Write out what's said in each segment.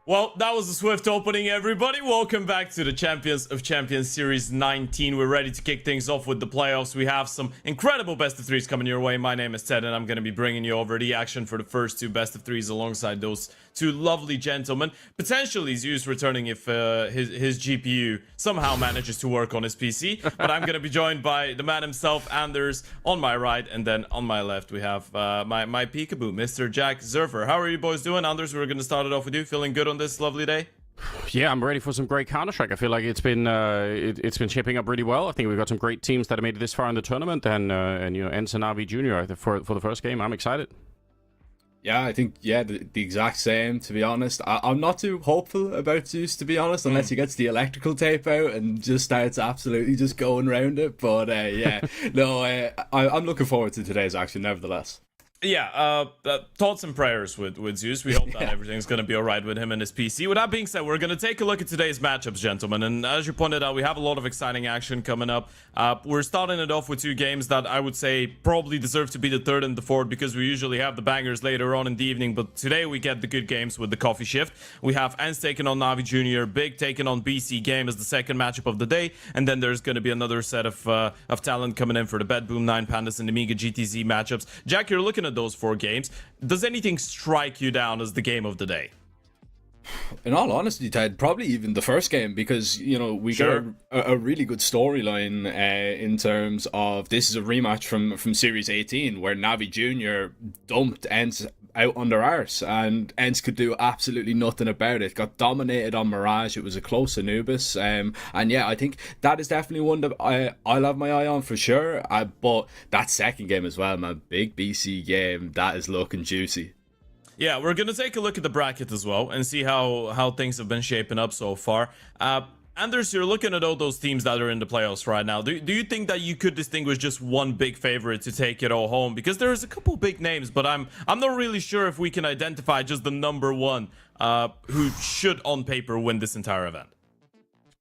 Well, that was a swift opening, everybody. Welcome back to the Champions of Champions Series 19. We're ready to kick things off with the playoffs. We have some incredible best of threes coming your way. My name is Ted, and I'm going to be bringing you over the action for the first two best of threes alongside those two lovely gentlemen. Potentially Zeus returning if his GPU somehow manages to work on his PC. But I'm going to be joined by the man himself, Anders, on my right. And then on my left, we have my peekaboo, Mr. Jack Zerfer. How are you boys doing? Anders, we're going to start it off with you. Feeling good on this lovely day? Yeah, I'm ready for some great Counter-Strike. I feel like it's been shaping up really well. I think we've got some great teams that have made it this far in the tournament, and you know, Enz and Navi Jr. for the first game. I'm excited. Yeah, I think the exact same, to be honest. I'm not too hopeful about Zeus, to be honest, unless he gets the electrical tape out and just starts absolutely just going around it. But yeah, no, I'm looking forward to today's action nevertheless. Yeah, thoughts and prayers with Zeus. We hope that everything's going to be all right with him and his PC. With that being said, we're going to take a look at today's matchups, gentlemen. And as you pointed out, we have a lot of exciting action coming up. We're starting it off with two games that I would say probably deserve to be the third and the fourth, because we usually have the bangers later on in the evening. But today we get the good games with the coffee shift. We have Enz taking on Navi Jr., Big taking on BC Game as the second matchup of the day. And then there's going to be another set of talent coming in for the Bet Boom 9 Pandas and Amiga GTZ matchups. Jack, you're looking at those four games. Does anything strike you down as the game of the day? In all honesty, Ted, probably even the first game, because, you know, we got a really good storyline in terms of this is a rematch from Series 18 where Navi Jr. dumped Enz out under arse, and Enz could do absolutely nothing about it. Got dominated on Mirage. It was a close Anubis, and yeah, I think that is definitely one that I'll have my eye on for sure. But that second game as well, man, big BC game, that is looking juicy. Yeah, we're going to take a look at the bracket as well and see how things have been shaping up so far. Anders, you're looking at all those teams that are in the playoffs right now. Do you think that you could distinguish just one big favorite to take it all home? Because there's a couple big names, but I'm not really sure if we can identify just the number one who should on paper win this entire event.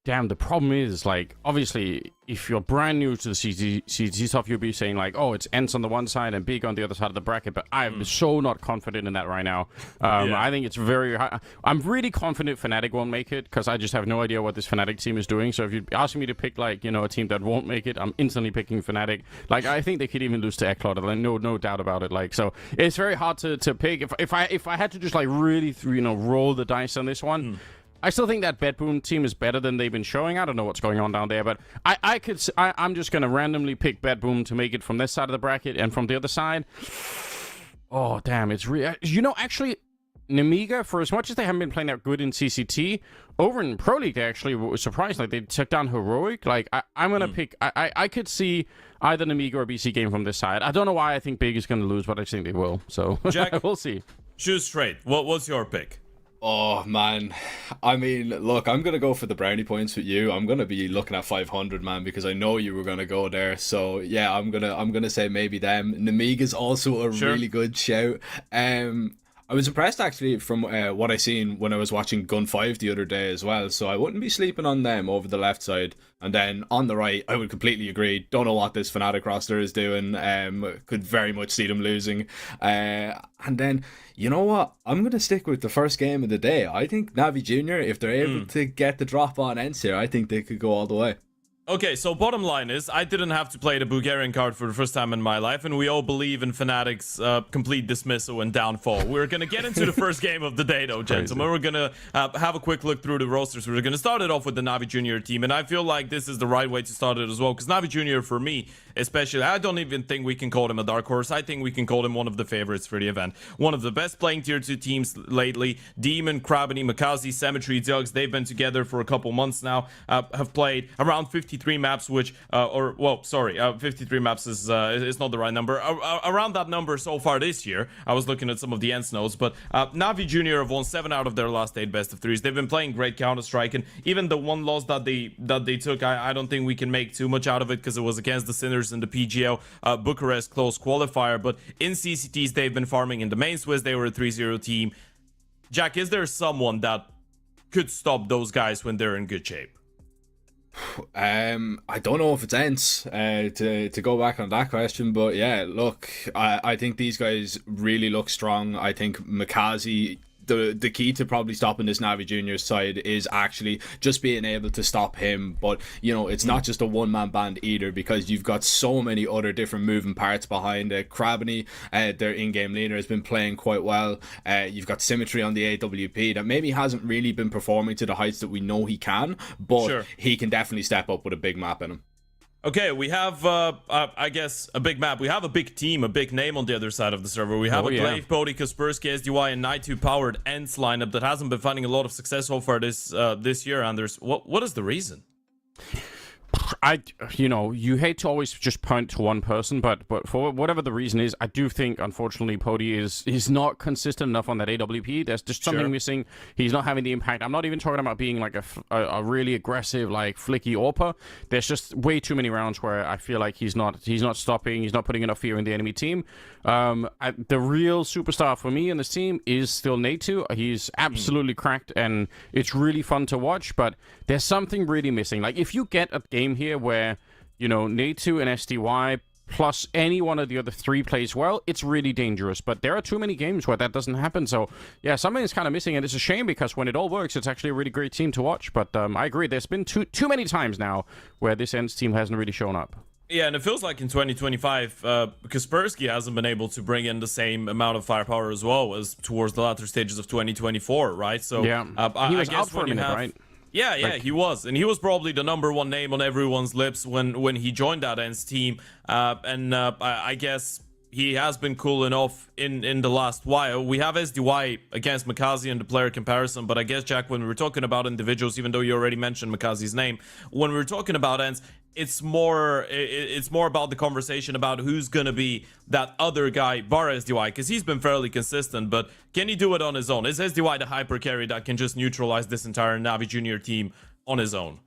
Damn, the problem is, like, obviously, if you're brand new to the CCT stuff, you'll be saying, like, oh, it's Enz on the one side and Big on the other side of the bracket, but I'm so not confident in that right now. I think it's very high. I'm really confident Fnatic won't make it, because I just have no idea what this Fnatic team is doing. So if you're asking me to pick, like, you know, a team that won't make it, I'm instantly picking Fnatic. Like, I think they could even lose to Eclod, no doubt about it. Like, so it's very hard to pick. If I had to just, like, really, you know, roll the dice on this one, I still think that BetBoom team is better than they've been showing. I don't know what's going on down there, but I'm just going to randomly pick BetBoom to make it from this side of the bracket, and from the other side, oh, damn, it's really... You know, actually, Nemiga, for as much as they haven't been playing that good in CCT, over in Pro League, they actually were surprised. Like, they took down Heroic. Like, I'm going to pick... I could see either Nemiga or BC Game from this side. I don't know why I think Big is going to lose, but I think they will. So, Jack, we'll see. Choose straight. What's your pick? Oh, man. I mean, look, I'm going to go for the brownie points with you. I'm going to be looking at 500, man, because I know you were going to go there. So, yeah, I'm going to say maybe them. Nemiga's also a really good shout. I was impressed, actually, from what I seen when I was watching Gun 5 the other day as well. So I wouldn't be sleeping on them over the left side. And then on the right, I would completely agree. Don't know what this Fnatic roster is doing. Could very much see them losing. And then, you know what? I'm going to stick with the first game of the day. I think Navi Jr., if they're able to get the drop on Enz here, I think they could go all the way. Okay, so bottom line is, I didn't have to play the Bulgarian card for the first time in my life, and we all believe in Fnatic's complete dismissal and downfall. We're going to get into the first game of the day, though, gentlemen. We're going to have a quick look through the rosters. We're going to start it off with the Navi Junior team, and I feel like this is the right way to start it as well, because Navi Junior, for me, especially, I don't even think we can call him a dark horse. I think we can call him one of the favorites for the event. One of the best playing tier 2 teams lately. Demon, Krabany, Makazi, Cemetery, Jugs, they've been together for a couple months now, have played around 53 maps, which 53 maps is not the right number. Around that number so far this year. I was looking at some of the Enz notes, but Navi Junior have won 7 out of their last 8 best of 3s. They've been playing great Counter-Strike, and even the one loss that they took, I don't think we can make too much out of it, because it was against the Sinners in the PGL Bucharest close qualifier. But in CCTs, they've been farming. In the main Swiss, they were a 3-0 team. Jack, is there someone that could stop those guys when they're in good shape? I don't know if it's Enz to go back on that question, but yeah, look, I think these guys really look strong. I think Makazi the key to probably stopping this Navi Junior side is actually just being able to stop him. But it's not just a one-man band either, because you've got so many other different moving parts behind it. Krabany, their in-game leader, has been playing quite well. You've got Symmetry on the AWP that maybe hasn't really been performing to the heights that we know he can, but he can definitely step up with a big map in him. Okay, we have, I guess, a big map. We have a big team, a big name on the other side of the server. We have Glaive, Pody, Kaspersky, SDY, and Night2 powered ENCE lineup that hasn't been finding a lot of success so far this year, Anders. What is the reason? You hate to always just point to one person, but for whatever the reason is, I do think, unfortunately, Pody is not consistent enough on that AWP. There's just something missing. He's not having the impact. I'm not even talking about being like a really aggressive, like flicky AWPer. There's just way too many rounds where I feel like he's not stopping. He's not putting enough fear in the enemy team. The real superstar for me in this team is still Night2. He's absolutely cracked, and it's really fun to watch. But there's something really missing. Like if you get a game here where Night2 and SDY plus any one of the other three plays well, it's really dangerous. But there are too many games where that doesn't happen. So yeah, something is kind of missing, and it's a shame because when it all works, it's actually a really great team to watch. But I agree, there's been too many times now where this ENCE team hasn't really shown up. Yeah, and it feels like in 2025, Kaspersky hasn't been able to bring in the same amount of firepower as well as towards the latter stages of 2024, right? So yeah, he was out for a minute, right? Yeah, he was. And he was probably the number one name on everyone's lips when he joined that ENCE team. I guess he has been cool enough in the last while. We have SDY against Makazi in the player comparison, but I guess, Jack, when we were talking about individuals, even though you already mentioned Makazi's name, when we were talking about ENCE, it's more about the conversation about who's going to be that other guy, bar SDY, because he's been fairly consistent, but can he do it on his own? Is SDY the hyper carry that can just neutralize this entire Navi Junior team on his own?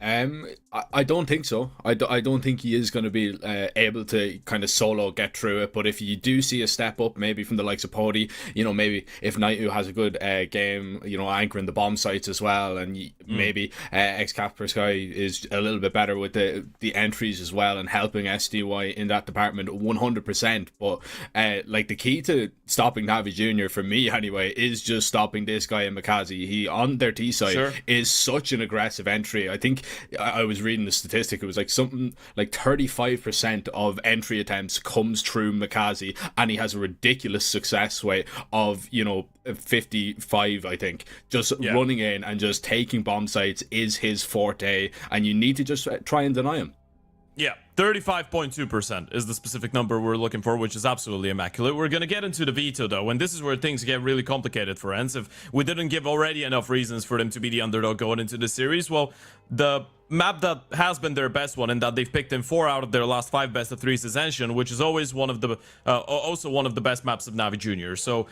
I don't think so. I don't think he is going to be able to kind of solo get through it. But if you do see a step up, maybe from the likes of Pody, maybe if Night2 has a good game, anchoring the bomb sites as well, and maybe Kaspersky is a little bit better with the entries as well and helping SDY in that department 100%. But like the key to stopping Navi Junior for me anyway is just stopping this guy in Makazi. He on their T side is such an aggressive entry. I think I was reading the statistic, it was like something like 35% of entry attempts comes through Makazi, and he has a ridiculous success rate of 55, I think. Just running in and just taking bomb sites is his forte, and you need to just try and deny him. Yeah, 35.2% is the specific number we're looking for, which is absolutely immaculate. We're going to get into the veto, though, and this is where things get really complicated for ENCE. If we didn't give already enough reasons for them to be the underdog going into the series, well, the map that has been their best one and that they've picked in 4 out of their last 5 best of 3s is Ascension, which is always one of the also one of the best maps of Navi Junior. So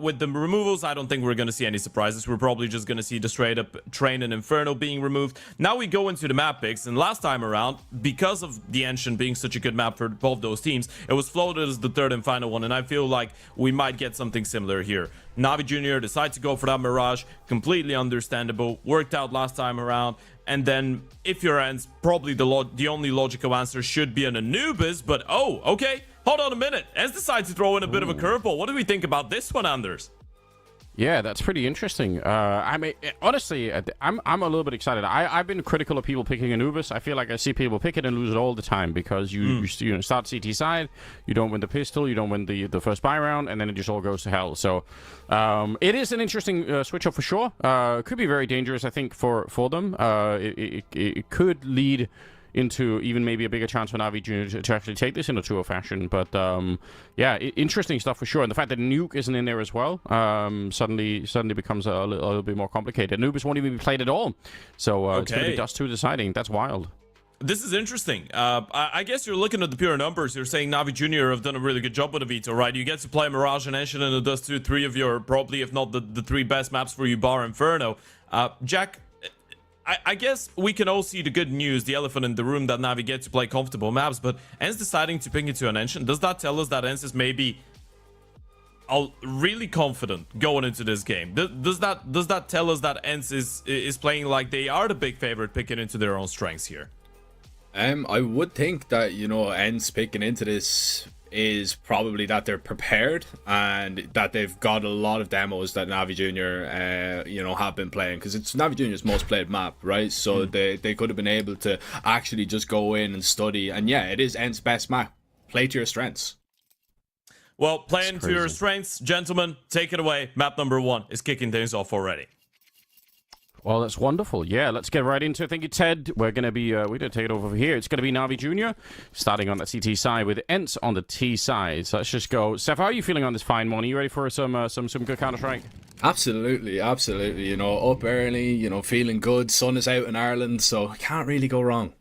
with the removals, I don't think we're going to see any surprises. We're probably just going to see the straight up Train and Inferno being removed. Now we go into the map picks, and last time around, because of the Ancient being such a good map for both those teams, it was floated as the third and final one, and I feel like we might get something similar here. Navi Junior decide to go for that Mirage, completely understandable, worked out last time around. And then, if you're ENCE, probably the only logical answer should be an Anubis, but oh, okay, hold on a minute. ENCE decides to throw in a bit of a curveball. What do we think about this one, Anders? Yeah, that's pretty interesting. I mean, honestly, I'm a little bit excited. I've been critical of people picking Anubis. I feel like I see people pick it and lose it all the time because you start CT side, you don't win the pistol, you don't win the first buy round, and then it just all goes to hell. So it is an interesting switch up for sure. Could be very dangerous, I think, for them. It could lead into even maybe a bigger chance for Navi Junior to actually take this in a 2-0 fashion. But yeah, interesting stuff for sure. And the fact that Nuke isn't in there as well suddenly becomes a little bit more complicated. Anubis won't even be played at all. So it's going to be Dust 2 deciding. That's wild. This is interesting. I guess you're looking at the pure numbers. You're saying Navi Junior have done a really good job with the veto, right? You get to play Mirage and Ancient and the Dust 2, 3 of your, probably, if not the 3 best maps for you, bar Inferno. Jack, I guess we can all see the good news, the elephant in the room, that Navi get to play comfortable maps, but ENCE deciding to ping it to an Ancient, does that tell us that ENCE is maybe really confident going into this game? Does that tell us that ENCE is playing like they are the big favorite, picking into their own strengths here? I would think that, ENCE picking into this is probably that they're prepared and that they've got a lot of demos that Navi Junior, have been playing, because it's Navi Junior's most played map, right? So they could have been able to actually just go in and study. And yeah, it is Ent's best map. Play to your strengths. Well, playing to your strengths, gentlemen, take it away. Map number 1 is kicking things off already. Well, that's wonderful. Yeah, let's get right into it. Thank you, Ted. We're going to be, we're going to take it over here. It's going to be Navi Junior, starting on the CT side with Ents on the T side. So let's just go. Seth, how are you feeling on this fine morning? You ready for some good Counter-Strike? Absolutely. Up early, feeling good. Sun is out in Ireland, so can't really go wrong.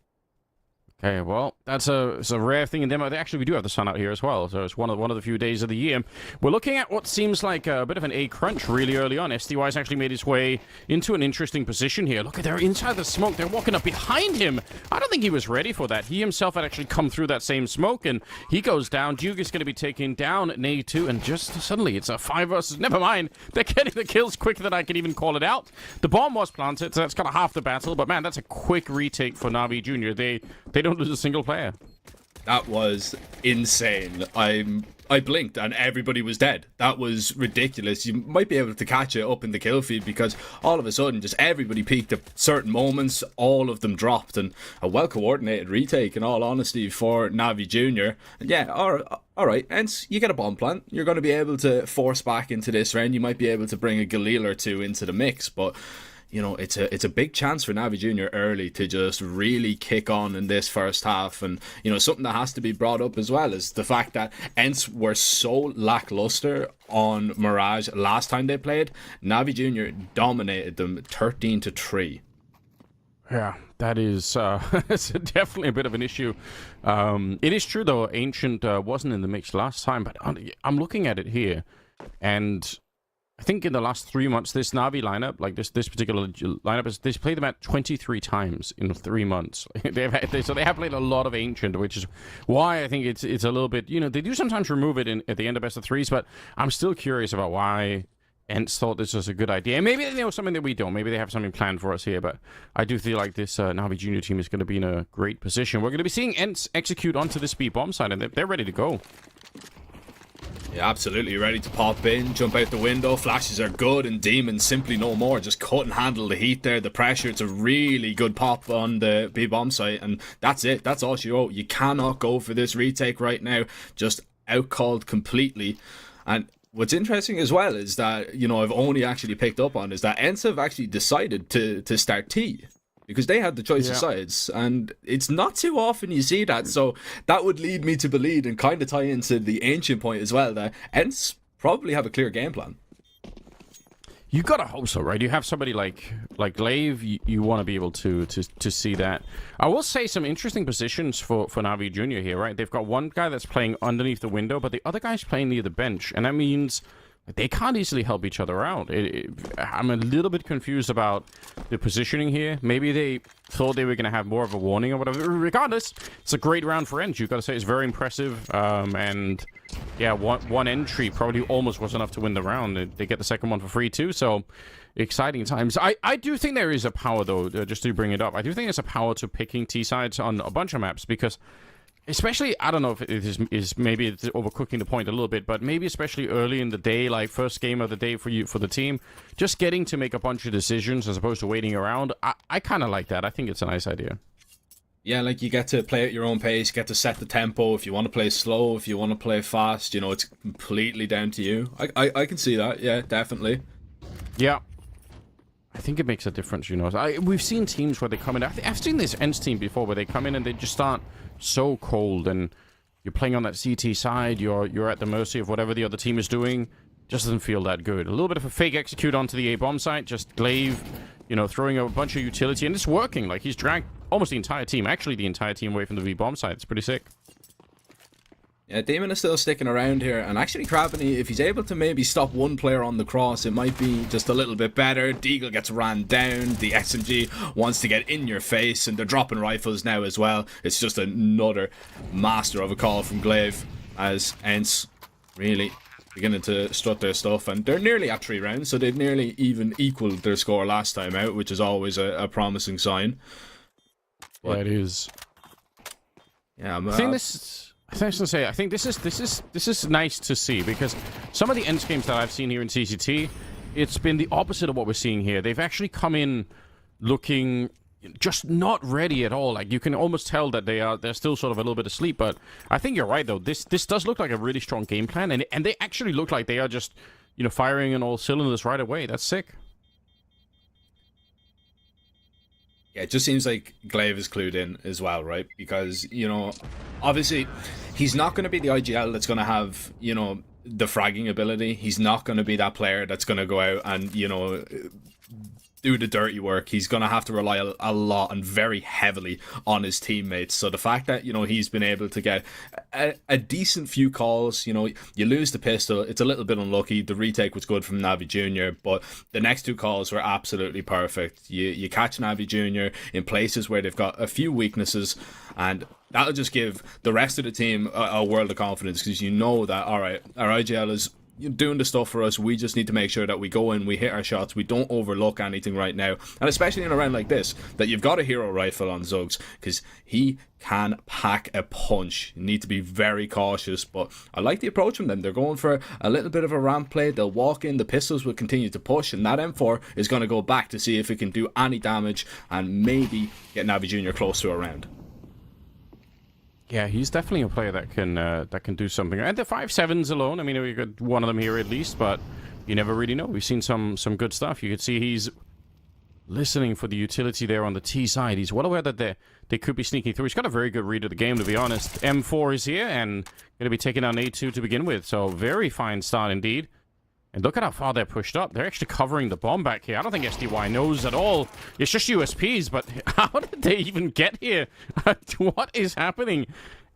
Okay, well, it's a rare thing in demo. Actually, we do have the sun out here as well, so it's one of the few days of the year. We're looking at what seems like a bit of an A crunch really early on. SDY's actually made his way into an interesting position here. Look at, they're inside the smoke. They're walking up behind him. I don't think he was ready for that. He himself had actually come through that same smoke, and he goes down. Duke is going to be taken down at Nade 2, and just suddenly it's a 5 versus... Never mind. They're getting the kills quicker than I can even call it out. The bomb was planted, so that's kind of half the battle, but man, that's a quick retake for Navi Junior. They don't lose a single player. That was insane. I blinked and everybody was dead. That was ridiculous. You might be able to catch it up in the kill feed, because all of a sudden just everybody peaked at certain moments, all of them dropped, and a well coordinated retake in all honesty for Navi Junior. And yeah, alright, and you get a bomb plant. You're going to be able to force back into this round. You might be able to bring a Galil or two into the mix, but it's a big chance for Navi Junior early to just really kick on in this first half. And, something that has to be brought up as well is the fact that Ents were so lackluster on Mirage last time they played. Navi Junior dominated them 13-3. Yeah, that is it's definitely a bit of an issue. It is true, though, Ancient wasn't in the mix last time, but I'm looking at it here, and I think in the last 3 months, this Navi lineup, like this particular lineup, they've played them at 23 times in 3 months. So they have played a lot of Ancient, which is why I think it's a little bit, they do sometimes remove it at the end of best of threes, but I'm still curious about why Ents thought this was a good idea. Maybe they know something that we don't. Maybe they have something planned for us here, but I do feel like this Navi Junior team is going to be in a great position. We're going to be seeing Ents execute onto this B bomb side, and they're ready to go. Yeah, absolutely ready to pop in, jump out the window. Flashes are good, and Demons simply no more. Just couldn't handle the heat there, the pressure. It's a really good pop on the B bomb site, and that's it. That's all she wrote. You cannot go for this retake right now. Just outcalled completely. And what's interesting as well is that, I've only actually picked up on is that Ents have actually decided to start T, because they had the choice of sides, and it's not too often you see that. So that would lead me to believe, and kind of tie into the Ancient point as well, that Ents probably have a clear game plan. You gotta hope so, right? You have somebody like Glaive, you want to be able to see that. I will say some interesting positions for Navi Junior here, right? They've got one guy that's playing underneath the window, but the other guy's playing near the bench, and that means they can't easily help each other out. I'm a little bit confused about the positioning here. Maybe they thought they were going to have more of a warning or whatever. Regardless, it's a great round for Ents. You've got to say it's very impressive. And yeah, one entry probably almost was enough to win the round. They get the second one for free too. So exciting times. I do think there is a power, though, just to bring it up. I do think there's a power to picking T sides on a bunch of maps, because especially, I don't know if it is maybe it's overcooking the point a little bit, but maybe especially early in the day, like first game of the day for the team, just getting to make a bunch of decisions as opposed to waiting around. I kind of like that. I think it's a nice idea. Yeah, like you get to play at your own pace, get to set the tempo. If you want to play slow, if you want to play fast, it's completely down to you. I can see that. Yeah, definitely. Yeah. I think it makes a difference, we've seen teams where they come in. I've seen this Ents team before where they come in and they just start so cold, and you're playing on that CT side, you're at the mercy of whatever the other team is doing. Just doesn't feel that good. A little bit of a fake execute onto the A bomb site, just Glaive, throwing a bunch of utility, and it's working. Like, he's dragged almost the entire team, actually the entire team, away from the V bomb site. It's pretty sick. Yeah, Damon is still sticking around here, and actually Craveny, if he's able to maybe stop one player on the cross, it might be just a little bit better. Deagle gets ran down, the SMG wants to get in your face, and they're dropping rifles now as well. It's just another master of a call from Glaive, as Ents really beginning to strut their stuff, and they're nearly at 3 rounds, so they've nearly even equaled their score last time out, which is always a promising sign. But, yeah, it is. Yeah, I think this... I was gonna say, I think this is nice to see, because some of the end games that I've seen here in CCT, it's been the opposite of what we're seeing here. They've actually come in looking just not ready at all. Like, you can almost tell that they're still sort of a little bit asleep. But I think you're right, though. This does look like a really strong game plan, and they actually look like they are just, you know, firing on all cylinders right away. That's sick. Yeah, it just seems like Glaive is clued in as well, right? Because, you know, obviously, he's not going to be the IGL that's going to have, you know, the fragging ability. He's not going to be that player that's going to go out and, you know, do the dirty work. He's going to have to rely a lot and very heavily on his teammates. So the fact that, you know, he's been able to get a decent few calls, you know, you lose the pistol, it's a little bit unlucky. The retake was good from Navi Jr., but the next two calls were absolutely perfect. You catch Navi Jr. in places where they've got a few weaknesses, and that'll just give the rest of the team a world of confidence, because you know that, all right, our IGL is doing the stuff for us. We just need to make sure that we go in, we hit our shots, we don't overlook anything right now. And especially in a round like this, that you've got a hero rifle on Zuggs, because he can pack a punch. You need to be very cautious, but I like the approach from them. They're going for a little bit of a ramp play. They'll walk in, the pistols will continue to push, and that M4 is going to go back to see if it can do any damage and maybe get Navi Jr. close to a round. Yeah, he's definitely a player that can do something. And the 5.7s alone, I mean, we got one of them here at least, but you never really know. We've seen some good stuff. You could see he's listening for the utility there on the T side. He's well aware that they could be sneaking through. He's got a very good read of the game, to be honest. M4 is here and going to be taking on A2 to begin with, so very fine start indeed. And look at how far they're pushed up. They're actually covering the bomb back here. I don't think SDY knows at all. It's just USPs, but how did they even get here? What is happening?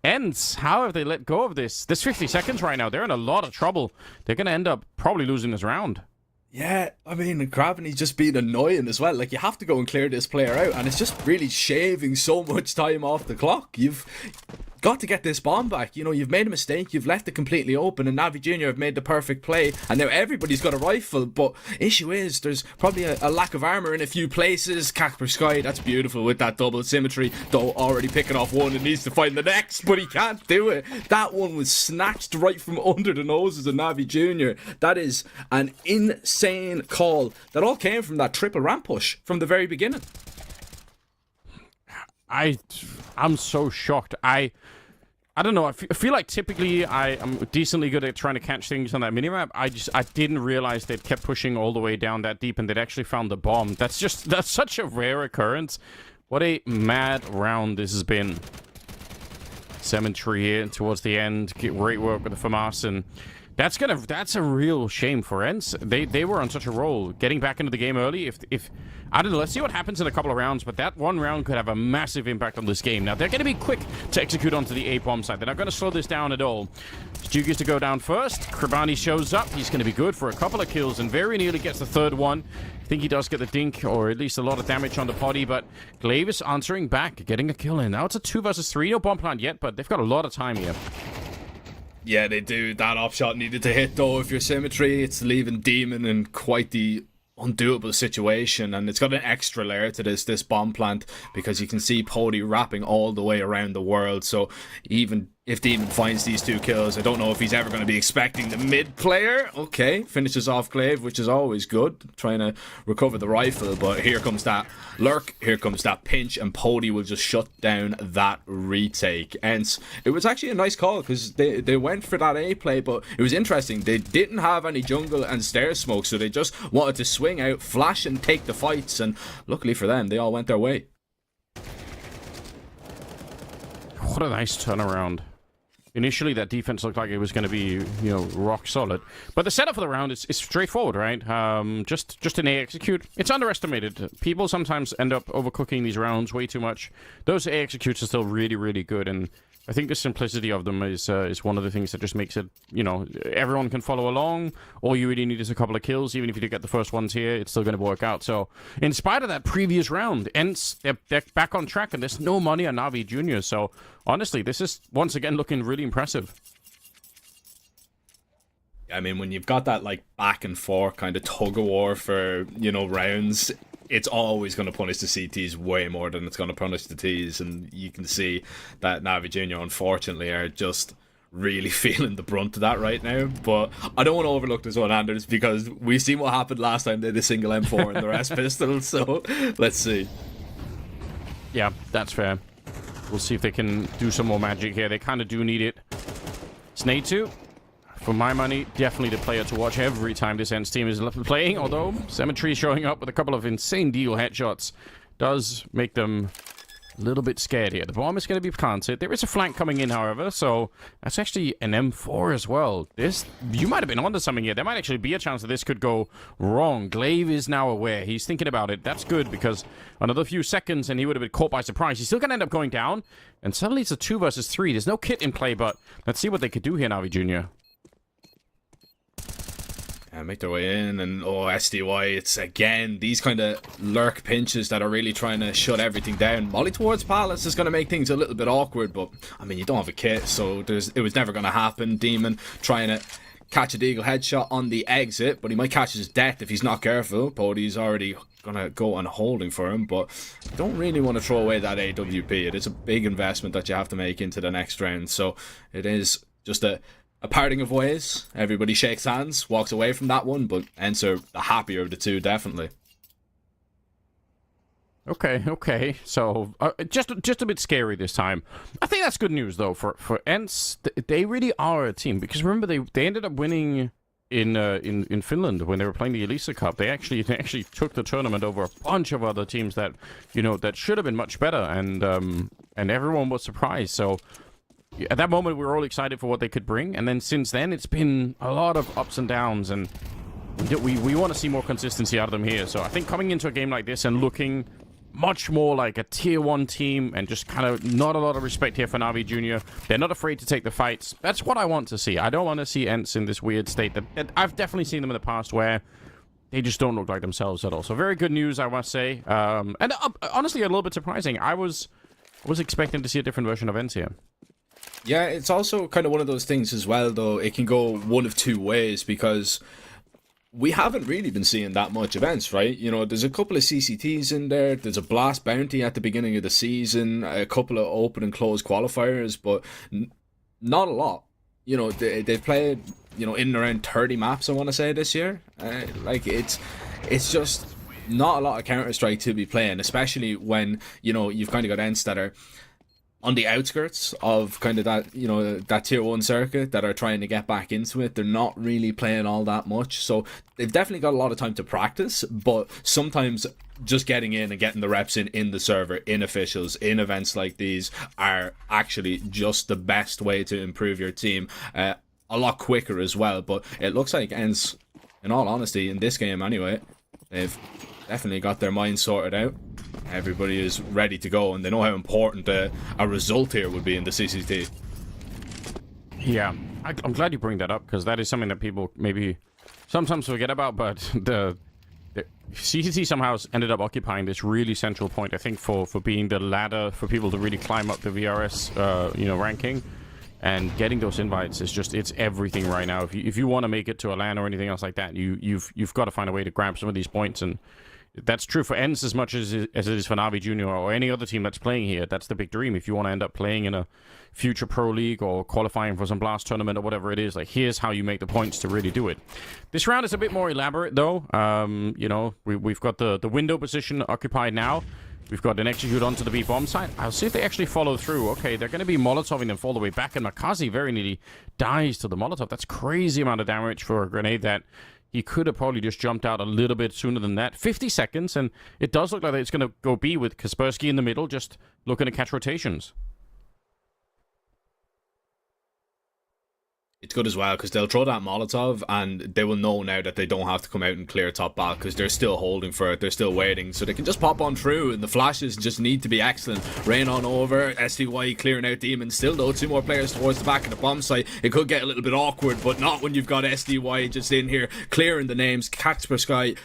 Ents, how have they let go of this? There's 50 seconds right now. They're in a lot of trouble. They're going to end up probably losing this round. Yeah, I mean, Gravity's just being annoying as well. Like, you have to go and clear this player out, and it's just really shaving so much time off the clock. You've got to get this bomb back. You know, you've made a mistake, you've left it completely open, and Navi Jr. have made the perfect play, and now everybody's got a rifle, but issue is there's probably a lack of armor in a few places. Casper Sky, that's beautiful with that double symmetry, though already picking off one and needs to find the next, but he can't do it. That one was snatched right from under the noses of Navi Jr. That is an insane call. That all came from that triple ramp push from the very beginning. I'm so shocked. I don't know. I feel like typically I'm decently good at trying to catch things on that minimap. I didn't realize they'd kept pushing all the way down that deep and they'd actually found the bomb. That's such a rare occurrence. What a mad round this has been. Cemetery here towards the end. Great work with the FAMAS, and that's a real shame for Ents. They were on such a roll, getting back into the game early. If I don't know, let's see what happens in a couple of rounds, but that one round could have a massive impact on this game. Now, they're going to be quick to execute onto the A-bomb side. They're not going to slow this down at all. Stu gets to go down first. Krabani shows up. He's going to be good for a couple of kills and very nearly gets the third one. I think he does get the dink, or at least a lot of damage on the potty, but Glaive is answering back, getting a kill in. Now it's a 2 versus 3. No bomb plant yet, but they've got a lot of time here. Yeah, they do. That op shot needed to hit, though. If you're Symmetry, it's leaving Demon in quite the undoable situation, and it's got an extra layer to this bomb plant, because you can see Pody wrapping all the way around the world. So even if Demon finds these 2 kills, I don't know if he's ever going to be expecting the mid player. Okay, finishes off Glaive, which is always good, trying to recover the rifle, but here comes that lurk, here comes that pinch, and Pody will just shut down that retake. And it was actually a nice call, because they went for that A play, but it was interesting. They didn't have any jungle and stairs smoke, so they just wanted to swing out, flash, and take the fights, and luckily for them, they all went their way. What a nice turnaround. Initially, that defense looked like it was going to be, rock solid. But the setup for the round is straightforward, right? Just an A execute. It's underestimated. People sometimes end up overcooking these rounds way too much. Those A executes are still really, really good, and I think the simplicity of them is one of the things that just makes it, everyone can follow along. All you really need is a couple of kills. Even if you do get the first ones here, it's still going to work out. So, in spite of that previous round, Ents, they're back on track, and there's no money on Navi Jr. So, honestly, this is, once again, looking really impressive. I mean, when you've got that, back and forth kind of tug-of-war for, rounds, it's always going to punish the CTs way more than it's going to punish the Ts, and you can see that Navi Junior unfortunately are just really feeling the brunt of that right now. But I don't want to overlook this one, Anders, because we've seen what happened last time they did a single M4 and the rest pistols, so let's see. Yeah, that's fair. We'll see if they can do some more magic here. They kind of do need it. Snade2, for my money, definitely the player to watch every time this ENCE team is playing, although Symmetry showing up with a couple of insane deal headshots does make them a little bit scared here. The bomb is going to be planted. There is a flank coming in, however, so that's actually an M4 as well. This, you might have been onto something here. There might actually be a chance that this could go wrong. Glaive is now aware. He's thinking about it. That's good, because another few seconds and he would have been caught by surprise. He's still going to end up going down, and suddenly it's a 2 versus 3. There's no kit in play, but let's see what they could do here, Navi Jr. Make their way in, and SDY, it's again these kind of lurk pinches that are really trying to shut everything down. Molly towards Palace is going to make things a little bit awkward, but I mean, you don't have a kit, so it was never going to happen. Demon trying to catch a deagle headshot on the exit, but he might catch his death if he's not careful. Pody's already going to go on holding for him, but you don't really want to throw away that AWP. It is a big investment that you have to make into the next round, so it is just a parting of ways. Everybody shakes hands, walks away from that one, but ENCE are the happier of the two, definitely. Okay. So, just a bit scary this time. I think that's good news, though, for ENCE. They really are a team, because remember, they ended up winning in Finland when they were playing the Elisa Cup. They actually took the tournament over a bunch of other teams that, that should have been much better, and everyone was surprised. So at that moment, we were all excited for what they could bring, and then since then, it's been a lot of ups and downs, and we want to see more consistency out of them here. So I think coming into a game like this and looking much more like a tier 1 team, and just kind of not a lot of respect here for Navi Jr. They're not afraid to take the fights. That's what I want to see. I don't want to see ENCE in this weird state that I've definitely seen them in the past, where they just don't look like themselves at all. So very good news, I must say. And honestly, a little bit surprising. I was expecting to see a different version of ENCE here. Yeah, it's also kind of one of those things as well, though. It can go one of two ways, because we haven't really been seeing that much events, right? There's a couple of CCTs in there. There's a Blast Bounty at the beginning of the season, a couple of open and closed qualifiers, but not a lot. They've played, in and around 30 maps, I want to say, this year. It's just not a lot of Counter-Strike to be playing, especially when, you've kind of got ENCE that are on the outskirts of kind of that, that tier 1 circuit, that are trying to get back into it. They're not really playing all that much, so they've definitely got a lot of time to practice, but sometimes just getting in and getting the reps in the server, in officials, in events like these are actually just the best way to improve your team a lot quicker as well. But it looks like ENCE, in all honesty, in this game anyway, they've definitely got their minds sorted out. Everybody is ready to go, and they know how important a result here would be in the CCT. Yeah, I'm glad you bring that up, because that is something that people maybe sometimes forget about, but the CCT somehow has ended up occupying this really central point, I think, for being the ladder for people to really climb up the VRS ranking. And getting those invites is it's everything right now. If you want to make it to a LAN or anything else like that, you've got to find a way to grab some of these points, and that's true for ENCE as much as it is for Navi Junior or any other team that's playing here. That's the big dream. If you want to end up playing in a future pro league or qualifying for some Blast tournament or whatever it is, here's how you make the points to really do it. This round is a bit more elaborate, though. We've got the window position occupied now. We've got an execute onto the B bomb site. I'll see if they actually follow through. Okay, they're going to be Molotoving them all the way back, and Makazi very nearly dies to the Molotov. That's crazy amount of damage for a grenade that he could have probably just jumped out a little bit sooner than that. 50 seconds, and it does look like it's going to go B with Kaspersky in the middle, just looking to catch rotations. It's good as well, because they'll throw that Molotov, and they will know now that they don't have to come out and clear top back, because they're still holding for it, they're still waiting, so they can just pop on through, and the flashes just need to be excellent. Rain on over, SDY clearing out Demon, still though, 2 more players towards the back of the bomb site. It could get a little bit awkward, but not when you've got SDY just in here, clearing the names, Kaspersky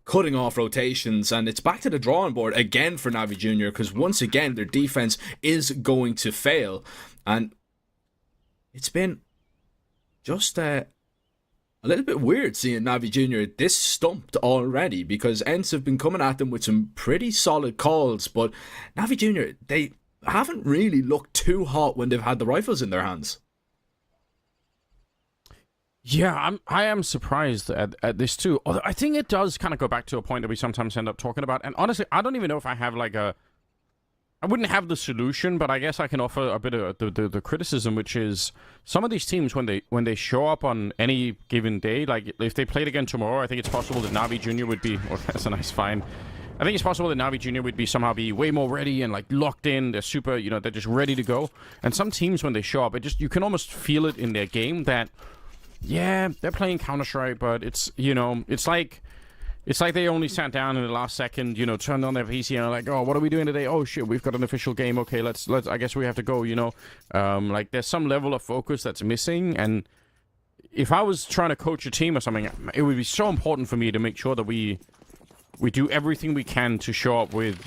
cutting off rotations, and it's back to the drawing board again for Navi Junior, because once again, their defense is going to fail, and it's been just a little bit weird seeing Navi Jr. this stumped already, because Ents have been coming at them with some pretty solid calls, but Navi Jr., they haven't really looked too hot when they've had the rifles in their hands. Yeah, I am surprised at this too. Although I think it does kind of go back to a point that we sometimes end up talking about. And honestly, I don't even know if I have like I wouldn't have the solution, but I guess I can offer a bit of the criticism, which is some of these teams when they show up on any given day, like if they played again tomorrow, I think it's possible that Navi Jr. would be. Oh, that's a nice find. I think it's possible that Navi Jr. would somehow be way more ready and like locked in. They're super, they're just ready to go. And some teams when they show up, you can almost feel it in their game that. Yeah, they're playing Counter-Strike, but it's like they only sat down in the last second, turned on their PC and are like, oh, what are we doing today? Oh shit, we've got an official game. Okay, let's I guess we have to go, like there's some level of focus that's missing. And if I was trying to coach a team or something, it would be so important for me to make sure that we do everything we can to show up with,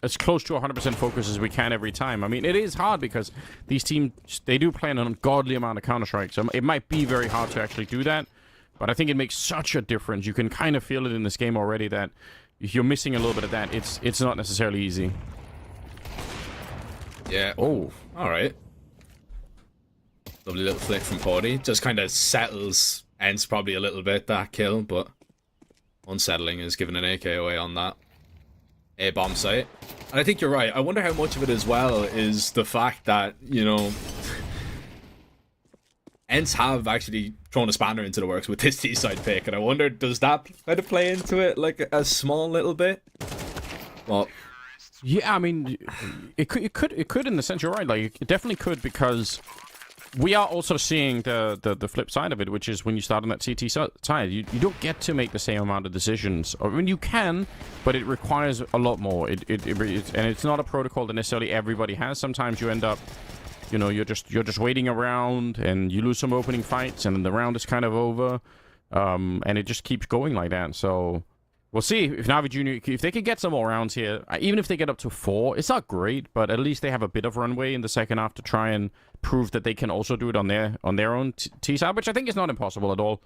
as close to 100% focus as we can every time. I mean, it is hard because these teams, they do play an ungodly amount of Counter-Strike, so it might be very hard to actually do that, but I think it makes such a difference. You can kind of feel it in this game already that if you're missing a little bit of that, it's not necessarily easy. Yeah. Oh, all right. Lovely little flick from Porty. Just kind of settles Ents probably a little bit, that kill, but unsettling is giving an AK away on that A bomb site. And I think you're right. I wonder how much of it as well is the fact that, Ents have actually thrown a spanner into the works with this T-side pick, and I wonder, does that kind of play into it like a small little bit? Well, yeah, I mean, it could in the sense you're right. Like, it definitely could, because we are also seeing the flip side of it, which is when you start on that CT side, you don't get to make the same amount of decisions. I mean, you can, but it requires a lot more. And it's not a protocol that necessarily everybody has. Sometimes you end up, you're just waiting around and you lose some opening fights, and then the round is kind of over, and it just keeps going like that. So we'll see if Navi Jr., if they can get some more rounds here, even if they get up to 4, it's not great, but at least they have a bit of runway in the second half to try and prove that they can also do it on their own T side, which I think is not impossible at all.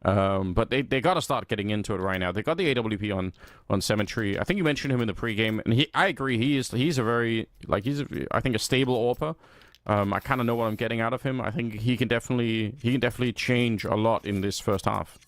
But they got to start getting into it right now. They got the AWP on Cemetery. I think you mentioned him in the pregame, and I agree. He's a very I think a stable AWPer. I kind of know what I'm getting out of him. I think he can definitely change a lot in this first half.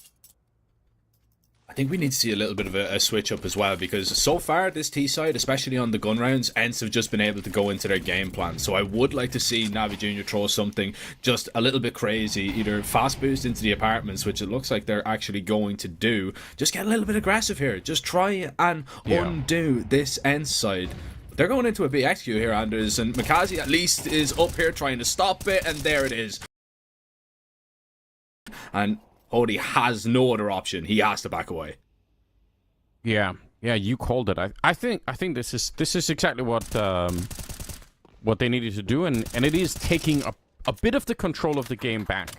I think we need to see a little bit of a switch up as well, because so far this T side, especially on the gun rounds, Ents have just been able to go into their game plan. So I would like to see Navi Jr. throw something just a little bit crazy, either fast boost into the apartments, which it looks like they're actually going to do. Just get a little bit aggressive here. Just try and undo this Ents side. They're going into a BX queue here, Anders, and Makazi at least is up here trying to stop it, and there it is. And Hody has no other option. He has to back away. Yeah, you called it. I think this is exactly what they needed to do, and it is taking a bit of the control of the game back.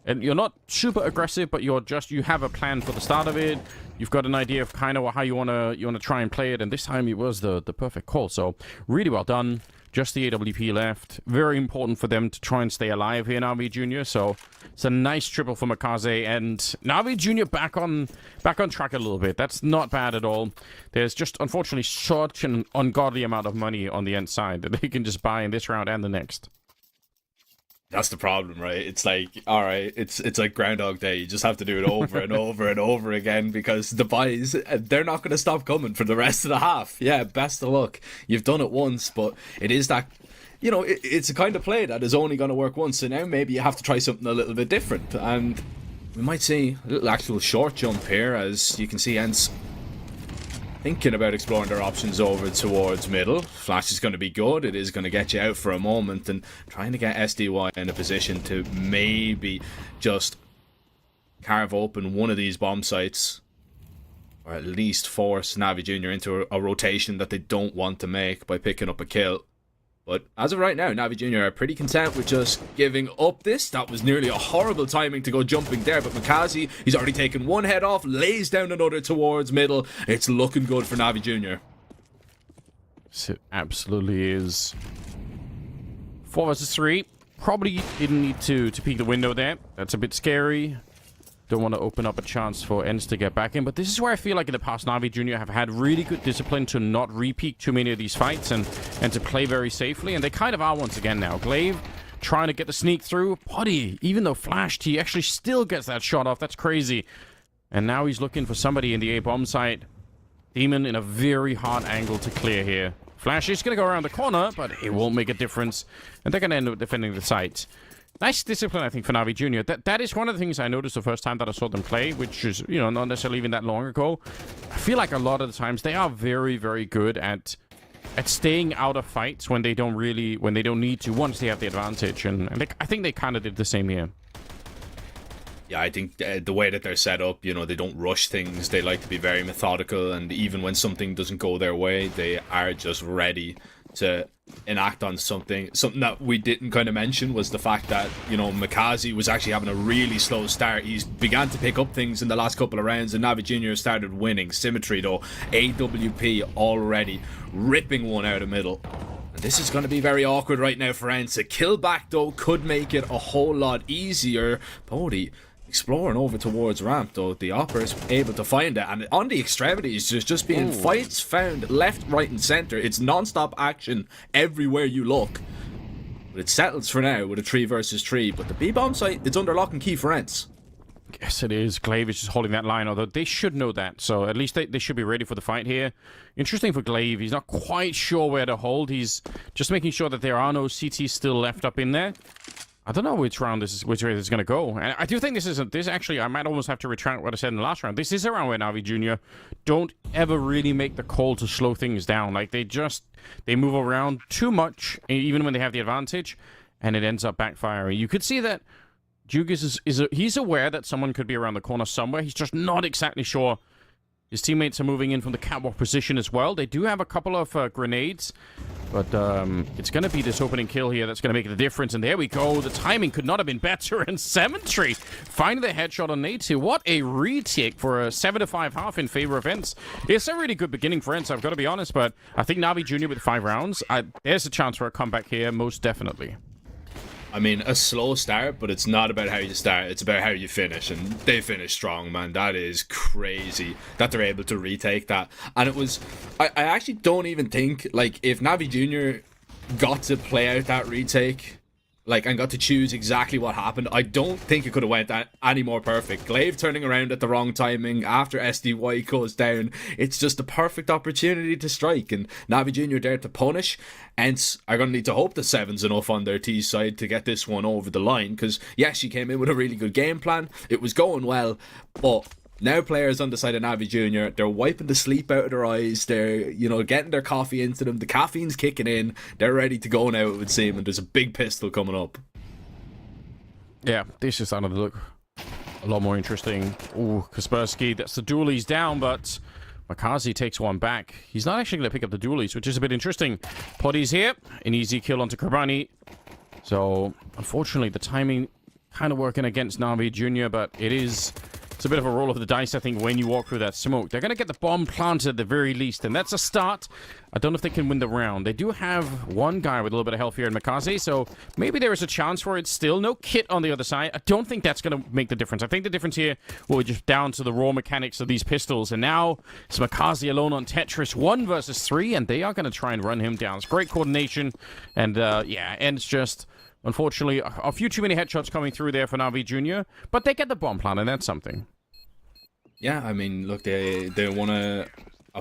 And you're not super aggressive, but you have a plan for the start of it. You've got an idea of kind of how you wanna try and play it, and this time it was the perfect call. So really well done. Just the AWP left. Very important for them to try and stay alive here, Navi Jr. So it's a nice triple for Makaze, and Navi Jr. back on track a little bit. That's not bad at all. There's just unfortunately such an ungodly amount of money on the end side that they can just buy in this round and the next. That's the problem, right? It's like, all right, it's like Groundhog Day. You just have to do it over and over and over again, because the buys, they're not going to stop coming for the rest of the half. Yeah, best of luck. You've done it once, but it is that, it's a kind of play that is only going to work once. So now maybe you have to try something a little bit different. And we might see a little actual short jump here, as you can see Ents thinking about exploring their options over towards middle. Flash is going to be good. It is going to get you out for a moment, and trying to get SDY in a position to maybe just carve open one of these bomb sites, or at least force Navi Jr. into a rotation that they don't want to make by picking up a kill. But as of right now, Navi Jr. are pretty content with just giving up this. That was nearly a horrible timing to go jumping there, but Makazi, he's already taken one head off, lays down another towards middle. It's looking good for Navi Jr. It absolutely is. 4 versus 3. Probably didn't need to peek the window there. That's a bit scary. Don't want to open up a chance for ENCE to get back in. But this is where I feel like in the past, Na'Vi Junior have had really good discipline to not repeat too many of these fights and to play very safely. And they kind of are once again now. Glaive trying to get the sneak through. Potty, even though flashed, he actually still gets that shot off. That's crazy. And now he's looking for somebody in the A bomb site. Demon in a very hard angle to clear here. Flash is going to go around the corner, but it won't make a difference. And they're going to end up defending the site. Nice discipline, I think, for Na'Vi Junior. That is one of the things I noticed the first time that I saw them play, which is, you know, not necessarily even that long ago. I feel like a lot of the times they are very, very good at staying out of fights when they don't need to, once they have the advantage. And I think they kind of did the same here. Yeah, I think the way that they're set up, you know, they don't rush things. They like to be very methodical, and even when something doesn't go their way, they are just ready to enact on something. Something that we didn't kind of mention was the fact that, you know, Mikaze was actually having a really slow start. He's began to pick up things in the last couple of rounds, and Na'Vi Junior started winning. Symmetry, though, AWP already ripping one out of middle. And this is going to be very awkward right now for ENCE. A kill back, though, could make it a whole lot easier. Bodhi exploring over towards ramp, though the Opera is able to find it, and on the extremities there's just being fights found left, right and center. It's non-stop action everywhere you look, but it settles for now with a 3 versus 3. But the B-bomb site, it's under lock and key for ENCE. Yes, it is. Glaive is just holding that line, although they should know that, so at least they should be ready for the fight here. Interesting for Glaive, he's not quite sure where to hold. He's just making sure that there are no CTs still left up in there. I don't know which way this is going to go. And I do think actually, I might almost have to retract what I said in the last round. This is a round where Na'Vi Junior don't ever really make the call to slow things down. Like, they move around too much, even when they have the advantage, and it ends up backfiring. You could see that Jugis he's aware that someone could be around the corner somewhere. He's just not exactly sure. His teammates are moving in from the catwalk position as well. They do have a couple of grenades, but it's going to be this opening kill here that's going to make the difference. And there we go. The timing could not have been better. And Symmetry finding the headshot on Nate. What a retake for a 7-5 half in favor of ENCE. It's a really good beginning for ENCE, I've got to be honest, but I think Na'Vi Junior with 5 rounds, there's a chance for a comeback here, most definitely. I mean, a slow start, but it's not about how you start, it's about how you finish, and they finished strong, man. That is crazy that they're able to retake that. And it was, I actually don't even think, like, if Na'Vi Junior got to play out that retake, like, and got to choose exactly what happened, I don't think it could have went any more perfect. Glaive turning around at the wrong timing after SDY goes down. It's just the perfect opportunity to strike, and Na'Vi Junior there to punish. ENCE are going to need to hope the 7's enough on their T side to get this one over the line, because yes, she came in with a really good game plan. It was going well, but now players on the side of Na'Vi Junior, they're wiping the sleep out of their eyes. They're, you know, getting their coffee into them. The caffeine's kicking in. They're ready to go now, it would seem, and there's a big pistol coming up. Yeah, this is starting to look a lot more interesting. Ooh, Kaspersky, that's the dualies down, but Mikaze takes one back. He's not actually going to pick up the dualies, which is a bit interesting. Potty's here. An easy kill onto Krabani. So, unfortunately, the timing kind of working against Na'Vi Junior, but it's a bit of a roll of the dice, I think, when you walk through that smoke. They're going to get the bomb planted at the very least, and that's a start. I don't know if they can win the round. They do have one guy with a little bit of health here in Mikaze, so maybe there is a chance for it still. No kit on the other side. I don't think that's going to make the difference. I think the difference here will be just down to the raw mechanics of these pistols, and now it's Mikaze alone on Tetris, 1 versus 3, and they are going to try and run him down. It's great coordination, and yeah, and it's just... Unfortunately, a few too many headshots coming through there for Na'Vi Junior, but they get the bomb plan, and that's something. Yeah, I mean, look, they won a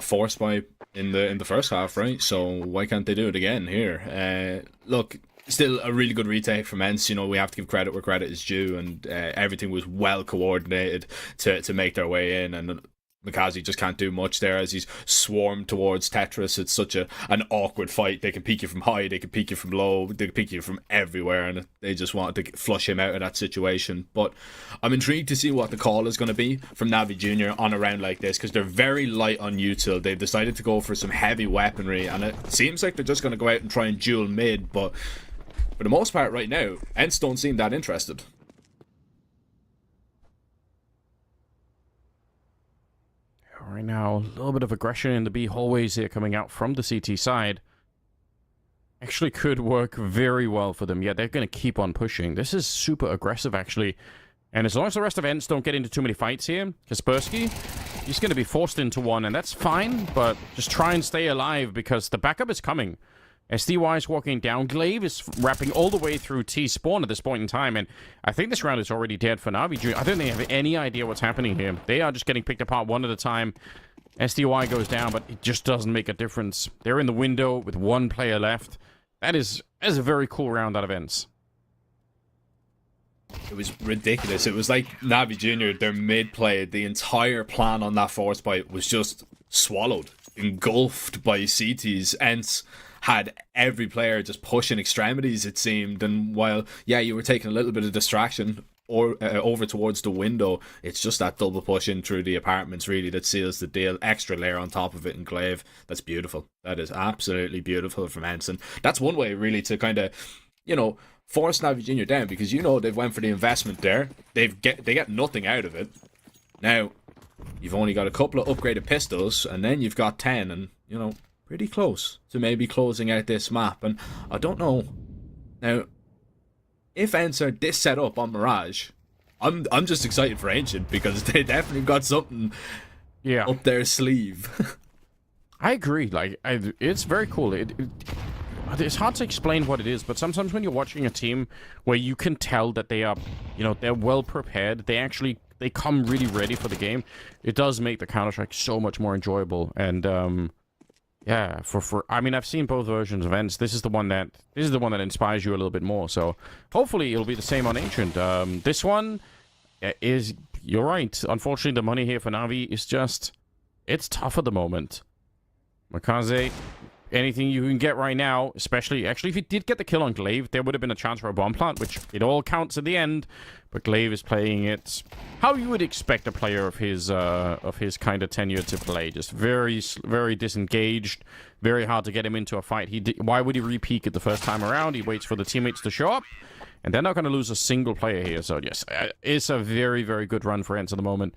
force buy in the first half, right? So why can't they do it again here? Look, still a really good retake from ENCE. You know, we have to give credit where credit is due, and everything was well coordinated to make their way in, and Mikaze just can't do much there as he's swarmed towards Tetris. It's such an awkward fight. They can peek you from high, they can peek you from low, they can peek you from everywhere, and they just wanted to flush him out of that situation. But I'm intrigued to see what the call is going to be from Na'Vi Junior on a round like this, because they're very light on util. They've decided to go for some heavy weaponry, and it seems like they're just going to go out and try and duel mid, but for the most part right now, ENCE don't seem that interested. Right now, a little bit of aggression in the B hallways here coming out from the CT side. Actually could work very well for them. Yeah, they're going to keep on pushing. This is super aggressive, actually. And as long as the rest of Ents don't get into too many fights here, Kaspersky, he's going to be forced into one, and that's fine, but just try and stay alive because the backup is coming. SDY is walking down. Glaive is wrapping all the way through T-spawn at this point in time, and I think this round is already dead for Na'Vi Jr. I don't think they have any idea what's happening here. They are just getting picked apart one at a time. SDY goes down, but it just doesn't make a difference. They're in the window with one player left. That is a very cool round out of Ents. It was ridiculous. It was like Na'Vi Jr., their mid-play, the entire plan on that force bite was just swallowed, engulfed by CTs. Ents had every player just pushing extremities, it seemed. And while, yeah, you were taking a little bit of distraction or over towards the window, it's just that double push in through the apartments really that seals the deal. Extra layer on top of it in Glaive. That's beautiful. That is absolutely beautiful from Ents. And that's one way really to kind of, you know, force Na'Vi Jr. down, because you know they've went for the investment there. They get nothing out of it. Now, you've only got a couple of upgraded pistols, and then you've got 10, and, you know, pretty close to maybe closing out this map. And I don't know. Now, if Ents are this set up on Mirage, I'm just excited for Ancient, because they definitely got something up their sleeve. I agree. Like, it's very cool. It's hard to explain what it is, but sometimes when you're watching a team where you can tell that they are, you know, they're well prepared, they come really ready for the game, it does make the Counter-Strike so much more enjoyable. And yeah, I mean, I've seen both versions of Ents. This is the one that inspires you a little bit more. So hopefully it'll be the same on Ancient. This one is, you're right. Unfortunately, the money here for Na'Vi is just, it's tough at the moment. Makaze, anything you can get right now, especially, actually, if you did get the kill on Glaive, there would have been a chance for a bomb plant, which it all counts at the end. But Glaive is playing it how you would expect a player of his kind of tenure to play. Just very, very disengaged, very hard to get him into a fight. Why would he re-peek it the first time around? He waits for the teammates to show up, and they're not going to lose a single player here. So yes, it's a very, very good run for Ents at the moment.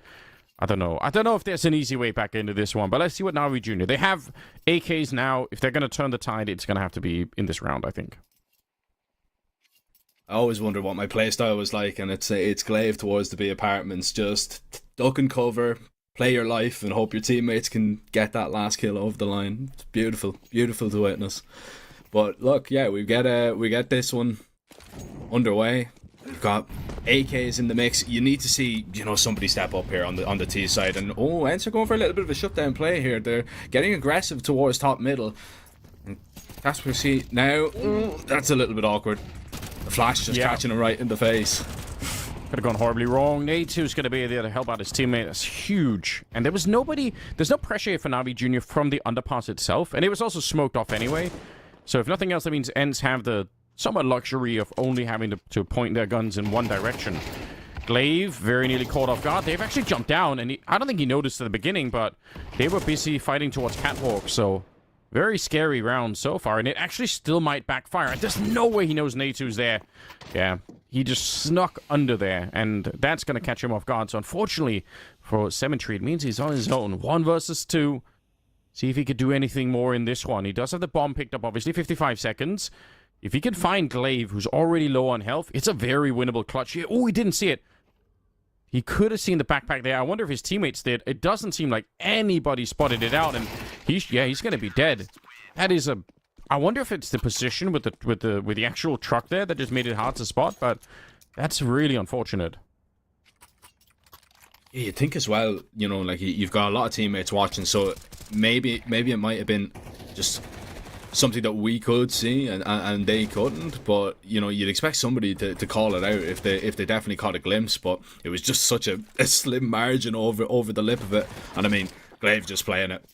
I don't know if there's an easy way back into this one, but let's see what Na'Vi Jr. They have AKs now. If they're going to turn the tide, it's going to have to be in this round, I think. I always wonder what my playstyle was like, and it's Glaive towards the B apartments. Just duck and cover, play your life, and hope your teammates can get that last kill over the line. It's beautiful, beautiful to witness. But look, yeah, we get this one underway. We've got AKs in the mix. You need to see, you know, somebody step up here on the T side. And Ents are going for a little bit of a shutdown play here. They're getting aggressive towards top middle. And that's what we see now. That's a little bit awkward. The flash just catching him right in the face. Could have gone horribly wrong. Nate2's going to be there to help out his teammate. That's huge. And there's no pressure here for Na'Vi Jr. from the underpass itself. And it was also smoked off anyway. So if nothing else, that means Ents have the somewhat luxury of only having to point their guns in one direction. Glaive, very nearly caught off guard. They've actually jumped down, and I don't think he noticed at the beginning, but they were busy fighting towards Catwalk, so very scary round so far, and it actually still might backfire. There's no way he knows Nate2's there. Yeah, he just snuck under there, and that's going to catch him off guard. So unfortunately for Cemetery, it means he's on his own. 1 versus 2. See if he could do anything more in this one. He does have the bomb picked up, obviously, 55 seconds. If he can find Glaive, who's already low on health, it's a very winnable clutch here. Oh, he didn't see it. He could have seen the backpack there. I wonder if his teammates did. It doesn't seem like anybody spotted it out, and he's going to be dead. That is a. I wonder if it's the position with the actual truck there that just made it hard to spot, but that's really unfortunate. Yeah, you'd think as well, you know, like you've got a lot of teammates watching, so maybe it might have been just something that we could see and they couldn't, but you know, you'd expect somebody to call it out if they definitely caught a glimpse, but it was just such a slim margin over the lip of it. And I mean, Glaive just playing it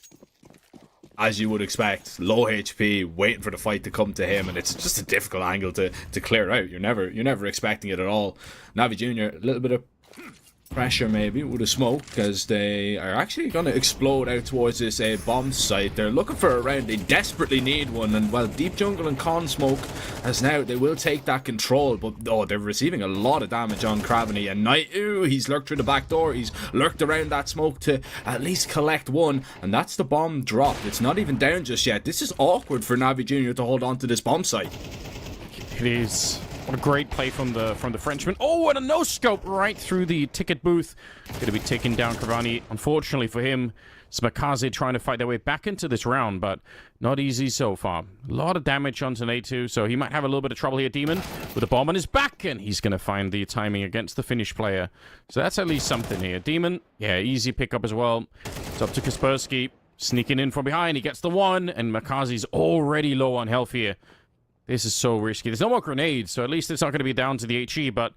as you would expect, low HP, waiting for the fight to come to him, and it's just a difficult angle to clear out. You're never expecting it at all. Na'Vi Jr., a little bit of pressure maybe with a smoke, because they are actually going to explode out towards this bomb site. They're looking for a round. They desperately need one, and well, Deep Jungle and Con Smoke as now they will take that control, but they're receiving a lot of damage on Craveny, and Night, he's lurked through the back door. He's lurked around that smoke to at least collect one, and that's the bomb dropped. It's not even down just yet. This is awkward for Na'Vi Jr. to hold on to this bomb site. It is. What a great play from the Frenchman. Oh, and a no-scope right through the ticket booth. Going to be taking down Cavani. Unfortunately for him, it's Makaze trying to fight their way back into this round, but not easy so far. A lot of damage onto Natu, so he might have a little bit of trouble here, Demon, with a bomb on his back, and he's going to find the timing against the Finnish player. So that's at least something here. Demon, yeah, easy pickup as well. It's up to Kaspersky, sneaking in from behind. He gets the one, and Makaze's already low on health here. This is so risky. There's no more grenades, so at least it's not going to be down to the HE, but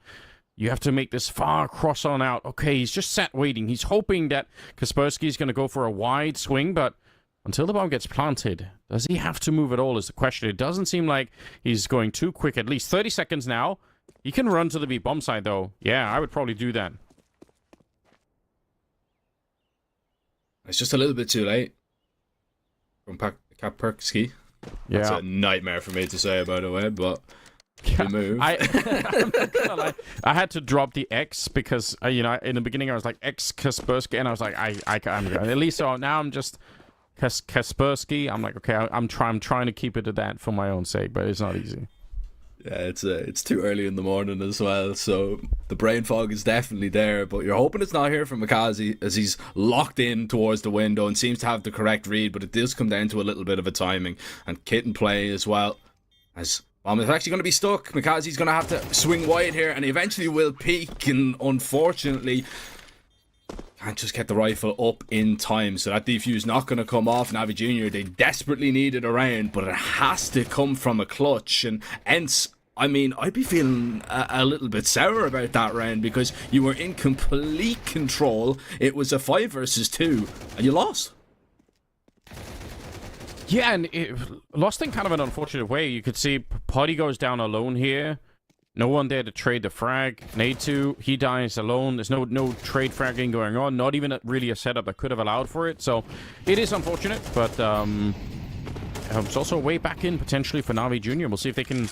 you have to make this far cross on out. Okay, he's just sat waiting. He's hoping that Kaspersky's going to go for a wide swing, but until the bomb gets planted, does he have to move at all is the question. It doesn't seem like he's going too quick. At least 30 seconds now. He can run to the B bomb side, though. Yeah, I would probably do that. It's just a little bit too late from Kaspersky. Yeah. That's a nightmare for me to say, by the way, but the move. I'm not gonna lie. I had to drop the X because, you know, in the beginning I was like X Kaspersky, and I was like, I'm at least so now I'm just Kaspersky. I'm like, okay, I'm trying to keep it to that for my own sake, but it's not easy. Yeah, it's too early in the morning as well, so the brain fog is definitely there, but you're hoping it's not here from Makaze as he's locked in towards the window and seems to have the correct read, but it does come down to a little bit of a timing and kit and play as well. As bomb is actually going to be stuck, Makaze's going to have to swing wide here, and he eventually will peek, and unfortunately can't just get the rifle up in time, so that defuse not going to come off. Navi Jr., they desperately need it around, but it has to come from a clutch, and hence, I mean, I'd be feeling a little bit sour about that round because you were in complete control. It was a 5 versus 2, and you lost. Yeah, and it lost in kind of an unfortunate way. You could see Potty goes down alone here. No one there to trade the frag. Natu, he dies alone. There's no trade fragging going on. Not even really a setup that could have allowed for it. So it is unfortunate, but it's also a way back in potentially for Navi Jr. We'll see if they can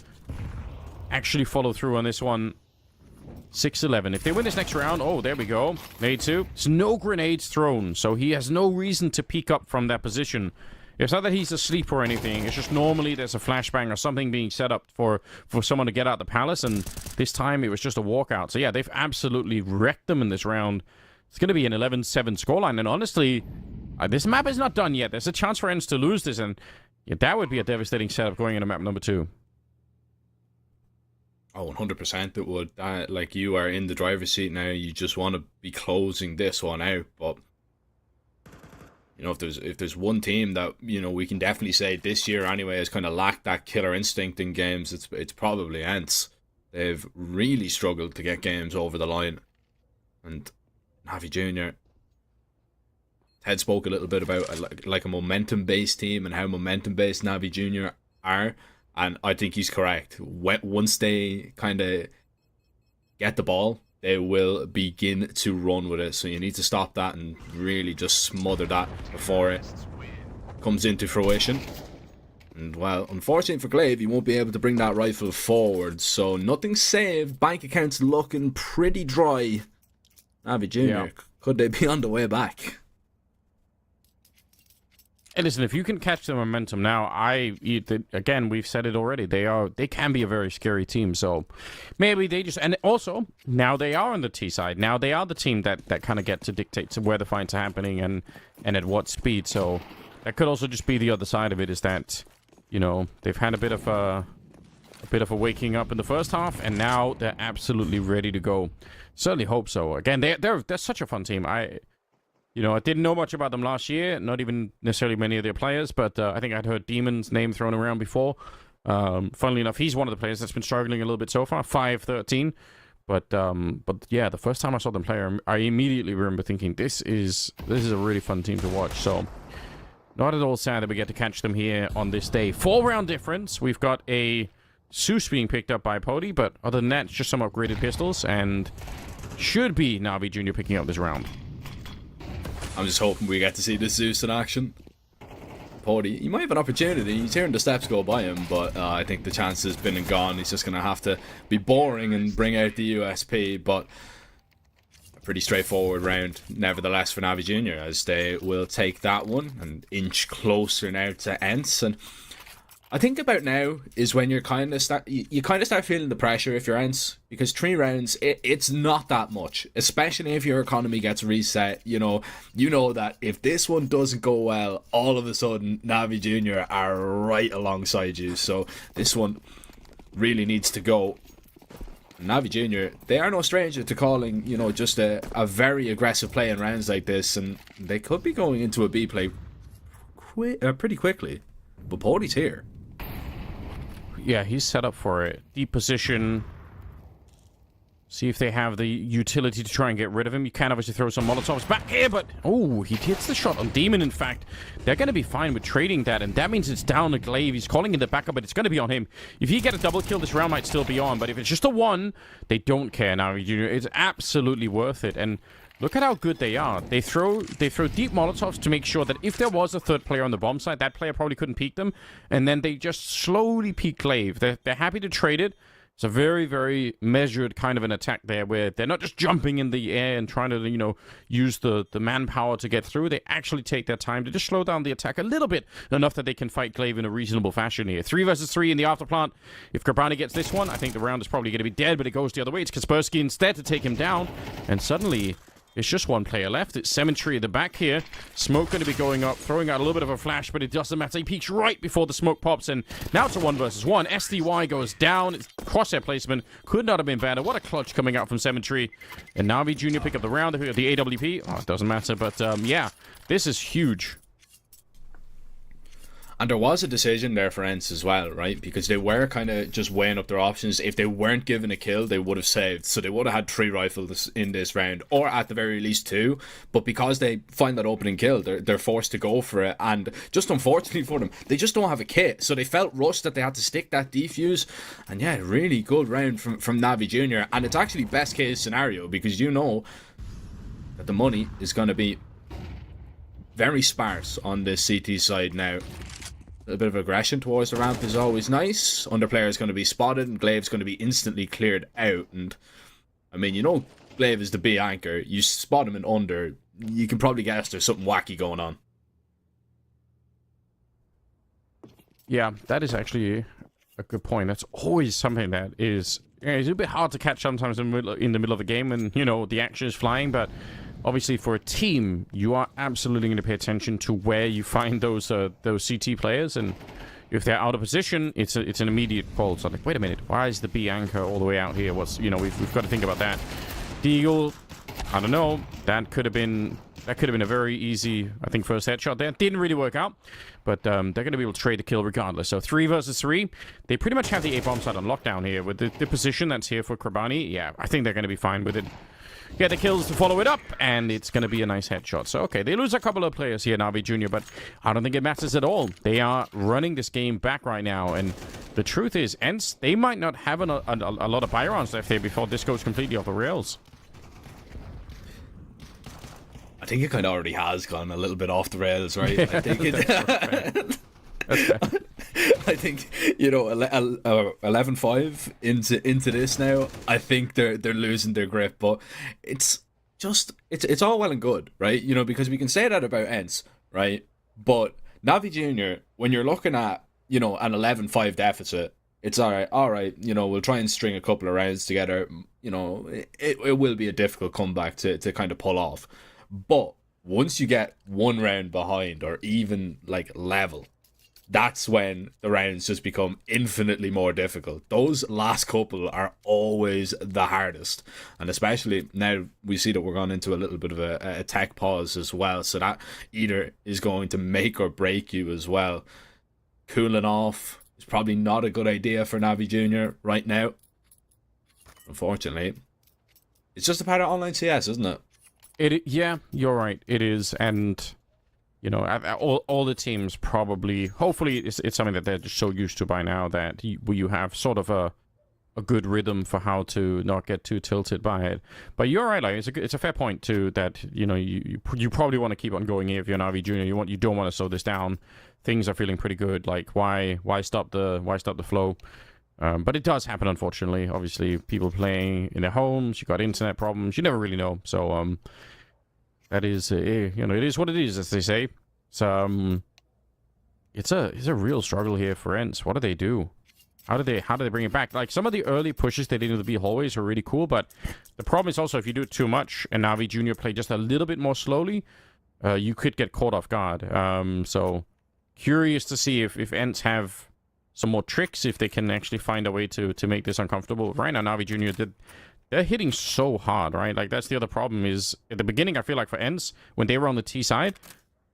actually follow through on this one. 6-11. If they win this next round, oh, there we go. Natu. There's no grenades thrown, so he has no reason to peek up from that position. It's not that he's asleep or anything. It's just normally there's a flashbang or something being set up for someone to get out the palace, and this time it was just a walkout. So yeah, they've absolutely wrecked them in this round. It's going to be an 11-7 scoreline, and honestly, this map is not done yet. There's a chance for ENCE to lose this, and yeah, that would be a devastating setup going into map number 2. Oh, 100% it would. Like, you are in the driver's seat now. You just want to be closing this one out, but you know, if there's one team that, you know, we can definitely say this year anyway has kind of lacked that killer instinct in games, it's probably ENCE. They've really struggled to get games over the line. And Navi Jr., Ted spoke a little bit about like a momentum-based team and how momentum-based Navi Jr. are, and I think he's correct. Once they kind of get the ball, they will begin to run with it. So you need to stop that and really just smother that before it comes into fruition. And, well, unfortunately for Glaive, he won't be able to bring that rifle forward. So nothing saved. Bank accounts looking pretty dry. Navi Jr., yeah. Could they be on the way back? Hey, listen, if you can catch the momentum now, again, we've said it already, they can be a very scary team, so maybe they just, and also, now they are on the T side, now they are the team that kind of get to dictate to where the fights are happening and at what speed, so that could also just be the other side of it, is that, you know, they've had a bit of a waking up in the first half, and now they're absolutely ready to go. Certainly hope so. Again, they're such a fun team. You know, I didn't know much about them last year, not even necessarily many of their players, but I think I'd heard Demon's name thrown around before. Funnily enough, he's one of the players that's been struggling a little bit so far, 5-13. But yeah, the first time I saw them play, I immediately remember thinking, this is a really fun team to watch. So, not at all sad that we get to catch them here on this day. 4-round difference. We've got a Zeus being picked up by Pody, but other than that, it's just some upgraded pistols, and should be Navi Jr. picking up this round. I'm just hoping we get to see the Zeus in action. Pody, he might have an opportunity. He's hearing the steps go by him, but I think the chance has been and gone. He's just going to have to be boring and bring out the USP, but a pretty straightforward round, nevertheless, for Navi Jr., as they will take that one and inch closer now to ENCE. And I think about now is when you're kind of you kind of start feeling the pressure if you're Ents, because 3 rounds it's not that much, especially if your economy gets reset. You know that if this one doesn't go well, all of a sudden Navi Junior are right alongside you. So this one really needs to go. Navi Junior, they are no stranger to calling, just a very aggressive play in rounds like this, and they could be going into a B play pretty quickly. But Pody's here. Yeah, he's set up for it. Deep position. See if they have the utility to try and get rid of him. You can obviously throw some Molotovs back here, but... Oh, he hits the shot on Demon, in fact. They're going to be fine with trading that, and that means it's down to Glaive. He's calling in the backup, but it's going to be on him. If he get a double kill, this round might still be on, but if it's just a 1, they don't care now. It's absolutely worth it, and... Look at how good they are. They throw deep Molotovs to make sure that if there was a third player on the bomb side, that player probably couldn't peek them. And then they just slowly peek Glaive. They're happy to trade it. It's a very, very measured kind of an attack there where they're not just jumping in the air and trying to, use the manpower to get through. They actually take their time to just slow down the attack a little bit, enough that they can fight Glaive in a reasonable fashion here. 3 versus 3 in the afterplant. If Krabani gets this one, I think the round is probably going to be dead, but it goes the other way. It's Kaspersky instead to take him down. And suddenly... It's just 1 player left. It's Cemetery at the back here. Smoke going to be going up, throwing out a little bit of a flash, but it doesn't matter. He peeks right before the smoke pops, and now it's a 1 versus 1. SDY goes down. It's crosshair placement. Could not have been better. What a clutch coming out from Cemetery. And Navi Jr. pick up the round. They pick up the AWP. Oh, it doesn't matter, but yeah, this is huge. And there was a decision there for Ents as well, right? Because they were kind of just weighing up their options. If they weren't given a kill, they would have saved. So they would have had 3 rifles in this round, or at the very least 2. But because they find that opening kill, they're forced to go for it. And just unfortunately for them, they just don't have a kit. So they felt rushed that they had to stick that defuse. And yeah, really good round from Navi Jr. And it's actually best case scenario, because that the money is going to be very sparse on the CT side now. A bit of aggression towards the ramp is always nice. Underplayer is going to be spotted, and Glaive's going to be instantly cleared out. And I mean, Glaive is the B anchor. You spot him in under, you can probably guess there's something wacky going on. Yeah, that is actually a good point. That's always something that is it's a bit hard to catch sometimes in the middle of a game when the action is flying, but. Obviously, for a team, you are absolutely going to pay attention to where you find those CT players, and if they're out of position, it's an immediate call. So like, wait a minute, why is the B anchor all the way out here? We've got to think about that. Deagle, I don't know. That could have been a very easy, I think, first headshot there. Didn't really work out, but they're going to be able to trade the kill regardless. So 3 versus 3, they pretty much have the A bomb side on lockdown here with the position that's here for Krabani. Yeah, I think they're going to be fine with it. Get the kills to follow it up, and it's going to be a nice headshot. So, okay, they lose a couple of players here, Navi Jr., but I don't think it matters at all. They are running this game back right now, and the truth is, Ents, they might not have a lot of buy rounds left here before this goes completely off the rails. I think it kind of already has gone a little bit off the rails, right? I think it... I think 11-5 into this now. I think they're losing their grip, but it's all well and good, right? Because we can say that about Ents, right? But Navi Jr., when you're looking at an 11-5 deficit, it's all right. We'll try and string a couple of rounds together. It will be a difficult comeback to kind of pull off, but once you get 1 round behind or even like level, that's when the rounds just become infinitely more difficult. Those last couple are always the hardest. And especially now we see that we're going into a little bit of a tech pause as well. So that either is going to make or break you as well. Cooling off is probably not a good idea for Navi Jr. right now. Unfortunately. It's just a part of online CS, isn't it? Yeah, you're right. It is. And... all the teams probably, hopefully it's something that they're just so used to by now that you have sort of a good rhythm for how to not get too tilted by it. But you're right, like, it's a fair point too that, you probably want to keep on going here if you're an RV Junior. You don't want to slow this down. Things are feeling pretty good. Like, why stop the flow? But it does happen, unfortunately. Obviously, people playing in their homes, you got internet problems, you never really know. So, that is, it is what it is, as they say. So, it's a real struggle here for Ents. What do they do? How do they bring it back? Like, some of the early pushes they did in the B hallways were really cool, but the problem is also if you do it too much and Navi Jr. play just a little bit more slowly, you could get caught off guard. So curious to see if Ents have some more tricks, if they can actually find a way to make this uncomfortable. Right now, Navi Jr. They're hitting so hard, right? Like, that's the other problem is, at the beginning, I feel like for Ents, when they were on the T side,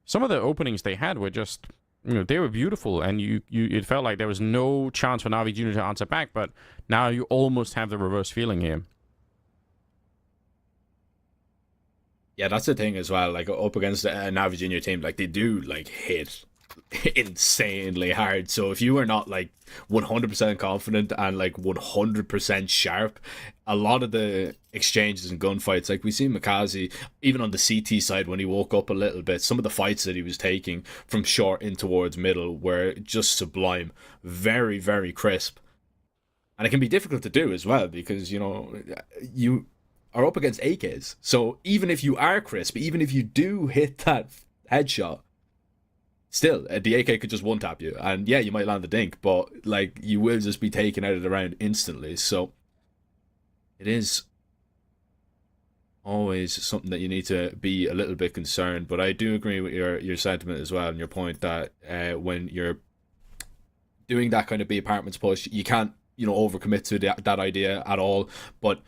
some of the openings they had were just, they were beautiful, and it felt like there was no chance for Navi Jr. to answer back, but now you almost have the reverse feeling here. Yeah, that's the thing as well. Like, up against a Navi Junior team, like, they do like hit insanely hard. So if you are not like 100% confident and like 100% sharp, a lot of the exchanges and gunfights, like we see Makazi even on the CT side when he woke up a little bit, some of the fights that he was taking from short in towards middle were just sublime, very, very crisp. And it can be difficult to do as well because, you know, you are up against AKs. So even if you are crisp, even if you do hit that headshot, still, the AK could just one-tap you. And yeah, you might land the dink, but like you will just be taken out of the round instantly. So it is always something that you need to be a little bit concerned. But I do agree with your sentiment as well and your point that when you're doing that kind of B apartments push, you can't, you know, overcommit to that idea at all. But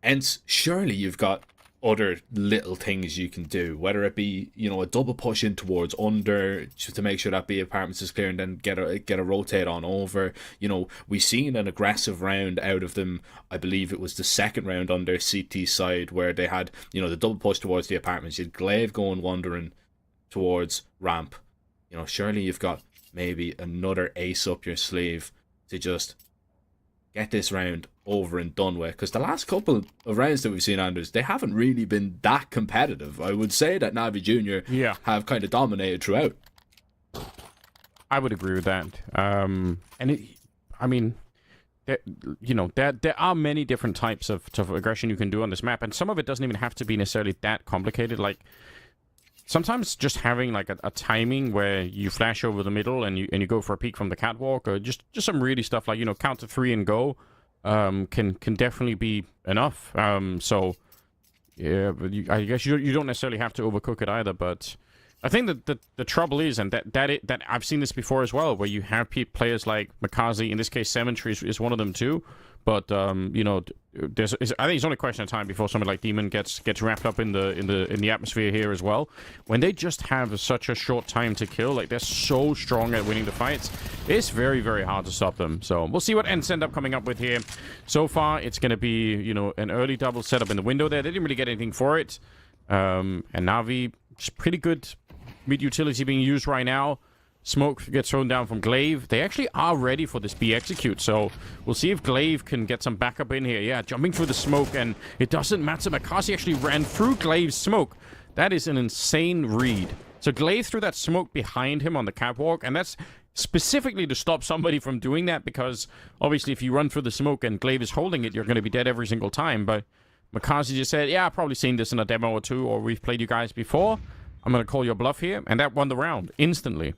hence, surely you've got other little things you can do, whether it be, you know, a double push in towards under just to make sure that B apartments is clear and then get a rotate on over. You know, we've seen an aggressive round out of them. I believe it was the second round on their CT side where they had, you know, the double push towards the apartments. You had Glaive going wandering towards ramp. You know, surely you've got maybe another ace up your sleeve to just get this round over and done with, because the last couple of rounds that we've seen, Anders, they haven't really been that competitive. I would say that Navi Jr. have kind of dominated throughout. I would agree with that. And I mean, you know, there are many different types of aggression you can do on this map, and some of it doesn't even have to be necessarily that complicated. Like, sometimes just having like a timing where you flash over the middle and you go for a peek from the catwalk, or just some really stuff like, you know, count to 3 and go, can definitely be enough. So yeah, but I guess you don't necessarily have to overcook it either. But I think that the trouble is, and that I've seen this before as well, where you have players like Makazi, in this case, Cemetery is one of them too. But you know, I think it's only a question of time before somebody like Demon gets wrapped up in the atmosphere here as well. When they just have such a short time to kill, like they're so strong at winning the fights, it's very, very hard to stop them. So we'll see what Ents end up coming up with here. So far, it's going to be, you know, an early double setup in the window there. They didn't really get anything for it, and Navi, just pretty good mid utility being used right now. Smoke gets thrown down from Glaive. They actually are ready for this B execute, so we'll see if Glaive can get some backup in here. Yeah, jumping through the smoke, and it doesn't matter. Makazi actually ran through Glaive's smoke. That is an insane read. So Glaive threw that smoke behind him on the catwalk, and that's specifically to stop somebody from doing that, because obviously if you run through the smoke and Glaive is holding it, you're going to be dead every single time. But Makazi just said, yeah, I've probably seen this in a demo or two, or we've played you guys before. I'm going to call your bluff here, and that won the round instantly.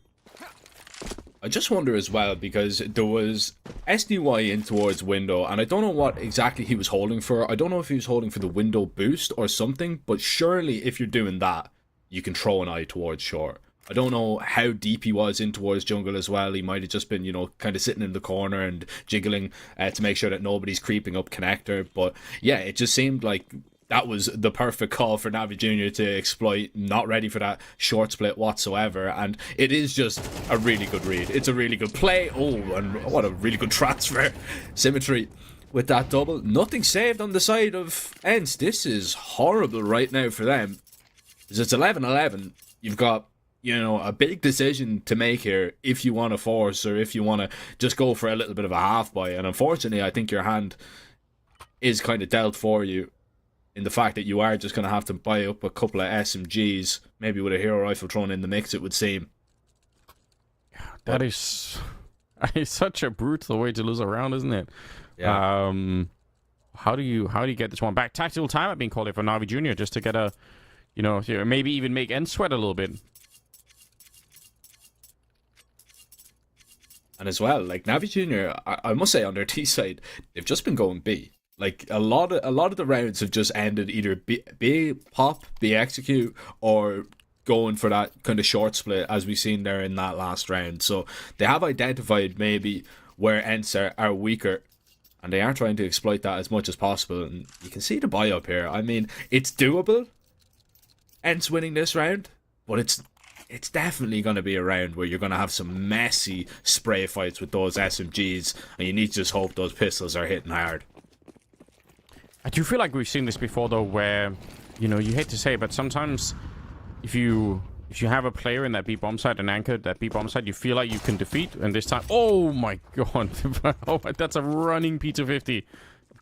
I just wonder as well, because there was SDY in towards window, and I don't know what exactly he was holding for. I don't know if he was holding for the window boost or something, but surely if you're doing that, you can throw an eye towards short. I don't know how deep he was in towards jungle as well. He might have just been, you know, kind of sitting in the corner and jiggling to make sure that nobody's creeping up connector. But yeah, it just seemed like that was the perfect call for Navi Jr. to exploit. Not ready for that short split whatsoever. And it is just a really good read. It's a really good play. Oh, and what a really good transfer. Symmetry with that double. Nothing saved on the side of Ents. This is horrible right now for them. Because it's 11-11. You've got, you know, a big decision to make here if you want to force or if you want to just go for a little bit of a half buy. And unfortunately, I think your hand is kind of dealt for you, in the fact that you are just going to have to buy up a couple of SMGs, maybe with a hero rifle thrown in the mix, it would seem. That is such a brutal way to lose a round, isn't it? Yeah. How do you get this one back? Tactical timeout being called here for Navi Jr. just to get a, you know, maybe even make Ents sweat a little bit. And as well, like Navi Junior, I must say on their T side, they've just been going B. Like a lot of the rounds have just ended either B pop, B execute, or going for that kind of short split as we've seen there in that last round. So they have identified maybe where Ents are weaker, and they are trying to exploit that as much as possible. And you can see the buy up here. I mean, it's doable, Ents winning this round, but it's definitely going to be a round where you're going to have some messy spray fights with those SMGs, and you need to just hope those pistols are hitting hard. I do feel like we've seen this before, though, where, you know, you hate to say it, but sometimes if you have a player in that B bomb site, an anchor, that B bomb site, you feel like you can defeat, and this time, oh my god, oh, that's a running P250.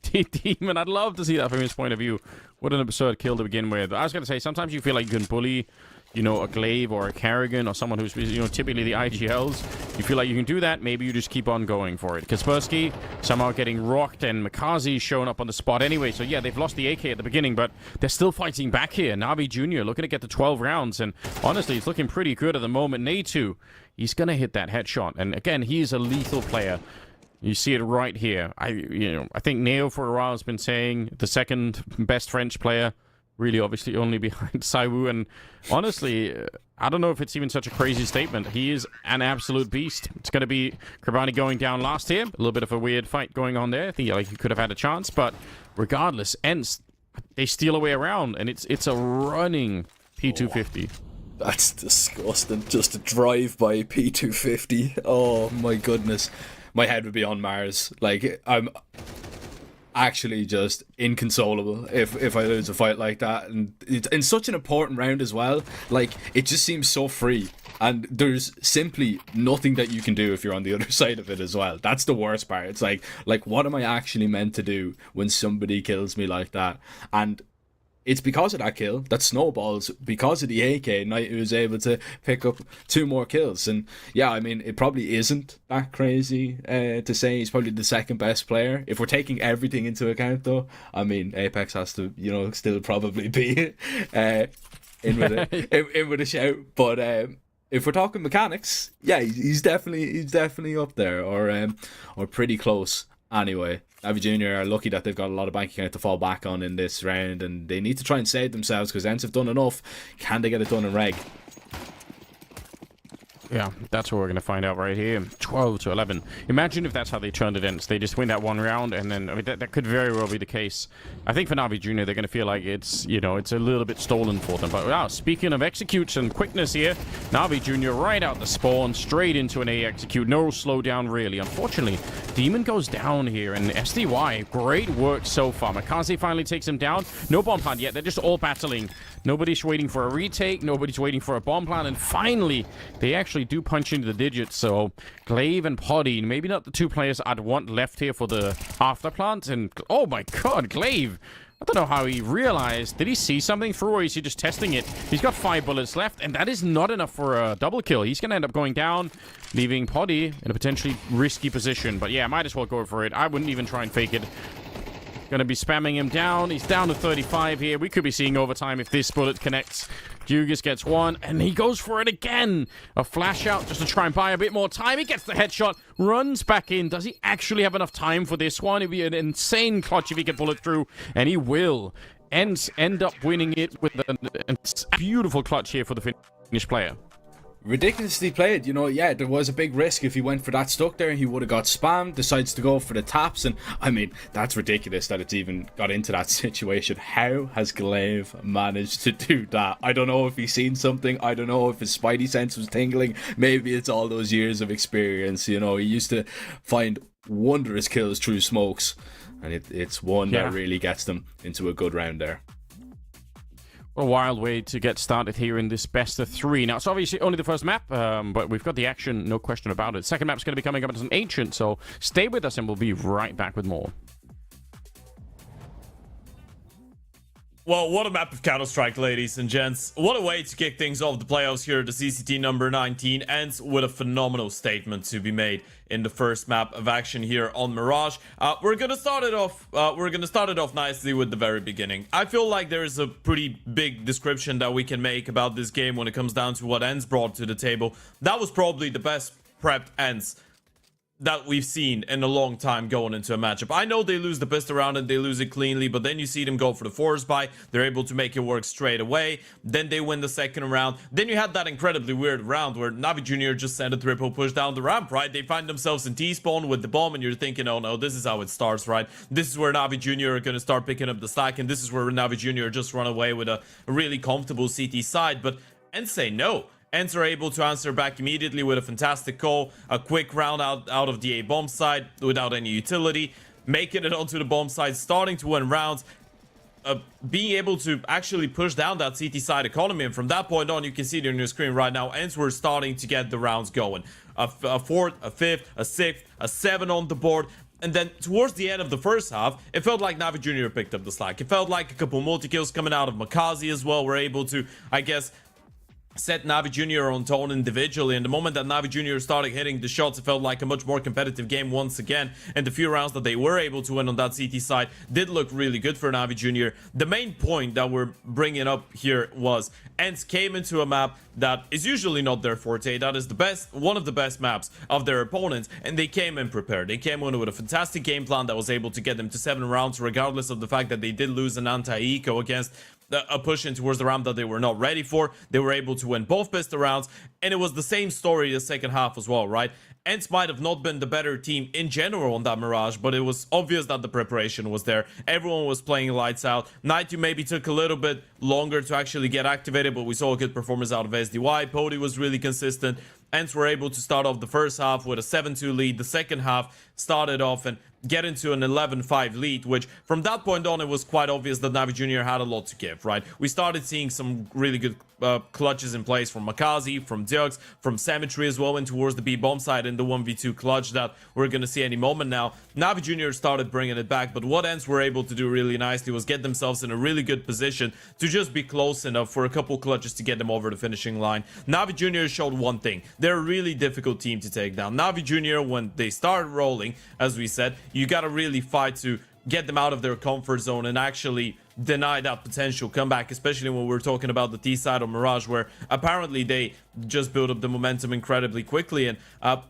Demon, I'd love to see that from his point of view. What an absurd kill to begin with. I was going to say, sometimes you feel like you can bully, you know, a Glaive or a Kerrigan or someone who's, you know, typically the IGLs. You feel like you can do that, maybe you just keep on going for it. Kaspersky somehow getting rocked, and Makazi showing up on the spot anyway. So yeah, they've lost the AK at the beginning, but they're still fighting back here. Navi Jr. looking to get to 12 rounds, and honestly, it's looking pretty good at the moment. Natu, he's going to hit that headshot, and again, he's a lethal player. You see it right here. I think Neo for a while has been saying the second best French player, really obviously only behind Saiwu, and honestly, I don't know if it's even such a crazy statement. He is an absolute beast. It's going to be Krabani going down last here. A little bit of a weird fight going on there. I think like he could have had a chance, but regardless, Ents, they steal away around, and it's a running P250. That's disgusting. Just a drive-by P250. Oh my goodness. My head would be on Mars. Like, I'm actually just inconsolable if I lose a fight like that. And it's in such an important round as well. Like, it just seems so free. And there's simply nothing that you can do if you're on the other side of it as well. That's the worst part. It's like what am I actually meant to do when somebody kills me like that? And it's because of that kill that snowballs, because of the AK, Knight was able to pick up 2 more kills. And yeah, I mean, it probably isn't that crazy to say he's probably the second best player. If we're taking everything into account, though, I mean, Apex has to, you know, still probably be in with a shout. But if we're talking mechanics, yeah, he's definitely up there, or pretty close. Anyway, Navi Junior are lucky that they've got a lot of bank account to fall back on in this round, and they need to try and save themselves because Ents have done enough. Can they get it done in reg? Yeah, that's what we're going to find out right here. 12-11. Imagine if that's how they turned it in. They just win that one round, and then I mean, that could very well be the case. I think for Navi Junior, they're going to feel like it's, you know, it's a little bit stolen for them. But wow, speaking of executes and quickness here, Navi Junior right out the spawn, straight into an A execute. No slowdown, really. Unfortunately, Demon goes down here, and SDY, great work so far. Makaze finally takes him down. No bomb plant yet. They're just all battling. Nobody's waiting for a retake. Nobody's waiting for a bomb plant. And finally, they actually do punch into the digits. So Glaive and Poddy, maybe not the 2 players I'd want left here for the after plant. And oh my god, Glaive, I don't know how he realized. Did he see something through, or is he just testing it? He's got 5 bullets left, and that is not enough for a double kill. He's gonna end up going down, leaving Poddy in a potentially risky position. But yeah, might as well go for it. I wouldn't even try and fake it. Gonna be spamming him down. He's down to 35 here. We could be seeing overtime if this bullet connects. Dugis gets 1, and he goes for it again. A flash out just to try and buy a bit more time. He gets the headshot, runs back in. Does he actually have enough time for this one? It'd be an insane clutch if he can pull it through, and he will. End up winning it with a beautiful clutch here for the Finnish player. Ridiculously played, you know. Yeah, there was a big risk if he went for that stuck there. He would have got spammed, decides to go for the taps, and I mean, that's ridiculous that it's even got into that situation. How has Glaive managed to do that? I don't know if he's seen something. I don't know if his spidey sense was tingling. Maybe it's all those years of experience, you know. He used to find wondrous kills through smokes, and it's one that really gets them into a good round there. A wild way to get started here in this best of 3. Now, it's obviously only the first map, but we've got the action, no question about it. Second map's going to be coming up as an Ancient, so stay with us and we'll be right back with more. Well, what a map of Counter-Strike, ladies and gents. What a way to kick things off the playoffs here. The CCT number 19 ends with a phenomenal statement to be made in the first map of action here on Mirage. We're gonna start it off nicely with the very beginning. I feel like there is a pretty big description that we can make about this game when it comes down to what Ents brought to the table. That was probably the best prepped Ents that we've seen in a long time going into a matchup. I know they lose the pistol round and they lose it cleanly, but then you see them go for the force buy. They're able to make it work straight away. Then they win the second round. Then you had that incredibly weird round where Navi Jr. just sent a triple push down the ramp, right? They find themselves in T-spawn with the bomb, and you're thinking, oh no, this is how it starts, right? This is where Navi Jr. are going to start picking up the slack, and this is where Navi Jr. just run away with a really comfortable CT side. But and say no. Ents are able to answer back immediately with a fantastic call, a quick round out of the A bomb side without any utility, making it onto the bomb side, starting to win rounds, being able to actually push down that CT side economy. And from that point on, you can see it on your screen right now, Ents were starting to get the rounds going. A fourth, a fifth, a sixth, a 7 on the board. And then towards the end of the first half, it felt like Navi Jr. picked up the slack. It felt like a couple multi-kills coming out of Makazi as well were able to, I guess, set Navi Jr. on tone individually, and the moment that Navi Jr. started hitting the shots, it felt like a much more competitive game once again, and the few rounds that they were able to win on that CT side did look really good for Navi Jr. The main point that we're bringing up here was Ents came into a map that is usually not their forte, that is one of the best maps of their opponents, and they came in prepared. They came in with a fantastic game plan that was able to get them to 7 rounds, regardless of the fact that they did lose an anti-eco against a push in towards the ramp that they were not ready for. They were able to win both pistol rounds, and it was the same story the second half as well, right? Ents might have not been the better team in general on that Mirage, but it was obvious that the preparation was there. Everyone was playing lights out. Night 2 maybe took a little bit longer to actually get activated, but we saw a good performance out of SDY. Pody was really consistent. Ents were able to start off the first half with a 7-2 lead. The second half started off and get into an 11-5 lead, which from that point on, it was quite obvious that Navi Jr. had a lot to give, right? We started seeing some really good clutches in place from Makazi, from Dux, from Cemetery as well, and towards the B-bomb side in the 1v2 clutch that we're going to see any moment now. Navi Jr. started bringing it back, but what Ents were able to do really nicely was get themselves in a really good position to just be close enough for a couple clutches to get them over the finishing line. Navi Jr. showed one thing. They're a really difficult team to take down. Navi Jr., when they start rolling, as we said, you got to really fight to get them out of their comfort zone and actually deny that potential comeback, especially when we're talking about the T side of Mirage, where apparently they just built up the momentum incredibly quickly. And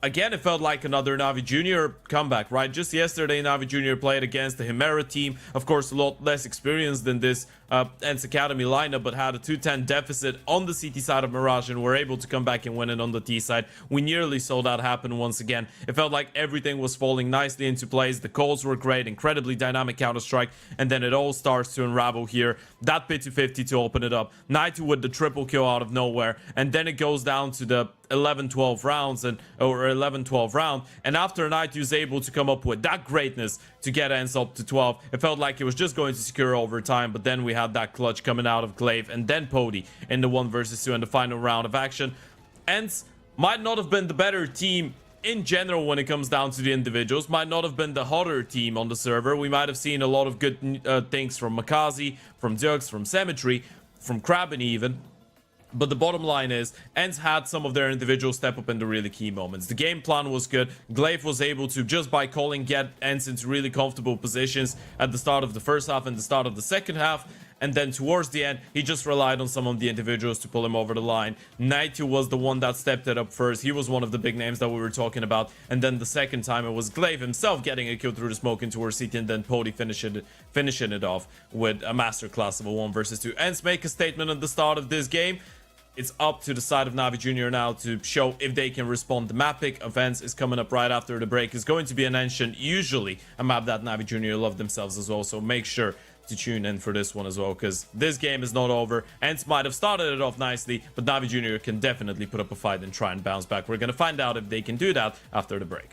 again, it felt like another Navi Jr. comeback, right? Just yesterday, Navi Jr. played against the Himera team, of course a lot less experienced than this Ents Academy lineup, but had a 210 deficit on the CT side of Mirage and were able to come back and win it on the T side. We nearly saw that happen once again. It felt like everything was falling nicely into place. The calls were great, incredibly dynamic Counter-Strike, and then it all starts to unravel here. That pit to 50 to open it up. Night with the triple kill out of nowhere, and then it goes down to the 11-12 rounds or 11-12 round, and after Night was able to come up with that greatness to get Ents up to 12, it felt like it was just going to secure over time. But then we had that clutch coming out of Glaive and then Pody in the 1 versus 2 in the final round of action. Ents might not have been the better team in general when it comes down to the individuals, might not have been the hotter team on the server. We might have seen a lot of good things from Makazi, from Dux, from Cemetery, from Kraben even. But the bottom line is, Ents had some of their individuals step up in the really key moments. The game plan was good. Glaive was able to, just by calling, get Ents into really comfortable positions at the start of the first half and the start of the second half. And then towards the end, he just relied on some of the individuals to pull him over the line. Nighty was the one that stepped it up first. He was one of the big names that we were talking about. And then the second time, it was Glaive himself getting a kill through the smoke into towards CT, and then Pody finishing it off with a masterclass of a 1 versus 2. Ents make a statement at the start of this game. It's up to the side of Navi Jr. now to show if they can respond. The map pick events is coming up right after the break. It's going to be an ancient, usually a map that Navi Jr. love themselves as well. So make sure to tune in for this one as well, because this game is not over. Ents might have started it off nicely, but Navi Jr. can definitely put up a fight and try and bounce back. We're going to find out if they can do that after the break.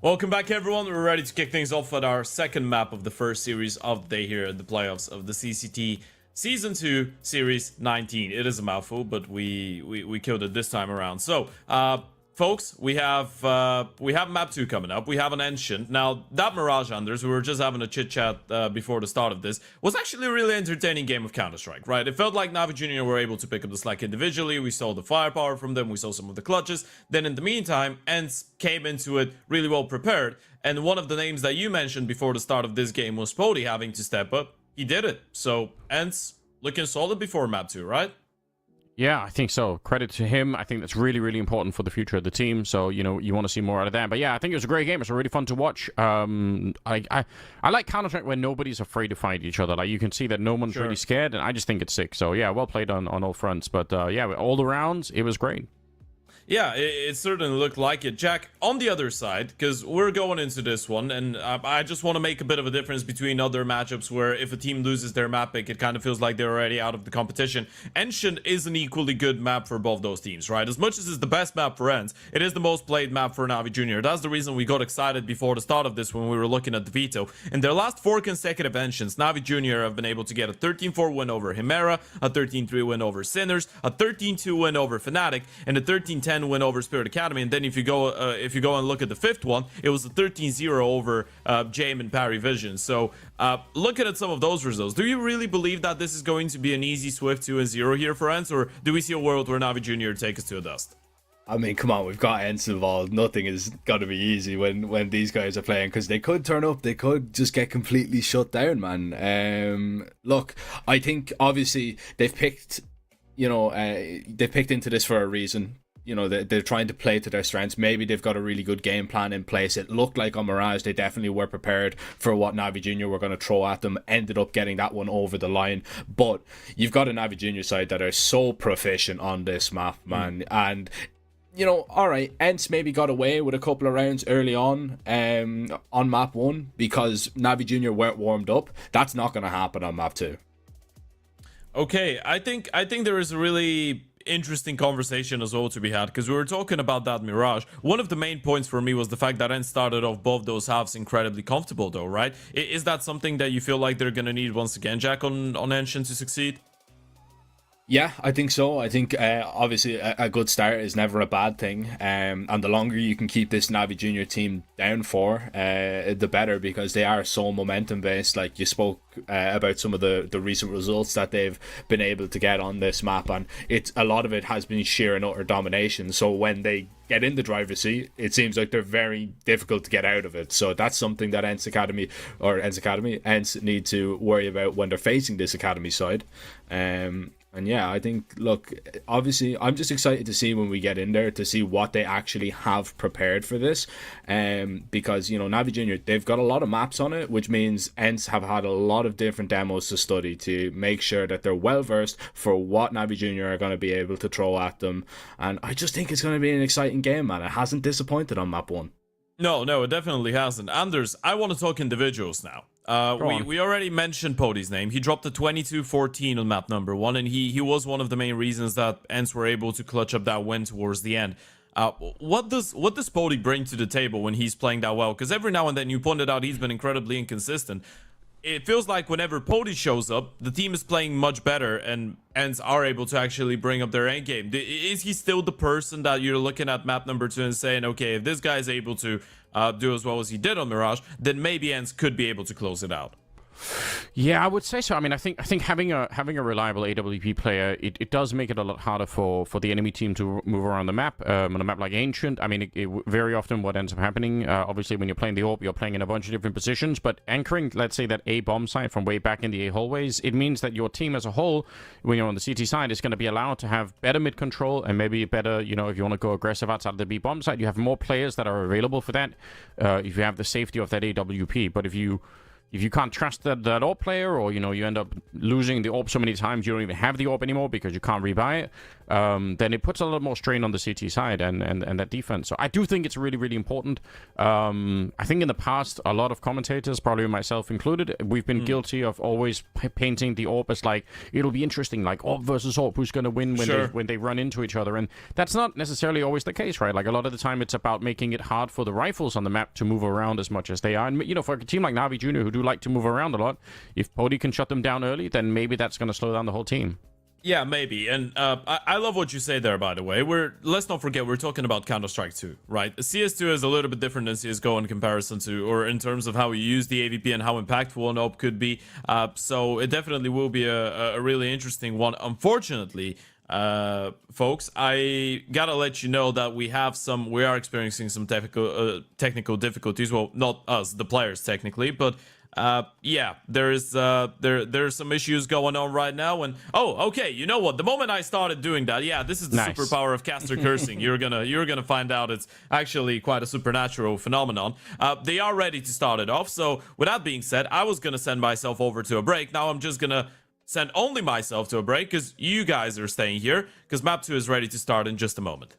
Welcome back, everyone. We're ready to kick things off at our second map of the first series of the day here at the playoffs of the CCT Season 2, Series 19. It is a mouthful, but we killed it this time around. So, folks, we have map 2 coming up. We have an Ancient. Now, that Mirage, Anders, we were just having a chit-chat before the start of this, was actually a really entertaining game of Counter-Strike, right? It felt like Navi Jr. were able to pick up the slack individually. We saw the firepower from them. We saw some of the clutches. Then, in the meantime, ENCE came into it really well prepared. And one of the names that you mentioned before the start of this game was Pody having to step up. He did it. So, ENCE looking solid before map 2, right? Yeah, I think so. Credit to him. I think that's really, really important for the future of the team. So, you know, you want to see more out of that. But yeah, I think it was a great game. It's really fun to watch. I like Counter-Strike where nobody's afraid to fight each other. Like, you can see that no one's really scared, and I just think it's sick. So yeah, well played on all fronts. But yeah, all the rounds, it was great. Yeah, it certainly looked like it. Jack, on the other side, because we're going into this one, and I just want to make a bit of a difference between other matchups where if a team loses their map pick, it kind of feels like they're already out of the competition. Ancient is an equally good map for both those teams, right? As much as it's the best map for ENCE, it is the most played map for Navi Jr. That's the reason we got excited before the start of this when we were looking at the veto. In their last 4 consecutive Ancients, Navi Jr. have been able to get a 13-4 win over Chimera, a 13-3 win over Sinners, a 13-2 win over Fnatic, and a 13-10 win over Spirit Academy. And then if you go and look at the 5th one, it was a 13-0 over Jame and Parry Vision. So looking at some of those results, do you really believe that this is going to be an easy swift 2-0 here for ENCE, or do we see a world where Navi Jr. take us to a dust? I mean, come on, we've got ENCE involved. Nothing is got to be easy when these guys are playing, because they could turn up, they could just get completely shut down, man. Look, I think obviously they've picked, they've picked into this for a reason. You know, they're trying to play to their strengths. Maybe they've got a really good game plan in place. It looked like on Mirage they definitely were prepared for what Navi Jr. were going to throw at them. Ended up getting that one over the line. But you've got a Navi Jr. side that are so proficient on this map, man. And, you know, alright, ENCE maybe got away with a couple of rounds early on map 1 because Navi Jr. weren't warmed up. That's not going to happen on map 2. Okay, I think there is a really interesting conversation as well to be had, because we were talking about that Mirage. One of the main points for me was the fact that ENCE started off both those halves incredibly comfortable though, right? Is that something that you feel like they're gonna need once again, Jack, on Ancient to succeed? Yeah, I think so. I think obviously a good start is never a bad thing, and the longer you can keep this Navi Junior team down for, the better, because they are so momentum based. Like you spoke about some of the recent results that they've been able to get on this map, and a lot of it has been sheer and utter domination. So when they get in the driver's seat, it seems like they're very difficult to get out of it. So that's something that ENCE need to worry about when they're facing this academy side. And yeah, I think, look, obviously, I'm just excited to see when we get in there to see what they actually have prepared for this. Because, you know, Navi Junior, they've got a lot of maps on it, which means ENCE have had a lot of different demos to study to make sure that they're well versed for what Navi Junior are going to be able to throw at them. And I just think it's going to be an exciting game, man. It hasn't disappointed on map 1. No, it definitely hasn't. Anders, I want to talk individuals now. We already mentioned Pody's name. He dropped a 22-14 on map number 1, and he was one of the main reasons that ENCE were able to clutch up that win towards the end. What does Pody bring to the table when he's playing that well? Because every now and then, you pointed out, he's been incredibly inconsistent. It feels like whenever Pody shows up, the team is playing much better, and ENCE are able to actually bring up their end game. Is he still the person that you're looking at map number 2 and saying, okay, if this guy is able to do as well as he did on Mirage, then maybe ENCE could be able to close it out? Yeah, I would say so. I mean, I think having a reliable AWP player, it does make it a lot harder for the enemy team to move around the map. On a map like Ancient, I mean, very often what ends up happening, obviously when you're playing the AWP, you're playing in a bunch of different positions, but anchoring, let's say, that A bomb site from way back in the A hallways, it means that your team as a whole, when you're on the CT side, is going to be allowed to have better mid control and maybe better, you know, if you want to go aggressive outside of the B bomb site, you have more players that are available for that if you have the safety of that AWP. But if you if you can't trust that AWP player, or, you know, you end up losing the AWP so many times you don't even have the AWP anymore because you can't rebuy it, then it puts a lot more strain on the CT side and that defense. So I do think it's really, really important. I think in the past, a lot of commentators, probably myself included, we've been guilty of always painting the AWP as like, it'll be interesting, like AWP versus AWP, who's going to win when they run into each other. And that's not necessarily always the case, right? Like, a lot of the time it's about making it hard for the rifles on the map to move around as much as they are. And, you know, for a team like Na'Vi Jr., who do like to move around a lot, if Pody can shut them down early, then maybe that's going to slow down the whole team. Yeah, maybe. And I love what you say there, by the way. Let's not forget, we're talking about Counter-Strike 2, right? CS2 is a little bit different than CSGO in comparison to, or in terms of how you use the AVP and how impactful an AWP could be. So it definitely will be a really interesting one. Unfortunately, folks, I gotta let you know that we are experiencing some technical difficulties. Well, not us, the players, technically, but yeah, there's some issues going on right now. And okay, you know what, the moment I started doing that, yeah, this is the superpower of caster cursing. You're gonna find out it's actually quite a supernatural phenomenon. They are ready to start it off. So with that being said, I was gonna send myself over to a break. Now I'm just gonna send only myself to a break because you guys are staying here, because map 2 is ready to start in just a moment.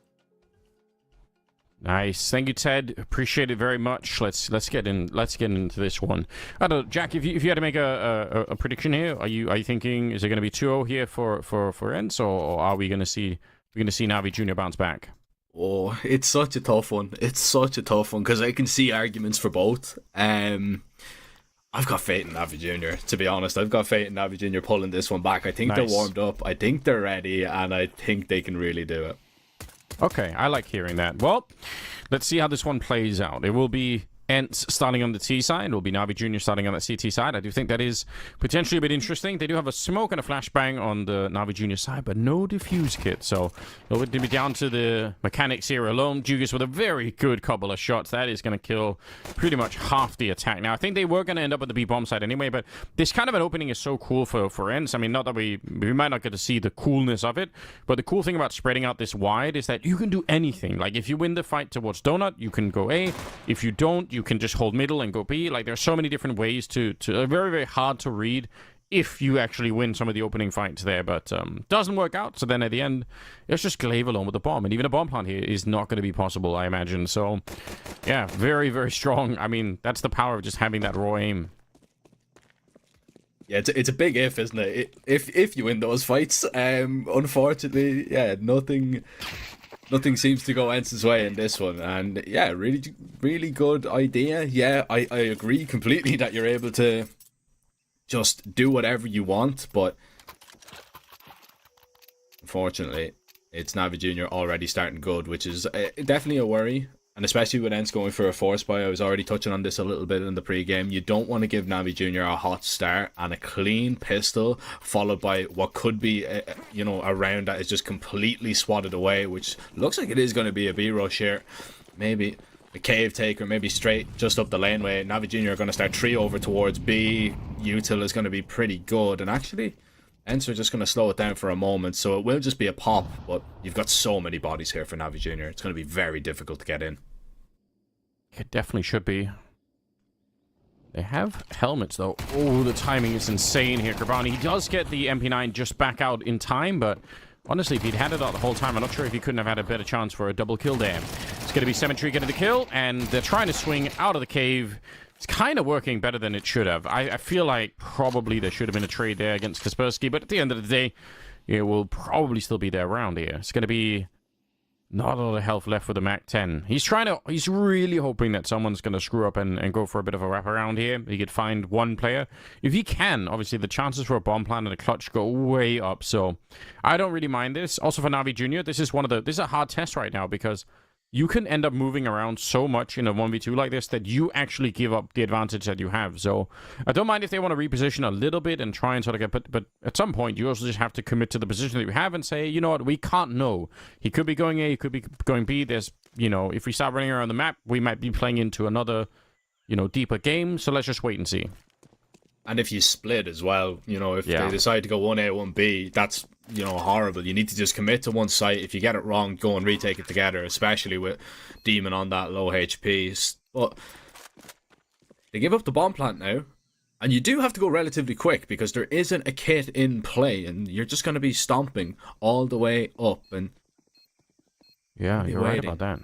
Nice, thank you, Ted. Appreciate it very much. Let's get into this one. I don't know, Jack. If you had to make a prediction here, are you thinking, is it going to be 2-0 here for Ents, or are we going to see Na'Vi Jr. bounce back? Oh, it's such a tough one. It's such a tough one because I can see arguments for both. I've got faith in Na'Vi Jr., to be honest. I've got faith in Na'Vi Jr. pulling this one back. I think they're warmed up. I think they're ready, and I think they can really do it. Okay, I like hearing that. Well, let's see how this one plays out. It will be Ents starting on the T side. It will be Na'Vi Jr. starting on the CT side. I do think that is potentially a bit interesting. They do have a smoke and a flashbang on the Na'Vi Jr. side, but no defuse kit. So it'll be down to the mechanics here alone. Jugas with a very good couple of shots. That is going to kill pretty much half the attack. Now, I think they were going to end up at the B-bomb side anyway, but this kind of an opening is so cool for Ents. I mean, not that we might not get to see the coolness of it, but the cool thing about spreading out this wide is that you can do anything. Like, if you win the fight towards Donut, you can go A. If you don't, you can just hold middle and go B. Like, there's so many different ways to very, very hard to read if you actually win some of the opening fights there, but doesn't work out. So then at the end, it's just Glaive alone with the bomb, and even a bomb plant here is not going to be possible, I imagine. So yeah, very, very strong. I mean, that's the power of just having that raw aim. Yeah, it's a big if, isn't it? If you win those fights, unfortunately, yeah, nothing seems to go Ents' way in this one. And yeah, really, really good idea. Yeah, I agree completely that you're able to just do whatever you want, but unfortunately, it's Na'Vi Jr. already starting good, which is definitely a worry. And especially with Ents going for a force buy, I was already touching on this a little bit in the pre-game. You don't want to give Na'Vi Jr. a hot start and a clean pistol, followed by what could be, a round that is just completely swatted away, which looks like it is going to be a B-rush here. Maybe a cave taker, maybe straight just up the laneway. Na'Vi Jr. are going to start 3 over towards B. Util is going to be pretty good. And actually, Ents are just going to slow it down for a moment, so it will just be a pop, but you've got so many bodies here for Na'Vi Jr. It's going to be very difficult to get in. It definitely should be. They have helmets, though. Oh, the timing is insane here. Gravani, he does get the MP9 just back out in time, but honestly, if he'd had it out the whole time, I'm not sure if he couldn't have had a better chance for a double kill there. It's going to be Symmetry getting the kill, and they're trying to swing out of the cave. It's kind of working better than it should have. I feel like probably there should have been a trade there against Kaspersky, but at the end of the day, it will probably still be there around here. It's going to be not a lot of health left for the MAC-10. He's really hoping that someone's going to screw up and go for a bit of a wraparound here. He could find one player. If he can, obviously the chances for a bomb plant and a clutch go way up, so I don't really mind this. Also for Na'Vi Jr., this is a hard test right now because you can end up moving around so much in a 1v2 like this that you actually give up the advantage that you have. So I don't mind if they want to reposition a little bit and try and sort of get... But at some point, you also just have to commit to the position that you have and say, you know what, we can't know. He could be going A, he could be going B. There's, if we start running around the map, we might be playing into another, deeper game. So let's just wait and see. And if you split as well, if they decide to go 1A, 1B, that's... horrible. You need to just commit to one site. If you get it wrong, go and retake it together, especially with Demon on that low HP. But they give up the bomb plant now. And you do have to go relatively quick because there isn't a kit in play, and you're just going to be stomping all the way up. And yeah, you're right about that.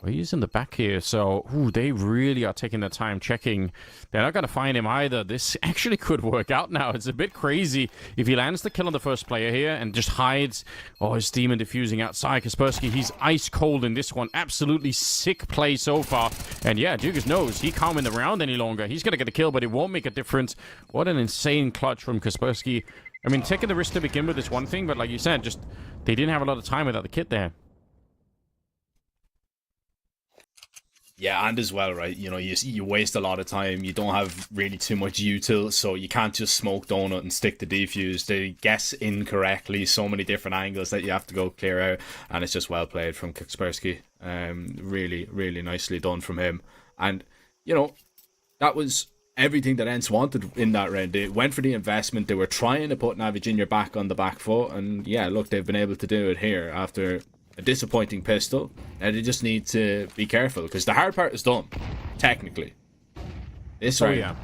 Well, he's in the back here, so they really are taking their time checking. They're not going to find him either. This actually could work out now. It's a bit crazy if he lands the kill on the first player here and just hides. Oh, his demon diffusing outside. Kaspersky, he's ice cold in this one. Absolutely sick play so far. And yeah, Dugas knows he can't win the round any longer. He's going to get a kill, but it won't make a difference. What an insane clutch from Kaspersky. I mean, taking the risk to begin with is one thing, but like you said, just they didn't have a lot of time without the kit there. Yeah, and as well, right, you know, you waste a lot of time. You don't have really too much util, so you can't just smoke donut and stick the defuse. They guess incorrectly, so many different angles that you have to go clear out, and it's just well played from Kaspersky. Really, really nicely done from him. And, you know, that was everything that Ents wanted in that round. They went for the investment. They were trying to put Navi Jr. back on the back foot, and yeah, look, they've been able to do it here after a disappointing pistol. Now they just need to be careful because the hard part is done, technically. This one, yeah,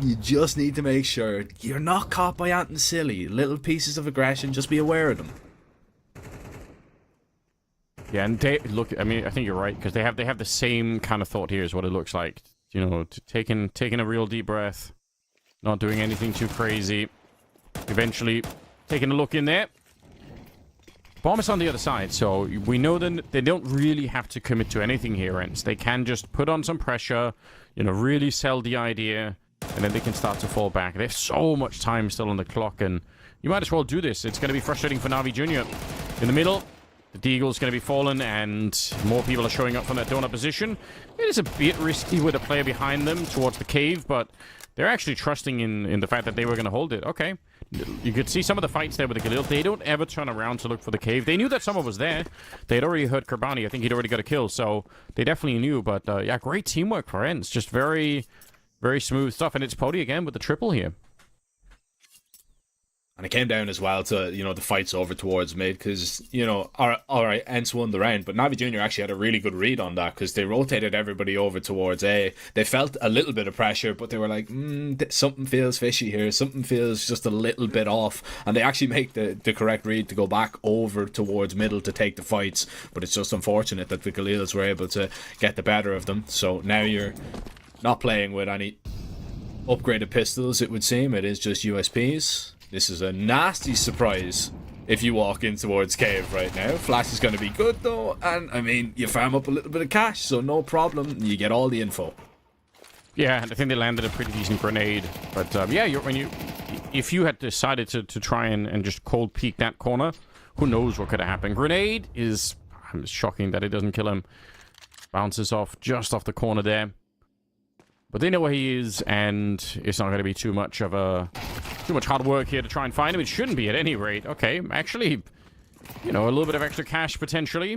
you just need to make sure you're not caught by anything silly. Little pieces of aggression, just be aware of them. Yeah, and they look. I mean, I think you're right because they have the same kind of thought here. Is what it looks like. You know, taking a real deep breath, not doing anything too crazy. Eventually, taking a look in there. Bomb is on the other side, so we know that they don't really have to commit to anything here, Ents. They can just put on some pressure, you know, really sell the idea, and then they can start to fall back. They have so much time still on the clock, and you might as well do this. It's going to be frustrating for Navi Jr. In the middle, the Deagle's going to be fallen, and more people are showing up from that donut position. It is a bit risky with a player behind them towards the cave, but they're actually trusting in the fact that they were going to hold it. Okay. You could see some of the fights there with the Galil. They don't ever turn around to look for the cave. They knew that someone was there. They had already heard Kerbani. I think he'd already got a kill, so they definitely knew. But yeah, great teamwork for Ents. Just very, very smooth stuff. And it's Pody again with the triple here. And it came down as well to, you know, the fights over towards mid because, you know, all right, Ents won the round, but Navi Jr. actually had a really good read on that because they rotated everybody over towards A. They felt a little bit of pressure, but they were like, something feels fishy here. Something feels just a little bit off. And they actually make the correct read to go back over towards middle to take the fights. But it's just unfortunate that the Galils were able to get the better of them. So now you're not playing with any upgraded pistols, it would seem. It is just USPs. This is a nasty surprise if you walk in towards cave right now. Flash is going to be good though, and I mean, you farm up a little bit of cash, so no problem. You get all the info. Yeah, and I think they landed a pretty decent grenade. But yeah, if you had decided to try and just cold peek that corner, who knows what could have happened. Grenade is shocking that it doesn't kill him. Bounces off just off the corner there. But they know where he is, and it's not going to be too much hard work here to try and find him. It shouldn't be at any rate. Okay, actually, you know, a little bit of extra cash potentially.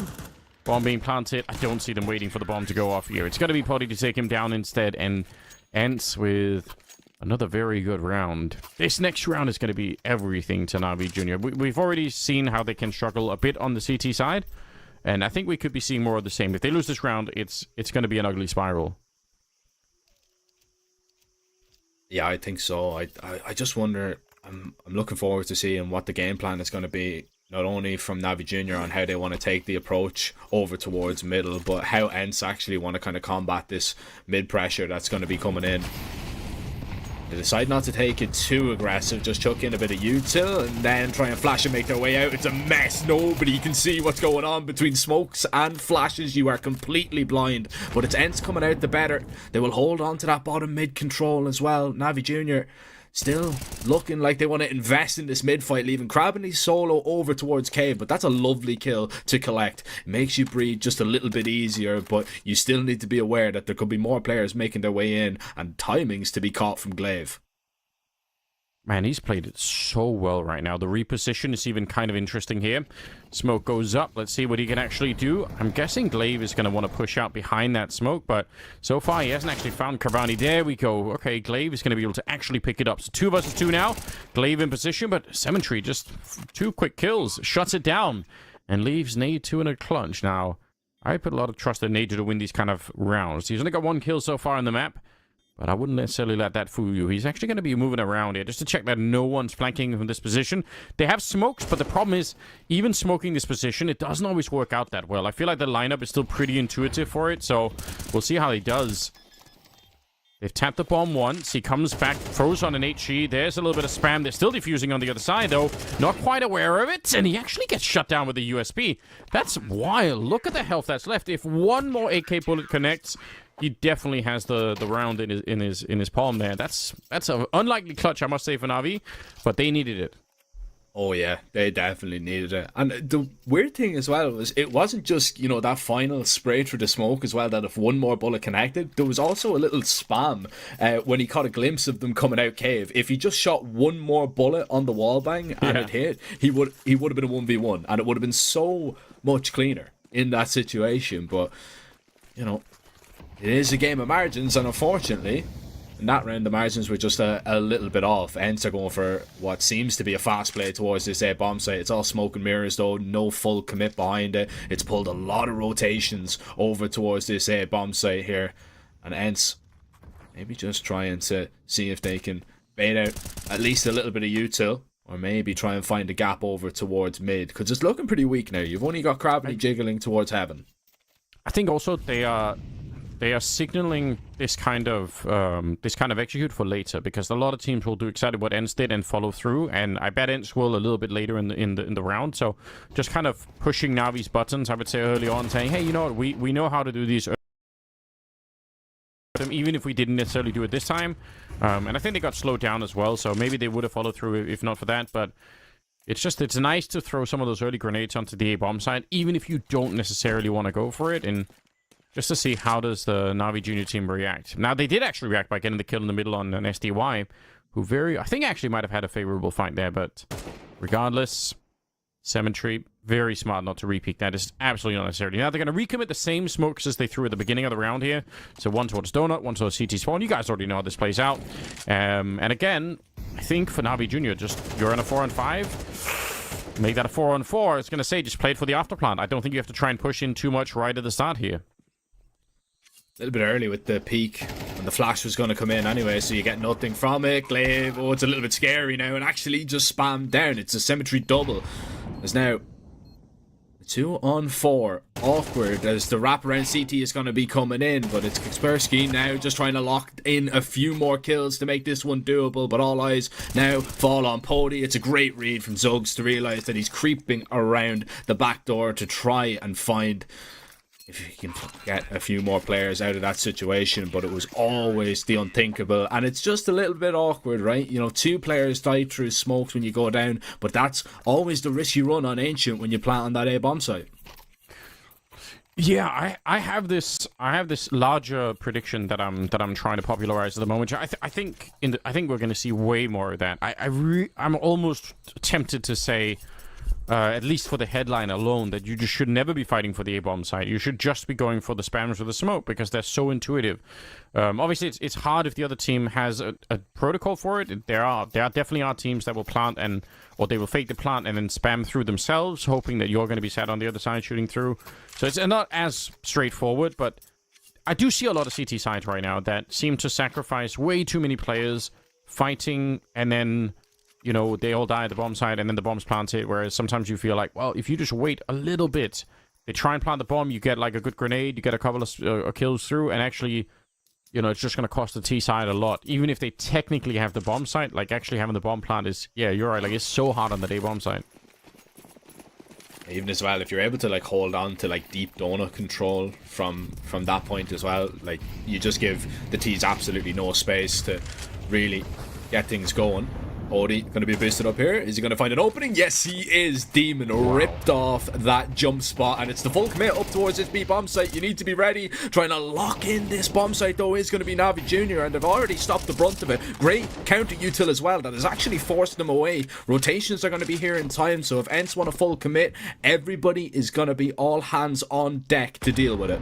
Bomb being planted. I don't see them waiting for the bomb to go off here. It's going to be Poddy to take him down instead, and Ents with another very good round. This next round is going to be everything to Navi Jr. We've already seen how they can struggle a bit on the CT side, and I think we could be seeing more of the same. If they lose this round, it's going to be an ugly spiral. Yeah, I think so. I just wonder. I'm looking forward to seeing what the game plan is going to be, not only from Navi Jr. on how they want to take the approach over towards middle, but how Ents actually want to kind of combat this mid pressure that's going to be coming in. They decide not to take it too aggressive, just chuck in a bit of util and then try and flash and make their way out. It's a mess. Nobody can see what's going on between smokes and flashes. You are completely blind. But it's Ents coming out the better. They will hold on to that bottom mid control as well. Navi Jr. still looking like they want to invest in this mid fight, leaving Crabbenny solo over towards cave. But that's a lovely kill to collect. It makes you breathe just a little bit easier, but you still need to be aware that there could be more players making their way in and timings to be caught from Glaive. Man, he's played it so well right now. The reposition is even kind of interesting here. Smoke goes up. Let's see what he can actually do. I'm guessing Glaive is going to want to push out behind that smoke, but so far he hasn't actually found Kerbani. There we go. Okay, Glaive is going to be able to actually pick it up. So 2 versus 2 now. Glaive in position, but Cemetery just 2 quick kills. Shuts it down and leaves Nade 2 in a clutch. Now, I put a lot of trust in Nade to win these kind of rounds. He's only got 1 kill so far in the map. But I wouldn't necessarily let that fool you. He's actually going to be moving around here just to check that no one's flanking from this position. They have smokes, but the problem is, even smoking this position, it doesn't always work out that well. I feel like the lineup is still pretty intuitive for it, so we'll see how he does. They've tapped the bomb once. He comes back, throws on an HE. There's a little bit of spam. They're still defusing on the other side, though. Not quite aware of it, and he actually gets shut down with the USB. That's wild. Look at the health that's left. If one more AK bullet connects, he definitely has the round in his palm there. That's an unlikely clutch, I must say, for Na'Vi, but they needed it. Oh yeah, they definitely needed it. And the weird thing as well was it wasn't just, you know, that final spray through the smoke as well, that if one more bullet connected, there was also a little spam when he caught a glimpse of them coming out cave. If he just shot one more bullet on the wall bang and it hit, he would have been a 1v1, and it would have been so much cleaner in that situation. But, you know, it is a game of margins, and unfortunately, in that round, the margins were just a little bit off. Ents are going for what seems to be a fast play towards this bomb site. It's all smoke and mirrors, though. No full commit behind it. It's pulled a lot of rotations over towards this bomb site here. And Ents maybe just trying to see if they can bait out at least a little bit of util. Or maybe try and find a gap over towards mid. Because it's looking pretty weak now. You've only got Gravity jiggling towards heaven. I think also they are signaling this kind of execute for later, because a lot of teams will do exactly what Ents did and follow through, and I bet Ents will a little bit later in the round. So just kind of pushing Navi's buttons, I would say, early on, saying, hey, you know what, we know how to do these, even if we didn't necessarily do it this time. And I think they got slowed down as well, so maybe they would have followed through if not for that. But it's nice to throw some of those early grenades onto the A bomb side, even if you don't necessarily want to go for it, and just to see how does the Na'Vi junior team react. Now, they did actually react by getting the kill in the middle on an SDY, who I think actually might have had a favorable fight there, but regardless, Cemetery, very smart not to repeat that. It's absolutely not necessary. Now, they're going to recommit the same smokes as they threw at the beginning of the round here. So one towards Donut, one towards CT spawn. You guys already know how this plays out. And again, I think for Na'Vi Junior, just you're in a 4-on-5. Make that a 4-on-4. It's going to say just play it for the afterplant. I don't think you have to try and push in too much right at the start here. A little bit early with the peak, and the flash was going to come in anyway, so you get nothing from it. Glaive, oh, it's a little bit scary now, and actually just spam down. It's a Cemetery double. There's now 2-on-4. Awkward as the wraparound CT is going to be coming in, but it's Kaspersky now just trying to lock in a few more kills to make this one doable, but all eyes now fall on Pody. It's a great read from Zugs to realise that he's creeping around the back door to try and find if you can get a few more players out of that situation, but it was always the unthinkable, and it's just a little bit awkward, right? You know, 2 players die through smokes when you go down, but that's always the risk you run on Ancient when you plant on that A bomb site. Yeah, I have this larger prediction that I'm trying to popularize at the moment. I think we're going to see way more of that. I'm almost tempted to say, at least for the headline alone, that you just should never be fighting for the A-bomb site. You should just be going for the spammers with the smoke, because they're so intuitive. Obviously, it's hard if the other team has a protocol for it. There definitely are teams that will plant or they will fake the plant and then spam through themselves, hoping that you're going to be sat on the other side shooting through. So it's not as straightforward, but I do see a lot of CT sides right now that seem to sacrifice way too many players fighting, and then, you know, they all die at the bomb site, and then the bomb's planted, whereas sometimes you feel like, well, if you just wait a little bit, they try and plant the bomb, you get like a good grenade, you get a couple of kills through, and actually, you know, it's just going to cost the T side a lot. Even if they technically have the bomb site, like actually having the bomb plant is, yeah, you're right, like it's so hard on the day bomb site. Even as well, if you're able to like hold on to like deep donut control from that point as well, like you just give the T's absolutely no space to really get things going. Odie going to be boosted up here. Is he going to find an opening? Yes, he is. Demon ripped off that jump spot, and it's the full commit up towards this B bomb site. You need to be ready. Trying to lock in this bomb site, though, is going to be Na'Vi Junior, and they've already stopped the brunt of it. Great counter util as well. That has actually forced them away. Rotations are going to be here in time, so if Ents want a full commit, everybody is going to be all hands on deck to deal with it.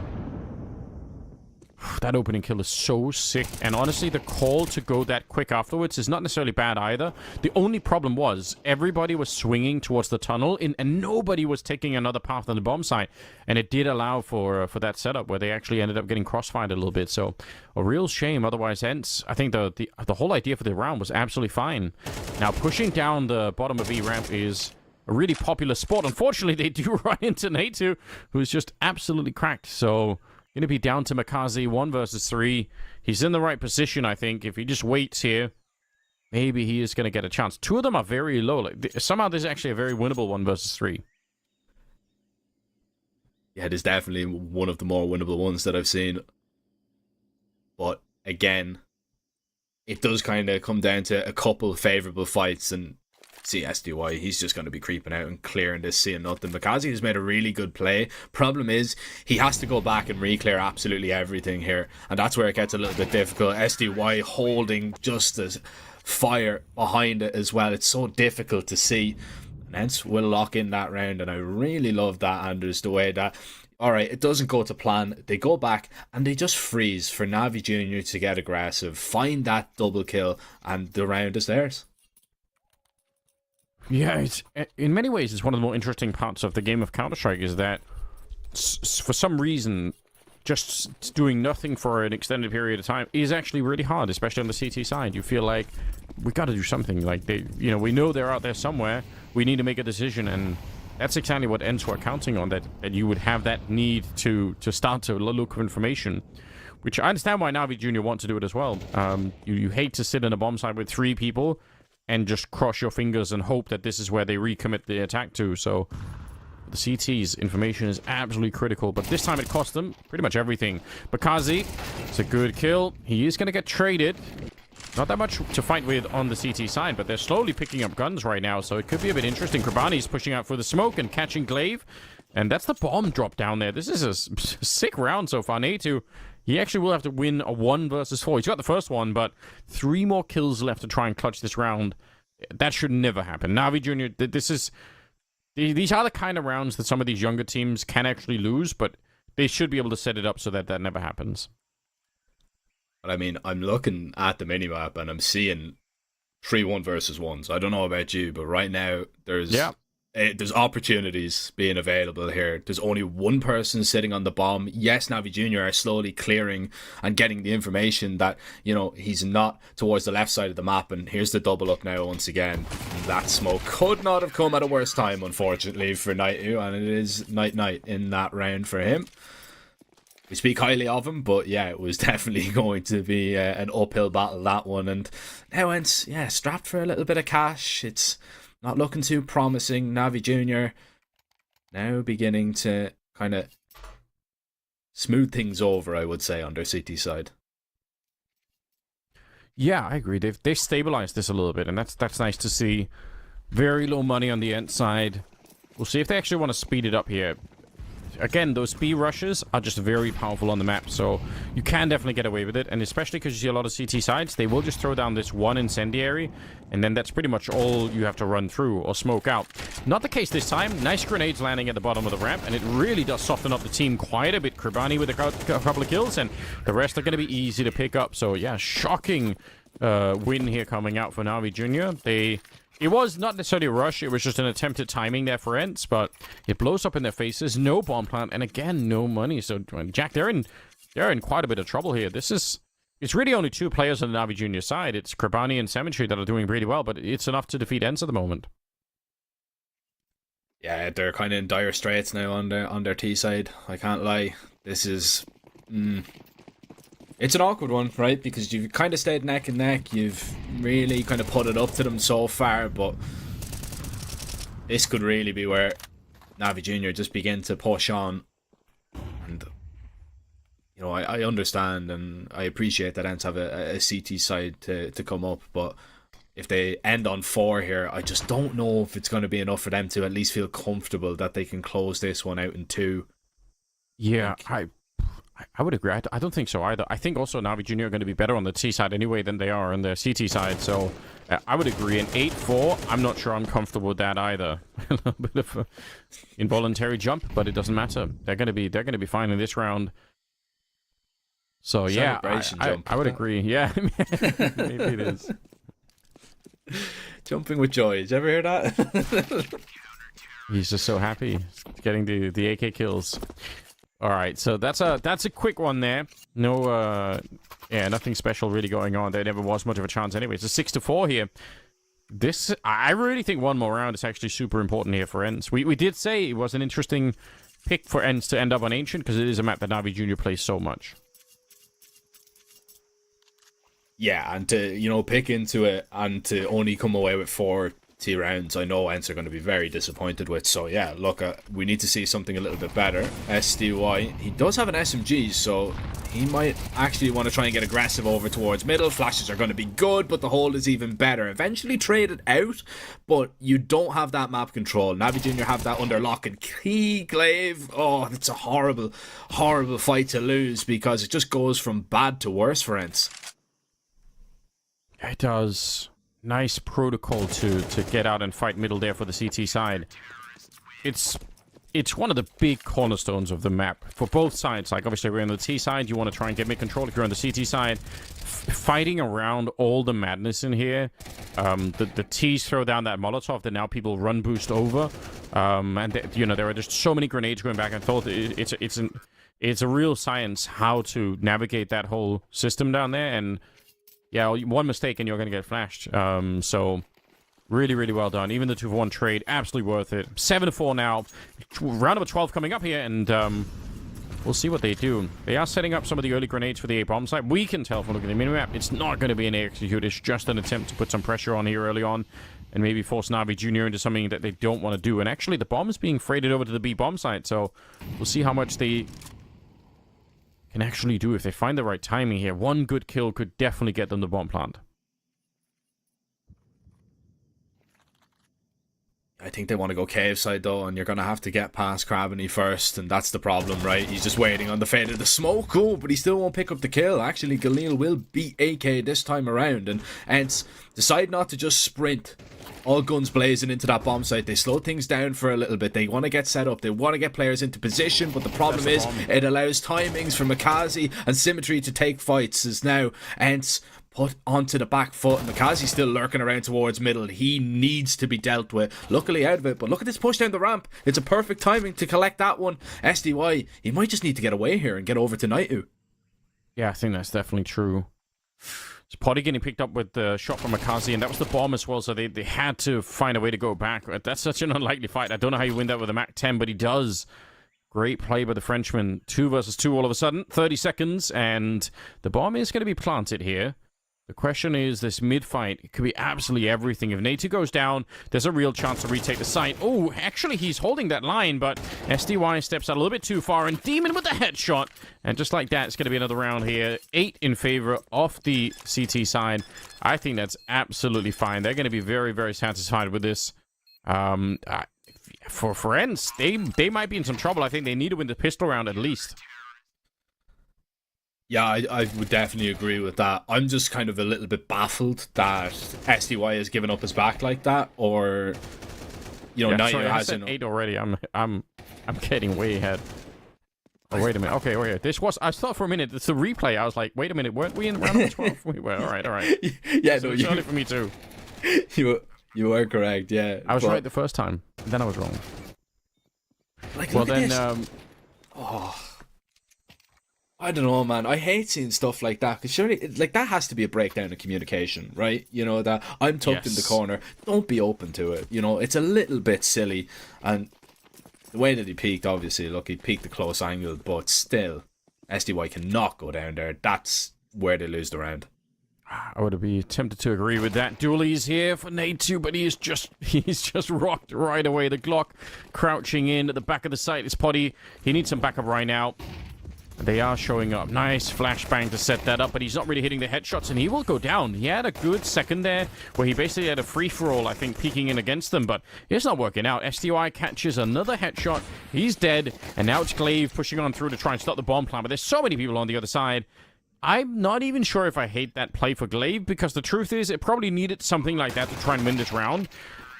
That opening kill is so sick. And honestly, the call to go that quick afterwards is not necessarily bad either. The only problem was everybody was swinging towards the tunnel, and nobody was taking another path on the bomb site. And it did allow for that setup where they actually ended up getting crossfired a little bit. So a real shame. Otherwise, hence, I think the whole idea for the round was absolutely fine. Now, pushing down the bottom of E ramp is a really popular spot. Unfortunately, they do run into Natu, who's just absolutely cracked. So going to be down to Makazi, 1 versus 3. He's in the right position, I think. If he just waits here, maybe he is going to get a chance. 2 of them are very low. Like, somehow this is actually a very winnable 1 versus 3. Yeah, it is definitely one of the more winnable ones that I've seen. But again, it does kind of come down to a couple of favourable fights, and see SDY, he's just going to be creeping out and clearing this, seeing nothing. Makazi has made a really good play. Problem is, he has to go back and re-clear absolutely everything here, and that's where it gets a little bit difficult. SDY holding just as fire behind it as well. It's so difficult to see, and hence we'll lock in that round. And I really love that, Anders, the way that, alright, it doesn't go to plan, they go back and they just freeze for Navi Jr. to get aggressive, find that double kill, and the round is theirs. Yeah, it's, in many ways, it's one of the more interesting parts of the game of Counter-Strike is that, for some reason, just doing nothing for an extended period of time is actually really hard, especially on the CT side. You feel like, we got to do something. Like, we know they're out there somewhere. We need to make a decision, and that's exactly what ends were counting on, that you would have that need to start to look for information, which I understand why Navi Jr. want to do it as well. You hate to sit in a bomb site with 3 people and just cross your fingers and hope that this is where they recommit the attack to. So the CT's information is absolutely critical, but this time it cost them pretty much everything. Bakazi, it's a good kill. He is going to get traded. Not that much to fight with on the CT side, but they're slowly picking up guns right now, so it could be a bit interesting. Krabani's pushing out for the smoke and catching Glaive, and that's the bomb drop down there. This is a sick round so far. Natu, he actually will have to win a 1 versus 4. He's got the first one, but 3 more kills left to try and clutch this round. That should never happen. Navi Jr., these are the kind of rounds that some of these younger teams can actually lose, but they should be able to set it up so that that never happens. But I mean, I'm looking at the minimap and I'm seeing 3 1 versus 1s. I don't know about you, but right now there's opportunities being available here. There's only 1 person sitting on the bomb. Yes, Navi Jr. are slowly clearing and getting the information that, he's not towards the left side of the map, and here's the double up now once again. That smoke could not have come at a worse time, unfortunately, for Naitu, and it is night in that round for him. We speak highly of him, but yeah, it was definitely going to be an uphill battle, that one. And now it's, strapped for a little bit of cash. It's not looking too promising. Navi Jr. now beginning to kind of smooth things over, I would say, on their CT side. Yeah, I agree. They've stabilized this a little bit, and that's nice to see. Very low money on the end side. We'll see if they actually want to speed it up here. Again, those speed rushes are just very powerful on the map, so you can definitely get away with it, and especially because you see a lot of CT sides, they will just throw down this 1 incendiary, and then that's pretty much all you have to run through or smoke out. Not the case this time. Nice grenades landing at the bottom of the ramp, and it really does soften up the team quite a bit. Krabani with a couple of kills, and the rest are going to be easy to pick up. So yeah, shocking win here coming out for Navi Jr. It was not necessarily a rush, it was just an attempt at timing there for Ents, but it blows up in their faces. No bomb plant, and again, no money. So, Jack, they're in quite a bit of trouble here. It's really only 2 players on the Navi Junior side. It's Krabani and Cemetery that are doing really well, but it's enough to defeat Ents at the moment. Yeah, they're kind of in dire straits now on their T side. I can't lie. This is... It's an awkward one, right? Because you've kind of stayed neck and neck. You've really kind of put it up to them so far, but this could really be where Navi Jr. just begin to push on. And, I understand and I appreciate that Ents have a CT side to come up, but if they end on 4 here, I just don't know if it's going to be enough for them to at least feel comfortable that they can close this one out in 2. Yeah, I would agree. I don't think so either. I think also Navi Jr. are going to be better on the T side anyway than they are on the CT side. So I would agree. An 8-4, I'm not sure I'm comfortable with that either. A little bit of an involuntary jump, but it doesn't matter. They're going to be fine in this round. So yeah, Celebration I jump. would agree. Yeah, maybe it is. Jumping with joy. Did you ever hear that? He's just so happy getting the AK kills. All right, so that's a quick one there. No, yeah, nothing special really going on. There never was much of a chance anyway. It's a 6-4 here. This, I really think one more round is actually super important here for Ents. We did say it was an interesting pick for Ents to end up on Ancient because it is a map that Navi Jr. plays so much. Yeah, and to, you know, pick into it and to only come away with 4 T rounds, I know Ents are going to be very disappointed with. So yeah, look, we need to see something a little bit better. SDY, he does have an SMG, so he might actually want to try and get aggressive over towards middle. Flashes are going to be good, but the hold is even better. Eventually trade it out, but you don't have that map control. Navi Jr. have that under lock and key. Glaive, oh, it's a horrible, horrible fight to lose because it just goes from bad to worse for Ents. It does. Nice protocol to get out and fight middle there for the CT side. It's one of the big cornerstones of the map for both sides. Like, obviously, we're on the T side. You want to try and get mid control. If you're on the CT side, fighting around all the madness in here. The T's throw down that Molotov that now people run boost over. And, you know, there are just so many grenades going back and forth. It's a real science how to navigate that whole system down there. And yeah, one mistake and you're going to get flashed. So, really, really well done. Even the 2-for-1 trade, absolutely worth it. 7-4 now. Round number 12 coming up here, and we'll see what they do. They are setting up some of the early grenades for the A bomb site. We can tell from looking at the minimap, it's not going to be an A execute. It's just an attempt to put some pressure on here early on and maybe force Navi Jr. into something that they don't want to do. And actually, the bomb is being freighted over to the B bomb site, so we'll see how much they can actually do if they find the right timing here. One good kill could definitely get them the bomb plant. I think they want to go cave side though, and you're going to have to get past Craveny first, and that's the problem, right? He's just waiting on the fate of the smoke. Cool, but he still won't pick up the kill. Actually, Galil will beat AK this time around, and Ents decide not to just sprint all guns blazing into that bomb site. They slow things down for a little bit. They want to get set up. They want to get players into position, but the problem is it allows timings for Makazi and Symmetry to take fights. As now Ents put onto the back foot, and Makazi's still lurking around towards middle. He needs to be dealt with. Luckily out of it, but look at this push down the ramp. It's a perfect timing to collect that one. SDY, he might just need to get away here and get over to Naitu. Yeah, I think that's definitely true. It's Potty getting picked up with the shot from Makazi, and that was the bomb as well, so they had to find a way to go back. That's such an unlikely fight. I don't know how you win that with a Mac 10, but he does. Great play by the Frenchman. 2 versus 2 all of a sudden. 30 seconds, and the bomb is going to be planted here. The question is, this mid-fight, it could be absolutely everything. If Natu goes down, there's a real chance to retake the site. Oh, actually, he's holding that line, but SDY steps out a little bit too far, and Demon with the headshot. And just like that, it's going to be another round here. 8 in favor of the CT side. I think that's absolutely fine. They're going to be very, very satisfied with this. For Ents, they might be in some trouble. I think they need to win the pistol round at least. Yeah, I would definitely agree with that. I'm just kind of a little bit baffled that SDY has given up his back like that, or you know, Naitu has said 8 already. I'm getting way ahead. Oh, wait a minute. Okay, wait. This was. I thought for a minute. It's a replay. I was like, wait a minute. Weren't we in round number 12? We were. All right. Yeah, so no, it's early for me too. You were correct. Yeah, I was right the first time. Then I was wrong. Like, well then, I don't know, man. I hate seeing stuff like that, because surely, like, that has to be a breakdown of communication, right? You know, that I'm tucked in the corner. Don't be open to it. You know, it's a little bit silly. And the way that he peaked, obviously, look, he peaked the close angle, but still, SDY cannot go down there. That's where they lose the round. I would be tempted to agree with that. Dooley's here for Natu, but he's just rocked right away. The Glock crouching in at the back of the site. It's Potty. He needs some backup right now. They are showing up. Nice flashbang to set that up, but he's not really hitting the headshots, and he will go down. He had a good second there, where he basically had a free-for-all, I think, peeking in against them, but it's not working out. SDY catches another headshot. He's dead, and now it's Glaive pushing on through to try and stop the bomb plant, but there's so many people on the other side. I'm not even sure if I hate that play for Glaive, because the truth is, it probably needed something like that to try and win this round.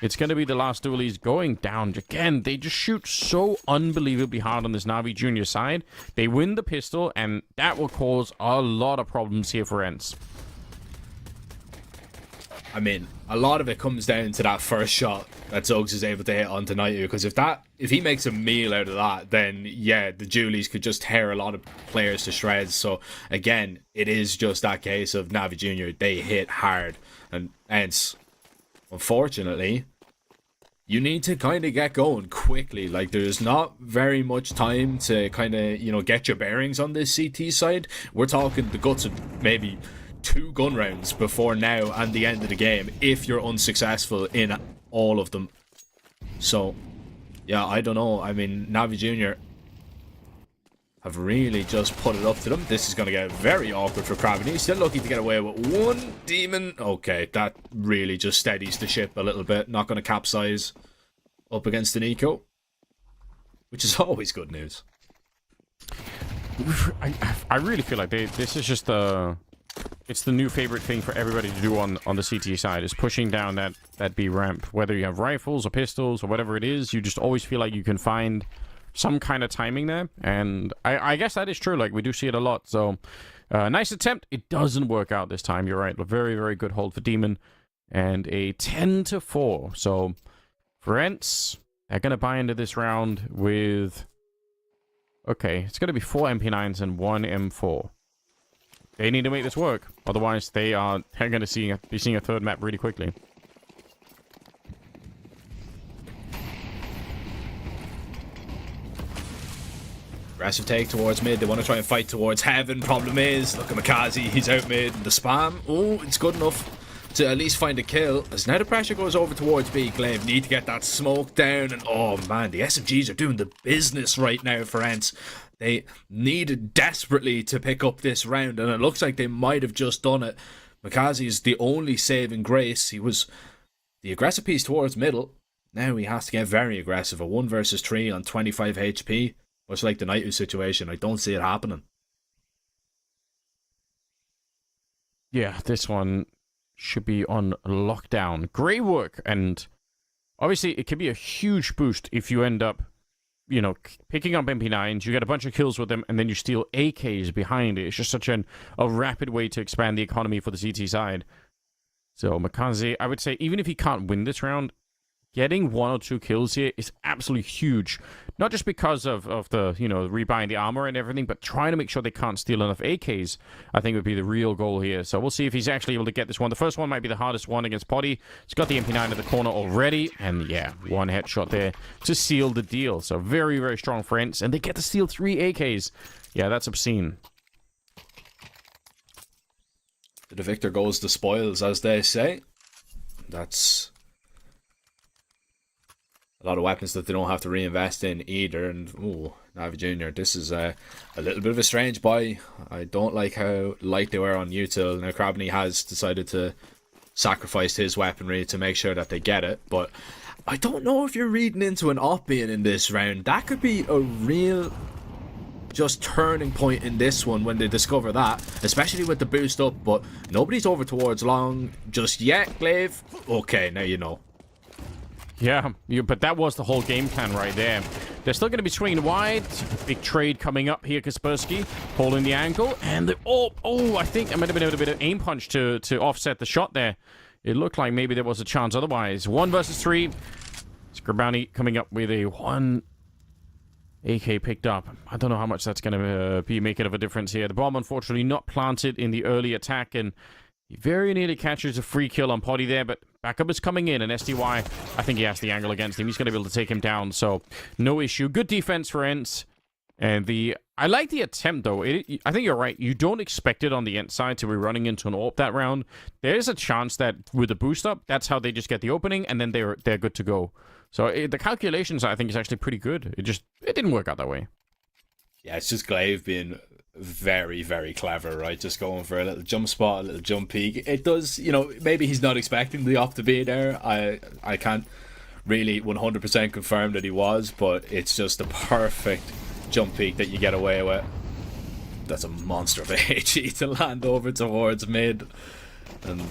It's going to be the last dualies going down. Again, they just shoot so unbelievably hard on this Na'Vi Junior side. They win the pistol, and that will cause a lot of problems here for Ents. I mean, a lot of it comes down to that first shot that Zuggs is able to hit onto Naitu, because if he makes a meal out of that, then yeah, the Julies could just tear a lot of players to shreds. So again, it is just that case of Na'Vi Junior, they hit hard, and hence, unfortunately, you need to kind of get going quickly. Like, there's not very much time to kind of, you know, get your bearings on this CT side. We're talking the guts of maybe 2 gun rounds before now and the end of the game if you're unsuccessful in all of them. So yeah, I don't know. I mean, Na'Vi Junior have really just put it up to them. This is going to get very awkward for Kraven. He's still looking to get away with 1 demon. Okay, that really just steadies the ship a little bit. Not going to capsize up against an eco, which is always good news. I really feel like this is just it's the new favorite thing for everybody to do on the CT side, is pushing down that B ramp. Whether you have rifles or pistols or whatever it is, you just always feel like you can find some kind of timing there. And I guess that is true. Like, we do see it a lot. So, nice attempt. It doesn't work out this time. You're right. A very, very good hold for Demon. And a 10-4. So, for Ents, they're going to buy into this round with... Okay, it's going to be 4 MP9s and 1 M4. They need to make this work. Otherwise, they're going to be seeing a third map really quickly. Aggressive take towards mid. They want to try and fight towards heaven. Problem is, look at Makazi. He's out mid. The spam. Oh, it's good enough to at least find a kill. As now the pressure goes over towards B. Glaive need to get that smoke down. And oh man, the SMGs are doing the business right now for Ents. They needed desperately to pick up this round, and it looks like they might have just done it. Makazi is the only saving grace. He was the aggressive piece towards middle. Now he has to get very aggressive. A 1 versus 3 on 25 HP. Much like the Naitu situation. I don't see it happening. Yeah, this one should be on lockdown. Great work, and obviously it can be a huge boost if you end up, you know, picking up MP9s, you get a bunch of kills with them, and then you steal AKs behind it. It's just such a rapid way to expand the economy for the CT side. So Makazi, I would say, even if he can't win this round, getting 1 or 2 kills here is absolutely huge. Not just because of the, you know, rebuying the armor and everything, but trying to make sure they can't steal enough AKs, I think would be the real goal here. So we'll see if he's actually able to get this one. The first one might be the hardest one against Potty. He's got the MP9 in the corner already, and yeah, 1 headshot there to seal the deal. So very, very strong for Ents, and they get to steal 3 AKs. Yeah, that's obscene. The victor goes the spoils, as they say. That's a lot of weapons that they don't have to reinvest in either. And ooh, Na'Vi Junior, this is a little bit of a strange buy. I don't like how light they were on util. Now Krabney has decided to sacrifice his weaponry to make sure that they get it, but I don't know if you're reading into an op being in this round. That could be a real just turning point in this one when they discover that, especially with the boost up. But nobody's over towards long just yet, Glaive. Okay, now you know. Yeah, but that was the whole game plan right there. They're still going to be swinging wide. Big trade coming up here. Kaspersky holding the angle. And I think it might have been a bit of aim punch to offset the shot there. It looked like maybe there was a chance otherwise. 1 versus 3. Skrabani coming up with a 1 AK picked up. I don't know how much that's going to be making of a difference here. The bomb, unfortunately, not planted in the early attack, and he very nearly catches a free kill on Potty there, but backup is coming in, and SDY, I think he has the angle against him. He's going to be able to take him down, so no issue. Good defense for Ents. And I like the attempt, though. I think you're right. You don't expect it on the Ent side to be running into an AWP that round. There's a chance that with the boost up, that's how they just get the opening, and then they're good to go. So the calculations, I think, is actually pretty good. It didn't work out that way. Yeah, it's just Glaive being very, very clever, right? Just going for a little jump spot, a little jump peek. It does, you know, maybe he's not expecting the op to be there. I can't really 100% confirm that he was, but it's just the perfect jump peek that you get away with. That's a monster of a HE to land over towards mid. And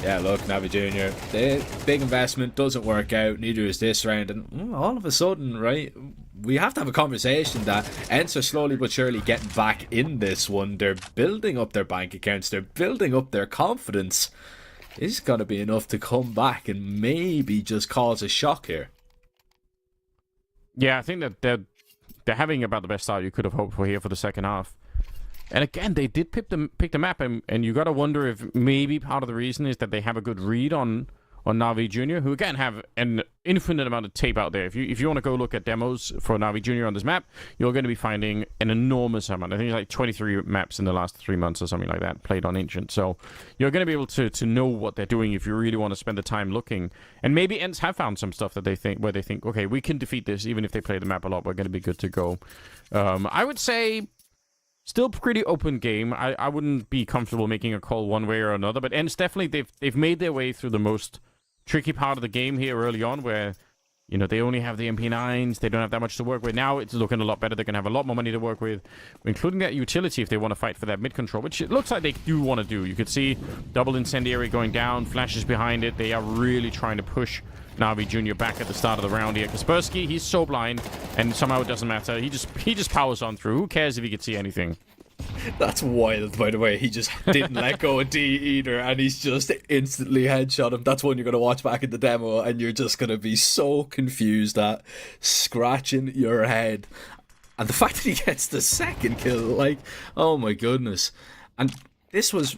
Yeah, look, Navi Jr., the big investment doesn't work out, neither is this round, and all of a sudden, right, we have to have a conversation that Ents are slowly but surely getting back in this one. They're building up their bank accounts, they're building up their confidence. It's got to be enough to come back and maybe just cause a shock here. Yeah, I think that they're having about the best start you could have hoped for here for the second half. And again, they did pick the map, and you got to wonder if maybe part of the reason is that they have a good read on Navi Jr., who again have an infinite amount of tape out there. If you want to go look at demos for Navi Jr. on this map, you're going to be finding an enormous amount. I think it's like 23 maps in the last 3 months or something like that played on Ancient. So you're going to be able to know what they're doing if you really want to spend the time looking. And maybe Ents have found some stuff that they think okay, we can defeat this even if they play the map a lot. We're going to be good to go. I would say still pretty open game. I wouldn't be comfortable making a call one way or another, but Ents definitely they've made their way through the most tricky part of the game here early on, where they only have the MP9s, they don't have that much to work with. Now it's looking a lot better. They're going to have a lot more money to work with, including that utility if they want to fight for that mid control, which it looks like they do want to do. You could see double incendiary going down, flashes behind it. They are really trying to push Navi Jr. back at the start of the round here. Kaspersky, he's so blind, and somehow it doesn't matter. He just powers on through. Who cares if he could see anything? That's wild, by the way. He just didn't let go of D either, and he's just instantly headshot him. That's one you're going to watch back in the demo, and you're just going to be so confused at scratching your head. And the fact that he gets the second kill, like, oh my goodness. And this was,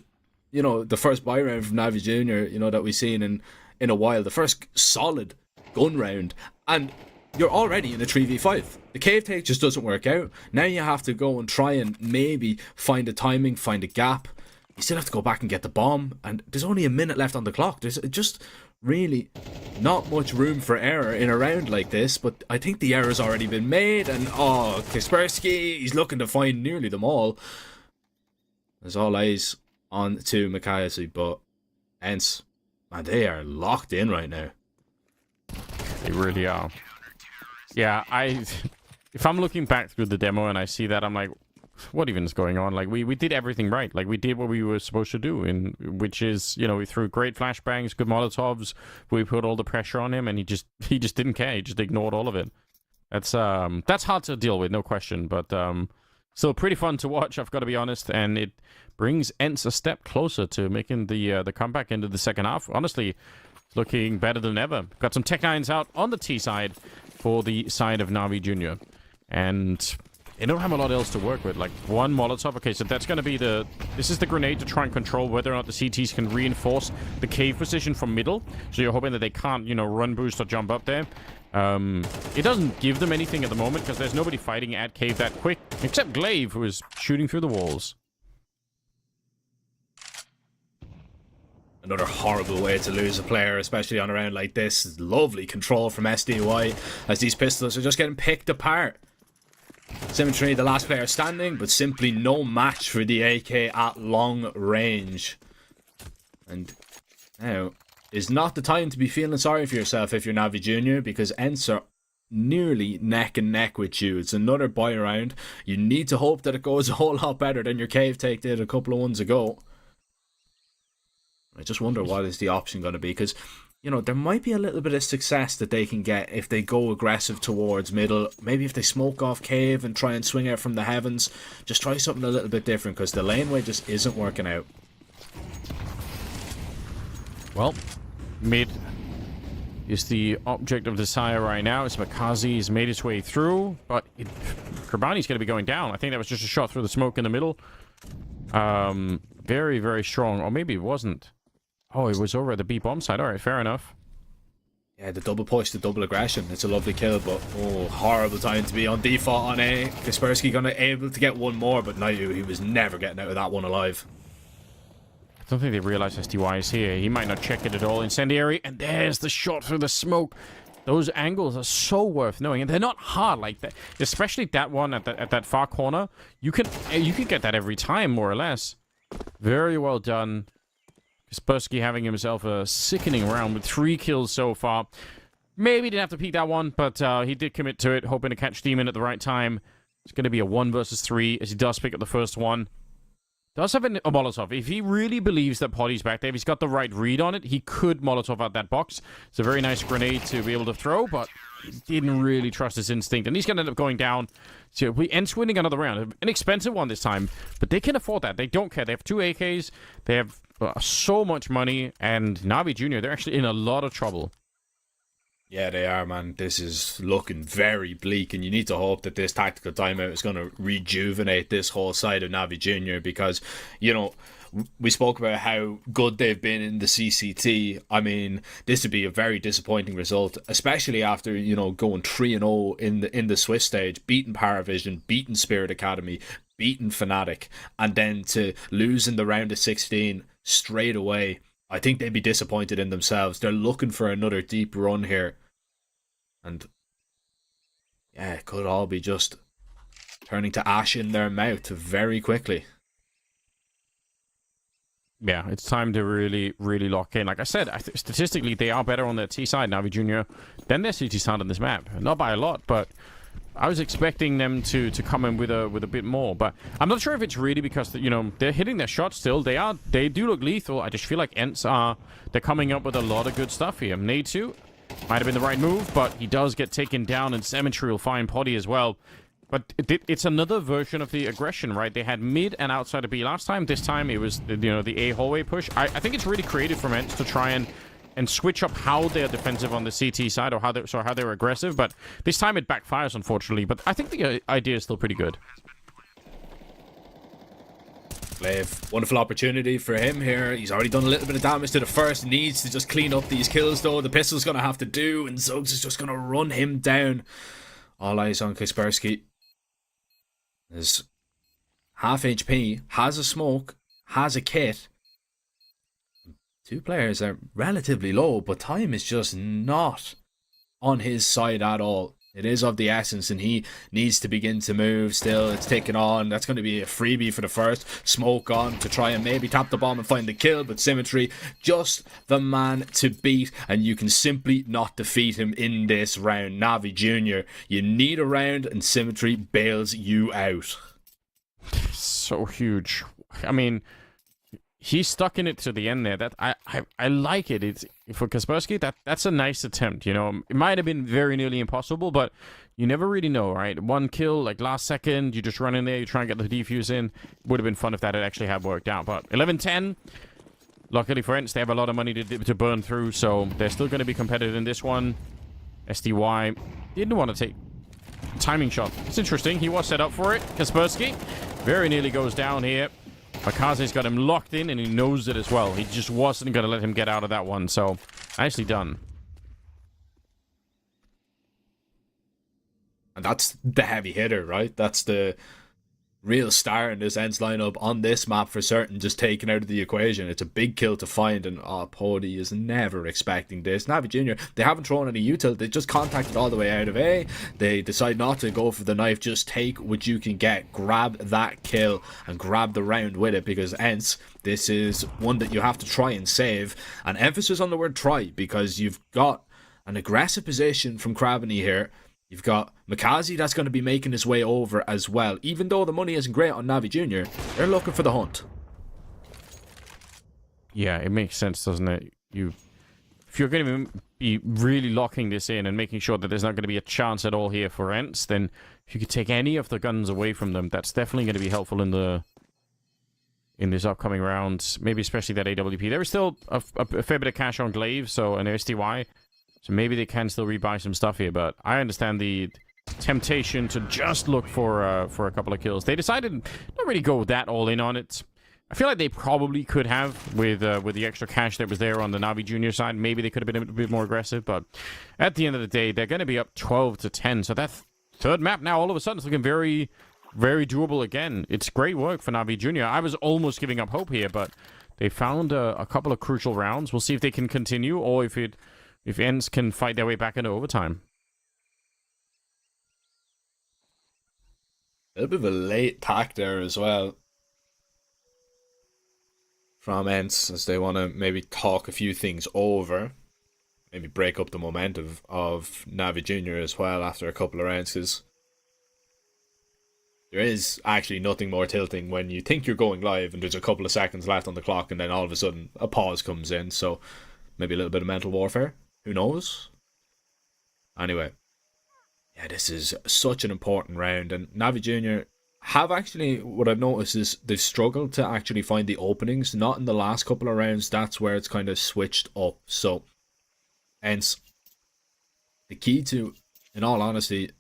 the first buy round from Navi Jr., that we've seen in a while. The first solid gun round. And you're already in a 3v5. The cave take just doesn't work out. Now you have to go and try and maybe find a timing, find a gap. You still have to go back and get the bomb. And there's only a minute left on the clock. There's just really not much room for error in a round like this. But I think the error's already been made. And, Kaspersky, he's looking to find nearly them all. There's all eyes on to Makayasu, but Ents, man, they are locked in right now. They really are. Yeah, if I'm looking back through the demo and I see that, I'm like, what even is going on? Like, we did everything right. Like, we did what we were supposed to do, which is, we threw great flashbangs, good Molotovs, we put all the pressure on him, and he just didn't care. He just ignored all of it. That's hard to deal with, no question, but still pretty fun to watch, I've got to be honest, and it brings Ents a step closer to making the comeback into the second half. Honestly, it's looking better than ever. Got some Tech 9s out on the T side for the side of Navi Jr. And they don't have a lot else to work with. Like, one Molotov. Okay, so that's going to be this is the grenade to try and control whether or not the CTs can reinforce the cave position from middle. So you're hoping that they can't, run boost or jump up there. It doesn't give them anything at the moment because there's nobody fighting at cave that quick, except Glaive, who is shooting through the walls. Another horrible way to lose a player, especially on a round like this. Lovely control from SDY as these pistols are just getting picked apart. Symmetry, the last player standing, but simply no match for the AK at long range. And now is not the time to be feeling sorry for yourself if you're Navi Jr., because Ents are nearly neck and neck with you. It's another buy round. You need to hope that it goes a whole lot better than your cave take did a couple of ones ago. I just wonder what is the option going to be, because there might be a little bit of success that they can get if they go aggressive towards middle. Maybe if they smoke off cave and try and swing out from the heavens. Just try something a little bit different, because the laneway just isn't working out. Well, mid is the object of desire right now. It's Makazi. He's made his way through, but Kurbani's going to be going down. I think that was just a shot through the smoke in the middle. Very, very strong. Or maybe it wasn't. Oh, it was over at the B bomb side. All right, fair enough. Yeah, the double push, the double aggression. It's a lovely kill, but horrible time to be on default on A. Kaspersky gonna able to get one more, but no, he was never getting out of that one alive. I don't think they realize SDY is here. He might not check it at all. Incendiary, and there's the shot through the smoke. Those angles are so worth knowing, and they're not hard like that. Especially that one at that far corner. You can get that every time, more or less. Very well done. Kaspersky having himself a sickening round with 3 kills so far. Maybe didn't have to peek that one, but he did commit to it, hoping to catch Demon at the right time. It's going to be a 1 versus 3 as he does pick up the first one. does have a Molotov. If he really believes that Potty's back there, if he's got the right read on it, he could Molotov out that box. It's a very nice grenade to be able to throw, but he didn't really trust his instinct. And he's going to end up going down. So we ends winning another round. An expensive one this time, but they can afford that. They don't care. They have 2 AKs. They have so much money. And Navi Jr., they're actually in a lot of trouble. Yeah, they are, man. This is looking very bleak, and you need to hope that this tactical timeout is going to rejuvenate this whole side of Navi Jr. because, you know, we spoke about how good they've been in the CCT. I mean, this would be a very disappointing result, especially after, you know, going 3-0 in the Swiss stage, beating Paravision, beating Spirit Academy, beating Fnatic, and then to lose in the round of 16 straight away. I think they'd be disappointed in themselves. They're looking for another deep run here. And yeah, it could all be just turning to ash in their mouth very quickly. Yeah, it's time to really, really lock in. Like I said, statistically, they are better on their T side, Navi Jr., than their CT side on this map. Not by a lot, but I was expecting them to come in with a bit more. But I'm not sure if it's really because, you know, they're hitting their shots still. They do look lethal. I just feel like Ents they're coming up with a lot of good stuff here. Nade might have been the right move, but he does get taken down, and Cemetery will find Potty as well. But it's another version of the aggression, right? They had mid and outside of B last time. This time it was, you know, the A hallway push. I think it's really creative from Ents to try and switch up how they're defensive on the CT side, or how they're aggressive. But this time it backfires, unfortunately. But I think the idea is still pretty good. Glaive, wonderful opportunity for him here. He's already done a little bit of damage to the first. Needs to just clean up these kills, though. The pistol's going to have to do, and Zuggs is just going to run him down. All eyes on Kaspersky. Is half HP, has a smoke, has a kit. 2 players are relatively low, but time is just not on his side at all. It is of the essence, and he needs to begin to move still. It's taken on. That's going to be a freebie for the first. Smoke on to try and maybe tap the bomb and find the kill, but Symmetry, just the man to beat, and you can simply not defeat him in this round. Navi Jr., you need a round, and Symmetry bails you out. So huge. I mean, he's stuck in it to the end there. That I like it. It's for Kaspersky. That's a nice attempt. You know, it might have been very nearly impossible, but you never really know, right? One kill, like last second, you just run in there, you try and get the defuse in. Would have been fun if that had actually had worked out. But 11-10. Luckily for Ents, they have a lot of money to burn through, so they're still going to be competitive in this one. SDY didn't want to take timing shot. It's interesting. He was set up for it. Kaspersky very nearly goes down here. Akaze's got him locked in, and he knows it as well. He just wasn't going to let him get out of that one, so nicely done. And that's the heavy hitter, right? That's the real star in this Ents lineup on this map for certain, just taken out of the equation. It's a big kill to find, and Pody is never expecting this. Navi Jr., they haven't thrown any util. They just contacted all the way out of A. They decide not to go for the knife. Just take what you can get. Grab that kill and grab the round with it, because Ents, this is one that you have to try and save. And emphasis on the word try, because you've got an aggressive position from Kravany here. You've got Makazi that's going to be making his way over as well. Even though the money isn't great on Navi Jr., they're looking for the hunt. Yeah, it makes sense, doesn't it? If you're going to be really locking this in and making sure that there's not going to be a chance at all here for Ents, then if you could take any of the guns away from them, that's definitely going to be helpful in this upcoming round. Maybe especially that AWP. There is still a fair bit of cash on Glaive, so an STY. So maybe they can still rebuy some stuff here, but I understand the temptation to just look for a couple of kills. They decided not really go that all in on it. I feel like they probably could have with the extra cash that was there on the Navi Junior side. Maybe they could have been a bit more aggressive, but at the end of the day, they're going to be up 12-10. So that third map now all of a sudden is looking very, very doable again. It's great work for Navi Junior. I was almost giving up hope here, but they found a couple of crucial rounds. We'll see if they can continue or if Ents can fight their way back into overtime. A little bit of a late tack there as well from Ents, as they want to maybe talk a few things over. Maybe break up the momentum of Navi Jr. as well after a couple of rounds, because there is actually nothing more tilting when you think you're going live and there's a couple of seconds left on the clock and then all of a sudden a pause comes in. So maybe a little bit of mental warfare. Who knows? Anyway, yeah, this is such an important round. And Navi Jr. have actually, what I've noticed is they've struggled to actually find the openings. Not in the last couple of rounds. That's where it's kind of switched up. So, hence, the key to, in all honesty,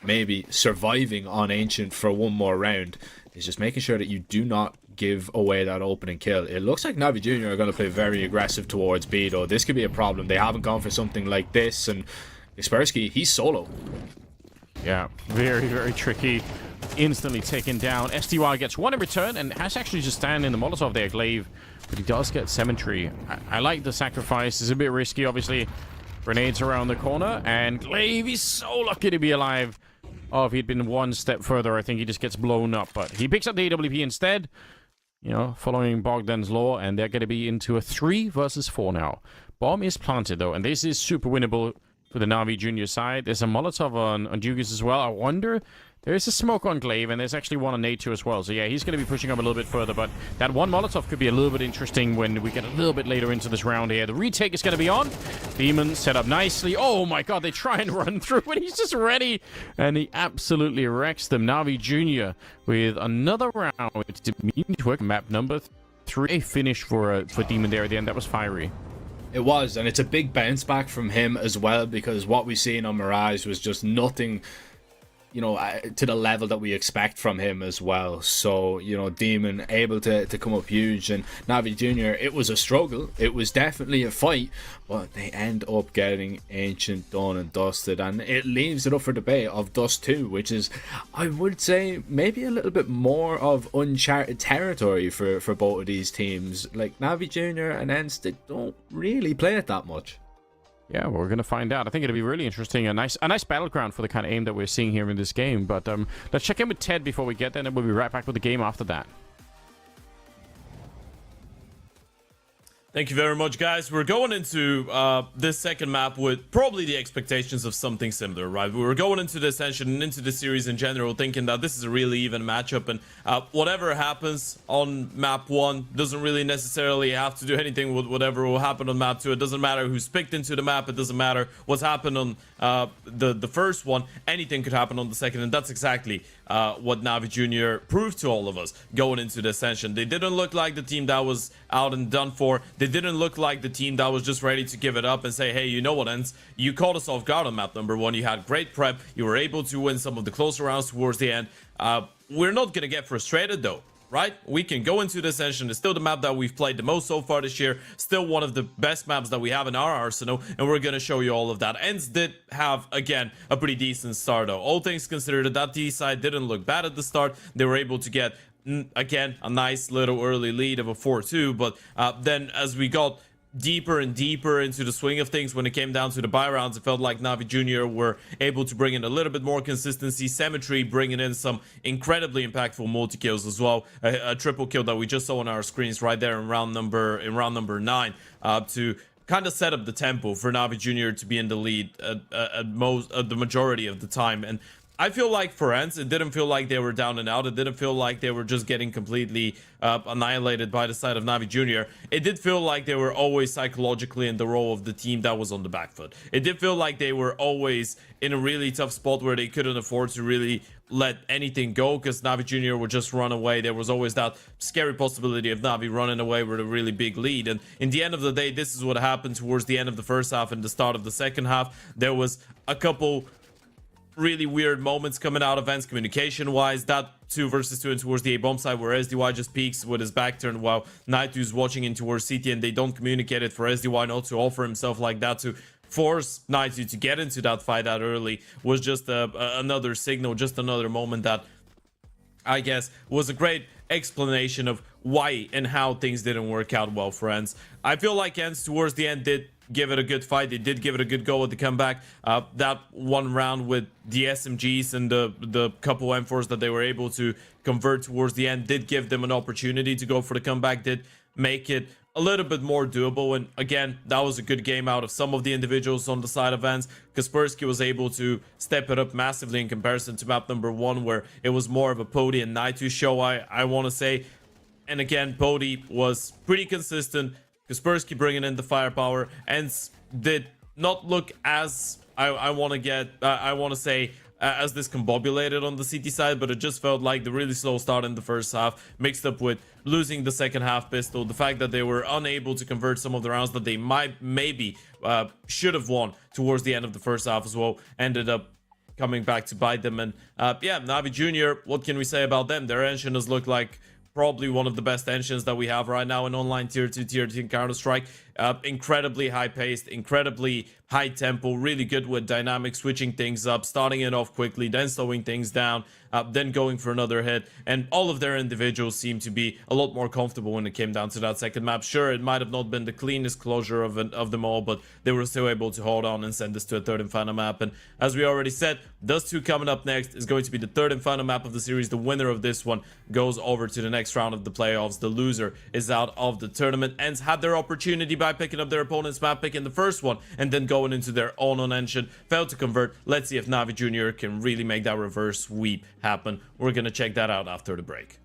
maybe surviving on Ancient for one more round is just making sure that you do not give away that opening kill. It looks like Navi Jr. are going to play very aggressive towards B, though. This could be a problem. They haven't gone for something like this, and Kaspersky, he's solo. Yeah, very, very tricky. Instantly taken down. SDY gets one in return and has actually just stand in the Molotov there, Glaive. But he does get Cemetery. I like the sacrifice. It's a bit risky, obviously. Grenades around the corner, and Glaive is so lucky to be alive. Oh, if he'd been one step further, I think he just gets blown up. But he picks up the AWP instead, you know, following Bogdan's law, and they're going to be into a 3 versus 4 now. Bomb is planted, though, and this is super winnable for the Navi Junior side. There's a Molotov on Dugas as well. I wonder... There is a smoke on Glaive, and there's actually one on Nate too as well. So yeah, he's going to be pushing up a little bit further, but that one Molotov could be a little bit interesting when we get a little bit later into this round here. The retake is going to be on. Demon set up nicely. Oh my god, they try and run through, but he's just ready. And he absolutely wrecks them. Navi Jr. with another round. It's Demon map number 3. A finish for Demon there at the end. That was fiery. It was, and it's a big bounce back from him as well, because what we seen on Mirage was just nothing, you know, to the level that we expect from him as well. So, you know, Demon able to come up huge, and Navi Jr., it was a struggle. It was definitely a fight, but they end up getting Ancient done and dusted, and it leaves it up for debate of Dust 2, which is, I would say, maybe a little bit more of uncharted territory for both of these teams. Like, Navi Jr. and ENCE, they don't really play it that much. Yeah, well, we're going to find out. I think it'll be really interesting. A nice battleground for the kind of aim that we're seeing here in this game. But let's check in with Ted before we get there, and then we'll be right back with the game after that. Thank you very much, guys. We're going into this second map with probably the expectations of something similar, right? We were going into the Ascension and into the series in general thinking that this is a really even matchup, and whatever happens on map 1 doesn't really necessarily have to do anything with whatever will happen on map 2. It doesn't matter who's picked into the map. It doesn't matter what's happened on the first one. Anything could happen on the second, and that's exactly what Navi Jr. proved to all of us going into the Ascension. They didn't look like the team that was out and done for. They didn't look like the team that was just ready to give it up and say, hey, you know what, ENCE? You caught us off guard on map number 1. You had great prep. You were able to win some of the closer rounds towards the end. We're not going to get frustrated, though. Right? We can go into the Ascension. It's still the map that we've played the most so far this year. Still one of the best maps that we have in our arsenal, and we're going to show you all of that. ENCE did have, again, a pretty decent start, though. All things considered, that D side didn't look bad at the start. They were able to get, again, a nice little early lead of a 4-2, but then as we got deeper and deeper into the swing of things when it came down to the buy rounds, it felt like Navi Jr. were able to bring in a little bit more consistency. Cemetery bringing in some incredibly impactful multi-kills as well. A triple kill that we just saw on our screens right there in round number 9 to kind of set up the tempo for Navi Jr. to be in the lead at the majority of the time. And I feel like for ENCE, it didn't feel like they were down and out. It didn't feel like they were just getting completely annihilated by the side of Navi Jr. It did feel like they were always psychologically in the role of the team that was on the back foot. It did feel like they were always in a really tough spot where they couldn't afford to really let anything go, because Navi Jr. would just run away. There was always that scary possibility of Navi running away with a really big lead. And in the end of the day, this is what happened towards the end of the first half and the start of the second half. There was a couple really weird moments coming out of ENCE communication wise. That 2 versus 2 and towards the A bomb side where SDY just peeks with his back turned while Naitu's watching in towards CT, and they don't communicate it for SDY not to offer himself like that to force Naitu to get into that fight that early was just another signal, just another moment that I guess was a great explanation of why and how things didn't work out well for ENCE. I feel like ENCE towards the end did give it a good fight. They did give it a good go at the comeback. That one round with the SMGs and the couple M4s that they were able to convert towards the end did give them an opportunity to go for the comeback. Did make it a little bit more doable. And again, that was a good game out of some of the individuals on the side of Vans. Kaspersky was able to step it up massively in comparison to map number 1, where it was more of a Pody and Naitu show, I want to say. And again, Pody was pretty consistent. Kaspersky bringing in the firepower and did not look as I want to say as discombobulated on the CT side, but it just felt like the really slow start in the first half, mixed up with losing the second half pistol, the fact that they were unable to convert some of the rounds that they maybe should have won towards the end of the first half as well, ended up coming back to bite them. And yeah, Navi Junior, what can we say about them? Their engine has looked like probably one of the best engines that we have right now in online tier 2, tier 3 Counter-Strike. Incredibly high-paced, incredibly high tempo, really good with dynamic, switching things up, starting it off quickly, then slowing things down, then going for another hit. And all of their individuals seem to be a lot more comfortable when it came down to that second map. Sure, it might have not been the cleanest closure of them all, but they were still able to hold on and send this to a third and final map. And as we already said, Dust 2 coming up next is going to be the third and final map of the series. The winner of this one goes over to the next round of the playoffs. The loser is out of the tournament. Ents had their opportunity by picking up their opponent's map pick in the first one and then going into their own on engine. Failed to convert. Let's see if Navi Junior can really make that reverse sweep happen. We're gonna check that out after the break.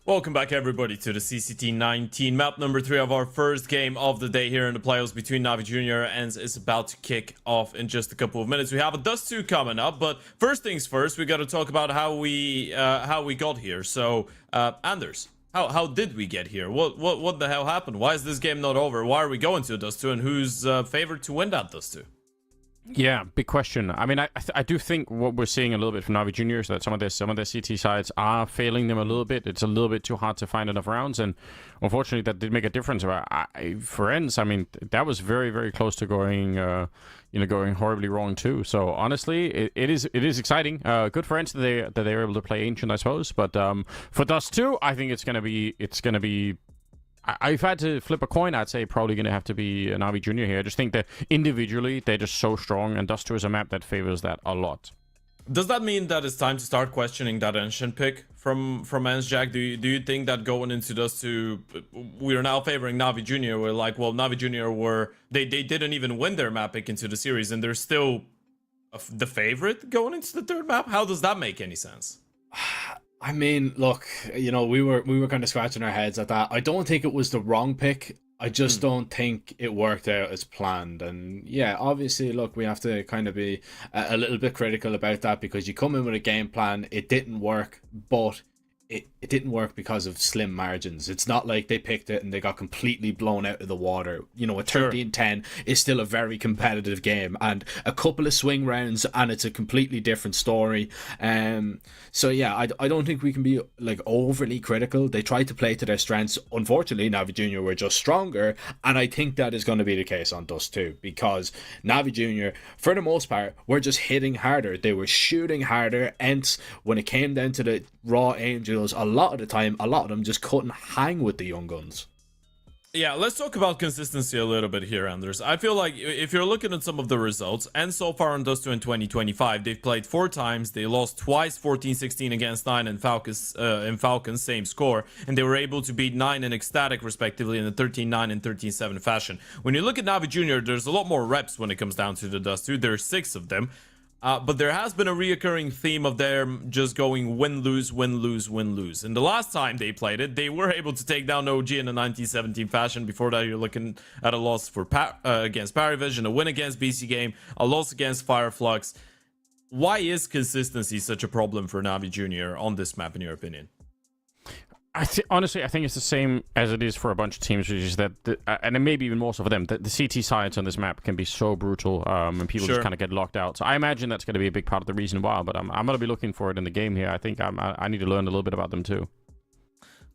Welcome back, everybody, to the CCT-19 map number 3 of our first game of the day here in the playoffs between Navi Jr. and is about to kick off in just a couple of minutes. We have a Dust 2 coming up, but first things first, we got to talk about how we got here. So, Anders, how did we get here? What the hell happened? Why is this game not over? Why are we going to a Dust 2, and who's favored to win that Dust 2? Yeah, big question. I mean, I do think what we're seeing a little bit from Navi Junior is that some of their CT sides are failing them a little bit. It's a little bit too hard to find enough rounds, and unfortunately, that did make a difference. For ENCE, I mean, that was very, very close to going, going horribly wrong too. So honestly, it is exciting. Good for ENCE that they were able to play Ancient, I suppose. But for Dust 2, I think it's gonna be. If I had to flip a coin, I'd say probably going to have to be an Navi Junior here. I just think that individually, they're just so strong, and Dust 2 is a map that favors that a lot. Does that mean that it's time to start questioning that Ancient pick from ENCE, Jack? Do you think that going into Dust 2, we are now favoring Navi Junior? We're like, well, Navi Junior they didn't even win their map pick into the series, and they're still the favorite going into the third map? How does that make any sense? I mean, look, we were kind of scratching our heads at that. I don't think it was the wrong pick. I just don't think it worked out as planned. And yeah, obviously, look, we have to kind of be a little bit critical about that, because you come in with a game plan, it didn't work, but it didn't work because of slim margins. It's not like they picked it and they got completely blown out of the water. A 13-10 is still a very competitive game, and a couple of swing rounds and it's a completely different story. So yeah, I don't think we can be like overly critical. They tried to play to their strengths. Unfortunately, Navi Junior were just stronger, and I think that is going to be the case on Dust 2, because Navi Junior, for the most part, were just hitting harder. They were shooting harder. ENCE, when it came down to the raw Angels, a lot of the time, a lot of them just couldn't hang with the young guns. Yeah, let's talk about consistency a little bit here, Anders. I feel like if you're looking at some of the results, and so far on Dust 2 in 2025, they've played 4 times, they lost twice, 14-16 against 9 and Falcons, same score, and they were able to beat 9 and Ecstatic respectively in the 13-9 and 13-7 fashion. When you look at Navi Junior, there's a lot more reps when it comes down to the Dust 2. There's 6 of them. But there has been a reoccurring theme of them just going win-lose, win-lose, win-lose. And the last time they played it, they were able to take down OG in a 1917 fashion. Before that, you're looking at a loss for against Parivision, a win against BC Game, a loss against Fireflux. Why is consistency such a problem for Navi Junior on this map, in your opinion? Honestly, I think it's the same as it is for a bunch of teams, which is that, and maybe even more so for them, the CT sides on this map can be so brutal, and people just kind of get locked out. So I imagine that's going to be a big part of the reason why, but I'm going to be looking for it in the game here. I think I need to learn a little bit about them too.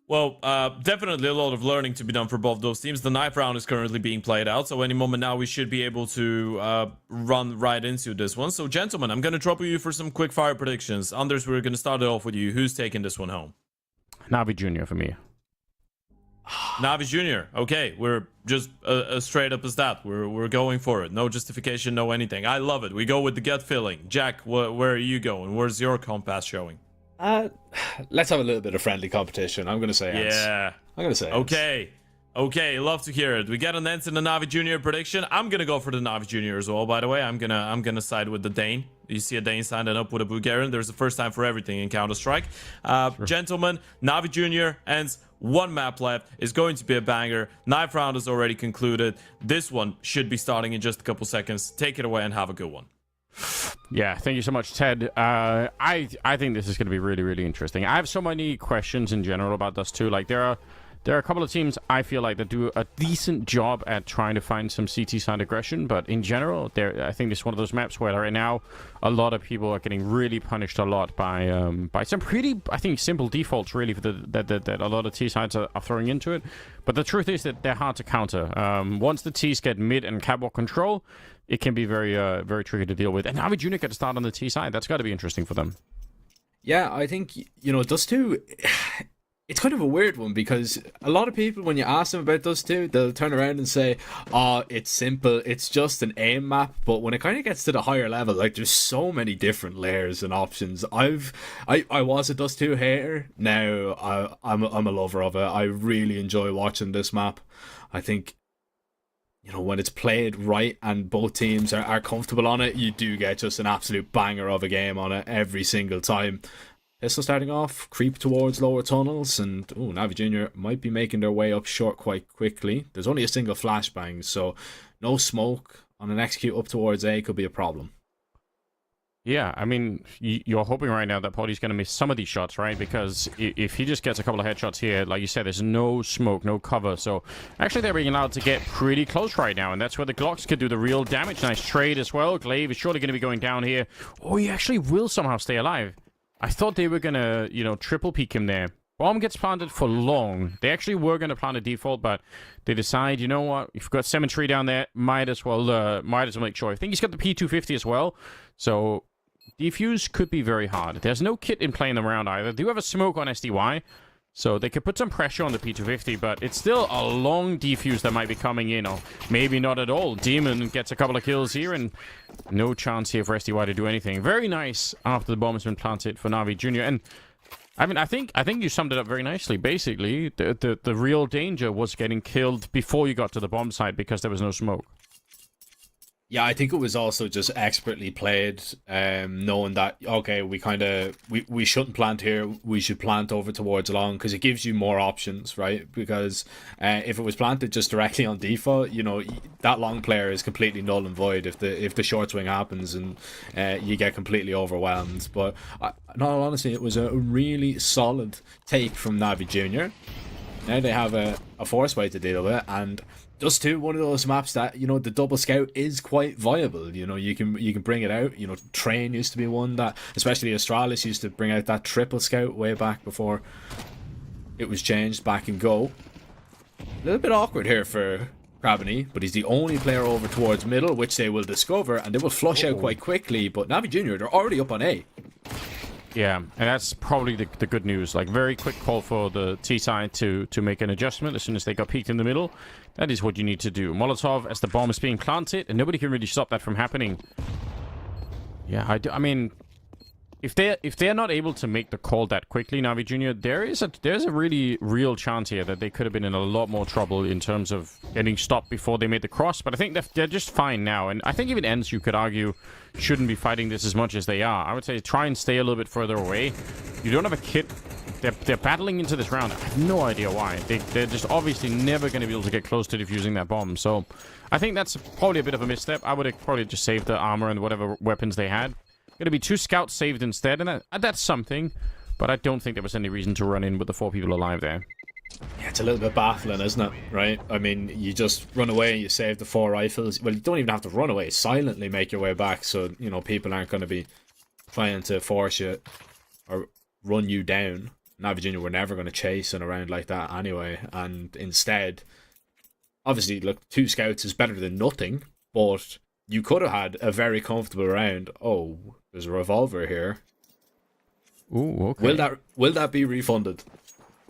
Well, definitely a lot of learning to be done for both those teams. The 9th round is currently being played out, so any moment now we should be able to run right into this one. So, gentlemen, I'm going to trouble you for some quick fire predictions. Anders, we're going to start it off with you. Who's taking this one home? Navi Junior for me. Navi Junior. Okay, we're just as straight up as that. We're going for it. No justification, no anything. I love it. We go with the gut feeling. Jack, where are you going? Where's your compass showing? Let's have a little bit of friendly competition. I'm going to say ENCE. Yeah. I'm going to say ENCE. Okay, love to hear it. We got an ENCE and a Navi Junior prediction. I'm gonna go for the Navi Junior as well, by the way. I'm gonna side with the Dane. You see a Dane signing up with a Bulgarian. There's a first time for everything in Counter-Strike. Sure. Gentlemen, Navi Junior ends 1 map left. It's going to be a banger. 9th round is already concluded. This one should be starting in just a couple seconds. Take it away and have a good one. Yeah, thank you so much, Ted. I think this is going to be really, really interesting. I have so many questions in general about Dust 2. Like, there are a couple of teams I feel like that do a decent job at trying to find some CT side aggression, but in general, I think this is one of those maps where right now a lot of people are getting really punished a lot by some pretty, I think, simple defaults really for that a lot of T sides are throwing into it. But the truth is that they're hard to counter. Once the Ts get mid and catwalk control, it can be very very tricky to deal with. And Navi Junior get to start on the T side. That's got to be interesting for them. Yeah, I think Dust 2. It's kind of a weird one, because a lot of people, when you ask them about Dust 2, they'll turn around and say, oh, it's simple, it's just an aim map. But when it kind of gets to the higher level, like, there's so many different layers and options. I was a Dust 2 hater. Now I'm a lover of it. I really enjoy watching this map. I think, when it's played right and both teams are comfortable on it, you do get just an absolute banger of a game on it every single time. Pistol starting off, creep towards lower tunnels, and Navi Jr. might be making their way up short quite quickly. There's only a single flashbang, so no smoke on an execute up towards A could be a problem. Yeah, I mean, you're hoping right now that Poly's going to miss some of these shots, right? Because if he just gets a couple of headshots here, like you said, there's no smoke, no cover. So actually they're being allowed to get pretty close right now, and that's where the Glocks could do the real damage. Nice trade as well. Glaive is surely going to be going down here. Oh, he actually will somehow stay alive. I thought they were going to, triple peek him there. Bomb gets planted for long. They actually were going to plant a default, but they decide, you know what? You've got Cemetery down there. Might as well make sure. I think he's got the P250 as well. So defuse could be very hard. There's no kit in playing them around either. They do have a smoke on SDY, so they could put some pressure on the P250, but it's still a long defuse that might be coming in, or maybe not at all. Demon gets a couple of kills here, and no chance here for SDY to do anything. Very nice after the bomb has been planted for Navi Jr. And I mean, I think you summed it up very nicely. Basically, the real danger was getting killed before you got to the bomb site because there was no smoke. Yeah, I think it was also just expertly played, knowing that, okay, we shouldn't plant here, we should plant over towards long, because it gives you more options, right? Because if it was planted just directly on default, that long player is completely null and void if the short swing happens and you get completely overwhelmed. But in all honesty, it was a really solid take from Navi Jr. Now they have a force fight to deal with, and just to one of those maps that, the double scout is quite viable. You can bring it out. Train used to be one that, especially Astralis, used to bring out that triple scout way back before it was changed back in Go. A little bit awkward here for Crabini, but he's the only player over towards middle, which they will discover, and they will flush out quite quickly. But Navi Jr., they're already up on A. Yeah, and that's probably the good news. Like, very quick call for the T side to make an adjustment as soon as they got peeked in the middle. That is what you need to do. Molotov as the bomb is being planted, and nobody can really stop that from happening. Yeah, I mean, if they're not able to make the call that quickly, Navi Jr., there's a really real chance here that they could have been in a lot more trouble in terms of getting stopped before they made the cross. But I think they're just fine now, and I think even Ents, you could argue, shouldn't be fighting this as much as they are. I would say try and stay a little bit further away. You don't have a kit. They're battling into this round. I have no idea why. They're just obviously never going to be able to get close to defusing that bomb. So I think that's probably a bit of a misstep. I would have probably just saved the armor and whatever weapons they had. Going to be 2 scouts saved instead, and that's something. But I don't think there was any reason to run in with the 4 people alive there. Yeah, it's a little bit baffling, isn't it? Right? I mean, you just run away and you save the 4 rifles. Well, you don't even have to run away. Silently make your way back, so people aren't going to be trying to force you or run you down. Navi Jr. were never going to chase and around like that anyway, and instead, obviously, look, 2 scouts is better than nothing, but you could have had a very comfortable round. Oh, there's a revolver here. Ooh, okay. Will that be refunded?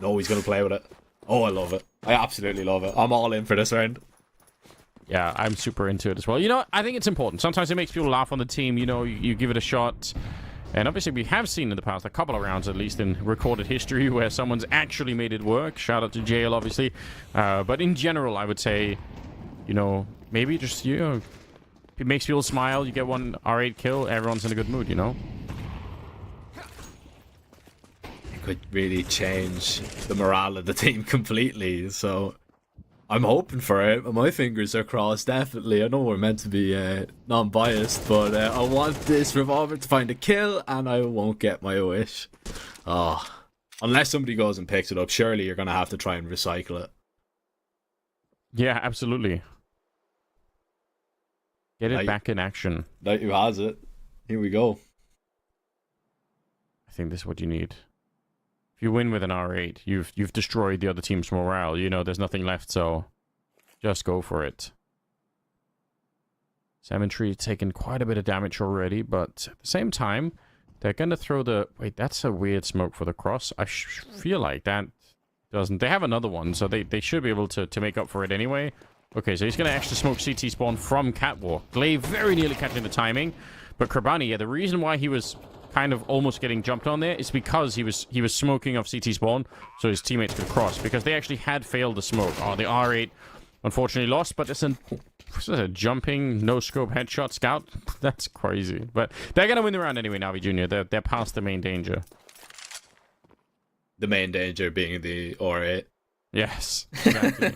No, he's going to play with it. Oh, I love it. I absolutely love it. I'm all in for this round. Yeah, I'm super into it as well. I think it's important. Sometimes it makes people laugh on the team. You give it a shot. And obviously, we have seen in the past a couple of rounds, at least in recorded history, where someone's actually made it work. Shout out to JL, obviously. But in general, I would say, maybe just, it makes people smile. You get 1 R8 kill. Everyone's in a good mood, It could really change the morale of the team completely. So I'm hoping for it. My fingers are crossed, definitely. I know we're meant to be non-biased, but I want this revolver to find a kill, and I won't get my wish. Oh, unless somebody goes and picks it up, surely you're going to have to try and recycle it. Yeah, absolutely. Get it back in action. That who has it. Here we go. I think this is what you need. If you win with an R8, you've destroyed the other team's morale. There's nothing left, so just go for it. Cemetery taken quite a bit of damage already, but at the same time, they're going to throw the... Wait, that's a weird smoke for the cross. I feel like that doesn't... They have another one, so they should be able to make up for it anyway. Okay, so he's going to actually smoke CT spawn from Catwalk. Glaive very nearly catching the timing, but Krabani, yeah, the reason why he was kind of almost getting jumped on there is because he was smoking off CT spawn, so his teammates could cross, because they actually had failed the smoke. Oh, the R8 unfortunately lost, but it's a jumping no-scope headshot scout. That's crazy. But they're going to win the round anyway, Navi Jr. They're past the main danger. the main danger being the R8. Yes, exactly.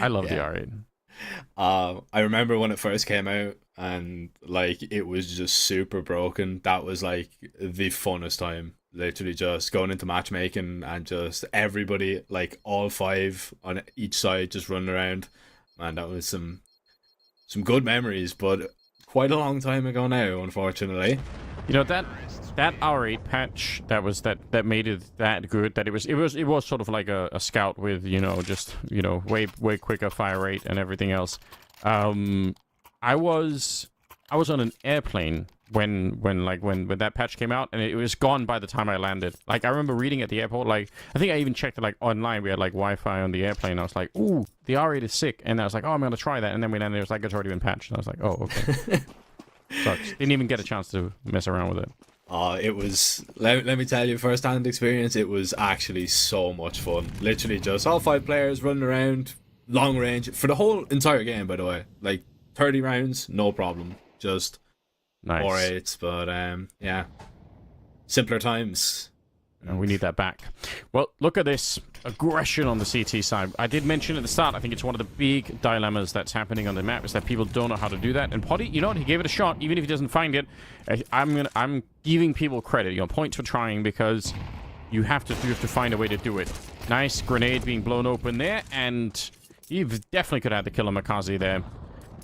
I love the R8. I remember when it first came out and like it was just super broken. That was like the funnest time. Literally just going into matchmaking and just everybody, like all 5 on each side, just running around. Man, that was some good memories, but quite a long time ago now, unfortunately. You know, that R8 patch that made it that good, that it was sort of like a scout with, you know, just, you know, way quicker fire rate and everything else. I was on an airplane when that patch came out, and it was gone by the time I landed. Like, I remember reading at the airport, like, I think I even checked it, like, online. We had, like, Wi-Fi on the airplane. I was like, ooh, the R8 is sick. And I was like, oh, I'm going to try that. And then we landed, it was like, it's already been patched. And I was like, oh, okay. Sucks. Didn't even get a chance to mess around with it. It was, let me tell you, first-hand experience, it was actually so much fun. Literally just all 5 players running around, long range, for the whole entire game, by the way. Like, 30 rounds, no problem. Just nice. R8s, but yeah. Simpler times. And we need that back. Well, look at this aggression on the CT side. I did mention at the start, I think it's one of the big dilemmas that's happening on the map, is that people don't know how to do that. And Potty, you know what? He gave it a shot, even if he doesn't find it. I'm giving people credit, you know, points for trying, because you have to find a way to do it. Nice grenade being blown open there, and he definitely could have had the kill on Makazi there.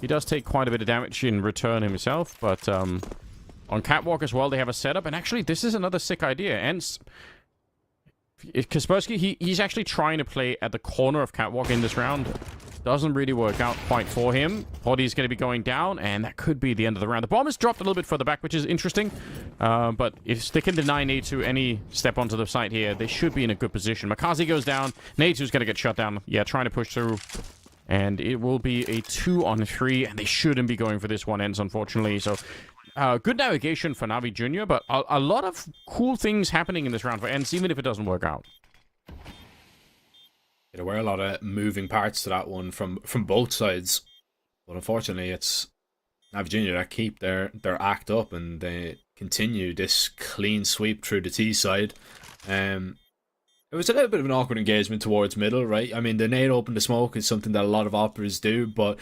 He does take quite a bit of damage in return himself, but on Catwalk as well, they have a setup. And actually, this is another sick idea. And Kaspersky, he's actually trying to play at the corner of Catwalk in this round. Doesn't really work out quite for him. Body's going to be going down, and that could be the end of the round. The bomb is dropped a little bit further back, which is interesting. But if they can deny Natu any step onto the site here, they should be in a good position. Makazi goes down. Natu's going to get shut down. Yeah, trying to push through. And it will be a 2-on-3, and they shouldn't be going for this one ends, unfortunately. So, good navigation for Navi Jr., but a lot of cool things happening in this round for ends, even if it doesn't work out. There were a lot of moving parts to that one from both sides. But unfortunately, it's Navi Jr. that keep their act up, and they continue this clean sweep through the T side. It was a little bit of an awkward engagement towards middle, right? I mean, the nade open to smoke is something that a lot of operas do, but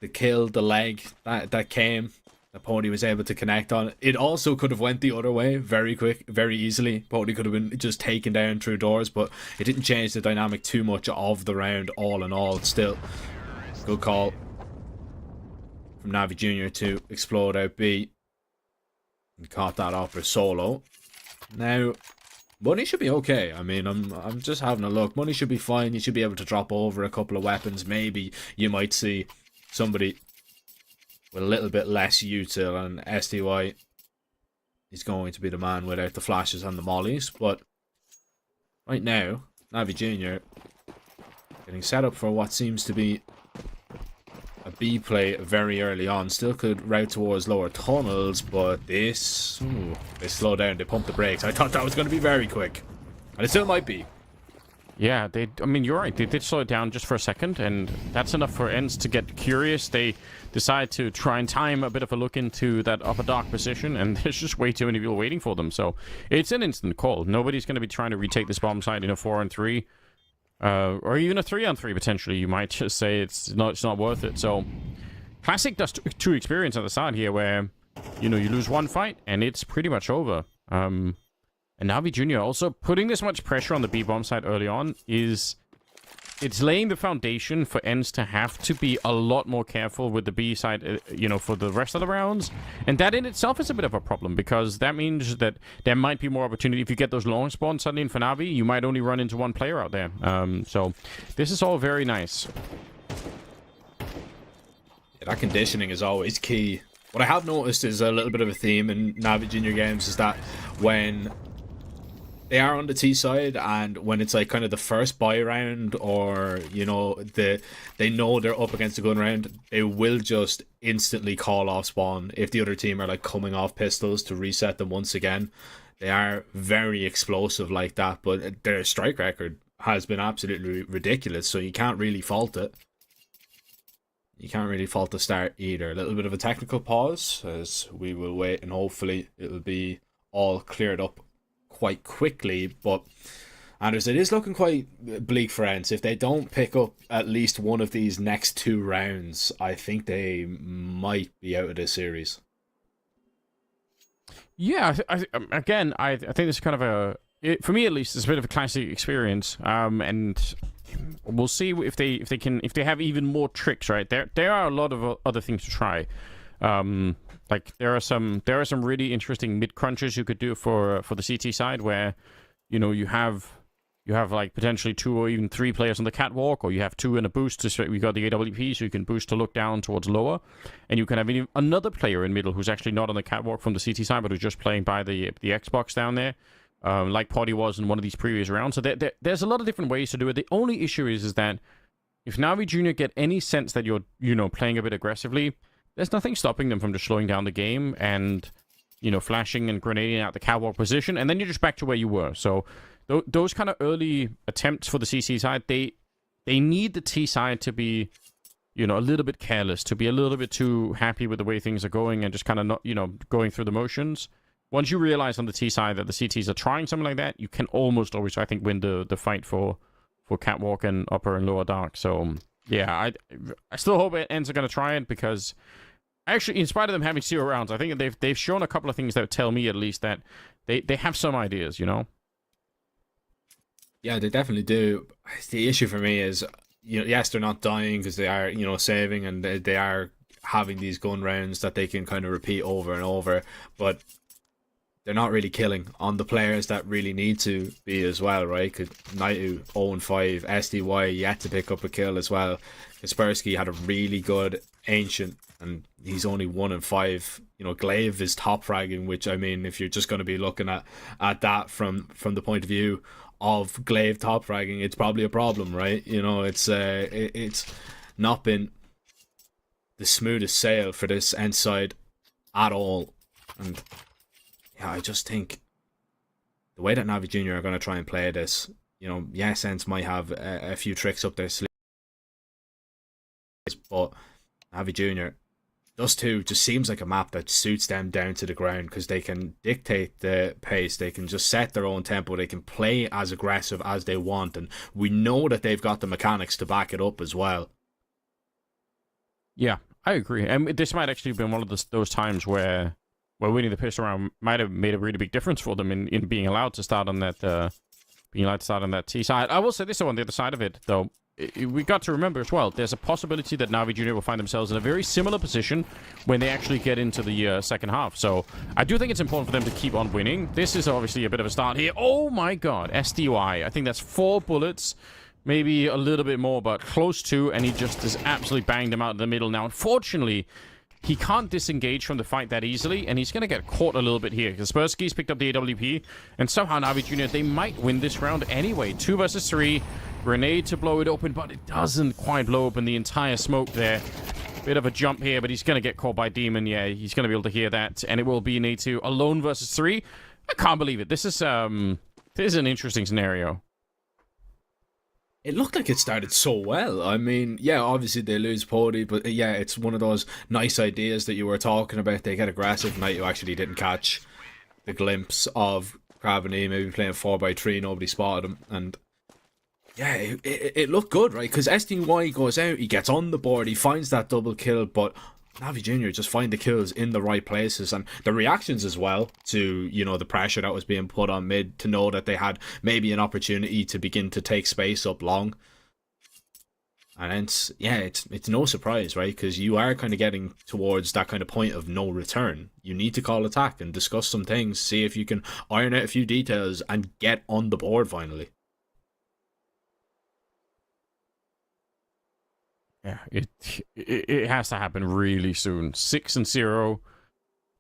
the kill, the leg that came, that Pony was able to connect on, it also could have went the other way very quick, very easily. Pony could have been just taken down through doors, but it didn't change the dynamic too much of the round, all in all. Still, good call from Navi Jr. to explode out B. And caught that opera solo. Now, Money should be okay. I mean, I'm just having a look. Money should be fine. You should be able to drop over a couple of weapons. Maybe you might see somebody with a little bit less util, and STY is going to be the man without the flashes and the mollies. But right now, Navi Jr. getting set up for what seems to be a B play very early on. Still could route towards lower tunnels, but this... Ooh, they slow down, they pump the brakes. I thought that was going to be very quick. And it still might be. Yeah, I mean, you're right. They did slow it down just for a second, and that's enough for ends to get curious. They decide to try and time a bit of a look into that upper dark position, and there's just way too many people waiting for them. So it's an instant call. Nobody's going to be trying to retake this bomb site in a 4-on-3. Or even a 3-on-3 potentially. You might just say it's not worth it. So Classic does two experience at the start here, where you know you lose one fight and it's pretty much over. And Navi Jr. also putting this much pressure on the B bomb side early on it's laying the foundation for ends to have to be a lot more careful with the B side, you know, for the rest of the rounds. And that in itself is a bit of a problem, because that means that there might be more opportunity. If you get those long spawns suddenly in Navi, you might only run into one player out there. So this is all very nice. Yeah, that conditioning is always key. What I have noticed is a little bit of a theme in Navi Junior games is that when they are on the T side, and when it's like kind of the first buy round, or you know they know they're up against a good round, they will just instantly call off spawn if the other team are like coming off pistols to reset them once again. They are very explosive like that, but their strike record has been absolutely ridiculous, so you can't really fault it. You can't really fault the start either. A little bit of a technical pause as we will wait, and hopefully it will be all cleared up quite quickly. But Anders, it is looking quite bleak for Ents. If they don't pick up at least one of these next 2 rounds, I think they might be out of this series. Yeah, again, I think this is kind of for me at least, it's a bit of a classic experience. And we'll see if they have even more tricks. Right, there are a lot of other things to try. Like there are some really interesting mid crunches you could do for the CT side, where you have like potentially 2 or even 3 players on the catwalk, or you have 2 in a boost. We got the AWP, so you can boost to look down towards lower, and you can have another player in middle who's actually not on the catwalk from the CT side, but who's just playing by the Xbox down there, like Potty was in one of these previous rounds. So there's a lot of different ways to do it. The only issue is that if Navi Junior get any sense that you're playing a bit aggressively, there's nothing stopping them from just slowing down the game and flashing and grenading out the catwalk position, and then you're just back to where you were. So those kind of early attempts for the CC side, they need the T side to be, a little bit careless, to be a little bit too happy with the way things are going and just kind of not, going through the motions. Once you realize on the T side that the CTs are trying something like that, you can almost always, I think, win the fight for catwalk and upper and lower dark. So yeah, I still hope Ents are going to try it, because actually, in spite of them having 0 rounds, I think they've shown a couple of things that would tell me at least that they have some ideas, Yeah, they definitely do. The issue for me is, yes, they're not dying because they are, saving, and they are having these gun rounds that they can kind of repeat over and over, but they're not really killing on the players that really need to be as well, right? Because Naitu 0-5, SDY yet to pick up a kill as well. Kaspersky had a really good Ancient, and he's only 1-5. Glaive is top fragging, which, I mean, if you're just going to be looking at that from the point of view of Glaive top fragging, it's probably a problem, right? It's not been the smoothest sail for this end side at all. And yeah, I just think the way that Navi Junior are going to try and play this, yes, Ents might have a few tricks up their sleeve, but Navi Junior, those 2 just seems like a map that suits them down to the ground, because they can dictate the pace, they can just set their own tempo, they can play as aggressive as they want, and we know that they've got the mechanics to back it up as well. Yeah, I agree. And this might actually have been one of those times where winning the pistol round might have made a really big difference for them in being allowed to start on that T side. I will say this, though, on the other side of it, though, we got to remember as well, there's a possibility that Navi Junior will find themselves in a very similar position when they actually get into the second half. So I do think it's important for them to keep on winning. This is obviously a bit of a start here. Oh my god, SDY. I think that's 4 bullets, maybe a little bit more, but close to, and he just has absolutely banged them out in the middle. Now, unfortunately, he can't disengage from the fight that easily, and he's going to get caught a little bit here. Kaspersky's picked up the AWP, and somehow Navi Junior, they might win this round anyway. 2 versus 3. Grenade to blow it open, but it doesn't quite blow open the entire smoke there. Bit of a jump here, but he's going to get caught by Demon. Yeah, he's going to be able to hear that, and it will be Natu alone versus 3. I can't believe it. This is an interesting scenario. It looked like it started so well. I mean, yeah, obviously they lose Pody, but yeah, it's one of those nice ideas that you were talking about. They get aggressive. Knight, who actually didn't catch the glimpse of Craveny, maybe playing 4x3, nobody spotted him, and yeah, it looked good, right? Because SDY goes out, he gets on the board, he finds that double kill, but Navi Junior just find the kills in the right places, and the reactions as well to, the pressure that was being put on mid, to know that they had maybe an opportunity to begin to take space up long. And it's no surprise, right? Because you are kind of getting towards that kind of point of no return. You need to call attack and discuss some things, see if you can iron out a few details and get on the board finally. Yeah, it has to happen really soon. 6-0.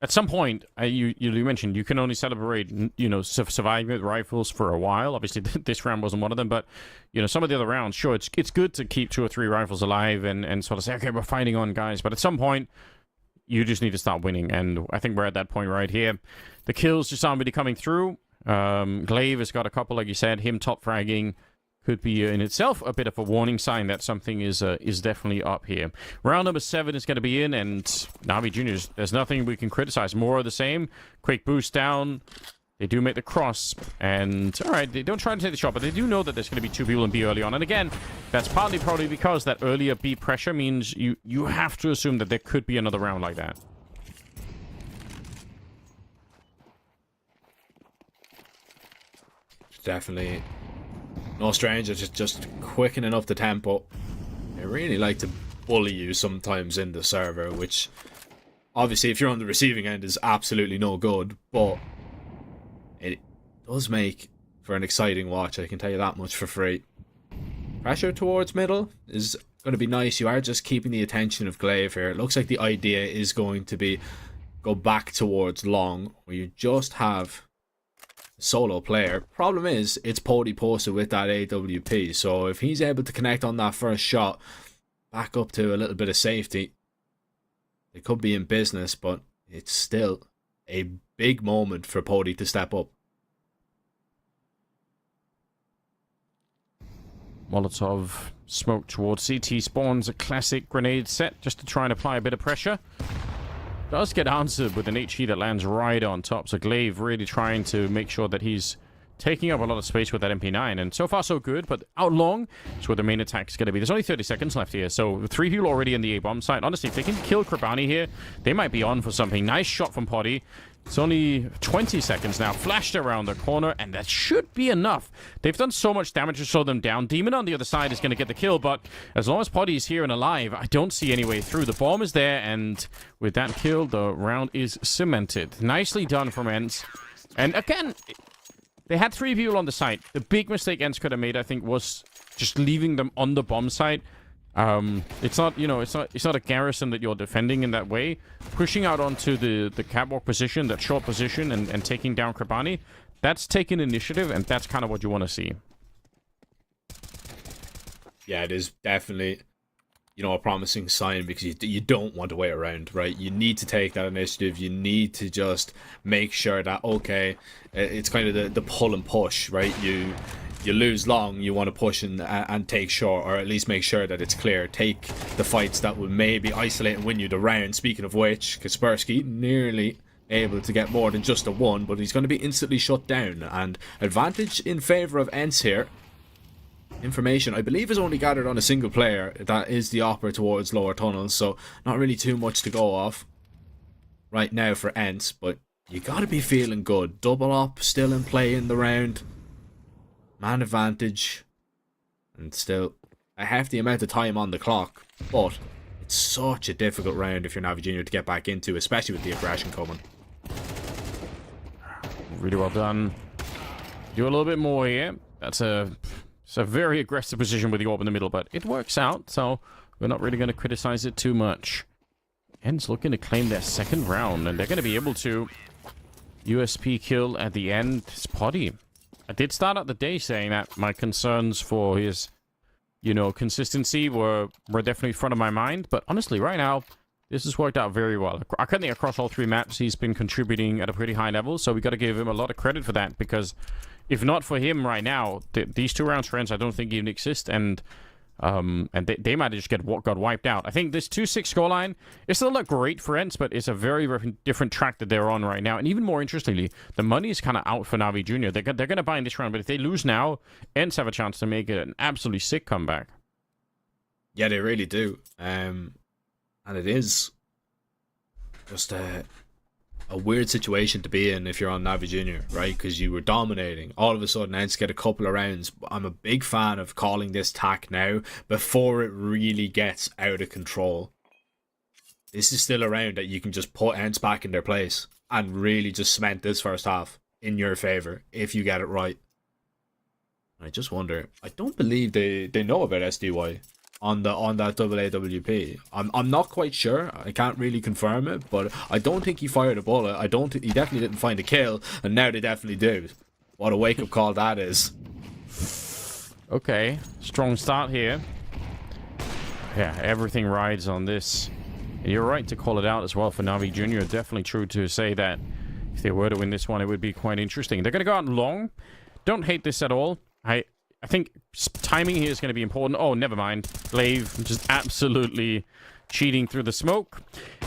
At some point, you mentioned you can only celebrate, surviving with rifles for a while. Obviously, this round wasn't one of them, but some of the other rounds, sure, it's good to keep 2 or 3 rifles alive and sort of say, okay, we're fighting on, guys. But at some point, you just need to start winning, and I think we're at that point right here. The kills just aren't really coming through. Glaive has got a couple, like you said. Him top fragging could be in itself a bit of a warning sign that something is definitely up here. Round number 7 is going to be in, and Navi Juniors, there's nothing we can criticize. More of the same. Quick boost down. They do make the cross, and all right, they don't try to take the shot, but they do know that there's going to be 2 people in B early on. And again, that's partly probably because that earlier B pressure means you have to assume that there could be another round like that. Definitely no stranger, just quickening up the tempo. They really like to bully you sometimes in the server, which obviously if you're on the receiving end is absolutely no good, but it does make for an exciting watch, I can tell you that much for free. Pressure towards middle is going to be nice. You are just keeping the attention of Glaive here. It looks like the idea is going to be go back towards long, where you just have a solo player. Problem is, it's Pody posted with that AWP, so if he's able to connect on that first shot, back up to a little bit of safety, they could be in business, but it's still a big moment for Pody to step up. Molotov smoke towards CT spawns, a classic grenade set just to try and apply a bit of pressure. Does get answered with an HE that lands right on top, so Glaive really trying to make sure that he's taking up a lot of space with that MP9, and so far so good, but out long is where the main attack is going to be. There's only 30 seconds left here, so 3 people already in the A-bomb site. Honestly, if they can kill Krabani here, they might be on for something. Nice shot from Poddy. It's only 20 seconds now. Flashed around the corner, and that should be enough. They've done so much damage to slow them down. Demon on the other side is going to get the kill, but as long as Poddy is here and alive, I don't see any way through. The bomb is there, and with that kill, the round is cemented. Nicely done from Ents. And again, they had 3 people on the site. The big mistake Ents could have made, I think, was just leaving them on the bomb site. It's not, you know, it's not a garrison that you're defending in that way. Pushing out onto the catwalk position, that short position, and taking down Krabani, that's taking initiative, and that's kind of what you want to see. Yeah, it is definitely, you know, a promising sign, because you don't want to wait around, right? You need to take that initiative. You need to just make sure that, okay, it's kind of the pull and push, right? You lose long, you want to push and take short, or at least make sure that it's clear. Take the fights that will maybe isolate and win you the round. Speaking of which, Kaspersky nearly able to get more than just a 1, but he's going to be instantly shut down. And advantage in favour of Ents here. Information, I believe, is only gathered on a single player. That is the opera towards lower tunnels, so not really too much to go off right now for Ents, but you got to be feeling good. Double up, still in play in the round. Man advantage, and still a hefty amount of time on the clock, but it's such a difficult round if you're Navi Junior to get back into, especially with the aggression coming. Really well done. Do a little bit more here. It's a very aggressive position with the orb in the middle, but it works out, so we're not really going to criticize it too much. Ents looking to claim their 2nd round, and they're going to be able to USP kill at the end. It's Poddy. I did start out the day saying that my concerns for his, you know, consistency were definitely front of my mind. But honestly, right now, this has worked out very well. I think across all 3 maps, he's been contributing at a pretty high level. So we got to give him a lot of credit for that. Because if not for him right now, these 2 rounds for Ents, I don't think even exist. And they might just got wiped out. I think this 2-6 scoreline is still not great for Ents, but it's a very different track that they're on right now. And even more interestingly, the money is kind of out for Navi Junior. They're going to buy in this round, but if they lose now, Ents have a chance to make it an absolutely sick comeback. Yeah, they really do. And it is just a weird situation to be in if you're on Navi Junior, right? Because you were dominating. All of a sudden, Ents get a couple of rounds. I'm a big fan of calling this tack now before it really gets out of control. This is still a round that you can just put Ents back in their place and really just cement this first half in your favour if you get it right. I just wonder, I don't believe they know about SDY on that double AWP. I'm not quite sure. I can't really confirm it, but I don't think he fired a bullet. He definitely didn't find a kill, and now they definitely do. What a wake up call that is. Okay, strong start here. Yeah, everything rides on this. And you're right to call it out as well for Navi Junior. Definitely true to say that if they were to win this one, it would be quite interesting. They're going to go out long. Don't hate this at all. I think timing here is going to be important. Oh, never mind. Glaive just absolutely cheating through the smoke.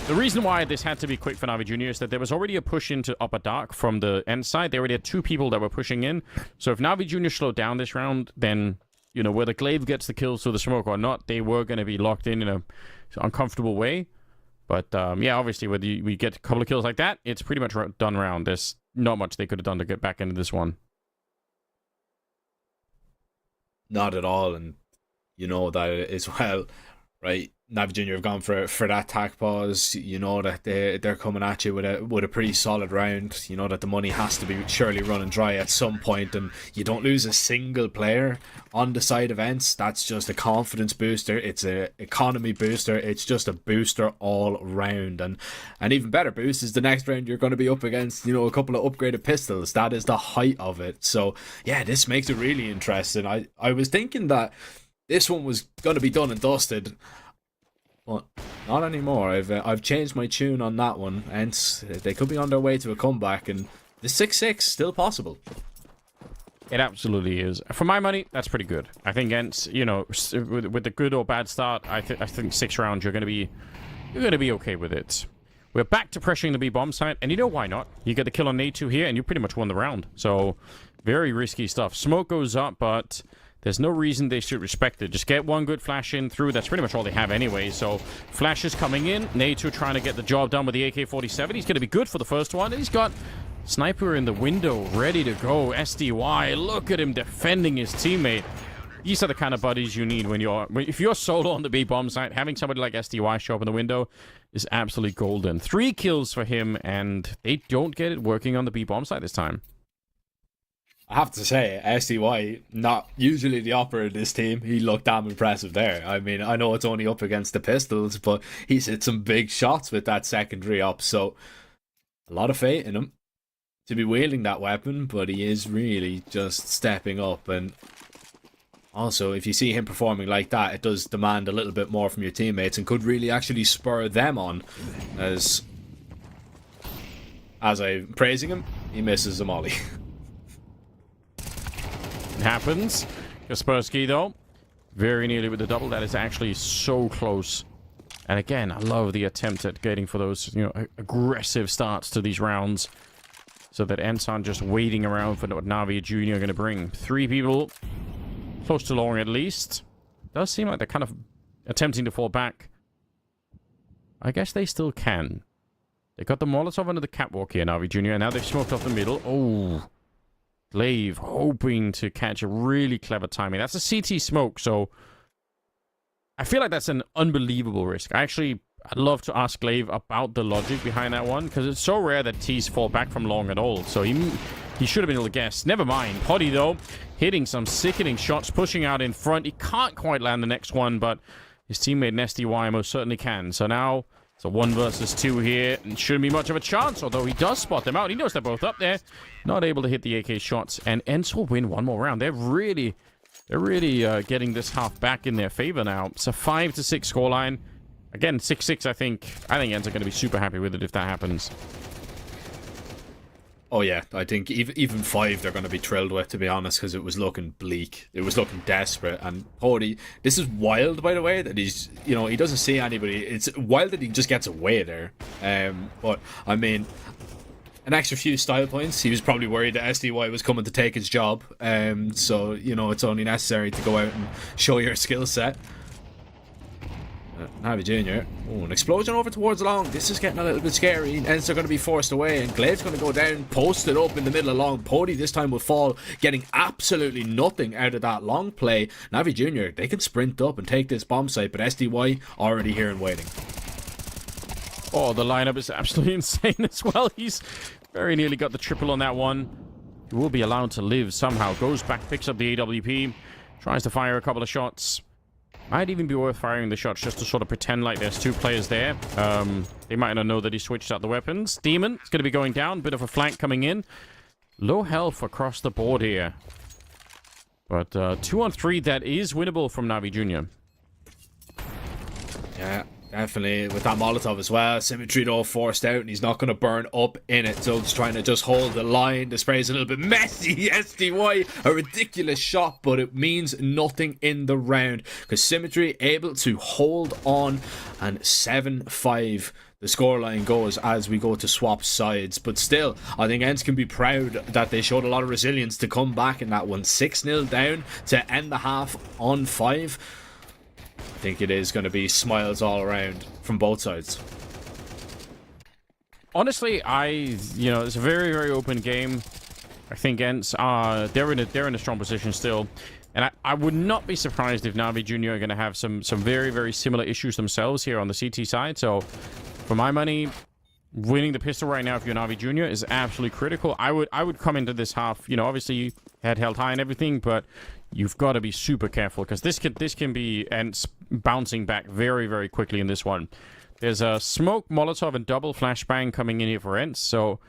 The reason why this had to be quick for Navi Jr. is that there was already a push into upper dark from the end side. They already had 2 people that were pushing in. So if Navi Jr. slowed down this round, then, you know, whether Glaive gets the kills through the smoke or not, they were going to be locked in a uncomfortable way. But, yeah, obviously, whether we get a couple of kills like that, it's pretty much done round. There's not much they could have done to get back into this one. Not at all, and you know that as well, right? Navi Junior have gone for that tack pause. You know that they're coming at you with a pretty solid round. You know that the money has to be surely running dry at some point, and you don't lose a single player on the side events. That's just a confidence booster. It's a economy booster. It's just a booster all round, and an even better boost is the next round you're going to be up against, you know, a couple of upgraded pistols. That is the height of it. So yeah, this makes it really interesting. I was thinking that this one was going to be done and dusted. Well, not anymore. I've changed my tune on that one, and they could be on their way to a comeback, and the 6-6 still possible. It absolutely is. For my money, that's pretty good. I think against, you know, with the good or bad start, I think 6 rounds you're gonna be okay with it. We're back to pressuring the B bomb site, and you know why not? You get the kill on A2 here, and you pretty much won the round. So very risky stuff. Smoke goes up, but there's no reason they should respect it. Just get one good flash in through. That's pretty much all they have anyway. So flash is coming in. Natu trying to get the job done with the AK-47. He's going to be good for the first one. And he's got sniper in the window ready to go. SDY, look at him defending his teammate. These are the kind of buddies you need if you're solo on the B bomb site. Having somebody like SDY show up in the window is absolutely golden. 3 kills for him, and they don't get it working on the B bomb site this time. I have to say, SDY, not usually the opera of this team, he looked damn impressive there. I mean, I know it's only up against the pistols, but he's hit some big shots with that secondary up, so a lot of faith in him to be wielding that weapon, but he is really just stepping up. And also, if you see him performing like that, it does demand a little bit more from your teammates and could really actually spur them on. As I'm praising him, he misses the molly. Happens. Kaspersky, though, very nearly with the double. That is actually so close. And again, I love the attempt at getting for those, you know, aggressive starts to these rounds, so that Ensign just waiting around for what Navi Jr. are going to bring. 3 people, close to long at least. Does seem like they're kind of attempting to fall back. I guess they still can. They got the Molotov under the catwalk here, Navi Jr., and now they've smoked off the middle. Oh, Glaive hoping to catch a really clever timing. That's a CT smoke, so I feel like that's an unbelievable risk. I'd love to ask Glaive about the logic behind that one, because it's so rare that T's fall back from long at all. So he should have been able to guess. Never mind. Poddy, though, hitting some sickening shots, pushing out in front. He can't quite land the next one, but his teammate Nesty Y most certainly can. So now it's a 1 versus 2 here, and shouldn't be much of a chance, although he does spot them out. He knows they're both up there. Not able to hit the AK shots, and Ents will win one more round. They're really getting this half back in their favor now. It's a 5-6 scoreline. Again, 6-6, I think Ents are going to be super happy with it if that happens. Oh yeah, I think even 5 they're going to be thrilled with, to be honest, because it was looking bleak. It was looking desperate. And Poddy, this is wild, by the way, that he's, you know, he doesn't see anybody. It's wild that he just gets away there. But, I mean, an extra few style points. He was probably worried that SDY was coming to take his job. So, you know, it's only necessary to go out and show your skill set. Navi Jr. Oh, an explosion over towards long. This is getting a little bit scary. Ents are going to be forced away, and Glaive's going to go down, posted up in the middle of long. Poddy this time will fall, getting absolutely nothing out of that long play. Navi Jr., they can sprint up and take this bomb site, but SDY already here and waiting. Oh, the lineup is absolutely insane as well. He's very nearly got the triple on that one. He will be allowed to live somehow. Goes back, picks up the AWP, tries to fire a couple of shots. Might even be worth firing the shots just to sort of pretend like there's 2 players there. They might not know that he switched out the weapons. Demon is going to be going down. Bit of a flank coming in. Low health across the board here. But 2-on-3, that is winnable from Navi Jr. Yeah, Definitely with that Molotov as well. Symmetry though forced out, and he's not going to burn up in it. So he's trying to just hold the line. The spray's a little bit messy. SDY, a ridiculous shot, but it means nothing in the round because Symmetry able to hold on, and 7-5 the scoreline goes as we go to swap sides. But still, I think Ents can be proud that they showed a lot of resilience to come back in that one. 6-0 down to end the half on 5. I think it is going to be smiles all around from both sides. Honestly, it's a very, very open game. I think Ents they're in a strong position still. And I would not be surprised if Na'Vi Jr. are going to have some very, very similar issues themselves here on the CT side. So, for my money, winning the pistol right now if you're Na'Vi Jr. is absolutely critical. I would come into this half, obviously head held high and everything, but you've got to be super careful because this can be Ents bouncing back very, very quickly in this one. There's a smoke, Molotov, and double flashbang coming in here for Ents, so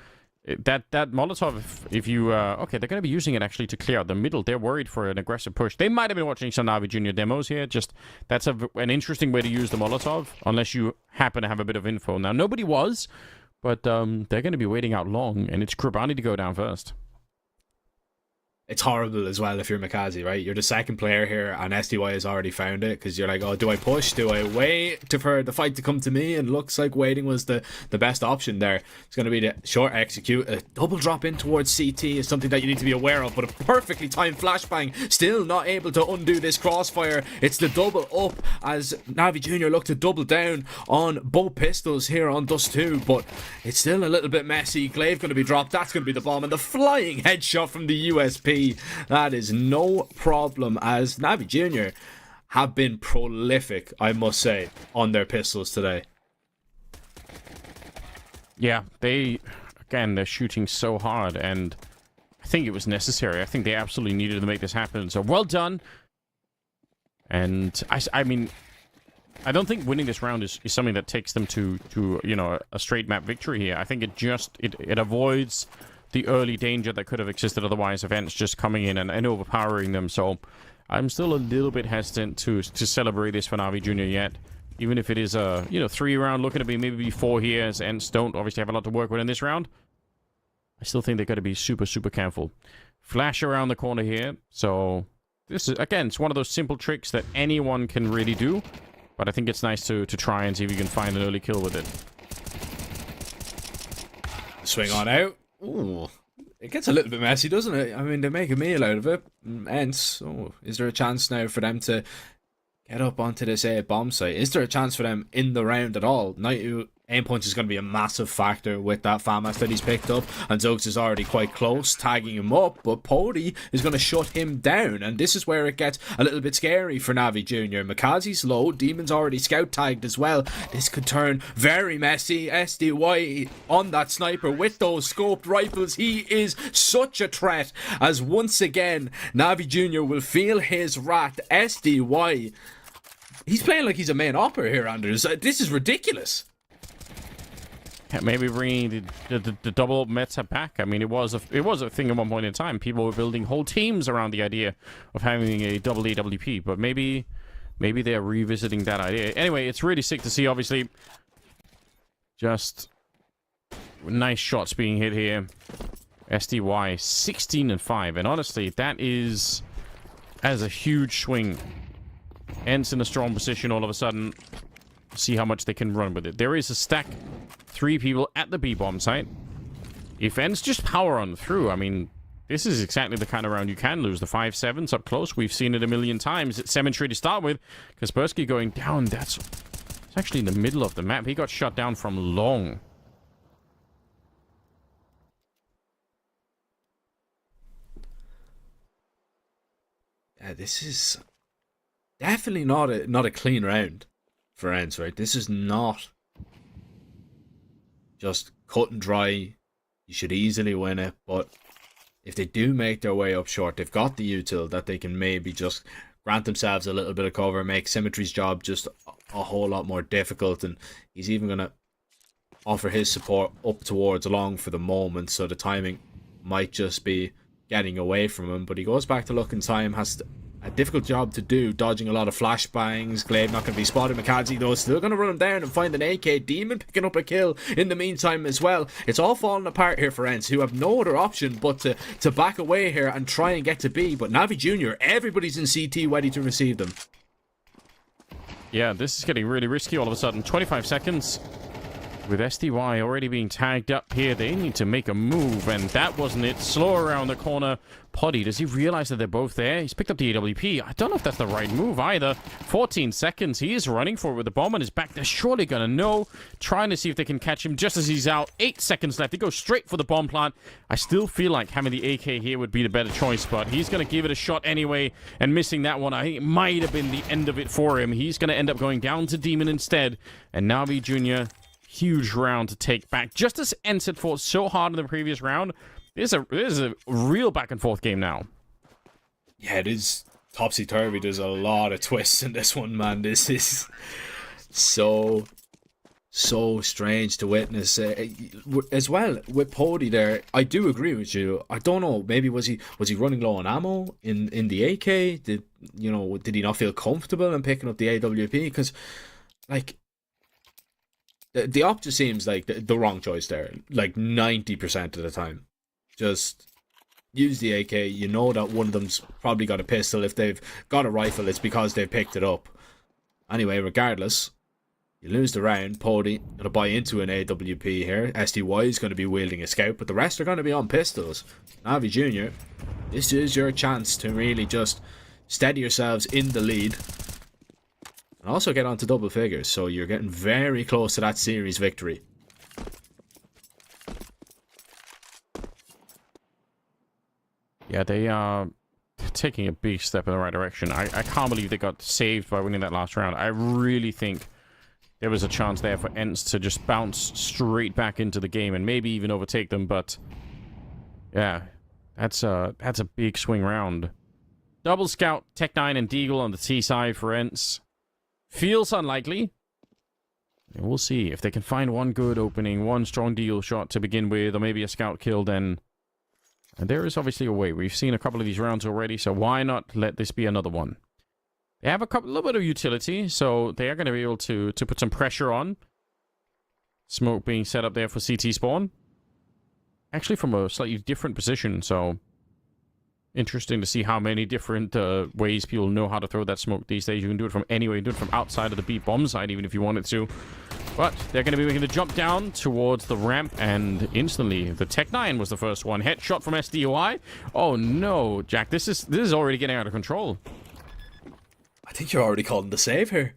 that Molotov, if you okay, they're going to be using it actually to clear out the middle. They're worried for an aggressive push. They might have been watching some Na'Vi Junior demos here. Just that's an interesting way to use the Molotov, unless you happen to have a bit of info. Now nobody was, but they're going to be waiting out long, and it's Krabani to go down first. It's horrible as well if you're Makazi, right? You're the second player here, and SDY has already found it because you're like, oh, do I push? Do I wait for the fight to come to me? And looks like waiting was the best option there. It's going to be the short execute. A double drop in towards CT is something that you need to be aware of, but a perfectly timed flashbang. Still not able to undo this crossfire. It's the double up as Na'Vi Jr. look to double down on both pistols here on Dust 2, but it's still a little bit messy. Glaive going to be dropped. That's going to be the bomb, and the flying headshot from the USP. That is no problem, as Na'Vi Jr. have been prolific, I must say, on their pistols today. Yeah, they're shooting so hard, and I think it was necessary. I think they absolutely needed to make this happen, so well done. And I mean, I don't think winning this round is something that takes them to a straight map victory here. I think it avoids the early danger that could have existed otherwise, events just coming in and overpowering them. So I'm still a little bit hesitant to celebrate this for Na'Vi Jr. yet. Even if it is a 3-round, looking to be maybe 4 here, as Ents don't obviously have a lot to work with in this round. I still think they've got to be super, super careful. Flash around the corner here. So this is, again, it's one of those simple tricks that anyone can really do. But I think it's nice to try and see if you can find an early kill with it. Swing on out. Ooh, it gets a little bit messy, doesn't it? I mean, they make a meal out of it. Ents, is there a chance now for them to get up onto this bomb site? Is there a chance for them in the round at all? Night aim punch is going to be a massive factor with that FAMAS that he's picked up, and Zogs is already quite close, tagging him up, but Pody is going to shut him down, and this is where it gets a little bit scary for Na'Vi Jr. Makazi's low, Demon's already scout tagged as well. This could turn very messy. SDY on that sniper with those scoped rifles. He is such a threat, as once again Na'Vi Jr. will feel his wrath. SDY, he's playing like he's a main opera here, Anders. This is ridiculous. Maybe bringing the double meta back. I mean, it was a thing at one point in time. People were building whole teams around the idea of having a double AWP, but maybe they're revisiting that idea. Anyway, it's really sick to see, obviously. Just nice shots being hit here. SDY 16-5, and honestly, that is a huge swing. Ents in a strong position all of a sudden. See how much they can run with it. There is a stack, 3 people at the B-bomb site. If Ents just power on through, I mean, this is exactly the kind of round you can lose. The 5-7s up close, we've seen it a million times. It's Cemetery to start with. Kaspersky going down, it's actually in the middle of the map. He got shot down from long. Yeah, this is definitely not a clean round for Ents, right? This is not just cut and dry. You should easily win it, but if they do make their way up short, they've got the util that they can maybe just grant themselves a little bit of cover, make Symmetry's job just a whole lot more difficult, and he's even going to offer his support up towards long for the moment, so the timing might just be getting away from him. But he goes back to look in time, has a difficult job to do, dodging a lot of flashbangs. Glaive not going to be spotted. McCarthy, though, still going to run him down and find an AK. Demon picking up a kill in the meantime as well. It's all falling apart here for Ents, who have no other option but to back away here and try and get to B. But Navi Jr., everybody's in CT ready to receive them. Yeah, this is getting really risky all of a sudden. 25 seconds. With SDY already being tagged up here, they need to make a move, and that wasn't it. Slow around the corner. Poddy, does he realize that they're both there? He's picked up the AWP. I don't know if that's the right move either. 14 seconds. He is running for it with the bomb on his back. They're surely going to know. Trying to see if they can catch him just as he's out. 8 seconds left. They go straight for the bomb plant. I still feel like having the AK here would be the better choice, but he's going to give it a shot anyway, and missing that one, I think it might have been the end of it for him. He's going to end up going down to Demon instead, and Navi Jr., huge round to take back. Just as Ents had fought so hard in the previous round, this is a real back and forth game now. Yeah, it is topsy-turvy. There's a lot of twists in this one, man. This is so strange to witness. As well, with Poddy there, I do agree with you. I don't know, maybe was he running low on ammo in the AK? Did he not feel comfortable in picking up the AWP? Because, like, the op just seems like the wrong choice there, like 90% of the time. Just use the AK. You know that one of them's probably got a pistol. If they've got a rifle, it's because they've picked it up. Anyway, regardless, you lose the round. Poddy going to buy into an AWP here. SDY is going to be wielding a scout, but the rest are going to be on pistols. Navi Jr., this is your chance to really just steady yourselves in the lead. And also get onto double figures, so you're getting very close to that series victory. Yeah, they are taking a big step in the right direction. I can't believe they got saved by winning that last round. I really think there was a chance there for Ents to just bounce straight back into the game and maybe even overtake them, but yeah, that's a big swing round. Double Scout, Tech9, and Deagle on the T side for Ents. Feels unlikely. And we'll see if they can find one good opening, one strong deal shot to begin with, or maybe a scout kill, then. And there is obviously a way. We've seen a couple of these rounds already, so why not let this be another one? They have a little bit of utility, so they are going to be able to put some pressure on. Smoke being set up there for CT spawn. Actually from a slightly different position, so interesting to see how many different ways people know how to throw that smoke these days. You can do it from anywhere. You can do it from outside of the B bomb side, even if you wanted to. But they're going to be making the jump down towards the ramp, and instantly, the Tech9 was the first one. Headshot from SDY. Oh no, Jack, this is already getting out of control. I think you're already calling the save here.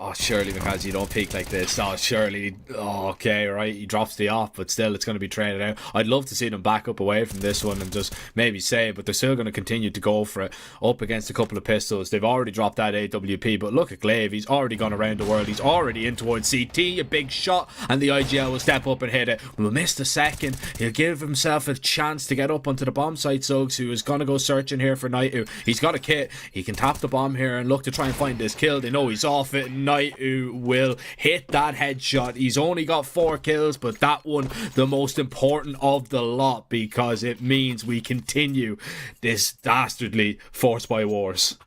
Oh, surely, because you don't peek like this. Oh, surely. Oh, okay, right. He drops the off, but still, it's going to be traded out. I'd love to see them back up away from this one and just maybe save, but they're still going to continue to go for it up against a couple of pistols. They've already dropped that AWP, but look at Glaive. He's already gone around the world. He's already in towards CT. A big shot, and the IGL will step up and hit it. Will miss the second. He'll give himself a chance to get up onto the bomb site. Suggs, who is going to go searching here for Knight. He's got a kit. He can tap the bomb here and look to try and find this kill. They know he's off it. Knight, who will hit that headshot. He's only got 4 kills, but that one the most important of the lot, because it means we continue this dastardly Force by Wars.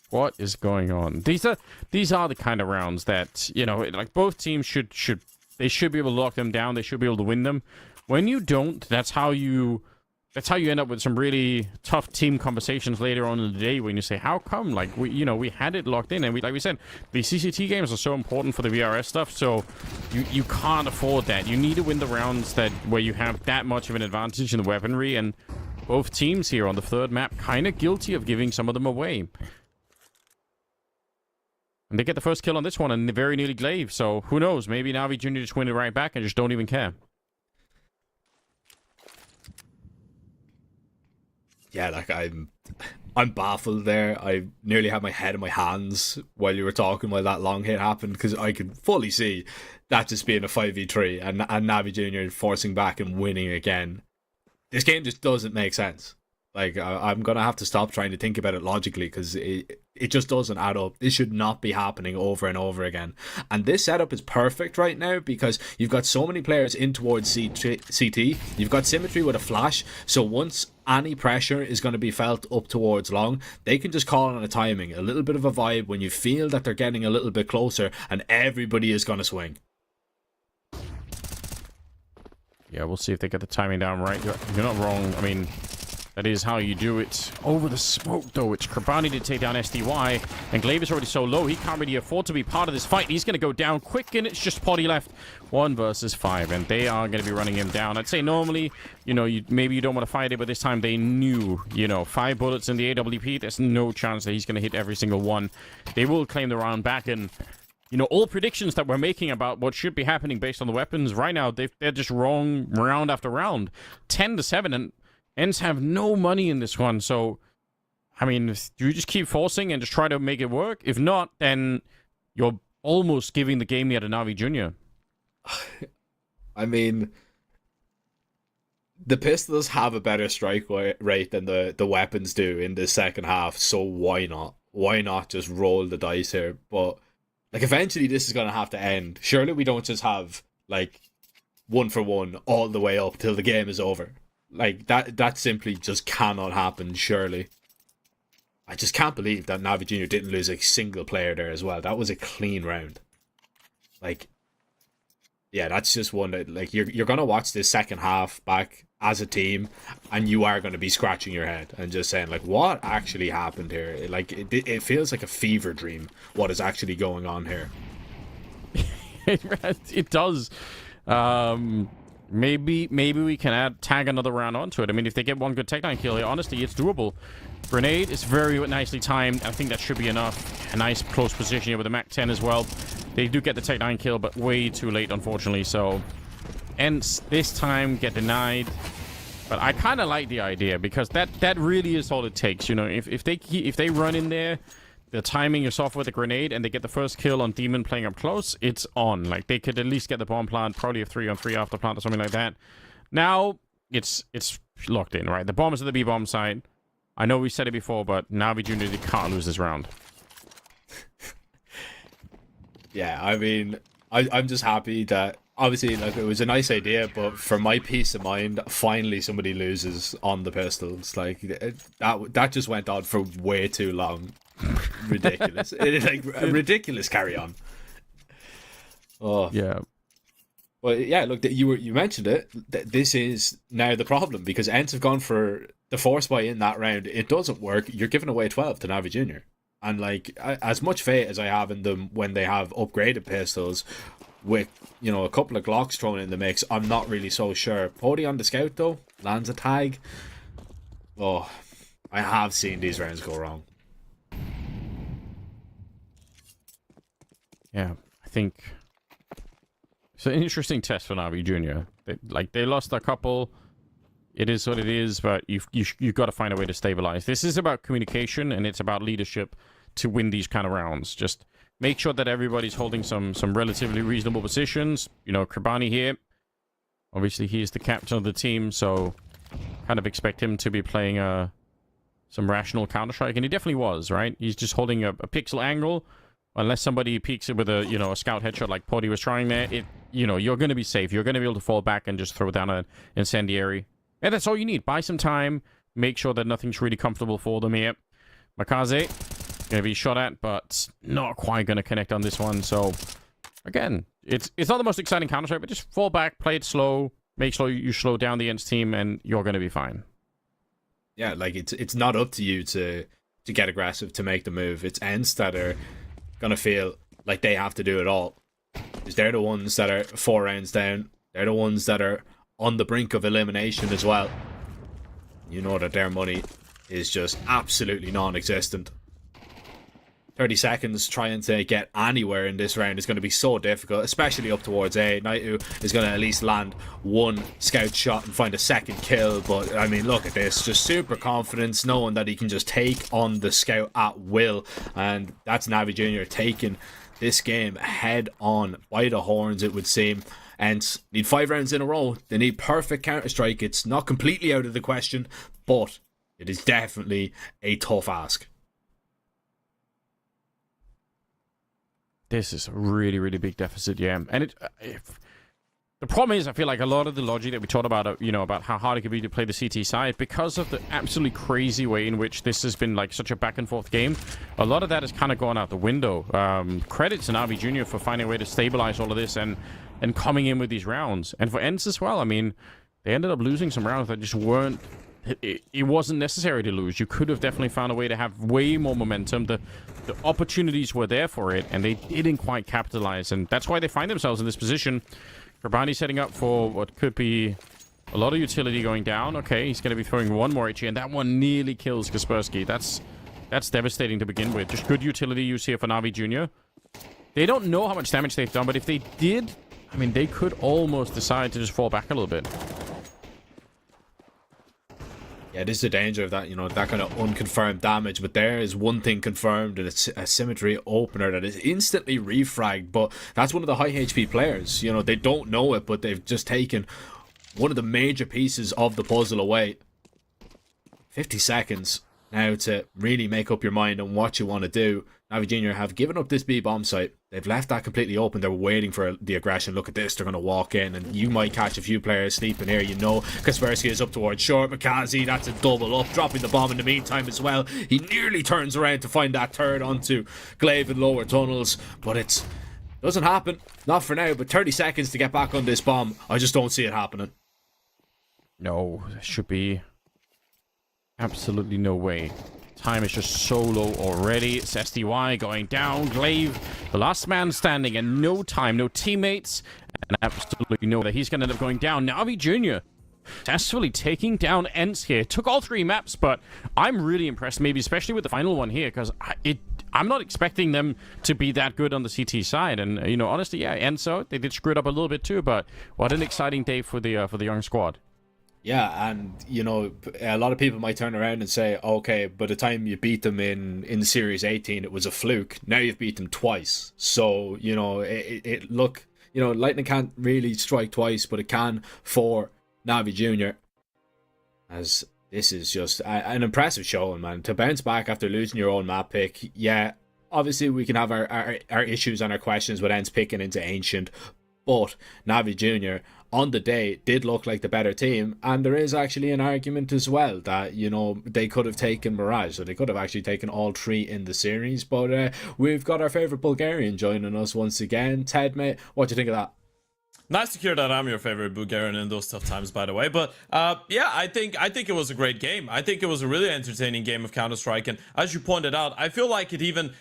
What is going on? These are the kind of rounds that, you know, like both teams should be able to lock them down. They should be able to win them. When you don't, that's how you end up with some really tough team conversations later on in the day, when you say, how come? Like, we had it locked in, and like we said, the CCT games are so important for the VRS stuff, so you can't afford that. You need to win the rounds where you have that much of an advantage in the weaponry, and both teams here on the third map kind of guilty of giving some of them away. And they get the first kill on this one, and very nearly Glaive, so who knows? Maybe Navi Jr. just win it right back and just don't even care. Yeah, like I'm baffled there. I nearly had my head in my hands while you were talking, while that long hit happened, because I could fully see that just being a 5v3 and Navi Jr. forcing back and winning again. This game just doesn't make sense. Like, I'm going to have to stop trying to think about it logically, because it just doesn't add up. This should not be happening over and over again. And this setup is perfect right now, because you've got so many players in towards CT. You've got Symmetry with a flash. So once any pressure is going to be felt up towards long, they can just call on a timing, a little bit of a vibe when you feel that they're getting a little bit closer, and everybody is going to swing. Yeah, we'll see if they get the timing down right. You're not wrong. I mean, that is how you do it. Over the smoke, though. It's Krabani to take down SDY. And Glaive is already so low, he can't really afford to be part of this fight. He's going to go down quick, and it's just Poddy left. 1 versus 5, and they are going to be running him down. I'd say normally, you know, maybe you don't want to fight it, but this time they knew, you know, 5 bullets in the AWP. There's no chance that he's going to hit every single one. They will claim the round back, and you know, all predictions that we're making about what should be happening based on the weapons right now, they're just wrong round after round. 10-7, and Ents have no money in this one. So, I mean, do you just keep forcing and just try to make it work? If not, then you're almost giving the game here to Na'Vi Jr. I mean, the Pistols have a better strike rate than the weapons do in the second half, so why not? Why not just roll the dice here? But like, eventually this is going to have to end. Surely we don't just have, like, 1-for-1 all the way up till the game is over. Like, that simply just cannot happen, surely. I just can't believe that Na'Vi Jr. didn't lose a single player there as well. That was a clean round. Like, yeah, that's just one that, like, you're going to watch this second half back as a team, and you are going to be scratching your head and just saying, like, what actually happened here? Like, it feels like a fever dream, what is actually going on here. It does. Maybe we can tag another round onto it. I mean, if they get one good takedown kill here, honestly, it's doable. Grenade is very nicely timed. I think that should be enough. A nice close position here with the MAC-10 as well. They do get the takedown kill, but way too late, unfortunately. So, Ents this time get denied. But I kind of like the idea, because that really is all it takes. You know, if they run in there, the timing is off with the grenade, and they get the first kill on Demon playing up close, it's on. Like, they could at least get the bomb plant, probably a 3-on-3 after plant or something like that. Now, it's locked in, right? The bomb is at the B-bomb side. I know we said it before, but Na'Vi Jr. can't lose this round. Yeah, I mean, I'm just happy that, obviously, like, it was a nice idea, but for my peace of mind, finally somebody loses on the Pistols. Like, that just went on for way too long. Ridiculous. It is like a ridiculous carry on. Oh yeah. Well, yeah. Look, you mentioned it. This is now the problem, because Ents have gone for the force buy in that round. It doesn't work. You're giving away 12 to Na'Vi Jr. And like, as much faith as I have in them when they have upgraded pistols with, you know, a couple of Glocks thrown in the mix, I'm not really so sure. Poddy on the scout though lands a tag. Oh, I have seen these rounds go wrong. Yeah, I think it's an interesting test for Na'Vi Jr. They lost a couple. It is what it is, but you've got to find a way to stabilize. This is about communication, and it's about leadership to win these kind of rounds. Just make sure that everybody's holding some relatively reasonable positions. You know, Krabani here, obviously he's the captain of the team, so kind of expect him to be playing some rational Counter-Strike, and he definitely was, right? He's just holding a pixel angle. Unless somebody peeks it with a, you know, a scout headshot like Poddy was trying there, you know, you're going to be safe. You're going to be able to fall back and just throw down an incendiary. And that's all you need. Buy some time. Make sure that nothing's really comfortable for them here. Makaze going to be shot at, but not quite going to connect on this one. So, again, it's not the most exciting Counter-Strike, but just fall back, play it slow, make sure you slow down the Ents team, and you're going to be fine. Yeah, like, it's not up to you to get aggressive, to make the move. It's Ents that are gonna feel like they have to do it all, because they're the ones that are 4 rounds down. They're the ones that are on the brink of elimination as well. You know that their money is just absolutely non-existent. 30 seconds trying to get anywhere in this round is going to be so difficult, especially up towards A. Naitu is going to at least land one scout shot and find a second kill, but I mean, look at this, just super confidence, knowing that he can just take on the scout at will, and that's Na'Vi Jr. taking this game head on by the horns, it would seem. And need 5 rounds in a row. They need perfect Counter-Strike. It's not completely out of the question, but it is definitely a tough ask. This is a really, really big deficit, yeah. And The problem is, I feel like a lot of the logic that we talked about, about how hard it could be to play the CT side, because of the absolutely crazy way in which this has been like such a back and forth game, a lot of that has kind of gone out the window. Credits to Navi Jr. for finding a way to stabilize all of this and coming in with these rounds. And for ENCE as well, I mean, they ended up losing some rounds that just weren't... It wasn't necessary to lose. You could have definitely found a way to have way more momentum. The opportunities were there for it, and they didn't quite capitalize. And that's why they find themselves in this position. Rabani setting up for what could be a lot of utility going down. Okay, he's going to be throwing one more HE, and that one nearly kills Kaspersky. That's devastating to begin with. Just good utility use here for Navi Jr. They don't know how much damage they've done, but if they did, I mean, they could almost decide to just fall back a little bit. Yeah, this is the danger of that, that kind of unconfirmed damage. But there is one thing confirmed, and it's a Symmetry opener that is instantly refragged. But that's one of the high HP players. They don't know it, but they've just taken one of the major pieces of the puzzle away. 50 seconds now to really make up your mind on what you want to do. Navi Jr. have given up this B bomb site. They've left that completely open. They're waiting for the aggression. Look at this. They're going to walk in, and you might catch a few players sleeping here. Kaspersky is up towards short. Makazi, that's a double up. Dropping the bomb in the meantime as well. He nearly turns around to find that third onto Glaive in lower tunnels, but it doesn't happen. Not for now, but 30 seconds to get back on this bomb. I just don't see it happening. No, there should be absolutely no way. Time is just so low already. It's SDY going down. Glaive, the last man standing, and no time, no teammates, and absolutely no that he's going to end up going down. Navi Jr. successfully taking down ENCE here. Took all 3 maps, but I'm really impressed, maybe especially with the final one here, because I'm not expecting them to be that good on the CT side. And, honestly, yeah, ENCE, they did screw it up a little bit too, but what an exciting day for the young squad. Yeah, and a lot of people might turn around and say, okay, by the time you beat them in Series 18, it was a fluke. Now you've beat them twice. So, Lightning can't really strike twice, but it can for Navi Jr. As this is just an impressive showing, man. To bounce back after losing your own map pick, yeah, obviously we can have our issues and our questions with ENCE picking into Ancient, but Navi Jr. on the day did look like the better team, and there is actually an argument as well that they could have taken Mirage, so they could have actually taken all 3 in the series. But we've got our favorite Bulgarian joining us once again. Ted, mate, what do you think of that? Nice to hear that I'm your favorite Bulgarian in those tough times, by the way. But yeah, I think it was a great game. I think it was a really entertaining game of Counter-Strike. And as you pointed out, I feel like it even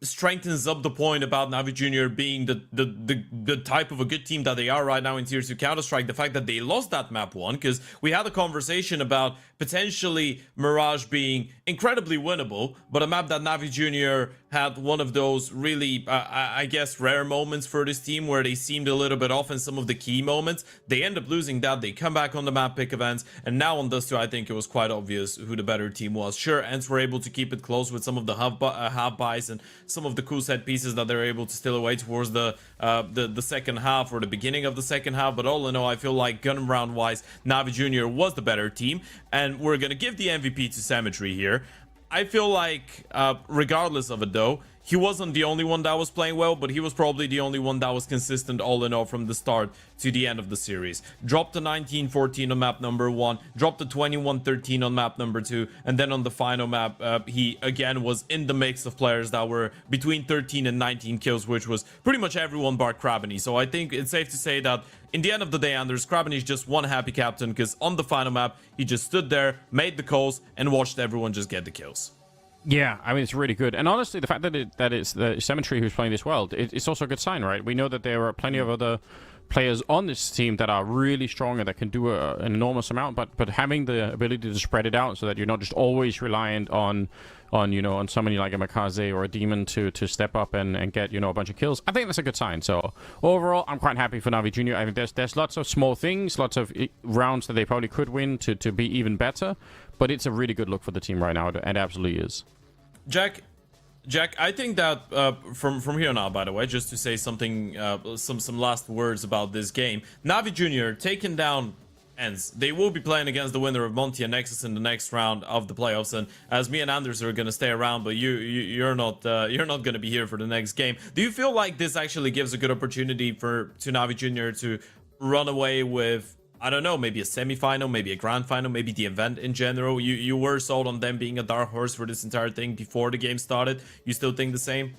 strengthens up the point about Navi Jr. being the type of a good team that they are right now in Tier 2 Counter-Strike. The fact that they lost that map 1, because we had a conversation about potentially Mirage being incredibly winnable, but a map that Navi Jr. had one of those really, I guess, rare moments for this team where they seemed a little bit off in some of the key moments. They end up losing that. They come back on the map pick events, and now on Dust 2, I think it was quite obvious who the better team was. Sure, ENCE were able to keep it close with some of the half buys and some of the cool set pieces that they're able to steal away towards the second half or the beginning of the second half, but all in all, I feel like gun round wise, Navi Jr. was the better team, and we're gonna give the MVP to Symmetry here. I feel like, regardless of it though, he wasn't the only one that was playing well, but he was probably the only one that was consistent all in all from the start to the end of the series. Dropped the 19-14 on map number 1, dropped the 21-13 on map number 2, and then on the final map, he again was in the mix of players that were between 13 and 19 kills, which was pretty much everyone bar Krabany. So I think it's safe to say that in the end of the day, Anders, Krabany is just one happy captain, because on the final map, he just stood there, made the calls, and watched everyone just get the kills. Yeah, I mean, it's really good. And honestly, the fact that it's the Symmetry who's playing this well, it's also a good sign, right? We know that there are plenty of other players on this team that are really strong and that can do an enormous amount, but having the ability to spread it out so that you're not just always reliant on somebody like a Makaze or a Demon to step up and get, a bunch of kills, I think that's a good sign. So overall, I'm quite happy for Navi Jr. I think there's lots of small things, lots of rounds that they probably could win to be even better, but it's a really good look for the team right now, and it absolutely is. Jack, I think that from here on out, by the way, just to say something, some last words about this game, Navi Jr. taking down ENCE. They will be playing against the winner of Monty and Nexus in the next round of the playoffs, and as me and Anders are going to stay around, but you're not going to be here for the next game. Do you feel like this actually gives a good opportunity to Navi Jr. to run away with, I don't know, maybe a semi-final, maybe a grand final, maybe the event in general? You were sold on them being a dark horse for this entire thing before the game started. You still think the same?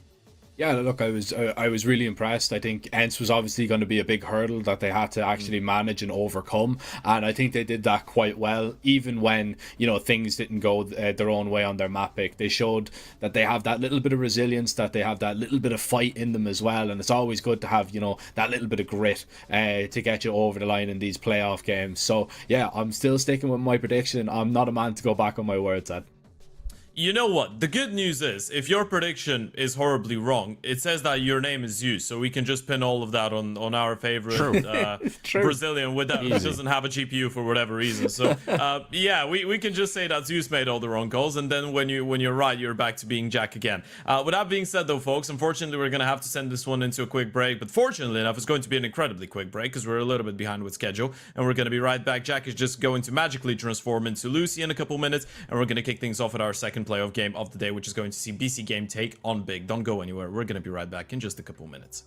Yeah, look, I was really impressed. I think Ents was obviously going to be a big hurdle that they had to actually manage and overcome, and I think they did that quite well. Even when things didn't go their own way on their map pick, they showed that they have that little bit of resilience, that they have that little bit of fight in them as well. And it's always good to have that little bit of grit to get you over the line in these playoff games. So yeah, I'm still sticking with my prediction. I'm not a man to go back on my words, Ed. You know what? The good news is, if your prediction is horribly wrong, it says that your name is used, so we can just pin all of that on our favorite Brazilian with that who doesn't have a GPU for whatever reason. So yeah, we can just say that Zeus made all the wrong calls, and then when you're right, you're back to being Jack again. With that being said, though, folks, unfortunately we're gonna have to send this one into a quick break. But fortunately enough, it's going to be an incredibly quick break because we're a little bit behind with schedule, and we're gonna be right back. Jack is just going to magically transform into Lucy in a couple minutes, and we're gonna kick things off at our second playoff game of the day, which is going to see BC Game take on Big. Don't go anywhere. We're going to be right back in just a couple minutes.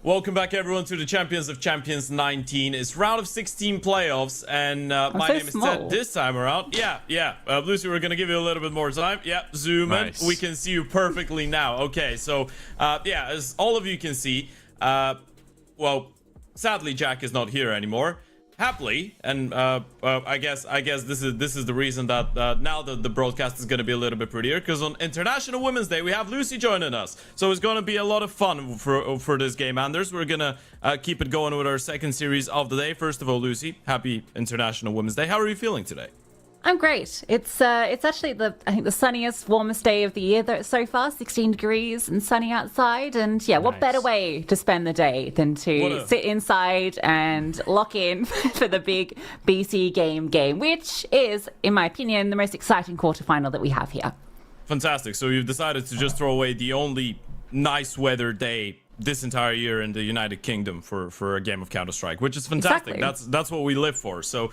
Welcome back, everyone, to the Champions of Champions 19. It's round of 16 playoffs, and my name is Ted this time around. Yeah. Lucy, we're going to give you a little bit more time. Yeah, zoom in. We can see you perfectly now. Okay, so, as all of you can see, well, sadly, Jack is not here anymore. Happily, and I guess this is the reason that now the broadcast is going to be a little bit prettier, because on International Women's Day we have Lucy joining us, so it's going to be a lot of fun for this game. Anders, we're gonna keep it going with our second series of the day. First of all, Lucy, happy International Women's Day. How are you feeling today? I'm great. It's actually I think the sunniest, warmest day of the year so far. 16 degrees and sunny outside, and what better way to spend the day than to sit inside and lock in for the big BC game, which is, in my opinion, the most exciting quarterfinal that we have here. Fantastic. So you've decided to just throw away the only nice weather day this entire year in the United Kingdom for a game of Counter-Strike, which is fantastic. Exactly. That's what we live for. So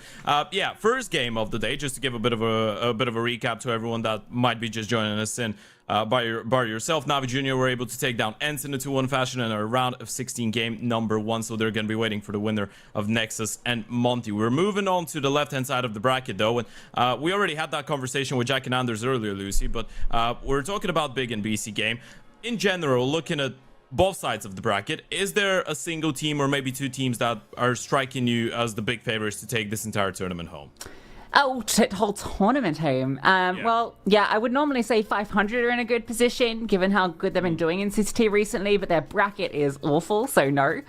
first game of the day, just to give a bit of a recap to everyone that might be just joining us in by yourself. Navi Junior were able to take down ENCE in a 2-1 fashion in a round of 16 game number 1, so they're going to be waiting for the winner of Nexus and Monty. We're moving on to the left hand side of the bracket though, and we already had that conversation with Jack and Anders earlier, Lucy, but we're talking about Big and BC game in general. Looking at both sides of the bracket, is there a single team or maybe two teams that are striking you as the big favorites to take this entire tournament home? Oh, whole tournament home. Well, I would normally say 500 are in a good position, given how good they've been doing in CCT recently, but their bracket is awful, so no.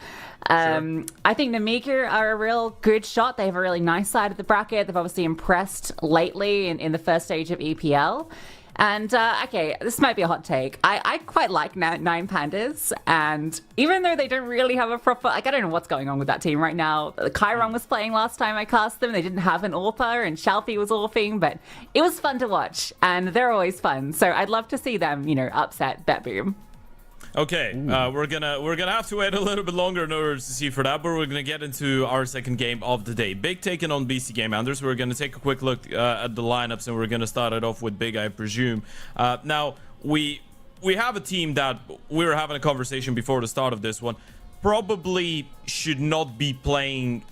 I think Namiga are a real good shot. They have a really nice side of the bracket. They've obviously impressed lately in the first stage of EPL. And, okay, this might be a hot take. I quite like Nine Pandas, and even though they don't really have a proper... I don't know what's going on with that team right now. Chiron was playing last time I cast them. They didn't have an AWPer, and Shalfie was AWPing, but it was fun to watch, and they're always fun. So I'd love to see them, upset BetBoom. Okay, we're gonna have to wait a little bit longer in order to see for that, but we're gonna get into our second game of the day. Big taking on BC game, Anders. We're gonna take a quick look at the lineups, and we're gonna start it off with Big, I presume. Now we have a team that we were having a conversation before the start of this one. Probably should not be playing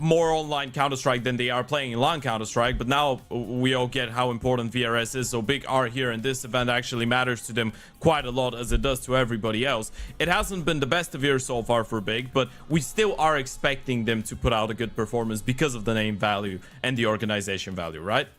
more online Counter-Strike than they are playing in LAN Counter-Strike, but now we all get how important VRS is, so Big are here, and this event actually matters to them quite a lot, as it does to everybody else. It hasn't been the best of year so far for Big, but we still are expecting them to put out a good performance because of the name value and the organization value, right?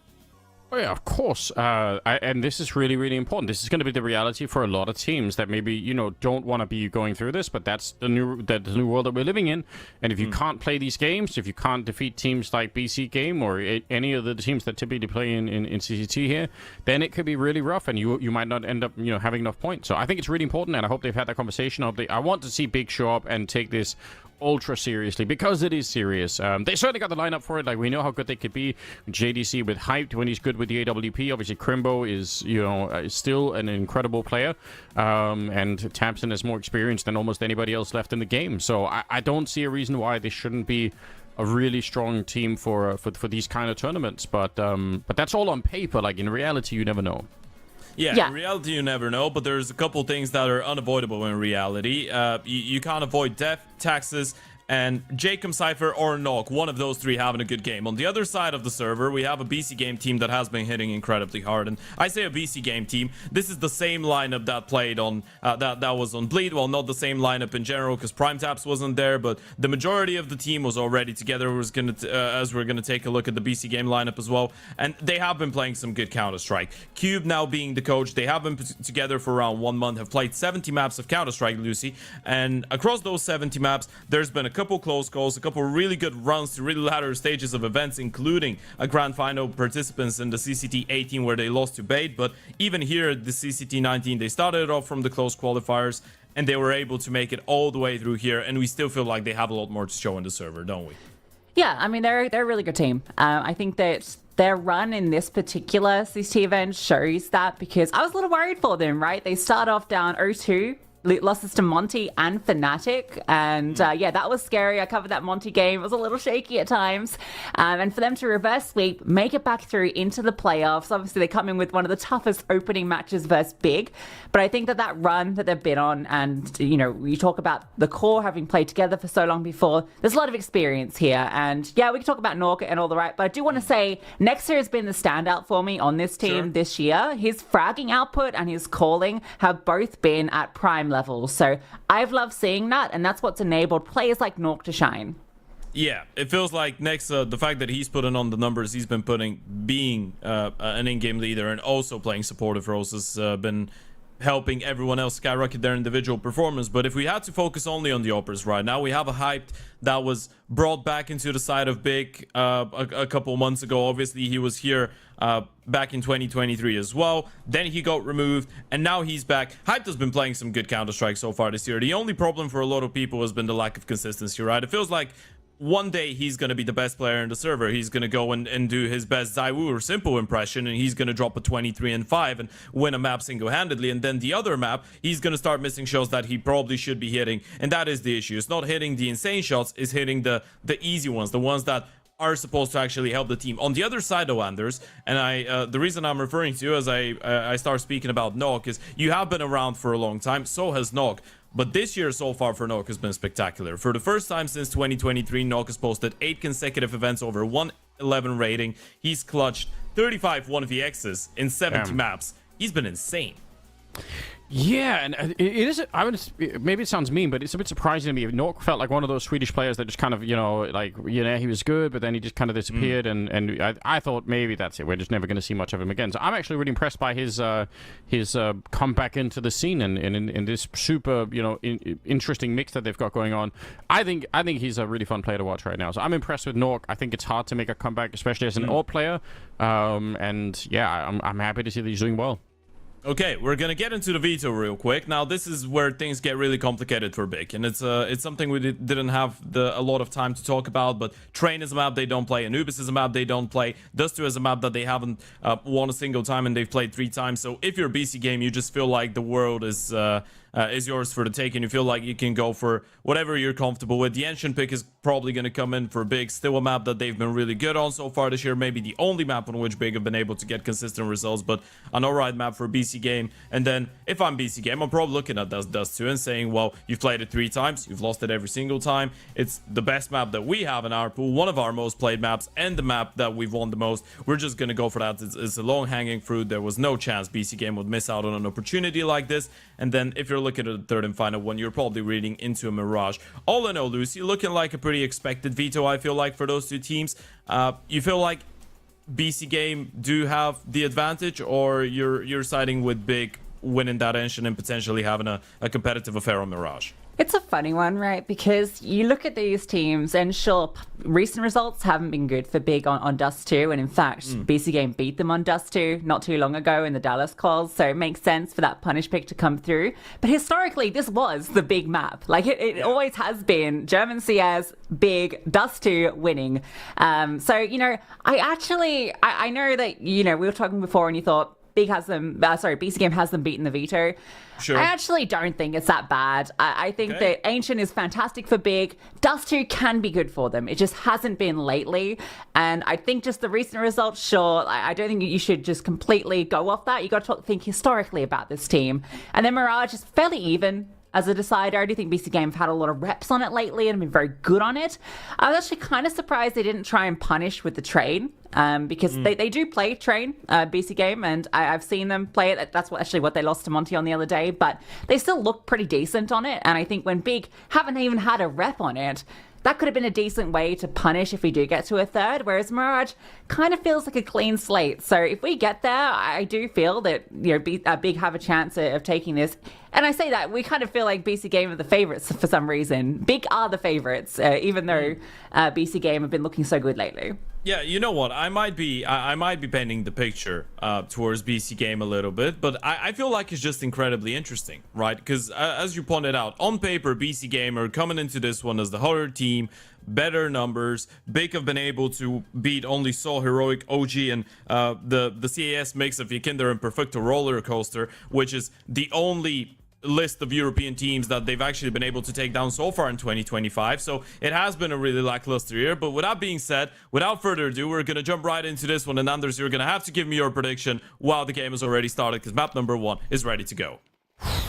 Oh yeah, of course. And this is really, really important. This is going to be the reality for a lot of teams that maybe, don't want to be going through this, but that's the new world that we're living in. And if you can't play these games, if you can't defeat teams like BC Game or any of the teams that typically play in CCT here, then it could be really rough, and you might not end up, having enough points. So I think it's really important, and I hope they've had that conversation. I want to see Big show up and take this ultra seriously, because it is serious. They certainly got the lineup for it. Like, we know how good they could be. JDC with hyped when he's good with the AWP. Obviously Crimbo is is still an incredible player, and Tamsin is more experienced than almost anybody else left in the game. So I don't see a reason why this shouldn't be a really strong team for these kind of tournaments. But that's all on paper. Like, in reality, you never know. Yeah, in reality, you never know, but there's a couple things that are unavoidable in reality. You can't avoid death, taxes, and Jacob, Cypher, or Nog, one of those three having a good game. On the other side of the server, we have a BC game team that has been hitting incredibly hard. And I say a BC game team, this is the same lineup that played on, that was on Bleed. Well, not the same lineup in general, because Prime Taps wasn't there, but the majority of the team was already together. As we're gonna take a look at the BC game lineup as well. And they have been playing some good Counter-Strike. Cube now being the coach, they have been together for around 1 month, have played 70 maps of Counter-Strike, Lucy. And across those 70 maps, there's been a couple close calls, a couple really good runs to really latter stages of events, including a grand final participants in the CCT 18 where they lost to Bait. But even here at the CCT 19, they started off from the close qualifiers and they were able to make it all the way through here, and we still feel like they have a lot more to show in the server, don't we? Yeah, I mean, they're a really good team. I think that their run in this particular CCT event shows that, because I was a little worried for them, right? They start off down 0-2 losses to Monty and Fnatic. And yeah, that was scary. I covered that Monty game. It was a little shaky at times. And for them to reverse sweep, make it back through into the playoffs. Obviously, they come in with one of the toughest opening matches versus Big. But I think that run that they've been on, and, you know, you talk about the core having played together for so long before, there's a lot of experience here. And yeah, we can talk about Nork and all the right, but I do want to say Nexer has been the standout for me on this team this year. His fragging output and his calling have both been at prime levels. So I've loved seeing that, and that's what's enabled players like Nork to shine. Yeah, it feels like Nexa, the fact that he's putting on the numbers he's been putting, being an in-game leader and also playing supportive roles has been helping everyone else skyrocket their individual performance. But if we had to focus only on the Operas right now, we have a hype that was brought back into the side of Big a couple months ago. Obviously, he was here back in 2023 as well. Then he got removed, and now he's back. Hype has been playing some good Counter-Strike so far this year. The only problem for a lot of people has been the lack of consistency, right? It feels like one day he's going to be the best player in the server. He's going to go and do his best Zywoo or Simple impression, and he's going to drop a 23-5 and win a map single-handedly. And then the other map, he's going to start missing shots that he probably should be hitting. And that is the issue. It's not hitting the insane shots, it's hitting the easy ones, the ones that are supposed to actually help the team. On the other side, though, Anders, and the reason I'm referring to you as I start speaking about Nok is you have been around for a long time, so has Nok. But this year so far for Nok has been spectacular. For the first time since 2023, Nok has posted 8 consecutive events over 111 rating. He's clutched 35 1vx's in 70 maps. He's been insane. Yeah, and it is. I would. Maybe it sounds mean, but it's a bit surprising to me. Nork felt like one of those Swedish players that just kind of, he was good, but then he just kind of disappeared. And I thought maybe that's it. We're just never going to see much of him again. So I'm actually really impressed by his comeback into the scene and in this super interesting mix that they've got going on. I think he's a really fun player to watch right now. So I'm impressed with Nork. I think it's hard to make a comeback, especially as an AWP player. And yeah, I'm happy to see that he's doing well. Okay, we're gonna get into the veto real quick. Now, this is where things get really complicated for Big, and it's something we didn't have a lot of time to talk about, but Train is a map they don't play, Anubis is a map they don't play, Dust2 is a map that they haven't won a single time, and they've played 3 times. So if you're a BC game, you just feel like the world is yours for the taking. You feel like you can go for whatever you're comfortable with. The Ancient pick is probably going to come in for Big. Still a map that they've been really good on so far this year. Maybe the only map on which Big have been able to get consistent results, but an alright map for BC game. And then if I'm BC game, I'm probably looking at Dust2 and saying, well, you've played it 3 times. You've lost it every single time. It's the best map that we have in our pool, one of our most played maps, and the map that we've won the most. We're just going to go for that. It's a long-hanging fruit. There was no chance BC game would miss out on an opportunity like this. And then if you're looking at the third and final one, you're probably reading into a Mirage. All in all, Lucy, looking like a pretty expected veto, I feel like, for those 2 teams. You feel like BC game do have the advantage, or you're siding with Big winning that engine and potentially having a competitive affair on Mirage? It's a funny one, right? Because you look at these teams, and sure, recent results haven't been good for Big on Dust2, and in fact, BC Game beat them on Dust2 not too long ago in the Dallas calls, so it makes sense for that punish pick to come through. But historically, this was the Big map. Like, it always has been. German CS, Big, Dust2 winning. So, I know that, we were talking before and you thought, BC Game has them beating the veto. Sure. I actually don't think it's that bad. I think that Ancient is fantastic for Big. Dust2 can be good for them. It just hasn't been lately. And I think just the recent results, sure, I don't think you should just completely go off that. You got to think historically about this team. And then Mirage is fairly even as a decider. I do think BC Game have had a lot of reps on it lately and been very good on it. I was actually kind of surprised they didn't try and punish with the Train, because they do play Train, BC Game, and I've seen them play it. That's what they lost to Monty on the other day, but they still look pretty decent on it. And I think when Big haven't even had a rep on it, that could have been a decent way to punish if we do get to a third, whereas Mirage kind of feels like a clean slate. So if we get there, I do feel that Big have a chance of taking this. And I say that, we kind of feel like BC Game are the favorites for some reason. Big are the favorites, even though BC Game have been looking so good lately. Yeah, you know what? I might be painting the picture towards BC Game a little bit, but I feel like it's just incredibly interesting, right? Because as you pointed out, on paper, BC Game are coming into this one as the harder team, better numbers. Big have been able to beat only So Heroic, OG, and the CAS mix of Ykinder and Perfecto Roller Coaster, which is the only list of European teams that they've actually been able to take down so far in 2025. So it has been a really lackluster year. But with that being said, without further ado, we're going to jump right into this one. And Anders, you're going to have to give me your prediction while the game has already started, because map number 1 is ready to go.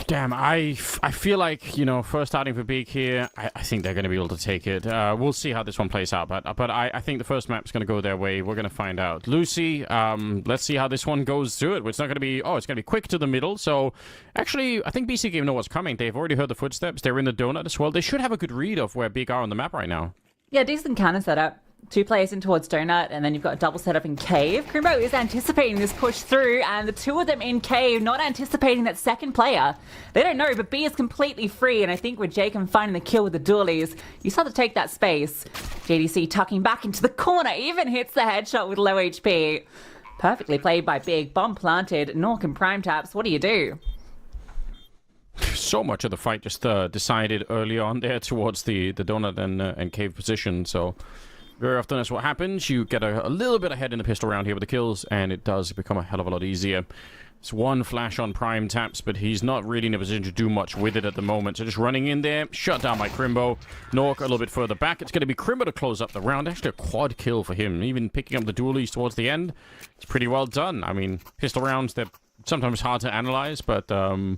Damn, I feel like, first starting for Big here, I think they're going to be able to take it. We'll see how this one plays out, but I think the first map's going to go their way. We're going to find out. Lucy, let's see how this one goes through it. It's not going to be, it's going to be quick to the middle. So, actually, I think BC Game know what's coming. They've already heard the footsteps. They're in the donut as well. They should have a good read of where Big are on the map right now. Yeah, decent counter setup. 2 players in towards Donut, and then you've got a double setup in Cave. Crimbo is anticipating this push through, and the 2 of them in Cave not anticipating that second player. They don't know, but B is completely free, and I think with Jacob finding the kill with the dualies, you start to take that space. JDC tucking back into the corner, even hits the headshot with low HP. Perfectly played by Big. Bomb planted. Nork and Prime Taps, what do you do? So much of the fight just decided early on there towards the donut and Cave position, so... Very often that's what happens. You get a little bit ahead in the pistol round here with the kills, and it does become a hell of a lot easier. It's one flash on Prime Taps, but he's not really in a position to do much with it at the moment. So just running in there, shut down by Crimbo. Nork a little bit further back. It's going to be Crimbo to close up the round. Actually a quad kill for him. Even picking up the dualies towards the end. It's pretty well done. I mean, pistol rounds, they're sometimes hard to analyze, but a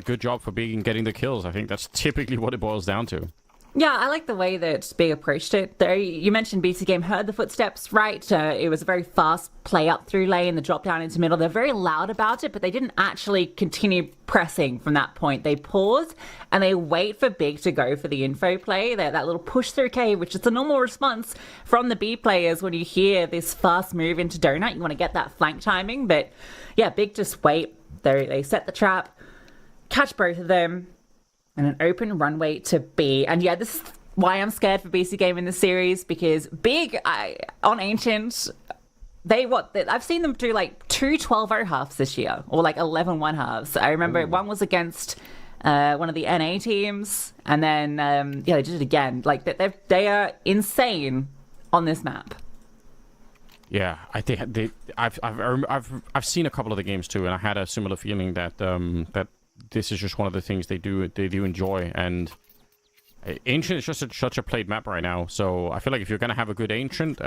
good job for being getting the kills. I think that's typically what it boils down to. Yeah, I like the way that Big approached it. You mentioned BC Game heard the footsteps, right? It was a very fast play up through lane, the drop down into middle. They're very loud about it, but they didn't actually continue pressing from that point. They pause and they wait for Big to go for the info play. That little push through cave, which is a normal response from the B players when you hear this fast move into Donut. You want to get that flank timing, but yeah, Big just wait. They set the trap, catch both of them, and an open runway to B. And yeah, this is why I'm scared for BC Game in the series, because Big, on Ancient, I've seen them do like 2 12-0 halves this year, or like 11-1 halves. I remember one was against one of the NA teams, and then, they did it again. Like, they are insane on this map. Yeah, I think I've seen a couple of the games too, and I had a similar feeling that that this is just one of the things they do enjoy, and Ancient is just such a played map right now. So I feel like if you're gonna have a good Ancient,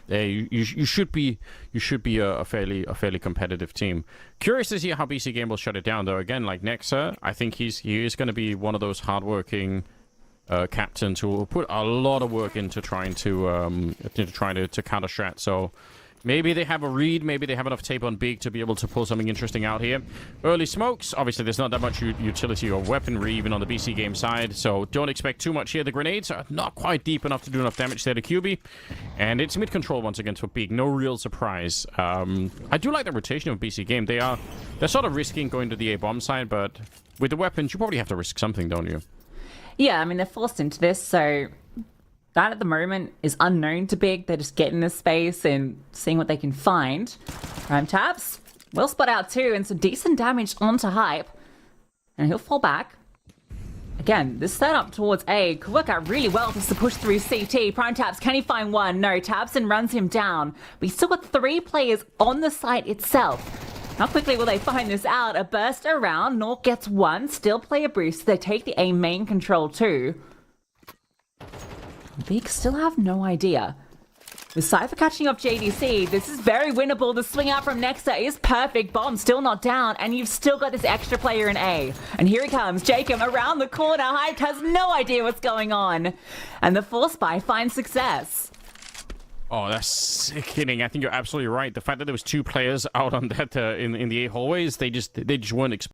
you should be a fairly competitive team. Curious to see how BC Game will shut it down, though. Again, like Nexa, I think he is going to be one of those hardworking captains who will put a lot of work into trying to counter strat. So maybe they have a read, maybe they have enough tape on Big to be able to pull something interesting out here. Early smokes, obviously there's not that much utility or weaponry even on the BC Game side, so don't expect too much here. The grenades are not quite deep enough to do enough damage there to QB, and it's mid control once again for Big. No real surprise. I do like the rotation of BC Game. They're sort of risking going to the A bomb side, but with the weapons you probably have to risk something, don't you? Yeah, I mean, they're forced into this, so that at the moment is unknown to Big. They're just getting this space and seeing what they can find. Prime Taps will spot out too, and some decent damage onto Hype. And he'll fall back. Again, this setup towards A could work out really well just to push through CT. Prime Taps, can he find one? No, Tapson runs him down. But he's still got 3 players on the site itself. How quickly will they find this out? A burst around, Nork gets 1, still player boost. They take the A main control too. Big still have no idea. With Cypher catching up JDC, this is very winnable. The swing out from Nexa is perfect. Bomb still not down, and you've still got this extra player in A. And here he comes, Jacob around the corner. Hyped has no idea what's going on. And the Force Spy finds success. Oh, that's sickening. I think you're absolutely right. The fact that there was 2 players out on that in the A hallways, they just weren't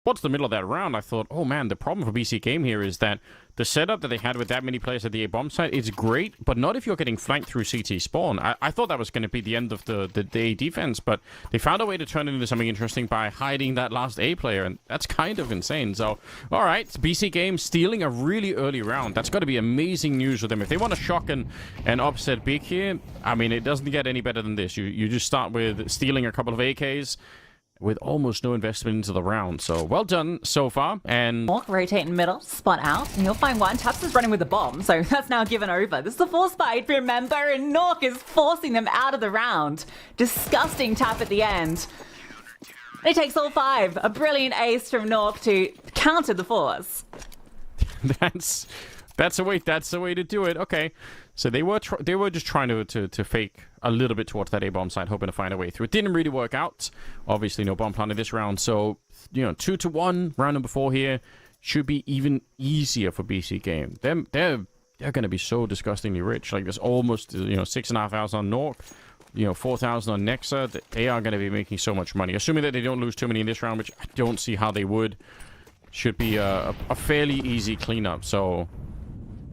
towards the middle of that round. I thought, oh man, the problem for BC Game here is that the setup that they had with that many players at the A bomb site is great, but not if you're getting flanked through CT spawn. I thought that was going to be the end of the A defense, but they found a way to turn it into something interesting by hiding that last A player, and that's kind of insane. So, all right, BC Game stealing a really early round. That's got to be amazing news for them. If they want to shock and upset Big here, I mean, it doesn't get any better than this. You just start with stealing a couple of AKs with almost no investment into the round. So, well done so far. And Nork rotating middle, spot out, and he'll find one. Taps is running with the bomb, so that's now given over. This is the Force Spy, remember, and Nork is forcing them out of the round. Disgusting tap at the end. He takes all 5. A brilliant ace from Nork to counter the force. That's the way to do it. Okay, so they were just trying to fake a little bit towards that A bomb side, hoping to find a way through. It didn't really work out. Obviously, no bomb planted this round. So 2-1 round number 4 here should be even easier for BC Game. They're going to be so disgustingly rich. Like there's almost 6,500 on Nork. 4,000 on Nexa. They are going to be making so much money. Assuming that they don't lose too many in this round, which I don't see how they would. Should be a fairly easy cleanup. So,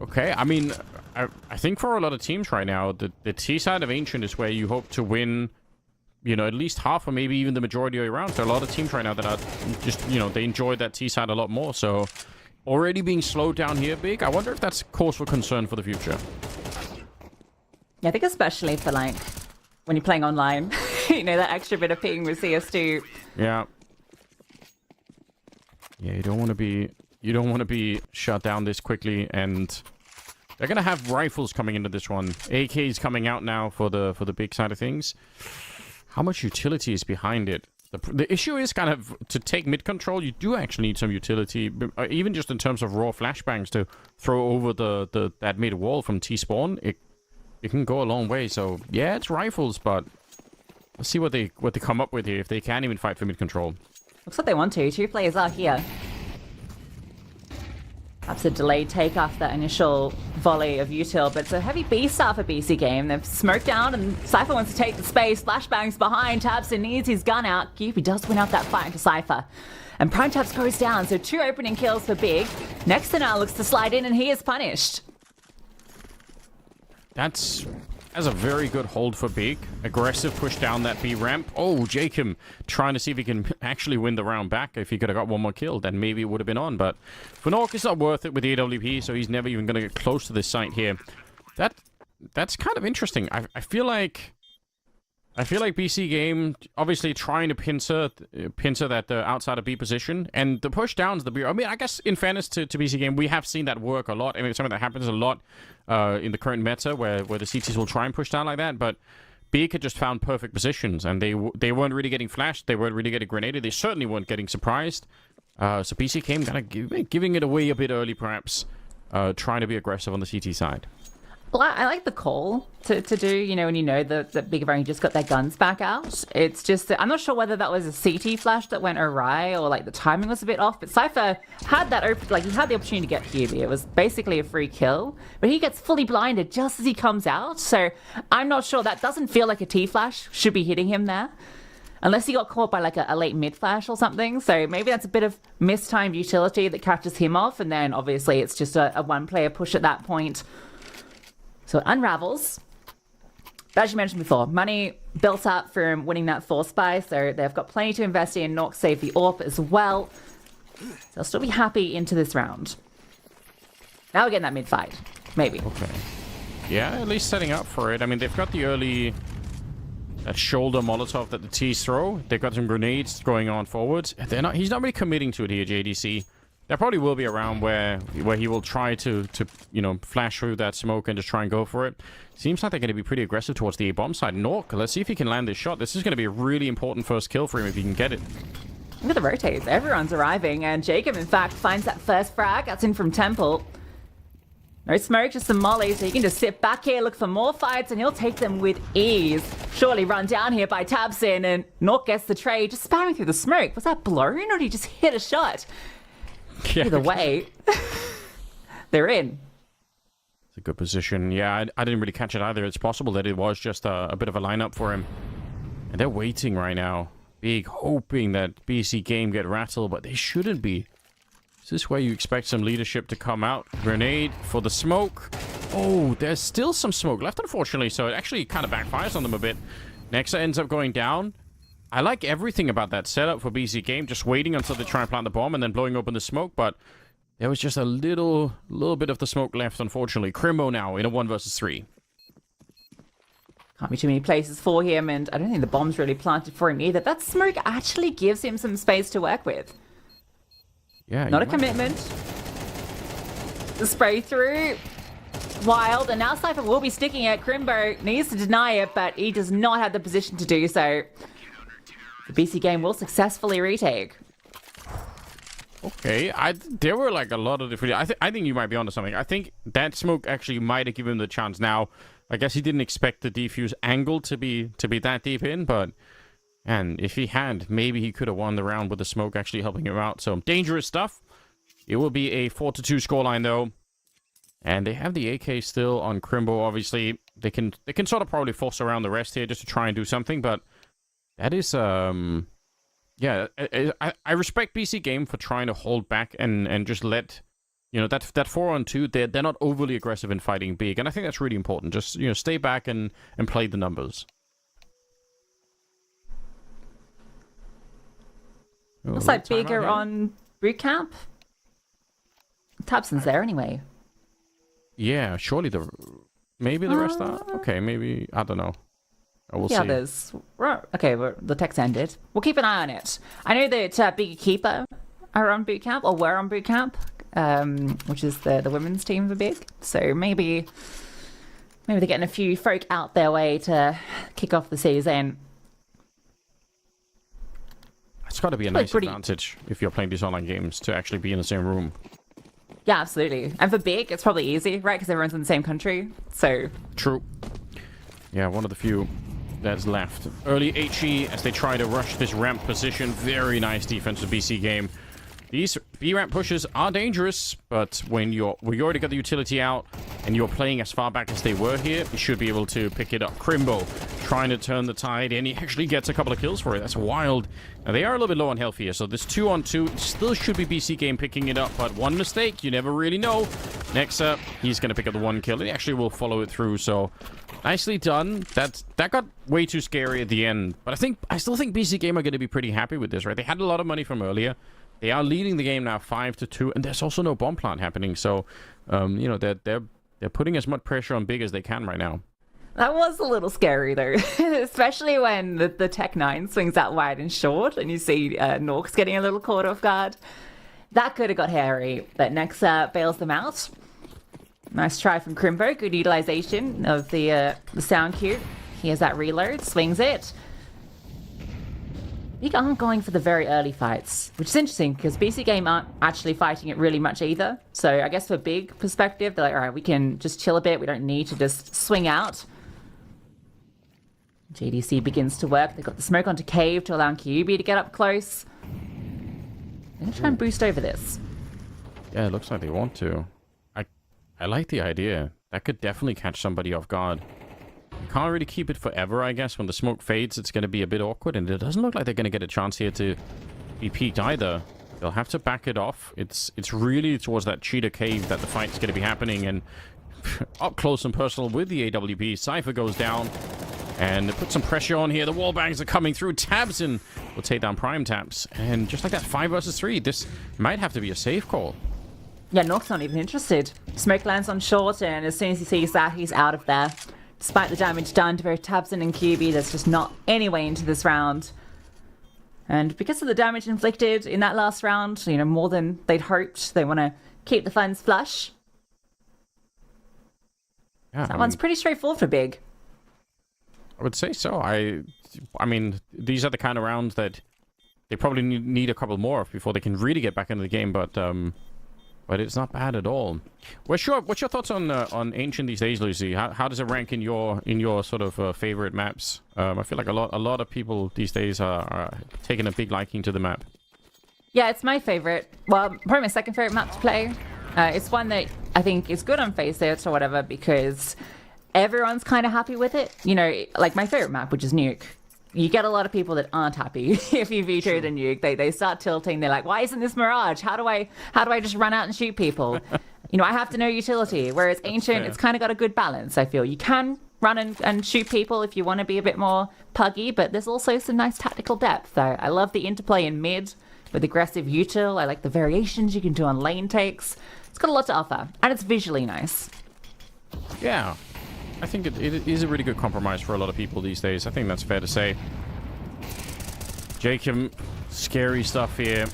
okay. I mean, I think for a lot of teams right now, the T side of Ancient is where you hope to win, at least half or maybe even the majority of your rounds. There are a lot of teams right now that are just, they enjoy that T side a lot more. So, already being slowed down here big. I wonder if that's cause for concern for the future. Yeah, I think especially for when you're playing online, that extra bit of ping with CS2. Yeah. Yeah, you don't want to be shut down this quickly, and they're gonna have rifles coming into this one. AK's coming out now for the big side of things. How much utility is behind it? The issue is kind of to take mid control. You do actually need some utility, even just in terms of raw flashbangs to throw over that mid wall from T spawn. It can go a long way. So yeah, it's rifles, but let's see what they come up with here if they can even fight for mid control. Looks like they want to. 2 players are here. Perhaps a delayed take after that initial volley of util, but it's a heavy B start for BC Game. They've smoked down, and Cypher wants to take the space. Flashbangs behind. Tabson needs his gun out. Cupid does win out that fight into Cypher. And Prime Tabs goes down, so 2 opening kills for Big. Next now looks to slide in, and he is punished. That's a very good hold for Big. Aggressive push down that B ramp. Oh, Jacob trying to see if he can actually win the round back. If he could have got one more kill, then maybe it would have been on. But for Nork, it's not worth it with the AWP, so he's never even going to get close to this site here. That's kind of interesting. I feel like BC Game obviously trying to pincer that outside of B position, and the push down to the B. I mean, I guess in fairness to BC Game, we have seen that work a lot. I mean, it's something that happens a lot in the current meta where the CTs will try and push down like that, but B had just found perfect positions, and they weren't really getting flashed, they weren't really getting grenaded, they certainly weren't getting surprised. So BC Game kind of giving it away a bit early, perhaps, trying to be aggressive on the CT side. Well, I like the call to do, when that Big have only just got their guns back out. It's just that I'm not sure whether that was a CT flash that went awry or the timing was a bit off. But Cypher had that he had the opportunity to get Hubie. It was basically a free kill, but he gets fully blinded just as he comes out. So I'm not sure. That doesn't feel like a T flash should be hitting him there. Unless he got caught by a late mid flash or something. So maybe that's a bit of mistimed utility that catches him off. And then obviously it's just a one player push at that point. So it unravels. But as you mentioned before, money built up from winning that force buy, so they've got plenty to invest in. Nox save the AWP as well. So they'll still be happy into this round. Now we're getting that mid fight. Maybe. Okay. Yeah, at least setting up for it. I mean, they've got the early shoulder Molotov that the T's throw. They've got some grenades going on forwards. He's not really committing to it here, JDC. There probably will be a round where he will try to flash through that smoke and just try and go for it. Seems like they're going to be pretty aggressive towards the A-bomb side. Nork, let's see if he can land this shot. This is going to be a really important first kill for him if he can get it. Look at the rotates. Everyone's arriving, and Jacob, in fact, finds that first frag. That's in from Temple. No smoke, just some molly, so he can just sit back here, look for more fights, and he'll take them with ease. Surely run down here by Tabson, and Nork gets the trade, just spamming through the smoke. Was that blown, or did he just hit a shot? Yeah. Either way, they're in. It's a good position. Yeah, I didn't really catch it either. It's possible that it was just a bit of a lineup for him. And they're waiting right now. Big, hoping that BC Game get rattled, but they shouldn't be. Is this where you expect some leadership to come out? Grenade for the smoke. Oh, there's still some smoke left, unfortunately, so it actually kind of backfires on them a bit. Nexa ends up going down. I like everything about that setup for BC Game, just waiting until they try and plant the bomb and then blowing open the smoke, but there was just a little bit of the smoke left, unfortunately. Crimbo now in a 1 versus 3. Can't be too many places for him, and I don't think the bomb's really planted for him either. That smoke actually gives him some space to work with. Yeah, not a commitment. The spray through. Wild, and now Cypher will be sticking it. Crimbo needs to deny it, but he does not have the position to do so. the BC game will successfully retake. Okay, there were like a lot of different. I think you might be onto something. I think that smoke actually might have given him the chance. Now, I guess he didn't expect the defuse angle to be that deep in, but and if he had, maybe he could have won the round with the smoke actually helping him out. So dangerous stuff. It will be a 4-2 scoreline though, and they have the AK still on Crimbo. Obviously, they can sort of probably force around the rest here just to try and do something, but that is yeah, I respect BC Game for trying to hold back and just let, you know, that 4-on-2, they're not overly aggressive in fighting big, and I think that's really important. Just, you know, stay back and play the numbers. Looks like bigger on boot camp. Tabson's there anyway. Yeah, surely maybe the rest are okay. Maybe I don't know. We'll see. Others. Okay, the text ended. We'll keep an eye on it. I know that Big Keeper are on boot camp, or were on boot camp, which is the women's team for Big. So maybe they're getting a few folk out their way to kick off the season. It's got to be a nice advantage if you're playing these online games to actually be in the same room. Yeah, absolutely. And for Big, it's probably easy, right? Because everyone's in the same country. So true. Yeah, one of the few that's left. Early HE as they try to rush this ramp position. Very nice defensive BC game. These B-ramp pushes are dangerous, but when we already got the utility out and you're playing as far back as they were here, you should be able to pick it up. Crimbo trying to turn the tide, and he actually gets a couple of kills for it. That's wild. Now, they are a little bit low on health here, so this 2-on-2 still should be BC Game picking it up, but one mistake, you never really know. Next up, he's going to pick up the one kill, and he actually will follow it through, so nicely done. That got way too scary at the end, but I still think BC Game are going to be pretty happy with this, right? They had a lot of money from earlier. They are leading the game now 5-2, and there's also no bomb plant happening. So, you know, they're putting as much pressure on Big as they can right now. That was a little scary though, especially when the Tech 9 swings out wide and short, and you see Norks getting a little caught off guard. That could have got hairy, but next bails them out. Nice try from Crimbo. Good utilization of the sound cue. He has that reload, swings it. Big aren't going for the very early fights, which is interesting because BC Game aren't actually fighting it really much either. So I guess for Big perspective, they're like, all right, we can just chill a bit. We don't need to just swing out. GDC begins to work. They've got the smoke onto Cave to allow Kyubi to get up close. They're going to try and boost over this. Yeah, it looks like they want to. I like the idea. That could definitely catch somebody off guard. You can't really keep it forever, I guess. When the smoke fades, it's going to be a bit awkward, and it doesn't look like they're going to get a chance here to be peaked either. They'll have to back it off. It's really towards that cheetah cave that the fight's going to be happening, and up close and personal with the AWP. Cypher goes down, and put some pressure on here. The wall bangs are coming through. Tabson will take down Prime Taps, and just like that, 5 versus 3. This might have to be a safe call. Yeah, Nork's not even interested. Smoke lands on short, and as soon as he sees that, he's out of there. Despite the damage done to both Tabson and QB, there's just not any way into this round. And because of the damage inflicted in that last round, you know, more than they'd hoped, they want to keep the funds flush. Yeah, That one's pretty straightforward for Big. I would say so. I mean, these are the kind of rounds that they probably need a couple more of before they can really get back into the game, but it's not bad at all. What's your thoughts on Ancient these days, Lucy? How does it rank in your sort of favorite maps? I feel like a lot of people these days are taking a big liking to the map. Yeah, it's my favorite. Well, probably my second favorite map to play. It's one that I think is good on Faceit or whatever because everyone's kind of happy with it. You know, like my favorite map, which is Nuke. You get a lot of people that aren't happy if you veto the nuke. They start tilting. They're like, why isn't this Mirage? How do I just run out and shoot people? You know, I have to know utility. Whereas Ancient, it's kind of got a good balance, I feel. You can run and shoot people if you want to be a bit more puggy, but there's also some nice tactical depth. I love the interplay in mid with aggressive util. I like the variations you can do on lane takes. It's got a lot to offer, and it's visually nice. Yeah. I think it is a really good compromise for a lot of people these days. I think that's fair to say. Jacob, scary stuff here.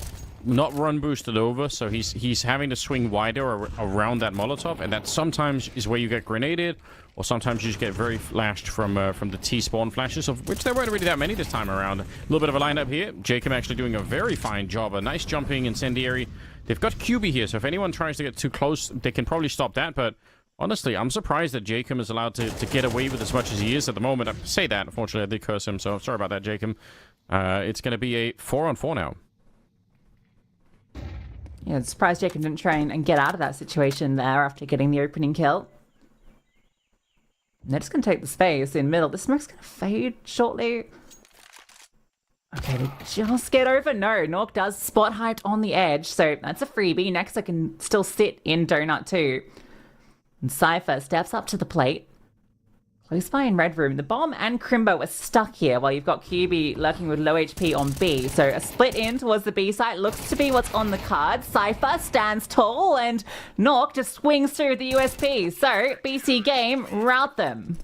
not run boosted over, so he's having to swing wider around that Molotov, and that sometimes is where you get grenaded, or sometimes you just get very flashed from the T-spawn flashes, of which there weren't really that many this time around. A little bit of a lineup here. Jacob actually doing a very fine job. A nice jumping incendiary. They've got QB here, so if anyone tries to get too close, they can probably stop that, but honestly, I'm surprised that Jacob is allowed to get away with as much as he is at the moment. I say that, unfortunately, I did curse him, so sorry about that, Jacob. It's going to be a 4-on-4 now. Yeah, I'm surprised Jacob didn't try and get out of that situation there after getting the opening kill. And they're just going to take the space in middle. The smoke's going to fade shortly. Okay, they just get over. No, Nork does spot height on the edge, so that's a freebie. Next, I can still sit in Donut too. And Cypher steps up to the plate. Close by in Red Room. The Bomb and Crimbo are stuck here while you've got QB lurking with low HP on B. So a split in towards the B site looks to be what's on the card. Cypher stands tall and Nork just swings through the USP. So BC Game rout them.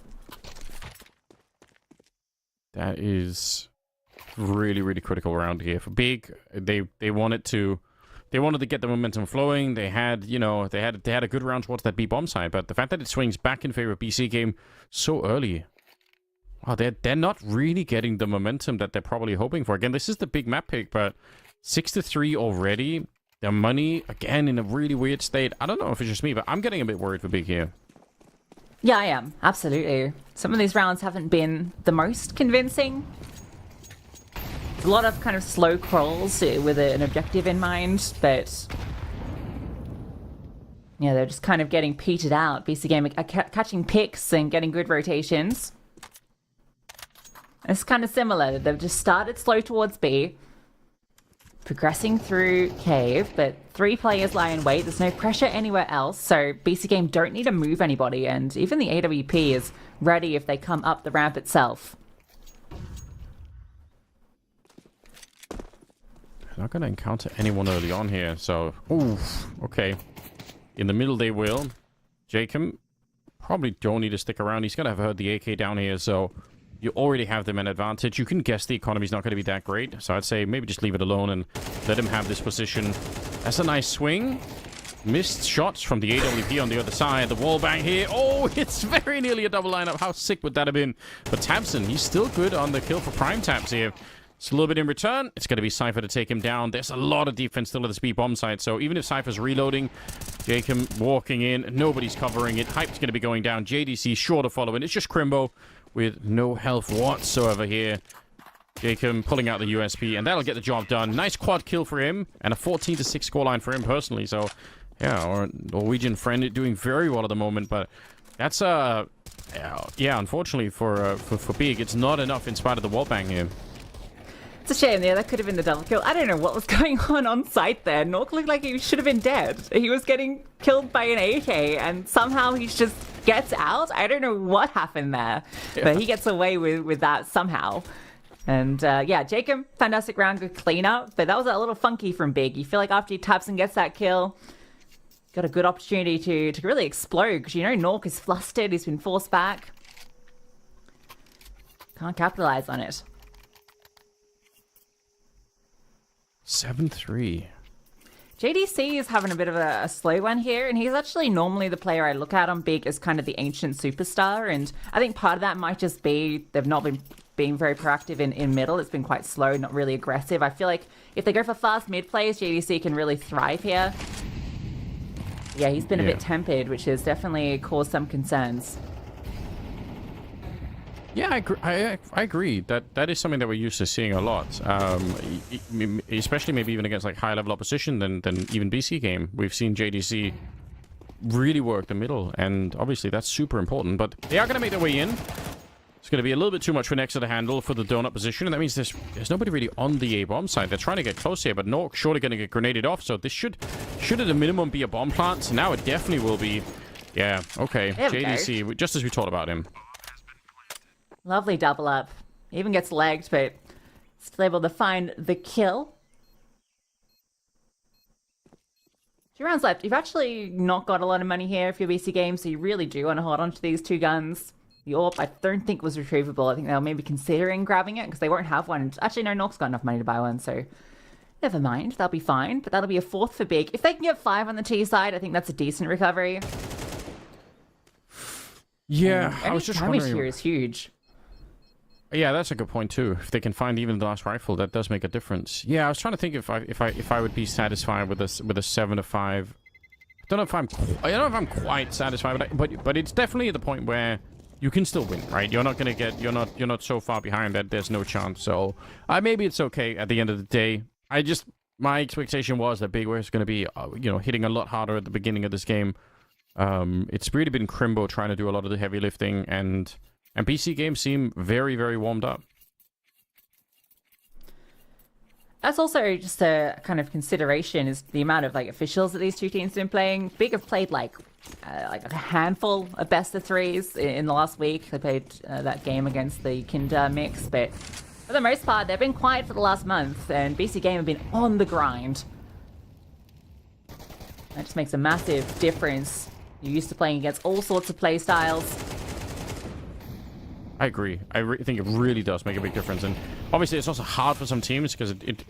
That is really, really critical round here for Big. They wanted to get the momentum flowing. They had a good round towards that B bomb side, but the fact that it swings back in favor of BC Game so early, wow, they're not really getting the momentum that they're probably hoping for. Again, this is the big map pick, but 6-3 already. Their money again in a really weird state. I don't know if it's just me, but I'm getting a bit worried for Big here. Yeah, I am. Absolutely. Some of these rounds haven't been the most convincing. A lot of kind of slow crawls with an objective in mind, but yeah, they're just kind of getting petered out. BC Game are catching picks and getting good rotations. And it's kind of similar. They've just started slow towards B, progressing through Cave, but 3 players lie in wait. There's no pressure anywhere else, so BC Game don't need to move anybody, and even the AWP is ready if they come up the ramp itself. Not going to encounter anyone early on here, so... Ooh, okay. In the middle they will. Jacob probably don't need to stick around. He's going to have heard the AK down here, so you already have them an advantage. You can guess the economy's not going to be that great, so I'd say maybe just leave it alone and let him have this position. That's a nice swing. Missed shots from the AWP on the other side. The wall bang here. Oh, it's very nearly a double lineup. How sick would that have been? But Tabson, he's still good on the kill for Prime Tabs here. It's a little bit in return. It's going to be Cypher to take him down. There's a lot of defense still at the speed bomb side, so even if Cypher's reloading, Jacob walking in, nobody's covering it. Hype's going to be going down. JDC sure to follow, and it's just Crimbo with no health whatsoever here. Jacob pulling out the USP, and that'll get the job done. Nice quad kill for him, and a 14-6 scoreline for him personally, so yeah, our Norwegian friend doing very well at the moment, but that's, yeah, unfortunately for Big, it's not enough in spite of the wall bang here. It's a shame there. That could have been the double kill. I don't know what was going on site there. Nork looked like he should have been dead. He was getting killed by an AK, and somehow he just gets out. I don't know what happened there, but he gets away with that somehow. And yeah, Jacob, fantastic round, good cleanup, but that was a little funky from Big. You feel like after he taps and gets that kill, got a good opportunity to really explode, because you know Nork is flustered. He's been forced back. Can't capitalize on it. 7-3. JDC is having a bit of a slow one here, and he's actually normally the player I look at on Big as kind of the ancient superstar, and I think part of that might just be they've not been being very proactive in middle. It's been quite slow, not really aggressive. I feel like if they go for fast mid plays, JDC can really thrive here. Yeah, he's been a bit tempered, which has definitely caused some concerns. Yeah, I agree. That is something that we're used to seeing a lot, especially maybe even against like high-level opposition than even BC Game. We've seen JDC really work the middle, and obviously that's super important. But they are going to make their way in. It's going to be a little bit too much for Nexa to handle for the donut position, and that means there's nobody really on the A-bomb side. They're trying to get close here, but Nork surely going to get grenaded off, so this should at a minimum be a bomb plant. Now it definitely will be. Yeah, okay. JDC, just as we talked about him. Lovely double up. Even gets legged, but still able to find the kill. 2 rounds left. You've actually not got a lot of money here if you're BC Games, so you really do want to hold on to these 2 guns. The AWP, I don't think was retrievable. I think they were maybe considering grabbing it because they won't have one. Actually, no, Nork's got enough money to buy one, so Never mind, they'll be fine, but that'll be a 4th for Big. If they can get 5 on the T side, I think that's a decent recovery. Yeah, I was just damage wondering. here is huge. Yeah, that's a good point too. If they can find even the last rifle, that does make a difference. Yeah, I was trying to think if I would be satisfied with a 7 to 5. I don't know if I'm quite satisfied, but it's definitely at the point where you can still win, right? You're not gonna get you're not so far behind that there's no chance. So maybe it's okay at the end of the day. My expectation was that Big was going to be hitting a lot harder at the beginning of this game. It's really been Crimbo trying to do a lot of the heavy lifting, and BC games seem very, very warmed up. That's also just a kind of consideration is the amount of like officials that these two teams have been playing. Big have played like a handful of best of threes in the last week. They played that game against the Kinder mix, but for the most part, they've been quiet for the last month, and BC Game have been on the grind. That just makes a massive difference. You're used to playing against all sorts of play styles. I agree. I think it really does make a big difference. And obviously, it's also hard for some teams because it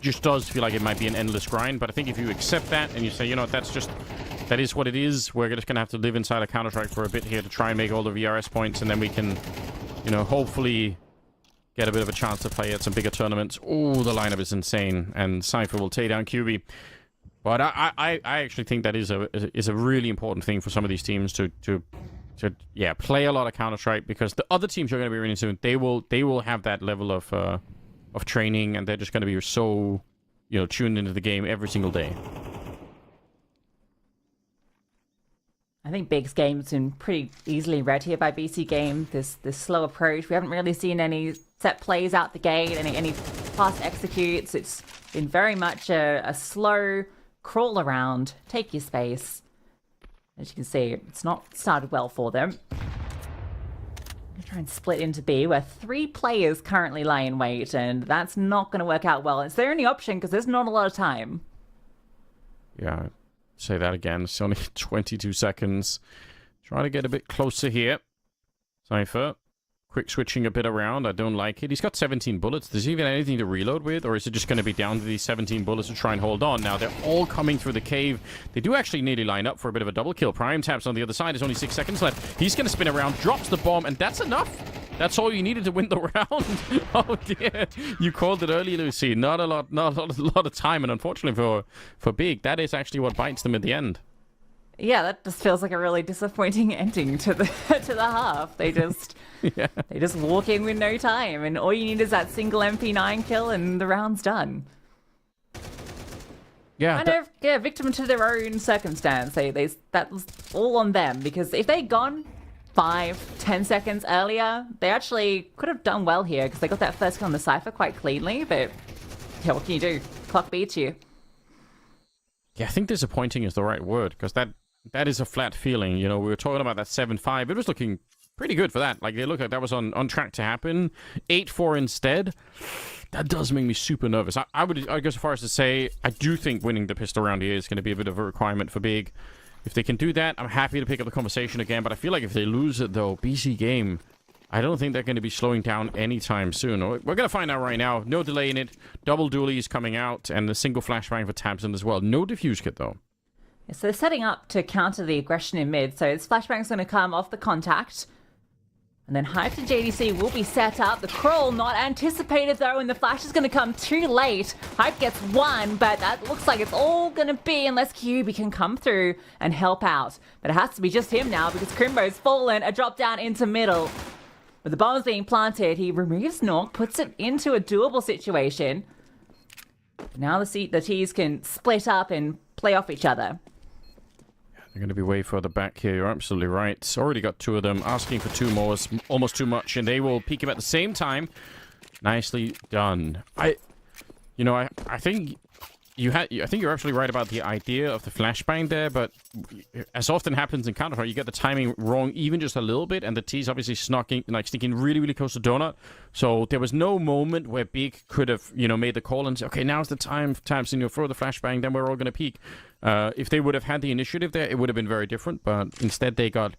just does feel like it might be an endless grind. But I think if you accept that and you say, you know, that is what it is. We're just going to have to live inside a Counter-Strike for a bit here to try and make all the VRS points. And then we can, hopefully get a bit of a chance to play at some bigger tournaments. Oh, the lineup is insane. And Cypher will take down QB. But I actually think that is a really important thing for some of these teams to play a lot of Counter-Strike, because the other teams you're going to be running soon, they will have that level of training, and they're just going to be so tuned into the game every single day. I think Big's game's been pretty easily read here by BC Game. This slow approach. We haven't really seen any set plays out the gate, any fast executes. It's been very much a slow crawl around, take your space. As you can see, it's not started well for them. Try and split into B, where 3 players currently lie in wait, and that's not going to work out well. It's their only option because there's not a lot of time. Yeah, say that again. It's only 22 seconds. Try to get a bit closer here. Cypher, quick switching a bit around. I don't like it. He's got 17 bullets. Does he even have anything to reload with, or is it just going to be down to these 17 bullets to try and hold on? Now, they're all coming through the cave. They do actually nearly line up for a bit of a double kill. Prime taps on the other side. There's only 6 seconds left. He's going to spin around, drops the bomb, and that's enough. That's all you needed to win the round. Oh, dear. You called it early, Lucy. Not a lot of time, and unfortunately for Big, that is actually what bites them at the end. Yeah, that just feels like a really disappointing ending to the half. They just walk in with no time, and all you need is that single MP9 kill, and the round's done. Yeah, Victim to their own circumstance. That was all on them, because if they'd gone 5-10 seconds earlier, they actually could have done well here, because they got that first kill on the Cypher quite cleanly. But yeah, what can you do? Clock beats you. Yeah, I think disappointing is the right word, because that is a flat feeling. We were talking about that 7-5. It was looking pretty good for that. Like, they looked like that was on track to happen. 8-4 instead. That does make me super nervous. I would go so far as to say I do think winning the pistol round here is going to be a bit of a requirement for Big. If they can do that, I'm happy to pick up the conversation again. But I feel like if they lose it, though, BC Game, I don't think they're going to be slowing down anytime soon. We're going to find out right now. No delay in it. Double dualies coming out, and a single flashbang for Tabson as well. No diffuse kit, though. So they're setting up to counter the aggression in mid. So this flashbang's going to come off the contact. And then Hype to JDC will be set up. The crawl not anticipated, though, and the flash is going to come too late. Hype gets 1, but that looks like it's all going to be unless QB can come through and help out. But it has to be just him now, because Crimbo's fallen. A drop down into middle. With the bombs being planted, he removes Nork, puts it into a doable situation. Now the T's can split up and play off each other. They're going to be way further back here. You're absolutely right. Already got 2 of them. Asking for 2 more is almost too much, and they will peek him at the same time. Nicely done. I think I think you're absolutely right about the idea of the flashbang there, but as often happens in Counter-Strike, you get the timing wrong even just a little bit, and the T's obviously sneaking really, really close to Donut. So there was no moment where Big could have, made the call and say, okay, now's the time, Tamsin, throw the flashbang, then we're all going to peek. If they would have had the initiative there, it would have been very different, but instead they got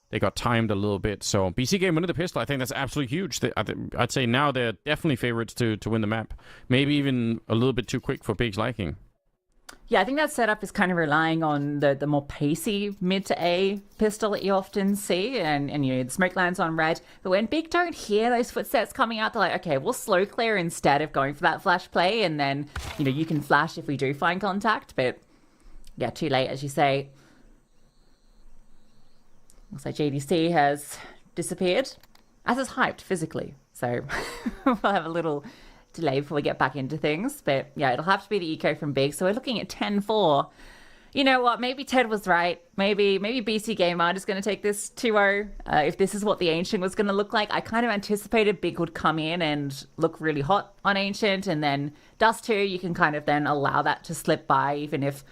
they got timed a little bit. So BC game winning the pistol, I think that's absolutely huge. I'd say now they're definitely favorites to win the map. Maybe even a little bit too quick for Big's liking. Yeah, I think that setup is kind of relying on the more pacey mid to A pistol that you often see, and the smoke lands on red. But when Big don't hear those footsteps coming out, they're like, okay, we'll slow clear instead of going for that flash play, and then you can flash if we do find contact. But yeah, too late, as you say. Looks like JDC has disappeared, as is hyped physically. So we'll have a little delay before we get back into things. But yeah, it'll have to be the eco from Big. So we're looking at 10-4. You know what? Maybe Ted was right. Maybe BC Game Art is going to take this 2-0. If this is what the Ancient was going to look like, I kind of anticipated Big would come in and look really hot on Ancient, and then Dust 2, you can kind of then allow that to slip by, even if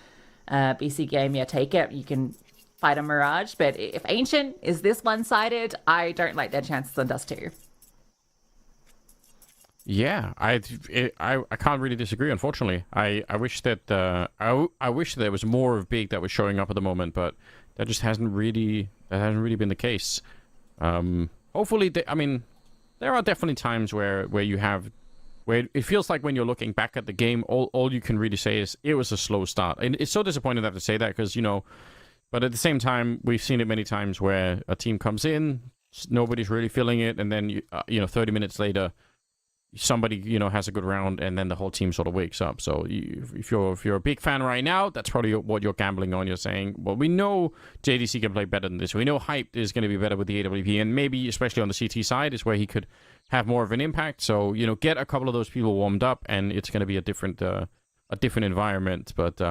BC Game, take it. You can fight a Mirage. But if Ancient is this one-sided, I don't like their chances on Dust 2. Yeah, I can't really disagree. Unfortunately, I wish that I wish there was more of Big that was showing up at the moment, but that just hasn't really been the case. Hopefully, there are definitely times where it feels like when you're looking back at the game, all you can really say is it was a slow start, and it's so disappointing to have to say that because but at the same time, we've seen it many times where a team comes in, nobody's really feeling it, and then 30 minutes later, somebody has a good round, and then the whole team sort of wakes up. So if you're a Big fan right now, that's probably what you're gambling on. You're saying, well, we know JDC can play better than this. We know Hype is going to be better with the AWP, and maybe especially on the CT side is where he could have more of an impact. So get a couple of those people warmed up, and it's going to be a different environment. But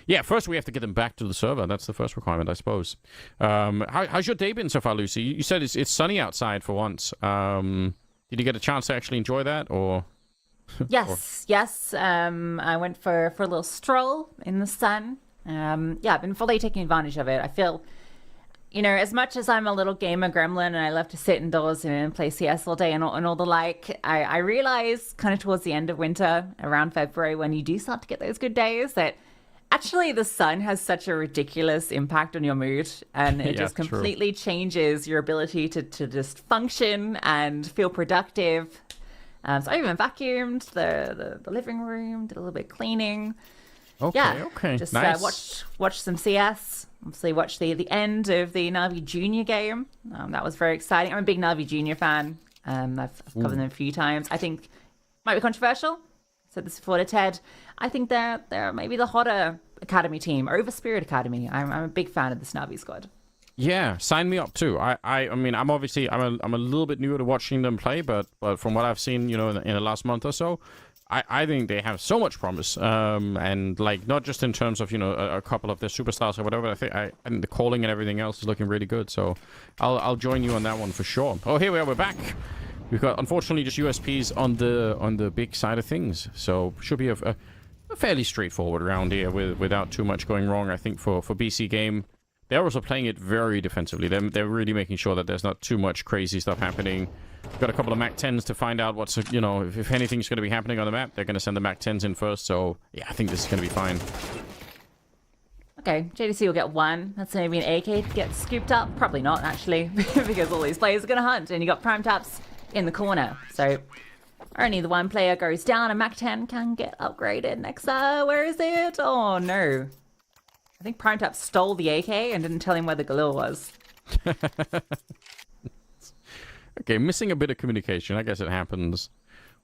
yeah, first we have to get them back to the server. That's the first requirement, I suppose. How's your day been so far, Lucy? You said it's sunny outside for once. Did you get a chance to actually enjoy that, or? Yes. I went for a little stroll in the sun. I've been fully taking advantage of it. I feel, as much as I'm a little gamer gremlin and I love to sit indoors and play CS all day and all the like, I realize kind of towards the end of winter, around February, when you do start to get those good days, that actually the sun has such a ridiculous impact on your mood, and it just completely changes your ability to just function and feel productive. So I even vacuumed the living room, did a little bit of cleaning. Okay. Just nice. watched some CS. Obviously watched the end of the Na'Vi Junior game. That was very exciting. I'm a big Na'Vi Junior fan. I've covered them a few times. I think might be controversial. Said this before to Ted. I think they're maybe the hotter academy team over Spirit Academy. I'm a big fan of the Na'Vi squad. Yeah, sign me up too. I'm obviously I'm a little bit newer to watching them play, but from what I've seen, in the last month or so, I think they have so much promise. And not just in terms of a couple of their superstars or whatever. I think the calling and everything else is looking really good. So I'll join you on that one for sure. Oh, here we are. We're back. We've got, unfortunately, just USPs on the Big side of things. So should be a fairly straightforward round here without too much going wrong. I think for BC Game, they're also playing it very defensively. They're really making sure that there's not too much crazy stuff happening. Got a couple of Mac 10s to find out what's, if anything's going to be happening on the map. They're going to send the Mac 10s in first. So yeah, I think this is going to be fine. Okay, JDC will get one. That's maybe an AK to get scooped up. Probably not, actually, because all these players are going to hunt, and you got prime taps in the corner. So only the one player goes down, and Mac 10 can get upgraded. Nexa, where is it? Oh no. I think Prime Tap stole the AK and didn't tell him where the Galil was. Okay, missing a bit of communication. I guess it happens.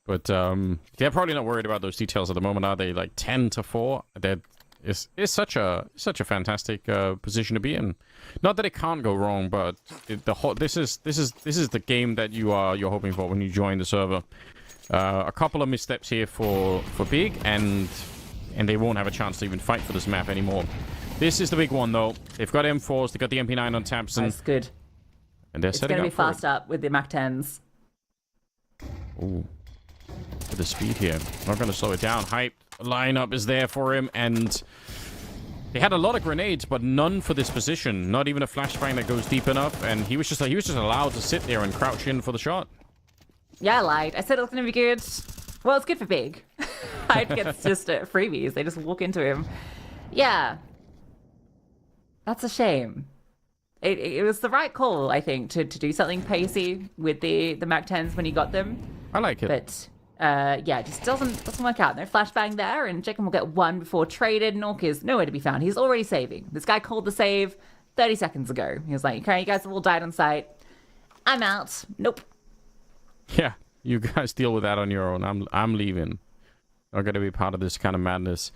But they're probably not worried about those details at the moment, are they? 10-4. It's such a fantastic position to be in. Not that it can't go wrong, but this is the game that you're hoping for when you join the server. A couple of missteps here for Big, and they won't have a chance to even fight for this map anymore. This is the big one, though. They've got M4s, they've got the MP9 on taps, and that's good. And they're setting up. It's going to be fast up with the Mac 10s. Ooh, for the speed here. Not going to slow it down. Hype lineup is there for him, and they had a lot of grenades, but none for this position. Not even a flashbang that goes deep enough, and he was just allowed to sit there and crouch in for the shot. Yeah, I lied. I said it was going to be good. Well, it's good for Big. Hype gets just freebies. They just walk into him. Yeah. That's a shame. it was the right call, I think, to do something pacey with the Mac 10s when he got them. I like it. But yeah, it just doesn't work out. No flashbang there, and Jacob will get one before traded. Nork is nowhere to be found. He's already saving. This guy called the save 30 seconds ago. He was like, okay, you guys have all died on site. I'm out. Nope. Yeah, you guys deal with that on your own. I'm leaving. Not going to be part of this kind of madness.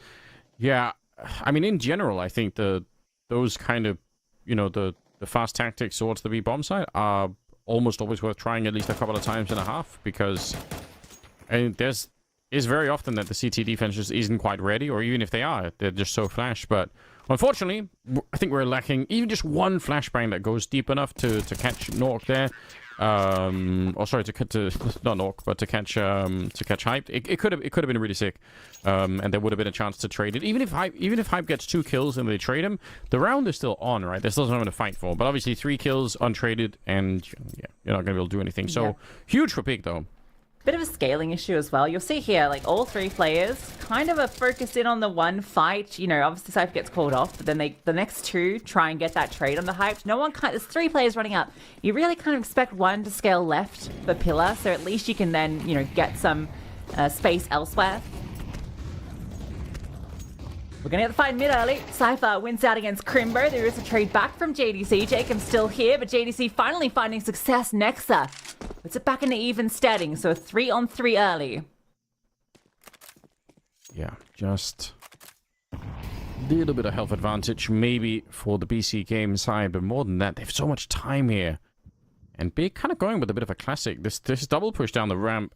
Yeah, I mean, in general, I think those kind of, the fast tactics towards the B bomb side are almost always worth trying at least a couple of times and a half, because it's very often that the CT defense just isn't quite ready, or even if they are, they're just so flash. But unfortunately, I think we're lacking even just one flashbang that goes deep enough to catch Nork there. Or sorry, not Nork, but to catch Hype. It could have been really sick, and there would have been a chance to trade it. Even if Hype gets 2 kills and they trade him, the round is still on, right? There's still something to fight for. But obviously 3 kills untraded, and yeah, you're not gonna be able to do anything. So huge for Pig though. Bit of a scaling issue as well. You'll see here, like, all 3 players kind of are focused in on the one fight. Obviously Cypher gets called off, but then the next 2 try and get that trade on the Hype. There's 3 players running up. You really kind of expect one to scale left for Pillar, so at least you can then, get some space elsewhere. We're going to get the fight mid early. Cypher wins out against Crimbo. There is a trade back from JDC. Jacob's still here, but JDC finally finding success. Nexa puts it back into even steading, so a 3-on-3 early. Yeah, just a little bit of health advantage maybe for the BC game side, but more than that, they have so much time here. And Big kind of going with a bit of a classic. This double push down the ramp,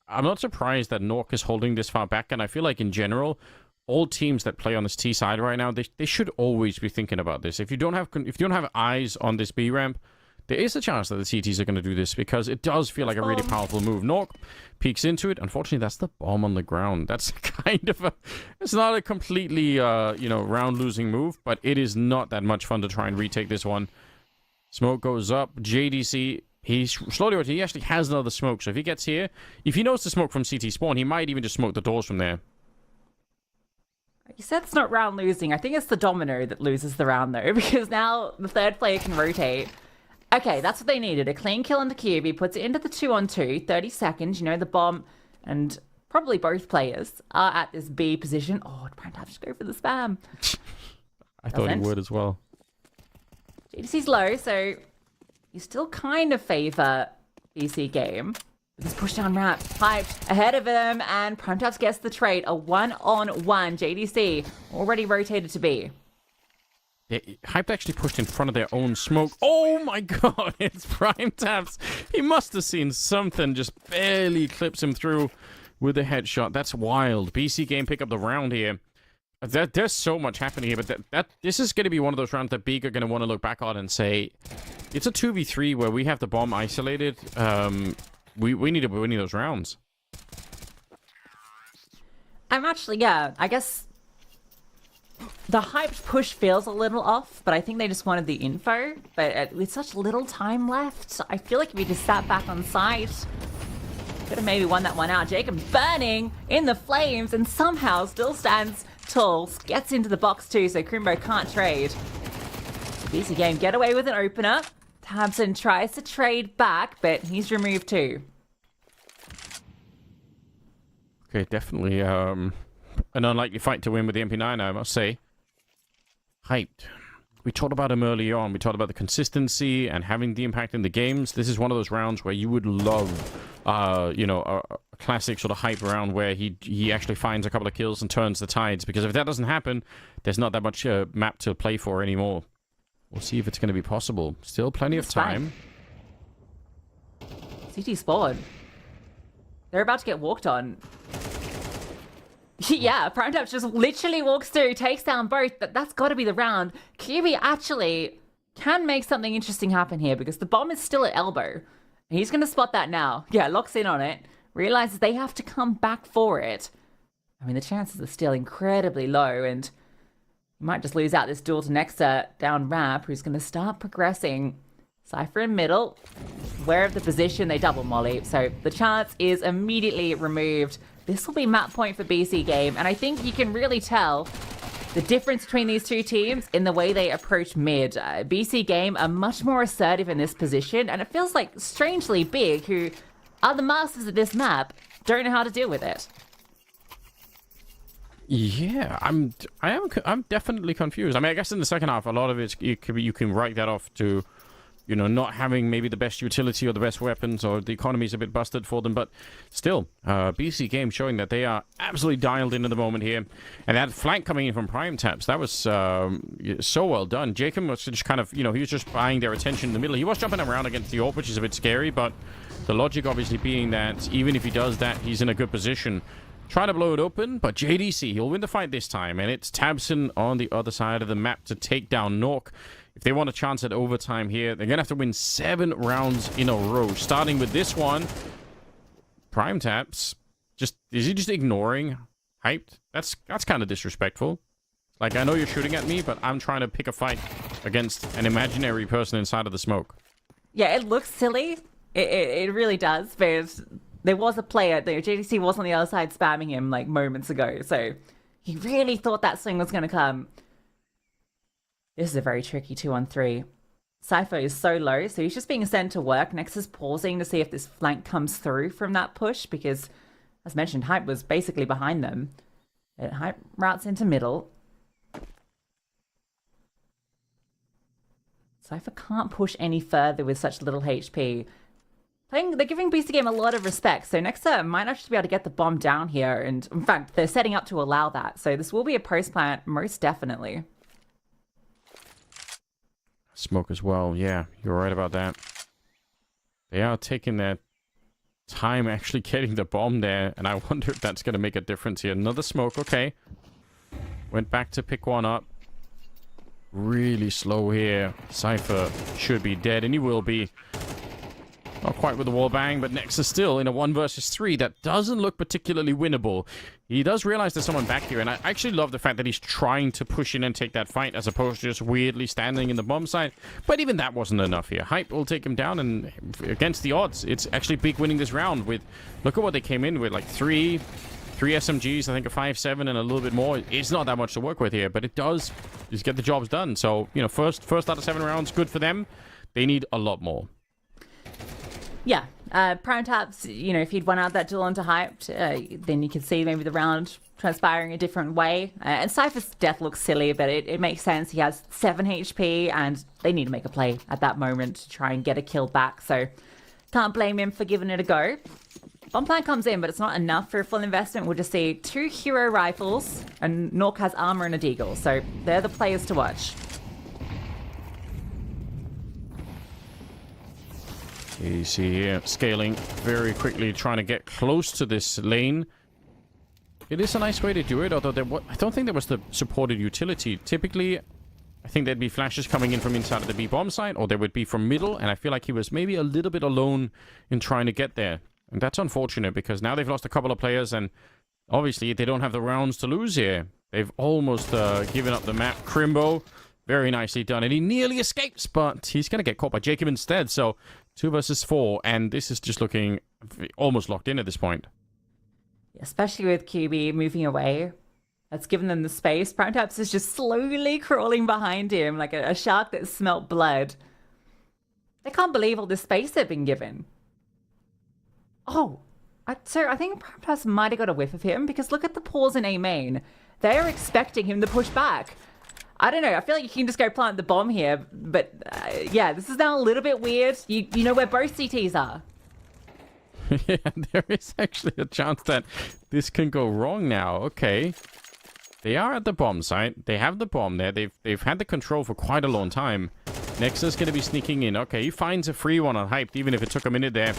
I'm not surprised that Nork is holding this far back, and I feel like in general, all teams that play on this T side right now, they should always be thinking about this. If you don't have eyes on this B ramp, there is a chance that the CTs are going to do this, because it does feel like a really powerful move. Nork peeks into it. Unfortunately, that's the bomb on the ground. That's kind of it's not a completely, round-losing move, but it is not that much fun to try and retake this one. Smoke goes up. JDC, he actually has another smoke, so if he gets here, if he knows the smoke from CT spawn, he might even just smoke the doors from there. You said it's not round losing. I think it's the domino that loses the round, though, because now the 3rd player can rotate. Okay, that's what they needed. A clean kill into QB, puts it into the 2-on-2, 30 seconds. The bomb and probably both players are at this B position. Oh, I'd probably have to go for the spam. I thought he would as well. JDC's low, so you still kind of favor BC game. This push down ramp, Hyped ahead of him, and Primetaps gets the trade. A 1-on-1. JDC already rotated to B. Yeah, Hyped actually pushed in front of their own smoke. Oh my god, it's Primetaps. He must have seen something, just barely clips him through with a headshot. That's wild. BC game pick up the round here. There's so much happening here, but this is going to be one of those rounds that Beak are going to want to look back on and say, it's a 2v3 where we have the bomb isolated. We need to be winning those rounds. I'm actually, I guess the Hyped push feels a little off, but I think they just wanted the info. But with such little time left, I feel like if you just sat back on site, could have maybe won that one out. Jacob burning in the flames and somehow still stands tall, gets into the box too, so Crimbo can't trade. BC game get away with an opener. Tabson tries to trade back, but he's removed too. Okay, definitely an unlikely fight to win with the MP9, I must say. Hyped. We talked about him early on. We talked about the consistency and having the impact in the games. This is one of those rounds where you would love, a classic sort of hype round where he actually finds a couple of kills and turns the tides. Because if that doesn't happen, there's not that much map to play for anymore. We'll see if it's going to be possible. Still plenty of time. CT spawn. They're about to get walked on. Yeah, Primetaps just literally walks through, takes down both. That's got to be the round. QB actually can make something interesting happen here because the bomb is still at elbow. He's going to spot that now. Yeah, locks in on it. Realizes they have to come back for it. I mean, the chances are still incredibly low, and you might just lose out this duel to Nexa down ramp, who's going to start progressing. Cypher in middle. Aware of the position, they double molly. So the chance is immediately removed. This will be map point for BC game, and I think you can really tell The difference between these two teams in the way they approach mid. BC Game are much more assertive in this position, and it feels like strangely Big, who are the masters of this map, don't know how to deal with it. Yeah, I'm definitely confused. I mean, I guess in the second half, a lot of it you can write that off to, you know, not having maybe the best utility or the best weapons, or the economy's a bit busted for them. But still, BC Game showing that they are absolutely dialed into the moment here. And that flank coming in from Prime Taps, that was so well done. Jacob was just kind of, you know, he was just buying their attention in the middle. He was jumping around against the AWP, which is a bit scary, but the logic obviously being that even if he does that, he's in a good position. Try to blow it open, but JDC, he'll win the fight this time. And it's Tabson on the other side of the map to take down Nork. If they want a chance at overtime here, they're going to have to win 7 rounds in a row. Starting with this one, Prime Taps, is he just ignoring Hyped? That's kind of disrespectful. Like, I know you're shooting at me, but I'm trying to pick a fight against an imaginary person inside of the smoke. Yeah, it looks silly. It really does, but there was a player, JDC was on the other side spamming him like moments ago, so he really thought that swing was going to come. This is a very tricky 2-on-3. Cypher is so low, so he's just being sent to work. Next is pausing to see if this flank comes through from that push, because, as mentioned, Hype was basically behind them. Hype routes into middle. Cypher can't push any further with such little HP. They're giving BC Game a lot of respect, so Nexa might actually be able to get the bomb down here, and in fact, they're setting up to allow that, so this will be a post-plant, most definitely. Smoke as well. Yeah, you're right about that. They are taking their time actually getting the bomb there, and I wonder if that's going to make a difference here. Another smoke. Okay. Went back to pick one up. Really slow here. Cypher should be dead, and he will be. Not quite with the wall bang, but Nexus still in a 1 versus 3 that doesn't look particularly winnable. He does realize there's someone back here, and I actually love the fact that he's trying to push in and take that fight as opposed to just weirdly standing in the bomb site. But even that wasn't enough here. Hype will take him down, and against the odds, it's actually Big winning this round with, look at what they came in with, like three SMGs, I think a 5.7 and a little bit more. It's not that much to work with here, but it does just get the jobs done. So, you know, first out of 7 rounds, good for them. They need a lot more. Yeah, Prime Taps, you know, if he'd won out that duel onto Hyped, then you could see maybe the round transpiring a different way. And Cypher's death looks silly, but it makes sense. He has 7 HP, and they need to make a play at that moment to try and get a kill back. So can't blame him for giving it a go. Bomb plant comes in, but it's not enough for a full investment. We'll just see 2 hero rifles, and Nork has armor and a deagle. So they're the players to watch. You see here, scaling very quickly, trying to get close to this lane. It is a nice way to do it, although I don't think there was the supported utility. Typically, I think there'd be flashes coming in from inside of the B bomb site, or there would be from middle, and I feel like he was maybe a little bit alone in trying to get there. And that's unfortunate, because now they've lost a couple of players, and obviously they don't have the rounds to lose here. They've almost given up the map. Crimbo, very nicely done, and he nearly escapes, but he's going to get caught by Jacob instead, so 2 versus 4, and this is just looking almost locked in at this point. Especially with QB moving away. That's given them the space. Prime Taps is just slowly crawling behind him like a shark that smelt blood. They can't believe all the space they've been given. Oh, so I think Prime Taps might have got a whiff of him, because look at the pause in A main. They're expecting him to push back. I don't know. I feel like you can just go plant the bomb here, but yeah, this is now a little bit weird. You know where both CTs are. Yeah, there is actually a chance that this can go wrong now. Okay. They are at the bomb site. They have the bomb there. They've had the control for quite a long time. Nexus going to be sneaking in. Okay, he finds a free one on Hyped, even if it took a minute there.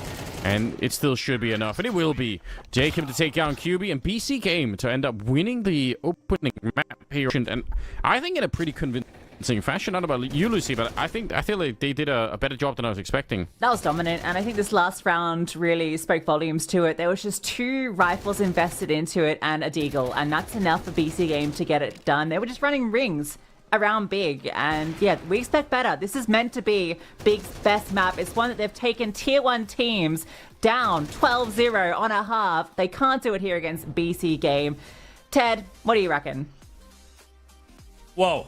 And it still should be enough. And it will be. Jacob to take down QB, and BC Game to end up winning the opening map here. And I think in a pretty convincing fashion. Not about you, Lucy, but I feel like they did a better job than I was expecting. That was dominant, and I think this last round really spoke volumes to it. There was just 2 rifles invested into it and a deagle, and that's enough for BC Game to get it done. They were just running rings around Big, and yeah, we expect better. This is meant to be Big's best map. It's one that they've taken tier 1 teams down 12-0 on a half. They can't do it here against BC Game. Ted, what do you reckon? Well,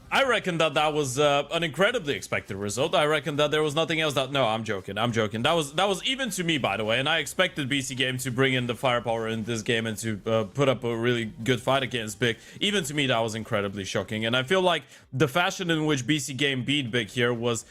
I reckon that was an incredibly expected result. I reckon that there was nothing else that... No, I'm joking. That was even to me, by the way, and I expected BC Game to bring in the firepower in this game and to put up a really good fight against Big. Even to me, that was incredibly shocking, and I feel like the fashion in which BC Game beat Big here was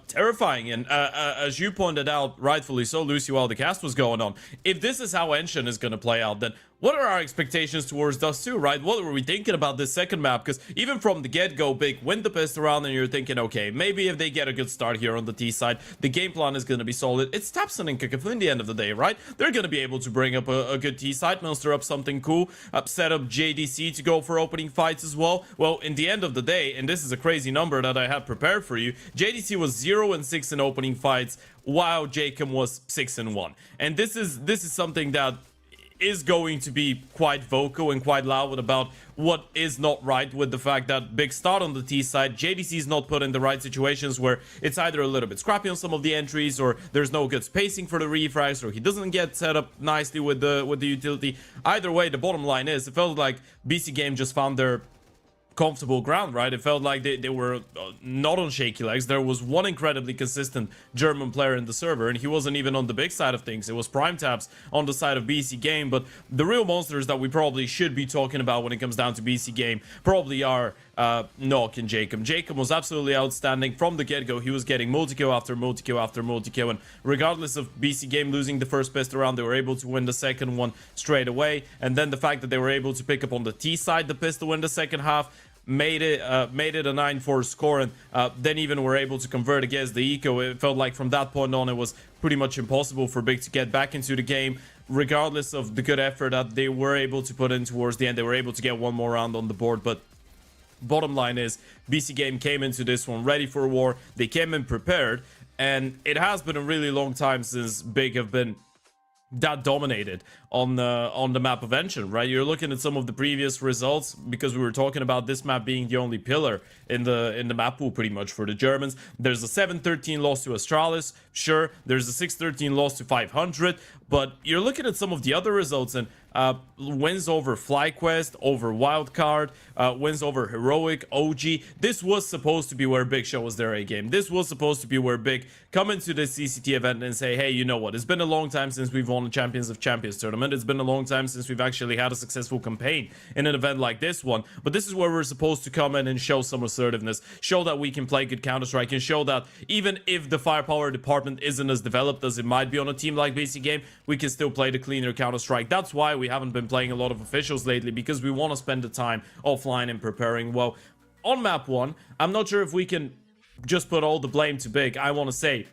terrifying. And as you pointed out, rightfully so, Lucy, while the cast was going on, if this is how Enshin is going to play out, then what are our expectations towards Dust 2, right? What were we thinking about this second map? Because even from the get-go, Big win the pissed around, and you're thinking, okay, maybe if they get a good start here on the T side, the game plan is going to be solid. It's Tapson and Kakafu in the end of the day, right? They're going to be able to bring up a good T side, muster up something cool, set up JDC to go for opening fights as well. Well, in the end of the day, and this is a crazy number that I had prepared for you, JDC was 0-6 in opening fights, while Jacob was 6-1. And this is something that is going to be quite vocal and quite loud about what is not right with the fact that Big start on the T side, JDC is not put in the right situations where it's either a little bit scrappy on some of the entries, or there's no good spacing for the refrags, or he doesn't get set up nicely with the utility. Either way, the bottom line is, it felt like BC Game just found their comfortable ground, right? It felt like they were not on shaky legs. There was one incredibly consistent German player in the server, and he wasn't even on the big side of things. It was Prime Tabs on the side of BC Game. But the real monsters that we probably should be talking about when it comes down to BC Game probably are Nock and Jacob. Jacob was absolutely outstanding from the get-go. He was getting multi-kill after multi-kill after multi-kill, and regardless of BC Game losing the first pistol round, they were able to win the second one straight away. And then the fact that they were able to pick up on the T side the pistol in the second half made it a 9-4 score, and then even were able to convert against the eco. It felt like from that point on it was pretty much impossible for Big to get back into the game, regardless of the good effort that they were able to put in towards the end. They were able to get one more round on the board, but bottom line is BC Game came into this one ready for war. They came in prepared, and it has been a really long time since Big have been that dominated on the map of Enshin, right? You're looking at some of the previous results, because we were talking about this map being the only pillar in the map pool pretty much for the Germans. There's a 7-13 loss to Astralis, sure. There's a 6-13 loss to 500, but you're looking at some of the other results, and wins over FlyQuest, over Wildcard, wins over Heroic, OG. This was supposed to be where Big shows their A game. This was supposed to be where Big come into the CCT event and say, hey, you know what? It's been a long time since we've won the Champions of Champions tournament. It's been a long time since we've actually had a successful campaign in an event like this one. But this is where we're supposed to come in and show some assertiveness, show that we can play good Counter-Strike, and show that even if the firepower department isn't as developed as it might be on a team like BC Game, we can still play the cleaner Counter-Strike. That's why we haven't been playing a lot of officials lately, because we want to spend the time offline and preparing. Well, on map 1, I'm not sure if we can just put all the blame to Big. I want to say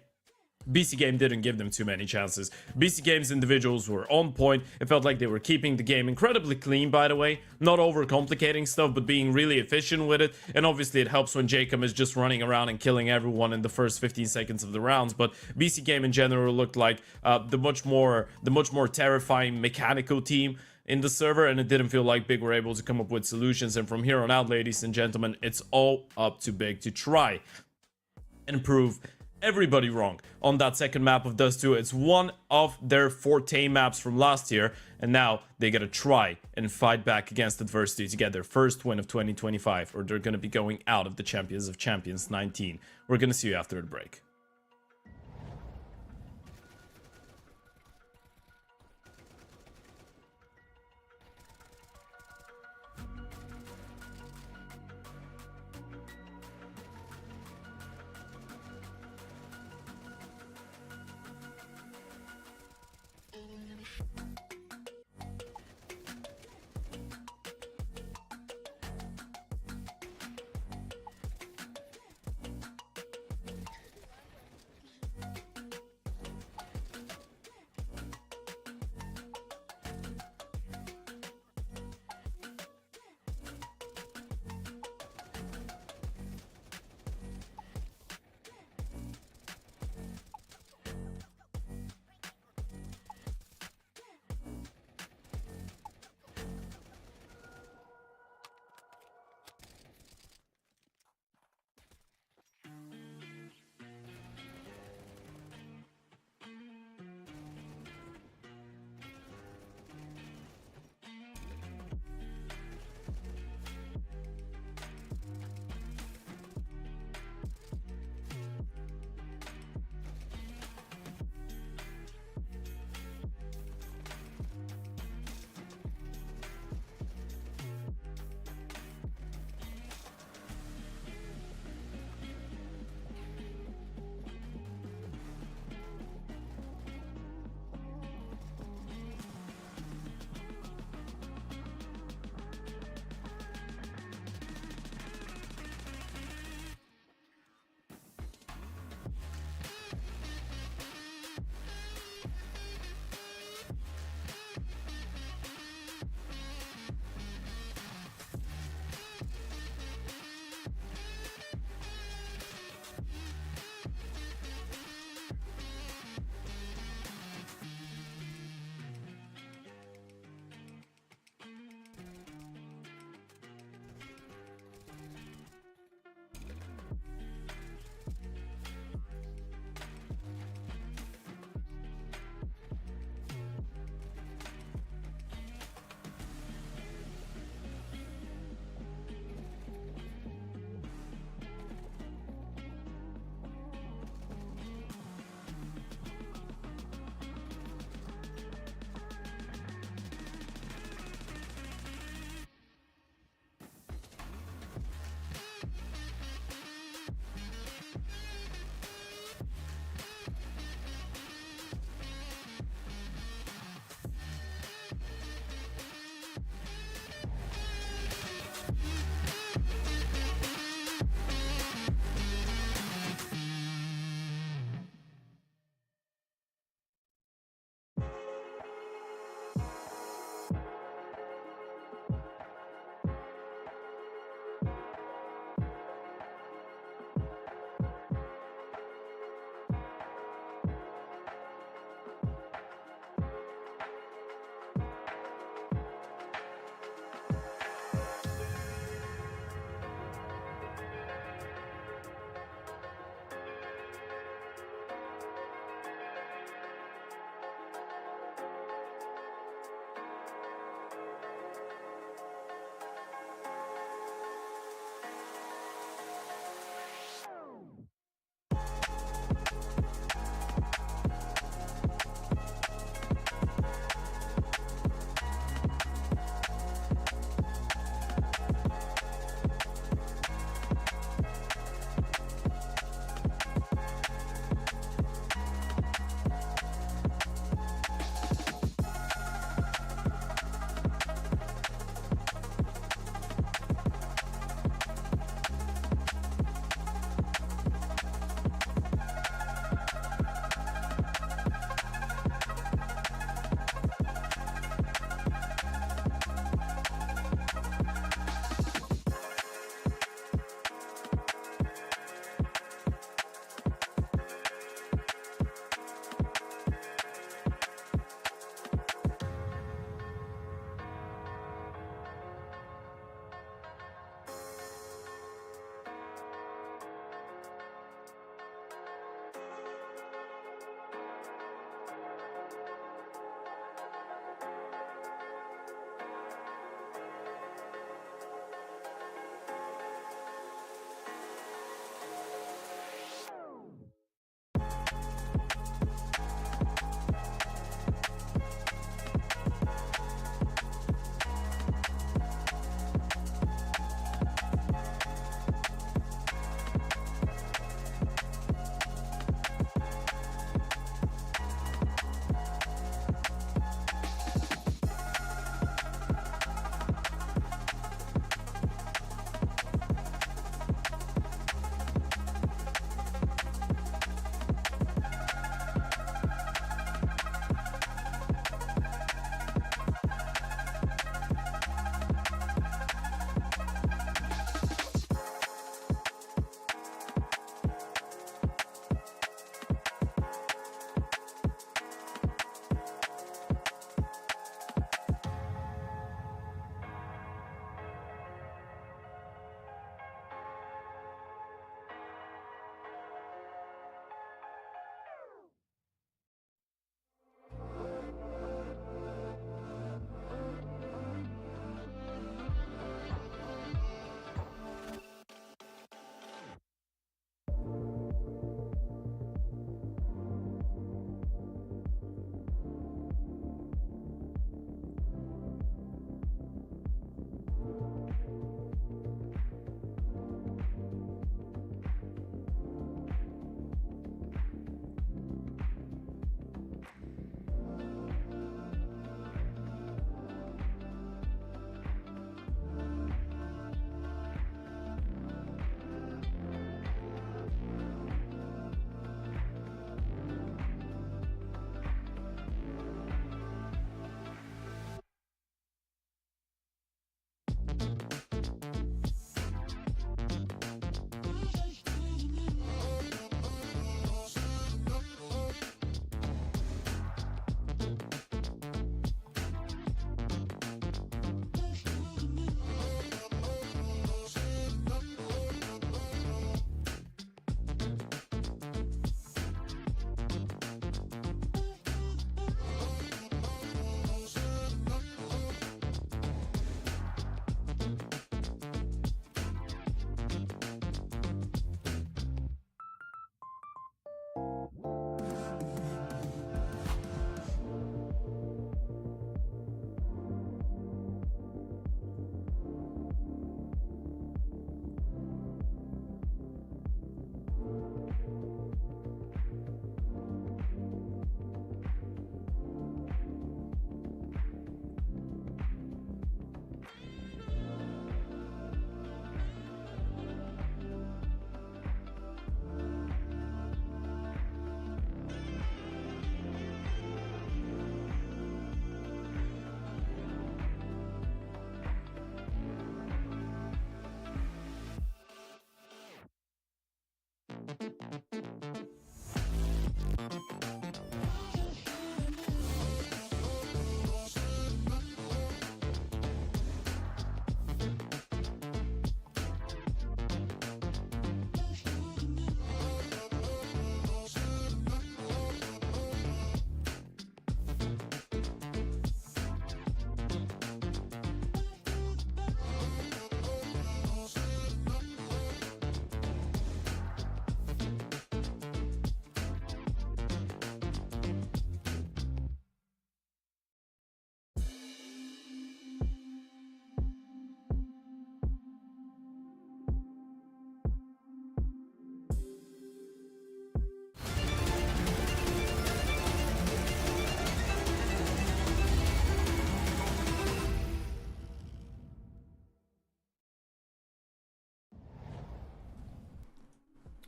BC Game didn't give them too many chances. BC Game's individuals were on point. It felt like they were keeping the game incredibly clean, by the way. Not overcomplicating stuff, but being really efficient with it. And obviously it helps when Jacob is just running around and killing everyone in the first 15 seconds of the rounds. But BC Game in general looked like the much more terrifying mechanical team in the server, and it didn't feel like Big were able to come up with solutions. And from here on out, ladies and gentlemen, it's all up to Big to try and prove everybody wrong on that second map of Dust 2. It's one of their forte maps from last year, and now they gotta try and fight back against adversity to get their first win of 2025, or they're gonna be going out of the Champions of Champions 19. We're gonna see you after the break.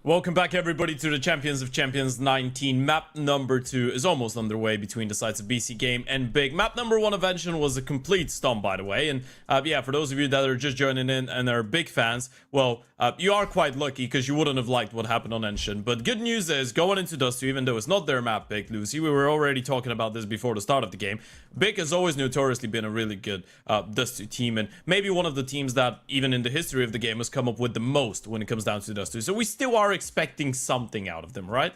Welcome back, everybody, to the Champions of Champions 19. Map number 2 is almost underway between the sides of BC Game and Big. Map number 1 of Ension was a complete stomp, by the way. And yeah, for those of you that are just joining in and are big fans, well, you are quite lucky because you wouldn't have liked what happened on Ension. But good news is, going into Dust 2, even though it's not their map, Big Lucy, we were already talking about this before the start of the game. Big has always notoriously been a really good Dust 2 team, and maybe one of the teams that, even in the history of the game, has come up with the most when it comes down to Dust 2. So we still are expecting something out of them, right?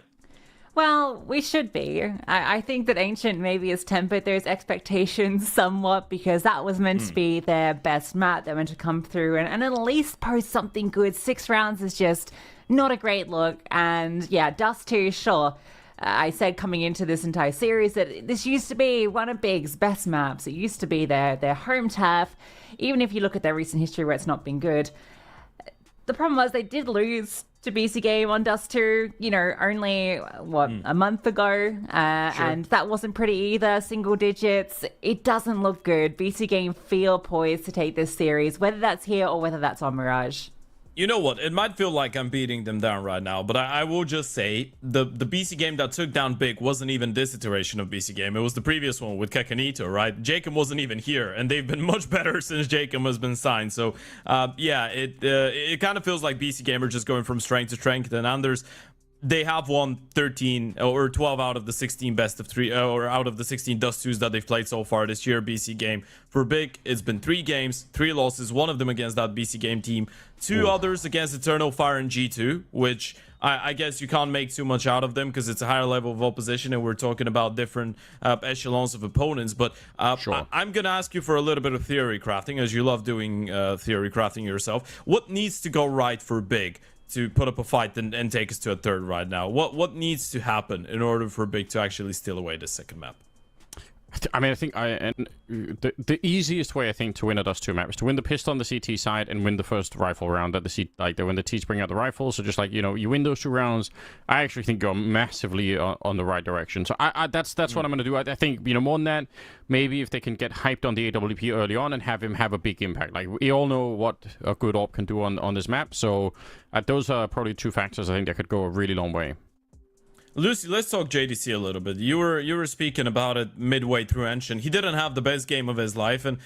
Well, we should be. I think that Ancient maybe has tempered those expectations somewhat because that was meant to be their best map. They're meant to come through and at least post something good. 6 rounds is just not a great look. And yeah, Dust 2, sure. I said coming into this entire series that this used to be one of Big's best maps. It used to be their home turf, even if you look at their recent history where it's not been good. The problem was they did lose to BC Game on Dust 2, you know, only, a month ago. Sure. And that wasn't pretty either, single digits. It doesn't look good. BC Game feel poised to take this series, whether that's here or whether that's on Mirage. You know what? It might feel like I'm beating them down right now, but I will just say the BC Game that took down Big wasn't even this iteration of BC Game. It was the previous one with Kekanito, right? Jacob wasn't even here, and they've been much better since Jacob has been signed. So, yeah, it kind of feels like BC Game are just going from strength to strength, and Anders, they have won 13 or 12 out of the 16 best of 3 or out of the 16 Dust 2s that they've played so far this year. BC Game for Big, it's been 3 games, 3 losses, one of them against that BC Game team, 2 others against Eternal Fire and G2, which I guess you can't make too much out of them because it's a higher level of opposition and we're talking about different echelons of opponents. But I'm gonna ask you for a little bit of theory crafting, as you love doing theory crafting yourself. What needs to go right for Big to put up a fight and take us to a third right now? What needs to happen in order for Big to actually steal away this second map? I mean, I think the easiest way I think to win a Dust 2 map is to win the pistol on the CT side and win the first rifle round at the when the T's bring out the rifles. So just like, you know, you win those 2 rounds, I actually think go massively on the right direction. So that's what I'm going to do. I think, you know, more than that, maybe if they can get hyped on the AWP early on and have him have a big impact. Like, we all know what a good AWP can do on this map. So those are probably 2 factors I think that could go a really long way. Lucy, let's talk JDC a little bit. You were speaking about it midway through Ension. He didn't have the best game of his life, and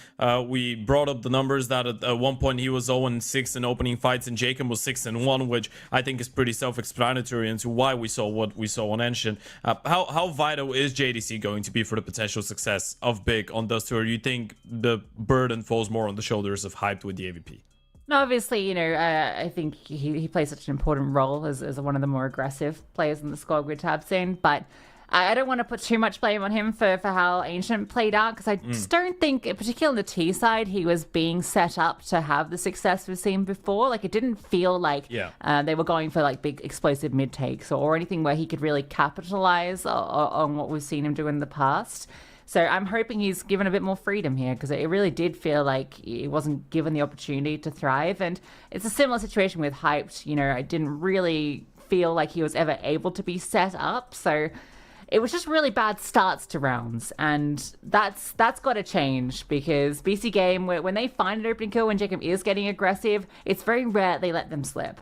we brought up the numbers that at one point he was 0-6 in opening fights, and Jacob was 6-1, which I think is pretty self-explanatory into why we saw what we saw on Ension. How vital is JDC going to be for the potential success of Big on Dust 2, or you think the burden falls more on the shoulders of Hyped with the AVP? No, obviously, you know, I think he plays such an important role as one of the more aggressive players in the squad grid tab scene. But I don't want to put too much blame on him for how Ancient played out, because I just don't think, particularly on the T side, he was being set up to have the success we've seen before. Like, it didn't feel like they were going for like big explosive mid takes or anything where he could really capitalize on what we've seen him do in the past. So I'm hoping he's given a bit more freedom here, because it really did feel like he wasn't given the opportunity to thrive. And it's a similar situation with Hyped. You know, I didn't really feel like he was ever able to be set up. So it was just really bad starts to rounds. And that's got to change, because BC Game, when they find an opening kill when Jacob is getting aggressive, it's very rare they let them slip.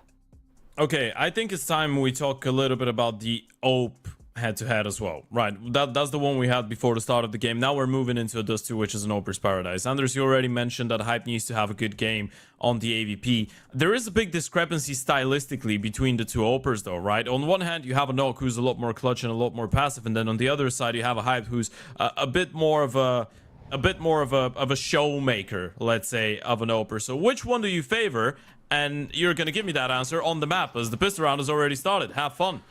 Okay, I think it's time we talk a little bit about the OP head-to-head as well. Right, that's the one we had before the start of the game. Now we're moving into a Dust 2, which is an Oper's Paradise. Anders, you already mentioned that Hype needs to have a good game on the AVP. There is a big discrepancy stylistically between the 2 Opers though, right? On one hand, you have a Nok who's a lot more clutch and a lot more passive, and then on the other side, you have a Hype who's a bit more of a showmaker, let's say, of an Oper. So which one do you favor? And you're going to give me that answer on the map, as the pistol round has already started. Have fun.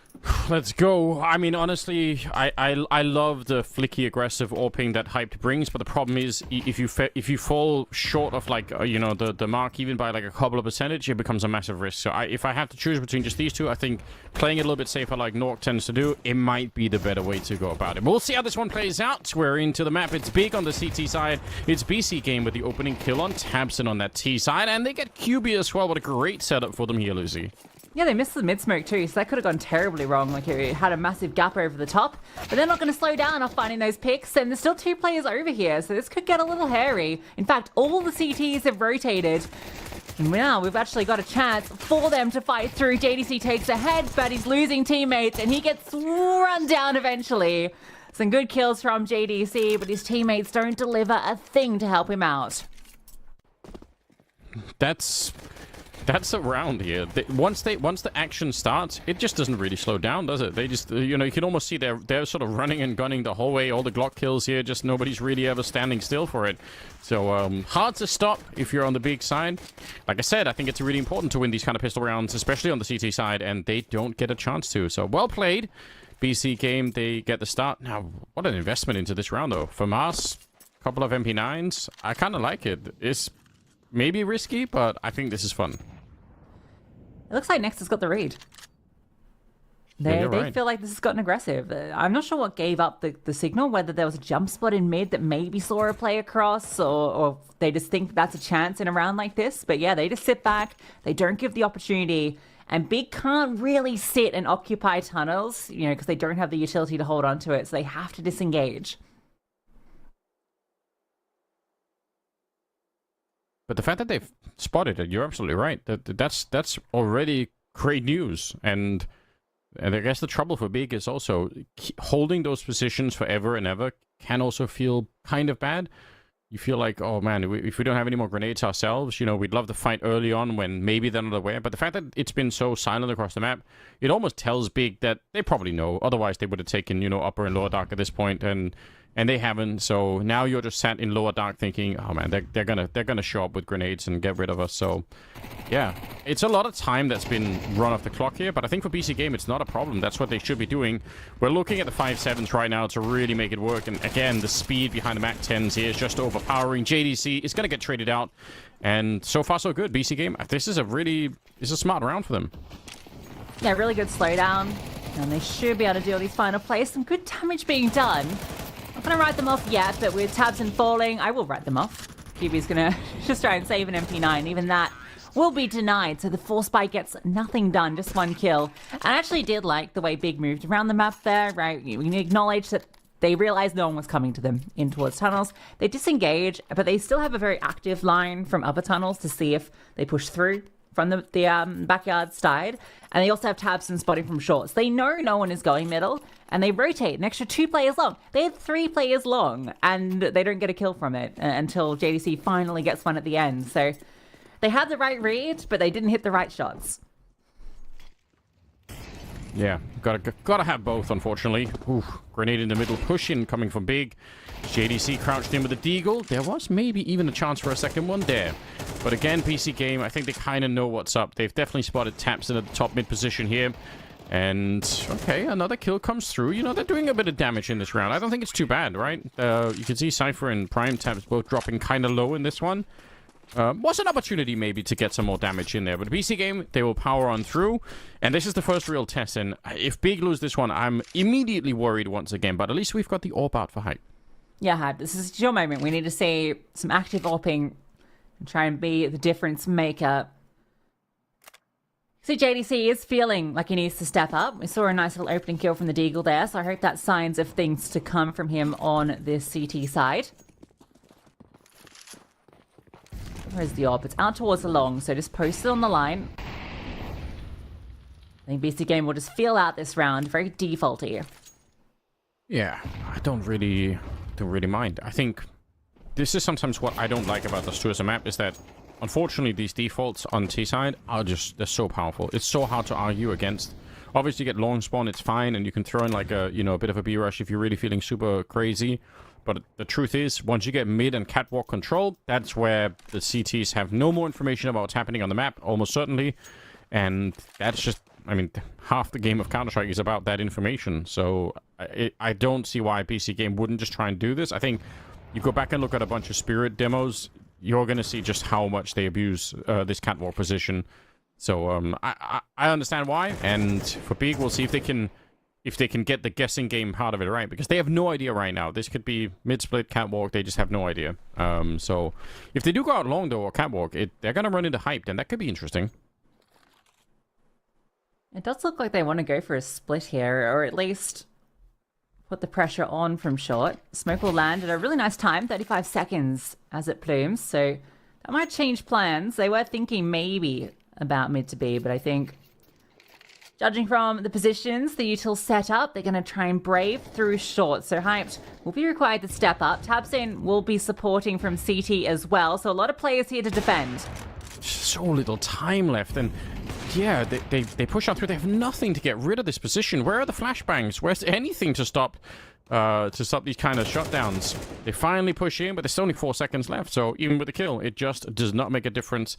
Let's go. I mean, honestly, I love the flicky, aggressive AWPing that Hyped brings, but the problem is if you fall short of, like, you know, the mark even by like a couple of percentage, it becomes a massive risk. So if I have to choose between just these 2, I think playing it a little bit safer like Nork tends to do, it might be the better way to go about it. But we'll see how this one plays out. We're into the map. It's Big on the CT side. It's BC Game with the opening kill on Tabson on that T side, and they get QB as well. What a great setup for them here, Lucy. Yeah, they missed the mid-smoke too, so that could have gone terribly wrong. Like, it had a massive gap over the top. But they're not going to slow down off finding those picks, and there's still 2 players over here, so this could get a little hairy. In fact, all the CTs have rotated. And now we've actually got a chance for them to fight through. JDC takes ahead, but he's losing teammates and he gets run down eventually. Some good kills from JDC, but his teammates don't deliver a thing to help him out. That's a round here. Once the action starts, it just doesn't really slow down, does it? They just, you know, you can almost see they're sort of running and gunning the whole way. All the Glock kills here, just nobody's really ever standing still for it. So hard to stop if you're on the big side. Like I said, I think it's really important to win these kind of pistol rounds, especially on the CT side, and they don't get a chance to. So well played, BC game. They get the start. Now, what an investment into this round, though. For Mars, a couple of MP9s. I kind of like it. It's maybe risky, but I think this is fun. It looks like Nexus got the read. They feel like this has gotten aggressive. I'm not sure what gave up the signal, whether there was a jump spot in mid that maybe saw a play across, or they just think that's a chance in a round like this. But yeah, they just sit back. They don't give the opportunity. And Big can't really sit and occupy tunnels, you know, because they don't have the utility to hold on to it. So they have to disengage. But the fact that they've spotted it, you're absolutely right. That's already great news. And I guess the trouble for Big is also holding those positions forever and ever can also feel kind of bad. You feel like, oh man, if we don't have any more grenades ourselves, you know, we'd love to fight early on when maybe they're not aware. But the fact that it's been so silent across the map, it almost tells Big that they probably know. Otherwise, they would have taken, you know, upper and lower dark at this point, and they haven't. So now you're just sat in lower dark thinking, oh man, they're gonna show up with grenades and get rid of us. So yeah, it's a lot of time that's been run off the clock here, but I think for BC Game it's not a problem. That's what they should be doing. We're looking at the 5.7s right now to really make it work, and again, the speed behind the Mac 10s here is just overpowering. JDC is gonna get traded out, and so far so good. BC Game, this is a smart round for them. Yeah, really good slowdown, and they should be able to deal these final plays. Some good damage being done. Not going to write them off yet, but with Tabson falling, I will write them off. QB's going to just try and save an MP9. Even that will be denied, so the Force Bite gets nothing done, just one kill. I actually did like the way Big moved around the map there, right? We can acknowledge that they realized no one was coming to them in towards tunnels. They disengage, but they still have a very active line from upper tunnels to see if they push through from the backyard side. And they also have Tabson spotting from short. So they know no one is going middle, and they rotate an extra 2 players long. They had 3 players long, and they don't get a kill from it until JDC finally gets one at the end. So they had the right read, but they didn't hit the right shots. Yeah, gotta have both, unfortunately. Ooh, grenade in the middle, push in coming from Big. JDC crouched in with a deagle. There was maybe even a chance for a second one there. But again, PC Game, I think they kind of know what's up. They've definitely spotted Tapson at the top mid position here. And, okay, another kill comes through. You know, they're doing a bit of damage in this round. I don't think it's too bad, right? You can see Cypher and Prime Tabs both dropping kind of low in this one. Was an opportunity maybe to get some more damage in there, but PC Game, they will power on through, and this is the first real test, and if Big lose this one, I'm immediately worried once again, but at least we've got the AWP out for hype. Yeah, Hype, this is your moment. We need to see some active AWPing and try and be the difference maker. See, JDC is feeling like he needs to step up. We saw a nice little opening kill from the Deagle there, so I hope that's signs of things to come from him on this CT side. Where's the AWP? It's out towards the long, so just post it on the line. I think BC Game will just feel out this round. Very defaulty. Yeah, I don't really mind. I think this is sometimes what I don't like about the Stu as a map, is that unfortunately these defaults on T side are just, they're so powerful. It's so hard to argue against. Obviously you get long spawn, it's fine, and you can throw in like a, you know, a bit of a B rush if you're really feeling super crazy. But the truth is, once you get mid and catwalk control, that's where the CTs have no more information about what's happening on the map, almost certainly. And that's just, I mean, half the game of Counter-Strike is about that information. So I don't see why PC Game wouldn't just try and do this. I think you go back and look at a bunch of Spirit demos, you're going to see just how much they abuse this catwalk position. So I understand why. And for Big, we'll see if they can get the guessing game part of it right, because they have no idea right now. This could be mid-split, catwalk, they just have no idea. So if they do go out long, though, or catwalk, they're going to run into hype, and that could be interesting. It does look like they want to go for a split here, or at least put the pressure on from short. Smoke will land at a really nice time, 35 seconds as it plumes, so That might change plans. They were thinking maybe about mid to B, but I think, judging from the positions the util set up, they're going to try and brave through short. So Hyped will be required to step up. Tabsin will be supporting from CT as well. So a lot of players here to defend. So little time left, and yeah, they push out through. They have nothing to get rid of this position. Where are the flashbangs? Where's anything to stop these kind of shutdowns? They finally push in, but there's only 4 seconds left. So even with the kill, it just does not make a difference.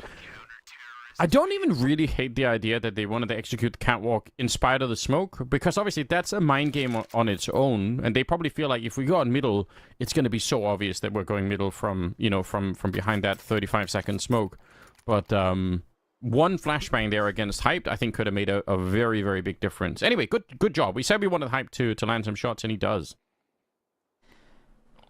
I don't even really hate the idea that they wanted to execute the catwalk in spite of the smoke, because obviously that's a mind game on its own, and they probably feel like if we go on middle, it's going to be so obvious that we're going middle from, you know, from behind that 35-second smoke. But one flashbang there against Hyped, I think, could have made a very, very big difference. Anyway, good job. We said we wanted Hyped to land some shots, and he does.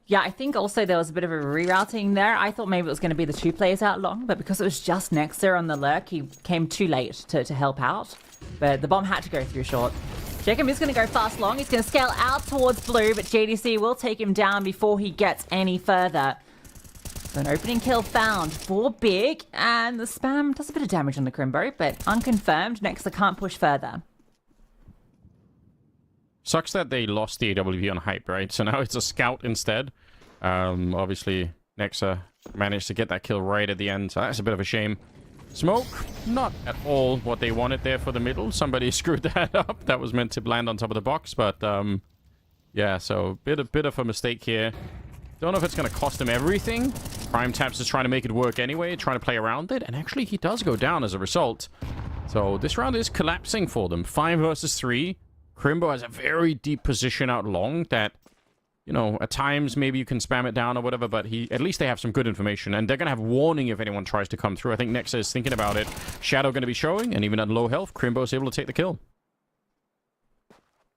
Yeah, I think also there was a bit of a rerouting there. I thought maybe it was going to be the 2 players out long, but because it was just Nexa on the lurk, he came too late to help out. But the bomb had to go through short. Jacob is going to go fast long. He's going to scale out towards blue, but JDC will take him down before he gets any further. So an opening kill found for Big, and the spam does a bit of damage on the Crimbo, but unconfirmed. Nexa can't push further. Sucks that they lost the AWP on Hype, right? So now it's a scout instead. Obviously, Nexa managed to get that kill right at the end, so that's a bit of a shame. Smoke, not at all what they wanted there for the middle. Somebody screwed that up. That was meant to land on top of the box, but yeah, so bit of a mistake here. Don't know if it's going to cost him everything. Prime Taps is trying to make it work anyway, trying to play around it, and actually he does go down as a result. So this round is collapsing for them. 5 versus 3. Crimbo has a very deep position out long that, you know, at times maybe you can spam it down or whatever, but at least they have some good information, and they're going to have warning if anyone tries to come through. I think Nexa is thinking about it. Shadow going to be showing, and even at low health, Crimbo is able to take the kill.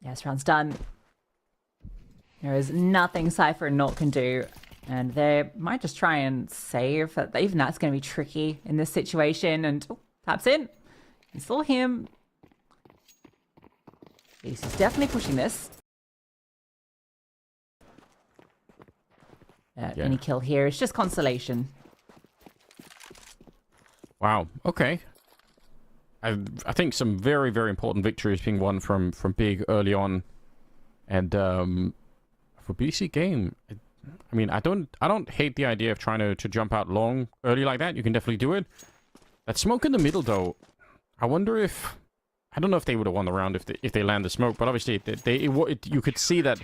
Yes, round's done. There is nothing Cypher and Naught can do, and they might just try and save. Even that's going to be tricky in this situation, and taps in. You saw him. He's definitely pushing this. Any kill here is just consolation. Wow. Okay. I think some very, very important victories being won from Big early on, and for BC game, I mean, I don't hate the idea of trying to jump out long early like that. You can definitely do it. That smoke in the middle, though, I wonder if, I don't know if they would have won the round if they land the smoke, but obviously you could see that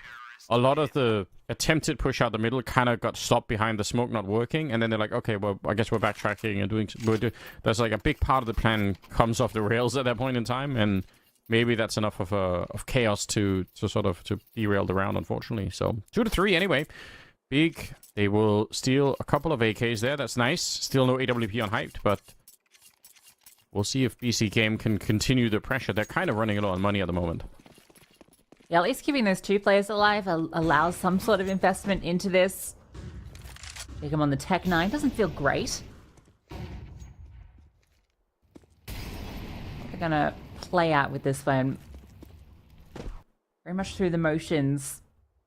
a lot of the attempted push out the middle kind of got stopped behind the smoke not working, and then they're like, okay, well, I guess we're backtracking and there's like a big part of the plan comes off the rails at that point in time, and maybe that's enough of chaos to derail the round, unfortunately. So 2-3 anyway. Big, they will steal a couple of AKs there. That's nice. Still no AWP on Hyped, but we'll see if BC Game can continue the pressure. They're kind of running a lot of money at the moment. Yeah, at least keeping those 2 players alive allows some sort of investment into this. Take him on the Tech 9. Doesn't feel great. They're going to play out with this one. Very much through the motions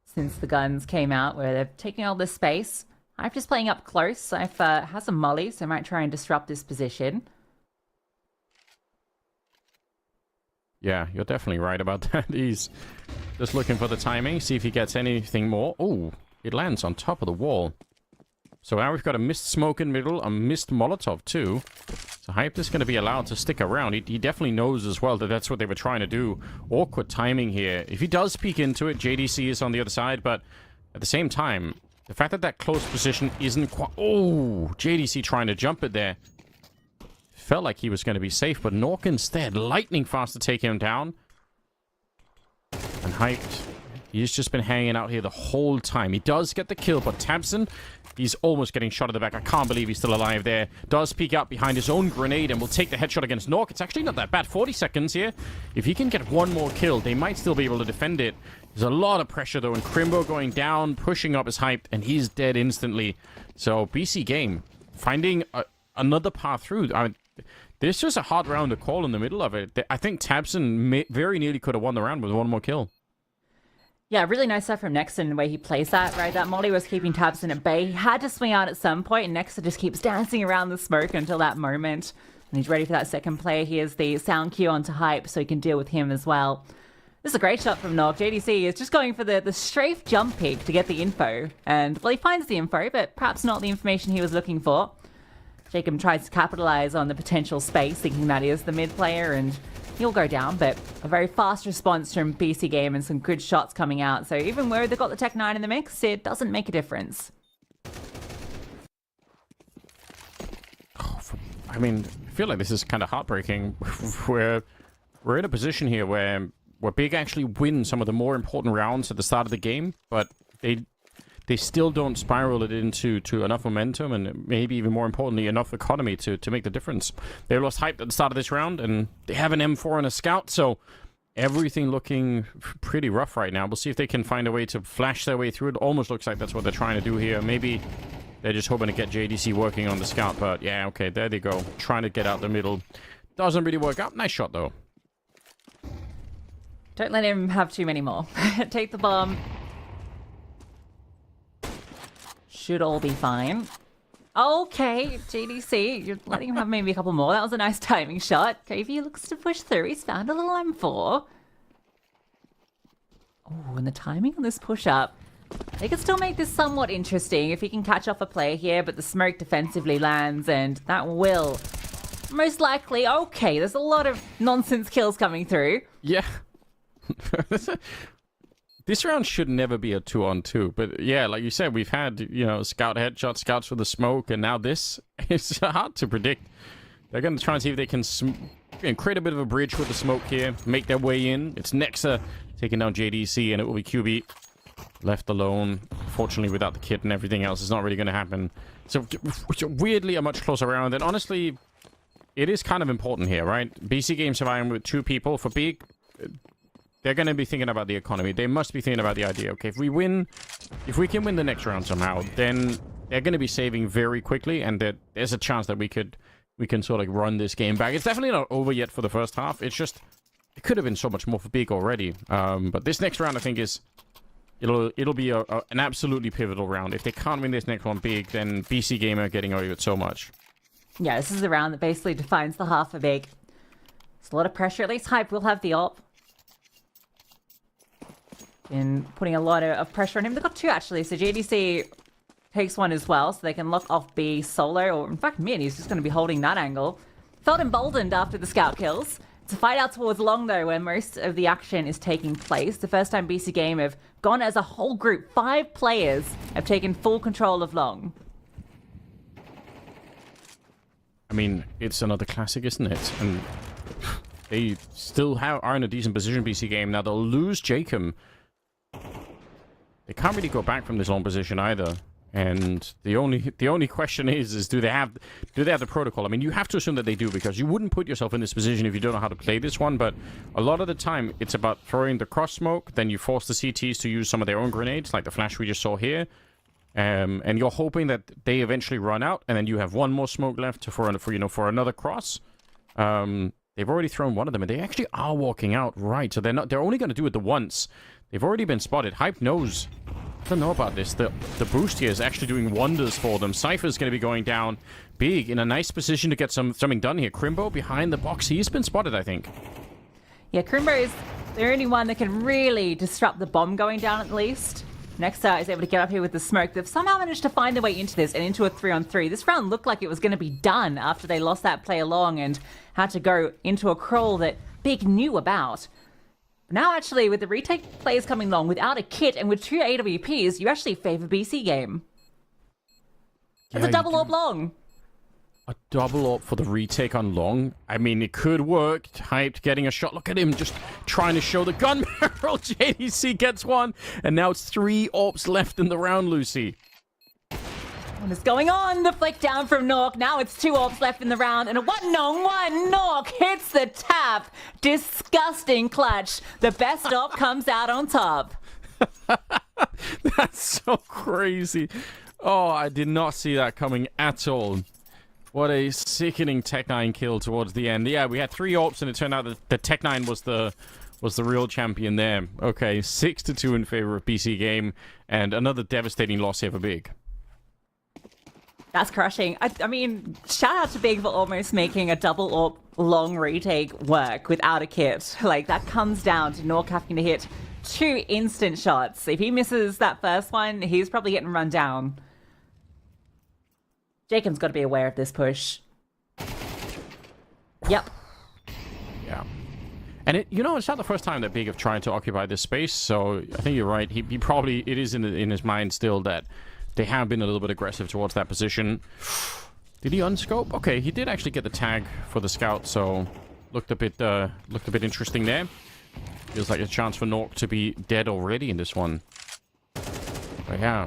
since the guns came out, where they're taking all this space. Hype just playing up close. Cypher has a molly, so might try and disrupt this position. Yeah, you're definitely right about that. He's just looking for the timing, see if he gets anything more. Oh, it lands on top of the wall. So now we've got a missed smoke in middle, a missed Molotov too. So Hype is going to be allowed to stick around. He definitely knows as well that that's what they were trying to do. Awkward timing here. If he does peek into it, JDC is on the other side, but at the same time, the fact that that close position isn't quite... Oh, JDC trying to jump it there. Felt like he was going to be safe, but Nork instead, lightning fast to take him down. And Hyped, he's just been hanging out here the whole time. He does get the kill, but Tabson, he's almost getting shot at the back. I can't believe he's still alive there. Does peek out behind his own grenade and will take the headshot against Nork. It's actually not that bad. 40 seconds here. If he can get one more kill, they might still be able to defend it. There's a lot of pressure, though, and Crimbo going down, pushing up his Hyped, and he's dead instantly. So, BC Game, finding another path through. There's just a hard round to call in the middle of it. I think Tabson very nearly could have won the round with one more kill. Yeah, really nice stuff from Nexon, the way he plays that, right? That Molly was keeping Tabson at bay. He had to swing out at some point, and Nexon just keeps dancing around the smoke until that moment. And he's ready for that second play. Here's the sound cue onto Hype, so he can deal with him as well. This is a great shot from Nog. JDC is just going for the strafe jump peek to get the info. And, well, he finds the info, but perhaps not the information he was looking for. Jacob tries to capitalize on the potential space, thinking that is the mid player, and he'll go down, but a very fast response from BC Game and some good shots coming out. So even where they've got the Tech 9 in the mix, it doesn't make a difference. I mean, I feel like this is kind of heartbreaking. We're in a position here where Big actually win some of the more important rounds at the start of the game, but they still don't spiral it into enough momentum and maybe even more importantly enough economy to make the difference. They lost Hype at the start of this round and they have an M4 and a Scout, so everything looking pretty rough right now. We'll see if they can find a way to flash their way through. It almost looks like that's what they're trying to do here. Maybe they're just hoping to get JDC working on the Scout, but yeah, okay, there they go. Trying to get out the middle. Doesn't really work out. Nice shot though. Don't let him have too many more. Take the bomb. Should all be fine. Okay, JDC, you're letting him have maybe a couple more. That was a nice timing shot. KV looks to push through. He's found a little M4. Oh, and the timing on this push-up. They can still make this somewhat interesting if he can catch off a player here, but the smoke defensively lands, and that will most likely... Okay, there's a lot of nonsense kills coming through. Yeah. This round should never be a 2-on-2, but yeah, like you said, we've had, scout headshots, scouts for the smoke, and now this is hard to predict. They're going to try and see if they can create a bit of a bridge with the smoke here, make their way in. It's Nexa taking down JDC, and it will be QB left alone. Fortunately, without the kit and everything else, it's not really going to happen. So, weirdly, a much closer round, and honestly, it is kind of important here, right? BC Game surviving with 2 people. For Big, they're going to be thinking about the economy. They must be thinking about the idea. Okay, if we can win the next round somehow, then they're going to be saving very quickly, and there's a chance that we can sort of run this game back. It's definitely not over yet for the first half. It's just, it could have been so much more for Big already. But this next round, I think, it'll be an absolutely pivotal round. If they can't win this next one Big, then BC Game are getting away with so much. Yeah, this is the round that basically defines the half for Big. It's a lot of pressure. At least Hype will have the op. In putting a lot of pressure on him. They've got 2 actually, so JDC takes one as well, so they can lock off B solo, or in fact mid, he's just going to be holding that angle. Felt emboldened after the scout kills. It's a fight out towards long though, where most of the action is taking place. The first time BC Game have gone as a whole group, 5 players have taken full control of long. I mean, it's another classic, isn't it? And they still are in a decent position, BC Game. Now they'll lose Jacob. They can't really go back from this long position either. And the only question is do they have the protocol? I mean, you have to assume that they do, because you wouldn't put yourself in this position if you don't know how to play this one. But a lot of the time, it's about throwing the cross smoke. Then you force the CTs to use some of their own grenades, like the flash we just saw here. And you're hoping that they eventually run out, and then you have one more smoke left for another cross. They've already thrown one of them, and they actually are walking out, right? So they're only going to do it the once. They've already been spotted. Hype knows. I don't know about this. The boost here is actually doing wonders for them. Cypher's going to be going down Big in a nice position to get something done here. Crimbo behind the box. He's been spotted, I think. Yeah, Crimbo is the only one that can really disrupt the bomb going down at least. Nexa is able to get up here with the smoke. They've somehow managed to find their way into this and into a 3-on-3. This round looked like it was going to be done after they lost that play along and had to go into a crawl that Big knew about. Now, actually, with the retake players coming long without a kit and with 2 AWPs, you actually favor BC Game. It's a double AWP long. A double AWP for the retake on long. I mean, it could work. Hyped getting a shot. Look at him just trying to show the gun barrel. JDC gets one. And now it's 3 AWPs left in the round, Lucy. What is going on? The flick down from Nork. Now it's 2 AWPs left in the round. And a 1-on-1. Nork hits the tap. Disgusting clutch. The best AWP comes out on top. That's so crazy. Oh, I did not see that coming at all. What a sickening Tech 9 kill towards the end. Yeah, we had 3 AWPs, and it turned out that the Tech 9 was the was the real champion there. Okay, 6-2 in favor of BC Game, and another devastating loss here for Big. That's crushing. I mean, shout out to Big for almost making a double or long retake work without a kit. Like, that comes down to Nork having to hit 2 instant shots. If he misses that first one, he's probably getting run down. Jacob's got to be aware of this push. Yep. Yeah. And it's not the first time that Big have tried to occupy this space, so I think you're right. He probably, it is in his mind still that they have been a little bit aggressive towards that position. Did he unscope? Okay, he did actually get the tag for the scout, so looked a bit interesting there. Feels like a chance for Nork to be dead already in this one. But yeah,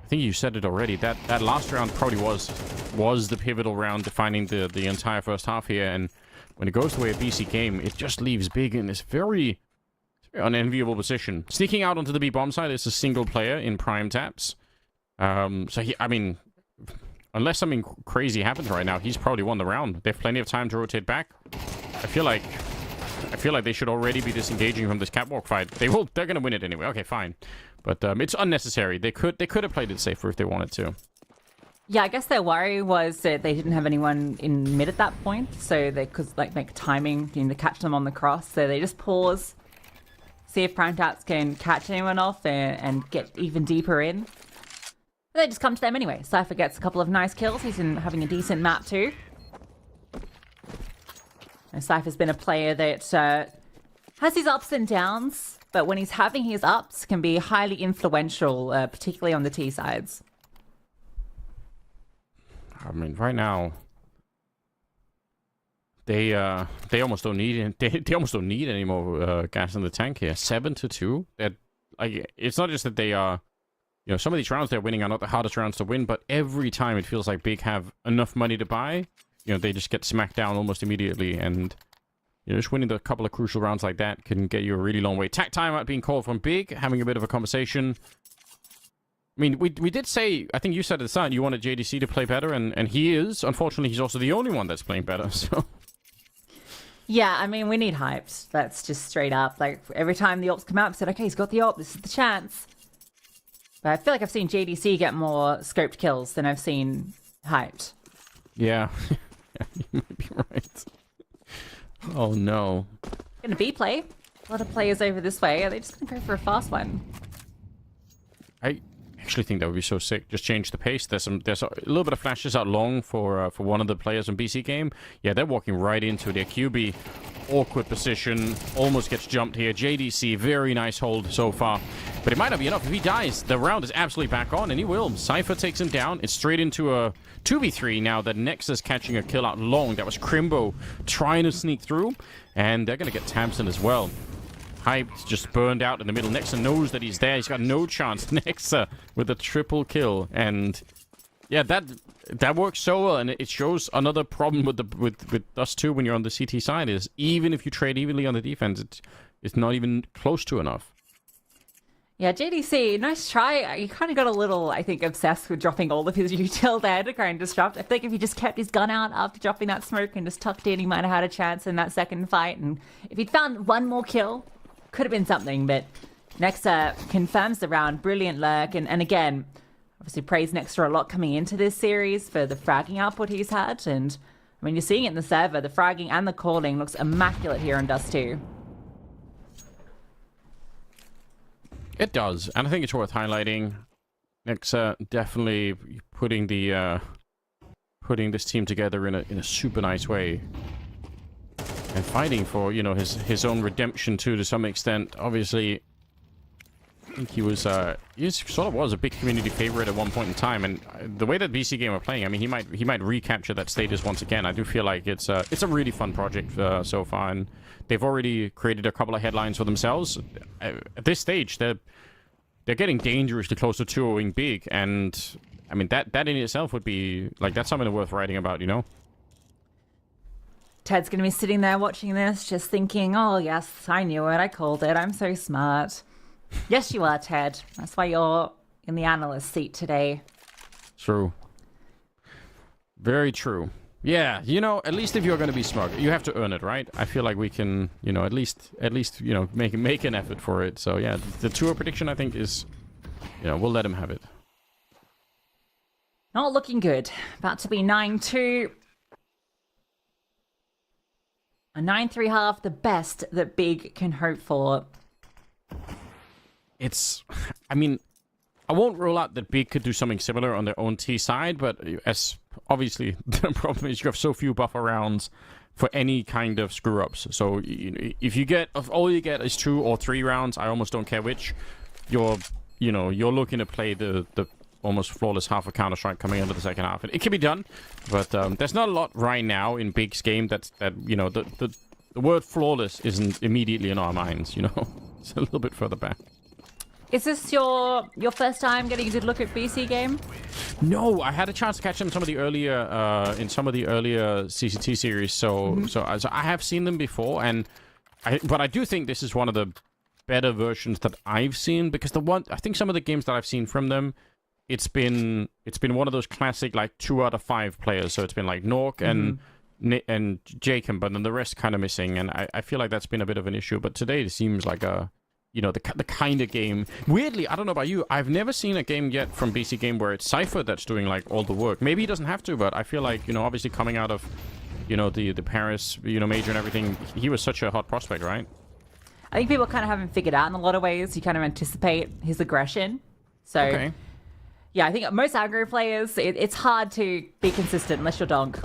I think you said it already. That last round probably was the pivotal round defining the entire first half here, and when it goes the way of BC Game, it just leaves Big in this very unenviable position. Sneaking out onto the B bomb side is a single player in prime taps. So I mean, unless something crazy happens right now, he's probably won the round. They have plenty of time to rotate back. I feel like they should already be disengaging from this catwalk fight. They're gonna win it anyway. Okay, fine. But it's unnecessary. They could have played it safer if they wanted to. Yeah, I guess their worry was that they didn't have anyone in mid at that point, so they could make timing to catch them on the cross. So they just pause, see if prime taps can catch anyone off and get even deeper in. They just come to them anyway. Cypher gets a couple of nice kills. He's having a decent map too. And Cypher's been a player that has his ups and downs, but when he's having his ups, can be highly influential, particularly on the T sides. I mean, right now, they almost don't need they almost don't need any more gas in the tank here. 7-2. That it's not just that they are. Some of these rounds they're winning are not the hardest rounds to win, but every time it feels like Big have enough money to buy, they just get smacked down almost immediately, and just winning a couple of crucial rounds like that can get you a really long way. Tack timeout being called from Big, having a bit of a conversation. I mean, we did say, I think you said at the start, you wanted JDC to play better, and he is. Unfortunately, he's also the only one that's playing better, so... Yeah, I mean, we need hyped. That's just straight up. Like, every time the AWPs come out, we said, okay, he's got the AWP, this is the chance. But I feel like I've seen JDC get more scoped kills than I've seen hyped. Yeah. You might be right. Oh, no. Gonna B play. A lot of players over this way. Are they just gonna go for a fast one? I actually think that would be so sick. Just change the pace. There's a little bit of flashes out long for one of the players in BC Game. Yeah, they're walking right into their QB. Awkward position. Almost gets jumped here. JDC, very nice hold so far. But it might not be enough. If he dies, the round is absolutely back on, and he will. Cypher takes him down. It's straight into a 2v3 now. That Nexus catching a kill out long. That was Crimbo trying to sneak through. And they're going to get Tamsin as well. Hyped, just burned out in the middle. Nexa knows that he's there. He's got no chance. Nexa with a triple kill. And yeah, that works so well, and it shows another problem with us too when you're on the CT side is even if you trade evenly on the defense, it's not even close to enough. Yeah, JDC, nice try. He kind of got a little, I think, obsessed with dropping all of his util there to kind of disrupt. I think if he just kept his gun out after dropping that smoke and just tucked in, he might have had a chance in that second fight. And if he'd found one more kill, could have been something. But Nexa confirms the round. Brilliant lurk. And again, obviously praise Nexa a lot coming into this series for the fragging output he's had. And I mean, you're seeing it in the server. The fragging and the calling looks immaculate here on Dust 2. It does, and I think it's worth highlighting. Nexa definitely putting this team together in a super nice way, and fighting for his own redemption too to some extent. Obviously, I think he sort of was a big community favorite at one point in time, and the way that BC Game are playing, I mean, he might recapture that status once again. I do feel like it's a really fun project so far, and they've already created a couple of headlines for themselves. At this stage, they're getting dangerously close to 2-0ing Big, and I mean that in itself would be like that's something worth writing about, Ted's gonna be sitting there watching this, just thinking, "Oh yes, I knew it. I called it. I'm so smart." Yes, you are, Ted. That's why you're in the analyst seat today. True. Very true. Yeah, at least if you're going to be smug, you have to earn it, right? I feel like we can, at least, make an effort for it. So yeah, the 2-0 prediction I think is, we'll let him have it. Not looking good. About to be 9-2. A 9-3 half, the best that Big can hope for. I won't rule out that Big could do something similar on their own T side, but as obviously the problem is you have so few buffer rounds for any kind of screw ups. So if all you get is 2 or 3 rounds, I almost don't care which. You're looking to play the almost flawless half of Counter-Strike coming into the second half. It can be done, but there's not a lot right now in Big's game that the word flawless isn't immediately in our minds. It's a little bit further back. Is this your first time getting a good look at BC game? No, I had a chance to catch them in some of the earlier CCT series. So I have seen them before, but I do think this is one of the better versions that I've seen, because I think some of the games that I've seen from them, it's been one of those classic like 2 out of 5 players. So it's been like Nork and Jacob, but then the rest kind of missing, and I feel like that's been a bit of an issue. But today it seems like the kind of game. Weirdly, I don't know about you, I've never seen a game yet from BC Game where it's Cypher that's doing like all the work. Maybe he doesn't have to, but I feel like, obviously coming out of, the Paris, major and everything, he was such a hot prospect, right? I think people kind of haven't figured out in a lot of ways. You kind of anticipate his aggression. So, okay. Yeah, I think most aggro players, it's hard to be consistent unless you're donk.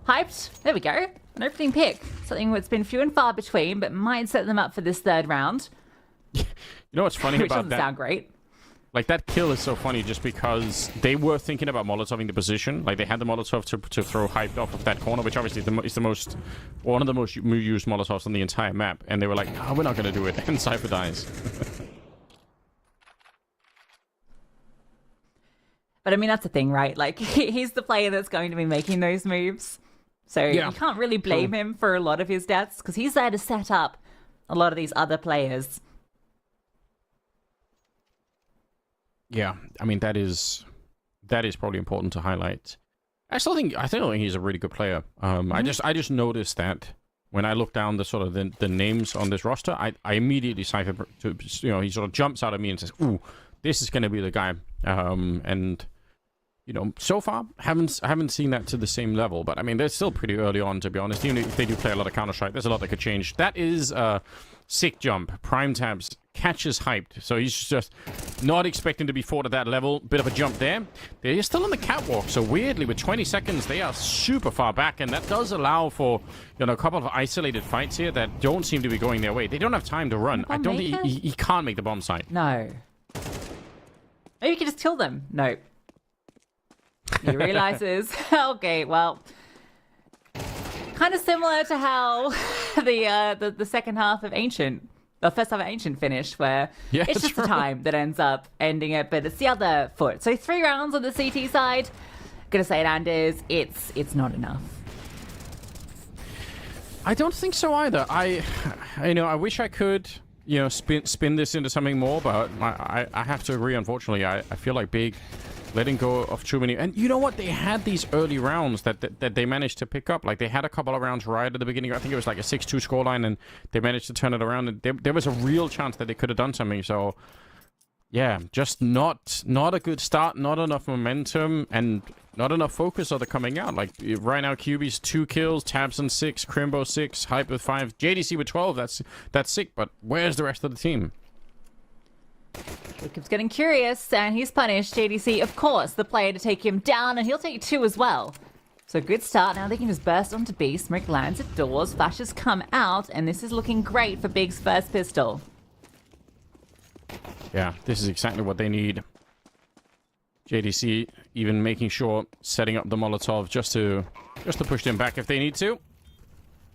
Hyped. There we go. An opening pick. Something that's been few and far between, but might set them up for this third round. You know what's funny Which about doesn't that? sound great. Like, that kill is so funny just because they were thinking about Molotoving the position. Like, they had the Molotov to throw hyped off of that corner, which obviously is one of the most used Molotovs on the entire map. And they were like, no, we're not going to do it. And Cypher dies. But I mean, that's the thing, right? Like, he's the player that's going to be making those moves. So Yeah. you can't really blame him for a lot of his deaths, because he's there to set up a lot of these other players. Yeah, I mean, that is probably important to highlight. I still think he's a really good player. I just noticed that when I look down the sort of the names on this roster, I immediately Cypher to, he sort of jumps out at me and says, "Ooh, this is going to be the guy." And so far haven't seen that to the same level. But I mean, they're still pretty early on, to be honest. Even if they do play a lot of Counter-Strike, there's a lot that could change. That is sick jump. Prime tabs catches hyped, so he's just not expecting to be fought at that level. Bit of a jump there. They're still on the catwalk, so weirdly with 20 seconds they are super far back, and that does allow for a couple of isolated fights here that don't seem to be going their way. They don't have time to run. I don't think he can't make the bomb site. No. Maybe you can just kill them. No. He realizes, okay, well, kind of similar to how the second half of Ancient, the first half of Ancient finished, where it's just the time that ends up ending it, but it's the other foot. So 3 rounds on the CT side. Gonna say it, Anders, it's not enough. I don't think so either. I wish I could, spin this into something more, but I have to agree, unfortunately. I feel like Big letting go of too many. And you know what? They had these early rounds that they managed to pick up. Like, they had a couple of rounds right at the beginning. I think it was like a 6-2 scoreline, and they managed to turn it around. And there was a real chance that they could have done something. So, yeah, just not a good start, not enough momentum, and not enough focus are coming out. Like, right now, QB's 2 kills, Tabs on 6, Crimbo 6, Hype with 5, JDC with 12. That's sick, but where's the rest of the team? Jacob's getting curious, and he's punished. JDC, of course, the player to take him down, and he'll take 2 as well. So good start. Now they can just burst onto B. Smoke lands at doors. Flashes come out, and this is looking great for Big's first pistol. Yeah, this is exactly what they need. JDC even making sure, setting up the Molotov just to push them back if they need to.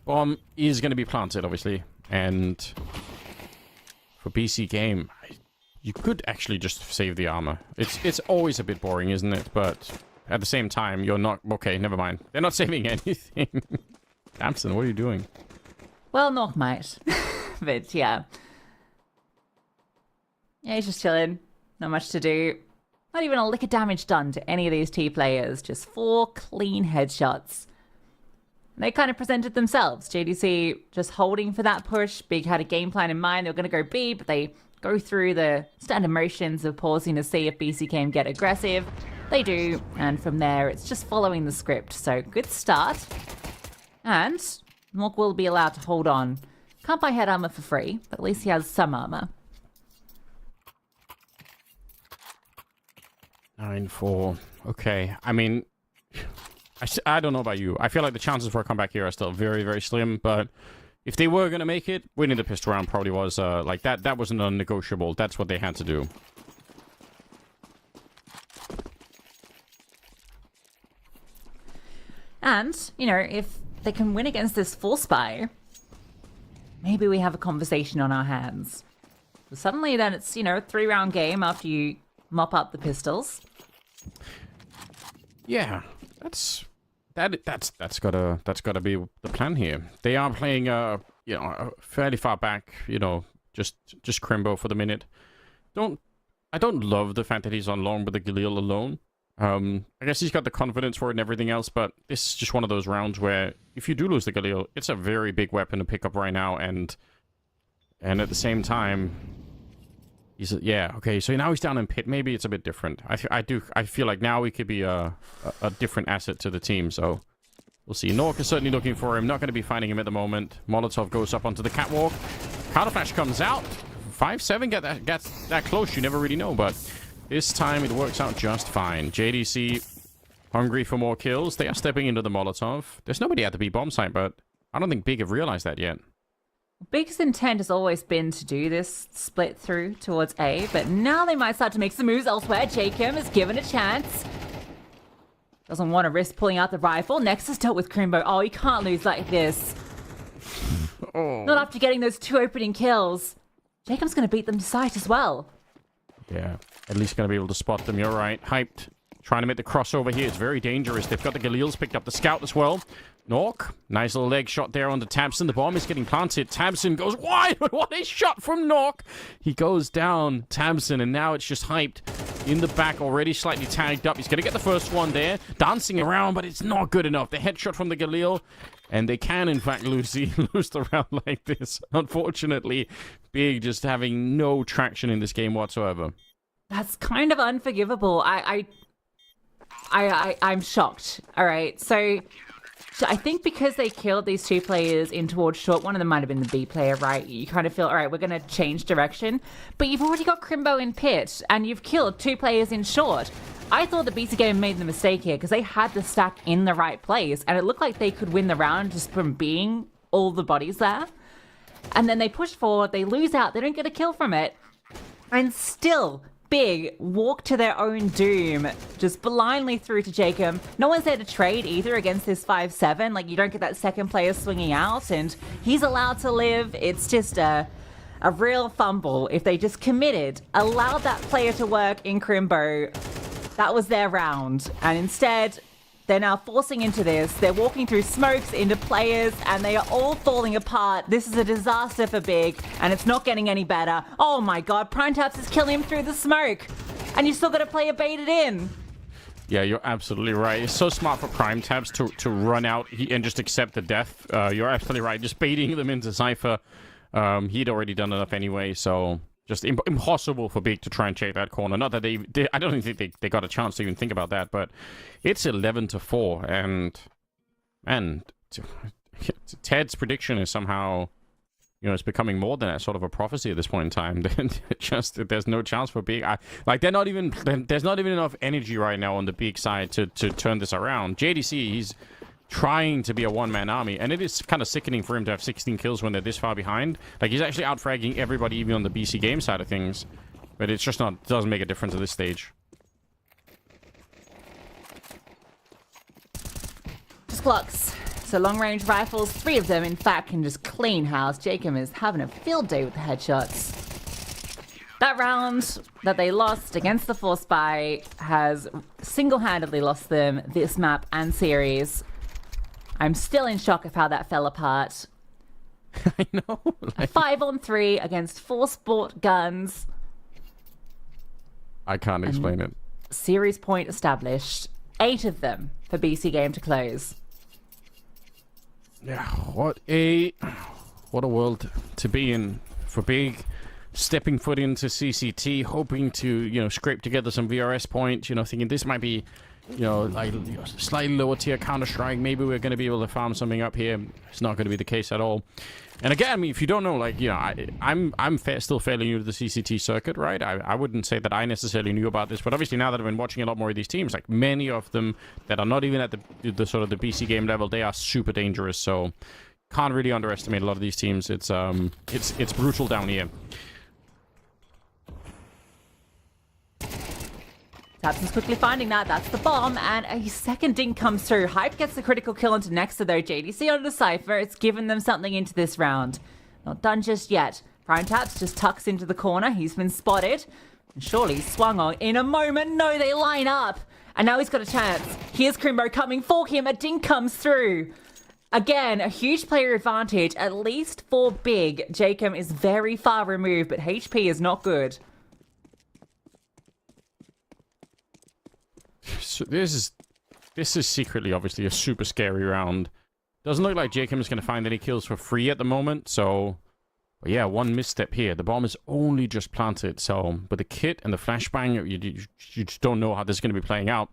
Bomb is going to be planted, obviously, and for BC Game, you could actually just save the armor. It's always a bit boring, isn't it? But at the same time, you're not... Okay, never mind. They're not saving anything. Damson, what are you doing? Well, Nork might. But, yeah. Yeah, he's just chilling. Not much to do. Not even a lick of damage done to any of these T players. Just 4 clean headshots. They kind of presented themselves. JDC just holding for that push. Big had a game plan in mind. They were going to go B, but they go through the standard motions of pausing to see if BC can get aggressive. They do, and from there, it's just following the script. So, good start. And Mork will be allowed to hold on. Can't buy head armor for free, but at least he has some armor. 9-4. Okay. I mean, I don't know about you. I feel like the chances for a comeback here are still very, very slim, but if they were going to make it, winning the pistol round probably was, like, that was non-negotiable. That's what they had to do. And, you know, if they can win against this full spy, maybe we have a conversation on our hands. But suddenly then it's, you know, a 3-round game after you mop up the pistols. Yeah, that's gotta be the plan here. They are playing fairly far back, just Crimbo for the minute. I don't love the fact that he's on long with the Galil alone. I guess he's got the confidence for it and everything else, but this is just one of those rounds where if you do lose the Galil, it's a very big weapon to pick up right now, and at the same time, okay, so now he's down in pit. Maybe it's a bit different. I feel like now he could be a different asset to the team, so we'll see. Nork is certainly looking for him. Not going to be finding him at the moment. Molotov goes up onto the catwalk. Counterflash comes out. 5-7 gets that close. You never really know, but this time it works out just fine. JDC hungry for more kills. They are stepping into the Molotov. There's nobody at the B bomb site, but I don't think Big have realized that yet. Big's intent has always been to do this split through towards A, but now they might start to make some moves elsewhere. Jacob is given a chance. Doesn't want to risk pulling out the rifle. Nexus dealt with Crimbo. Oh, you can't lose like this. Oh. Not after getting those 2 opening kills. Jacob's going to beat them to sight as well. Yeah, at least going to be able to spot them. You're right. Hyped. Trying to make the crossover here. It's very dangerous. They've got the Galils, picked up the scout as well. Nork, nice little leg shot there onto Tabson. The bomb is getting planted. Tabson goes wide. What a shot from Nork. He goes down, Tabson, and now it's just hyped in the back, already slightly tagged up. He's going to get the first one there. Dancing around, but it's not good enough. The headshot from the Galil, and they can, in fact, lose the round like this. Unfortunately, Big just having no traction in this game whatsoever. That's kind of unforgivable. I'm shocked. All right, so I think because they killed these 2 players in towards short, one of them might have been the B player, right? You kind of feel, all right, we're going to change direction. But you've already got Crimbo in pit, and you've killed 2 players in short. I thought the BC game made the mistake here because they had the stack in the right place, and it looked like they could win the round just from being all the bodies there. And then they push forward, they lose out, they don't get a kill from it, and still Big walk to their own doom, just blindly through to Jacob. No one's there to trade either against this 5-7. Like, you don't get that second player swinging out, and he's allowed to live. It's just a real fumble. If they just committed, allowed that player to work in Crimbo, that was their round. And instead, they're now forcing into this. They're walking through smokes into players, and they are all falling apart. This is a disaster for Big, and it's not getting any better. Oh my god, Prime Taps is killing him through the smoke, and you still got to play it baited in. Yeah, you're absolutely right. It's so smart for Prime Tabs to run out and just accept the death. You're absolutely right. Just baiting them into Cypher. He'd already done enough anyway, so just impossible for Big to try and check that corner. Not that I don't think they got a chance to even think about that, but it's 11-4, and Ted's prediction is somehow, it's becoming more than a sort of a prophecy at this point in time. There's no chance for Big. There's not even enough energy right now on the Big side to turn this around. JDC, he's trying to be a one-man army, and it is kind of sickening for him to have 16 kills when they're this far behind. Like, he's actually out-fragging everybody, even on the BC game side of things, but it's just doesn't make a difference at this stage. Just Glocks. So long-range rifles, 3 of them, in fact, can just clean house. Jacob is having a field day with the headshots. That round that they lost against the Force Spy has single-handedly lost them this map and series. I'm still in shock of how that fell apart. I know. A 5-on-3 against 4 sport guns. I can't explain it. Series point established. 8 of them for BC game to close. Yeah, what a world to be in for Big. Stepping foot into CCT, hoping to, scrape together some VRS points, thinking this might be, slightly lower tier Counter-Strike. Maybe we're going to be able to farm something up here. It's not going to be the case at all. And again, I mean, if you don't know, I'm still fairly new to the CCT circuit, right? I wouldn't say that I necessarily knew about this, but obviously now that I've been watching a lot more of these teams, like many of them that are not even at the sort of the BC game level, they are super dangerous. So can't really underestimate a lot of these teams. It's brutal down here. Tabson's quickly finding that. That's the bomb, and a second dink comes through. Hype gets the critical kill onto Nexa, though. JDC onto Cypher. It's given them something into this round. Not done just yet. PrimeTaps just tucks into the corner. He's been spotted. And surely swung on in a moment. No, they line up. And now he's got a chance. Here's Crimbo coming for him. A dink comes through. Again, a huge player advantage, at least for Big. Jacob is very far removed, but HP is not good. So this is secretly obviously a super scary round. Doesn't look like Jacob is going to find any kills for free at the moment. So, but yeah, one misstep here. The bomb is only just planted. So, but the kit and the flashbang, you just don't know how this is going to be playing out.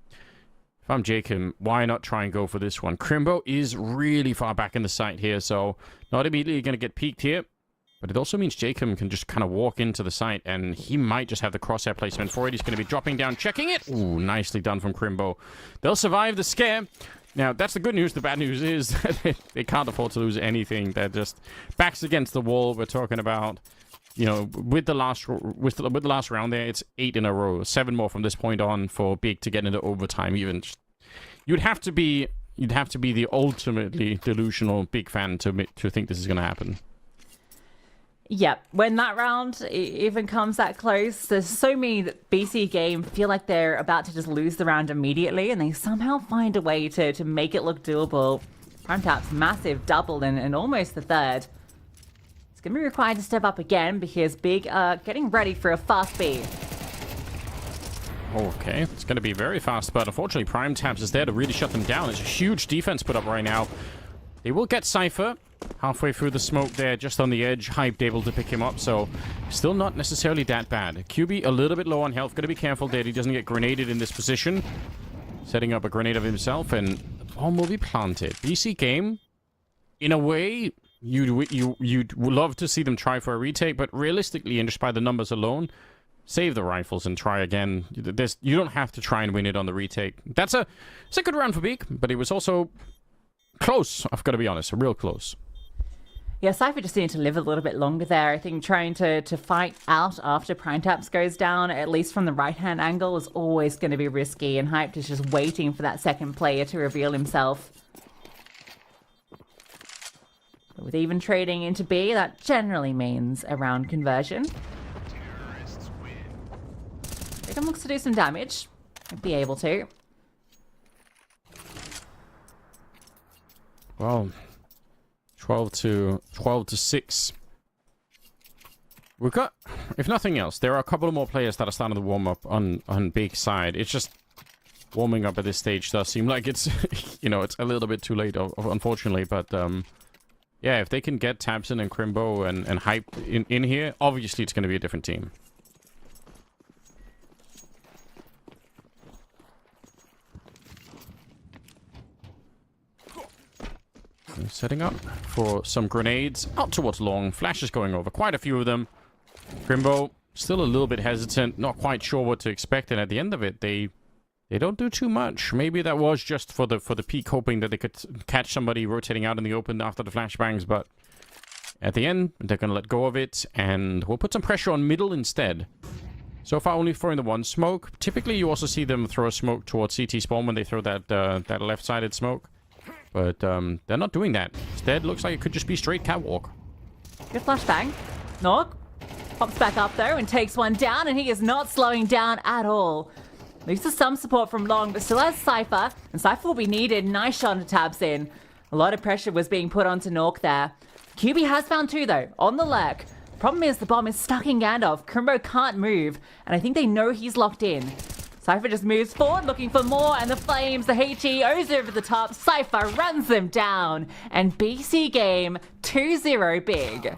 If I'm Jacob, why not try and go for this one? Crimbo is really far back in the site here, so not immediately going to get peeked here. But it also means Jacob can just kind of walk into the site, and he might just have the crosshair placement for it. He's going to be dropping down, checking it. Ooh, nicely done from Crimbo. They'll survive the scare. Now, that's the good news. The bad news is that they can't afford to lose anything. They're just backs against the wall. We're talking about, with the last round there, it's 8 in a row. 7 more from this point on for Big to get into overtime. Even you'd have to be the ultimately delusional Big fan to think this is going to happen. Yep, when that round even comes that close, there's so many that BC game feel like they're about to just lose the round immediately, and they somehow find a way to make it look doable. PrimeTap's massive double and almost the third. It's going to be required to step up again because Big are getting ready for a fast B. Okay, it's going to be very fast, but unfortunately PrimeTaps is there to really shut them down. It's a huge defense put up right now. They will get Cypher halfway through the smoke there, just on the edge. Hyped able to pick him up, so still not necessarily that bad. QB a little bit low on health. Got to be careful that he doesn't get grenaded in this position. Setting up a grenade of himself, and the bomb will be planted. BC game, in a way, you'd love to see them try for a retake, but realistically, and just by the numbers alone, save the rifles and try again. You don't have to try and win it on the retake. It's a good round for Beak, but it was also close, I've got to be honest, real close. Yeah, Cypher just needed to live a little bit longer there. I think trying to fight out after PrimeTaps goes down, at least from the right-hand angle, is always going to be risky, and Hyped is just waiting for that second player to reveal himself. But with even trading into B, that generally means a round conversion. Jacob looks to do some damage. Might be able to. Well, 12 to 6. We've got, if nothing else, there are a couple of more players that are starting to warm up on Big side. It's just warming up at this stage does seem like it's, it's a little bit too late, unfortunately. But yeah, if they can get Tabson and Crimbo and Hype in here, obviously it's going to be a different team. Setting up for some grenades out towards long. Flash is going over. Quite a few of them. Crimbo still a little bit hesitant. Not quite sure what to expect. And at the end of it, they don't do too much. Maybe that was just for the peak, hoping that they could catch somebody rotating out in the open after the flashbangs. But at the end, they're going to let go of it. And we'll put some pressure on middle instead. So far, only throwing the one smoke. Typically, you also see them throw a smoke towards CT spawn when they throw that left-sided smoke. But they're not doing that. Instead, looks like it could just be straight catwalk. Good flashbang. Nog pops back up though and takes one down, and he is not slowing down at all. Loses some support from Long, but still has Cypher, and Cypher will be needed. Nice shot to Tabs in. A lot of pressure was being put onto Nork there. QB has found 2 though, on the lurk. Problem is the bomb is stuck in Gandalf. Crimbo can't move, and I think they know he's locked in. Cypher just moves forward, looking for more, and the Flames, the HEOs over the top. Cypher runs them down, and BC Game 2-0 big.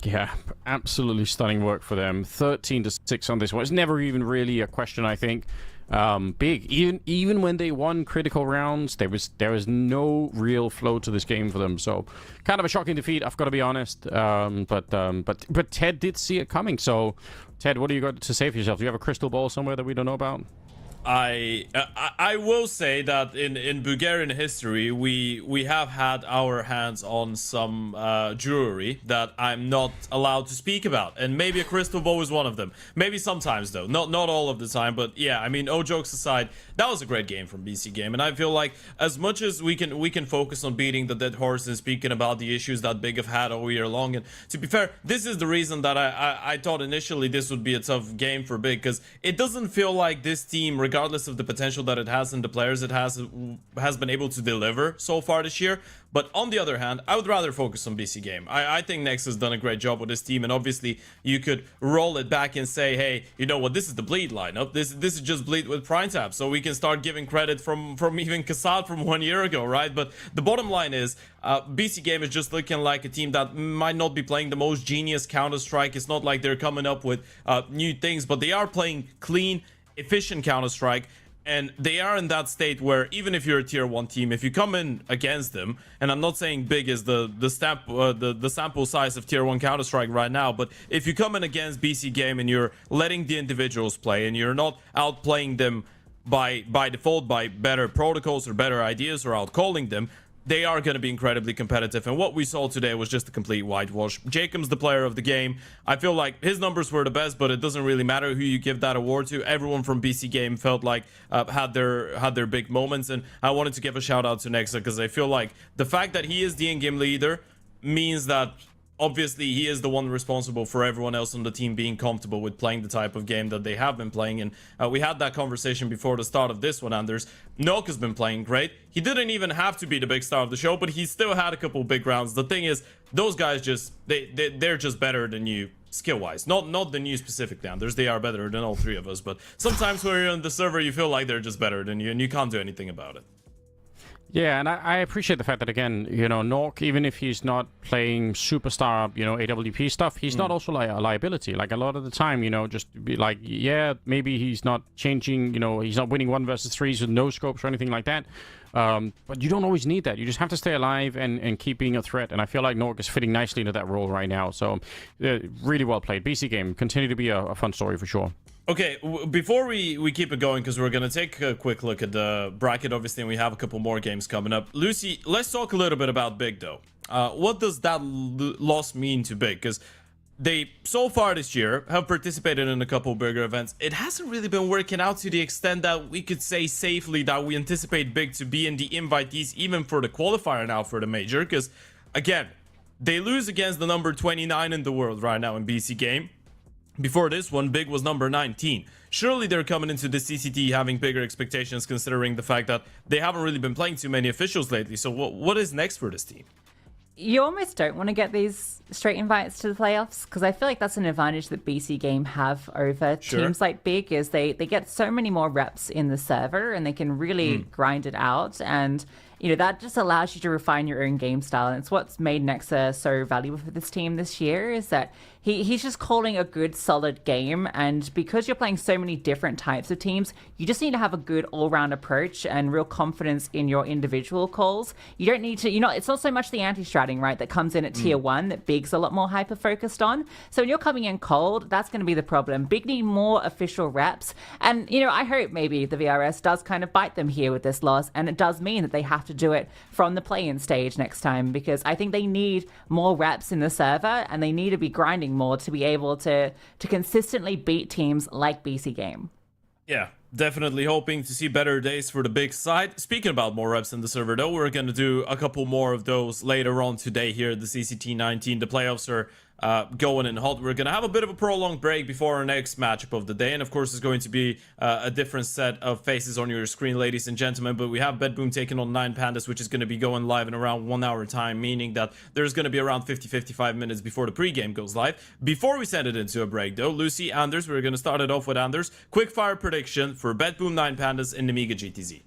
Yeah, absolutely stunning work for them. 13-6 on this one. It's never even really a question, I think. Big. Even when they won critical rounds, there was no real flow to this game for them. So kind of a shocking defeat, I've got to be honest. But Ted did see it coming. So Ted, what do you got to say for yourself? Do you have a crystal ball somewhere that we don't know about? I will say that in Bulgarian history we have had our hands on some jewelry that I'm not allowed to speak about, and maybe a crystal ball is one of them. Maybe sometimes though, not all of the time. But yeah, I mean, all jokes aside, that was a great game from BC Game, and I feel like as much as we can focus on beating the dead horse and speaking about the issues that Big have had all year long, and to be fair, this is the reason that I thought initially this would be a tough game for Big, because it doesn't feel like this team, regardless of the potential that it has and the players it has been able to deliver so far this year. But on the other hand, I would rather focus on BC Game. I think Nex has done a great job with this team, and obviously you could roll it back and say, hey, you know what, this is the Bleed lineup. This is just Bleed with Prime Tap, so we can start giving credit from even Kassad from 1 year ago, right? But the bottom line is, BC Game is just looking like a team that might not be playing the most genius Counter-Strike. It's not like they're coming up with new things, but they are playing clean, efficient Counter-Strike. And they are in that state where even if you're a tier 1 team, if you come in against them, and I'm not saying Big is the sample size of tier 1 Counter-Strike right now, but if you come in against BC Game and you're letting the individuals play and you're not outplaying them by default by better protocols or better ideas or outcalling them, they are going to be incredibly competitive. And what we saw today was just a complete whitewash. Jacob's the player of the game. I feel like his numbers were the best, but it doesn't really matter who you give that award to. Everyone from BC Game felt like had their big moments, and I wanted to give a shout out to Nexa, because I feel like the fact that he is the in-game leader means that obviously he is the one responsible for everyone else on the team being comfortable with playing the type of game that they have been playing. And we had that conversation before the start of this one, Anders. Noak has been playing great. He didn't even have to be the big star of the show, but he still had a couple big rounds. The thing is, those guys just they're just better than you skill-wise. Not than you specifically, Anders. They are better than all three of us, but sometimes when you're on the server you feel like they're just better than you and you can't do anything about it. Yeah, and I appreciate the fact that, again, you know, Nork, even if he's not playing superstar, you know, AWP stuff, he's not also like a liability. Like, a lot of the time, you know, just be like, yeah, maybe he's not changing, you know, he's not winning 1 versus 3s with no scopes or anything like that. But you don't always need that. You just have to stay alive and keep being a threat. And I feel like Nork is fitting nicely into that role right now. So, really well played. BC Game, continue to be a fun story for sure. Okay, before we keep it going, because we're going to take a quick look at the bracket, obviously, and we have a couple more games coming up. Lucy, let's talk a little bit about Big, though. What does that loss mean to Big? Because they, so far this year, have participated in a couple bigger events. It hasn't really been working out to the extent that we could say safely that we anticipate Big to be in the invitees, even for the qualifier now for the major. Because, again, they lose against the number 29 in the world right now in BC Game. Before this one, Big was number 19. Surely they're coming into the CCT having bigger expectations, considering the fact that they haven't really been playing too many officials lately. So what is next for this team? You almost don't want to get these straight invites to the playoffs, because I feel like that's an advantage that BC Game have over teams like Big, is they get so many more reps in the server and they can really grind it out. And you know, that just allows you to refine your own game style. And it's what's made Nexa so valuable for this team this year, is that he's just calling a good, solid game. And because you're playing so many different types of teams, you just need to have a good all-round approach and real confidence in your individual calls. You don't need to, you know, it's not so much the anti-stratting, right, that comes in at tier 1 that Big's a lot more hyper-focused on. So when you're coming in cold, that's going to be the problem. Big need more official reps. And, you know, I hope maybe the VRS does kind of bite them here with this loss. And it does mean that they have to do it from the play-in stage next time, because I think they need more reps in the server and they need to be grinding more to be able to consistently beat teams like BC Game. Yeah, definitely hoping to see better days for the Big side. Speaking about more reps in the server, though, we're going to do a couple more of those later on today here at the CCT 19. The playoffs are going in hot. We're going to have a bit of a prolonged break before our next matchup of the day. And of course, it's going to be a different set of faces on your screen, ladies and gentlemen. But we have Bedboom taking on 9 Pandas, which is going to be going live in around 1 hour time, meaning that there's going to be around 50-55 minutes before the pregame goes live. Before we send it into a break, though, Lucy, Anders, we're going to start it off with Anders. Quick fire prediction for Bedboom 9 Pandas in Nemiga GTZ.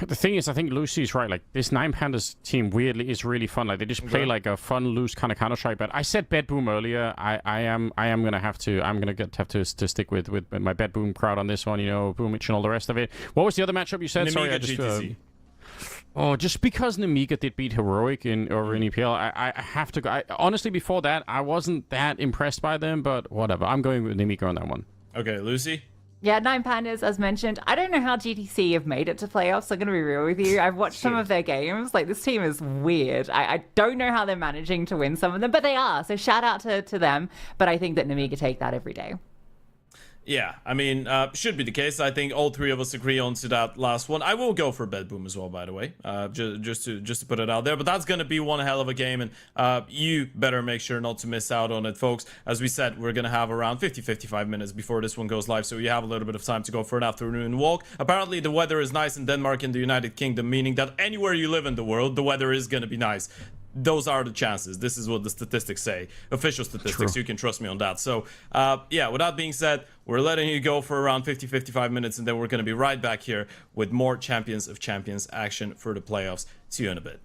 The thing is, I think Lucy's right. Like, this 9 Pandas team weirdly is really fun. Like, they just play like a fun, loose kind of Counter-Strike. But I said Bedboom earlier. I am gonna have to stick with my Bedboom crowd on this one. You know, Boomich and all the rest of it. What was the other matchup you said? Nemiga Sorry, I just. Just because Nemiga did beat Heroic in EPL, I have to go. Honestly, before that, I wasn't that impressed by them. But whatever, I'm going with Nemiga on that one. Okay, Lucy. Yeah, 9 Pandas, as mentioned. I don't know how GTC have made it to playoffs. I'm going to be real with you. I've watched some of their games. Like, this team is weird. I don't know how they're managing to win some of them, but they are. So shout out to them. But I think that Nemiga take that every day. Yeah, I mean, should be the case. I think all three of us agree on to that last one. I will go for Bedboom as well, by the way, just to put it out there. But that's going to be one hell of a game, and you better make sure not to miss out on it, folks. As we said, we're going to have around 50-55 minutes before this one goes live, so you have a little bit of time to go for an afternoon walk. Apparently, the weather is nice in Denmark and the United Kingdom, meaning that anywhere you live in the world, the weather is going to be nice. Those are the chances. This is what the statistics say. Official statistics. True. You can trust me on that. So, yeah, with that being said, we're letting you go for around 50-55 minutes, and then we're going to be right back here with more Champions of Champions action for the playoffs. See you in a bit.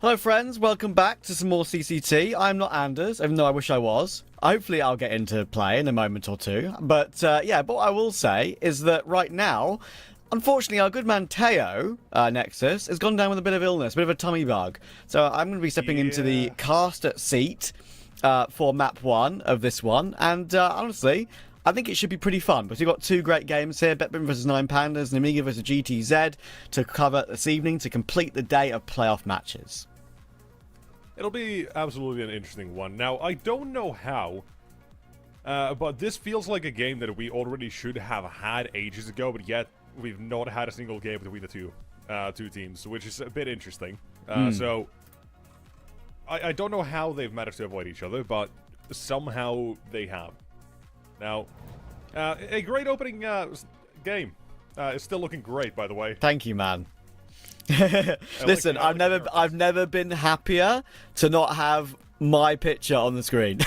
Hello friends, welcome back to some more CCT. I'm not Anders, even though I wish I was. Hopefully I'll get into play in a moment or two. But yeah, but what I will say is that right now, unfortunately our good man Teo, Nexus, has gone down with a bit of illness, a bit of a tummy bug. So I'm going to be stepping into the caster seat for map 1 of this one. And honestly, I think it should be pretty fun, because we've got two great games here, Betbin vs 9 Pandas and Amiga vs GTZ, to cover this evening to complete the day of playoff matches. It'll be absolutely an interesting one. Now, I don't know how, but this feels like a game that we already should have had ages ago, but yet we've not had a single game between the two teams, which is a bit interesting. So, I don't know how they've managed to avoid each other, but somehow they have. Now, a great opening game. It's still looking great, by the way. Thank you, man. Listen, I've never been happier to not have my picture on the screen.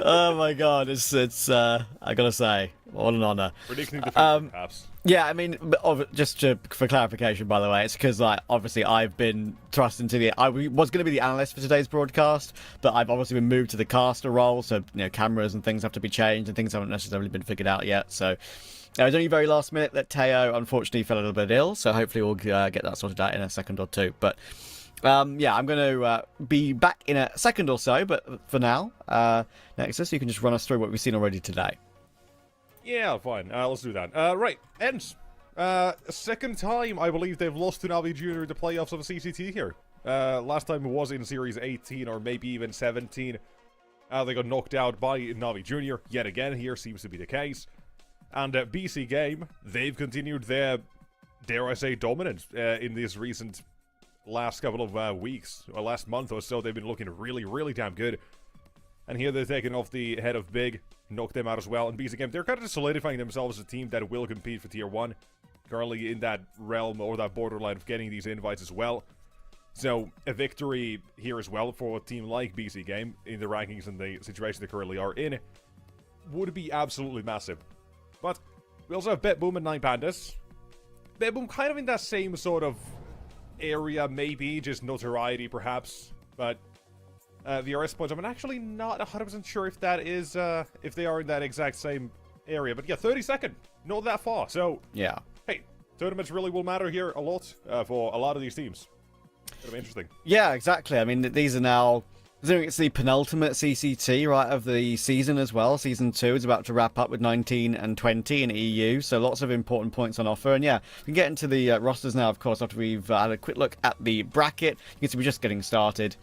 Oh my god, it's I gotta say, what an honor. Predicting the future, perhaps. Yeah, I mean, for clarification, by the way, it's because obviously I've been thrust into I was going to be the analyst for today's broadcast, but I've obviously been moved to the caster role, so cameras and things have to be changed, and things haven't necessarily been figured out yet. So it was only very last minute that Teo unfortunately fell a little bit ill, so hopefully we'll get that sorted out in a second or two. But yeah, I'm going to be back in a second or so, but for now, Nexus, you can just run us through what we've seen already today. Yeah, fine. Let's do that. Right, Ends. Second time, I believe they've lost to Navi Junior in the playoffs of the CCT here. Last time it was in Series 18 or maybe even 17. They got knocked out by Navi Junior yet again. Here seems to be the case. And BC Game, they've continued their, dare I say, dominance in this recent last couple of weeks, or last month or so. They've been looking really, really damn good. And here they're taking off the head of Big, knocked them out as well. And BC Game, they're kind of solidifying themselves as a team that will compete for Tier 1. Currently in that realm or that borderline of getting these invites as well. So a victory here as well for a team like BC Game in the rankings and the situation they currently are in would be absolutely massive. But we also have BetBoom and 9 Pandas. BetBoom kind of in that same sort of area, maybe, just notoriety perhaps. But VRS points, I'm actually not 100% sure if that is, if they are in that exact same area. But yeah, 32nd, not that far. So, yeah. Hey, tournaments really will matter here a lot for a lot of these teams. Kind of interesting. Yeah, exactly. I mean, these are now, considering it's the penultimate CCT, right, of the season as well. Season 2 is about to wrap up with 19 and 20 in EU, so lots of important points on offer. And yeah, we can get into the rosters now, of course, after we've had a quick look at the bracket. You can see we're just getting started.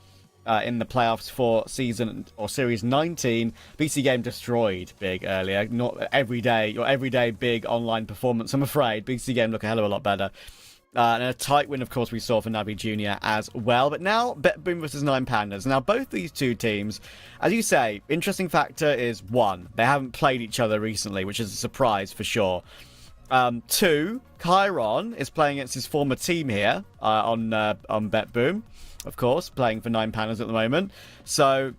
In the playoffs for season or series 19, BC Game destroyed Big earlier. Not your everyday Big online performance, I'm afraid. BC Game look a hell of a lot better. And a tight win, of course, we saw for Navi Junior as well. But now, BetBoom versus 9 Pandas. Now, both these two teams, as you say, interesting factor is 1, they haven't played each other recently, which is a surprise for sure. 2, Chiron is playing against his former team here on BetBoom. Of course, playing for 9 Pandas at the moment. So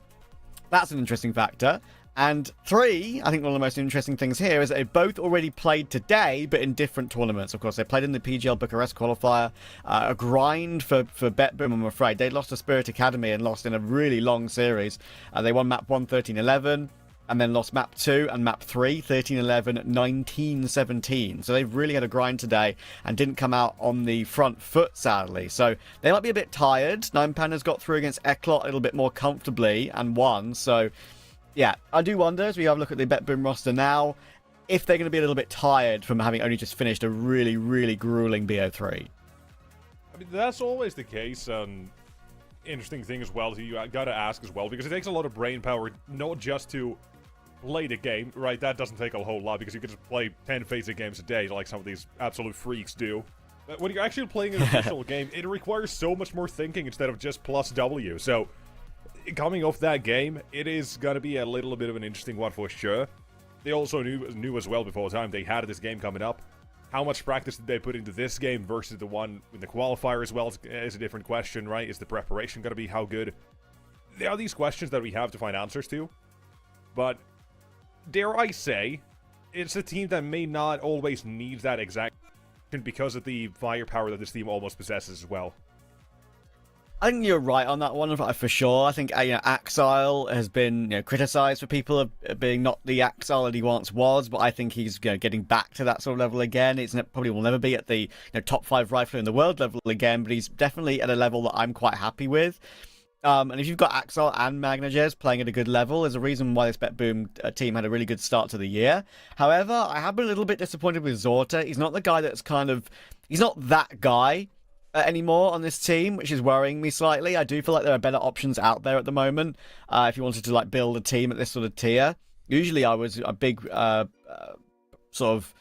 that's an interesting factor. And 3, I think one of the most interesting things here is that they both already played today, but in different tournaments. Of course, they played in the PGL Bucharest qualifier. A grind for BetBoom, I'm afraid. They lost to Spirit Academy and lost in a really long series. They won map 1, 13-11. And then lost map 2 and map 3, 13-11, 19-17. So they've really had a grind today and didn't come out on the front foot, sadly. So they might be a bit tired. 9 Pandas got through against Eklot a little bit more comfortably and won. So, yeah, I do wonder, as we have a look at the BetBoom roster now, if they're going to be a little bit tired from having only just finished a really, really grueling BO3. I mean, that's always the case. Interesting thing as well, you got to ask as well, because it takes a lot of brain power, not just to play the game, right? That doesn't take a whole lot because you can just play 10 FACEIT games a day like some of these absolute freaks do. But when you're actually playing an official game, it requires so much more thinking instead of just plus W. So, coming off that game, it is going to be a little bit of an interesting one for sure. They also knew as well before time they had this game coming up. How much practice did they put into this game versus the one in the qualifier as well is a different question, right? Is the preparation going to be how good? There are these questions that we have to find answers to. But dare I say, it's a team that may not always need that exact because of the firepower that this team almost possesses as well. I think you're right on that one for sure. I think Axile has been criticised for people of being not the Axile that he once was, but I think he's getting back to that sort of level again. It's probably will never be at the top 5 rifler in the world level again, but he's definitely at a level that I'm quite happy with. And if you've got Axel and Magnajez playing at a good level, there's a reason why this BetBoom team had a really good start to the year. However, I have been a little bit disappointed with Zorta. He's not the guy that's he's not that guy anymore on this team, which is worrying me slightly. I do feel like there are better options out there at the moment if you wanted to build a team at this sort of tier. Usually I was a big sort of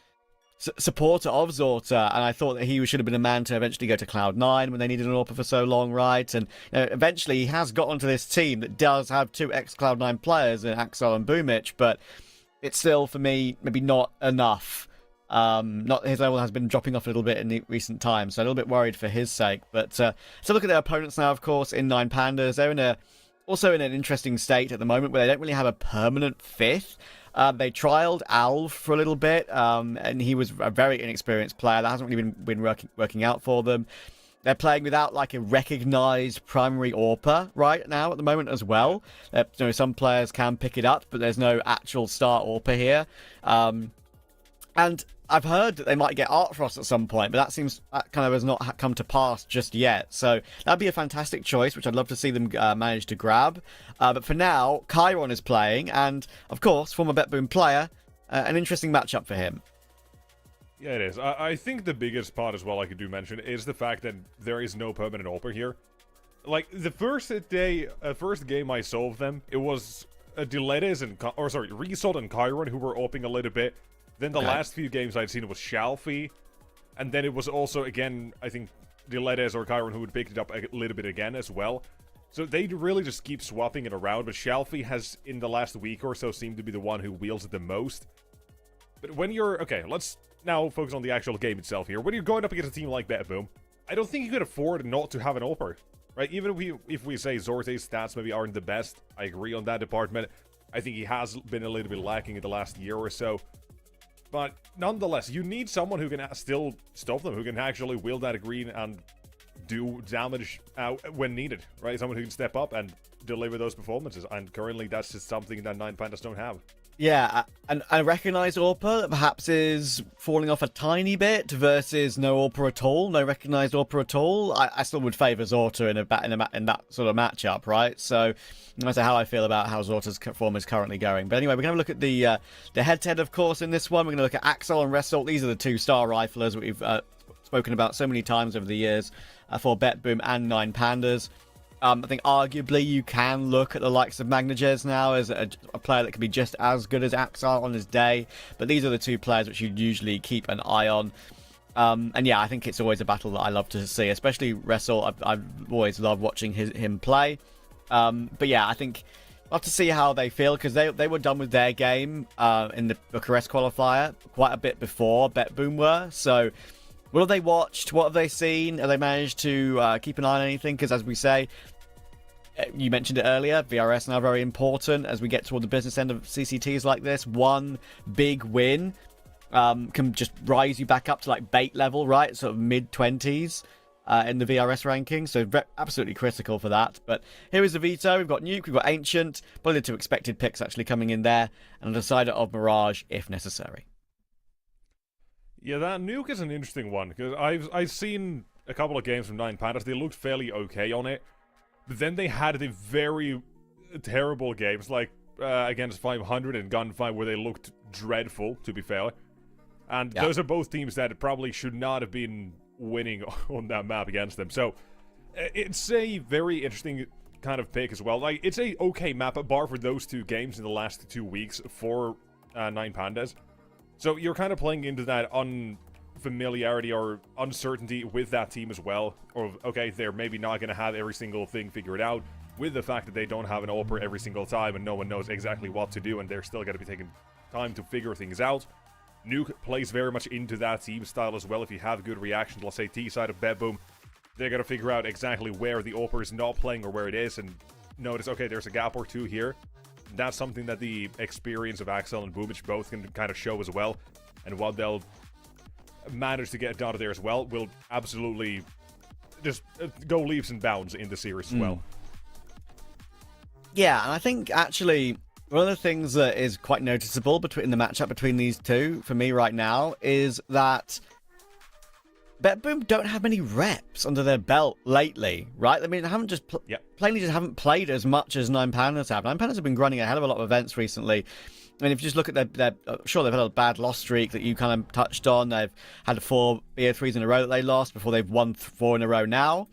supporter of Zorta, and I thought that he should have been a man to eventually go to Cloud9 when they needed an AWPer for so long, right? And eventually he has got onto this team that does have 2 ex-Cloud9 players in Axel and Boomich, but it's still, for me, maybe not enough. Not his level has been dropping off a little bit in the recent times, so a little bit worried for his sake. But so look at their opponents now, of course, in 9 Pandas. They're in a also in an interesting state at the moment where they don't really have a permanent fifth. They trialed Alv for a little bit, and he was a very inexperienced player. That hasn't really been working out for them. They're playing without like a recognised primary AWPer right now at the moment as well. Some players can pick it up, but there's no actual star AWPer here. And I've heard that they might get Artfrost at some point, but that kind of has not come to pass just yet. So that'd be a fantastic choice, which I'd love to see them manage to grab. But for now, Chiron is playing, and of course, former BetBoom player, an interesting matchup for him. Yeah, it is. I think the biggest part as well I could do mention is the fact that there is no permanent AWPer here. Like, the first game I saw of them, it was Dilettes and, Result and Chiron who were AWPing a little bit. Then the last few games I'd seen was Shalfie. And then it was also, again, I think Dilettes or Chiron who had picked it up a little bit again as well. So they really just keep swapping it around, but Shalfie has, in the last week or so, seemed to be the one who wields it the most. But when you're... Okay, let's now focus on the actual game itself here. When you're going up against a team like BetBoom, I don't think you could afford not to have an AWPer, right? Even if we say Zorte's stats maybe aren't the best, I agree on that department. I think he has been a little bit lacking in the last year or so. But nonetheless, you need someone who can still stop them, who can actually wield that green and do damage when needed, right? Someone who can step up and deliver those performances. And currently, that's just something that 9Pandas don't have. Yeah, and I recognise AWPer that perhaps is falling off a tiny bit versus no AWPer at all, no recognised AWPer at all. I still would favour Zorta in that sort of matchup, right? So no matter how I feel about how Zorta's form is currently going. But anyway, we're going to look at the head-to-head, of course, in this one. We're going to look at Axel and Result. These are the two star riflers that we've spoken about so many times over the years for BetBoom and 9Pandas. I think arguably you can look at the likes of Magnajez now as a player that could be just as good as Axar on his day, but these are the two players which you'd usually keep an eye on. And yeah, I think it's always a battle that I love to see, especially Wrestle. I've always loved watching him play. But yeah, I think I'll have to see how they feel, because they were done with their game in the Bucharest qualifier quite a bit before BetBoom were, so... What have they watched? What have they seen? Have they managed to keep an eye on anything? Because as we say, you mentioned it earlier, VRS now very important as we get toward the business end of CCTs like this. One big win can just rise you back up to like bait level, right? Sort of mid-20s in the VRS ranking. So absolutely critical for that. But here is the veto. We've got Nuke, we've got Ancient. Probably the two expected picks actually coming in there. And a decider of Mirage if necessary. Yeah, that Nuke is an interesting one, because I've seen a couple of games from 9Pandas. They looked fairly okay on it, but then they had the very terrible games, like against 500 and Gunfight, where they looked dreadful, to be fair. And those are both teams that probably should not have been winning on that map against them. So it's a very interesting kind of pick as well. Like, it's a okay map, bar for those two games in the last 2 weeks for 9Pandas. So you're kind of playing into that unfamiliarity or uncertainty with that team as well. Or, okay, they're maybe not going to have every single thing figured out, with the fact that they don't have an AWPer every single time and no one knows exactly what to do, and they're still going to be taking time to figure things out. Nuke plays very much into that team style as well. If you have good reactions, let's say T-side of BetBoom, they're going to figure out exactly where the AWPer is not playing or where it is, and notice, okay, there's a gap or two here. That's something that the experience of Axel and Boomich both can kind of show as well. And what they'll manage to get done there as well will absolutely just go leaps and bounds in the series as well. Yeah, and I think actually one of the things that is quite noticeable in the matchup between these two for me right now is that BetBoom don't have many reps under their belt lately, right? I mean, they haven't just plainly just haven't played as much as 9Pandas have. 9Pandas have been running a hell of a lot of events recently. I mean, if you just look at their sure, they've had a bad loss streak that you kind of touched on. They've had 4 BO3s in a row that they lost before they've won 4 in a row now.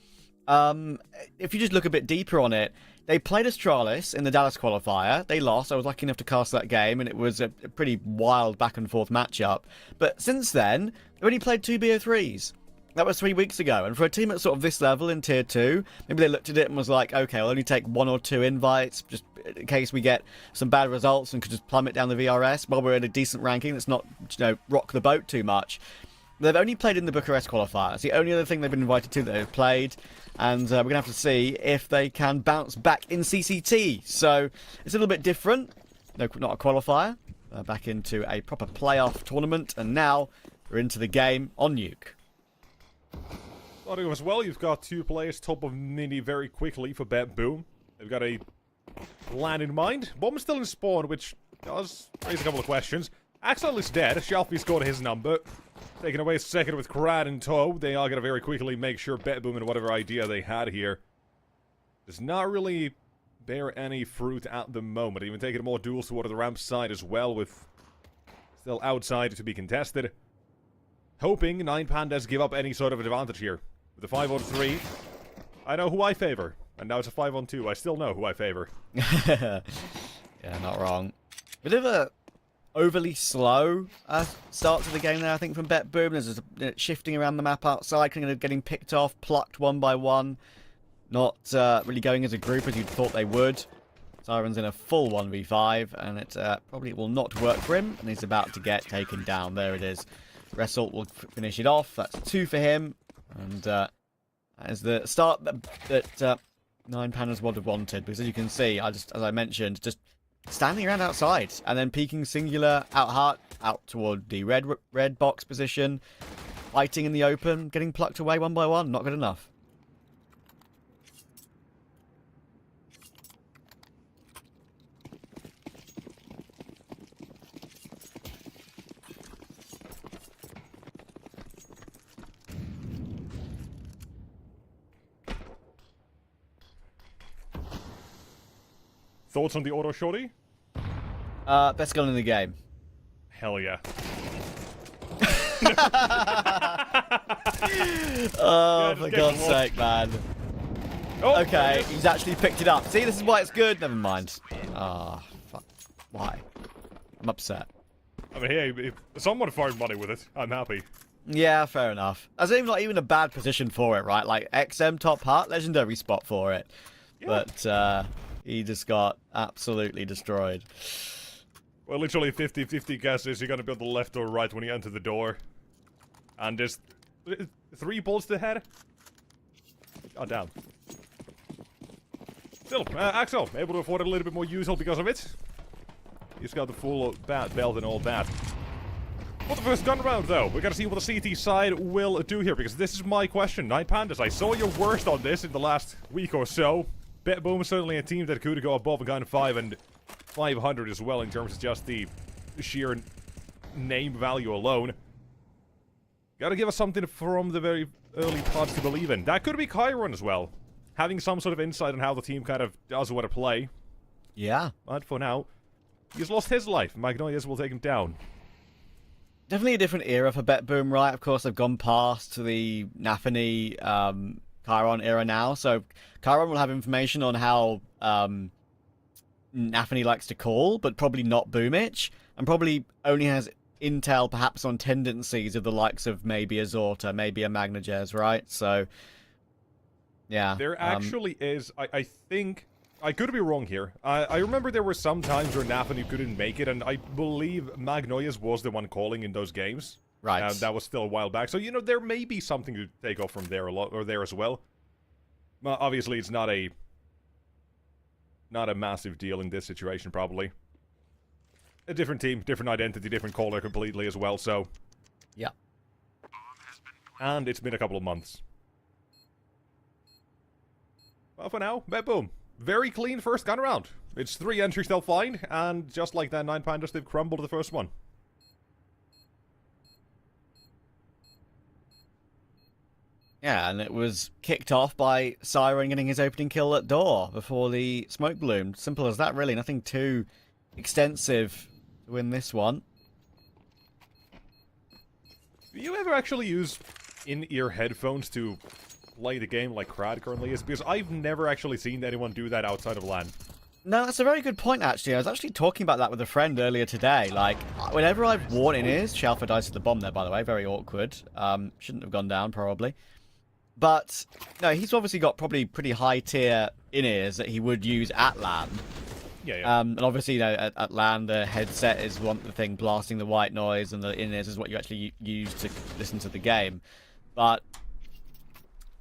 If you just look a bit deeper on it, they played Astralis in the Dallas qualifier. They lost. I was lucky enough to cast that game, and it was a pretty wild back-and-forth matchup. But since then, they've only played 2 BO3s. That was 3 weeks ago. And for a team at sort of this level in Tier 2, maybe they looked at it and was like, okay, I'll only take 1 or 2 invites, just in case we get some bad results and could just plummet down the VRS while we're in a decent ranking. Let's not, rock the boat too much. They've only played in the Bucharest qualifier. It's the only other thing they've been invited to that they've played. And we're going to have to see if they can bounce back in CCT. So it's a little bit different. No, not a qualifier. Back into a proper playoff tournament. And now we're into the game on Nuke. Starting as well, you've got 2 players top of mini very quickly for Bet Boom. They've got a plan in mind. Bomb is still in spawn, which does raise a couple of questions. Axel is dead. Shelfie scored his number. Taking away second with Krad in tow. They are going to very quickly make sure Bet Boom and whatever idea they had here does not really bear any fruit at the moment. Even taking more duels toward the ramp side as well, with still outside to be contested. Hoping 9 Pandas give up any sort of advantage here. With a 5-on-3, I know who I favor. And now it's a 5-on-2. I still know who I favor. Yeah, not wrong. Bit of a overly slow start to the game there, I think, from Bet Boom. There's just shifting around the map outside, kind of getting picked off, plucked one by one. Not really going as a group as you'd thought they would. Siren's in a full 1v5, and it probably will not work for him, and he's about to get taken down. There it is. Result will finish it off. That's 2 for him. And that is the start that 9 Pandas would have wanted. Because as you can see, as I mentioned, just standing around outside and then peeking singular out toward the red box position, fighting in the open, getting plucked away one by one. Not good enough. Thoughts on the auto shorty? Best gun in the game. Hell yeah. Oh, for God's sake, man. Oh, Okay, he's actually picked it up. See, this is why it's good. Never mind. Ah, fuck. Why? I'm upset. I mean, hey, if someone found money with it, I'm happy. Yeah, fair enough. That's not even a bad position for it, right? Like, XM top heart, legendary spot for it. Yeah. But, he just got absolutely destroyed. Well, literally 50-50 guesses. You're gonna be on the left or right when you enter the door. And just 3 bullets to the head. Oh, damn. Still, Axel, able to afford a little bit more useful because of it. He's got the full bat belt and all that. For the first gun round, though, we gotta see what the CT side will do here, because this is my question. 9 Pandas, I saw your worst on this in the last week or so. Bet Boom is certainly a team that could go above a gun 5 and 500 as well in terms of just the sheer name value alone. Gotta give us something from the very early parts to believe in. That could be Chiron as well. Having some sort of insight on how the team kind of does what to play. Yeah. But for now, he's lost his life. Magnolias will take him down. Definitely a different era for Bet Boom, right? Of course, they've gone past the Nafany Chiron era now, so Chiron will have information on how Nafany likes to call, but probably not Boomich, and probably only has intel perhaps on tendencies of the likes of maybe a Zorta, maybe a Magnajez, right? So, yeah. There actually is, I think, I could be wrong here. I remember there were some times where Nafany couldn't make it, and I believe Magnolias was the one calling in those games. Right. That was still a while back. So, you know, there may be something to take off from there there as well. Well, obviously, it's not a massive deal in this situation, probably. A different team, different identity, different caller completely as well, so... Yeah. And it's been a couple of months. Well, for now, Bet Boom. Very clean first gun round. It's 3 entries they'll find, and just like that 9 Pandas, they've crumbled the first one. Yeah, and it was kicked off by Siren getting his opening kill at door before the smoke bloomed. Simple as that, really. Nothing too extensive to win this one. Do you ever actually use in-ear headphones to play the game like Krad currently is? Because I've never actually seen anyone do that outside of LAN. No, that's a very good point, actually. I was actually talking about that with a friend earlier today. Like, whenever I've worn in-ears... Shalfa dies to the bomb there, by the way. Very awkward. Shouldn't have gone down, probably. But, no, he's obviously got probably pretty high-tier in-ears that he would use at LAN. Yeah. And obviously, at LAN, the headset is one the thing blasting the white noise, and the in-ears is what you actually use to listen to the game. But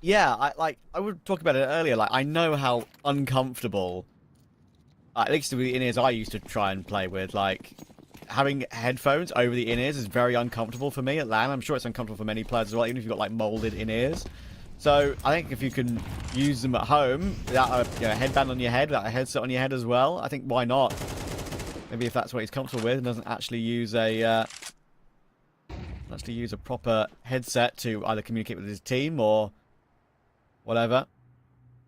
yeah, I would talk about it earlier. Like, I know how uncomfortable, at least with the in-ears I used to try and play with, like, having headphones over the in-ears is very uncomfortable for me at LAN. I'm sure it's uncomfortable for many players as well, even if you've got, like, molded in-ears. So I think if you can use them at home without a headband on your head, without a headset on your head as well, I think why not? Maybe if that's what he's comfortable with and doesn't actually use a proper headset to either communicate with his team or whatever.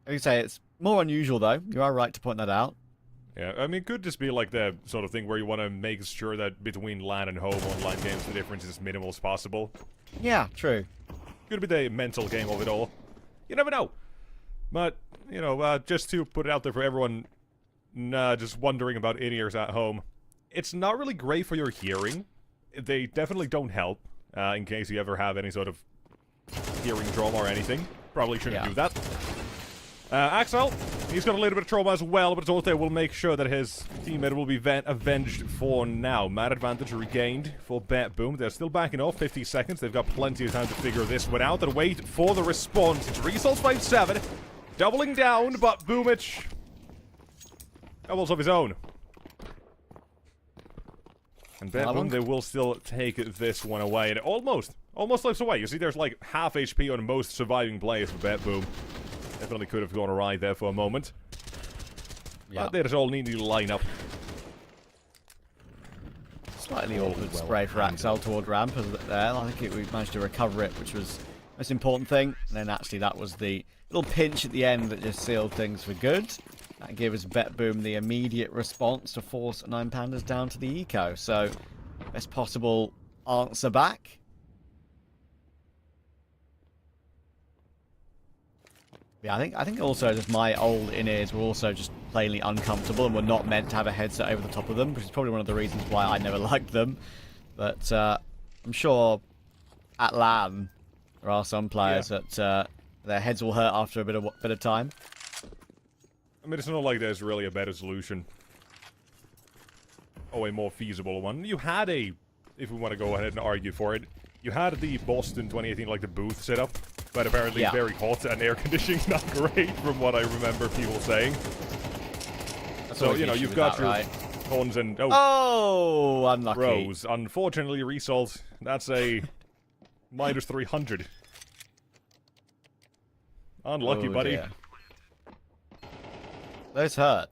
Like you say, it's more unusual though. You are right to point that out. Yeah, I mean, it could just be like the sort of thing where you want to make sure that between LAN and home online games, the difference is as minimal as possible. Yeah, true. Could be the mental game of it all. You never know. But, you know, just to put it out there for everyone just wondering about in-ears at home, it's not really great for your hearing. They definitely don't help, in case you ever have any sort of hearing trauma or anything. Probably shouldn't do that. Axel, he's got a little bit of trauma as well, but Zote will make sure that his teammate will be avenged for now. Mad advantage regained for Bet Boom. They're still backing off, 50 seconds. They've got plenty of time to figure this one out and wait for the response. It's Results 5-7, doubling down, but Boomich doubles of his own. And Bet Boom, they will still take this one away. And almost slips away. You see, there's like half HP on most surviving players for Bet Boom. Definitely could have gone awry there for a moment. Yeah. But they just all need to line up. Slightly awkward spray for Axel toward ramp there. I think we managed to recover it, which was the most important thing. And then actually that was the little pinch at the end that just sealed things for good. That gave us Bet Boom the immediate response to force 9 Pandas down to the eco. So, best possible answer back. Yeah, I think also just my old in-ears were also just plainly uncomfortable and were not meant to have a headset over the top of them, which is probably one of the reasons why I never liked them. But I'm sure at LAN there are some players that their heads will hurt after a bit of time. I mean, it's not like there's really a better solution. Oh, a more feasible one. You had if we want to go ahead and argue for it, you had the Boston 2018, like the booth setup. But apparently very hot and air conditioning's not great from what I remember people saying. So, you know, you've got your cons and... Oh, unlucky. Rose. Unfortunately, result. That's a minus 300. Unlucky, buddy. Dear. Those hurt.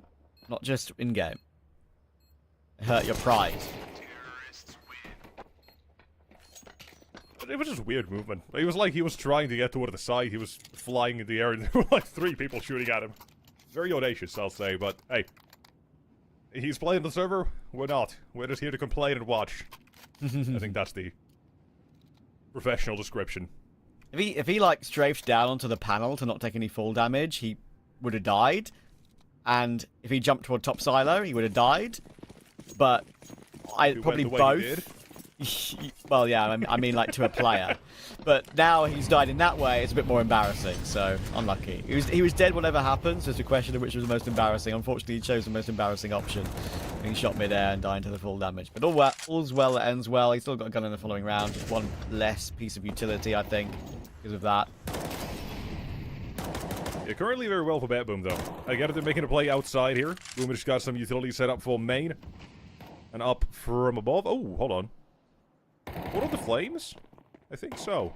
Not just in-game. They hurt your pride. It was just weird movement. It was like he was trying to get toward the side, he was flying in the air, and there were like 3 people shooting at him. Very audacious, I'll say, but hey. He's playing the server, we're not. We're just here to complain and watch. I think that's the professional description. If he like strafed down onto the panel to not take any fall damage, he would have died. And if he jumped toward top silo, he would have died. But probably both. Well, yeah, I mean, like, to a player. But now he's died in that way, it's a bit more embarrassing, so unlucky. He was dead whatever happens, there's a question of which was the most embarrassing. Unfortunately, he chose the most embarrassing option. Being shot mid-air and dying to the full damage. But all's well that ends well. He's still got a gun in the following round. Just one less piece of utility, I think, because of that. Yeah, currently very well for Bet Boom, though. I get it, they're making a play outside here. Boom just got some utility set up for main. And up from above. Oh, hold on. What are the flames? I think so.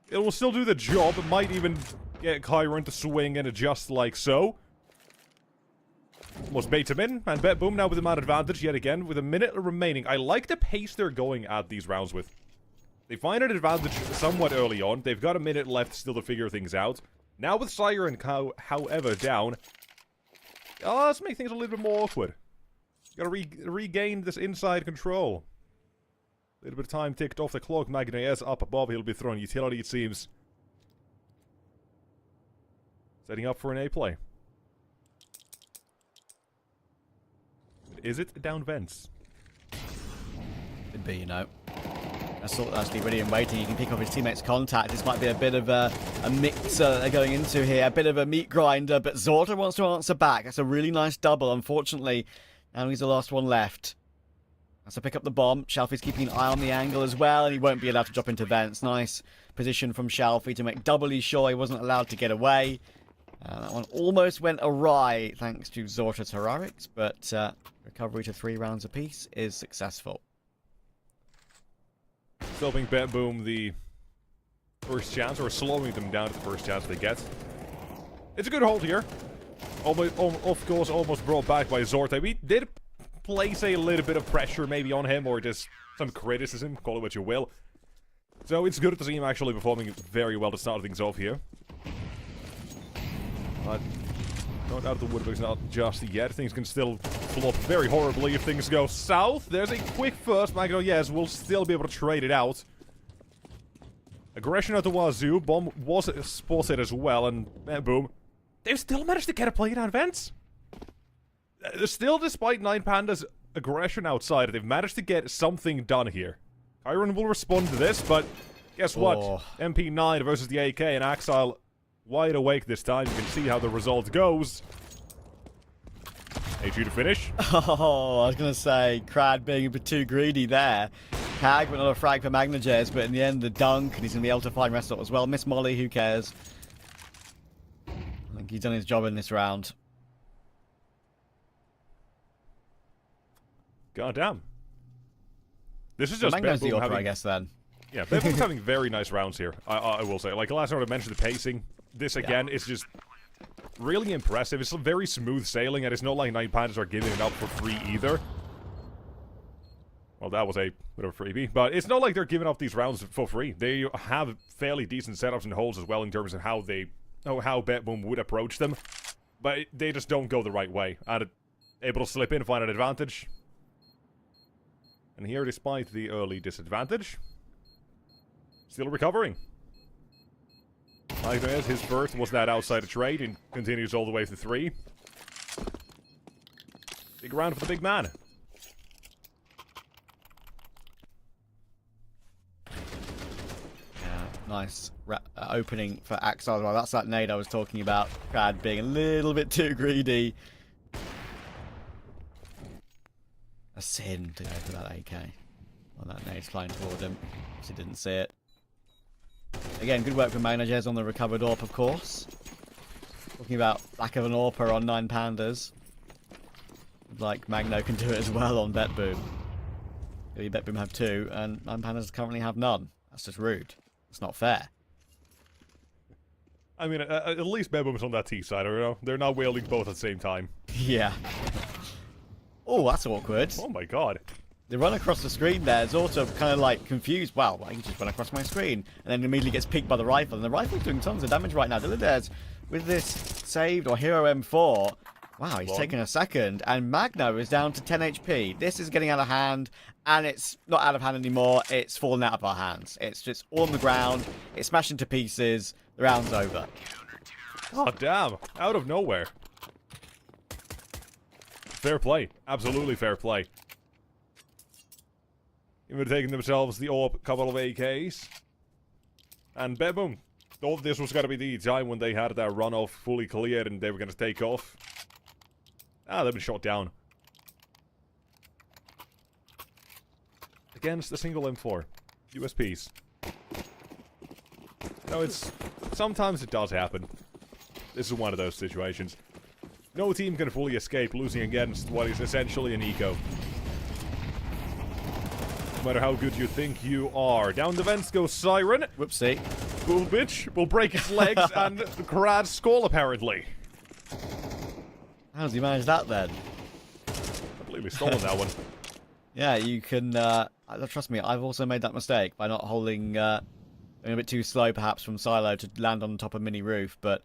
It will still do the job. It might even get Kyron to swing and adjust like so. Almost bait him in, and Bet Boom now with the man advantage yet again with a minute remaining. I like the pace they're going at these rounds with. They find an advantage somewhat early on. They've got a minute left still to figure things out. Now with Siren, however, down. Let's make things a little bit more awkward. Gotta regain this inside control. A little bit of time ticked off the clock. Magnez up above. He'll be throwing utility, it seems. Setting up for an A play. Is it down vents? Could be, you know. Assault actually ready and waiting. He can pick off his teammate's contact. This might be a bit of a mixer that they're going into here. A bit of a meat grinder, but Zorta wants to answer back. That's a really nice double, unfortunately. Now he's the last one left. Has to pick up the bomb. Shalfie's keeping an eye on the angle as well, and he won't be allowed to drop into vents. Nice position from Shalfie to make doubly sure he wasn't allowed to get away. That one almost went awry thanks to Zorta's heroics, but recovery to 3 rounds apiece is successful. Stopping Bet Boom the first chance, or slowing them down to the first chance they get. It's a good hold here. Of course, almost brought back by Zorta. We did place a little bit of pressure maybe on him, or just some criticism, call it what you will. So it's good to see him actually performing very well to start things off here. But not out of the woodworks, not just yet. Things can still flop very horribly if things go south. There's a quick first. Magno, yes, we'll still be able to trade it out. Aggression at the wazoo. Bomb was spotted as well, and boom. They've still managed to get a play down vents. Still, despite 9 Panda's aggression outside, they've managed to get something done here. Chiron will respond to this, but guess what? MP9 versus the AK, and Axile wide awake this time. You can see how the result goes. HG to finish. Oh, I was going to say, Crad being a bit too greedy there. Kag went on a frag for Magnajez, but in the end, the dunk, and he's going to be able to find Restot as well. Miss Molly, who cares? I think he's done his job in this round. God damn. This is just Magno's the Bedboom author, I guess, then. Yeah, Bedboom's having very nice rounds here, I will say. Like, last round I mentioned the pacing. This, again, is just really impressive. It's very smooth sailing, and it's not like 9 Pandas are giving it up for free either. Well, that was a bit of a freebie. But it's not like they're giving up these rounds for free. They have fairly decent setups and holds as well in terms of how Bedboom would approach them. But they just don't go the right way. And able to slip in, find an advantage. And here, despite the early disadvantage, still recovering. Like this, his first was that outside trade and continues all the way to 3. Big round for the big man. Nice opening for Axel as well. That's that nade I was talking about. Crad being a little bit too greedy. A sin to go for that AK. Well, that nade's flying toward him. He didn't see it. Again, good work from Magnajez on the recovered AWP, of course. Talking about lack of an AWPer on 9 Pandas. Like Magno can do it as well on Betboom. Betboom have 2, and 9 Pandas currently have none. That's just rude. It's not fair. I mean, at least Bedboom's on that T side, you know? They're not wielding both at the same time. Yeah. Oh, that's awkward. Oh my god. They run across the screen there. Zorta kind of like confused. Wow, I can just run across my screen. And then immediately gets picked by the rifle. And the rifle's doing tons of damage right now. Dilladez with this saved or Hero M4. Wow, he's taken a second. And Magno is down to 10 HP. This is getting out of hand. And it's not out of hand anymore. It's fallen out of our hands. It's just all on the ground. It's smashed into pieces. The round's over. Oh, damn. Out of nowhere. Fair play. Absolutely fair play. Even taking themselves the AWP, couple of AKs. And Bedboom thought this was going to be the time when they had that runoff fully cleared and they were going to take off. Ah, they've been shot down. Against a single M4. USPs. No, it's... Sometimes it does happen. This is one of those situations. No team can fully escape losing against what is essentially an eco. No matter how good you think you are. Down the vents goes Siren. Whoopsie. Cool bitch will break his legs and Krad's skull, apparently. How does he manage that then? Completely stolen that one. Yeah, you can... trust me, I've also made that mistake by not holding... going a bit too slow, perhaps, from Silo to land on top of mini roof, but...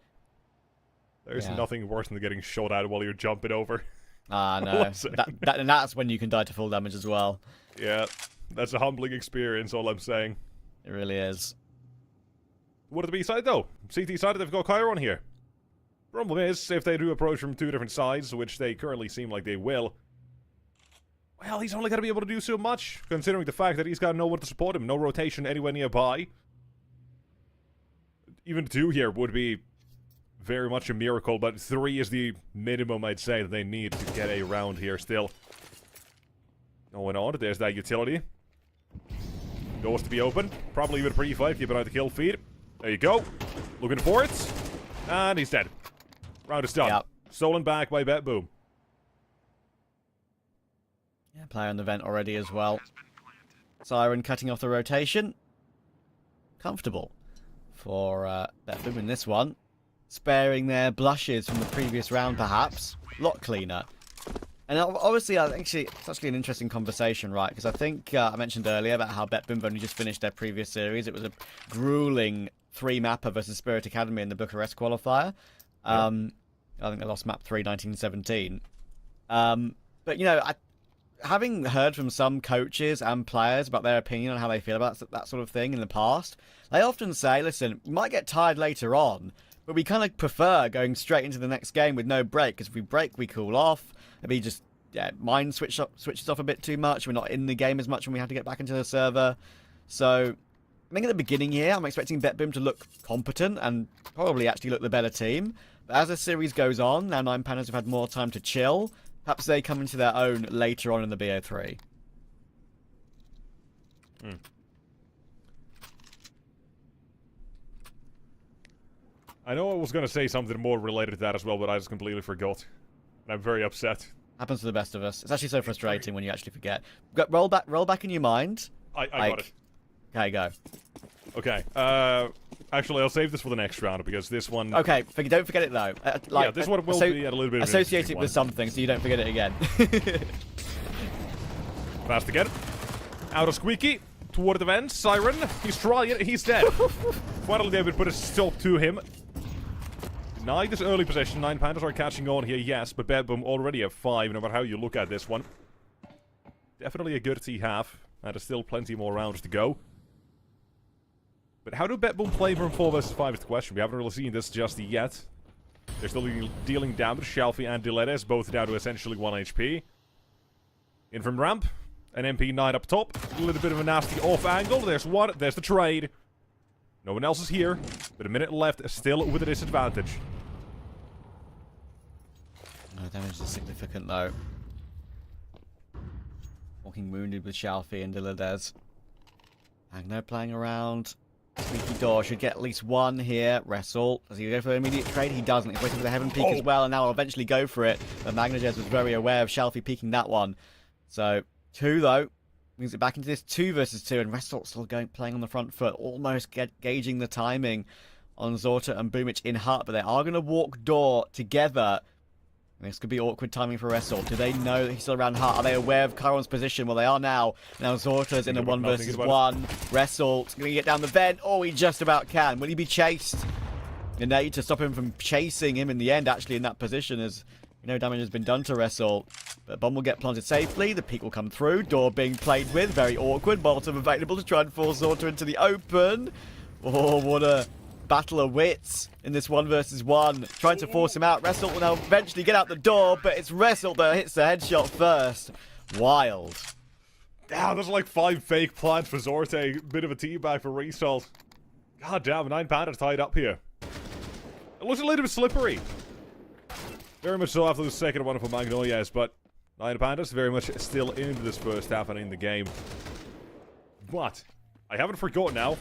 There's nothing worse than getting shot at while you're jumping over. Ah, no. And that's when you can die to full damage as well. Yeah, that's a humbling experience, all I'm saying. It really is. What are the B side, though? CT side, they've got Chiron here. Problem is, if they do approach from 2 different sides, which they currently seem like they will, well, he's only going to be able to do so much, considering the fact that he's got no one to support him, no rotation anywhere nearby. Even 2 here would be very much a miracle, but 3 is the minimum, I'd say, that they need to get a round here still. Going on, there's that utility. Doors to be open. Probably even a pre-fight, keep an eye on the kill feed. There you go. Looking for it. And he's dead. Round is done. Yep. Stolen back by Bet Boom. Yeah, player on the vent already as well. Siren cutting off the rotation. Comfortable for Bet Boom in this one. Sparing their blushes from the previous round, perhaps. A lot cleaner. And obviously, actually, it's actually an interesting conversation, right? Because I think I mentioned earlier about how Bet Boom have only just finished their previous series. It was a grueling 3-mapper versus Spirit Academy in the Bucharest qualifier. I think they lost map 3, 1917. But, you know, having heard from some coaches and players about their opinion on how they feel about that sort of thing in the past, they often say, listen, we might get tired later on, but we kind of prefer going straight into the next game with no break, because if we break, we cool off. Maybe just, mind switches off a bit too much. We're not in the game as much when we have to get back into the server. So, I think at the beginning here, I'm expecting Bet Boom to look competent and probably actually look the better team. But as the series goes on, now 9 Pandas have had more time to chill, perhaps they come into their own later on in the BO3. I know I was going to say something more related to that as well, but I just completely forgot. And I'm very upset. Happens to the best of us. It's actually so frustrating when you actually forget. Roll back in your mind. I got it. Okay, go. Okay. Actually, I'll save this for the next round, because this one... Okay, don't forget it though. Yeah, this one will be a little bit of an associate it interesting with something so you don't forget it again. Fast again. Out of Squeaky. Toward the vent. Siren. He's trying it. He's dead. Finally, David put a stop to him. Denied this early possession. 9 Pandas are catching on here, yes, but Bet Boom already have 5, no matter how you look at this one. Definitely a good T-half, and there's still plenty more rounds to go. But how do Bet Boom play from 4 versus 5 is the question. We haven't really seen this just yet. They're still dealing damage. Shalfie and Dilettes both down to essentially 1 HP. In from ramp. An MP9 up top. A little bit of a nasty off angle. There's one. There's the trade. No one else is here. But a minute left, still with a disadvantage. No damage is significant though. Walking wounded with Shalfie and Dilettes. Magno playing around. Squeaky Door should get at least 1 here. Wrestle. Does he go for an immediate trade? He doesn't. He's waiting for the Heaven Peak as well, and now will eventually go for it. But Magnajez was very aware of Shalfie peeking that one. So, 2 though. Brings it back into this 2 versus 2, and Wrestle still playing on the front foot, almost gauging the timing on Zorta and Boomich in Hut, but they are going to walk Door together. This could be awkward timing for Wrestle. Do they know that he's still around Hut? Are they aware of Chiron's position? Well, they are now. Now Zorta's in a 1 versus 1. Wrestle's going to get down the vent. Oh, he just about can. Will he be chased? Innate to stop him from chasing him in the end, actually, in that position, as no damage has been done to Wrestle. But Bomb will get planted safely. The peak will come through. Door being played with. Very awkward. Molotov available to try and force Zorta into the open. Oh, what a battle of wits in this 1 versus 1. Trying to force him out. Wrestle will now eventually get out the door, but it's Wrestle that hits the headshot first. Wild. Damn, there's like 5 fake plants for Zorte. Bit of a teabag for Result. God damn, 9 Pandas tied up here. It looks a little bit slippery. Very much so after the second one for Magnolias, but 9 Pandas very much still into this first half and in the game. But I haven't forgotten now.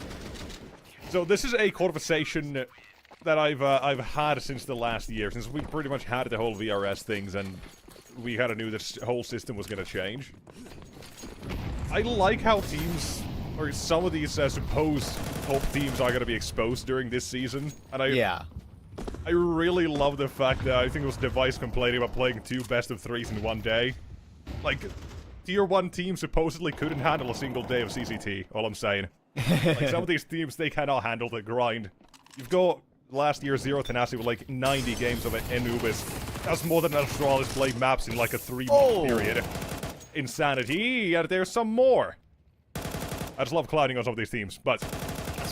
So this is a conversation that I've had since the last year, since we pretty much had the whole VRS things and we kind of knew this whole system was going to change. I like how teams, or some of these supposed top teams are going to be exposed during this season. And I really love the fact that I think it was Device complaining about playing 2 best-of-3s in 1 day. Like, Tier 1 teams supposedly couldn't handle a single day of CCT, all I'm saying. Like, some of these teams, they cannot handle the grind. You've got last year's Zero Tenacity with like 90 games of Anubis. That's more than Astralis played maps in like a 3-month period. Insanity, and there's some more. I just love clowning on some of these teams, but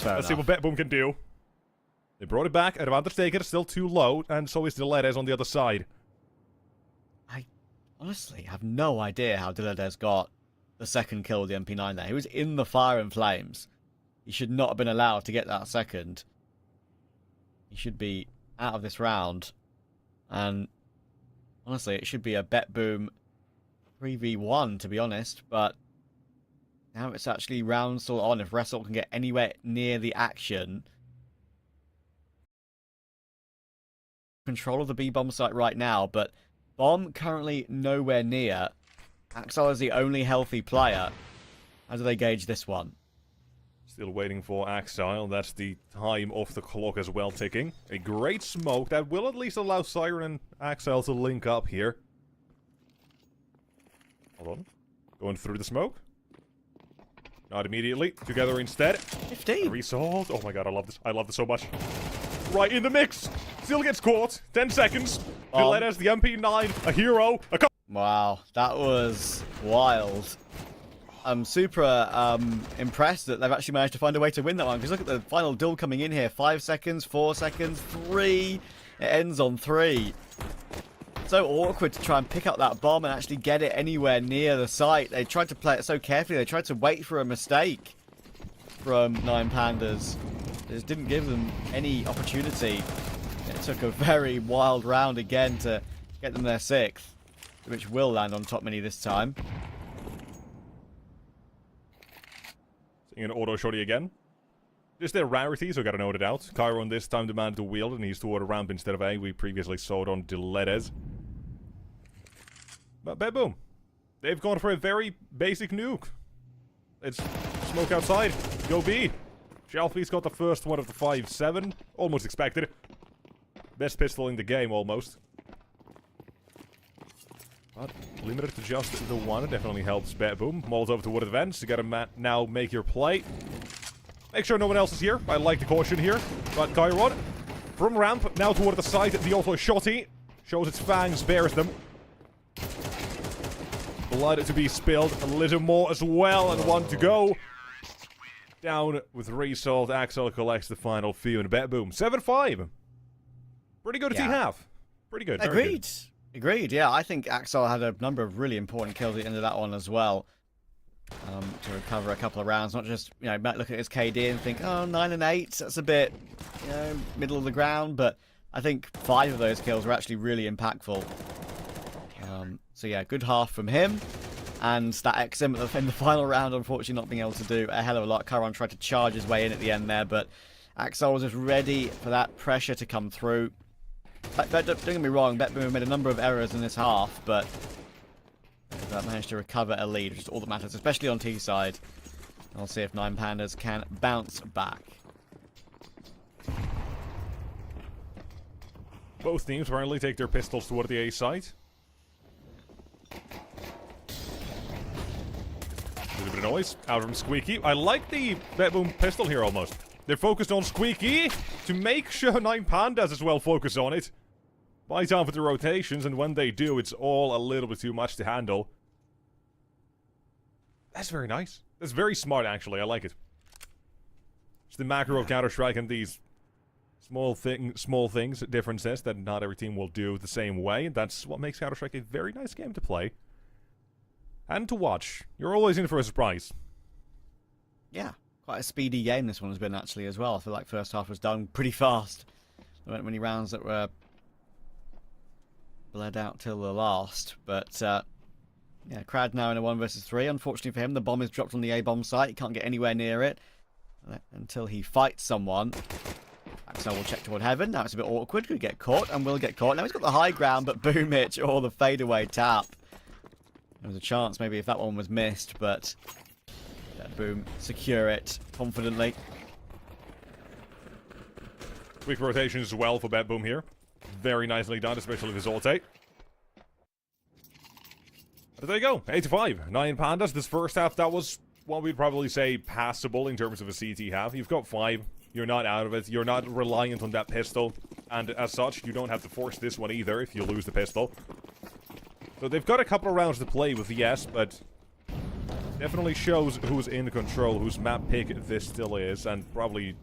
let's see what Bet Boom can do. They brought it back. Advantage taken, still too low, and so is Dilettes on the other side. honestly have no idea how Diledez got the second kill with the MP9 there. He was in the fire and flames. He should not have been allowed to get that second. He should be out of this round. And honestly, it should be a Bet Boom 3v1, to be honest. But now it's actually round still on. If Wrestle can get anywhere near the action. Control of the B-bomb site right now, but Bomb currently nowhere near. Axel is the only healthy player. How do they gauge this one? Still waiting for Axile. That's the time off the clock as well ticking. A great smoke that will at least allow Siren and Axile to link up here. Hold on. Going through the smoke. Not immediately. Together instead. 15. Resolved. Oh my god, I love this. I love this so much. Right in the mix. Still gets caught. 10 seconds. Diledez, the MP9, a hero. Wow, that was wild. I'm super impressed that they've actually managed to find a way to win that one. Because look at the final duel coming in here. 5 seconds, 4 seconds, 3. It ends on 3. So awkward to try and pick up that bomb and actually get it anywhere near the site. They tried to play it so carefully. They tried to wait for a mistake from 9 Pandas. It just didn't give them any opportunity. It took a very wild round again to get them their 6th, which will land on top mini this time. Seeing an auto shorty again. Just their rarity, so gotta note it out. Chiron this time demanded the wield, and he's toward a ramp instead of A. We previously saw it on Diledez. But boom. They've gone for a very basic nuke. It's smoke outside. Go B. Shelfie's got the first one of the 5-7. Almost expected. Best pistol in the game, almost. But limited to just the one. It definitely helps Bet Boom. Molotov toward the vents. You gotta now make your play. Make sure no one else is here. I like the caution here. But Chiron, from ramp, now toward the side. The auto shotty shows its fangs, bears them. Blood to be spilled. A little more as well, and 1 to go. Down with Resolved. Axel collects the final few, and Bet Boom. 7-5. Pretty good half. Pretty good. Agreed. Agreed, yeah. I think Axel had a number of really important kills at the end of that one as well. To recover a couple of rounds. Not just, you know, might look at his KD and think, oh, 9 and 8, that's a bit, you know, middle of the ground. But I think 5 of those kills were actually really impactful. So yeah, good half from him. And that XM in the final round, unfortunately not being able to do a hell of a lot. Chiron tried to charge his way in at the end there, but Axel was just ready for that pressure to come through. Don't get me wrong, Bet Boom made a number of errors in this half, but they've managed to recover a lead, which is all that matters, especially on T side. I'll see if 9 Pandas can bounce back. Both teams apparently take their pistols toward the A side. A little bit of noise out from Squeaky. I like the Bet Boom pistol here almost. They're focused on Squeaky to make sure 9 Pandas as well focus on it. Buy time for the rotations, and when they do, it's all a little bit too much to handle. That's very nice. That's very smart, actually. I like it. It's the macro of Counter-Strike and these small things, differences that not every team will do the same way. That's what makes Counter-Strike a very nice game to play. And to watch. You're always in for a surprise. Yeah. Quite a speedy game this one has been, actually, as well. I feel like first half was done pretty fast. There weren't many rounds that were bled out till the last. But, yeah, Crad now in a 1 versus 3. Unfortunately for him, the bomb is dropped on the A-bomb site. He can't get anywhere near it until he fights someone. Axel will check toward heaven. Now it's a bit awkward. Could get caught and will get caught. Now he's got the high ground, but boom it, or the fadeaway tap. There was a chance maybe if that one was missed, but... Boom, secure it confidently. Quick rotations as well for Bet Boom here. Very nicely done, especially with his ulti. But there you go, 8-5. 9 Pandas. This first half, that was what we'd probably say passable in terms of a CT half. You've got 5. You're not out of it. You're not reliant on that pistol. And as such, you don't have to force this one either if you lose the pistol. So they've got a couple of rounds to play with, yes, but... definitely shows who's in control, whose map pick this still is, and probably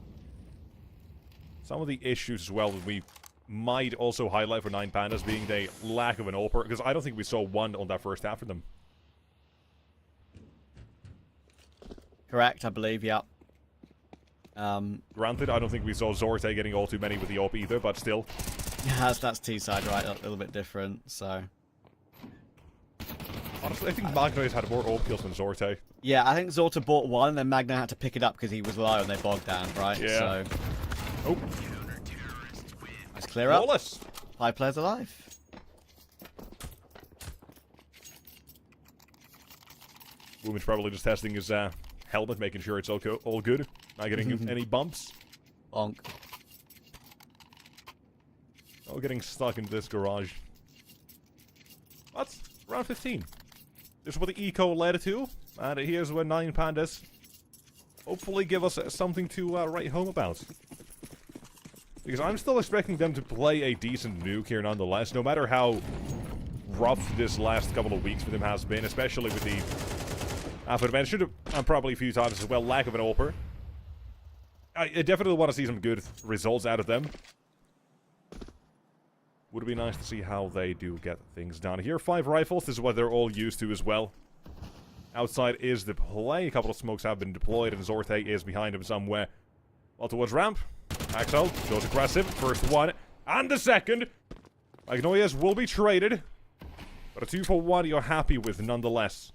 some of the issues as well that we might also highlight for 9 Pandas being the lack of an AWPer, because I don't think we saw one on that first half for them. Correct, I believe, yeah. Granted, I don't think we saw Zorte getting all too many with the AWP either, but still. Yeah, that's T-side, right? A little bit different, so... Honestly, I think Magno's had more AWP kills than Zorte. Yeah, I think Zorta bought one, and then Magna had to pick it up because he was low and they bogged down, right? Yeah. So... Oh. Nice clear up. Flawless. 5 players alive. Woman's probably just testing his helmet, making sure it's all good. Not getting any bumps. Bonk. Oh, getting stuck in this garage. That's round 15. This is what the eco led to, and here's where 9 Pandas hopefully give us something to write home about. Because I'm still expecting them to play a decent nuke here nonetheless, no matter how rough this last couple of weeks for them has been, especially with the aforementioned, and probably a few times as well, lack of an AWPer. I definitely want to see some good results out of them. Would be nice to see how they do get things done. Here, 5 rifles. This is what they're all used to as well. Outside is the play. A couple of smokes have been deployed, and Zorte is behind him somewhere. Well, towards ramp. Axel goes aggressive. First one, and the second. Magnoias will be traded. But a 2-for-1 you're happy with nonetheless.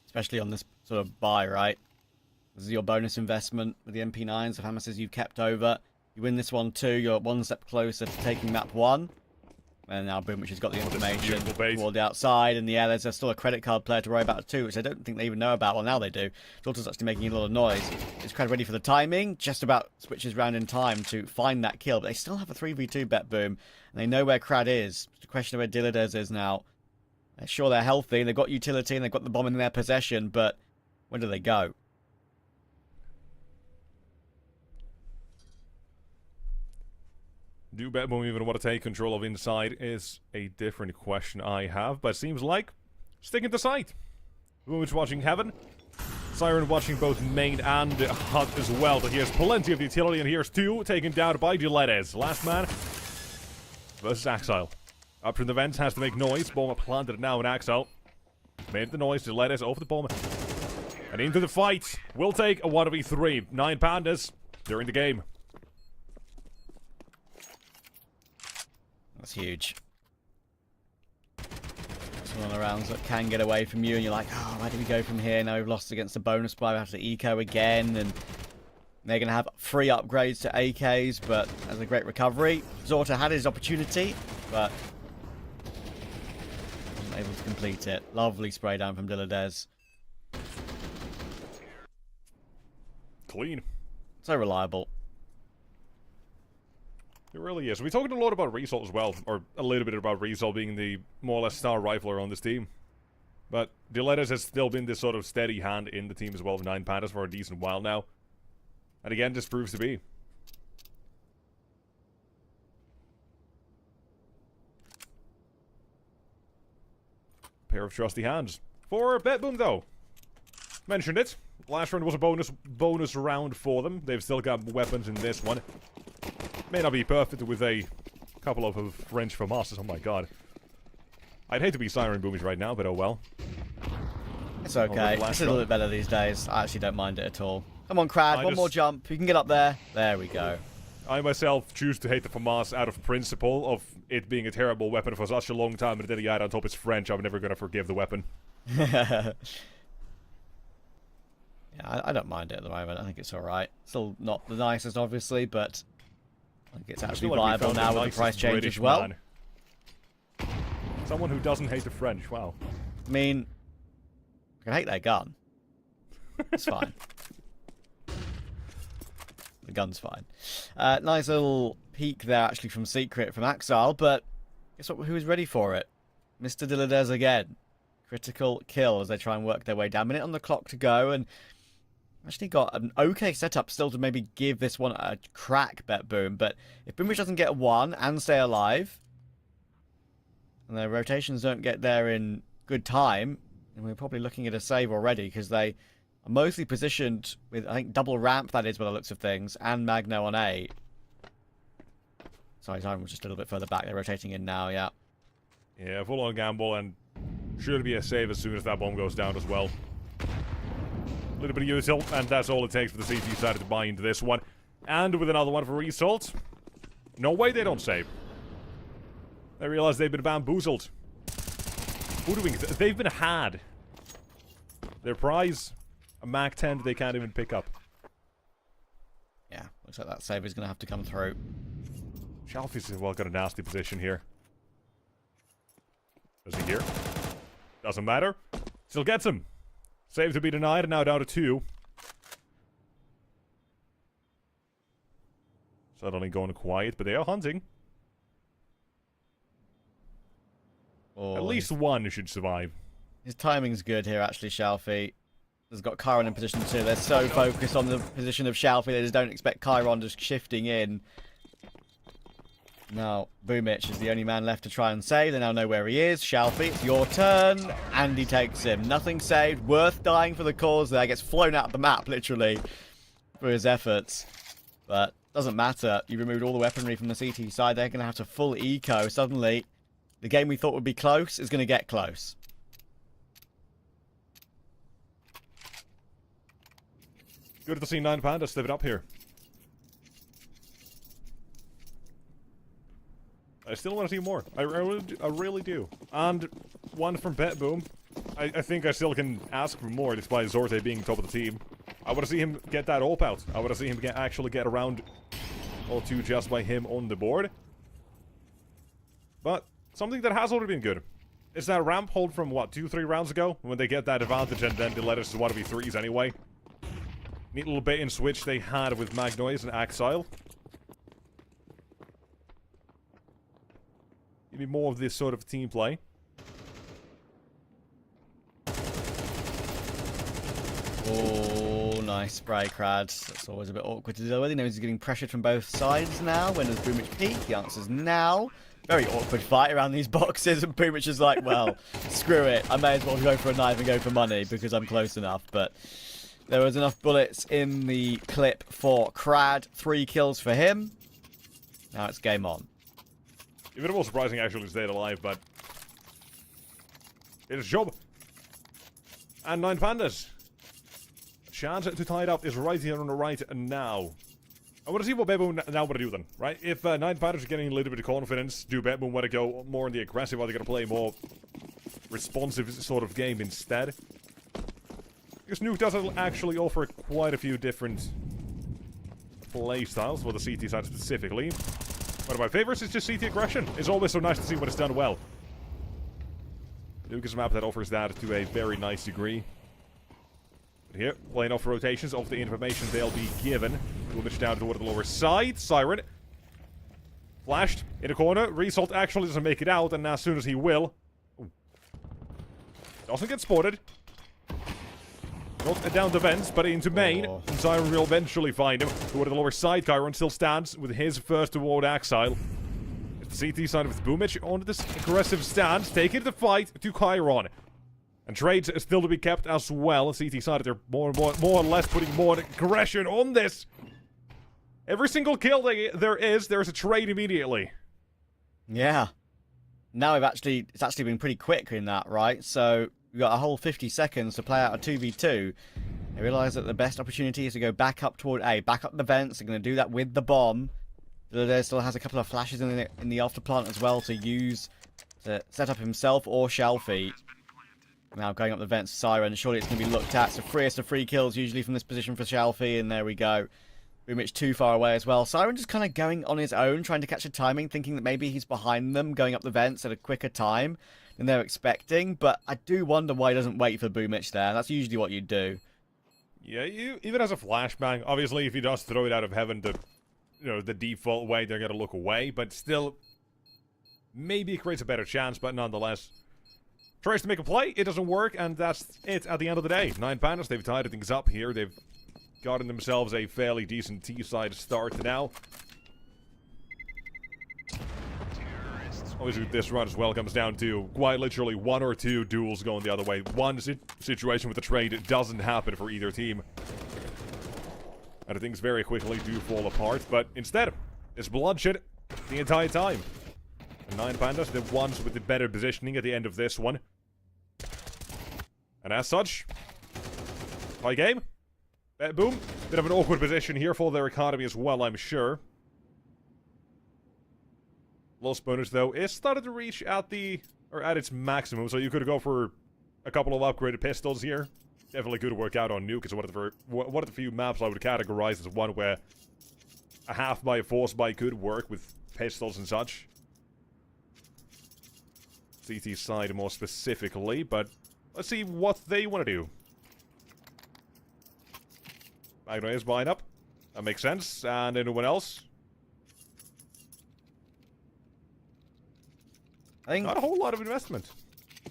Especially on this sort of buy, right? This is your bonus investment with the MP9s of Hamas's you've kept over. You win this one too, you're one step closer to taking map 1. And now Boom, which has got the information toward the outside. And yeah, there's still a credit card player to worry about too, which I don't think they even know about. Well, now they do. Dalton's actually making a lot of noise. Is Cred ready for the timing? Just about switches round in time to find that kill. But they still have a 3v2 bet, Boom. And they know where Crad is. It's a question of where Dillades is now. They're sure they're healthy, and they've got utility, and they've got the bomb in their possession, but where do they go? Do Betboom even want to take control of inside is a different question I have, but it seems like sticking to site. Boom's watching Heaven. Siren watching both main and hut as well, but here's plenty of utility, and here's 2 taken down by Giledes. Last man versus Axile. Up from the vents, has to make noise. Bomber planted now, and Axile made the noise. Giledes over the bomb. And into the fight. Will take a 1v3. 9 Pandas during the game. That's huge. It's one of the rounds that can get away from you, and you're like, oh, where do we go from here? Now we've lost against the bonus buy, we have to eco again, and they're going to have free upgrades to AKs, but as a great recovery. Zorta had his opportunity, but wasn't able to complete it. Lovely spray down from Dillades. Clean. So reliable. It really is. We talked a lot about Result as well, or a little bit about Result being the more or less star rifler on this team. But Diletas has still been this sort of steady hand in the team as well, with 9 Pandas for a decent while now. And again, this proves to be. Pair of trusty hands. For Betboom though. Mentioned it. Last round was a bonus round for them. They've still got weapons in this one. May not be perfect with a couple of French FAMASs. Oh my god. I'd hate to be Siren Boomies right now, but oh well. It's okay. It's a little bit better these days. I actually don't mind it at all. Come on, Crad. One more jump. You can get up there. There we go. I myself choose to hate the FAMAS out of principle of it being a terrible weapon for such a long time, and then you add on top it's French. I'm never going to forgive the weapon. Yeah, I don't mind it at the moment. I think it's alright. Still not the nicest, obviously, but I think it's actually viable now with the price change British as well. Man. Someone who doesn't hate the French, wow. I mean, I can hate their gun. It's fine. The gun's fine. Nice little peek there, actually, from Secret, from Axile, but guess what? Who's ready for it? Mr. Dillades again. Critical kill as they try and work their way down. Minute on the clock to go, and actually got an okay setup still to maybe give this one a crack, Bet Boom. But if Boomwich doesn't get one and stay alive, and their rotations don't get there in good time, then we're probably looking at a save already, because they are mostly positioned with, I think, double ramp, that is, by the looks of things, and Magno on A. Sorry, Siren was just a little bit further back. They're rotating in now, yeah. Yeah, full-on gamble, and should be a save as soon as that bomb goes down as well. A little bit of util, and that's all it takes for the CT side to buy into this one. And with another one for Result, no way they don't save. They realize they've been bamboozled. Hoodwinked. They've been had. Their prize, a Mac 10 they can't even pick up. Yeah, looks like that save is going to have to come through. Shelfie's well got a nasty position here. Does he here? Doesn't matter. Still gets him. Save to be denied, and now down to 2. Suddenly going quiet, but they are hunting. Oh, At least one should survive. his timing's good here, actually, Shelfie. Has got Chiron in position 2. They're so focused on the position of Shelfie, they just don't expect Chiron just shifting in. Now, Boomich is the only man left to try and save. They now know where he is. Shelfie, it's your turn. And he takes him. Nothing saved. Worth dying for the cause there. Gets flown out of the map, literally, for his efforts. But doesn't matter. You removed all the weaponry from the CT side. They're going to have to full eco. Suddenly, the game we thought would be close is going to get close. Good to see 9 Panda step it up here. I still want to see more. I really do. And one from Bet Boom. I think I still can ask for more despite Zorte being top of the team. I want to see him get that AWP out. I want to see him actually get around all 2 just by him on the board. But something that has already been good is that ramp hold from, what, 2-3 rounds ago? When they get that advantage and then they let us 1v3s anyway. Neat little bait and switch they had with Magnoise and Axile. Give me more of this sort of team play. Oh, nice spray, Crad. That's always a bit awkward to deal with. He knows he's getting pressured from both sides now. When does Boomich peak? The answer's now. Very awkward fight around these boxes, and Boomich is like, well, screw it. I may as well go for a knife and go for money because I'm close enough. But there was enough bullets in the clip for Crad. 3 kills for him. Now it's game on. Even more surprising actually to stay alive, but it's a job. And 9 Pandas. Chance to tie it up is right here on the right now. I want to see what Bebo now want to do then, right? If 9 Pandas are getting a little bit of confidence, do Bebo want to go more on the aggressive, or are they going to play a more responsive sort of game instead? Because Nuke does actually offer quite a few different playstyles for the CT side specifically. One of my favorites is just CT aggression. It's always so nice to see when it's done well. Nuke is a map that offers that to a very nice degree. But here, playing off rotations of the information they'll be given. Boomich down toward the lower side. Siren. Flashed in a corner. Result actually doesn't make it out, and as soon as he will... Ooh. Doesn't get spotted. Not down the vents, but into main. Oh. And Siren will eventually find him. Toward the lower side, Chiron still stands with his first toward Axile. It's the CT side with Boomich on this aggressive stance, taking the fight to Chiron. And trades are still to be kept as well. CT side, they're more or less putting more aggression on this. Every single kill there's a trade immediately. Yeah. Now it's actually been pretty quick in that, right? So we've got a whole 50 seconds to play out a 2v2. They realise that the best opportunity is to go back up toward A, back up the vents. They're going to do that with the bomb. There still has a couple of flashes in the after plant as well to use to set up himself or Shelfie. Now going up the vents, Siren. Surely it's going to be looked at. So freest of 3 kills usually from this position for Shelfie, and there we go. Boomich too far away as well. Siren just kind of going on his own, trying to catch the timing, thinking that maybe he's behind them, going up the vents at a quicker time than they're expecting. But I do wonder why he doesn't wait for Boomich there. That's usually what you'd do. Yeah, even as a flashbang, obviously if he does throw it out of heaven, the default way, they're going to look away. But still, maybe it creates a better chance, but nonetheless. Tries to make a play, it doesn't work, and that's it at the end of the day. 9 Pandas, they've tied things up here. They've gotten themselves a fairly decent T-side start now. Obviously, this run as well comes down to quite literally 1 or 2 duels going the other way. One situation with the trade doesn't happen for either team. And things very quickly do fall apart, but instead, it's bloodshed the entire time. And 9 Pandas, the ones with the better positioning at the end of this one. And as such, tie game. Boom. Bit of an awkward position here for their economy as well, I'm sure. Lost bonus, though, is started to reach at its maximum, so you could go for a couple of upgraded pistols here. Definitely could work out on Nuke. It's one of the few maps I would categorize as one where a half by, force by could work with pistols and such. CT side more specifically, but let's see what they want to do. Magno is buying up. That makes sense. And anyone else? I think Not a whole lot of investment.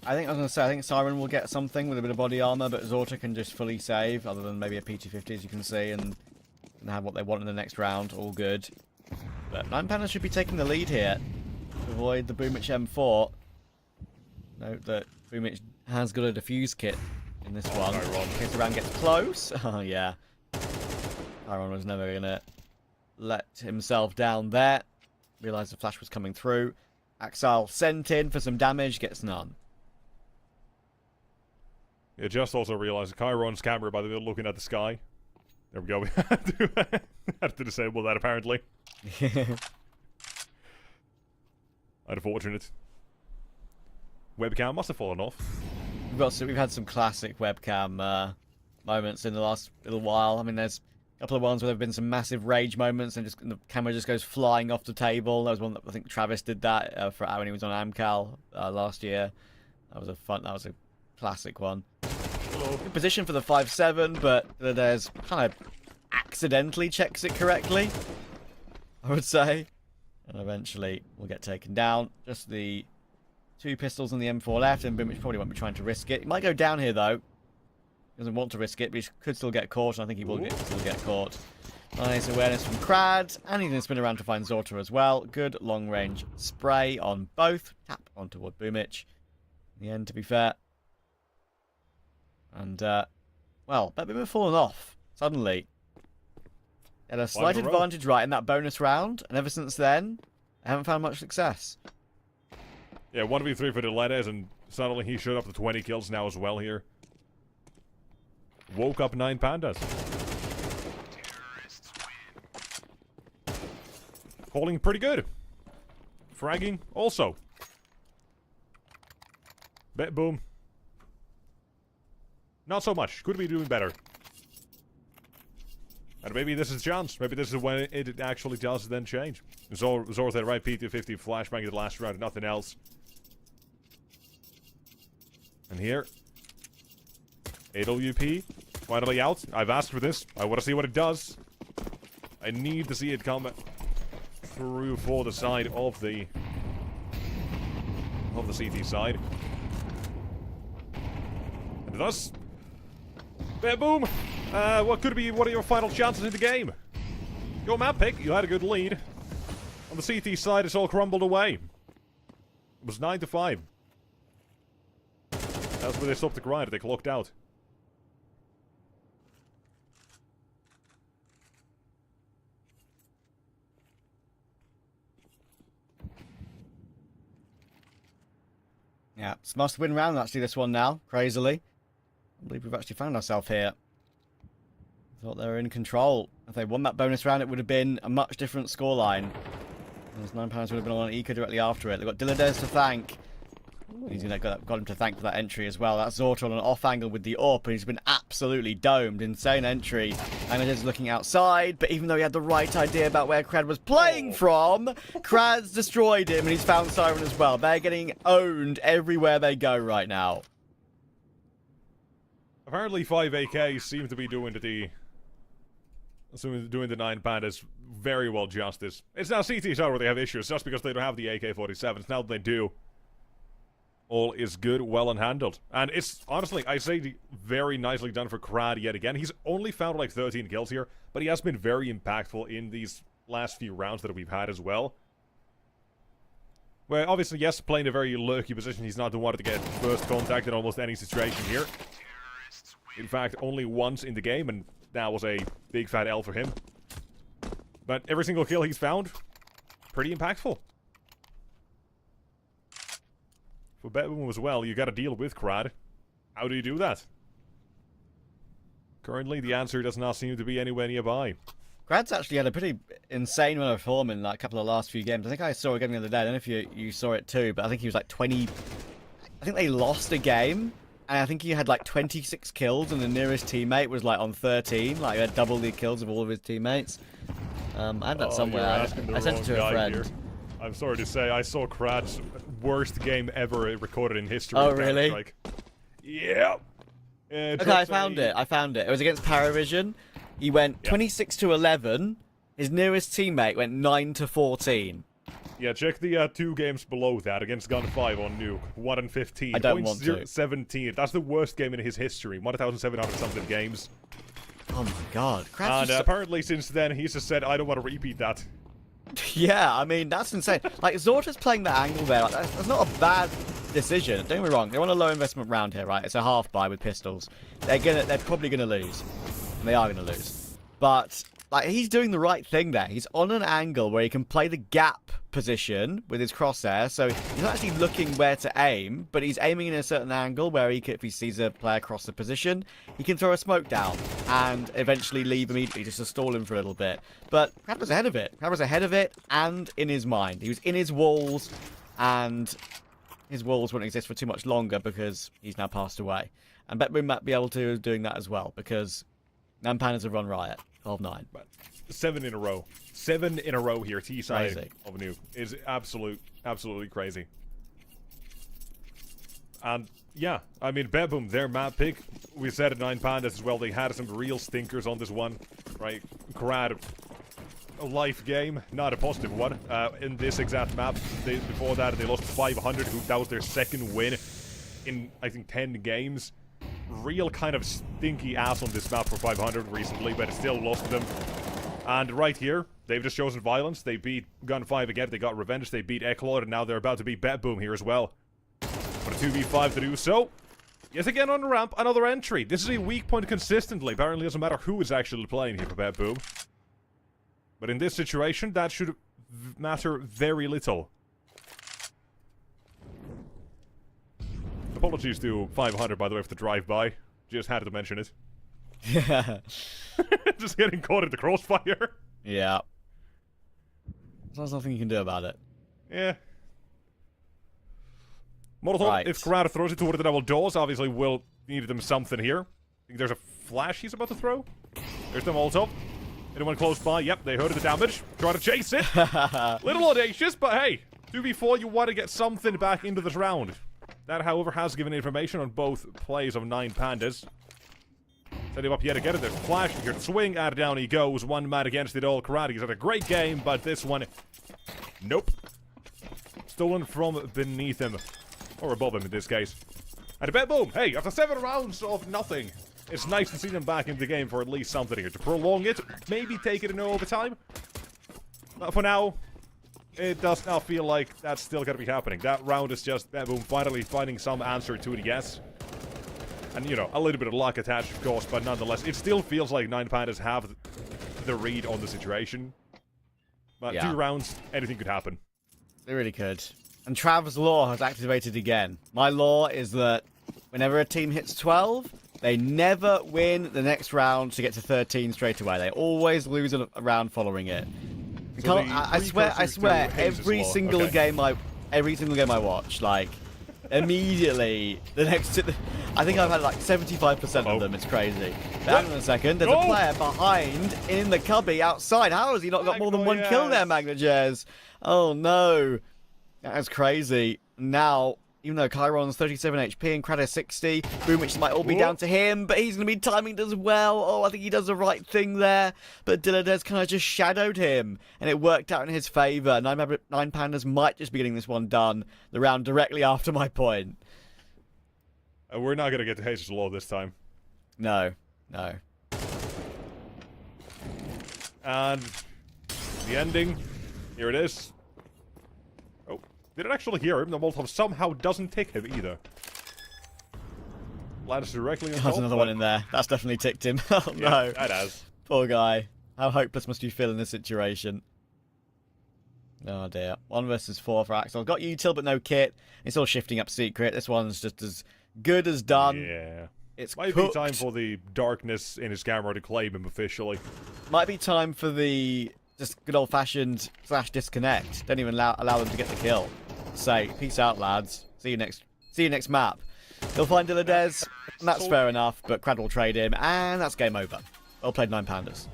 I was gonna say I think Siren will get something with a bit of body armor, but Zorta can just fully save, other than maybe a PT-50 as you can see, and have what they want in the next round. All good. But 9 Pandas should be taking the lead here to avoid the Boomich M4. Note that Boomich has got a defuse kit in this one. In case the round gets close. Oh yeah. Tyron was never gonna let himself down there. Realised the flash was coming through. Axile sent in for some damage, gets none. Yeah, just also realized Chiron's camera, by the way, looking at the sky. There we go. We had to disable that, apparently. Unfortunate. Webcam must have fallen off. We've had some classic webcam moments in the last little while. I mean, there's a couple of ones where there have been some massive rage moments, and the camera just goes flying off the table. There was one that I think Travis did that for when he was on Amcal last year. That was a classic one. Good position for the 5-7, but there's kind of accidentally checks it correctly, I would say. And eventually will get taken down. Just the 2 pistols on the M4 left, and Boomich probably won't be trying to risk it. He might go down here, though. He doesn't want to risk it, but he could still get caught, and I think he will still get caught. Nice awareness from Crad, and he's going to spin around to find Zorta as well. Good long-range spray on both. Tap on toward Boomich. In the end, to be fair. And, well, Boomich have fallen off, suddenly. Had a slight advantage right in that bonus round, and ever since then, I haven't found much success. Yeah, 1v3 for Deletes, and suddenly he showed up to 20 kills now as well here. Woke up 9 Pandas. Falling pretty good. Fragging also. Boom. Not so much. Could be doing better. And maybe this is chance. Maybe this is when it actually does then change. Zorth had right PT-50 flashbang in the last round, nothing else. And here, AWP finally out. I've asked for this. I want to see what it does. I need to see it come through for the side of the CT side. And thus, boom. What could be one of your final chances in the game? Your map pick. You had a good lead. On the CT side, it's all crumbled away. It was 9-5. That's where they stopped the grind. They clocked out. Yeah, it's must-win round, actually, this one now, crazily. I believe we've actually found ourselves here. Thought they were in control. If they won that bonus round, it would have been a much different scoreline. Those 9 pounds would have been on Eco directly after it. They've got Dillades to thank. He's got him to thank for that entry as well. That's Zorta on an off angle with the AWP, and he's been absolutely domed. Insane entry. And it is looking outside, but even though he had the right idea about where Crad was playing from, Crad's destroyed him, and he's found Siren as well. They're getting owned everywhere they go right now. Apparently 5 AKs seem to be doing the 9 Pandas very well justice. It's now CT side where they have issues, just because they don't have the AK-47s. Now that they do, all is good, well and handled. And it's, honestly, I say very nicely done for Crad yet again. He's only found like 13 kills here, but he has been very impactful in these last few rounds that we've had as well. Where, obviously, yes, playing a very lurky position, he's not the one to get first contact in almost any situation here. In fact, only once in the game, and that was a big fat L for him. But every single kill he's found, pretty impactful. For Betboom as well, you gotta deal with Crad. How do you do that? Currently, the answer does not seem to be anywhere nearby. Grad's actually had a pretty insane run of form in like a couple of last few games. I think I saw a game the other day. I don't know if you saw it too, but I think he was like 20. I think they lost a game, and I think he had like 26 kills, and the nearest teammate was like on 13. Like, he had double the kills of all of his teammates. I had that somewhere. I sent it to a friend. Here. I'm sorry to say, I saw Krad's worst game ever recorded in history. Oh, really? Like, yeah. Okay, I found it. It was against Paravision. He went 26 to 11. His nearest teammate went 9 to 14. Yeah, check the 2 games below that against Gun 5 on Nuke. 1 and 15. I don't want to. 17. That's the worst game in his history. 1,700 something games. Oh my god. And apparently since then he's just said, I don't want to repeat that. Yeah, I mean, that's insane. Like, Zorta's playing the angle there. Like, that's not a bad decision. Don't get me wrong. They're on a low investment round here, right? It's a half buy with pistols. They're probably gonna lose. And they are gonna lose. But like, he's doing the right thing there. He's on an angle where he can play the gap position with his crosshair. So he's not actually looking where to aim, but he's aiming in a certain angle where he can, if he sees a player cross the position, he can throw a smoke down and eventually leave immediately just to stall him for a little bit. But Crab was ahead of it. Crab was ahead of it and in his mind. He was in his walls, and his walls won't exist for too much longer because he's now passed away. And Betboom might be able to doing that as well because Nampan is a run riot. 12-9. 7 in a row. 7 in a row here. T-side Crazy. of a Nuke is absolutely crazy. And yeah, I mean, Betboom, their map pick, we said at 9 Pandas as well, they had some real stinkers on this one, right? Crad, a life game, not a positive one. In this exact map, before that, they lost 500, that was their second win in, I think, 10 games. Real kind of stinky ass on this map for 500 recently, but it still lost to them. And right here, they've just chosen violence. They beat Gun 5 again. They got revenge. They beat Eclod, and now they're about to beat Betboom here as well. But a 2v5 to do so. Yet again on the ramp, another entry. This is a weak point consistently. Apparently, it doesn't matter who is actually playing here for Betboom. But in this situation, that should matter very little. Apologies to 500, by the way, for the drive-by. Just had to mention it. Yeah. Just getting caught in the crossfire. Yeah. There's nothing you can do about it. Yeah. Molotov, Right. if Karada throws it toward the double doors, obviously will need them something here. I think there's a flash he's about to throw. There's the Molotov. Anyone close by? Yep, they heard the damage. Try to chase it. Little audacious, but hey. 2v4, you want to get something back into this round. That, however, has given information on both plays of 9 Pandas. Set him up yet again. There's a flash. Here, swing, and down he goes. One man against it all. Karate. He's had a great game, but this one, nope. Stolen from beneath him. Or above him in this case. And Betboom, hey, after 7 rounds of nothing, it's nice to see them back in the game for at least something here. To prolong it, maybe take it in overtime. But for now, it does not feel like that's still going to be happening. That round is just Betboom finally finding some answer to it, yes. And, you know, a little bit of luck attached, of course, but nonetheless, it still feels like 9 Pandas have the read on the situation. But Yeah. 2 rounds, anything could happen. They really could. And Trav's law has activated again. My law is that whenever a team hits 12, they never win the next round to get to 13 straight away. They always lose a round following it. So I swear, Hayes' every law. single Okay. game I watch, like, immediately the next. I think I've had like 75% of them. It's crazy. Hang on a second. There's a player behind in the cubby outside. How has he not got more than one kill there, Magnajez? Oh no, that's crazy. Now, even though Chiron's 37 HP and Kratos 60, Boomich might all be down to him, but he's going to be timing as well. Oh, I think he does the right thing there. But Dilladez kind of just shadowed him, and it worked out in his favour. 9 Pandas might just be getting this one done, the round directly after my point. We're not going to get to Hayes' law this time. No. And the ending, here it is. Oh, did it actually hear him? The Molotov somehow doesn't tick him either. Lands directly on top. There's another one in there. That's definitely ticked him. Oh Yeah, no. that has. Poor guy. How hopeless must you feel in this situation? Oh dear. 1 versus 4 for Axel. Got util but no kit. It's all shifting up secret. This one's just as good as done. Yeah. It's Might cooked. be time for the darkness in his camera to claim him officially. Might be time for the just good old-fashioned / disconnect. Don't even allow them to get the kill. Say, peace out, lads. See you next map. He'll find Dilladez, and that's fair enough, but Crad will trade him, and that's game over. Well played, 9 Pandas.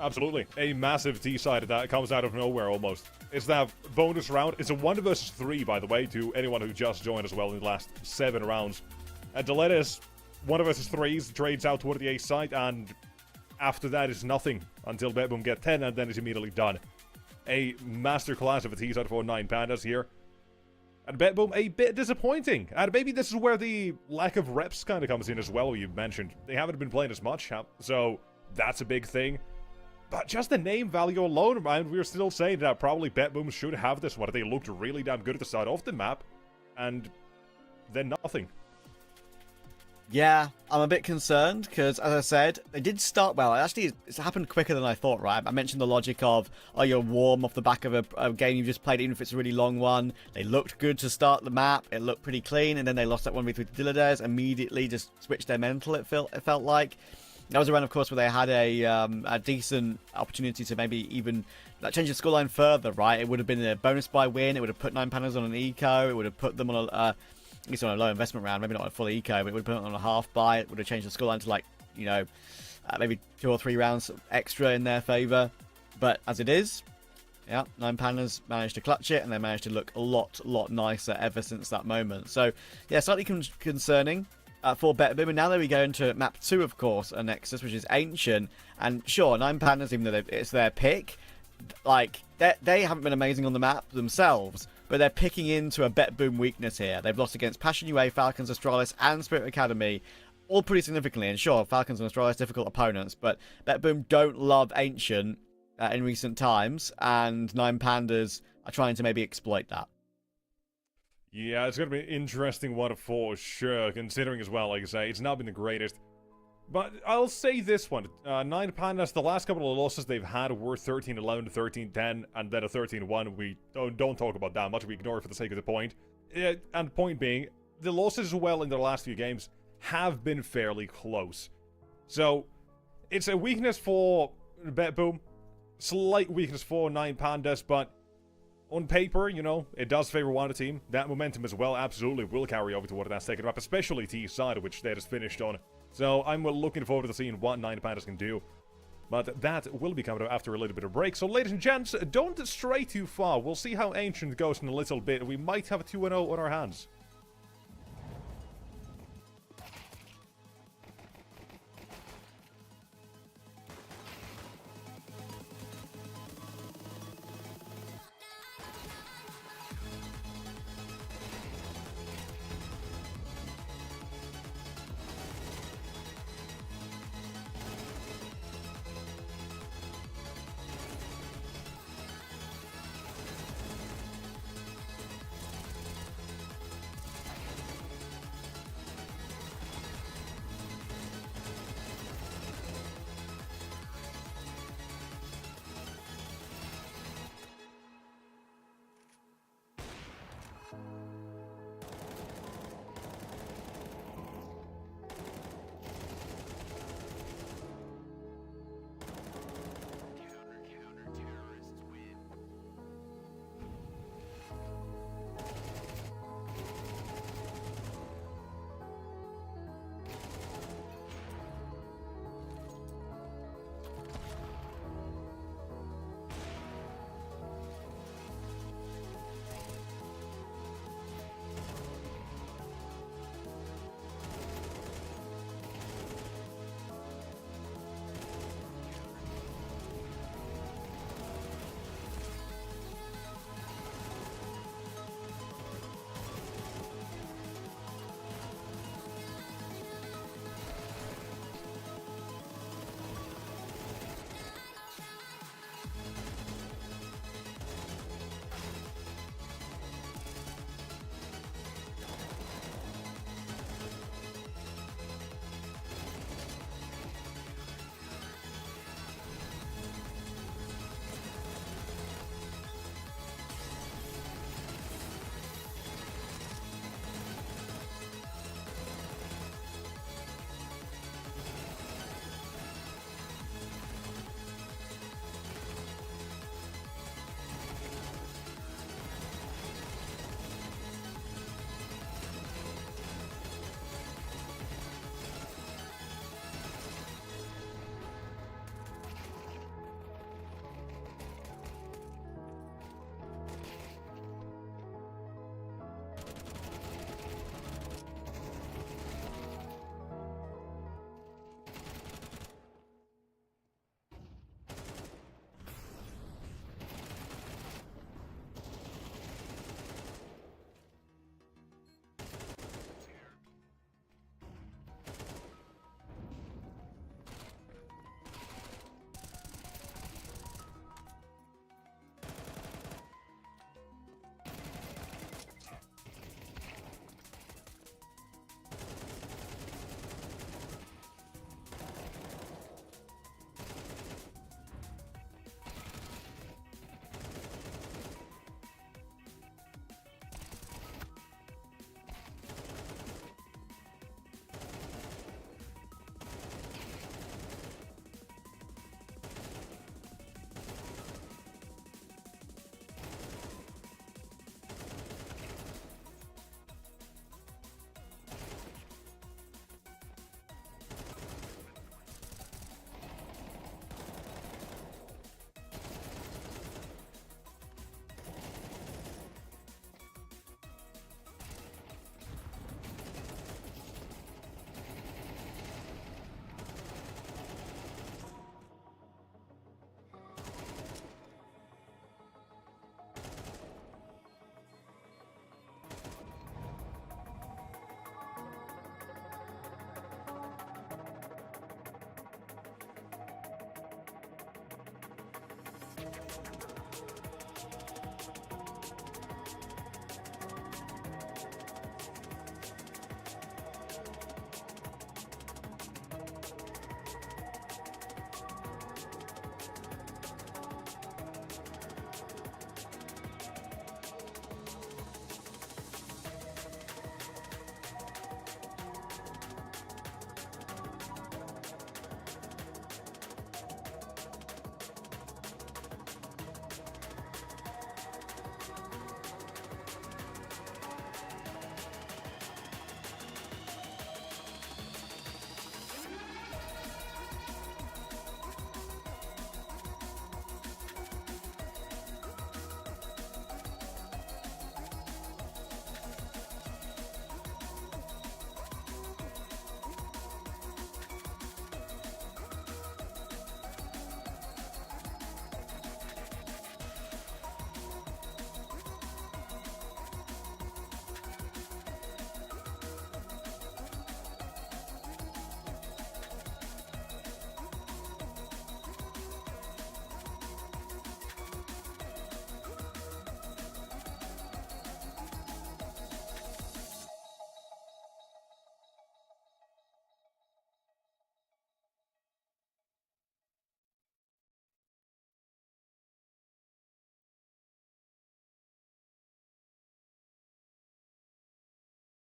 Absolutely. A massive T-side that comes out of nowhere almost. It's that bonus round. It's a 1 versus 3, by the way, to anyone who just joined as well in the last 7 rounds. Dilladez, 1 versus 3s, trades out toward the A side, and after that is nothing until Betboom get 10, and then it's immediately done. A masterclass of a T-side for 9 Pandas here. And Betboom, a bit disappointing. And maybe this is where the lack of reps kind of comes in as well, you mentioned. They haven't been playing as much, so that's a big thing. But just the name value alone, man, we're still saying that probably Betboom should have this one. They looked really damn good at the start of the map, and then nothing. Yeah, I'm a bit concerned because, as I said, they did start well. Actually, it's happened quicker than I thought, right? I mentioned the logic of, oh, you're warm off the back of a game you just played, even if it's a really long one. They looked good to start the map. It looked pretty clean, and then they lost that 1v3 to Dilladez, immediately just switched their mental, it felt like. That was around, of course, where they had a decent opportunity to maybe even change the scoreline further, right? It would have been a bonus buy win. It would have put 9 Pandas on an eco. It would have put them on at least on a low investment round, maybe not a full eco, but it would have put them on a half buy. It would have changed the scoreline to, like, you know, maybe 2 or 3 rounds extra in their favour. But as it is, yeah, 9 Pandas managed to clutch it, and they managed to look a lot nicer ever since that moment. So, yeah, slightly concerning. For Betboom, and now that we go into map 2, of course, a Nexus, which is Ancient, and sure, 9 Pandas, even though it's their pick, like, they haven't been amazing on the map themselves, but they're picking into a Betboom weakness here. They've lost against Passion UA, Falcons, Astralis, and Spirit Academy, all pretty significantly, and sure, Falcons and Astralis, difficult opponents, but Betboom don't love Ancient in recent times, and 9 Pandas are trying to maybe exploit that. Yeah, it's going to be an interesting one for sure, considering as well, like I say, it's not been the greatest. But I'll say this one, 9 Pandas, the last couple of losses they've had were 13-11, 13-10, and then a 13-1. We don't talk about that much, we ignore it for the sake of the point. And point being, the losses as well in their last few games have been fairly close. So, it's a weakness for Betboom, slight weakness for 9 Pandas, but on paper, you know, it does favor one team. That momentum as well absolutely will carry over to what that's taken up, especially T-side, which they just finished on. So I'm looking forward to seeing what 9 Pandas can do. But that will be coming up after a little bit of break. So ladies and gents, don't stray too far. We'll see how Ancient goes in a little bit. We might have a 2-0 on our hands.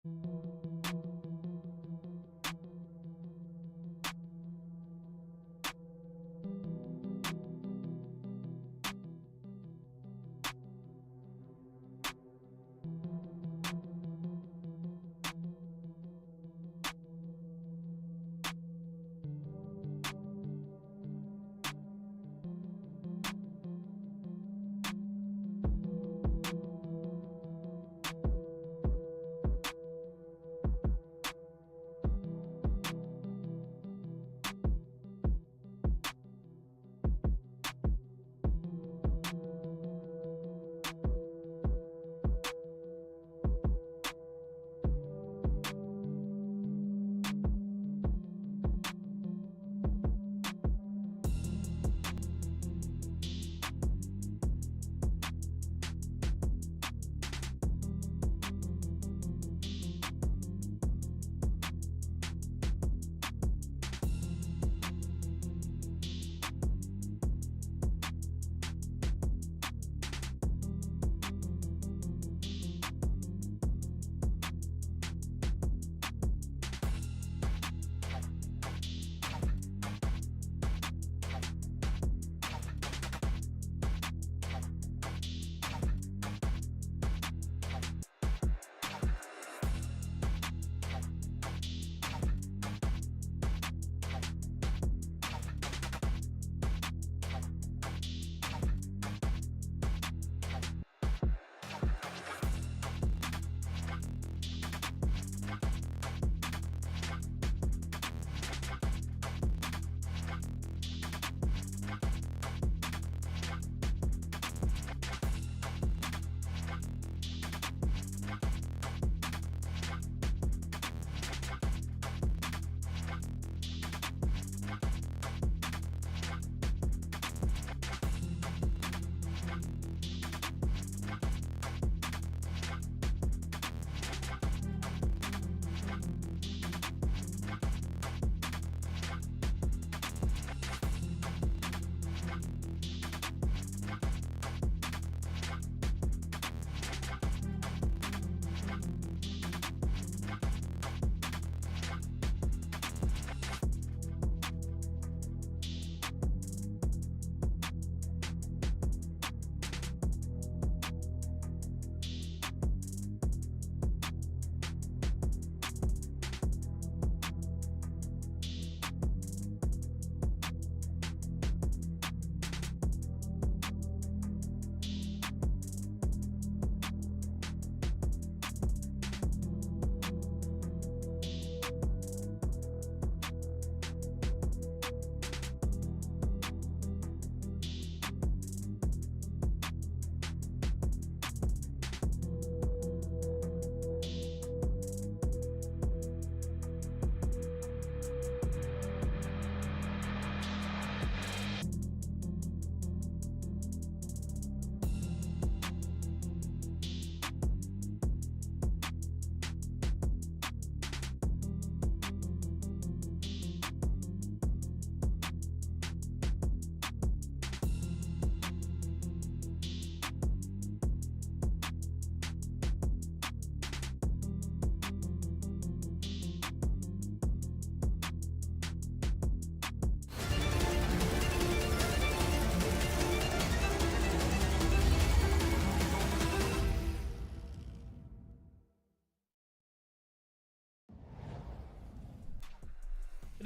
Bit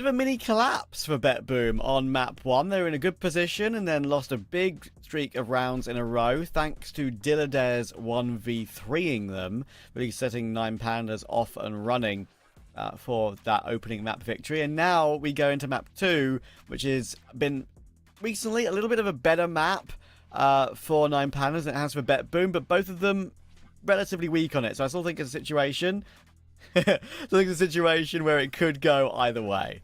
of a mini collapse for Bet Boom on map 1. They were in a good position and then lost a big streak of rounds in a row thanks to Dilladere's 1v3ing them, really setting 9 Pandas off and running for that opening map victory. And now we go into map 2, which has been recently a little bit of a better map for 9 Pandas than it has for Bet Boom, but both of them relatively weak on it. So I still think it's a situation where it could go either way.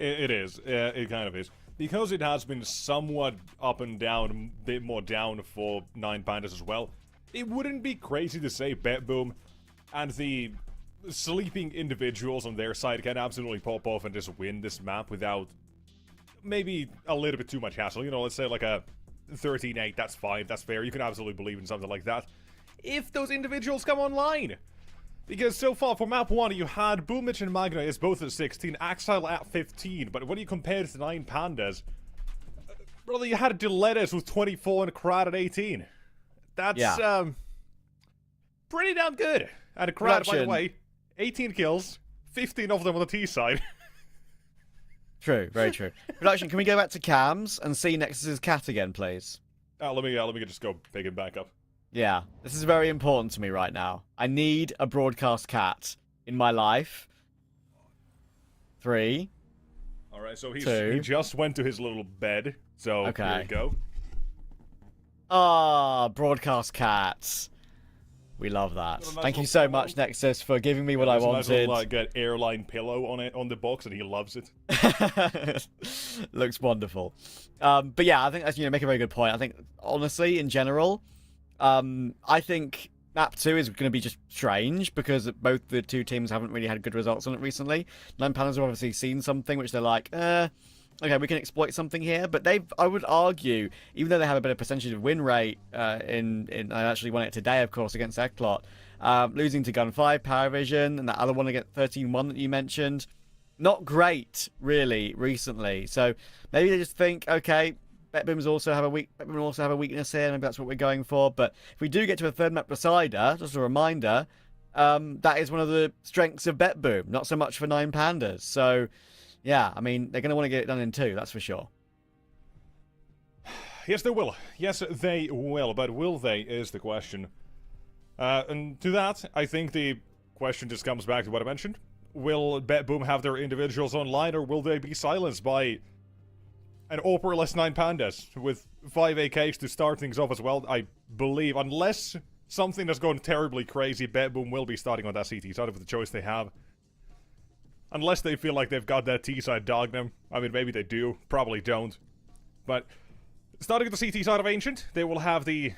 It is. It kind of is. Because it has been somewhat up and down, a bit more down for 9 Pandas as well, it wouldn't be crazy to say Bet Boom and the sleeping individuals on their side can absolutely pop off and just win this map without maybe a little bit too much hassle. You know, let's say like a 13-8, that's fine, that's fair. You can absolutely believe in something like that if those individuals come online. Because so far for map 1, you had Boomich and Magna is both at 16, Axile at 15, but when you compare it to 9 Pandas, brother, you had Dilettes with 24 and Krad at 18. That's, pretty damn good. And Krad, by the way, 18 kills, 15 of them on the T side. True, very true. Production, can we go back to cams and see Nexus's cat again, please? Let me just go pick him back up. Yeah, this is very important to me right now. I need a broadcast cat in my life. 3. Alright, so he just went to his little bed, so here we go. Broadcast cats. We love that. Thank you so much, Nexus, for giving me what I wanted. Nice little, get airline pillow on the box, and he loves it. Looks wonderful. But yeah, I think that's, make a very good point. I think, honestly, in general, I think map 2 is going to be just strange because both the two teams haven't really had good results on it recently. Nine Pandas have obviously seen something which they're like, okay, we can exploit something here, but I would argue, even though they have a better percentage of win rate, I actually won it today, of course, against Eclot, losing to Gun 5, Power Vision, and that other one against 13-1 that you mentioned, not great, really, recently. So maybe they just think, okay, BetBoom also have a weakness here, maybe that's what we're going for. But if we do get to a third map decider, just a reminder, that is one of the strengths of BetBoom, not so much for 9 Pandas. So yeah, I mean, they're going to want to get it done in 2, that's for sure. Yes, they will. Yes, they will. But will they is the question. And to that, I think the question just comes back to what I mentioned. Will BetBoom have their individuals online, or will they be silenced by an Operless 9 Pandas with 5 AKs to start things off as well? I believe, unless something has gone terribly crazy, BetBoom will be starting on that CT side with the choice they have. Unless they feel like they've got that T-side dogged them. I mean, maybe they do. Probably don't. But starting at the CT side of Ancient, they will have the,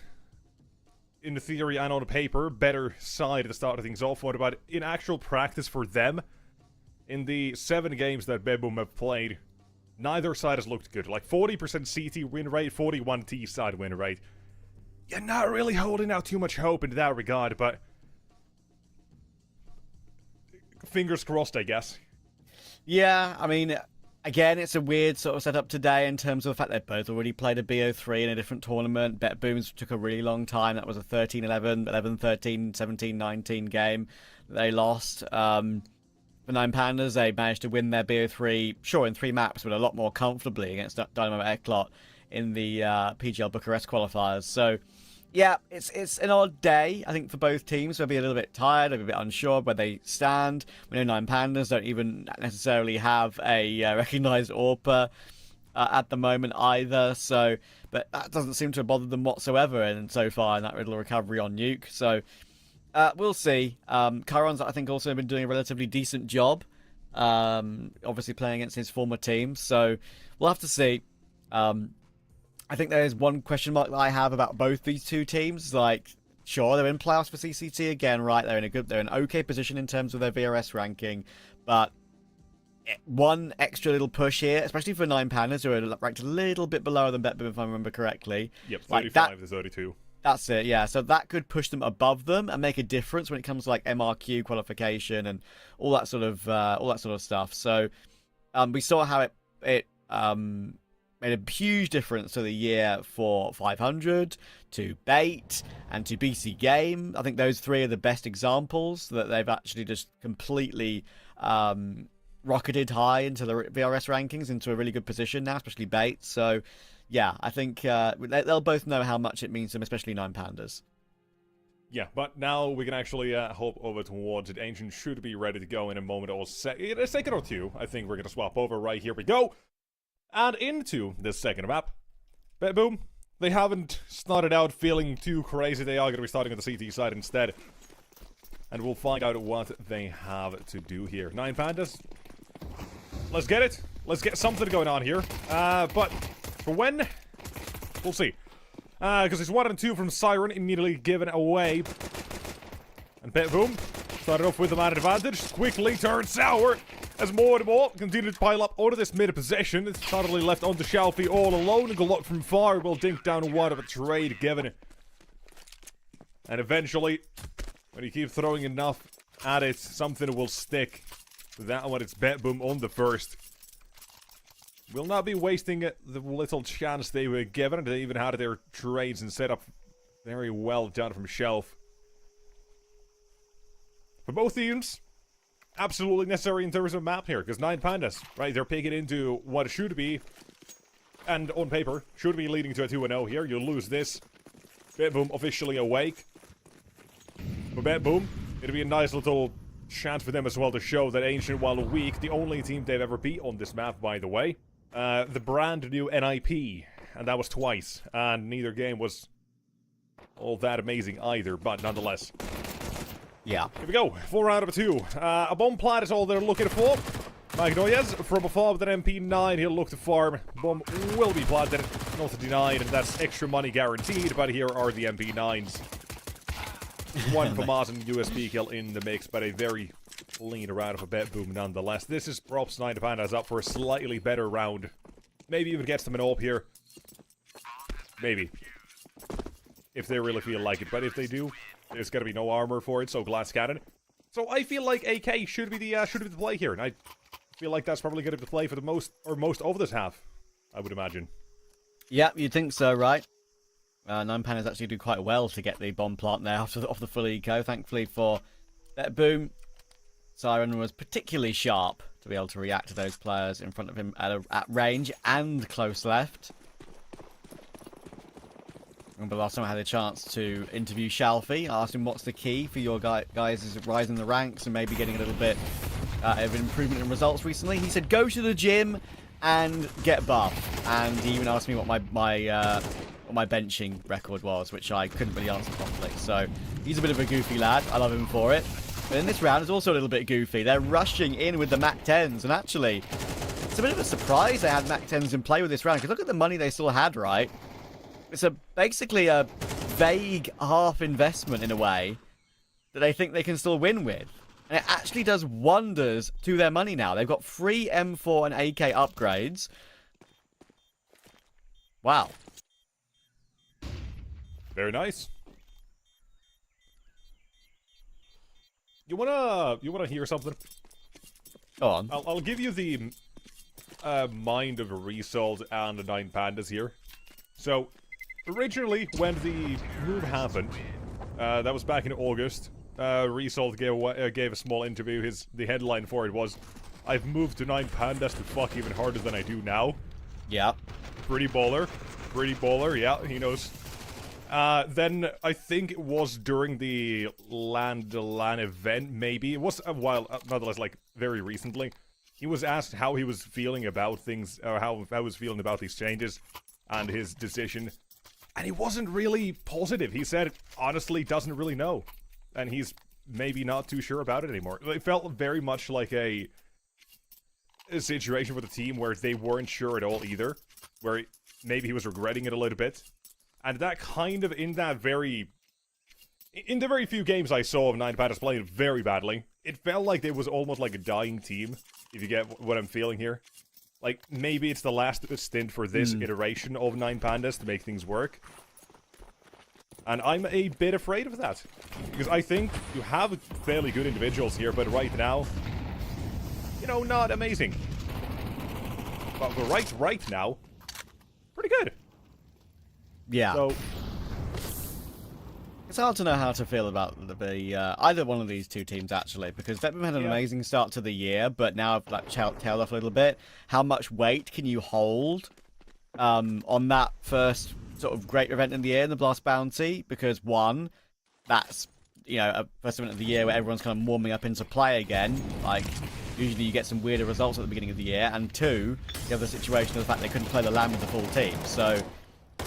in the theory and on paper, better side to start things off with. But in actual practice for them, in the 7 games that BetBoom have played, neither side has looked good. Like 40% CT win rate, 41 T-side win rate. You're not really holding out too much hope in that regard, but fingers crossed, I guess. Yeah, I mean, again, it's a weird sort of setup today in terms of the fact they've both already played a BO3 in a different tournament. BetBoom's took a really long time. That was a 13-11, 11-13, 17-19 game that they lost. For 9 Pandas, they managed to win their BO3, sure, in 3 maps, but a lot more comfortably against Dynamo Eclot in the PGL Bucharest qualifiers. So yeah, it's an odd day, I think, for both teams. They'll be a little bit tired, they'll be a bit unsure of where they stand. We know 9 Pandas don't even necessarily have a recognised AWPer at the moment either. So, but that doesn't seem to have bothered them whatsoever and so far in that little recovery on Nuke. So we'll see. Chiron's, I think, also been doing a relatively decent job, obviously playing against his former team. So we'll have to see. I think there is one question mark that I have about both these two teams. Like, sure, they're in playoffs for CCT again, right? They're in an okay position in terms of their VRS ranking, but one extra little push here, especially for 9 Pandas, who are ranked a little bit below than BetBoom, if I remember correctly. Yep, 35 to 32. That's it, yeah. So that could push them above them and make a difference when it comes to like MRQ qualification and all that sort of stuff. So we saw how it made a huge difference to the year for 500, to Bait, and to BC Game. I think those 3 are the best examples that they've actually just completely rocketed high into the VRS rankings, into a really good position now, especially Bait. So, yeah, I think they'll both know how much it means to them, especially 9 Pandas. Yeah, but now we can actually hope over towards it. Ancient should be ready to go in a moment or in a second or two. I think we're going to swap over right here. We go! And into this second map. BetBoom, they haven't started out feeling too crazy. They are going to be starting on the CT side instead. And we'll find out what they have to do here. 9 Pandas, let's get it. Let's get something going on here. But for when, we'll see. Because it's 1 and 2 from Siren, immediately given away. And BetBoom started off with the man advantage, quickly turned sour. As more and more continue to pile up onto this mid possession, it's suddenly left onto Shalfie all alone. Glock from far will dink down one of a trade given. And eventually, when you keep throwing enough at it. Something will stick. That one, it's Bet Boom on the first. Will not be wasting the little chance they were given. They even had their trades and set up very well done from shelf. For both teams, absolutely necessary in terms of map here, because 9 Pandas, right, they're picking into what should be, and on paper, should be leading to a 2-0 here. You lose this. Bet Boom officially awake. For Bet Boom, it'll be a nice little chance for them as well to show that Ancient, while weak, the only team they've ever beat on this map, by the way. The brand new NIP, and that was twice, and neither game was all that amazing either, but nonetheless. Yeah. Here we go, for round number 2. A bomb plant is all they're looking for. Magnoyas from afar with an MP9, he'll look to farm. Bomb will be planted, not denied, and that's extra money guaranteed, but here are the MP9s. One for Maz and USP kill in the mix, but a very clean round of a Bet Boom nonetheless. This is props 9 Pandas up for a slightly better round. Maybe even gets them an AWP here. Maybe. If they really feel like it, but if they do, there's gonna be no armor for it, so glass cannon. So I feel like AK should be the play here, and I feel like that's probably gonna be the play for the most of this half, I would imagine. Yeah, you'd think so, right? 9 Pandas actually do quite well to get the bomb plant there off the full eco. Thankfully for Bet Boom, Siren was particularly sharp to be able to react to those players in front of him at range and close left. Remember last time I had a chance to interview Shalfie, I asked him what's the key for your guys' rise in the ranks and maybe getting a little bit of improvement in results recently. He said go to the gym and get buff, and he even asked me what my benching record was, which I couldn't really answer properly. So he's a bit of a goofy lad. I love him for it. But in this round, it's also a little bit goofy. They're rushing in with the MAC-10s, and actually, it's a bit of a surprise they had MAC-10s in play with this round, because look at the money they still had, right? It's basically a vague half investment in a way that they think they can still win with. And it actually does wonders to their money now. They've got free M4 and AK upgrades. Wow. Very nice. You wanna hear something? Go on. I'll give you the mind of a Result and the 9 Pandas here. So, originally, when the move happened, that was back in August, Result gave a small interview. The headline for it was, "I've moved to 9 Pandas to fuck even harder than I do now." Yeah. Pretty baller, yeah, he knows. Then I think it was during the LAN event, maybe. It was a while, nonetheless, like, very recently. He was asked how he was feeling about things, or how he was feeling about these changes and his decision. And he wasn't really positive. He said, honestly, doesn't really know. And he's maybe not too sure about it anymore. It felt very much like a situation with the team where they weren't sure at all either. Where maybe he was regretting it a little bit. And that kind of, in the very few games I saw of 9 Pandas playing very badly, it felt like it was almost like a dying team, if you get what I'm feeling here. Like, maybe it's the last stint for this iteration of 9 Pandas to make things work. And I'm a bit afraid of that. Because I think you have fairly good individuals here, but right now, you know, not amazing. But right now, pretty good. Yeah. So, it's hard to know how to feel about the either one of these two teams, actually, because Vetman had an amazing start to the year, but now I've like tailed off a little bit. How much weight can you hold on that first sort of great event in the year, in the Blast Bounty? Because one, that's, you know, a first event of the year where everyone's kind of warming up into play again. Like, usually you get some weirder results at the beginning of the year. And two, you have the situation of the fact they couldn't play the LAN with the full team. So,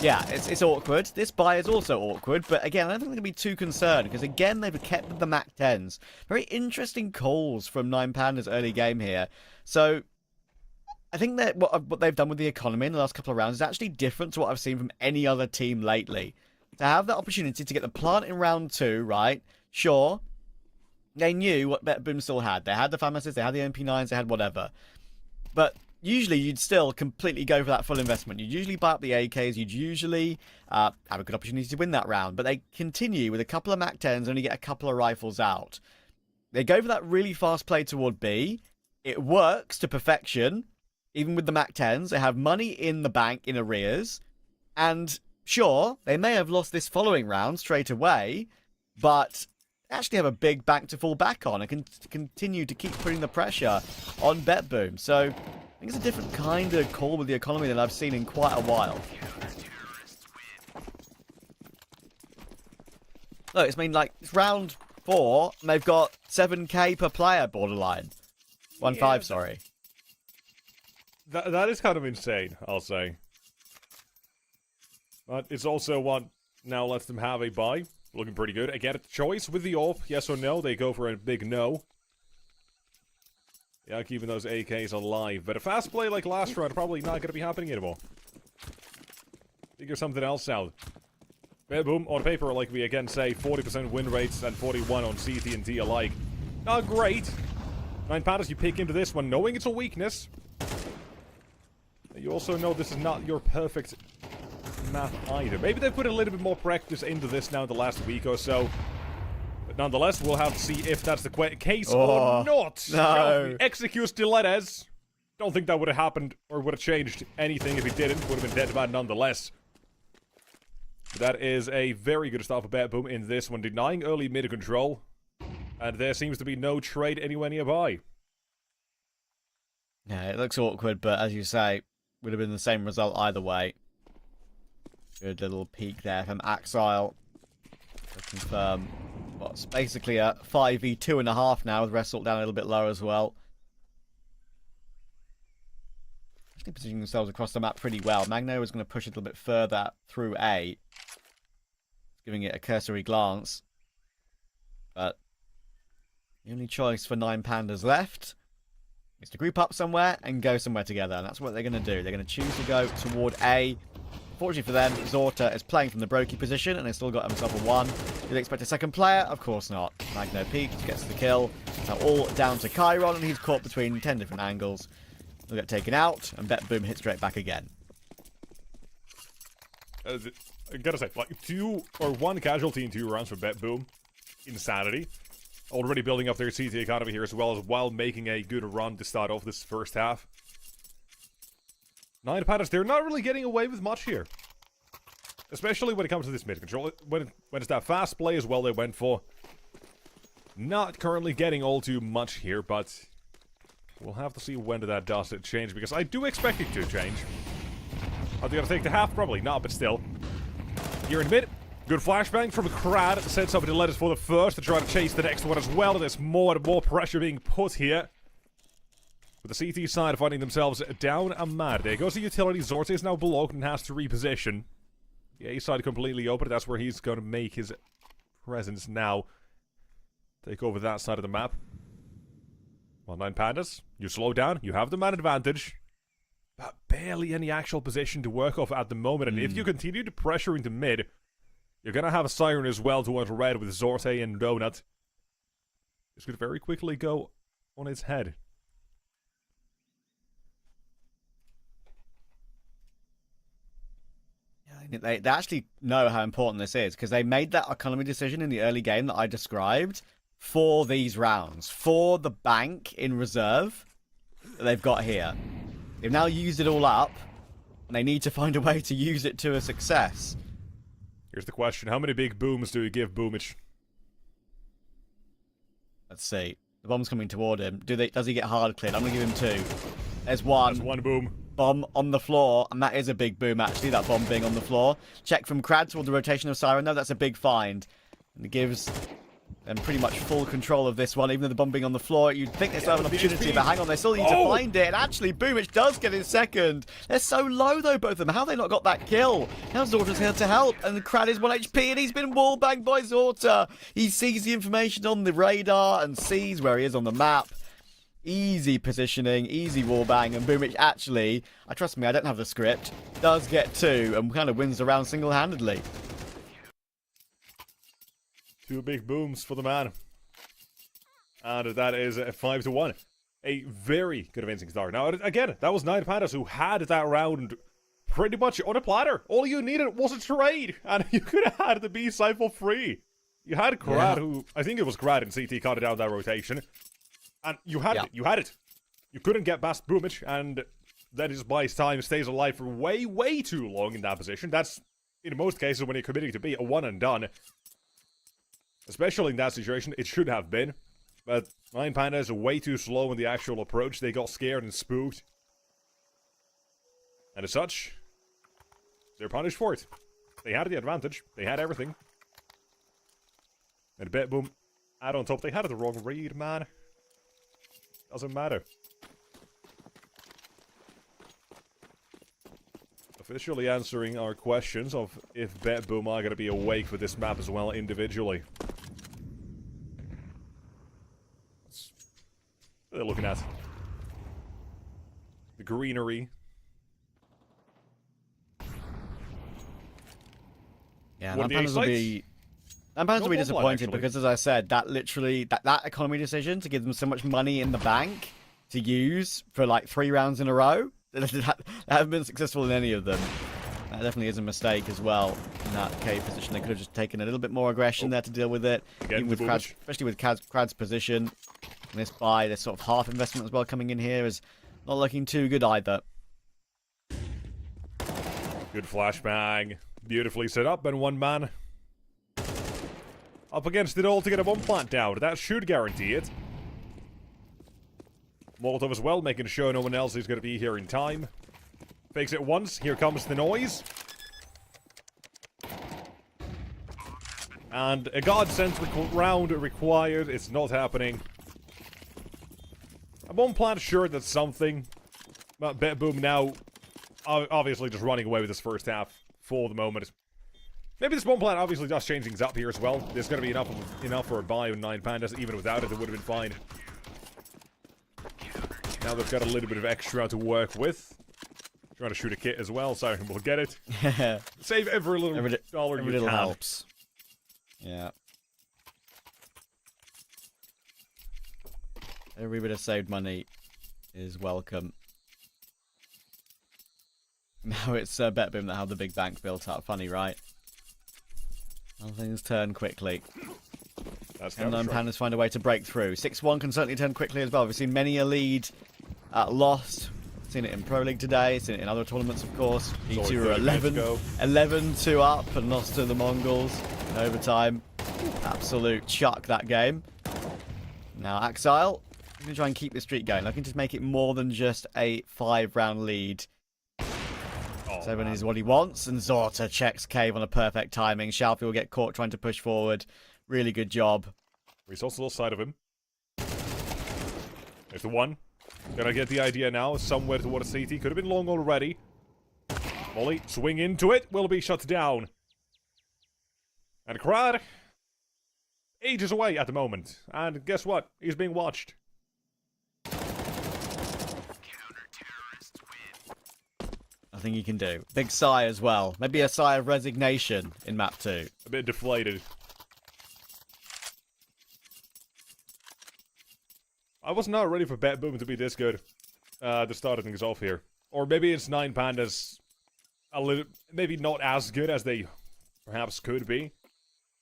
yeah, it's awkward. This buy is also awkward, but again, I don't think they're going to be too concerned, because again, they've kept the MAC-10s. Very interesting calls from 9 Pandas early game here. So, I think that what they've done with the economy in the last couple of rounds is actually different to what I've seen from any other team lately. To have that opportunity to get the plant in round 2, right? Sure, they knew what Bet Boom still had. They had the FAMASs, they had the MP9s, they had whatever. But usually you'd still completely go for that full investment. You'd usually buy up the AKs, you'd usually have a good opportunity to win that round. But they continue with a couple of MAC-10s and only get a couple of rifles out. They go for that really fast play toward B. It works to perfection, even with the Mac 10s. They have money in the bank in arrears. And sure, they may have lost this following round straight away, but they actually have a big bank to fall back on and can continue to keep putting the pressure on BetBoom. So I think it's a different kind of call with the economy than I've seen in quite a while. Look, it's it's round 4, and they've got 7k per player borderline. 1.5, sorry. That is kind of insane, I'll say. But it's also what now lets them have a buy. Looking pretty good. Again, it's a choice with the AWP, yes or no. They go for a big no. Yeah, keeping those AKs alive. But a fast play like last round probably not going to be happening anymore. Figure something else out. Boom, on paper, like we again say, 40% win rates and 41 on CT and D alike. Not great. 9 Pandas, you pick into this one, knowing it's a weakness. You also know this is not your perfect map either. Maybe they put a little bit more practice into this now in the last week or so. But nonetheless, we'll have to see if that's the case or not. No. Execute Stilettes. Don't think that would have happened or would have changed anything if he didn't. Would have been dead bad nonetheless. That is a very good start for BetBoom in this one, denying early mid control. And there seems to be no trade anywhere nearby. Yeah, it looks awkward, but as you say, would have been the same result either way. Good little peek there from Axile to confirm what's basically a 5v2.5 now, with Wrestle down a little bit low as well. Actually positioning themselves across the map pretty well. Magno is going to push a little bit further through A. Giving it a cursory glance. But the only choice for 9 Pandas left is to group up somewhere and go somewhere together. And that's what they're going to do. They're going to choose to go toward A. Fortunately for them, Zorta is playing from the Brokey position and they still got himself a 1. Did they expect a second player? Of course not. Magno peeks, gets the kill. Now all down to Chiron, and he's caught between 10 different angles. He'll get taken out, and BetBoom hits straight back again. I gotta say, like 1 casualty in 2 rounds for BetBoom. Insanity. Already building up their CT economy here as well, while making a good run to start off this first half. 9 Pandas, they're not really getting away with much here. Especially when it comes to this mid control. When it's that fast play as well they went for. Not currently getting all too much here, but we'll have to see when that does change, because I do expect it to change. Are they gonna take the half? Probably not, but still. Here in mid. Good flashbang from Krad. Sets up the letters for the first to try to chase the next one as well. There's more and more pressure being put here. With the CT side finding themselves down a mad. There goes the utility. Zorta is now blocked and has to reposition. The A side completely open. That's where he's going to make his presence now. Take over that side of the map. Well, 9 Pandas, you slow down. You have the man advantage. But barely any actual position to work off at the moment. And if you continue to pressure into mid, you're going to have a Siren as well towards red with Zorte and Donut. This could very quickly go on its head. They actually know how important this is, because they made that economy decision in the early game that I described for these rounds, for the bank in reserve that they've got here. They've now used it all up, and they need to find a way to use it to a success. Here's the question. How many big booms do you give Boomich? Let's see. The bomb's coming toward him. Does he get hard cleared? I'm going to give him 2. There's 1. That's 1 boom. Bomb on the floor, and that is a big boom, actually, that bomb being on the floor. Check from Krad toward the rotation of Siren, though. That's a big find. And it gives them pretty much full control of this one, even though the bomb being on the floor. You'd think they still have an opportunity, but hang on, they still need to find it. And actually, Boomich does get his second. They're so low, though, both of them. How have they not got that kill? Now Zorta's here to help, and Krad is 1 HP, and he's been wallbanged by Zorta. He sees the information on the radar and sees where he is on the map. Easy positioning, easy wallbang, and Boomich actually, trust me, I don't have the script, does get 2 and kind of wins the round single-handedly. 2 big booms for the man. And that is a 5-1. A very convincing start. Now, again, that was 9 Pandas who had that round pretty much on a platter. All you needed was a trade, and you could have had the B side for free. You had Krad, who I think it was Krad in CT, caught it down that rotation, and you had it. You had it. You couldn't get past Boomich, and that is buys time, stays alive for way, way too long in that position. That's, in most cases, when you're committing to be a one and done. Especially in that situation, it should have been. But Nine Pandas are way too slow in the actual approach. They got scared and spooked. And as such, they're punished for it. They had the advantage. They had everything. And Bet Boom, add on top, they had the wrong read, man. Doesn't matter. Officially answering our questions of if Bet Boom are going to be awake for this map as well individually. What they're looking at. The greenery. Yeah, What are the Pandas will be... Pandas will be disappointed because, as I said, that literally... That economy decision to give them so much money in the bank to use for like 3 rounds in a row, that haven't been successful in any of them. That definitely is a mistake as well in that cave position. They could have just taken a little bit more aggression there to deal with it. Even with Krad's, especially with Krad's position. And this buy, this sort of half investment as well coming in here is not looking too good either. Good flashbang. Beautifully set up, and one man up against it all to get a bomb plant down. That should guarantee it. Molotov as well, making sure no one else is going to be here in time. Fakes it once. Here comes the noise. And a godsend round required. It's not happening. A bomb plant, sure, that's something. But Bet Boom now, obviously just running away with this first half for the moment. Maybe this bomb plant obviously does change things up here as well. There's going to be enough for a buy on 9 Pandas. Even without it, it would have been fine. Now they've got a little bit of extra to work with. Trying to shoot a kit as well, so we'll get it. Save every little dollar you little can. helps. Yeah. Every bit of saved money is welcome. Now it's Bet Boom that have the big bank built up. Funny, right? All things turn quickly. And Nine Pandas find a way to break through. 6-1 can certainly turn quickly as well. We've seen many a lead lost. Seen it in Pro League today. Seen it in other tournaments, of course. E2 were 11-2 up and lost to the Mongols in overtime. Absolute chuck that game. Now Axile, I'm going to try and keep the streak going. Looking to make it more than just a 5-round lead. 7 is what he wants, and Zorta checks Cave on a perfect timing. Shalfie will get caught trying to push forward. Really good job. Resource on the side of him. There's the one. Gonna get the idea now. Somewhere toward a CT. Could have been long already. Molly, swing into it. Will be shut down. And Krad, ages away at the moment. And guess what? He's being watched. Nothing you can do. Big sigh as well. Maybe a sigh of resignation in map 2. A bit deflated. I was not ready for Bet Boom to be this good. To start things off here. Or maybe it's 9 Pandas a little, maybe not as good as they perhaps could be.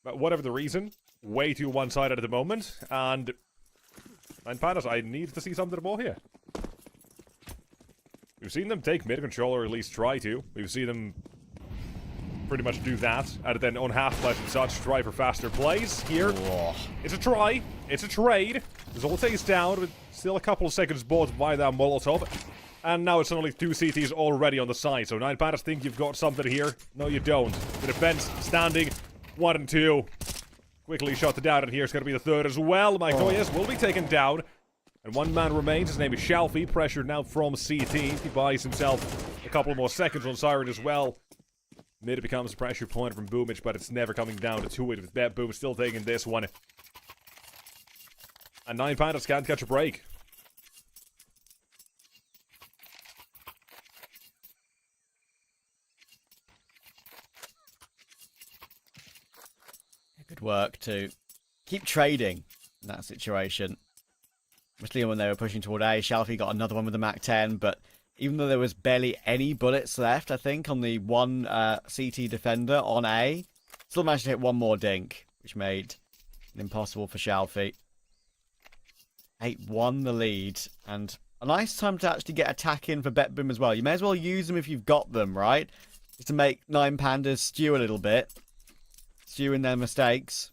But whatever the reason, way too one-sided at the moment. And 9 Pandas, I need to see something more here. We've seen them take mid-control, or at least try to. We've seen them pretty much do that. And then on half-life and such, try for faster plays. Here, it's a try. It's a trade. Zolte is down, with still a couple of seconds bought by that Molotov. And now it's only 2 CTs already on the side. So 9 Pandas think you've got something here. No, you don't. The defense standing 1 and 2. Quickly shot down, and here's going to be the third as well. Mike Noyes will be taken down. And 1 man remains. His name is Shalfie. Pressured now from CT. He buys himself a couple more seconds on Siren as well. Mid becomes a pressure point from Boomich, but it's never coming down to 2 it with Bet Boom still taking this one. And 9 Pandas can't catch a break. Good work to keep trading in that situation. Especially when they were pushing toward A. Shalfie got another one with the Mac-10, but even though there was barely any bullets left, I think, on the one CT defender on A, still managed to hit one more dink. which made it impossible for Shalfie. 8-1 the lead, and a nice time to actually get attack in for BetBoom as well. You may as well use them if you've got them, right? Just to make 9 Pandas stew a little bit. Stew in their mistakes.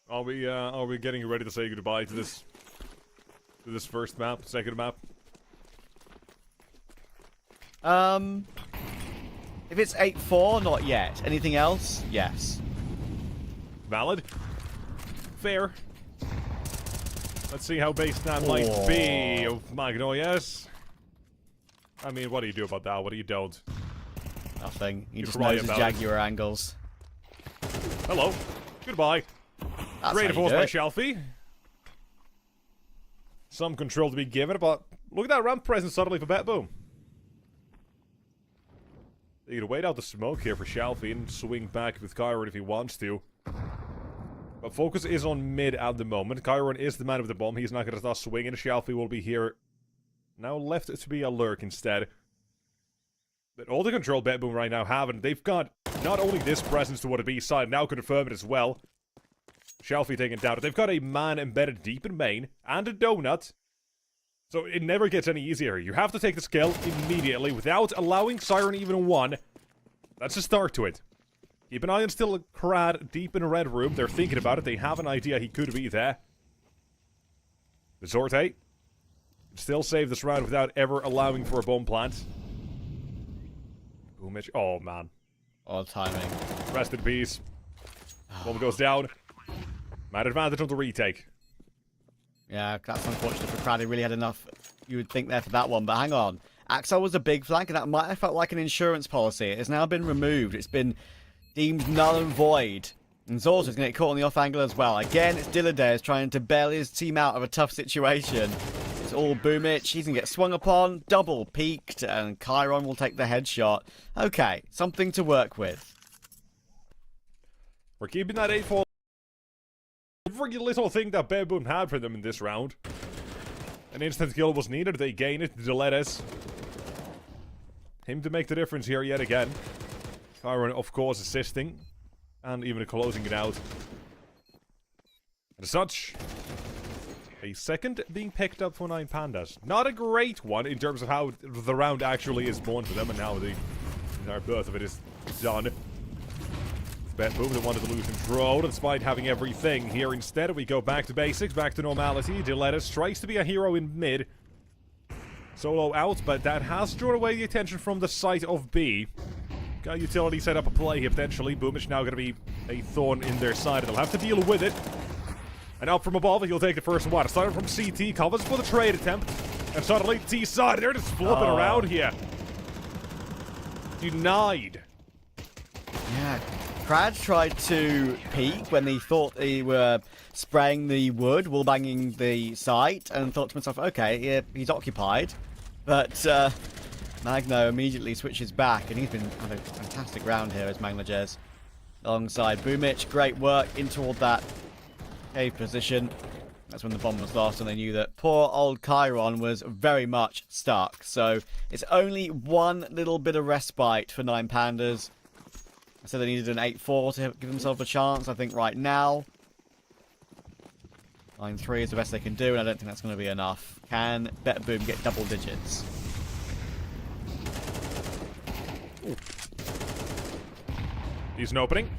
Are we getting ready to say goodbye to this first map, second map? If it's 8-4, not yet. Anything else? Yes. Valid. Fair. Let's see how base that might be of Magnolias. I mean, what do you do about that? What do you don't? Nothing. He just cry knows his about it. Jaguar angles. Hello. Goodbye. That's Great how you force do by it. Shalfie. Some control to be given, but look at that ramp presence suddenly for BetBoom. He could wait out the smoke here for Shalfie and swing back with Kyron if he wants to. But focus is on mid at the moment. Kyron is the man with the bomb. He's not going to start swinging. Shalfie will be here. Now left to be a lurk instead. But all the control BetBoom right now have, and they've got not only this presence toward the B side, now confirm it as well. Shalfie taken down. They've got a man embedded deep in main, and a donut. So it never gets any easier. You have to take the skill immediately without allowing Siren even one. That's a start to it. Keep an eye on still Crad deep in a red room. They're thinking about it. They have an idea he could be there. The Zorte still save this round without ever allowing for a bomb plant. Boomich. Oh, man. Odd timing. Rest in peace. Bomb goes down. Mad advantage on the retake. Yeah, that's unfortunate for Crad. He really had enough, you would think, there for that one. But hang on. Axel was a big flank, and that might have felt like an insurance policy. It has now been removed. It's been deemed null and void. And Zorta's going to get caught on the off angle as well. Again, it's Dilladares trying to bail his team out of a tough situation. It's all Boomich. He's going to get swung upon, double peaked, and Chiron will take the headshot. Okay, something to work with. We're keeping that 8-4. Every little thing that BetBoom had for them in this round. An instant kill was needed. They gain it. Deletes. Him to make the difference here yet again. Chiron, of course, assisting. And even closing it out. And as such, a second being picked up for 9 Pandas. Not a great one in terms of how the round actually is born for them. And now the entire birth of it is done. BetBoom that wanted to lose control despite having everything. Here instead we go back to basics, back to normality. Deletus tries to be a hero in mid. Solo out, but that has drawn away the attention from the site of B. Got utility set up a play here potentially. Boomich now going to be a thorn in their side. They'll have to deal with it. And up from above, he'll take the first one. Starting from CT, covers for the trade attempt. And suddenly T side, they're just flipping around here. Denied. Yeah. Crad tried to peek when they thought they were spraying the wood, wallbanging the site, and thought to himself, okay, yeah, he's occupied. But Magno immediately switches back, and he's been having a fantastic round here as Magnojez. Alongside Boomich, great work in toward that cave position. That's when the bomb was lost, and they knew that poor old Chiron was very much stuck. So it's only one little bit of respite for 9 Pandas. I said they needed an 8-4 to give themselves a chance. I think right now 9-3 is the best they can do, and I don't think that's going to be enough. Can BetBoom get double digits? Ooh. He's an opening.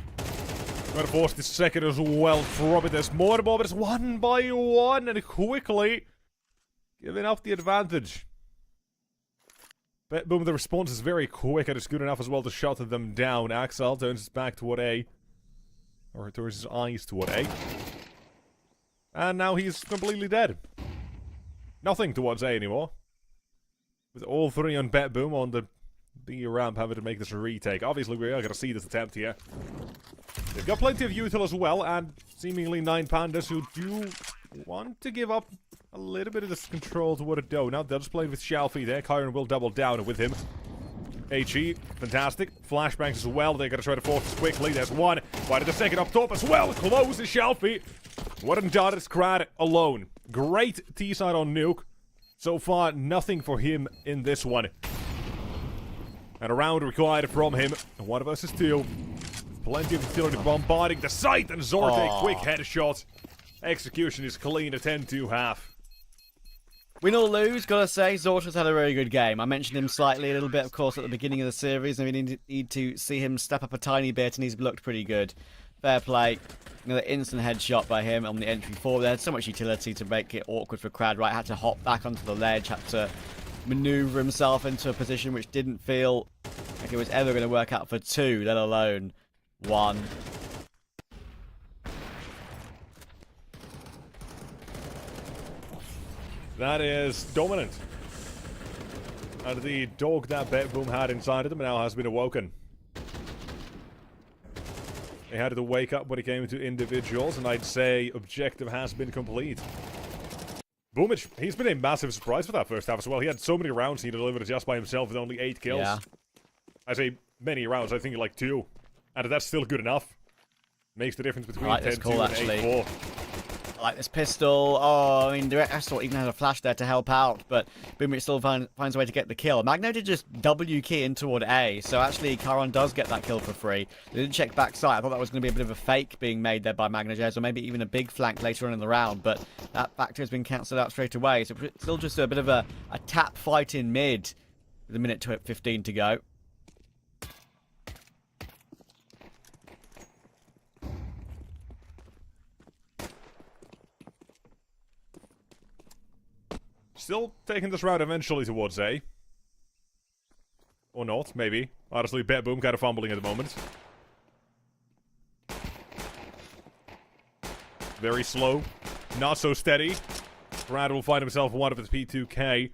Going to force this second as well from it. There's more and more, but it's one by one, and quickly giving up the advantage. BetBoom, the response is very quick, and it's good enough as well to shut them down. Axel turns his back toward A. Or turns his eyes toward A. And now he's completely dead. Nothing towards A anymore. With all 3 on BetBoom on the B ramp having to make this a retake. Obviously, we are going to see this attempt here. They've got plenty of util as well, and seemingly 9 Pandas who do want to give up a little bit of this control toward a donut. They'll just play with Shalfie there. Chiron will double down with him. HE, fantastic. Flashbangs as well. They're going to try to force this quickly. There's one. Why did the second up top as well? Closes Shalfie. What and done is Crad alone. Great T-side on Nuke. So far, nothing for him in this one. And a round required from him. 1 versus 2. Plenty of utility bombarding the site, and Zorte, quick headshot. Execution is clean, a 10-2 Win or lose, gotta say, Zorta's had a very good game. I mentioned him slightly a little bit, of course, at the beginning of the series, and we need to see him step up a tiny bit, and he's looked pretty good. Fair play. Another instant headshot by him on the entry forward. They had so much utility to make it awkward for Crad, right? Had to hop back onto the ledge, had to maneuver himself into a position which didn't feel like it was ever going to work out for 2, let alone 1. That is dominant. And the dog that Betboom had inside of them now has been awoken. They had to wake up when it came to individuals, and I'd say objective has been complete. Boomich, he's been a massive surprise for that first half as well. He had so many rounds he delivered just by himself with only 8 kills. Yeah. I say many rounds, I think like 2. And that's still good enough. Makes the difference between 10-2 and 8-4. I like this pistol. Oh, I mean, Direct Assault even had a flash there to help out, but Boomich still finds a way to get the kill. Magno did just W key in toward A, so actually Chiron does get that kill for free. They didn't check backside. I thought that was going to be a bit of a fake being made there by Magno Jez, or maybe even a big flank later on in the round, but that factor has been cancelled out straight away. So it's still just a bit of a tap fight in mid with 1:15 to go. Still taking this round eventually towards A. Or not, maybe. Honestly, Betboom kind of fumbling at the moment. Very slow. Not so steady. Brad will find himself one of his P2K.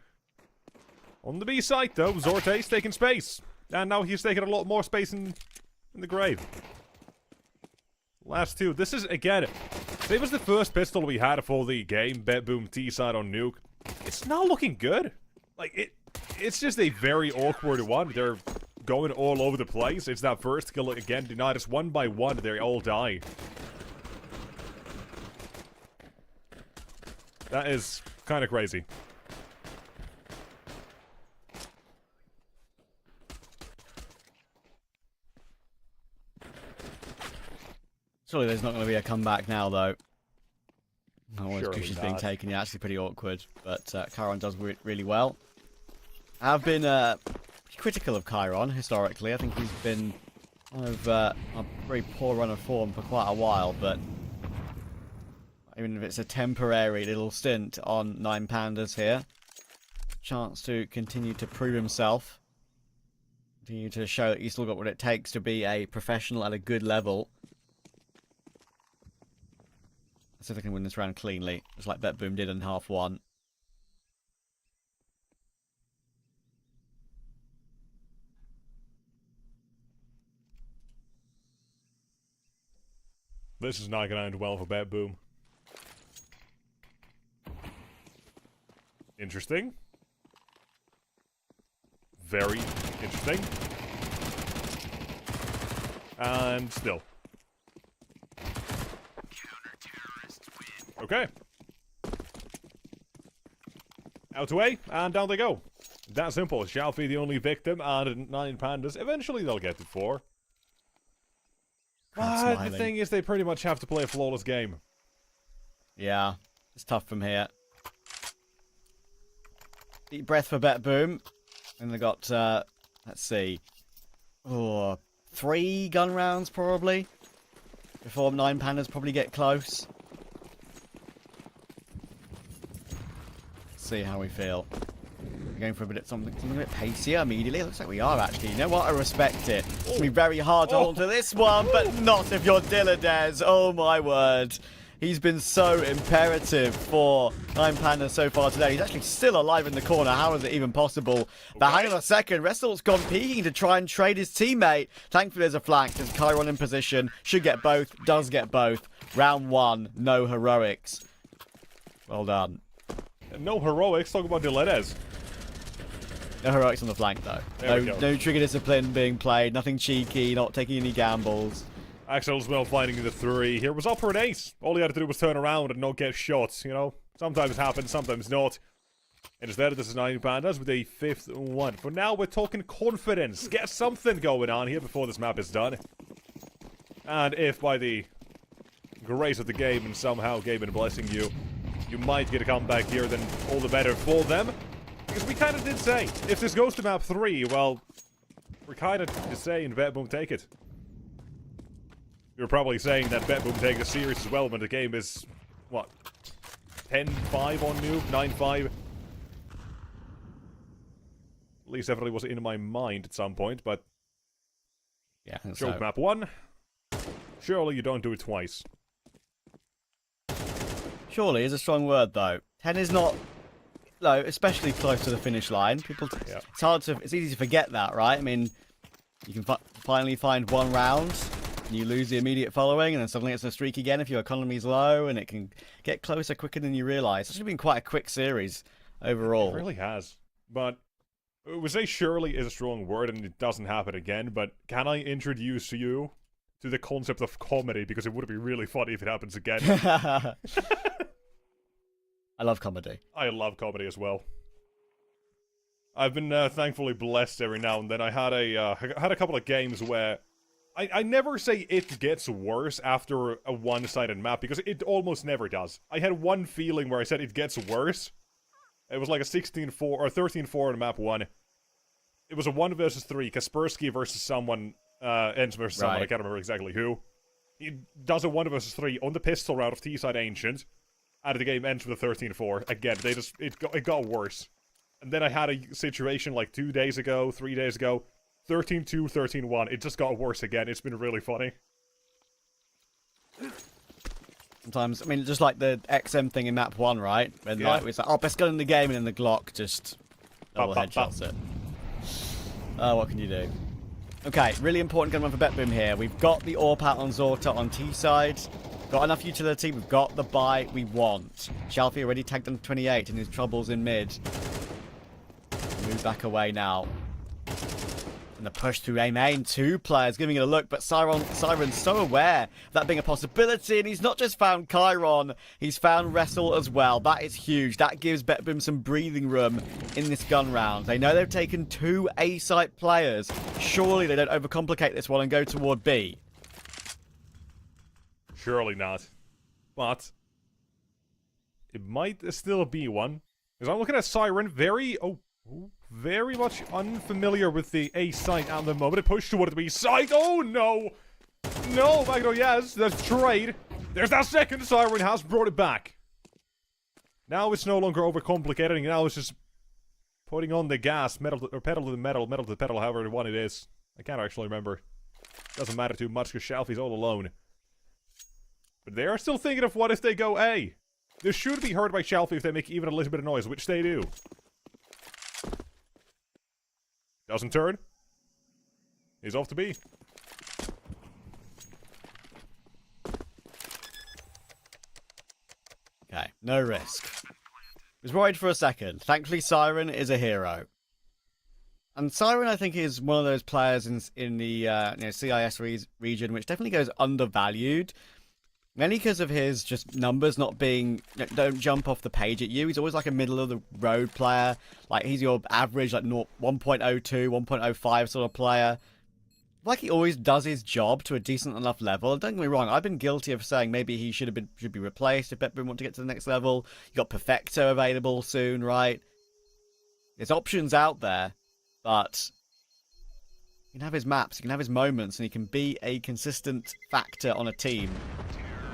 On the B side, though, Zorte's taking space. And now he's taking a lot more space in the grave. Last 2. This is, again, same as the first pistol we had for the game. Betboom T-side on Nuke. It's not looking good. Like, it's just a very awkward one. They're going all over the place. It's that first kill again denied us 1 by 1. They all die. That is kind of crazy. Surely there's not going to be a comeback now, though. Oh, his Surely cushions not. being taken, yeah, actually pretty awkward. But Chiron does really well. I've been critical of Chiron historically. I think he's been kind of a very poor run of form for quite a while, but even if it's a temporary little stint on 9 Pandas here, chance to continue to prove himself, continue to show that he's still got what it takes to be a professional at a good level. See if they can win this round cleanly, just like Betboom did in half 1. This is not going to end well for Betboom. Interesting. Very interesting. And still. Okay. Out away, and down they go. That simple. Shalfie the only victim, and 9 Pandas. Eventually they'll get to 4. But the thing is, they pretty much have to play a flawless game. Yeah, it's tough from here. Deep breath for Betboom. And they got, let's see, 3 gun rounds probably, before 9 Pandas probably get close. See how we feel. We're going for a bit something a bit pacier immediately. Looks like we are actually. You know what? I respect it. It's gonna be very hard to hold to this one, but not if you're Dilladez. Oh my word. He's been so imperative for 9 Pandas so far today. He's actually still alive in the corner. How is it even possible? But hang on a second. Restalt's gone peeking to try and trade his teammate. Thankfully there's a flank. There's Chiron in position. Should get both. Does get both. Round 1. No heroics. Well done. No heroics, talk about Diledes. No heroics on the flank, though. No trigger discipline being played, nothing cheeky, not taking any gambles. Axel's well finding the 3 here. Was up for an ace. All he had to do was turn around and not get shot, you know? Sometimes happens, sometimes not. Instead, this is 9 Pandas with a 5th one. For now, we're talking confidence. Get something going on here before this map is done. And if by the grace of the game and somehow game and blessing you, you might get a comeback here, then all the better for them. Because we kind of did say, if this goes to map 3, well, we're kind of just saying, Bet Boom, take it. You're probably saying that Bet Boom take the series as well when the game is, what, 10-5 on Noob, 9-5? At least definitely was in my mind at some point, but... Yeah, Joke map 1. Surely you don't do it twice. Surely is a strong word, though. 10 is not, no, especially close to the finish line. People, Yeah. it's easy to forget that, right? I mean, you can finally find one round, and you lose the immediate following, and then suddenly it's a streak again if your economy's low, and it can get closer quicker than you realise. It's been quite a quick series overall. It really has. But we say surely is a strong word, and it doesn't happen again, but can I introduce you to the concept of comedy, because it would be really funny if it happens again. I love comedy. I love comedy as well. I've been thankfully blessed every now and then. I had a couple of games where I never say it gets worse after a one-sided map, because it almost never does. I had one feeling where I said it gets worse. It was like a 16-4 or 13-4 on map 1. It was a 1 versus 3, Kaspersky versus someone, Ends versus someone, I can't remember exactly who. He does a 1 versus 3 on the pistol round of T-side Ancient, and the game ends with a 13-4. Again, it got worse. And then I had a situation like 2 days ago, 3 days ago, 13-2, 13-1. It just got worse again. It's been really funny. Sometimes, I mean, just like the XM thing in map 1, right? When Yeah. it's like, oh, best gun in the game, and then the Glock just double headshots it. What can you do? Okay, really important gun run for Bet Boom here. We've got the AWP out on Zorta on T side. Got enough utility. We've got the buy we want. Shalfie already tagged on 28 and his troubles in mid. Move back away now. And the push through A main. 2 players giving it a look, but Siren's so aware of that being a possibility, and he's not just found Chiron, he's found Wrestle as well. That is huge. That gives BetBoom some breathing room in this gun round. They know they've taken 2 A-site players. Surely they don't overcomplicate this one and go toward B. Surely not. But it might still be one. Because I'm looking at Siren, very much unfamiliar with the A site at the moment. It pushed toward the B site. Oh no! No, Magno, yes, that's trade. There's that second. Siren has brought it back. Now it's no longer overcomplicating. Now it's just putting on the gas, pedal to the metal to the pedal, however one it is. I can't actually remember. Doesn't matter too much because Shalfie's all alone. But they are still thinking of what if they go A. This should be heard by Shalfie if they make even a little bit of noise, which they do. Doesn't turn. He's off to B. Okay, no risk. Was worried for a second. Thankfully, Siren is a hero. And Siren, I think, is one of those players in the CIS region which definitely goes undervalued. Mainly because of his just numbers not being, don't jump off the page at you. He's always like a middle of the road player. Like he's your average like 1.02, 1.05 sort of player. Like he always does his job to a decent enough level. And don't get me wrong, I've been guilty of saying maybe he should be replaced if BetBoom want to get to the next level. You got Perfecto available soon, right? There's options out there, but he can have his maps, he can have his moments, and he can be a consistent factor on a team.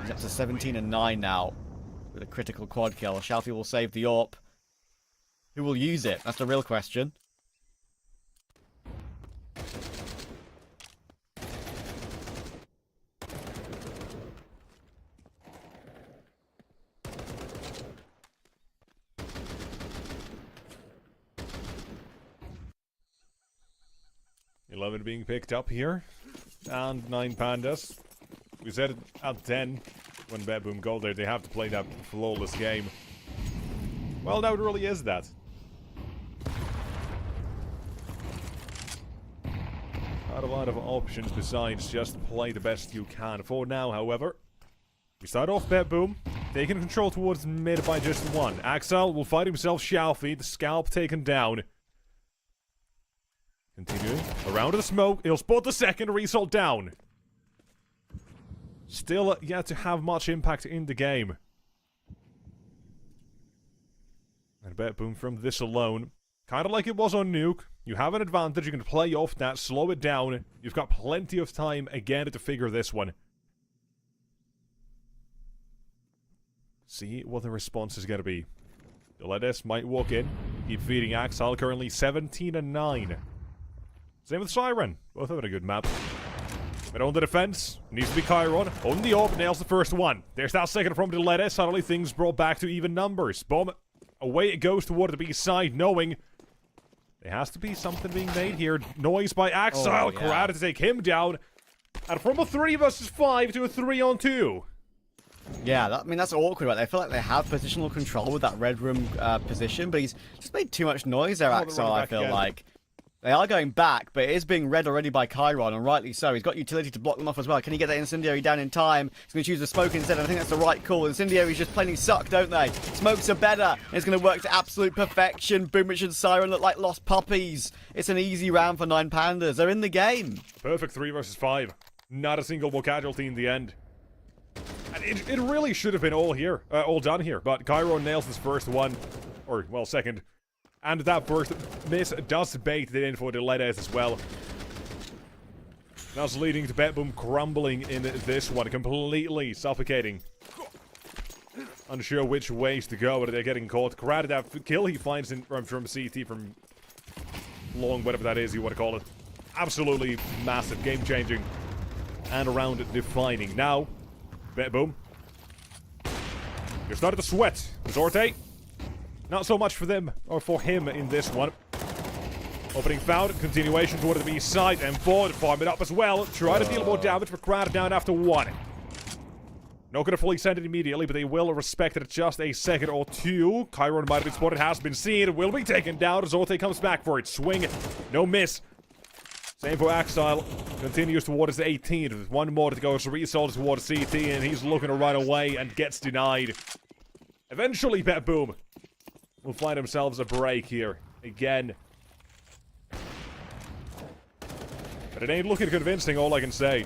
He's up to 17 and 9 now with a critical quad kill. Shalfie will save the AWP. Who will use it? That's the real question. $11 being picked up here. And 9 Pandas. We said it at 10 when BetBoom go there. They have to play that flawless game. Well, now it really is that. Not a lot of options besides just play the best you can. For now, however, we start off BetBoom. Taking control towards mid by just one. Axel will fight himself Shalfie. The scalp taken down. Continuing. Around to the smoke. He'll spot the second. Result down. Still yet to have much impact in the game. And bet boom from this alone. Kind of like it was on Nuke. You have an advantage. You can play off that. Slow it down. You've got plenty of time again to figure this one. See what the response is going to be. Deledes might walk in. Keep feeding Axel. Currently 17-9. Same with Siren. Both having a good map. But on the defense, needs to be Chiron. On the AWP, nails the first one. There's that second from Deledes. Suddenly things brought back to even numbers. Bomb. Away it goes toward the B side, knowing there has to be something being made here. Noise by Axel. Oh, yeah. Karada to take him down. And from a 3 versus 5 to a 3-on-2. Yeah, I mean, that's awkward, right? They feel like they have positional control with that red room position, but he's just made too much noise there, Axel, I feel like. They are going back, but it is being read already by Chiron, and rightly so. He's got utility to block them off as well. Can he get that Incendiary down in time? He's going to choose the smoke instead, and I think that's the right call. Incendiaries just plainly suck, don't they? Smokes are better, and it's going to work to absolute perfection. Boomich and Siren look like lost puppies. It's an easy round for 9 Pandas. They're in the game. Perfect 3 versus 5. Not a single casualty in the end. And it really should have been all done here. But Chiron nails his first one. Or, well, second. And that first miss does bait it in for Deledes as well. That's leading to BetBoom crumbling in this one. Completely suffocating. Unsure which ways to go, but they're getting caught. Karada, that kill he finds from CT, from long, whatever that is you want to call it. Absolutely massive, game-changing. And round defining. Now, BetBoom. You're starting to sweat. Zorte. Not so much for them, or for him in this one. Opening found, continuation toward the B side, and forward, farm it up as well. Try to deal more damage, but Crowd down after 1. Not gonna fully send it immediately, but they will respect it just a second or 2. Chiron might have been spotted, has been seen, will be taken down. Zorte comes back for it. Swing, no miss. Same for Axile. Continues towards the 18. With 1 more to go, so Resolve towards CT, and he's looking to run away and gets denied. Eventually, BetBoom will find themselves a break here. Again. But it ain't looking convincing, all I can say.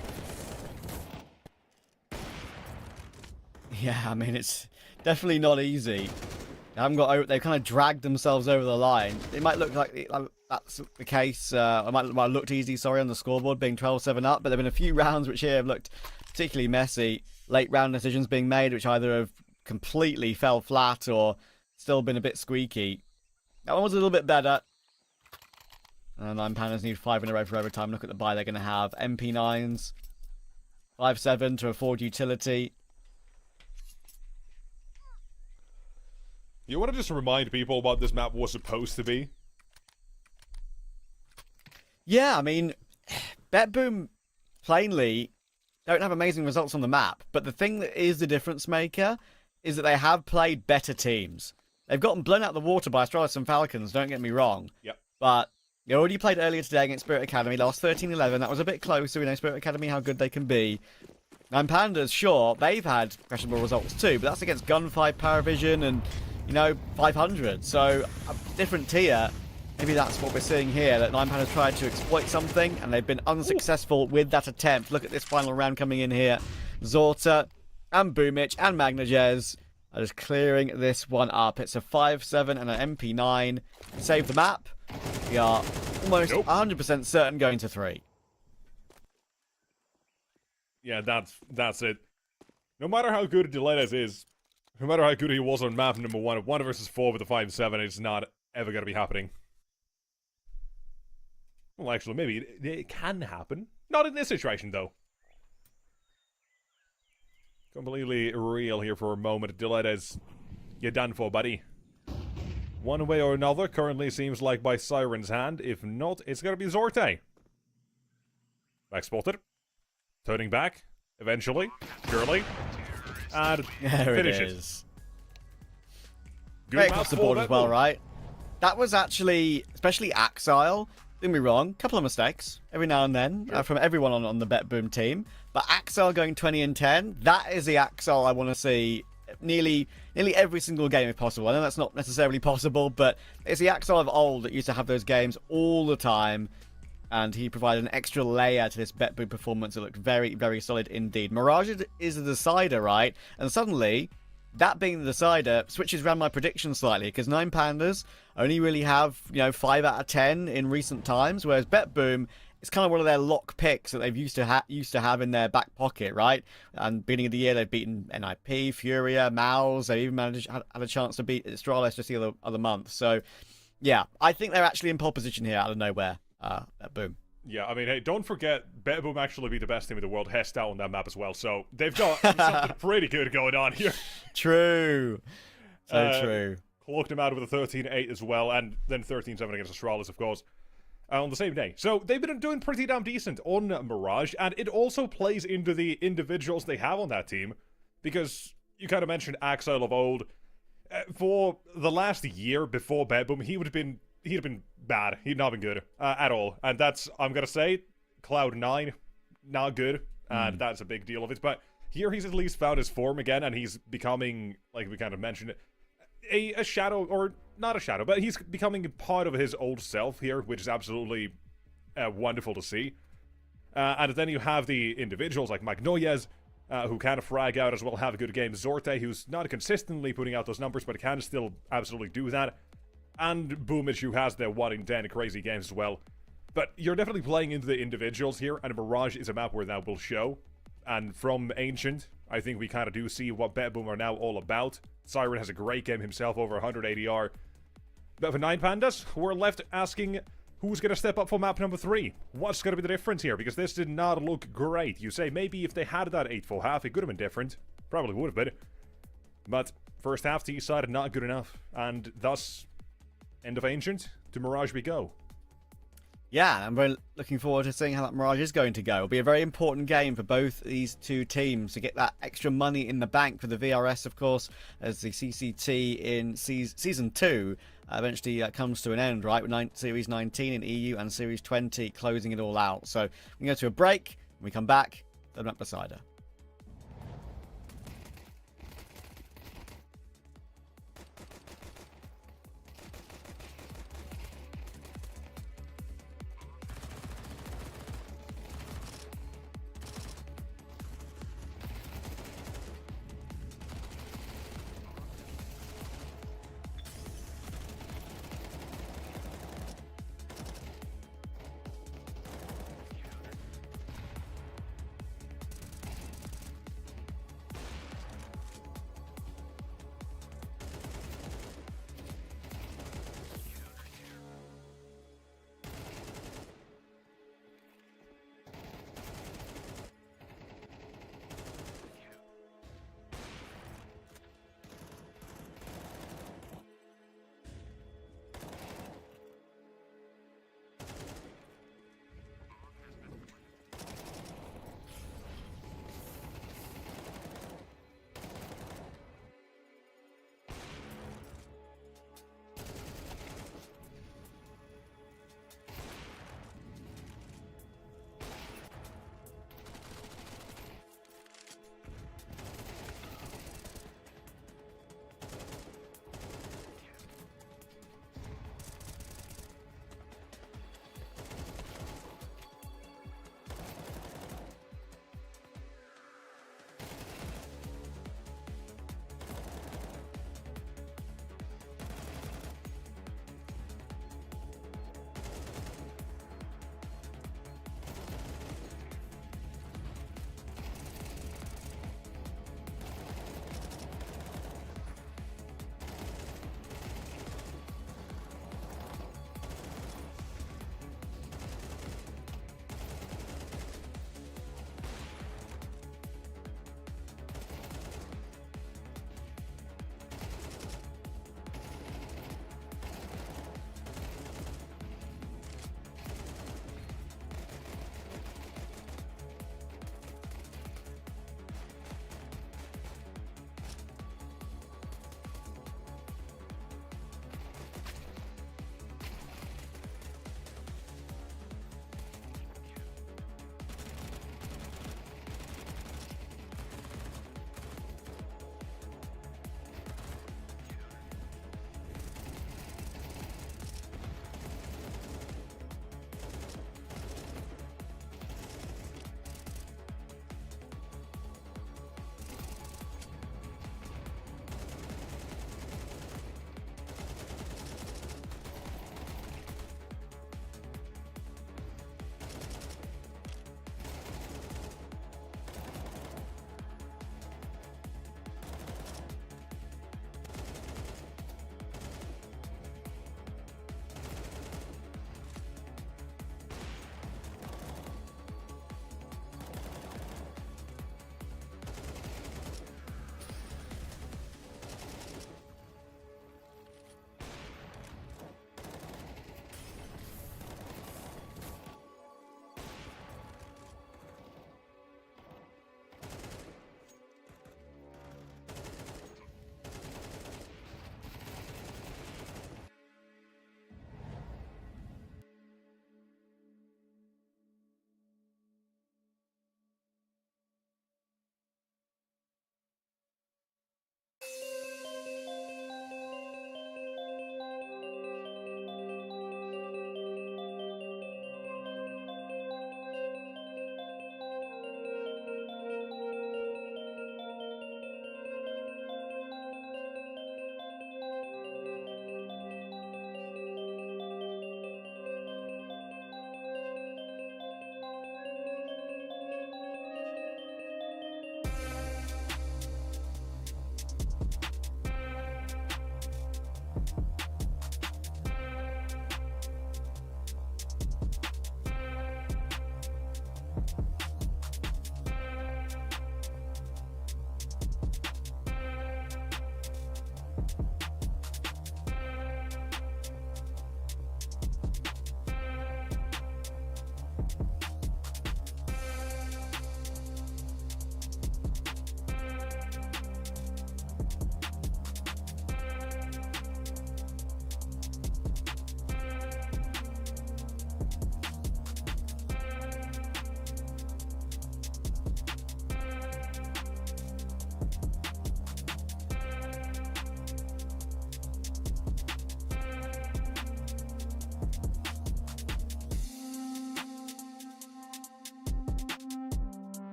Yeah, I mean, it's definitely not easy. They've kind of dragged themselves over the line. It might look like that's the case. It might have looked easy, sorry, on the scoreboard, being 12-7 up, but there have been a few rounds which here have looked particularly messy. Late round decisions being made, which either have completely fell flat or still been a bit squeaky. That one was a little bit better. 9 Pandas need 5 in a row for overtime. Look at the buy they're going to have. MP9s. 5-7 to afford utility. You want to just remind people what this map was supposed to be? Yeah, I mean, BetBoom plainly don't have amazing results on the map, but the thing that is the difference maker is that they have played better teams. They've gotten blown out of the water by Astralis and Falcons, don't get me wrong. Yep. But they already played earlier today against Spirit Academy, lost 13-11. That was a bit closer. We know Spirit Academy, how good they can be. 9 Pandas, sure, they've had questionable results too, but that's against Gunfight, Paravision, and, 500. So, a different tier. Maybe that's what we're seeing here, that 9 Pandas tried to exploit something, and they've been unsuccessful with that attempt. Look at this final round coming in here. Zorta and Boomich and Magnajez are just clearing this one up. It's a 5-7 and an MP9. Save the map. We are almost 100% certain going to 3. Yeah, that's it. No matter how good Deledes is, no matter how good he was on map number 1, 1 versus 4 with a 5-7, it's not ever going to be happening. Well, actually, maybe it can happen. Not in this situation, though. Completely real here for a moment. Deledes, you're done for, buddy. One way or another, currently seems like by Siren's hand. If not, it's going to be Zorte. Back spotted. Turning back. Eventually. Surely. And There finish it it. is. Good Great map across the for board as well, BetBoom. right? That was actually, especially Axile, don't be wrong, couple of mistakes every now and then from everyone on the BetBoom team. But Axile going 20-10, that is the Axile I want to see nearly every single game if possible. I know that's not necessarily possible, but it's the Axel of old that used to have those games all the time, and he provided an extra layer to this BetBoo performance that looked very, very solid indeed. Mirage is the decider, right? And suddenly, that being the decider switches around my prediction slightly, because 9 Pandas only really have 5 out of 10 in recent times, whereas BetBoom, it's kind of one of their lock picks that they've used to have in their back pocket, right? And beginning of the year, they've beaten NIP, Furia, Mouse. They even had a chance to beat Astralis just the other month. So, yeah, I think they're actually in pole position here out of nowhere. BetBoom. Yeah, I mean, hey, don't forget, BetBoom actually be the best team in the world, Hest out on that map as well. So they've got something pretty good going on here. True. So true. Clocked them out with a 13-8 as well, and then 13-7 against Astralis, of course. On the same day. So they've been doing pretty damn decent on Mirage, and it also plays into the individuals they have on that team, because you kind of mentioned Axel of old. For the last year before BetBoom, he'd have been bad. He'd not been good at all, and that's, I'm gonna say, Cloud9, not good, and that's a big deal of it. But here he's at least found his form again, and he's becoming, like we kind of mentioned, a shadow, or not a shadow, but he's becoming part of his old self here, which is absolutely wonderful to see. And then you have the individuals like Mike Noyes, who kind of frag out as well, have a good game. Zorte, who's not consistently putting out those numbers, but can still absolutely do that. And Boomich, who has their 1 in 10 crazy games as well. But you're definitely playing into the individuals here, and Mirage is a map where that will show. And from Ancient, I think we kind of do see what BetBoom are now all about. Siren has a great game himself, over 100 ADR. But for 9 Pandas, we're left asking who's going to step up for map number 3. What's going to be the difference here? Because this did not look great. You say maybe if they had that 8-4 half, it could have been different. Probably would have been. But first half, T-side, not good enough. And thus, end of Ancient, to Mirage we go. Yeah, I'm very looking forward to seeing how that Mirage is going to go. It'll be a very important game for both these two teams to get that extra money in the bank for the VRS, of course, as the CCT in Season 2 eventually comes to an end, right, with Series 19 in EU and Series 20 closing it all out. So we go to a break. When we come back, the map decider.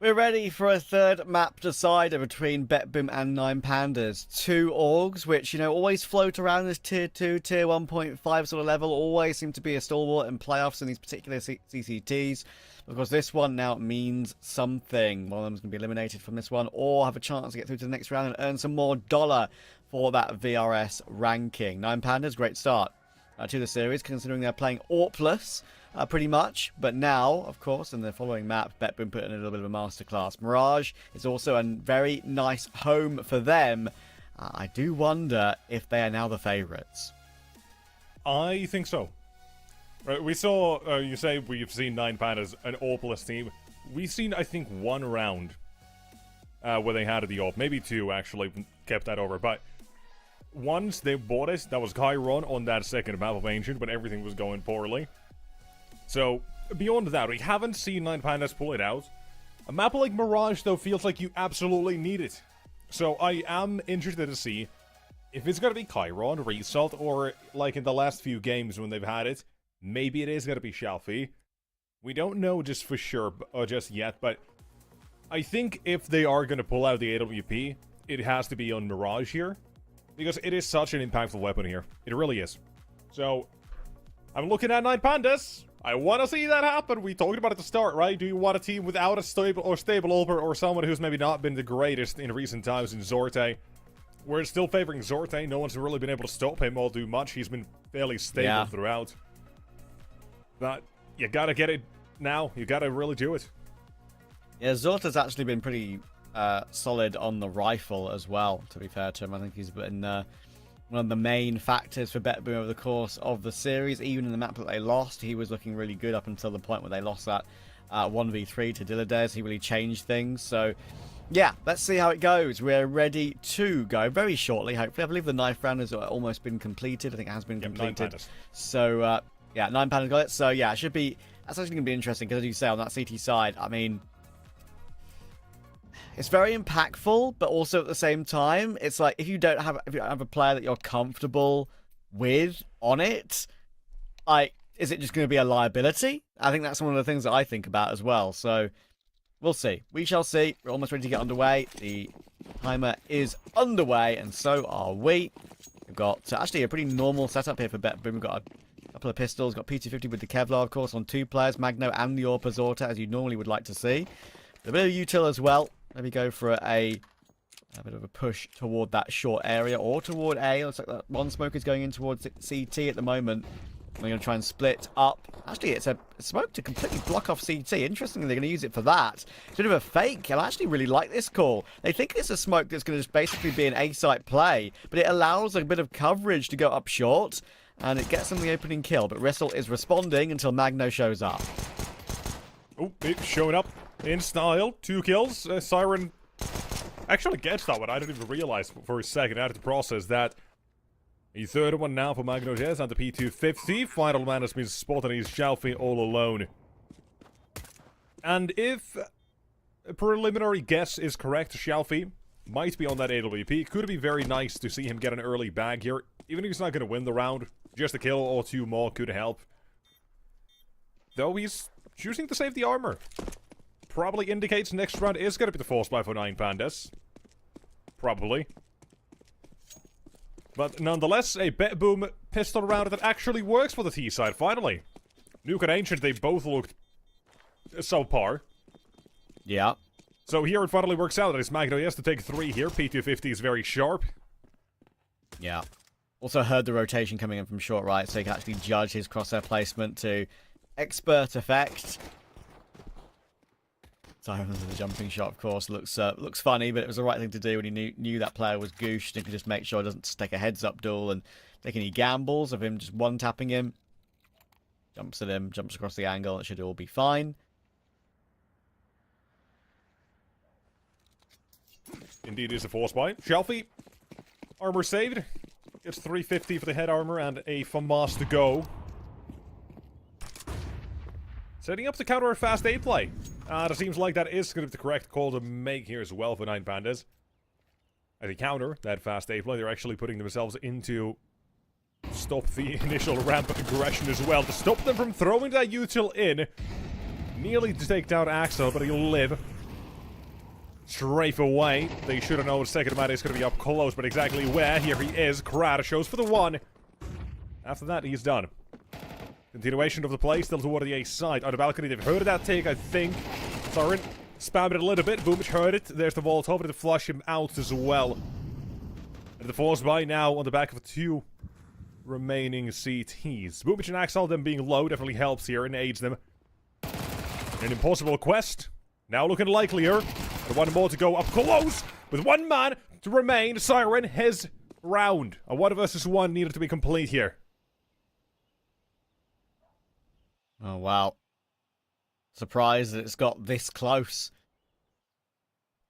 We're ready for a third map decider between BetBoom and Nine Pandas. Two orgs, which, always float around this tier 2, tier 1.5 sort of level, always seem to be a stalwart in playoffs in these particular CCTs. Of course, this one now means something. One of them's going to be eliminated from this one, or have a chance to get through to the next round and earn some more dollar for that VRS ranking. Nine Pandas, great start to the series, considering they're playing Orpless. Pretty much, but now, of course, in the following map, BetBoom put in a little bit of a masterclass. Mirage is also a very nice home for them. I do wonder if they are now the favourites. I think so. Right, we saw, you say we've seen Nine Pandas, an AWPless team. We've seen, I think, one round where they had the AWP. Maybe two, actually, kept that over. But once they bought it, that was Chiron on that second map of Ancient, when everything was going poorly. So, beyond that, we haven't seen Nine Pandas pull it out. A map like Mirage, though, feels like you absolutely need it. So, I am interested to see if it's going to be Chiron, Result, or, like in the last few games when they've had it, maybe it is going to be Shelfie. We don't know just for sure, just yet, but I think if they are going to pull out the AWP, it has to be on Mirage here, because it is such an impactful weapon here. It really is. So, I'm looking at Nine Pandas. I want to see that happen. We talked about it at the start, right? Do you want a team without a stable AWPer, or someone who's maybe not been the greatest in recent times in Zorte? We're still favoring Zorte. No one's really been able to stop him or do much. He's been fairly stable throughout. But you gotta get it now. You gotta really do it. Yeah, Zorta's actually been pretty solid on the rifle as well, to be fair to him. I think he's been one of the main factors for BetBoom over the course of the series. Even in the map that they lost, he was looking really good up until the point where they lost that 1v3 to Dilladez. He really changed things. So, yeah, let's see how it goes. We're ready to go very shortly, hopefully. I believe the knife round has almost been completed. I think it has been completed. So, yeah, Nine Pandas got it. So, yeah, it should be... That's actually going to be interesting, because as you say, on that CT side, I mean... It's very impactful, but also at the same time, it's like if you don't have a player that you're comfortable with on it, like, is it just going to be a liability? I think that's one of the things that I think about as well. So we'll see. We shall see. We're almost ready to get underway. The timer is underway, and so are we. We've got actually a pretty normal setup here for BetBoom. We've got a couple of pistols. Got P250 with the Kevlar, of course, on two players, Magno and the Orpa Zorta, as you normally would like to see. A bit of util as well. Maybe go for a bit of a push toward that short area, or toward A. Looks like that one smoke is going in towards CT at the moment. We're going to try and split up. Actually, it's a smoke to completely block off CT. Interestingly, they're going to use it for that. It's a bit of a fake. I actually really like this call. They think it's a smoke that's going to just basically be an A-site play, but it allows a bit of coverage to go up short, and it gets them the opening kill. But Rissel is responding until Magno shows up. Oh, it's showing up in style. 2 kills. Siren actually gets that one. I didn't even realize for a second. I had to process that. A third one now for Magno Jez and the P250. Final man has been spotted. He's Shelfie all alone. And if a preliminary guess is correct, Shelfie might be on that AWP. Could be very nice to see him get an early bag here. Even if he's not going to win the round, just a kill or 2 more could help. Though he's choosing to save the armor. Probably indicates next round is going to be the force buy for Nine Pandas. Probably. But nonetheless, a BetBoom pistol round that actually works for the T side, finally. Nuke and Ancient, they both looked subpar. Yeah. So here it finally works out. That is Magno has to take 3 here. P250 is very sharp. Yeah. Also heard the rotation coming in from short right, so you can actually judge his crosshair placement to expert effect. Siren with the jumping shot, of course, looks funny, but it was the right thing to do when he knew that player was gooshed and could just make sure it doesn't take a heads-up duel and take any gambles of him just one-tapping him. Jumps at him, jumps across the angle, it should all be fine. Indeed is a force buy. Shelfie, armor saved. It's 350 for the head armor and a FAMAS to go. Setting up to counter a fast A play. It seems like that is going to be the correct call to make here as well for Nine Pandas. As a counter that fast A play, they're actually putting themselves into stop the initial ramp aggression as well. To stop them from throwing that util in. Nearly to take down Axel, but he'll live. strafe away. They should have known second man is going to be up close, but exactly where? Here he is. Karada shows for the 1. After that, he's done. Continuation of the play, still toward the A side. On the balcony, they've heard of that take, I think. Siren spammed it a little bit. Boomich heard it. There's the vault over to flush him out as well. And the force by now on the back of 2 remaining CTs. Boomich and Axel, them being low, definitely helps here and aids them. An impossible quest. Now looking likelier. And 1 more to go up close. With 1 man to remain. Siren, his round. A 1 versus 1 needed to be complete here. Oh, wow. Surprised that it's got this close.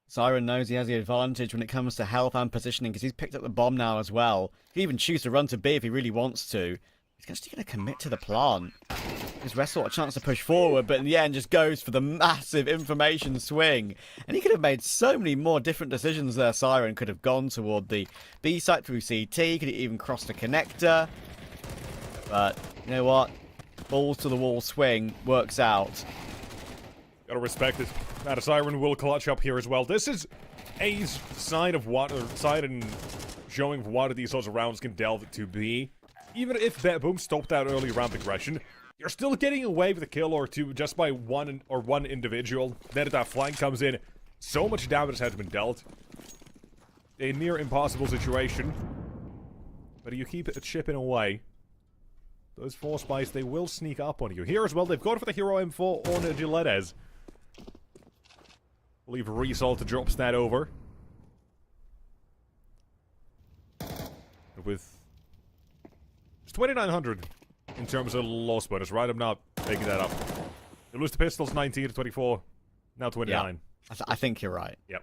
Siren knows he has the advantage when it comes to health and positioning because he's picked up the bomb now as well. He can even choose to run to B if he really wants to. He's actually going to commit to the plant. Gives Wrestle a chance to push forward, but in the end just goes for the massive information swing. And he could have made so many more different decisions there. Siren could have gone toward the B site through CT, could have even crossed the connector. But, you know what? Balls to the wall swing works out. Gotta respect it. Now the Siren will clutch up here as well. This is a sign of what, or sign and showing of what these sorts of rounds can delve to be. Even if Boom stopped that early round aggression, you're still getting away with a kill or 2 just by one individual. Then if that flank comes in, so much damage has been dealt. A near impossible situation. But you keep it chipping away. Those 4 spies, they will sneak up on you. Here as well, they've gone for the Hero M4 on Giletes. Leave Result drops that over. With... it's 2,900 in terms of loss bonus, right? I'm not making that up. They lose the pistols 19 to 24. Now 29. Yeah, I think you're right. Yep.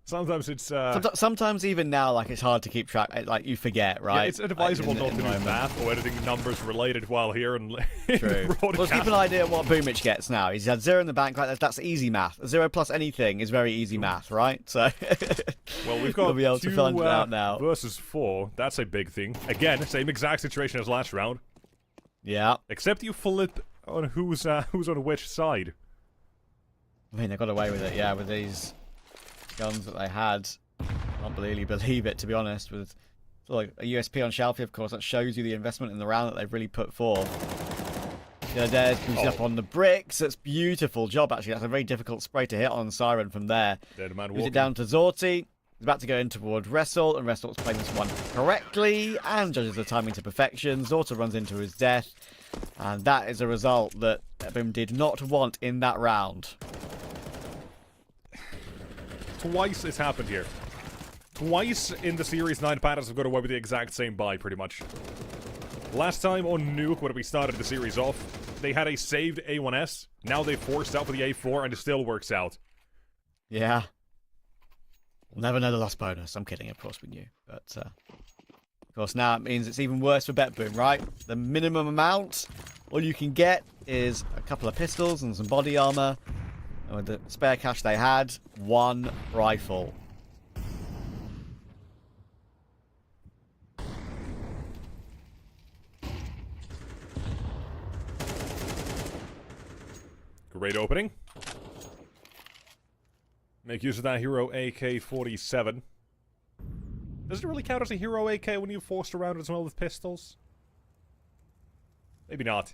Sometimes it's... sometimes even now, like, it's hard to keep track. Like, you forget, right? Yeah, it's advisable not to do math or anything numbers related while here and True. Let's keep an idea of what Boomich gets now. He's had 0 in the bank, right? That's easy math. 0 plus anything is very easy math, right? So... well, we've got we'll be able 2 to find it out now. versus 4. That's a big thing. Again, same exact situation as last round. Yeah. Except you flip on who's on which side. I mean, they got away with it, yeah, with these guns that they had. I can't really believe it, to be honest. With like a USP on Shelfie, of course, that shows you the investment in the round that they've really put forth. There's boosted up on the bricks. That's beautiful job, actually. That's a very difficult spray to hit on Siren from there. Dead man Moves it down to Zorti. He's about to go in toward Wrestle, and Wrestle's playing this one correctly and judges the timing to perfection. Zorta runs into his death, and that is a result that Boom did not want in that round. Twice it's happened here. Twice in the series, 9 Panthers have got away with the exact same buy, pretty much. Last time on Nuke, when we started the series off, they had a saved A1S. Now they forced out for the A4, and it still works out. Yeah. We'll never know the lost bonus. I'm kidding, of course we knew. But, of course, now it means it's even worse for BetBoom, right? The minimum amount, all you can get is a couple of pistols and some body armor. And with the spare cash they had, 1 rifle. Great opening. Make use of that Hero AK-47. Does it really count as a Hero AK when you forced around as well with pistols? Maybe not.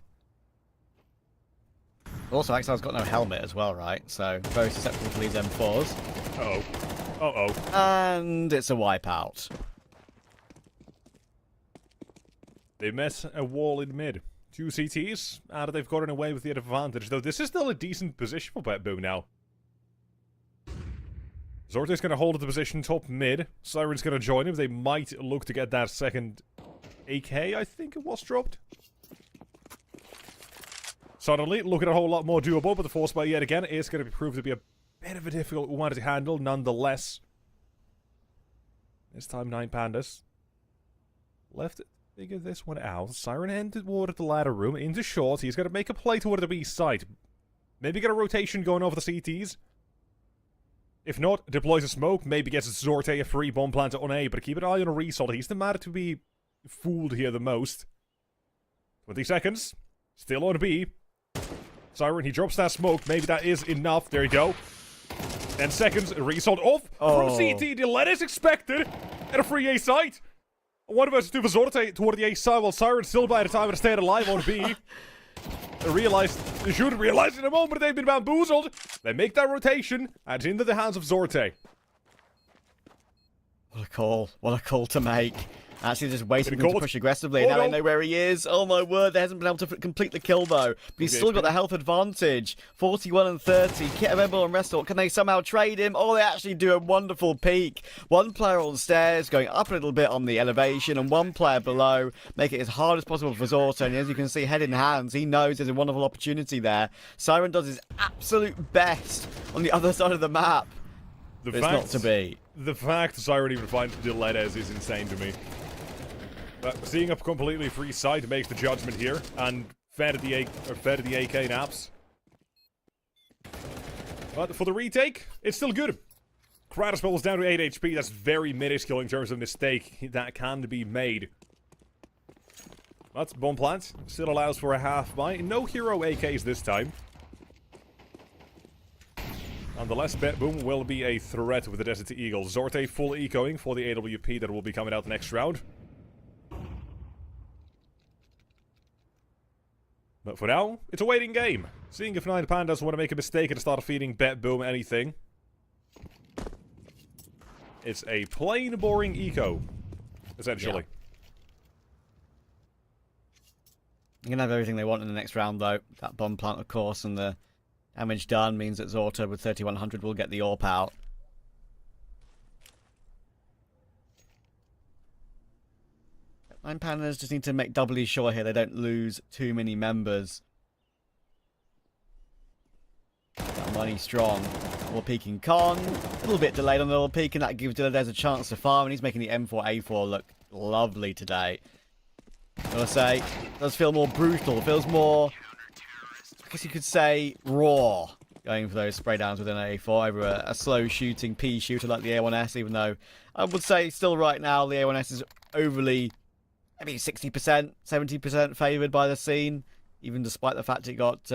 Also, Axel's got no helmet as well, right? So, very susceptible to these M4s. Uh-oh. Uh-oh. And it's a wipeout. They met a wall in mid. 2 CTs, and they've gotten away with the advantage. Though this is still a decent position for BetBoom now. Zorte's going to hold the position top mid. Siren's going to join him. They might look to get that second AK, I think it was dropped. Suddenly, looking a whole lot more doable, but the force by yet again is going to prove to be a bit of a difficult one to handle, nonetheless. This time, 9 Pandas. Left it. Figure this one out. Siren entered toward the ladder room, into short. He's going to make a play toward the B side. Maybe get a rotation going over the CTs. If not, deploys a smoke, maybe gets Zorte a free bomb planter on A, but keep an eye on a Result. He's the man to be fooled here the most. 20 seconds. Still on B. Siren, he drops that smoke. Maybe that is enough. There you go. 10 seconds, result off Oh. from CCT-related is expected at a free A site. 1 versus 2 for Zorte toward the A side, while Siren still by the time of staying alive on B. They should realize in a moment they've been bamboozled. They make that rotation, and it's into the hands of Zorte. What a call. What a call to make. Actually, just waiting for him to called. push aggressively. Oh, Now no. they know where he is. Oh, my word. They hasn't been able to complete the kill, though. But he's still got the health advantage. 41 and 30. Kit of Emble and Restor. Can they somehow trade him? Oh, they actually do a wonderful peek. One player on the stairs, going up a little bit on the elevation, and one player below, make it as hard as possible for Zorto. And as you can see, head in hands, he knows there's a wonderful opportunity there. Siren does his absolute best on the other side of the map. But it's not to be. The fact Siren even finds Dilettez is insane to me. Seeing a completely free site makes the judgment here, and fed the AK naps. But for the retake, it's still good. Kratos is down to 8 HP. That's very minuscule in terms of mistake that can be made. But bomb plant still allows for a half buy. No hero AKs this time. Nonetheless, Boom will be a threat with the Desert Eagle. Zorte full ecoing for the AWP that will be coming out next round. But for now, it's a waiting game. Seeing if Nine Pandas want to make a mistake and start feeding Bet Boom anything. It's a plain boring eco, essentially. You're going to have everything they want in the next round, though. That bomb plant, of course, and the damage done means that Zorto with 3100 will get the AWP out. Nine Pandas just need to make doubly sure here they don't lose too many members. That money strong. Double peeking Con. A little bit delayed on the double peek, and that gives Dilettez a chance to farm, and he's making the M4A4 look lovely today. I gotta say, it does feel more brutal. It feels more, I guess you could say, raw. Going for those spray downs with an A4 over a slow shooting P shooter like the A1S, even though I would say still right now the A1S is overly, maybe 60%, 70% favoured by the scene, even despite the fact it got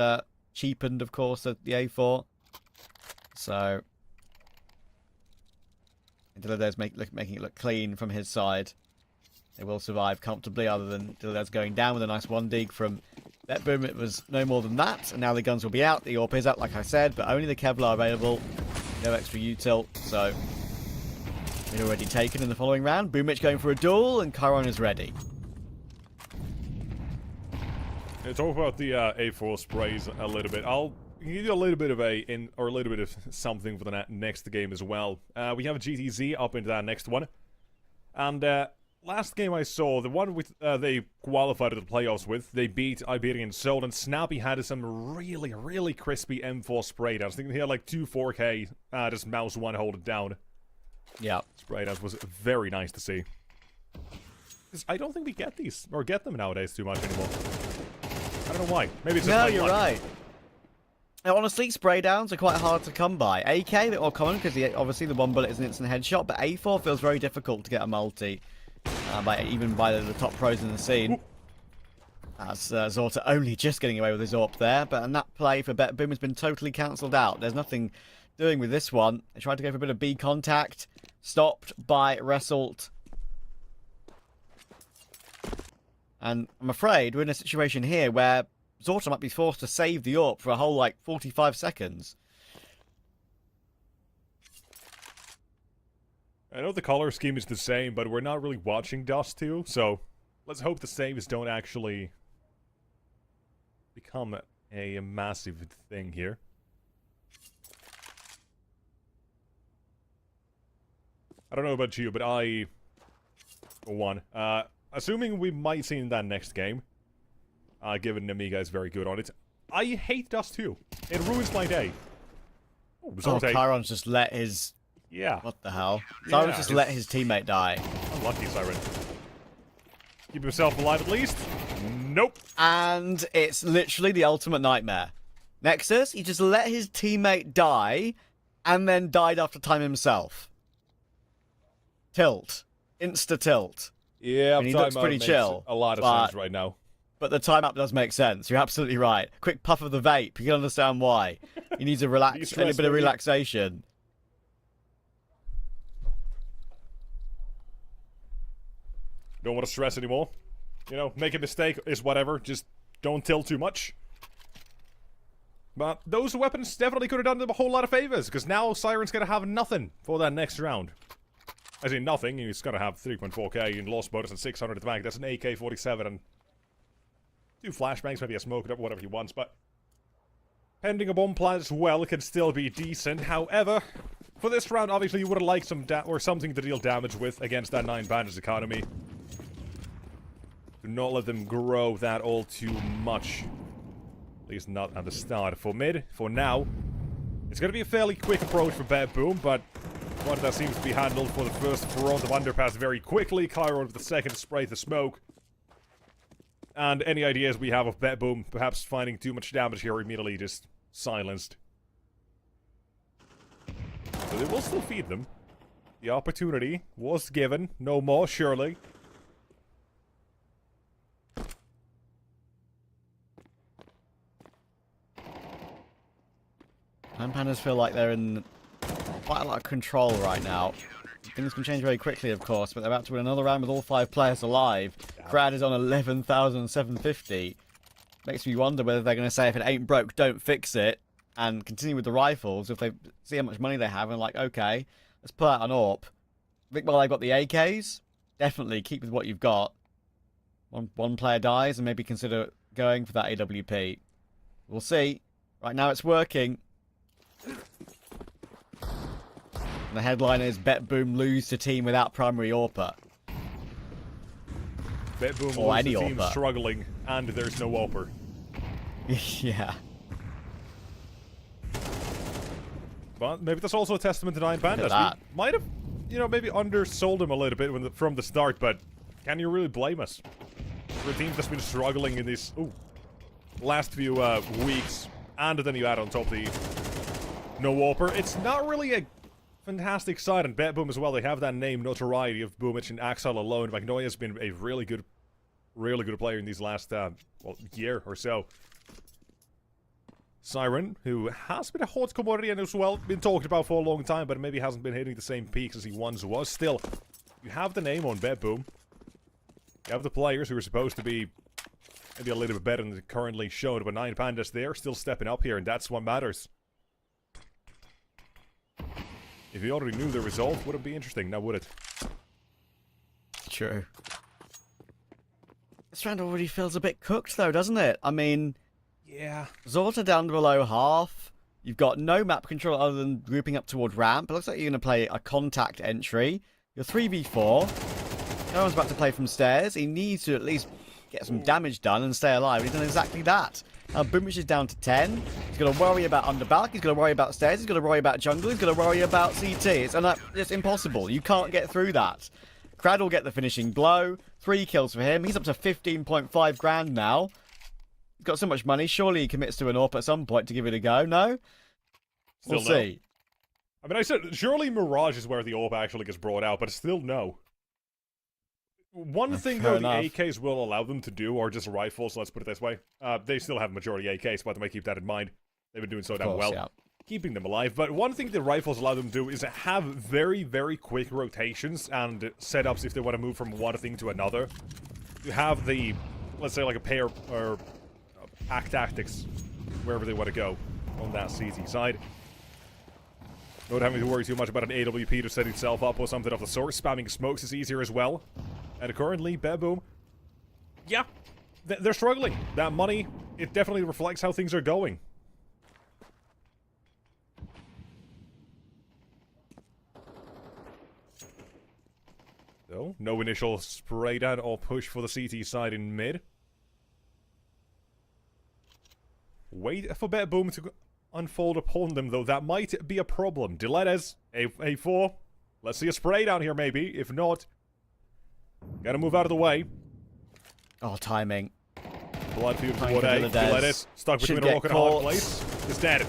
cheapened, of course, at the A4. So, Dilettez making it look clean from his side. They will survive comfortably, other than Dilettez going down with a nice one dig from Bet Boom. It was no more than that, and now the guns will be out. The AWP is out, like I said, but only the Kevlar available. No extra util, so it's already taken in the following round. Boomich going for a duel, and Chiron is ready. Talk about the A4 sprays a little bit. I'll give you a little bit of a little bit of something for the next game as well. We have a GTZ up into that next one, and last game I saw, the one with they qualified to the playoffs with, they beat Iberian Soul, and Snappy had some really, really crispy M4 spray downs. I think he had like 2 4K, just mouse one hold it down. Yeah. Spray downs was very nice to see. I don't think we get these, or get them nowadays too much anymore. I don't know why. Maybe it's just No, like you're luck. right. Now, honestly, spray downs are quite hard to come by. AK, a bit more common, because obviously the one bullet is an instant headshot, but A4 feels very difficult to get a multi. Even by the top pros in the scene. As Zorta only just getting away with his AWP there, but and that play for Bet Boom has been totally cancelled out. There's nothing doing with this one. They tried to go for a bit of B contact, stopped by Result. And I'm afraid we're in a situation here where Zorta might be forced to save the AWP for a whole, like, 45 seconds. I know the color scheme is the same, but we're not really watching Dust 2, so let's hope the saves don't actually become a massive thing here. I don't know about you, but I, for one, assuming we might see in that next game, given Namiga is very good on it, I hate Dust 2. It ruins my day. Oh, Zorte. Chiron's just let his... Yeah. What the hell? Siren Yeah, just let his teammate die. Unlucky, Siren. Keep himself alive at least. Nope. And it's literally the ultimate nightmare. Nexus, he just let his teammate die, and then died after time himself. Tilt. Insta-tilt. Yeah, And he looks pretty chill, a lot of but- sense right now. But the time up does make sense. You're absolutely right. Quick puff of the vape. You can understand why. He needs a De-stress, little bit of maybe. relaxation. Don't want to stress anymore. You know, make a mistake is whatever. Just don't tilt too much. But those weapons definitely could have done them a whole lot of favors, because now Siren's gonna have nothing for that next round. As in nothing, he's gonna have 3.4k in loss bonus and 600 at the bank. That's an AK-47 and 2 flashbangs, maybe a smoke up, whatever he wants, but pending a bomb plant as well, it can still be decent. However, for this round, obviously you would have liked some something to deal damage with against that 9 bandits economy. Do not let them grow that all too much. At least not at the start. For mid, for now, it's going to be a fairly quick approach for Bad Boom, but one that seems to be handled for the first front of underpass very quickly. Cairo with the second to spray the smoke. And any ideas we have of Bad Boom perhaps finding too much damage here immediately just silenced. So they will still feed them. The opportunity was given. No more, surely. And Pandas feel like they're in quite a lot of control right now. Things can change very quickly, of course, but they're about to win another round with all 5 players alive. Crowd is on 11,750. Makes me wonder whether they're going to say, if it ain't broke, don't fix it, and continue with the rifles. If they see how much money they have and like, okay, let's pull out an AWP. I think while they've got the AKs, definitely keep with what you've got. One player dies and maybe consider going for that AWP. We'll see. Right now it's working. The headline is Bet Boom lose to team without primary AWPer. Bet Boom or lose any the team AWPer. struggling, and there's no AWPer. Yeah. But maybe that's also a testament to Nine Pandas. that. We might have, you know, maybe undersold him a little bit from the start, but can you really blame us? For a team that's been struggling in these last few weeks, and then you add on top the no AWPer. It's not really a fantastic side, and Bet Boom as well. They have that name notoriety of Boomich and Axel alone. Magnolia's been a really good player in these last year or so. Siren, who has been a hot commodity and as well been talked about for a long time, but maybe hasn't been hitting the same peaks as he once was. Still, you have the name on Bet Boom. You have the players who are supposed to be maybe a little bit better than currently shown, but Nine Pandas, they're still stepping up here, and that's what matters. If you already knew the result, would it be interesting? Now, would it? True. This round already feels a bit cooked, though, doesn't it? I mean, Yeah. Zorta down below half. You've got no map control other than grouping up toward ramp. It looks like you're going to play a contact entry. You're 3v4. Everyone's about to play from stairs. He needs to at least get some damage done and stay alive. He's done exactly that. Now Boomich is down to 10. He's got to worry about underback. He's got to worry about stairs. He's got to worry about jungle. He's got to worry about CT. It's impossible. You can't get through that. Crad will get the finishing blow. 3 kills for him. He's up to 15.5 grand now. He's got so much money. Surely he commits to an AWP at some point to give it a go. No? We'll Still no. see. I mean, I said, surely Mirage is where the AWP actually gets brought out, but still no. One thing, fair though, enough. the AKs will allow them to do, or just rifles, let's put it this way. They still have majority AKs, but they might keep that in mind. They've been doing so damn well. Yeah. Keeping them alive. But one thing the rifles allow them to do is have very, very quick rotations and setups if they want to move from one thing to another. You have the, let's say, like a pair or pack tactics wherever they want to go on that CT side. Not having to worry too much about an AWP to set itself up or something of the sort. Spamming smokes is easier as well. And currently, Bet Boom, yeah, they're struggling. That money, it definitely reflects how things are going. So, no initial spray down or push for the CT side in mid. Wait for Bet Boom to unfold upon them, though. That might be a problem. Dilettes, A4. Let's see a spray down here, maybe. If not, gotta move out of the way. Oh, timing. Blood feud Time toward for A. Dilettes. Dilettes, stuck Should between a get rock and a hard caught. place. Is dead.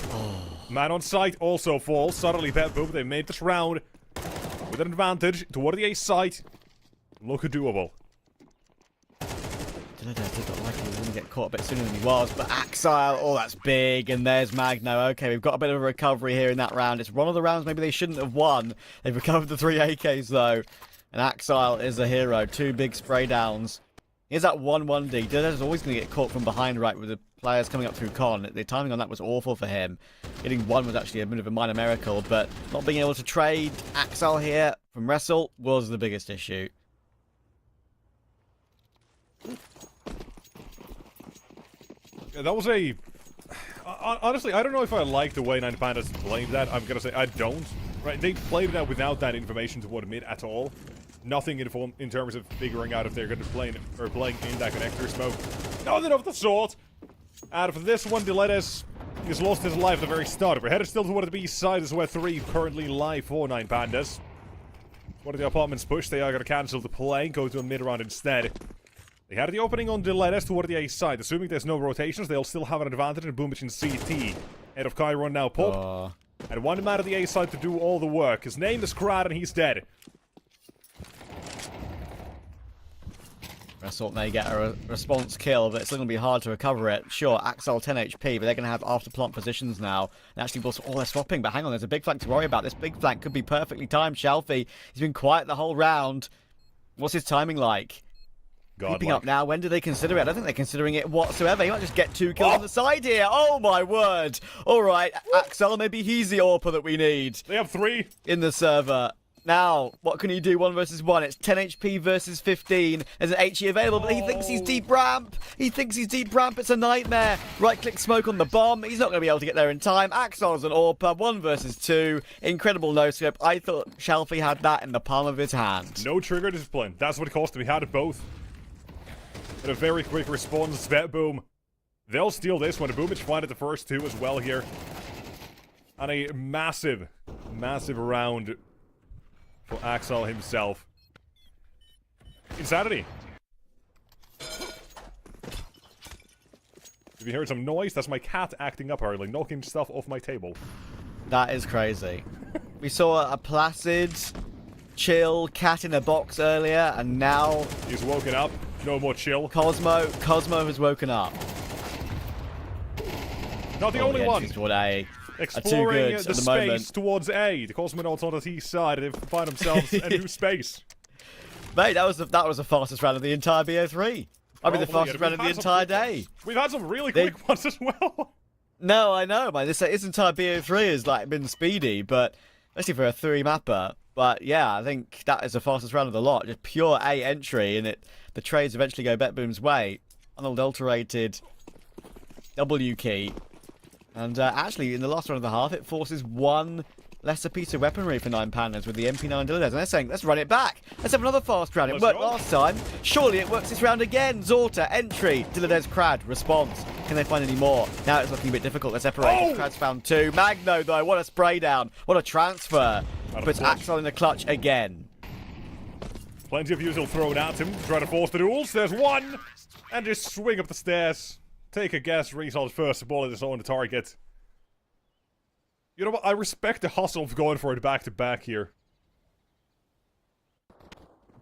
Man on site also falls. Suddenly, Bet Boom, they made this round with an advantage toward the A site. Look doable. Did look like he was going to get caught a bit sooner than he was, but Axile, oh, that's big, and there's Magno. Okay, we've got a bit of a recovery here in that round. It's one of the rounds maybe they shouldn't have won. They've recovered the 3 AKs, though. And Axile is a hero. 2 big spray downs. Here's that 1-1D. Dilett's always going to get caught from behind, right, with the players coming up through con. The timing on that was awful for him. Getting 1 was actually a bit of a minor miracle, but not being able to trade Axile here from Wrestle was the biggest issue. Yeah, that was a... Honestly, I don't know if I like the way 9 Pandas played that. I'm gonna say I don't. Right, they played that without that information to admit at all. Nothing in terms of figuring out if they're going to play or playing in that connector smoke. Nothing of the sort. And for this one, Dilett's has lost his life at the very start. We're headed still toward the B side. This is where 3 currently live for 9 Pandas. One of the apartments push. They are going to cancel the play and go to a mid round instead. They had the opening on Dilett's toward the A side. Assuming there's no rotations, they'll still have an advantage in Boomich and CT. Head of Chiron now pop. And one man at the A side to do all the work. His name is Krad and he's dead. Wrestle may get a response kill, but it's still going to be hard to recover it. Sure, Axel 10 HP, but they're going to have after plant positions now. And actually, they're swapping, but hang on, there's a big flank to worry about. This big flank could be perfectly timed. Shalfie, he's been quiet the whole round. What's his timing like? Keeping up now. When do they consider it? I don't think they're considering it whatsoever. He might just get 2 kills on the side here. Oh my word. All right, Axel, maybe he's the AWPer that we need. They have 3 in the server. Now, what can he do 1 versus 1? It's 10 HP versus 15. There's an HE available, but he thinks he's deep ramp. It's a nightmare. Right-click smoke on the bomb. He's not going to be able to get there in time. Axel's an AWPer. 1 versus 2. Incredible no-scope. I thought Shalfie had that in the palm of his hand. No trigger discipline. That's what it cost him. He had it both. And a very quick response. Vet boom. They'll steal this one. Boomich finded the first 2 as well here. And a massive, massive round for Axel himself. Insanity. If you heard some noise, that's my cat acting up early, knocking stuff off my table. That is crazy. We saw a placid, chill cat in a box earlier, and now he's woken up. No more chill. Cosmo has woken up. Not the only one. Exploring the space towards A. The cosmonauts on the T side, and they find themselves a new space. Mate, that was the fastest round of the entire BO3. I mean, the fastest round of the entire day. We've had some really quick ones as well. No, I know, man. This entire BO3 has been speedy, but especially for a 3-mapper. But yeah, I think that is the fastest round of the lot. Just pure A entry, and the trades eventually go BetBoom's way. Unadulterated W key. And actually, in the last round of the half, it forces 1 lesser piece of weaponry for 9 Pandas with the MP9 Dilett's. And they're saying, let's run it back. Let's have another fast round. It worked last time. Surely it works this round again. Zorta, entry. Dilett's Krad, response. Can they find any more? Now it's looking a bit difficult. They're separated. Krad's found 2. Magno, though, what a spray down. What a transfer. Puts Axel in the clutch again. Plenty of usual thrown at him. Try to force the duels. There's 1. And just swing up the stairs. Take a guess. Resolve first. The ball is on the target. You know what? I respect the hustle of going for it back-to-back here.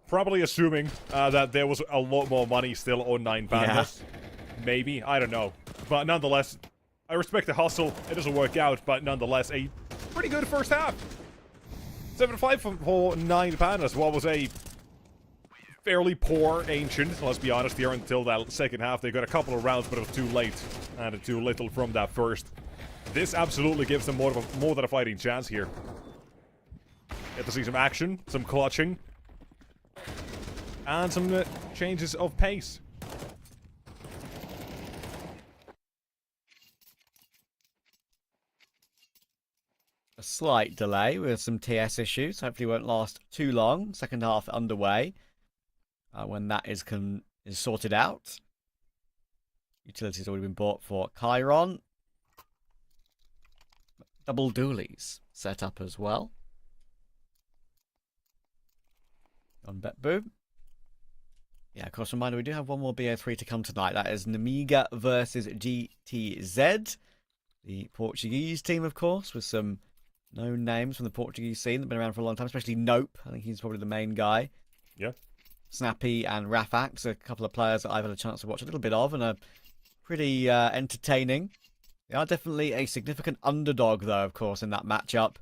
Probably assuming that there was a lot more money still on 9 Pandas. Yeah. Maybe. I don't know. But nonetheless, I respect the hustle. It doesn't work out, but nonetheless, a pretty good first half. 7-5 for 9 Pandas. What was a fairly poor Ancient, let's be honest, here until that second half. They got a couple of rounds, but it was too late. And too little from that first. This absolutely gives them more than a fighting chance here. Get to see some action, some clutching. And some changes of pace. A slight delay with some TS issues. Hopefully won't last too long. Second half underway. When that is sorted out. Utilities already been bought for Chiron. Double dualies set up as well. On BetBoom. Yeah, of course, reminder, we do have one more BO3 to come tonight. That is Namiga versus GTZ. The Portuguese team, of course, with some known names from the Portuguese scene that have been around for a long time, especially Nope. I think he's probably the main guy. Yeah. Snappy and Rafax, a couple of players that I've had a chance to watch a little bit of and are pretty entertaining. They are definitely a significant underdog, though, of course, in that matchup.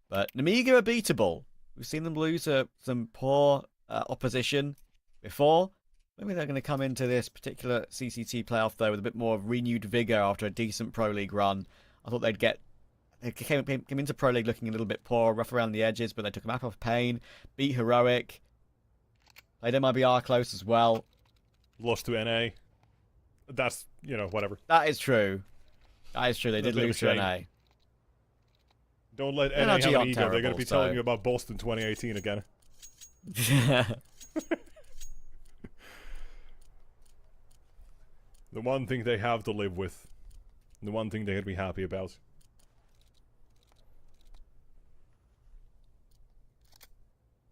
But Namiga are beatable. We've seen them lose to some poor opposition before. Maybe they're going to come into this particular CCT playoff, though, with a bit more renewed vigour after a decent Pro League run. I thought they'd get... They came into Pro League looking a little bit poor, rough around the edges, but they took a map off Pain, beat Heroic, played MIBR close as well. Lost to NA. That's, whatever. That is true. That is true. They did lose to NA. Don't let NA have an ego. They're going to be so... telling you about Boston 2018 again. The one thing they have to live with. The one thing they can be happy about.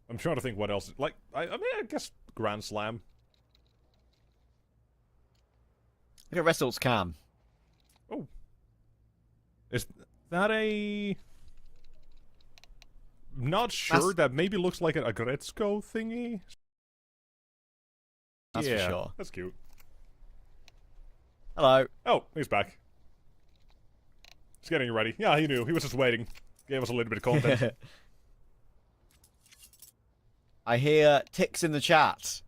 I'm trying to think what else. Like, I guess Grand Slam. Look at Results Cam. Oh. Is that a... Not sure. That maybe looks like a Gretzko thingy. That's for sure. That's cute. Hello. Oh, he's back. He's getting ready. Yeah, he knew. He was just waiting. Gave us a little bit of content. I hear ticks in the chat.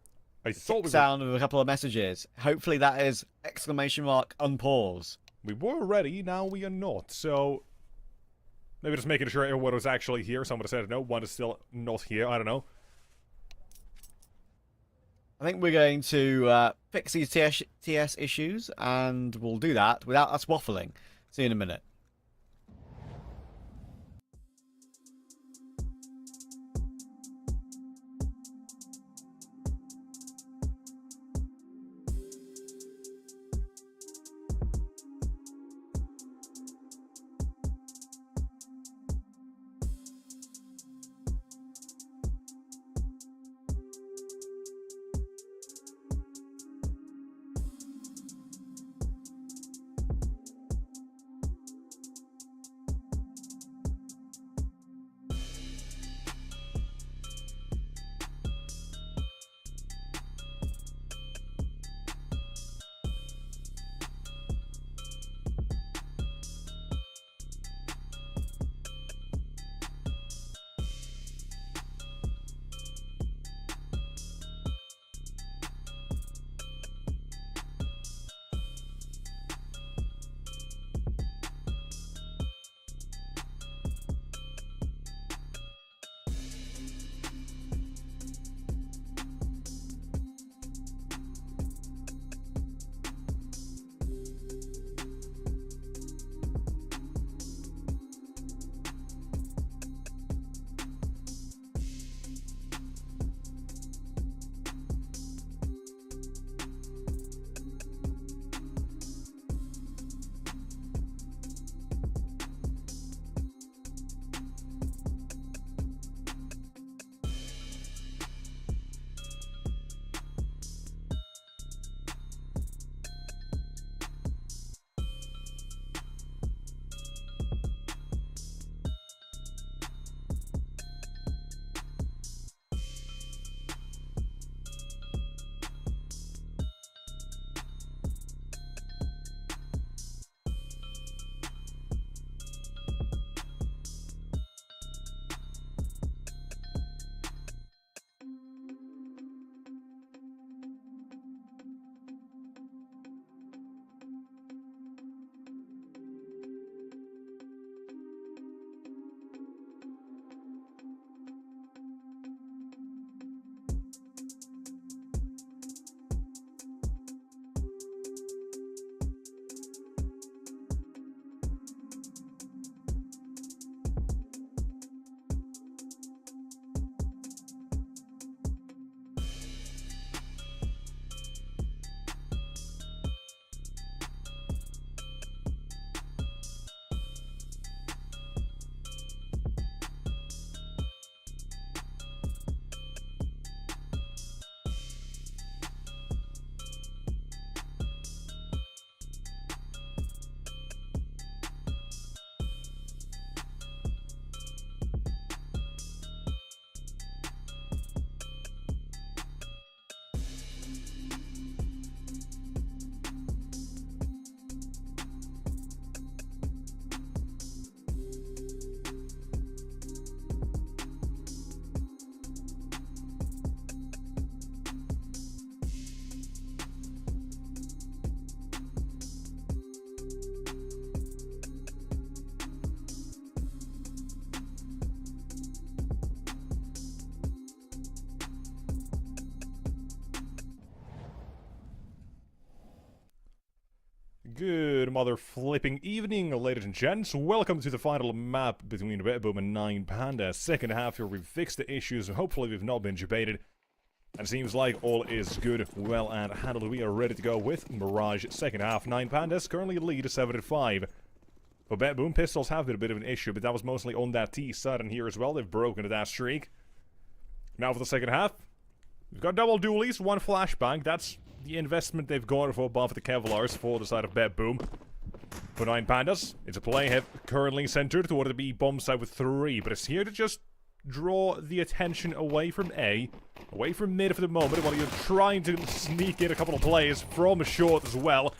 I thought we sound of a couple of messages. Hopefully that is exclamation mark unpause. We were ready, now we are not. So maybe just making sure everyone was actually here. Someone said no, one is still not here. I don't know. I think we're going to fix these TS issues, and we'll do that without us waffling. See you in a minute. Good mother flipping evening, ladies and gents. Welcome to the final map between Redboom and 9 Panda. Second half here, we've fixed the issues, and hopefully we've not been debated. And it seems like all is good, well and handled. We are ready to go with Mirage second half. 9 Pandas currently lead 7-5. For Redboom, pistols have been a bit of an issue, but that was mostly on that T side, and here as well, they've broken that streak. Now for the second half, we've got double dualies, 1 flashbang. That's the investment they've gone for above the Kevlars for the side of Redboom. For 9 Pandas, it's a play currently centered toward the B bomb side with 3, but it's here to just draw the attention away from A, away from mid for the moment, while you're trying to sneak in a couple of plays from short as well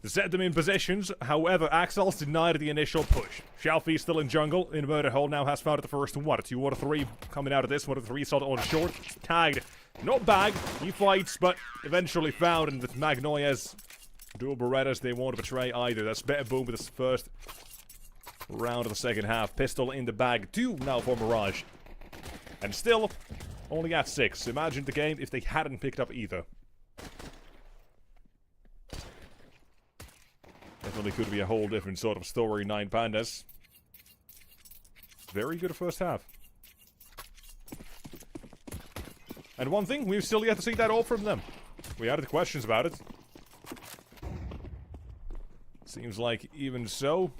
to set them in positions. However, Axel's denied the initial push. Shalfie still in jungle, in murder hole, now has found the first one. 2 or 3 coming out of this, 1 or 3 shot on short, tagged. Not bagged, he fights, but eventually found, and with Magnoia's dual Berettas, they won't betray either. That's Redboom with his first round of the second half. Pistol in the bag, 2 now for Mirage. And still, only at 6. Imagine the game if they hadn't picked up either. Definitely could be a whole different sort of story, 9 Pandas. Very good first half. And one thing, we've still yet to see that all from them. We had questions about it. Seems like even so,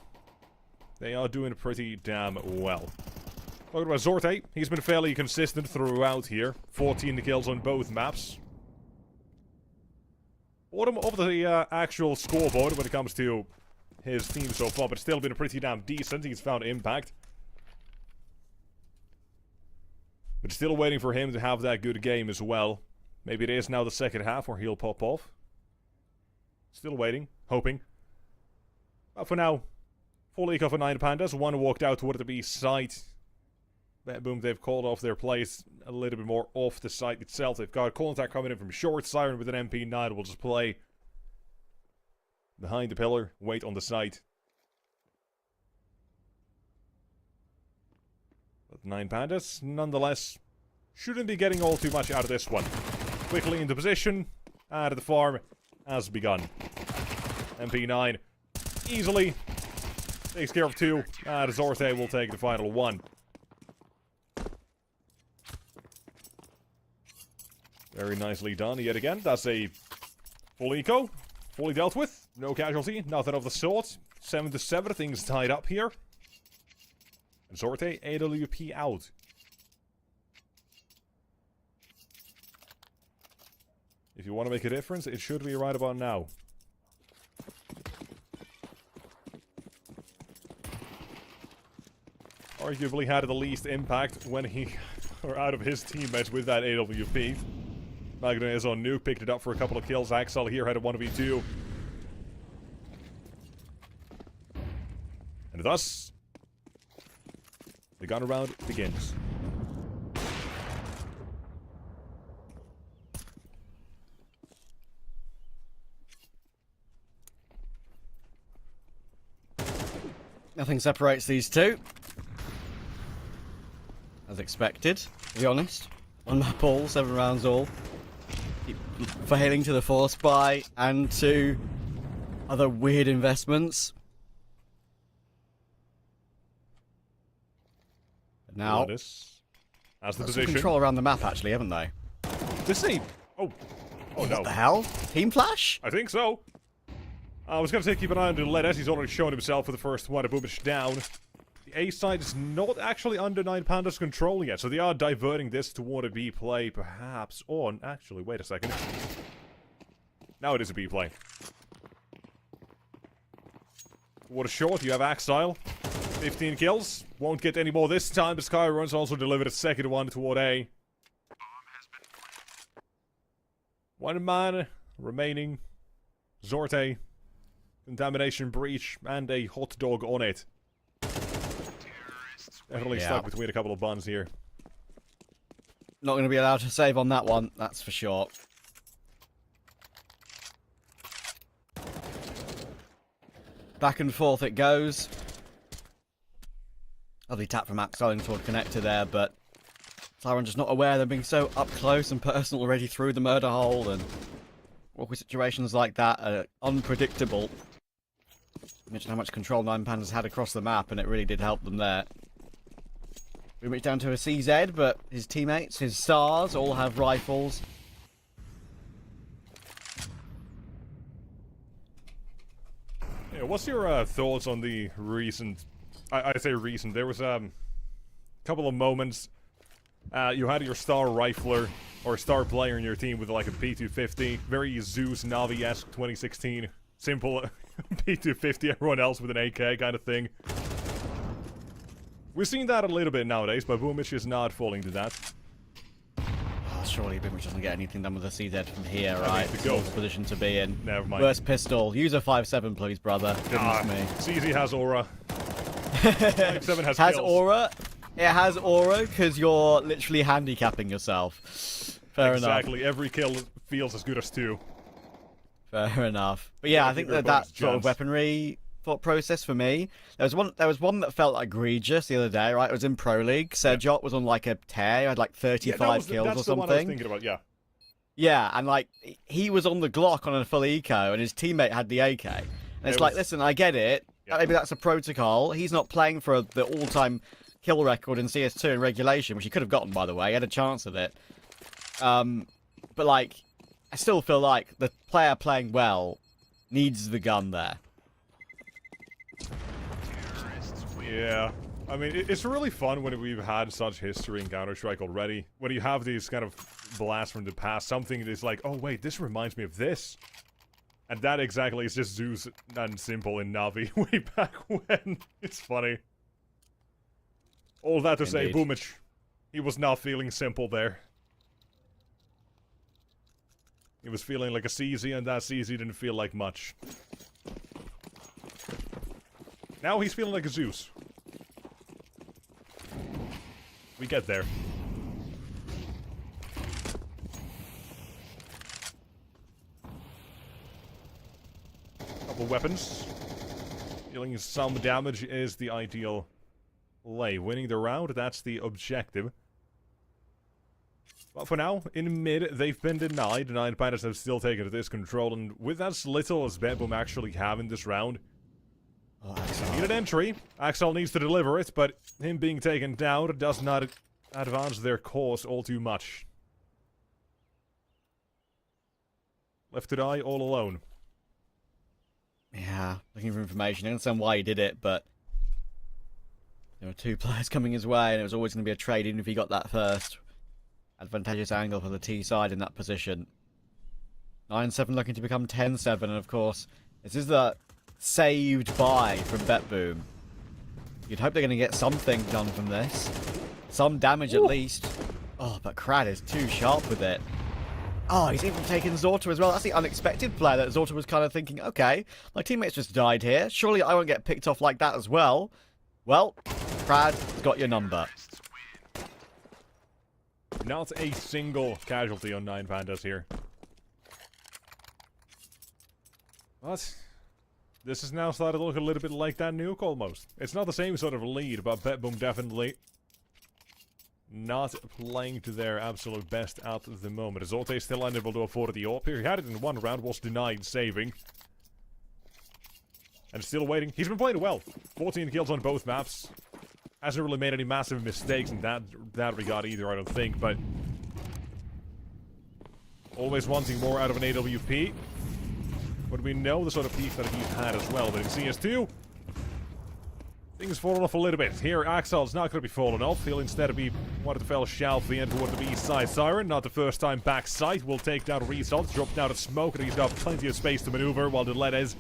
they are doing pretty damn well. Talking about Zorte, he's been fairly consistent throughout here. 14 kills on both maps. Bottom of the actual scoreboard when it comes to his team so far, but still been pretty damn decent. He's found impact. But still waiting for him to have that good game as well. Maybe it is now the second half where he'll pop off. Still waiting, hoping. But for now, full eco for 9 Pandas. 1 walked out toward the B site. Boom, they've called off their plays a little bit more off the site itself. They've got contact coming in from short. Siren with an MP9 will just play behind the pillar, wait on the site. But 9 Pandas, nonetheless, shouldn't be getting all too much out of this one. Quickly into position, and the farm has begun. MP9 easily takes care of 2, and Zorte will take the final 1. Very nicely done yet again. That's a full eco, fully dealt with, no casualty, nothing of the sort. 7-7, things tied up here. And Zorte, AWP out. If you want to make a difference, it should be right about now. Arguably had the least impact when he or out of his teammates with that AWP. Magna is on nuke, picked it up for a couple of kills. Axel here had a 1v2. And thus, the gun round begins. Nothing separates these two. As expected, to be honest. 1 map all, 7 rounds all. Keep failing to the force buy and to other weird investments. But now, As the some position. control around the map actually, haven't they? This ain't. Oh no. What the hell? Team flash? I think so. I was going to say keep an eye on Lettuce. He's already shown himself for the first one. A boomish down. The A side is not actually under 9 Pandas' control yet, so they are diverting this toward a B play, perhaps. Or, actually, wait a second. Now it is a B play. What a short. You have Axile. 15 kills. Won't get any more this time, but Skyrun's also delivered a second one toward A. 1 man remaining. Zorte. Contamination breach and a hot dog on it. Definitely stuck between a couple of buns here. Not going to be allowed to save on that one, that's for sure. Back and forth it goes. Lovely tap from Axel toward connector there, but Siren just not aware they're being so up close and personal already through the murder hole, and awkward situations like that are unpredictable. Mention how much control 9Pandas had across the map, and it really did help them there. Pretty much down to a CZ, but his teammates, his stars, all have rifles. Yeah, what's your thoughts on the recent... I say recent, there was a couple of moments. You had your star rifler, or star player in your team with like a P250. Very Zeus Navi-esque 2016. Simple P250, everyone else with an AK kind of thing. We're seeing that a little bit nowadays, but Boomich is not falling to that. Oh, surely Boomich doesn't get anything done with a CZ from here, right? the It's goal. not the position to be in. Never mind. Worst pistol. Use a 5.7, please, brother. Goodness me. CZ has aura. 5.7 has Has kills. aura. It has aura because you're literally handicapping yourself. Fair enough. Exactly, every kill feels as good as 2. Fair enough. But yeah, I think Your that opponent's sort of chance. weaponry thought process for me. There was one that felt egregious the other day, right? It was in Pro League. Serjot was on like a tear. He had like 35 kills that's or the one I was something. thinking about, yeah. Yeah, and like he was on the Glock on a full eco, and his teammate had the AK. And it's It like, was- listen, I get it. Yeah. Maybe that's a protocol. He's not playing for the all-time kill record in CS2 in regulation, which he could have gotten, by the way. He had a chance at it. But like, I still feel like the player playing well needs the gun there. Yeah. I mean, it's really fun when we've had such history in Counter-Strike already. When you have these kind of blasts from the past, something that's like, oh wait, this reminds me of this. And that exactly is just Zeus and Simple in Navi way back when. It's funny. All that to say, Indeed. Boomich, he was not feeling Simple there. He was feeling like a CZ, and that CZ didn't feel like much. Now he's feeling like a Zeus. We get there. Couple weapons. Dealing some damage is the ideal play. Winning the round, that's the objective. But for now, in mid, they've been denied. 9Pandas have still taken this control, and with as little as Bedboom actually have in this round, Oh, need an entry. Axel needs to deliver it, but him being taken down does not advance their cause all too much. Left to die all alone. Yeah, looking for information. I understand why he did it, but there were 2 players coming his way, and it was always going to be a trade, even if he got that first. Advantageous angle for the T side in that position. 9-7 looking to become 10-7, and of course, this is the saved buy from Betboom. You'd hope they're going to get something done from this. Some damage at least. Oh, but Krad is too sharp with it. Oh, he's even taken Zorta as well. That's the unexpected play that Zorta was kind of thinking, okay, my teammates just died here. Surely I won't get picked off like that as well. Well, Krad's got your number. Not a single casualty on 9Pandas here. But this is now starting to look a little bit like that nuke almost. It's not the same sort of lead, but Betboom definitely not playing to their absolute best at the moment. Zolte still unable to afford the AWP here. He had it in one round, was denied saving. And still waiting. He's been playing well. 14 kills on both maps. Hasn't really made any massive mistakes in that regard either, I don't think, but always wanting more out of an AWP. But we know the sort of peak that he's had as well. But in CS2, things fallen off a little bit. Here, Axel's not going to be falling off. He'll instead be wanted to fell Shalfie in toward the B side. Siren, not the first time back sight, will take down Result, drop down to smoke, and he's got plenty of space to maneuver while Deledez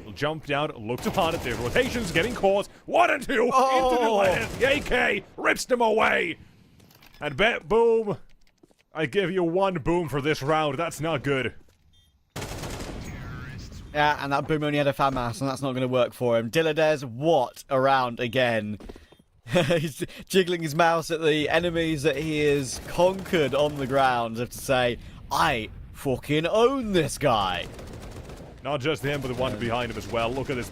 will jump down, look upon it. The rotation's getting caught. 1 and 2 into Deledez. The AK rips them away. And boom. I give you 1 boom for this round. That's not good. Yeah, and that boom only had a FAMAS, and that's not going to work for him. Diladez, what? Around again. He's jiggling his mouse at the enemies that he has conquered on the ground, as if to say, I fucking own this guy. Not just him, but the one behind him as well. Look at this.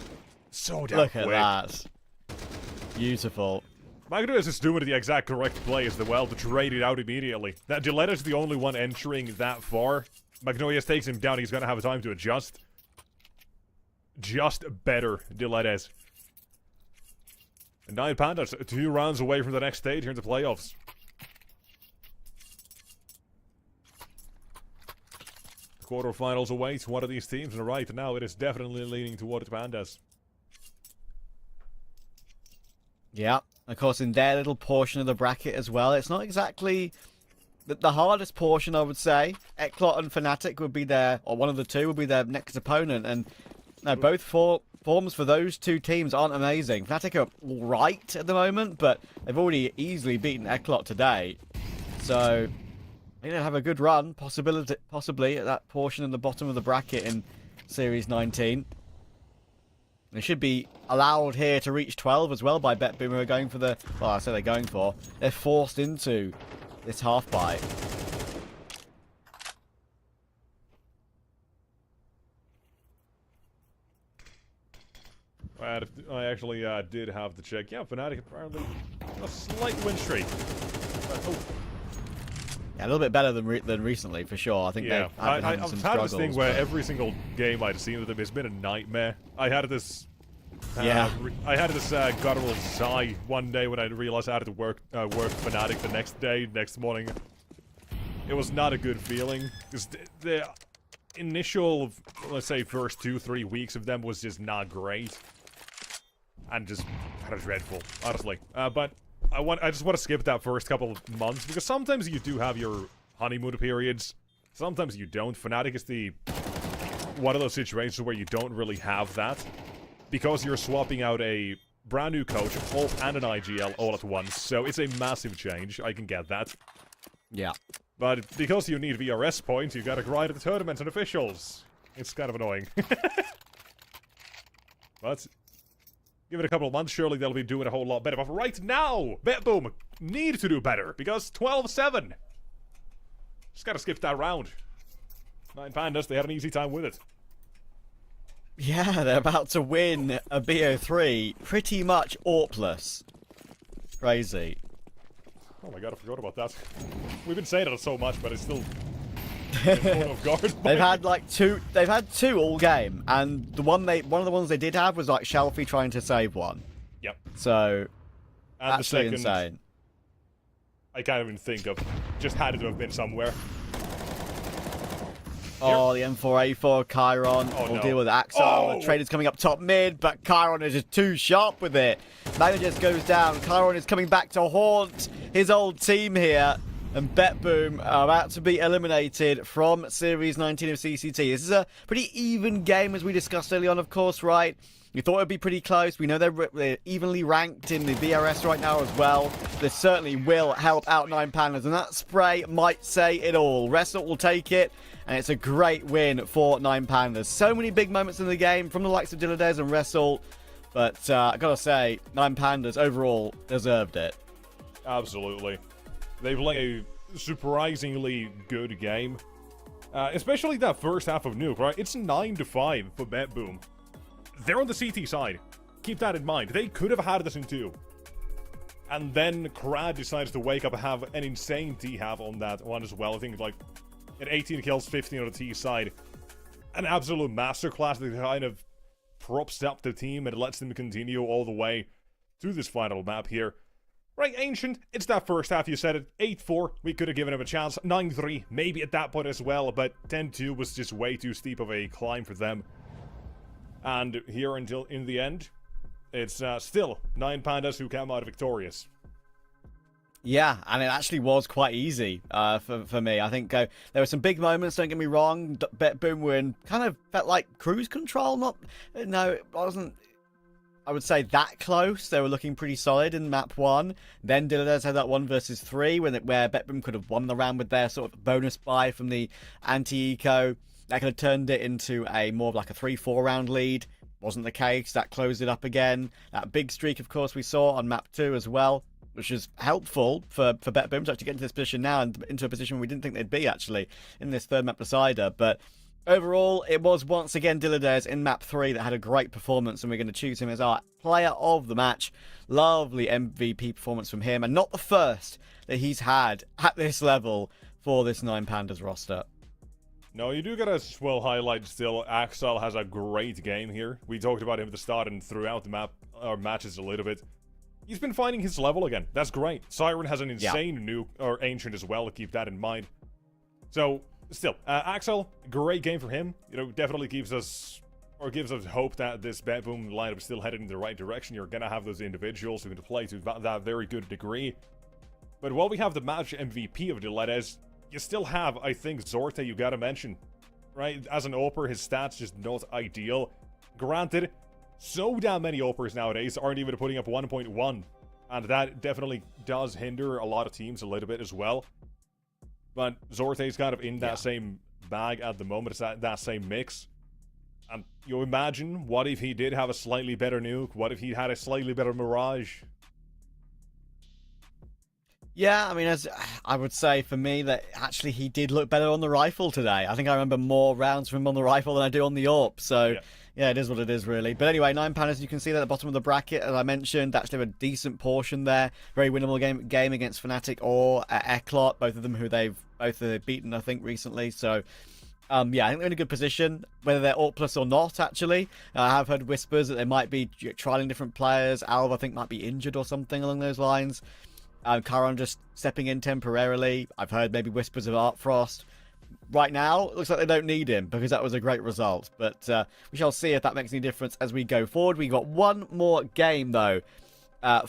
So damn Look quick. at that. Beautiful. Magnuez is doing the exact correct play as well to trade it out immediately. That Gillette's the only one entering that far. Magnolia takes him down. He's going to have time to adjust. just better Dilettes. And 9 Pandas, 2 rounds away from the next stage here in the playoffs. The quarterfinals await one of these teams, and right now it is definitely leaning toward the Pandas. Yeah, of course, in their little portion of the bracket as well, it's not exactly the hardest portion, I would say. Eclot and Fnatic would be their, or one of the two would be their next opponent, and no, both forms for those two teams aren't amazing. Fnatic are all right at the moment, but they've already easily beaten Eclot today, so they don't have a good run, possibly at that portion in the bottom of the bracket in Series 19. They should be allowed here to reach 12 as well by BetBoom, who are going for the... Well, I say they're going for. They're forced into this half bite. I actually did have to check. Yeah, Fnatic apparently a slight win streak. Oh. Yeah, a little bit better than recently, for sure. I think Yeah, they've been having some I've had struggles. this thing where every single game I've seen with them has been a nightmare. I had this... I had this guttural sigh one day when I realized I had to work Fnatic the next morning. It was not a good feeling, because the initial, let's say, first 2-3 weeks of them was just not great. And just kind of dreadful, honestly. But I just want to skip that first couple of months, because sometimes you do have your honeymoon periods. Sometimes you don't. Fnatic is one of those situations where you don't really have that, because you're swapping out a brand new coach, Hope, and an IGL all at once. So it's a massive change. I can get that. Yeah. But because you need VRS points, you gotta grind at the tournaments and officials. It's kind of annoying. But give it a couple of months, surely they'll be doing a whole lot better. But right now, BetBoom need to do better, because 12-7. Just gotta skip that round. 9 Pandas, they had an easy time with it. Yeah, they're about to win a BO3 pretty much AWPless. Crazy. Oh my god, I forgot about that. We've been saying it so much, but it's still caught off guard. They've had two all game, and one of the ones they did have was like Shelfie trying to save one. Yep. So And the second, insane. I can't even think of. Just had to have been somewhere. Oh, the M4A4 Chiron will deal with Axel. Oh. The trader's coming up top mid, but Chiron is just too sharp with it. Magna just goes down. Chiron is coming back to haunt his old team here. And BetBoom are about to be eliminated from Series 19 of CCT. This is a pretty even game, as we discussed early on, of course, right? We thought it would be pretty close. We know they're evenly ranked in the VRS right now as well. This certainly will help out 9 Pandas, and that spray might say it all. Wrestle will take it, and it's a great win for 9 Pandas. So many big moments in the game from the likes of Diledes and Wrestle, but I gotta say, 9 Pandas overall deserved it. Absolutely. They play a surprisingly good game. Especially that first half of Nuke, right? It's 9-5 for BetBoom. They're on the CT side. Keep that in mind. They could have had this in 2. And then Krad decides to wake up and have an insane T-half on that one as well. I think like at 18 kills, 15 on the T side. An absolute masterclass that kind of props up the team and lets them continue all the way to this final map here. Right, Ancient, it's that first half, you said it. 8-4, we could have given him a chance. 9-3, maybe at that point as well, but 10-2 was just way too steep of a climb for them. And here until in the end, it's still 9 Pandas who come out victorious. Yeah, and it actually was quite easy for me. I think there were some big moments, don't get me wrong. BetBoom were in kind of felt like cruise control. No, it wasn't, I would say, that close. They were looking pretty solid in map 1. Then Diledes had that 1 versus 3 where BetBoom could have won the round with their sort of bonus buy from the anti-eco. That could have turned it into a more of like a 3-4 round lead. Wasn't the case. That closed it up again. That big streak, of course, we saw on map 2 as well, which is helpful for BetBoom to actually get into this position now and into a position we didn't think they'd be, actually, in this third map decider. But overall, it was once again Diledes in map 3 that had a great performance, and we're going to choose him as our player of the match. Lovely MVP performance from him, and not the first that he's had at this level for this 9 Pandas roster. No, you do get a well highlight still. Axel has a great game here. We talked about him at the start and throughout the map or matches a little bit. He's been finding his level again. That's great. Siren has an insane nuke, or Ancient as well, to keep that in mind. So, still, Axel, great game for him. You know, definitely gives us hope that this Bet Boom lineup is still headed in the right direction. You're gonna have those individuals who can play to that very good degree. But while we have the match MVP of Dilettes, you still have, I think, Zorte you gotta mention. Right? As an Oper, his stats just not ideal. Granted, so damn many Opers nowadays aren't even putting up 1.1. And that definitely does hinder a lot of teams a little bit as well. But Zorte's kind of in that same bag at the moment. It's that same mix. And you imagine, what if he did have a slightly better nuke? What if he had a slightly better Mirage? Yeah, I mean, as I would say for me that actually he did look better on the rifle today. I think I remember more rounds from him on the rifle than I do on the AWP. So, yeah, it is what it is, really. But anyway, £9, as you can see there at the bottom of the bracket, as I mentioned, actually a decent portion there. Very winnable game against Fnatic or Eclot, both of them who they've beaten, I think, recently. So, yeah, I think they're in a good position, whether they're AWP plus or not, actually. I have heard whispers that they might be trialing different players. Alv, I think, might be injured or something along those lines. Karan just stepping in temporarily. I've heard maybe whispers of Art Frost. Right now, it looks like they don't need him because that was a great result. But we shall see if that makes any difference as we go forward. We got one more game, though,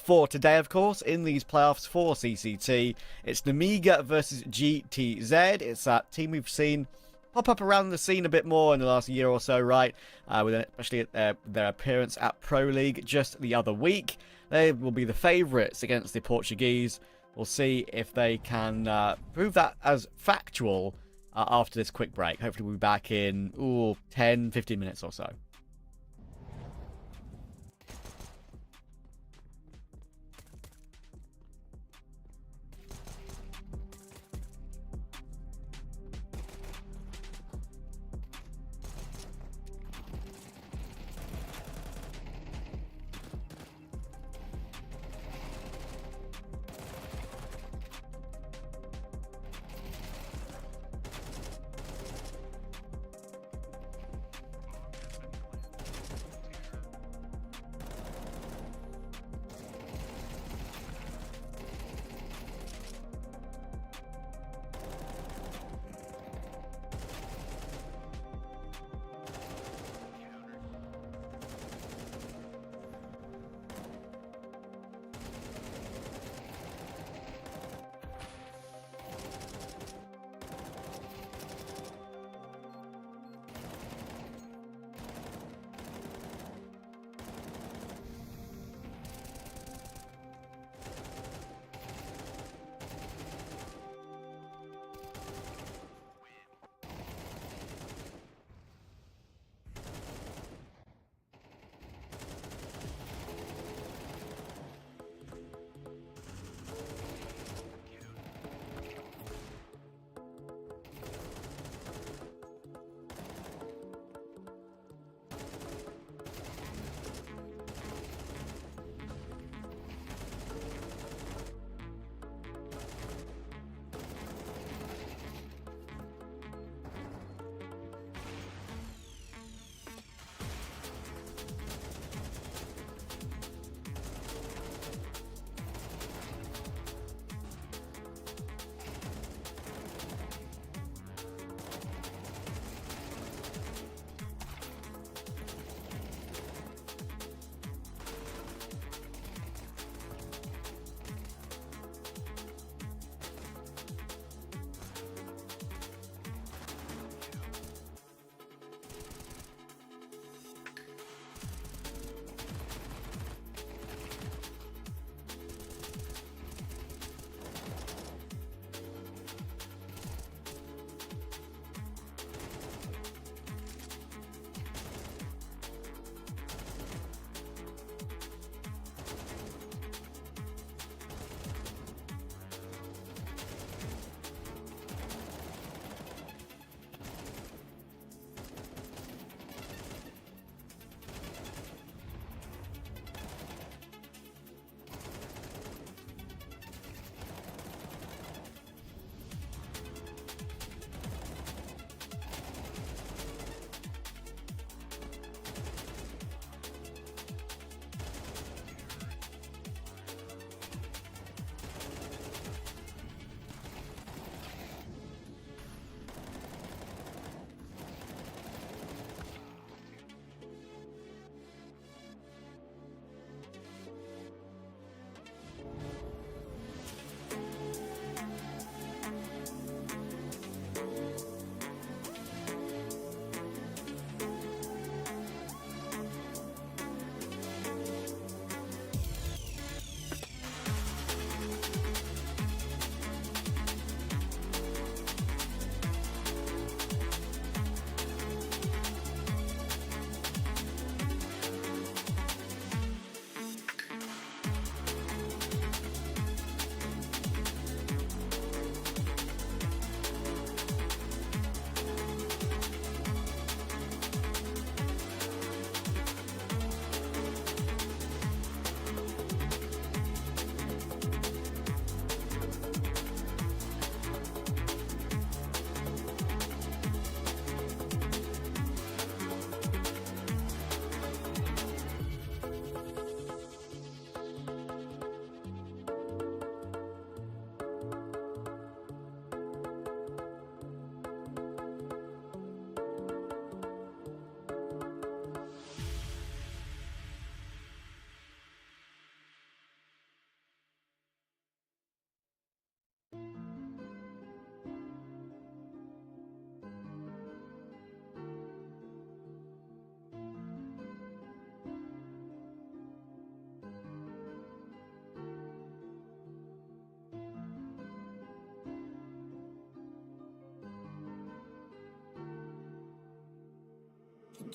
for today, of course, in these playoffs for CCT. It's Namiga versus GTZ. It's that team we've seen pop up around the scene a bit more in the last year or so, right? Especially at their appearance at Pro League just the other week. They will be the favourites against the Portuguese. We'll see if they can prove that as factual after this quick break. Hopefully we'll be back in 10, 15 minutes or so.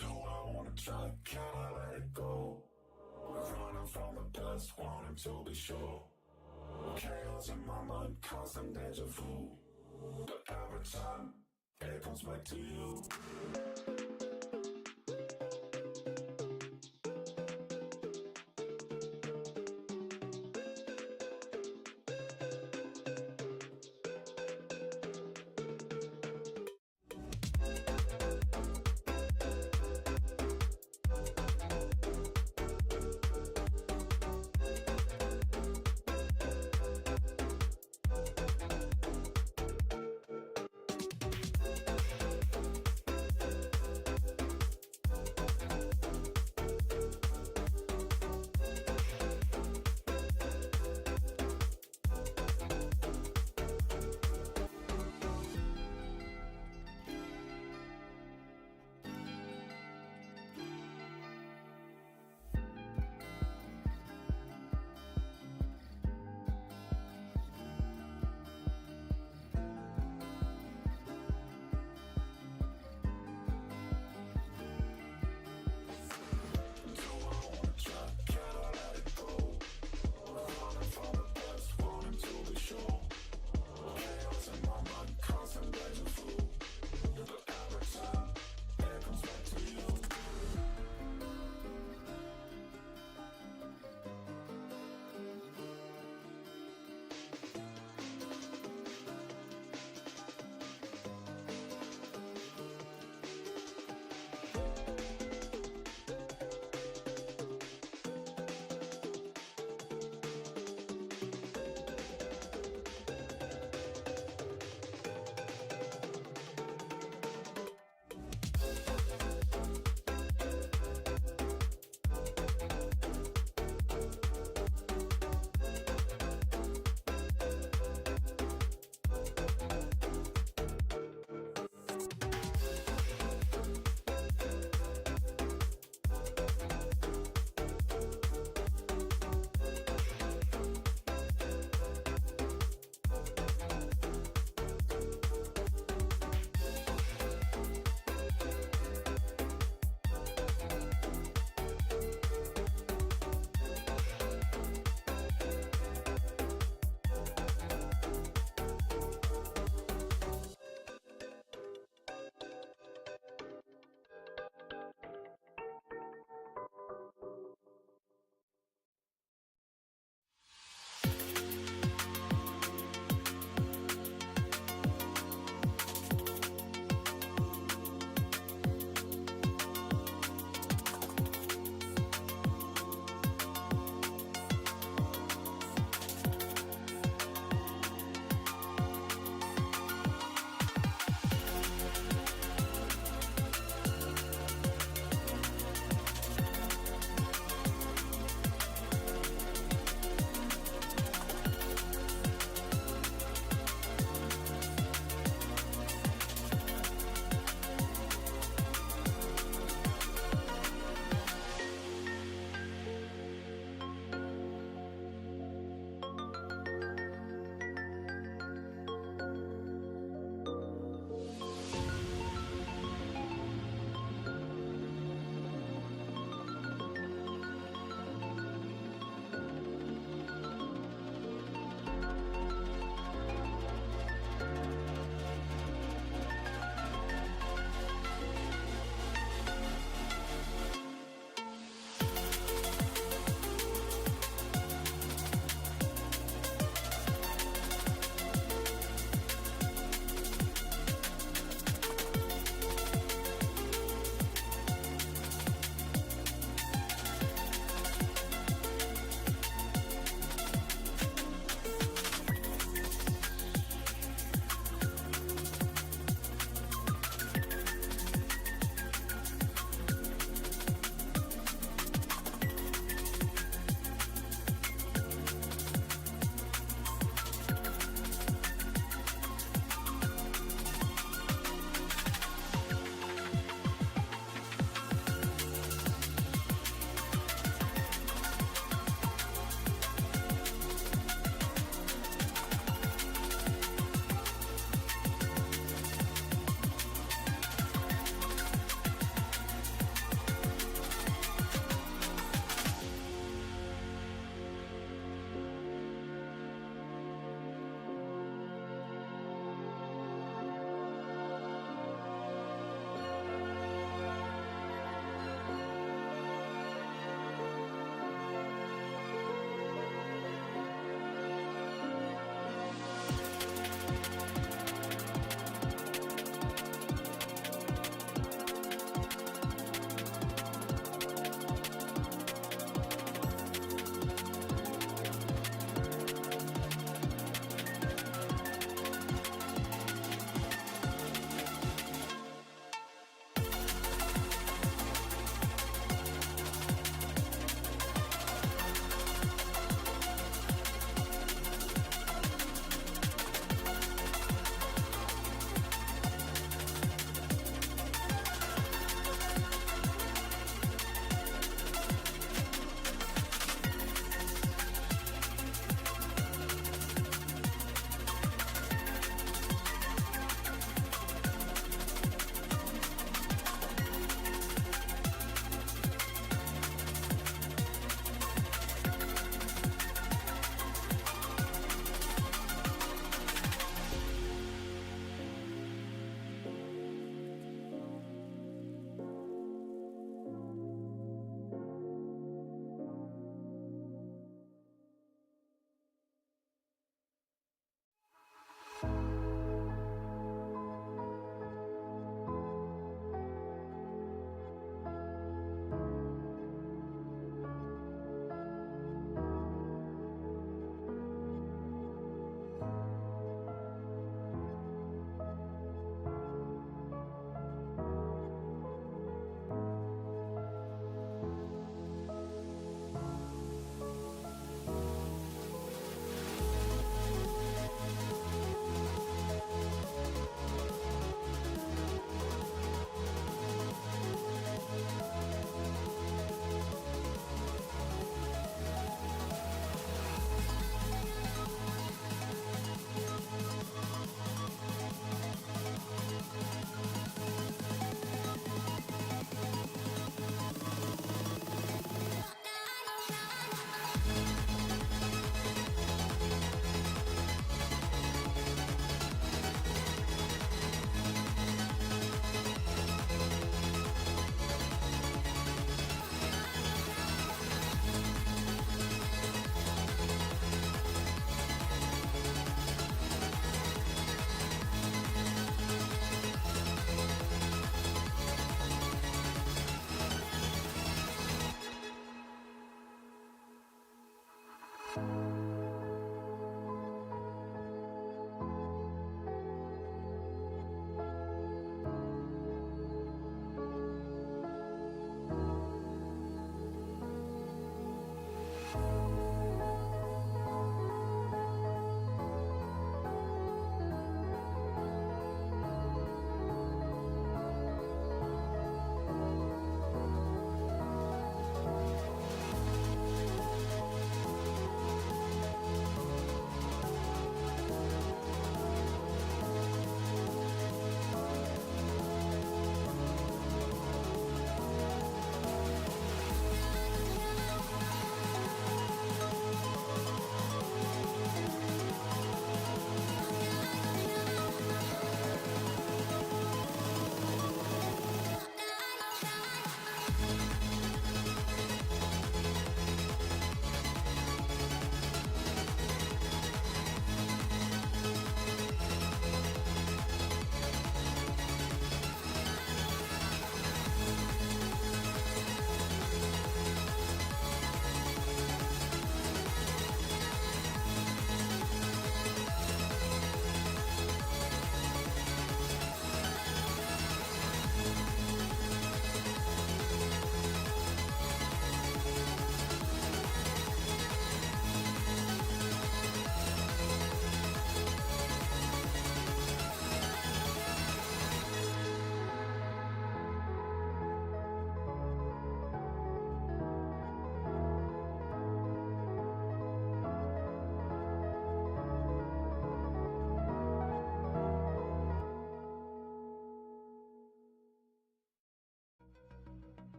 Do I wanna try? Can I let it go? We're running from the past, wanting to be sure. Chaos in my mind, constant deja vu. But every time, it comes back to you.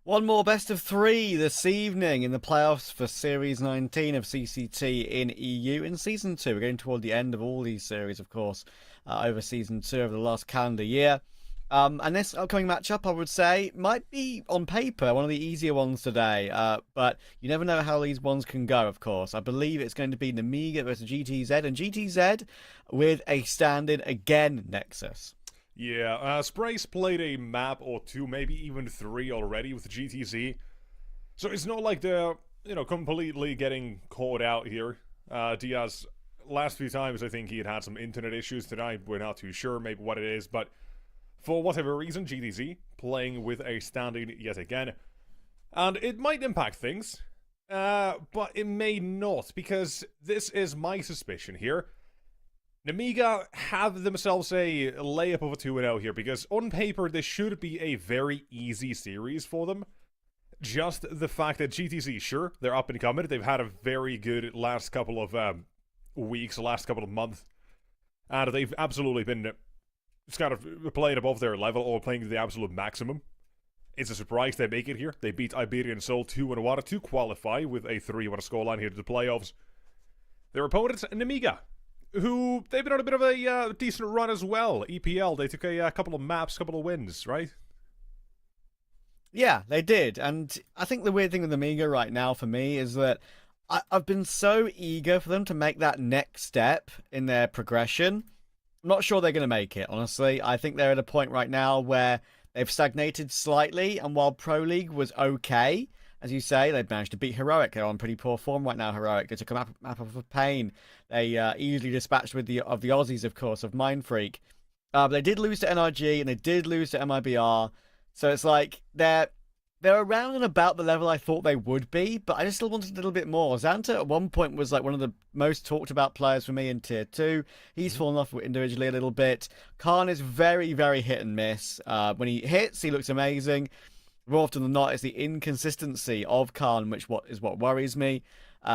One more best of 3 this evening in the playoffs for Series 19 of CCT in EU in Season 2. We're getting toward the end of all these series, of course, over Season 2 over the last calendar year. And this upcoming matchup, I would say, might be, on paper, one of the easier ones today. But you never know how these ones can go, of course. I believe it's going to be Namiga versus GTZ, and GTZ with a stand-in again, Nexus. Yeah, Spray's played a map or 2, maybe even 3 already with GTZ. So it's not like they're, completely getting caught out here. Diaz, last few times, I think he had some internet issues tonight. We're not too sure maybe what it is, but for whatever reason, GTZ playing with a stand-in yet again. And it might impact things, but it may not, because this is my suspicion here. Namiga have themselves a layup of a 2-0 here, because on paper this should be a very easy series for them. Just the fact that GTZ, sure, they're up and coming. They've had a very good last couple of weeks, last couple of months. And they've absolutely been just kind of playing above their level or playing to the absolute maximum. It's a surprise they make it here. They beat Iberian Soul 2-1 to qualify with a 3-1 scoreline here to the playoffs. Their opponents, Namiga, who they've been on a bit of a decent run as well. EPL, they took a couple of maps, couple of wins, right? Yeah, they did. And I think the weird thing with Amiga right now for me is that I've been so eager for them to make that next step in their progression. I'm not sure they're going to make it, honestly. I think they're at a point right now where they've stagnated slightly, and while Pro League was okay, as you say, they've managed to beat Heroic. They're on pretty poor form right now, Heroic. They took a map off of Pain. They easily dispatched with the Aussies, of course, of Mind Freak. But they did lose to NRG, and they did lose to MIBR. So it's like they're around and about the level I thought they would be, but I just still wanted a little bit more. Xanta at one point was like one of the most talked about players for me in Tier 2. He's fallen off individually a little bit. Khan is very, very hit and miss. When he hits, he looks amazing. More often than not, it's the inconsistency of Khan, which is what worries me.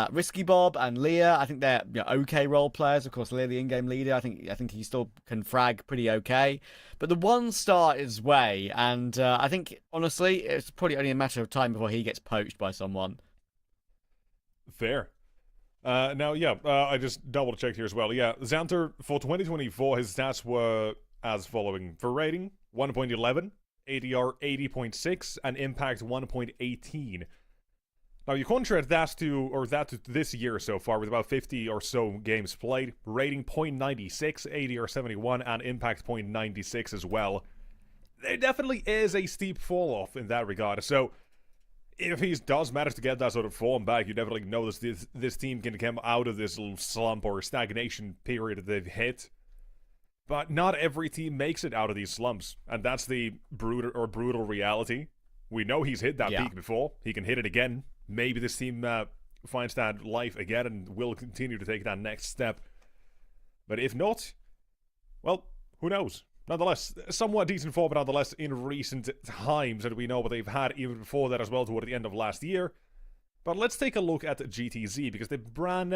Risky Bob and Leah, I think they're okay role players. Of course, Leah, the in-game leader, I think he still can frag pretty okay. But the 1-star is Way, and I think, honestly, it's probably only a matter of time before he gets poached by someone. Fair. Now, I just double-checked here as well. Yeah, Xanter, for 2024, his stats were as following. For rating, 1.11. ADR 80.6 and impact 1.18. Now you contrast that to this year so far with about 50 or so games played, rating 0.96, ADR 71 and impact 0.96 as well. There definitely is a steep fall off in that regard. So if he does manage to get that sort of form back, you definitely know this team can come out of this little slump or stagnation period that they've hit. But not every team makes it out of these slumps, and that's the brutal reality. We know he's hit that peak before. He can hit it again. Maybe this team finds that life again and will continue to take that next step. But if not, well, who knows? Nonetheless, somewhat decent form, but nonetheless in recent times, and we know what they've had even before that as well toward the end of last year. But let's take a look at GTZ, because they're brand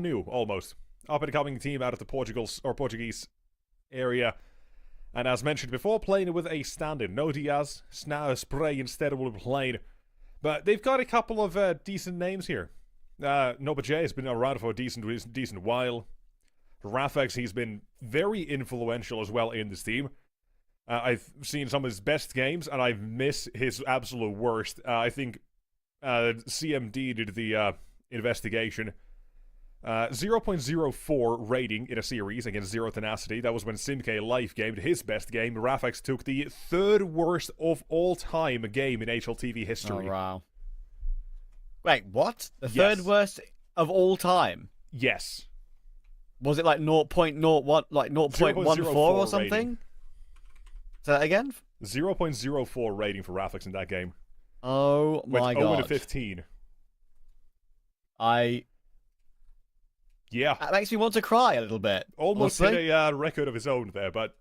new, almost. Up-and-coming team out of the Portuguese area, and as mentioned before, playing with a stand-in. No Diaz, Spray instead will be played, but they've got a couple of decent names here. Noba J has been around for a decent while. Rafex, he's been very influential as well in this team. I've seen some of his best games, and I've missed his absolute worst. I think CMD did the investigation. 0.04 rating in a series against Zero Tenacity. That was when Simk live gamed his best game. Rafex took the 3rd worst of all time game in HLTV history. Oh, wow. Wait, what? The 3rd worst of all time? Yes. Was it like 0.01, like 0.14 or something? Rating. Say that again? 0.04 rating for Rafex in that game. Oh my god. 0 to 15. Yeah. That makes me want to cry a little bit. Almost honestly. hit a record of his own there, but...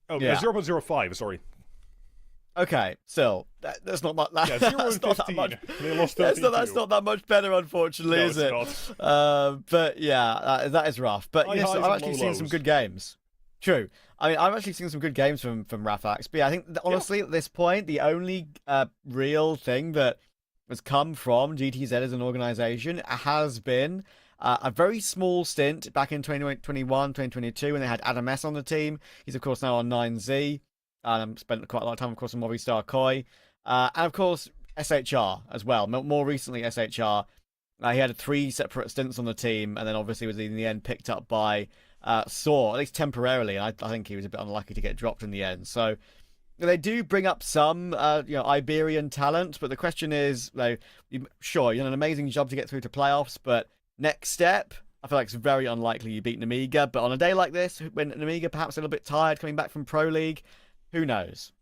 Oh, yeah. 0.05, sorry. Okay, still, that's not much. Yeah, 0 and 15. They lost 13. That's not that much better, unfortunately, No, is it's it? not. But yeah, that is rough. But yes, I've actually seen some good games. True. I mean, I've actually seen some good games from Rafax, but yeah, I think honestly at this point, the only real thing that has come from GTZ as an organization has been a very small stint back in 2021, 2022 when they had Adam S on the team. He's of course now on 9Z. Spent quite a lot of time, of course, on Movistar Koi, and of course SHR as well. More recently, SHR. He had 3 separate stints on the team, and then obviously was in the end picked up by Saw, at least temporarily. I think he was a bit unlucky to get dropped in the end. So they do bring up some, Iberian talent, but the question is, sure, you're an amazing job to get through to playoffs, but next step, I feel like it's very unlikely you beat Namiga. But on a day like this, when Namiga perhaps a little bit tired coming back from Pro League, who knows?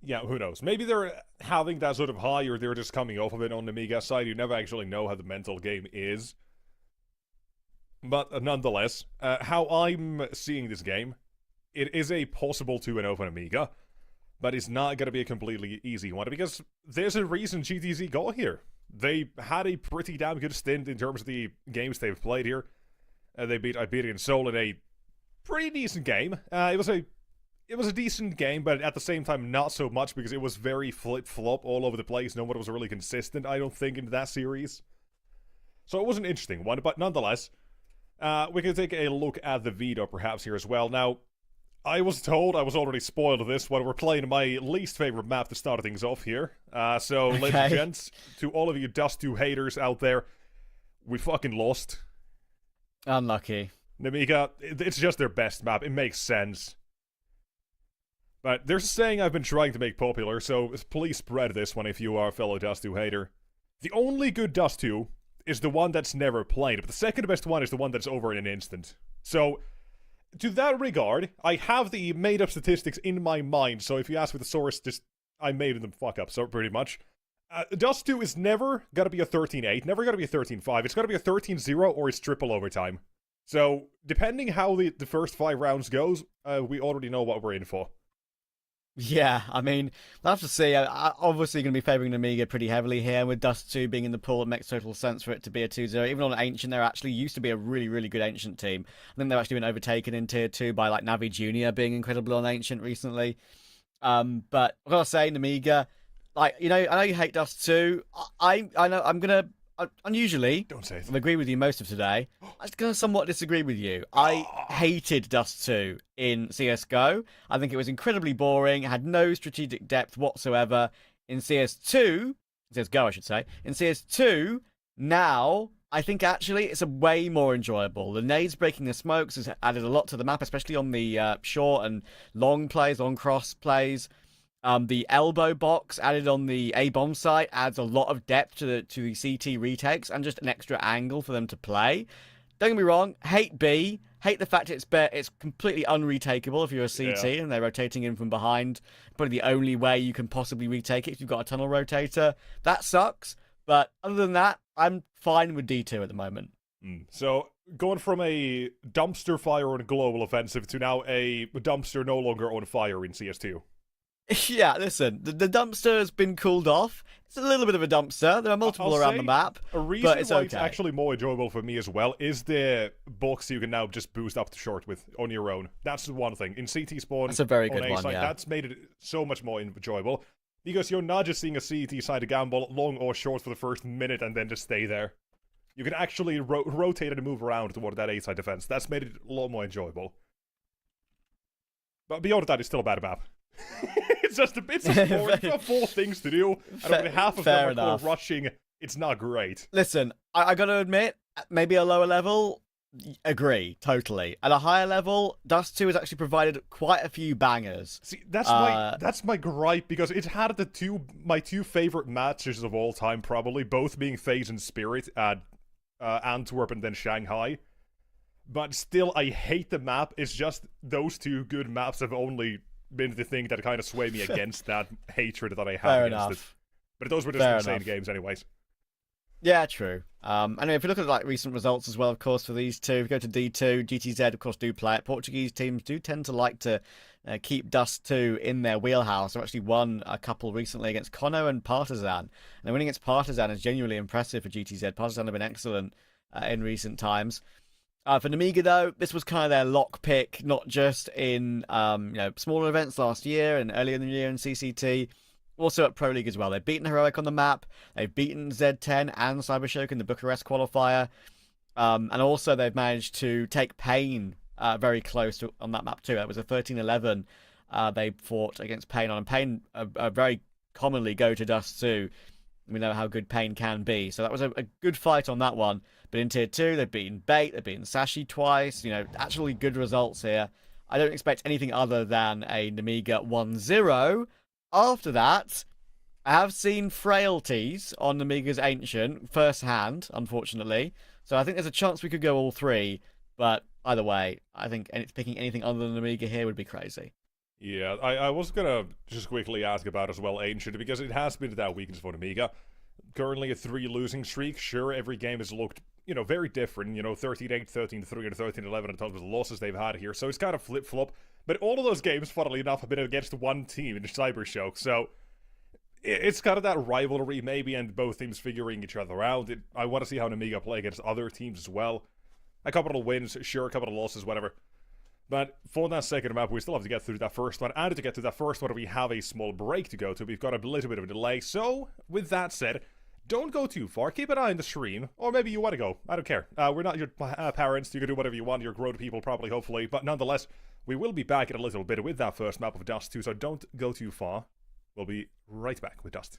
Yeah, who knows? Maybe they're having that sort of high, or they're just coming off of it on the Amiga side. You never actually know how the mental game is. But nonetheless, how I'm seeing this game, it is a possible 2-0 for Amiga, but it's not going to be a completely easy one, because there's a reason GTZ got here. They had a pretty damn good stint in terms of the games they've played here. They beat Iberian Soul in a pretty decent game. It was a decent game, but at the same time, not so much, because it was very flip-flop all over the place. No one was really consistent, I don't think, in that series. So it was an interesting one, but nonetheless, we can take a look at the veto perhaps here as well. Now, I was told, I was already spoiled of this, when we're playing my least favorite map to start things off here. So, ladies and gents, to all of you Dust 2 haters out there, we fucking lost. Unlucky. Namiga, it's just their best map. It makes sense. But there's a saying I've been trying to make popular, so please spread this one if you are a fellow Dust 2 hater. The only good Dust 2 is the one that's never played, but the second best one is the one that's over in an instant. So, to that regard, I have the made-up statistics in my mind, so if you ask me the source, I made them fuck up, so pretty much. Dust 2 is never gonna be a 13-8, never gonna be a 13-5, it's gonna be a 13-0 or it's triple overtime. So, depending how the first 5 rounds goes, we already know what we're in for. Yeah, I mean, we'll have to see. I'm obviously going to be favouring Amiga pretty heavily here, with Dust 2 being in the pool. It makes total sense for it to be a 2-0. Even on Ancient, there actually used to be a really, really good Ancient team. I think they've actually been overtaken in Tier 2 by, like, Navi Junior being incredible on Ancient recently. But I've got to say, Amiga, like, I know you hate Dust 2. I know I'm going to... Unusually, don't say it. I agree with you most of today. I'm going to somewhat disagree with you. I hated Dust 2 in CSGO. I think it was incredibly boring. It had no strategic depth whatsoever. In CS2, CSGO I should say, in CS2, now, I think actually it's a way more enjoyable. The nades breaking the smokes has added a lot to the map, especially on the short and long plays, long cross plays. The elbow box added on the A-bomb site adds a lot of depth to the CT retakes and just an extra angle for them to play. Don't get me wrong, hate B, hate the fact it's completely unretakeable if you're a CT and they're rotating in from behind. Probably the only way you can possibly retake it if you've got a tunnel rotator. That sucks, but other than that, I'm fine with D2 at the moment. So, going from a dumpster fire on a global offensive to now a dumpster no longer on fire in CS2. Yeah, listen, the dumpster has been cooled off. It's a little bit of a dumpster. There are multiple around the map, a reason but it's why okay. It's actually more enjoyable for me as well is the box you can now just boost up to short with on your own. That's the one thing. In CT spawn, that's a very on good A one, side, yeah. that's made it so much more enjoyable. Because you're not just seeing a CT side of gamble long or short for the first minute and then just stay there. You can actually rotate and move around toward that A side defense. That's made it a lot more enjoyable. But beyond that, it's still a bad map. It's just boring. You've got 4 things to do, and only half of them are rushing. It's not great. Listen, I gotta admit, maybe a lower level, agree, totally. At a higher level, Dust 2 has actually provided quite a few bangers. See, that's my gripe, because it had my two favorite matches of all time, probably, both being FaZe and Spirit at Antwerp and then Shanghai. But still, I hate the map. It's just those 2 good maps have only been the thing that kind of sway me against that hatred that I have Fair against enough. it. But those were just Fair insane enough. games anyways. Yeah, true. And if you look at like recent results as well, of course, for these 2, if you go to D2, GTZ, of course, do play it. Portuguese teams do tend to like to keep Dust 2 in their wheelhouse. I've actually won a couple recently against Kono and Partizan. And winning against Partizan is genuinely impressive for GTZ. Partizan have been excellent in recent times. For Namiga, though, this was kind of their lock pick, not just in smaller events last year and earlier in the year in CCT, also at Pro League as well. They've beaten Heroic on the map, they've beaten Z10 and Cybershock in the Bucharest qualifier, and also they've managed to take Pain very close on that map too. That was a 13-11 they fought against Pain on, and Pain very commonly go to Dust 2. We know how good Pain can be, so that was a good fight on that one. But in Tier 2, they've beaten Bait, they've beaten Sashi twice, actually good results here. I don't expect anything other than a Namiga 1-0. After that, I have seen frailties on Namiga's Ancient firsthand, unfortunately. So I think there's a chance we could go all three, but either way, I think picking anything other than Namiga here would be crazy. Yeah, I was gonna just quickly ask about as well Ancient, because it has been that weakness for Namiga. Currently a 3 losing streak. Sure, every game has looked, very different. 13-8, 13-3, and 13-11 in terms of the losses they've had here. So it's kind of flip-flop. But all of those games, funnily enough, have been against one team in Cybershock. So it's kind of that rivalry, maybe, and both teams figuring each other out. I want to see how Namiga play against other teams as well. A couple of wins, sure, a couple of losses, whatever. But for that second map, we still have to get through that first one. And to get to that first one, we have a small break to go to. We've got a little bit of a delay. So, with that said, don't go too far. Keep an eye on the stream. Or maybe you want to go. I don't care. We're not your parents. You can do whatever you want. You're grown people, probably, hopefully. But nonetheless, we will be back in a little bit with that first map of Dust 2. So don't go too far. We'll be right back with Dust.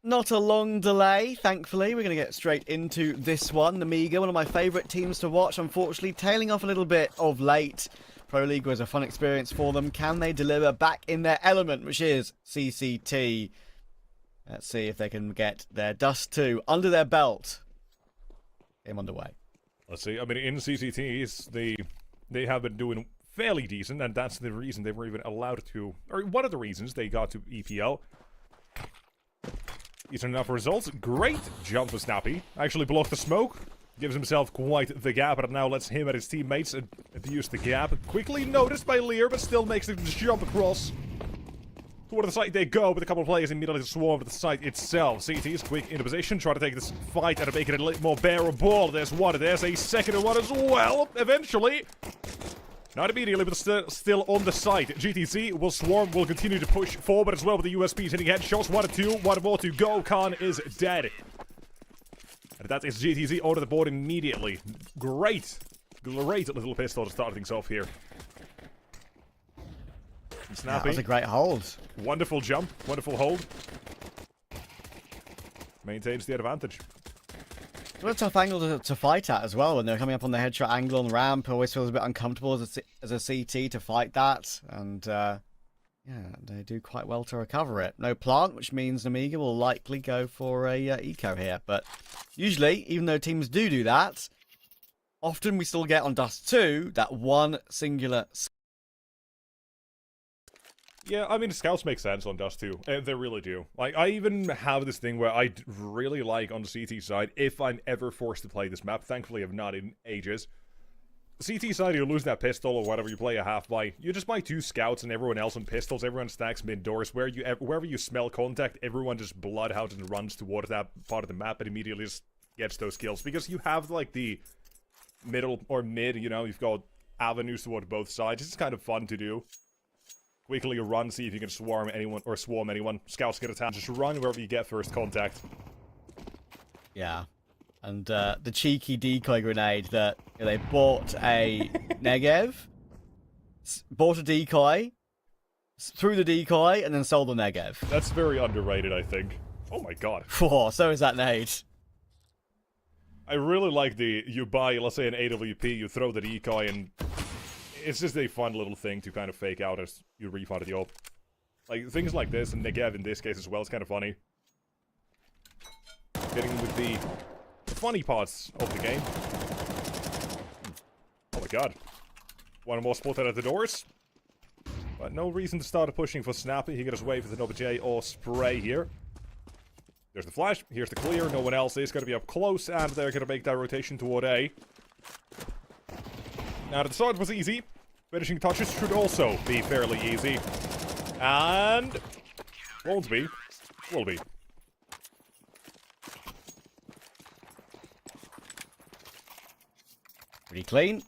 Not a long delay, thankfully. We're going to get straight into this one. Namiga, one of my favourite teams to watch, unfortunately tailing off a little bit of late. Pro League was a fun experience for them. Can they deliver back in their element, which is CCT? Let's see if they can get their Dust 2 under their belt. Game underway. Let's see. I mean, in CCTs, they have been doing fairly decent, and that's the reason they were even allowed to, or one of the reasons they got to EPL. Decent enough results. Great jump for Snappy. Actually blocked the smoke. Gives himself quite the gap, but now lets him and his teammates abuse the gap. Quickly noticed by Lear, but still makes the jump across. Toward the site they go, with a couple of players immediately swarm to the site itself. CT is quick into position, try to take this fight and make it a little more bearable. There's one, there's a second one as well, eventually. Not immediately, but still on the site. GTC will swarm, will continue to push forward as well with the USPs hitting headshots. 1 and 2, 1 more to go. Khan is dead. And that is GTC onto the board immediately. Great little pistol to start things off here. Snappy. That was a great hold. Wonderful jump, wonderful hold. Maintains the advantage. What a tough angle to fight at as well when they're coming up on the headshot angle on the ramp. Always feels a bit uncomfortable as a CT to fight that. And yeah, they do quite well to recover it. No plant, which means Namiga will likely go for a eco here. But usually, even though teams do that, often we still get on Dust 2 that one singular. Yeah, I mean, scouts make sense on Dust 2. They really do. Like, I even have this thing where I really like on the CT side, if I'm ever forced to play this map, thankfully I've not in ages, CT side, you lose that pistol or whatever, you play a half buy. You just buy 2 scouts and everyone else on pistols. Everyone stacks mid-doors. Wherever you smell contact, everyone just bloodhounds and runs towards that part of the map and immediately just gets those kills. Because you have, like, the middle or mid, you know, you've got avenues toward both sides. It's kind of fun to do. Quickly run, see if you can swarm anyone. Scouts get attacked. Just run wherever you get first contact. Yeah. And the cheeky decoy grenade that they bought a Negev, bought a decoy, threw the decoy, and then sold the Negev. That's very underrated, I think. Oh my god. Oh, so is that nade. I really like you buy, let's say, an AWP, you throw the decoy, and it's just a fun little thing to kind of fake out as you refund the op. Like, things like this, and Negev in this case as well, it's kind of funny. Getting with the funny parts of the game. Oh my god. One more spotted at the doors. But no reason to start pushing for Snappy. He got his way with an OBJ or spray here. There's the flash. Here's the clear. No one else is going to be up close. And they're going to make that rotation toward A. Now, the start was easy. Finishing touches should also be fairly easy. And won't be. Will be. Pretty clean.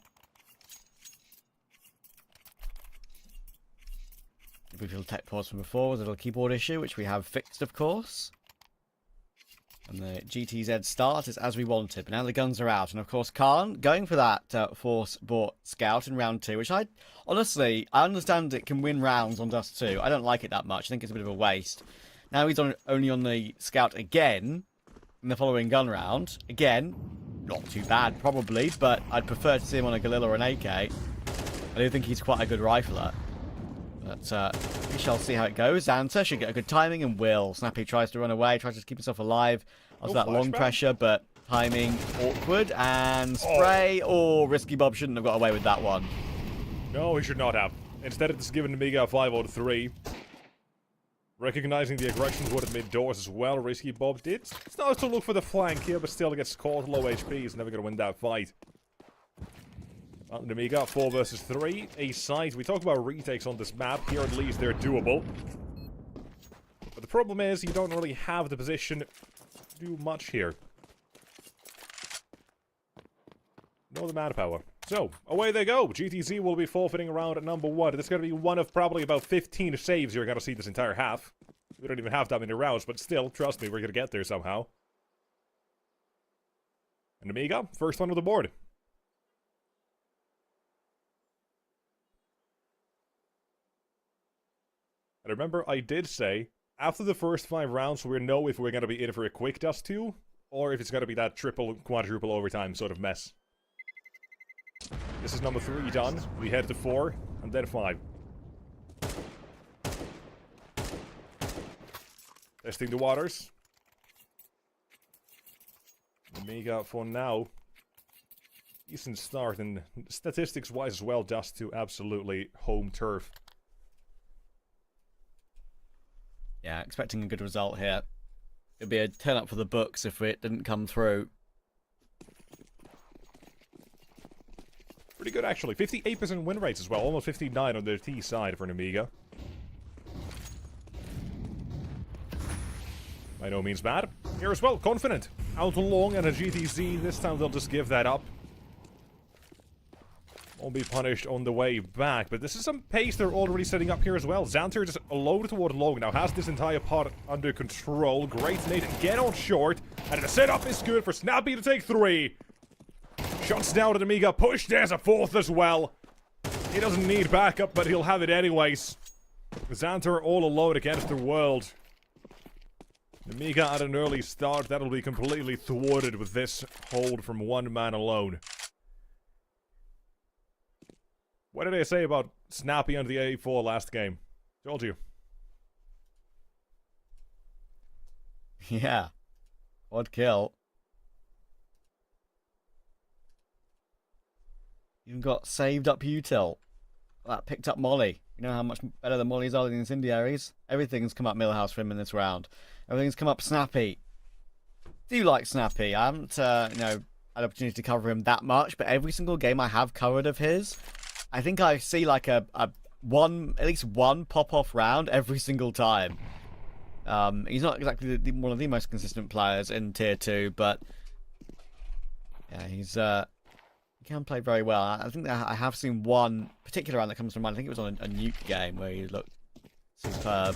If we feel tech pause from before was a little keyboard issue, which we have fixed, of course. And the GTZ start is as we wanted, but now the guns are out. And of course, Khan going for that Force bought Scout in round 2, which I understand it can win rounds on Dust 2. I don't like it that much. I think it's a bit of a waste. Now he's only on the Scout again in the following gun round. Again, not too bad, probably, but I'd prefer to see him on a Galil or an AK. I do think he's quite a good rifler. But we shall see how it goes. Xanta should get a good timing and will. Snappy tries to run away, tries to keep himself alive after that long pressure, but timing awkward. And spray. Oh, Risky Bob shouldn't have got away with that one. No, he should not have. Instead, it's given Amiga a 5 out of 3. Recognizing the aggression toward mid doors as well, Risky Bob did. It's nice to look for the flank here, but still gets caught low HP. He's never going to win that fight. Well, Amiga, 4 versus 3. A side. We talk about retakes on this map. Here at least they're doable. But the problem is you don't really have the position to do much here. Nor the manpower. So, away they go. GTZ will be forfeiting around at number 1. This is going to be one of probably about 15 saves you're going to see this entire half. We don't even have that many rounds, but still, trust me, we're going to get there somehow. And Amiga, first one on the board. And remember, I did say, after the first 5 rounds, we'll know if we're going to be in for a quick Dust 2, or if it's going to be that triple, quadruple overtime sort of mess. This is number 3 done. We head to 4, and then 5. Testing the waters. Amiga for now. Decent start, and statistics-wise as well, Dust 2 absolutely home turf. Yeah, expecting a good result here. It'd be a turn up for the books if it didn't come through. Pretty good, actually. 58% win rates as well. Almost 59 on the T side for an Amiga. By no means bad. Here as well, confident. Out on long and a GTZ. This time they'll just give that up. Won't be punished on the way back. But this is some pace they're already setting up here as well. Xanter just loaded toward long now. Has this entire pot under control. Great nade. Get on short. And the setup is good for Snappy to take 3. Shots down at Amiga. Push. There's a 4th as well. He doesn't need backup, but he'll have it anyways. Xanter all alone against the world. Amiga at an early start. That'll be completely thwarted with this hold from one man alone. What did I say about Snappy on the A4 last game? Told you. Yeah. Odd kill. Even got saved up util. That picked up Molly. You know how much better the Mollies are than the incendiaries? Everything's come up Millhouse for him in this round. Everything's come up Snappy. Do you like Snappy? I haven't, I an opportunity to cover him that much, but every single game I have covered of his, I think I see like at least one pop-off round every single time. He's not exactly one of the most consistent players in Tier 2, but yeah, he can play very well. I think that I have seen one particular round that comes to mind. I think it was on a nuke game where he looked superb.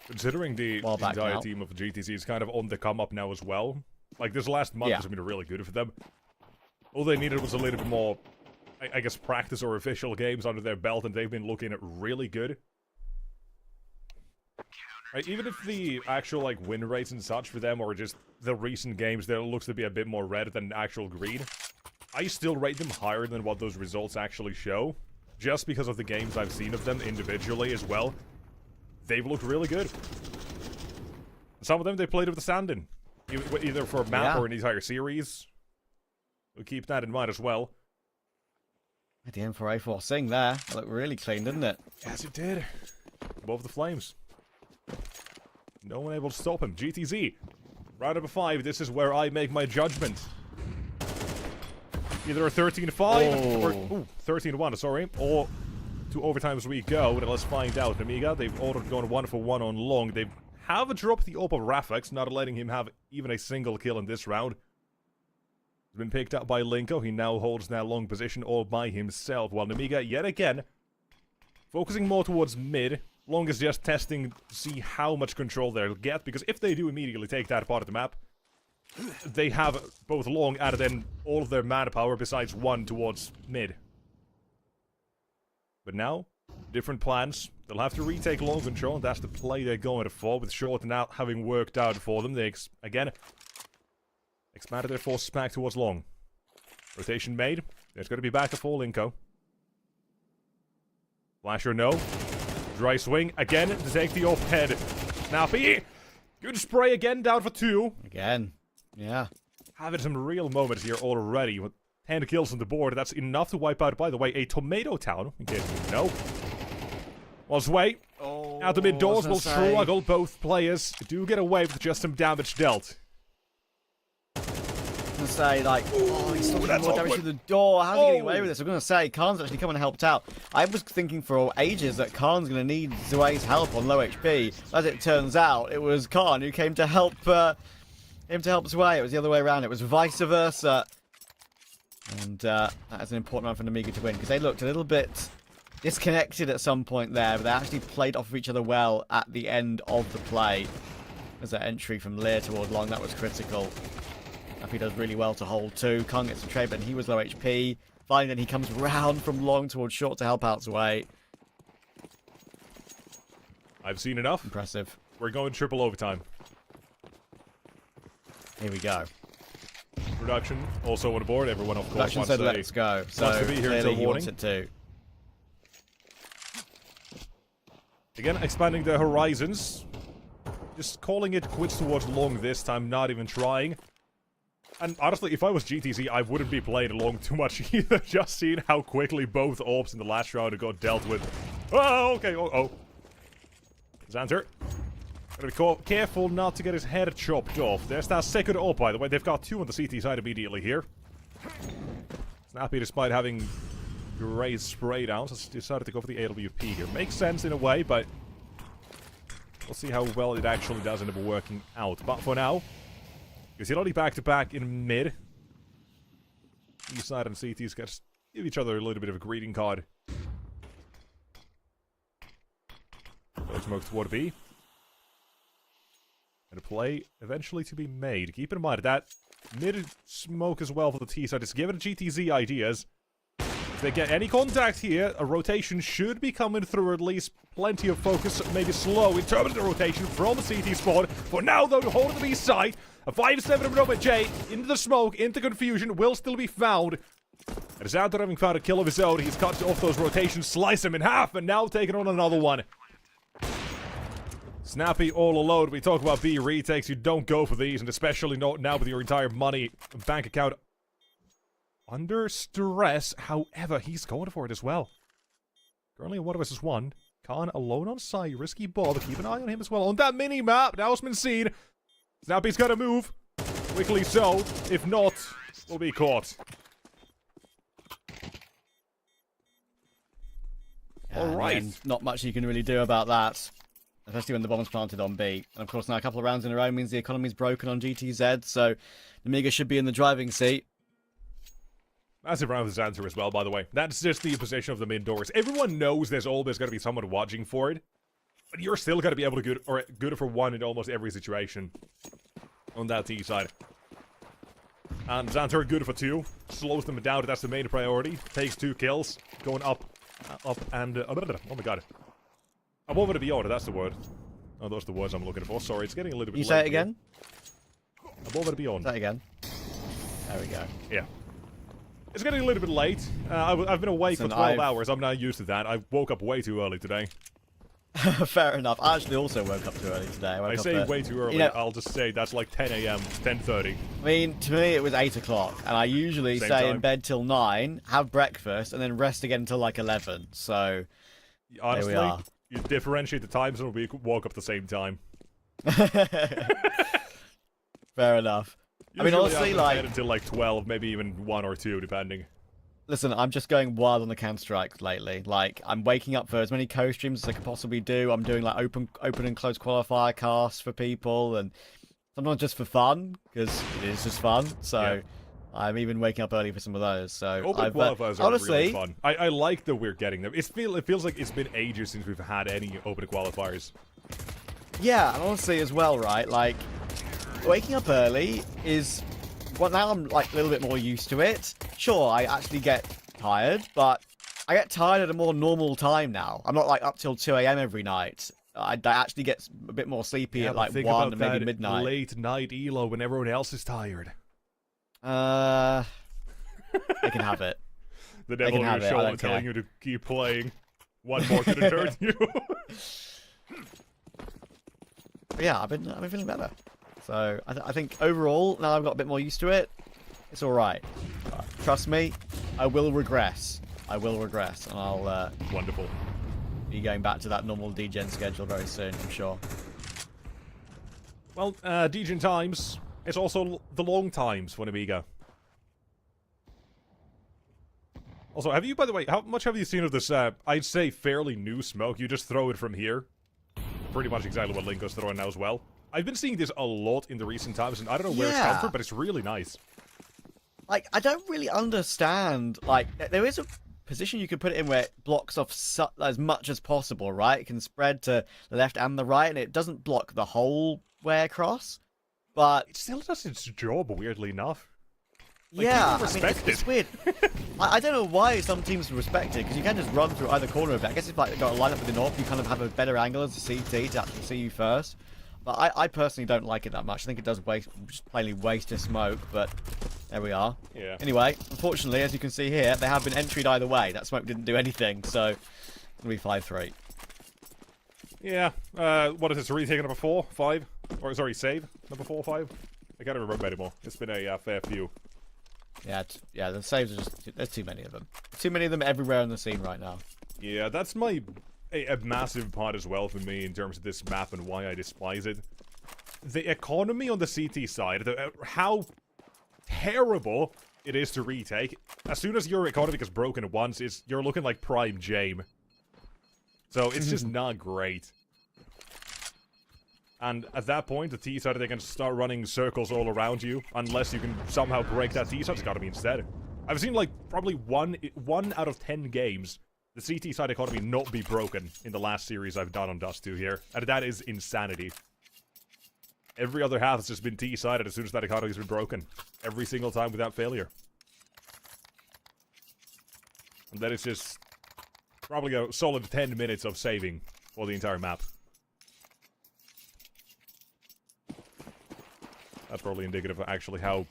Considering the entire team of GTC is kind of on the come up now as well. Like, this last month has been really good for them. All they needed was a little bit more, I guess, practice or official games under their belt, and they've been looking at really good. Right, even if the actual, like, win rates and such for them, or just the recent games, there looks to be a bit more red than actual green, I still rate them higher than what those results actually show, just because of the games I've seen of them individually as well. They've looked really good. Some of them, they played with the sand in. Either for a map or an entire series. We'll keep that in mind as well. The M4A4 Sing there. That looked really clean, didn't it? Yes, it did. Above the flames. No one able to stop him. GTZ. Round number 5. This is where I make my judgment. Either a 13-5 or 13-1, sorry, or to overtime as we go. And let's find out. Amiga, they've all gone 1-for-1 on long. They have dropped the AWP of Rafix, not letting him have even a single kill in this round. He's been picked up by Linko. He now holds that long position all by himself, while Amiga, yet again, focusing more towards mid. Long is just testing to see how much control they'll get, because if they do immediately take that part of the map, they have both long and then all of their manpower besides one towards mid. But now, different plans. They'll have to retake long control, and that's the play they're going for, with short now having worked out for them. They, again, expanded their forces back towards long. Rotation made. There's going to be back to full Linko. Flash or no. Dry swing again to take the off head. Snappy. Good spray again, down for 2. Again. Yeah. Having some real moments here already. With 10 kills on the board. That's enough to wipe out, by the way, a tomato town. In case you didn't know. Osway. Out the mid doors will struggle. Both players do get away with just some damage dealt. I'm gonna say, like, he's still getting more damage to the door. How's he getting away with this? I'm gonna say, Khan's actually come and helped out. I was thinking for ages that Khan's gonna need Zway's help on low HP. As it turns out, it was Khan who came to help Zway. It was the other way around. It was vice versa. And that is an important one for Namiga to win, because they looked a little bit disconnected at some point there, but they actually played off of each other well at the end of the play. There's that entry from Lear toward long, that was critical. He does really well to hold too. Khan gets the trade, but he was low HP. Finally, then he comes round from long towards short to help out Zway. I've seen enough. Impressive. We're going triple overtime. Here we go. Production also on board. Everyone, of course, Production said let's go. So to be here clearly until he wants morning. it too. Again, expanding their horizons. Just calling it quits towards long this time, not even trying. And honestly, if I was GTC, I wouldn't be playing along too much either. Just seeing how quickly both AWPs in the last round got dealt with. Oh, okay. Oh. Xanter. Gotta be careful not to get his head chopped off. There's that second AWP, by the way. They've got 2 on the CT side immediately here. Snappy, despite having great spray downs, has decided to go for the AWP here. Makes sense in a way, but we'll see how well it actually does end up working out. But for now, because you're only back-to-back in mid. East side and CT's got to give each other a little bit of a greeting card. Smoke toward B. And a play eventually to be made. Keep in mind that mid smoke as well for the T side. Just give it a GTZ ideas. If they get any contact here, a rotation should be coming through, at least plenty of focus, maybe slow in terms of the rotation from the CT spot. For now, though, to hold the B side, a 5-7 over J into the smoke, into confusion, will still be found. And is out there having found a kill of his own. He's cut off those rotations, slice him in half, and now taking on another one. Snappy all alone. We talk about B retakes. You don't go for these, and especially not now with your entire money bank account under stress. However, he's going for it as well. Currently 1 vs 1. Khan alone on site. Risky ball, but keep an eye on him as well. On that mini-map, now it's been seen. Snappy's got to move. Quickly so. If not, we'll be caught. All right. And not much you can really do about that. Especially when the bomb's planted on B. And of course now a couple of rounds in a row means the economy's broken on GTZ, so Amiga should be in the driving seat. Massive round of this answer as well, by the way. That's just the position of the mid doors. Everyone knows there's always going to be someone watching for it. But you're still going to be able to good for one in almost every situation. On that T side. And Xanthor good for 2. Slows them down, that's the main priority. Takes 2 kills. Going up and... oh my god. Above and beyond, that's the word. Oh, those are the words I'm looking for. Sorry, it's getting a little bit You late say it here. again? Above and beyond. Say it again. There we go. Yeah. It's getting a little bit late. I've been awake for 12 hours. I'm not used to that. I woke up way too early today. Fair enough. I actually also woke up too early today. I say way too early. I'll just say that's like 10 a.m., 10:30. I mean, to me it was 8 o'clock, and I usually stay in bed till 9, have breakfast, and then rest again until like 11. So, honestly, there we are. You differentiate the times and we woke up at the same time. Fair enough. I mean, honestly, like until like 12, maybe even 1 or 2, depending. Listen, I'm just going wild on the Counter-Strike lately. Like, I'm waking up for as many co-streams as I can possibly do. I'm doing, like, open and close qualifier casts for people, and sometimes just for fun, because it is just fun. So, yeah. I'm even waking up early for some of those. So, open qualifiers are really fun. I like that we're getting them. It feels like it's been ages since we've had any open qualifiers. Yeah, and honestly as well, right? Like, waking up early is... Well, now I'm, like, a little bit more used to it. Sure, I actually get tired, but I get tired at a more normal time now. I'm not, like, up till 2 a.m. every night. I actually get a bit more sleepy at, like, 1 and maybe midnight. Late night ELO when everyone else is tired. They can have it. The devil in your shoulder telling you to keep playing. One more could have hurt you. But yeah, I've been feeling better. So I think overall, now I've got a bit more used to it, it's alright. Trust me, I will regress. I will regress, and I'll wonderful. Be going back to that normal degen schedule very soon, I'm sure. Well, degen times, it's also the long times for an Amiga. Also, have you, by the way, how much have you seen of this, I'd say fairly new smoke? You just throw it from here. Pretty much exactly what Linko's throwing now as well. I've been seeing this a lot in the recent times, and I don't know where it's come from, but it's really nice. Like, I don't really understand. Like, there is a position you could put it in where it blocks off as much as possible, right? It can spread to the left and the right, and it doesn't block the whole way across. But it still does its job, weirdly enough. Like, yeah, I mean, it's weird. I don't know why some teams respect it, because you can just run through either corner of it. I guess if like you got a line up with the north, you kind of have a better angle as a CT to actually see you first. But I personally don't like it that much. I think it does just plainly waste of smoke, but there we are. Yeah. Anyway, unfortunately, as you can see here, they have been entried either way. That smoke didn't do anything, so it's going to be 5-3. Yeah. What is it? Retake number 4? 5? Or, sorry, save? Number 4 or 5? I can't remember anymore. It's been a fair few. Yeah, yeah, the saves are just... There's too many of them. Too many of them everywhere on the scene right now. Yeah, that's a massive part as well for me in terms of this map and why I despise it. The economy on the CT side, how terrible it is to retake. As soon as your economy gets broken once, you're looking like prime Jame. So it's just not great. And at that point, the T side, they can start running circles all around you, unless you can somehow break that T side economy instead. I've seen like probably one out of 10 games the CT side economy not be broken in the last series I've done on Dust 2 here. And that is insanity. Every other half has just been T-sided as soon as that economy's been broken. Every single time without failure. And that is just probably a solid 10 minutes of saving for the entire map. That's probably indicative of actually how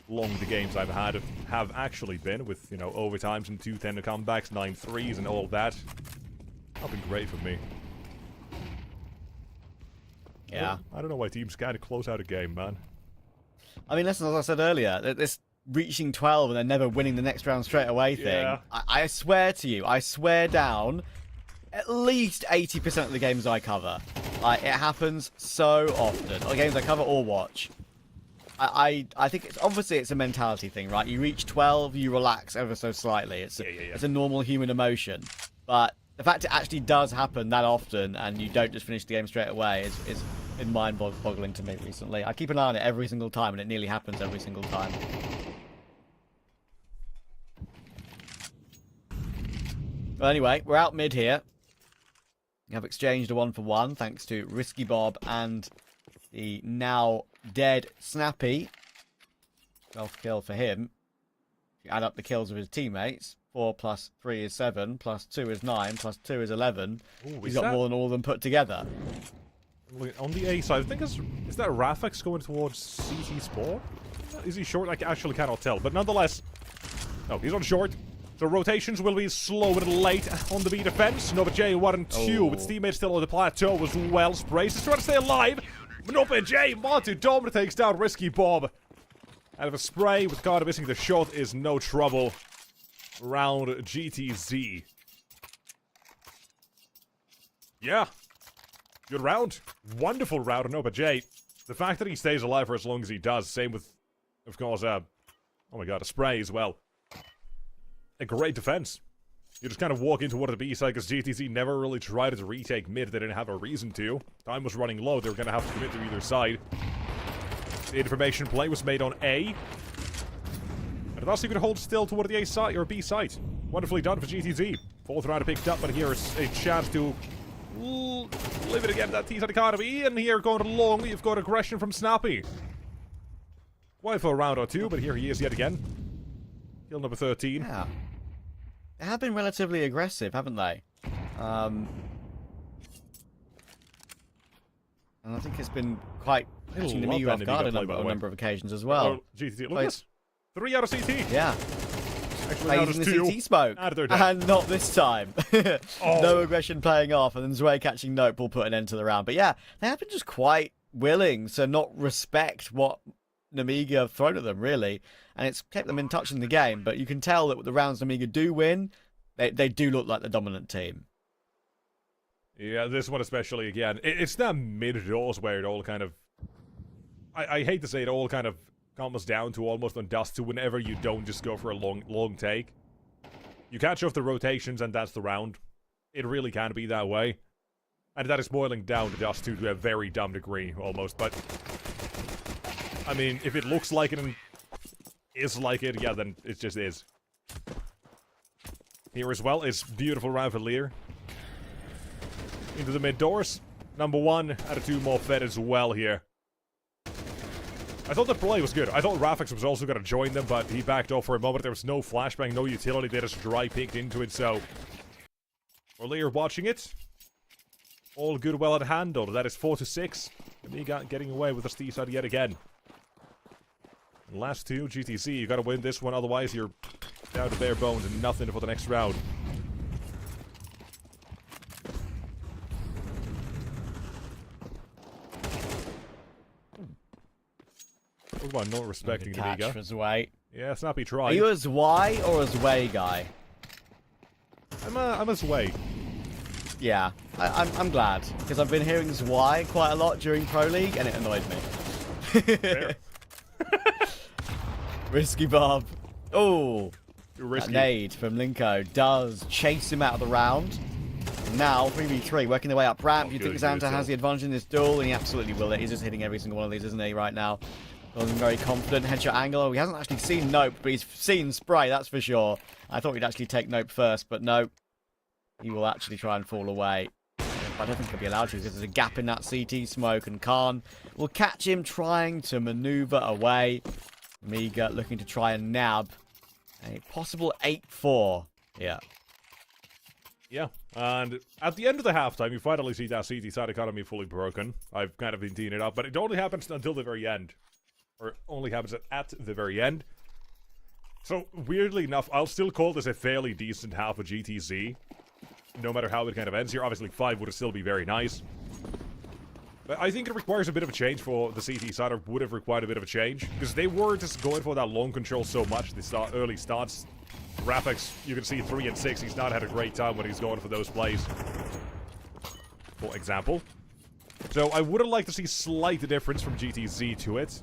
long the games I've had have actually been, with, you know, overtimes and 2-10 comebacks, 9-3s and all that. That's been great for me. Yeah. I don't know why teams can't close out a game, man. I mean, listen, as I said earlier, this reaching 12 and then never winning the next round straight away thing, yeah. I swear to you, I swear down, at least 80% of the games I cover. It happens so often. Or games I cover or watch. I think it's obviously it's a mentality thing, right? You reach 12, you relax ever so slightly. It's a normal human emotion. But the fact it actually does happen that often and you don't just finish the game straight away is been mind-boggling to me recently. I keep an eye on it every single time, and it nearly happens every single time. Well, anyway, we're out mid here. We have exchanged a 1-for-1 thanks to Risky Bob and the now dead Snappy. 12th kill for him. If you add up the kills of his teammates, 4 plus 3 is 7, plus 2 is 9, plus 2 is 11. Ooh, He's got more than all of them put together. On the A side, I think is that Rafix going towards CT Sport? Is he short? I actually cannot tell, but nonetheless, no, he's on short. So rotations will be slow and late on the B defense. Nova J 1 and 2 with teammates still on the plateau as well. Sprays is trying to stay alive. Nova J Montu Domina takes down Risky Bob. Out of a spray with Carter missing the shot is no trouble. Round GTZ. Yeah. Good round. Wonderful round, Nova J. The fact that he stays alive for as long as he does, same with, of course, oh my god, a spray as well. A great defense. You just kind of walk into one of the B side because GTZ never really tried to retake mid. They didn't have a reason to. Time was running low. They were going to have to commit to either side. The information play was made on A. And thus you could hold still toward the A side or B side. Wonderfully done for GTZ. Fourth round picked up, but here is a chance to live it again, that T-side economy. And here going along, we've got aggression from Snappy. Quite for a round or two, but here he is yet again. Kill number 13. Yeah. They have been relatively aggressive, haven't they? And I think it's been quite catching the Migu off guard on a number of occasions as well. Oh, GTZ, look at this. 3 out of CT. Yeah. Actually, now Using there's 2. the CT smoke. And not this time. No aggression paying off, and then Zwei catching Nope will put an end to the round. But yeah, they have been just quite willing to not respect what Namiga have thrown at them, really. And it's kept them in touch in the game. But you can tell that the rounds Namiga do win, they do look like the dominant team. Yeah, this one especially, again. It's that mid-dose where it all kind of... I hate to say it, all kind of comes down to almost on dust to whenever you don't just go for a long take. You catch off the rotations and that's the round. It really can be that way. And that is boiling down to dust to a very dumb degree, almost. But, I mean, if it looks like it and is like it, yeah, then it just is. Here as well is beautiful round for Lear. Into the mid doors. Number 1 out of 2 more fed as well here. I thought the play was good. I thought Rafix was also going to join them, but he backed off for a moment. There was no flashbang, no utility. They just dry picked into it, so... For Lear watching it. All good, well handled. That is 4-6. Amiga getting away with the Steve side yet again. And last 2, GTC. You got to win this one, otherwise you're down to bare bones and nothing for the next round. Talk about not respecting the Amiga. For Zwei. Yeah, Snappy tried. Are you a Zwei or a Zwei guy? I'm a Zwei. Yeah, I'm glad, because I've been hearing Zwei quite a lot during Pro League, and it annoyed me. Risky Bob. Oh, that nade from Linko does chase him out of the round. Now, 3v3, working their way up ramp. You think Xanta has the advantage in this duel, and he absolutely will it. He's just hitting every single one of these, isn't he, right now? Feeling very confident. Headshot angle. Oh, he hasn't actually seen Nope, but he's seen Spray, that's for sure. I thought he'd actually take Nope first, but no. He will actually try and fall away. I don't think he'll be allowed to because there's a gap in that CT smoke, and Khan will catch him trying to maneuver away. Amiga looking to try and nab a possible 8-4 here. Yeah, and at the end of the halftime, you finally see that CT side economy fully broken. I've kind of been teeing it up, but it only happens until the very end. Or it only happens at the very end. So, weirdly enough, I'll still call this a fairly decent half of GTZ. No matter how it kind of ends here. Obviously, 5 would still be very nice. But I think it requires a bit of a change for the CT side, or would have required a bit of a change. Because they were just going for that long control so much, the early starts. Rafix, you can see 3 and 6, he's not had a great time when he's going for those plays. For example. So I would have liked to see slight difference from GTZ to it.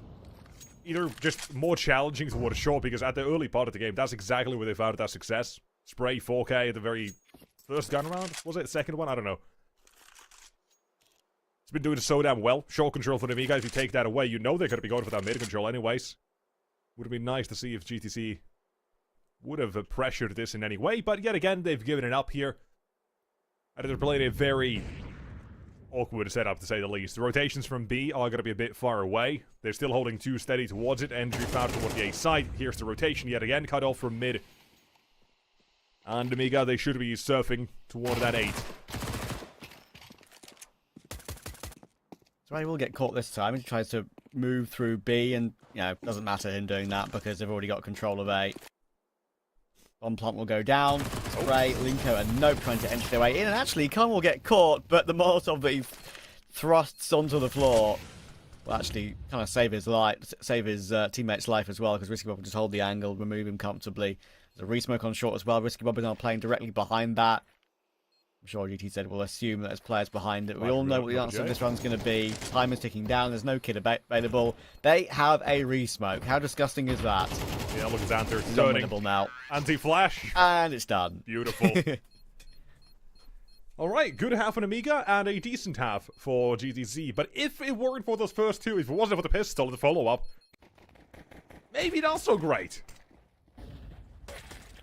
either just more challenging toward a short, because at the early part of the game, that's exactly where they found that success. Spray 4K at the very first gun round, was it? Second one? I don't know. It's been doing so damn well. Short control for Nemiga, if you take that away, you know they're going to be going for that mid control anyways. Would have been nice to see if GTC would have pressured this in any way, but yet again, they've given it up here. And they're playing a very awkward setup, to say the least. The rotations from B are going to be a bit far away. They're still holding 2 steady towards it. Entry found towards the A side. Here's the rotation yet again, cut off from mid. And Amiga, they should be surfing toward that 8. So he will get caught this time. He tries to move through B, and, you know, doesn't matter him doing that because they've already got control of A. Bomb plant will go down. Spray, Linko, and Nope trying to enter their way in. And actually, Khan will get caught, but the Molotov that he thrusts onto the floor will actually kind of save his life, save his teammate's life as well, because Risky Bob will just hold the angle, remove him comfortably. There's a resmoke on short as well. Risky Bob is now playing directly behind that. I'm sure GTZ will assume that there's players behind it. We all know what the answer to this run's going to be. Time is ticking down. There's no kit available. They have a resmoke. How disgusting is that? Yeah, look at Xanther. It's unwinnable now. Anti-flash. And it's done. Beautiful. Alright, good half on Amiga and a decent half for GTZ. But if it weren't for those first 2, if it wasn't for the pistol, the follow-up, maybe not so great.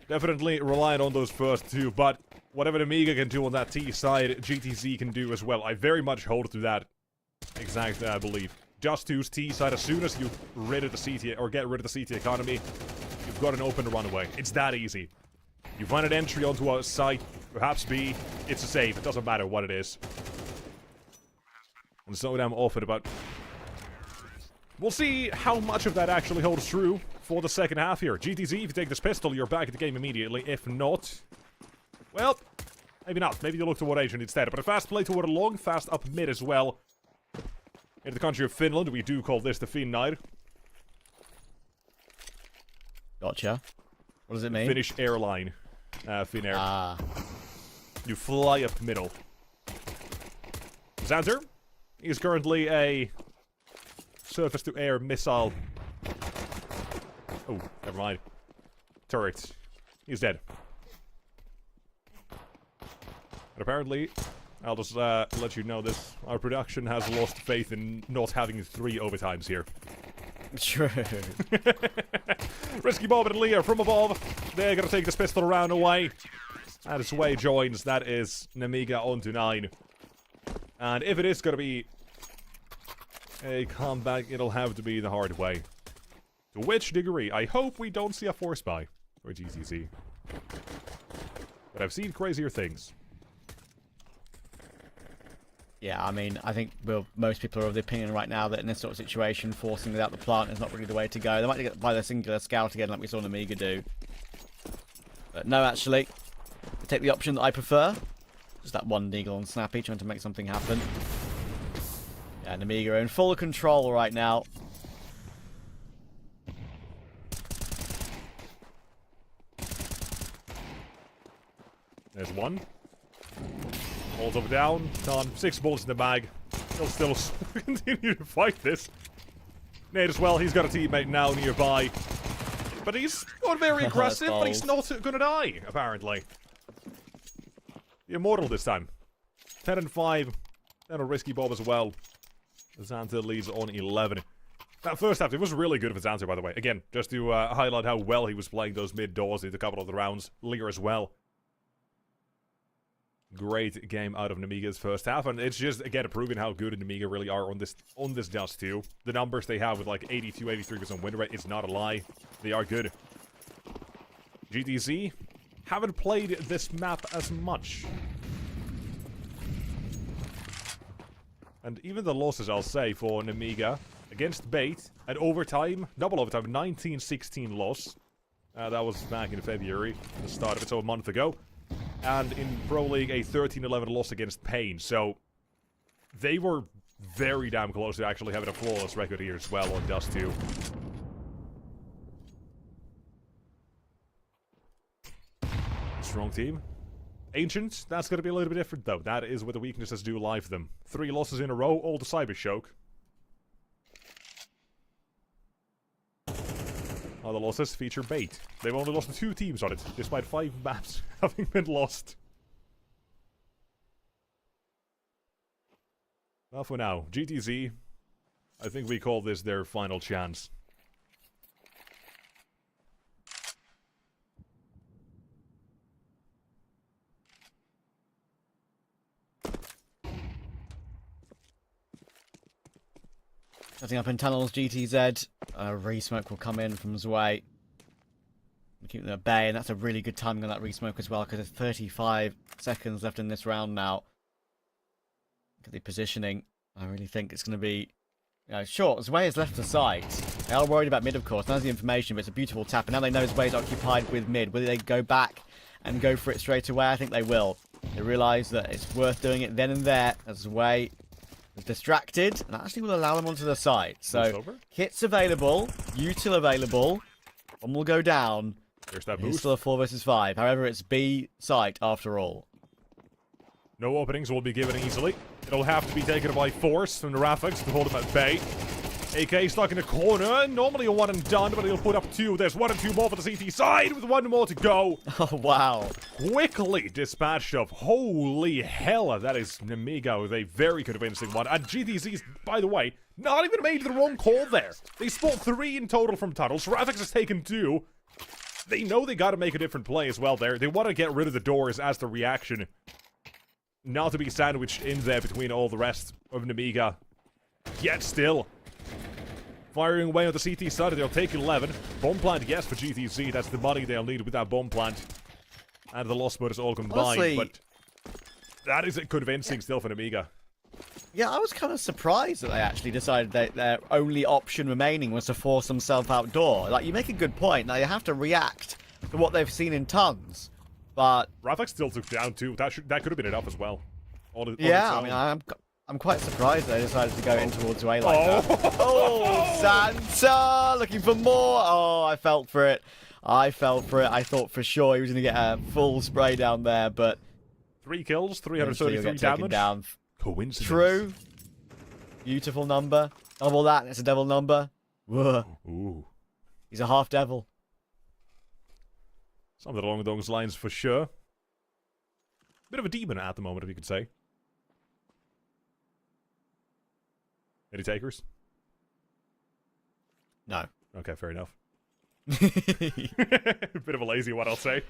Definitely relying on those first 2, but whatever Amiga can do on that T side, GTZ can do as well. I very much hold to that exact belief. Just use T side as soon as you rid of the CT or get rid of the CT economy, you've got an open runaway. It's that easy. You find an entry onto a site, perhaps B, it's a save. It doesn't matter what it is. And so damn often, but we'll see how much of that actually holds true for the second half here. GTZ, if you take this pistol, you're back in the game immediately. If not, well, maybe not. Maybe you look toward Asian instead. But a fast play toward a long, fast up mid as well. In the country of Finland, we do call this the Finn Night. Gotcha. What does it mean? Finnish airline. Finnair. Ah. You fly up middle. Xanther is currently a surface-to-air missile. Oh, never mind. Turret. He's dead. And apparently, I'll just let you know this. Our production has lost faith in not having 3 overtimes here. True. Risky Bob and Leah from above. They're gonna take this pistol round away. And Sway joins. That is Nemiga on to 9. And if it is gonna be a comeback, it'll have to be the hard way. To which degree? I hope we don't see a force buy for GCC. But I've seen crazier things. Yeah, I mean, I think most people are of the opinion right now that in this sort of situation, forcing without the plant is not really the way to go. They might get by the singular scout again like we saw Amiga do. But no, actually, I take the option that I prefer. Just that one Deagle on Snappy trying to make something happen. Yeah, and Amiga in full control right now. There's one. Balls over down. Done. 6 bullets in the bag. He'll still continue to fight this. Nate as well. He's got a teammate now nearby. But he's not very aggressive, but he's not gonna die, apparently. The Immortal this time. 10 and 5. Then a Risky Bob as well. Xanther leads on 11. That first half, it was really good for Xanther, by the way. Again, just to highlight how well he was playing those mid doors in a couple of the rounds. Lear as well. Great game out of Nemiga's first half, and it's just, again, proving how good Nemiga really are on this Dust 2. The numbers they have with like 82, 83% win rate is not a lie. They are good. GTC haven't played this map as much. And even the losses, I'll say, for Nemiga against Bait at overtime, double overtime, 19-16 loss. That was back in February, the start of it, so a month ago. And in Pro League, a 13-11 loss against Pain. So they were very damn close to actually having a flawless record here as well on Dust 2. Strong team. Ancient, that's going to be a little bit different, though. That is where the weaknesses do lie for them. 3 losses in a row, all to Cybershock. Other losses feature bait. They've only lost to 2 teams on it, despite 5 maps having been lost. Well, for now, GTZ, I think we call this their final chance. Setting up in tunnels, GTZ. Resmoke will come in from Zwei. Keep them at bay, and that's a really good timing on that resmoke as well, because there's 35 seconds left in this round now. Look at the positioning. I really think it's going to be... sure, Zwei has left the site. They are worried about mid, of course. None of the information, but it's a beautiful tap. And now they know Zwei's occupied with mid. Will they go back and go for it straight away? I think they will. They realise that it's worth doing it then and there, as Zwei is distracted, and actually will allow them onto the site. So, kits available, util available. One will go down. There's that It's boost. still a 4 versus 5. However, it's B site after all. No openings will be given easily. It'll have to be taken by force from the Rafix to hold him at bay. AK stuck in the corner. Normally a 1 and done, but he'll put up 2. There's 1 and 2 more for the CT side with 1 more to go. Oh, wow. Quickly dispatched of. Holy hell, that is Nemiga with a very convincing one. And GTZ's, by the way, not even made the wrong call there. They spot 3 in total from tunnels. Rafix has taken 2. They know they gotta make a different play as well there. They want to get rid of the doors as the reaction. Not to be sandwiched in there between all the rest of Nemiga. Yet still. Firing away on the CT side, they'll take 11. Bomb plant, yes, for GTZ. That's the money they'll need with that bomb plant. And the lost mode is all combined, Honestly, but that is convincing still for Nemiga. Yeah, I was kind of surprised that they actually decided that their only option remaining was to force themselves outdoor. Like, you make a good point. Now, you have to react to what they've seen in tons. But Rafix still took down 2. That could have been enough as well. yeah, I mean, I'm quite surprised they decided to go in towards Zwei like that. Oh, Santa! Looking for more! Oh, I felt for it. I felt for it. I thought for sure he was going to get a full spray down there, but... 3 kills, eventually he'll 333 get taken damage. down. Coincidence. True. Beautiful number. Double that, and it's a devil number. Whoa. Ooh. He's a half devil. Something along those lines for sure. Bit of a demon at the moment, if you could say. Any takers? No. Okay, fair enough. Bit of a lazy one, I'll say.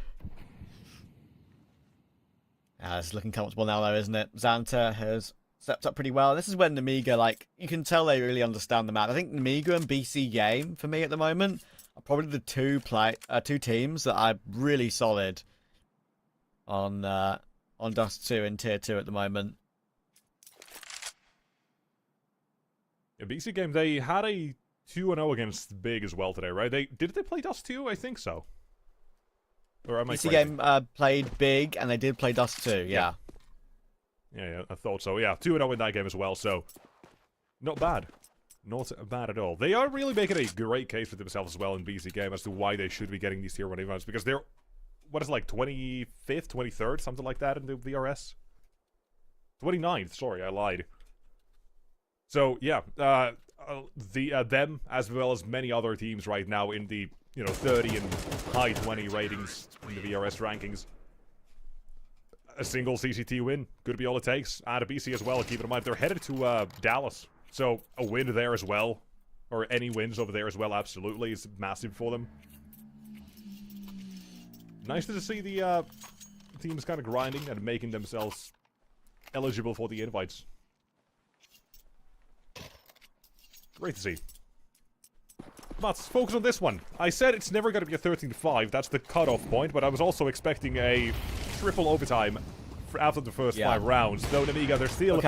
It's looking comfortable now, though, isn't it? Xanta has stepped up pretty well. This is when Nemiga, like, you can tell they really understand the map. I think Nemiga and BC Game, for me at the moment, are probably the two teams that are really solid on Dust 2 and Tier 2 at the moment. Yeah, BC Game, they had a 2-0 against Big as well today, right? Did they play Dust 2? I think so. Or am I BC crazy? Game played Big, and they did play Dust 2, yeah. Yeah, I thought so. Yeah, 2-0 in that game as well, so not bad. Not bad at all. They are really making a great case for themselves as well in BC Game as to why they should be getting these Tier 1 invites, because they're, what is it, like 25th, 23rd, something like that in the VRS? 29th, sorry, I lied. So, yeah, them, as well as many other teams right now in the, 30 and high 20 ratings in the VRS rankings. A single CCT win could be all it takes. And a BC as well, keep in mind, they're headed to Dallas. So, a win there as well, or any wins over there as well, absolutely, is massive for them. Nice to see the teams kind of grinding and making themselves eligible for the invites. Great to see. But focus on this one. I said it's never going to be a 13-5. That's the cutoff point, but I was also expecting a triple overtime after the first 5 rounds. Though Nemiga, they're still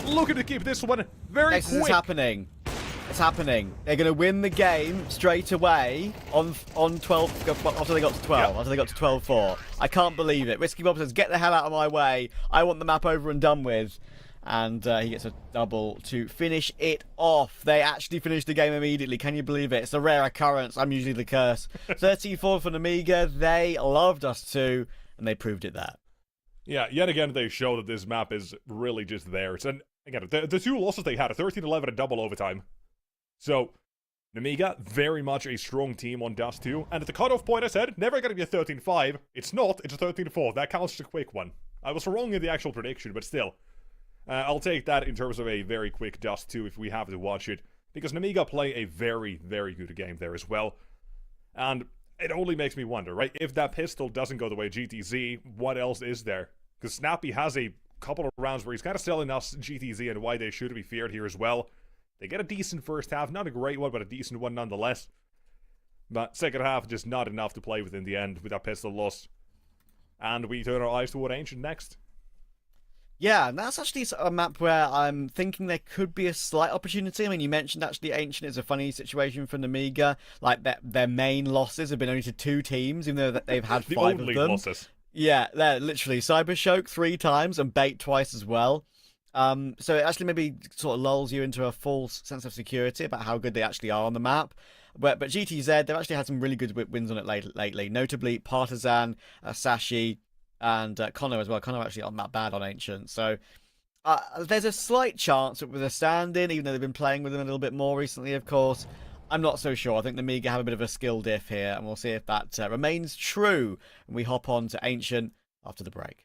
looking to keep this one very quick. It's happening. It's happening. They're going to win the game straight away on 12 after they got to 12. Yeah. After they got to 12-4. I can't believe it. Risky Bob says, "Get the hell out of my way. I want the map over and done with." And he gets a double to finish it off. They actually finished the game immediately. Can you believe it? It's a rare occurrence. I'm usually the curse. 34 for Nemiga. They loved us too, and they proved it that. Yeah, yet again, they show that this map is really just theirs. And again, the 2 losses they had, a 13-11 and double overtime. So, Namiga, very much a strong team on Dust 2. And at the cutoff point I said, never gonna be a 13-5. It's not, it's a 13-4. That counts as a quick one. I was wrong in the actual prediction, but still. I'll take that in terms of a very quick Dust 2 if we have to watch it. Because Namiga play a very, very good game there as well. And it only makes me wonder, right? If that pistol doesn't go the way GTZ, what else is there? Because Snappy has a couple of rounds where he's kind of selling us GTZ and why they should be feared here as well. They get a decent first half, not a great one, but a decent one nonetheless. But second half, just not enough to play with in the end with that pistol loss. And we turn our eyes toward Ancient next. Yeah, and that's actually a map where I'm thinking there could be a slight opportunity. I mean, you mentioned actually Ancient is a funny situation for Namiga. Like, their main losses have been only to 2 teams, even though they've had 5 of them. Losses. Yeah, they're literally Cybershock 3 times and Bait twice as well. So it actually maybe sort of lulls you into a false sense of security about how good they actually are on the map. But GTZ, they've actually had some really good wins on it lately, notably Partisan, Sashi, and Connor as well. Connor actually aren't that bad on Ancient. So there's a slight chance with a stand-in, even though they've been playing with them a little bit more recently, of course. I'm not so sure. I think the Namiga have a bit of a skill diff here, and we'll see if that remains true when we hop on to Ancient after the break.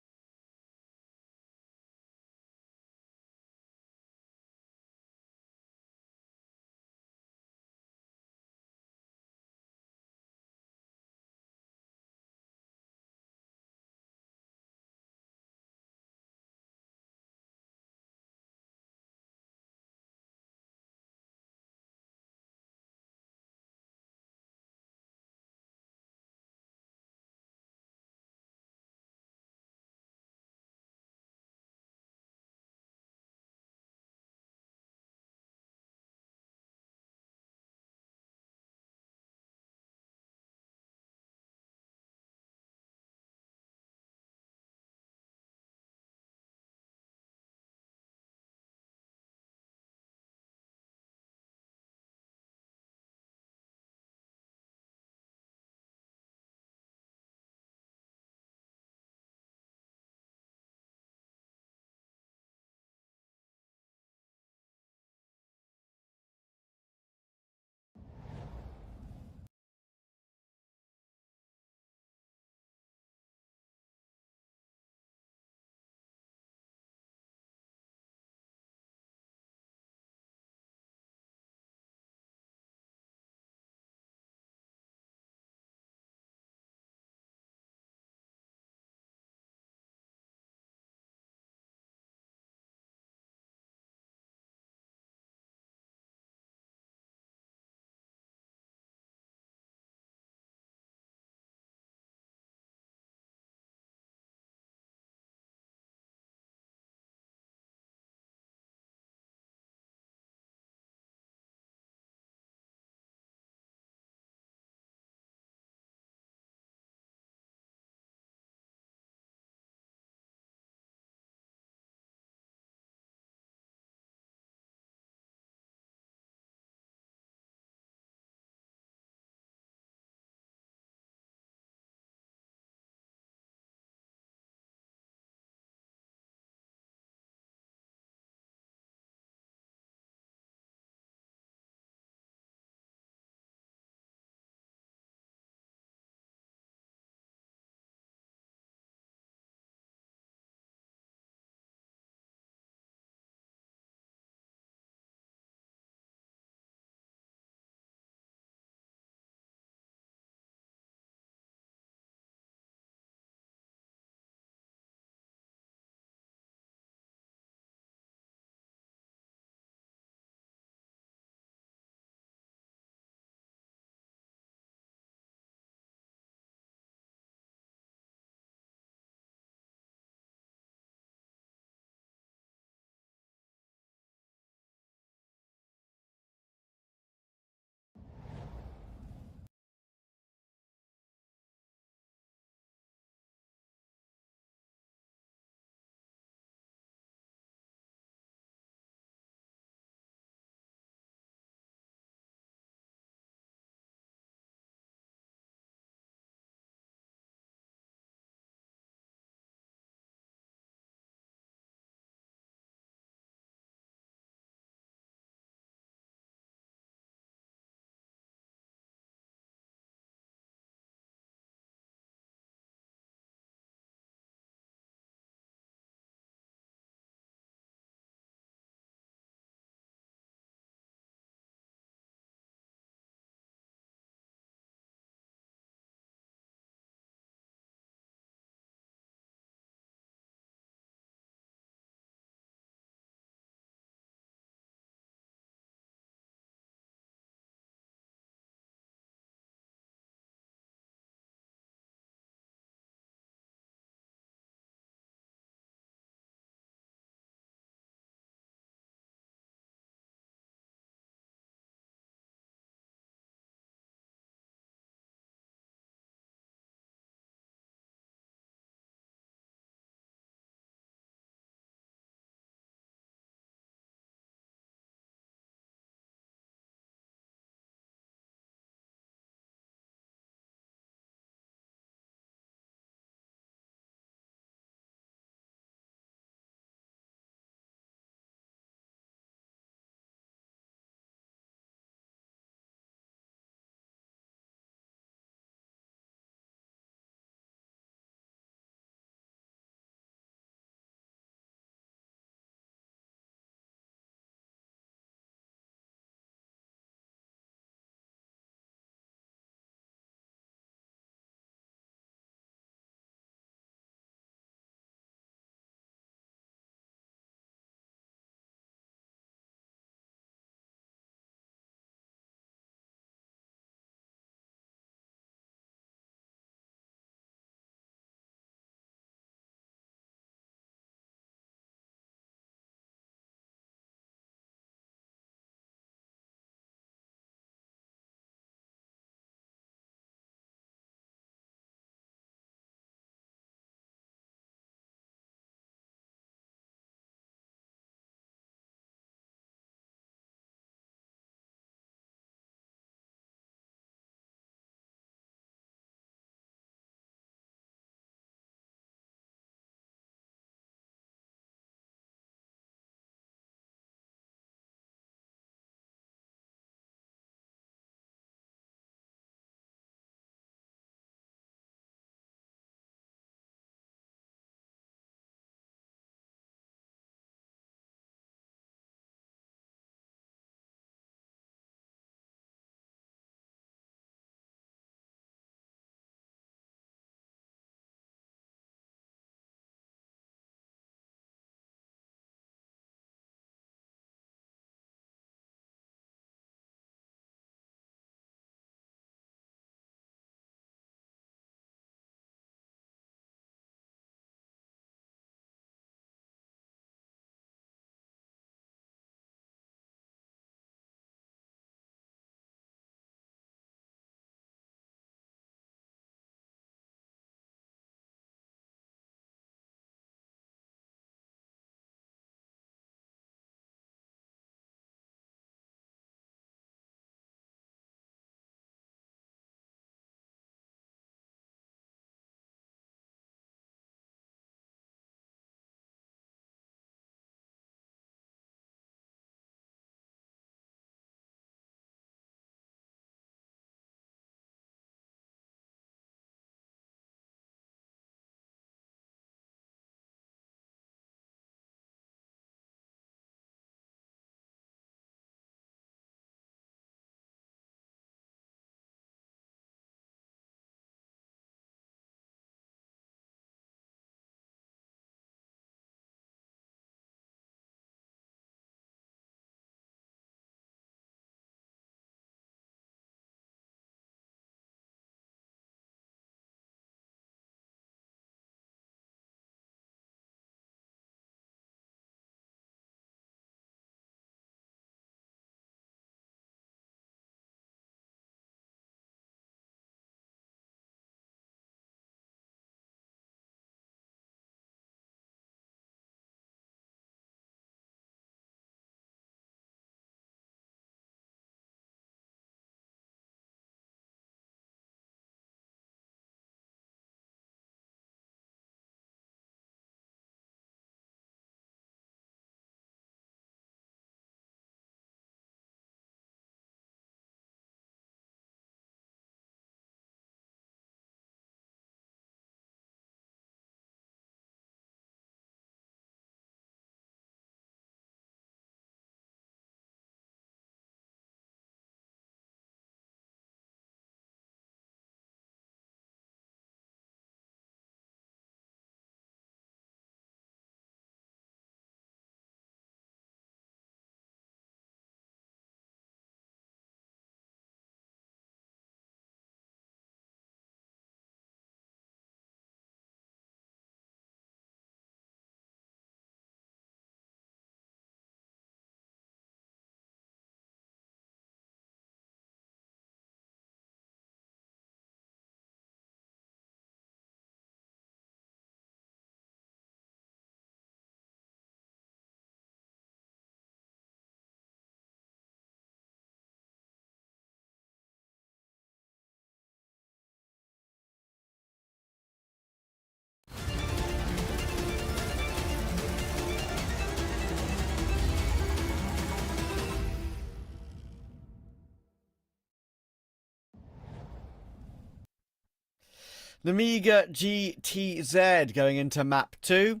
Namiga GTZ going into map 2.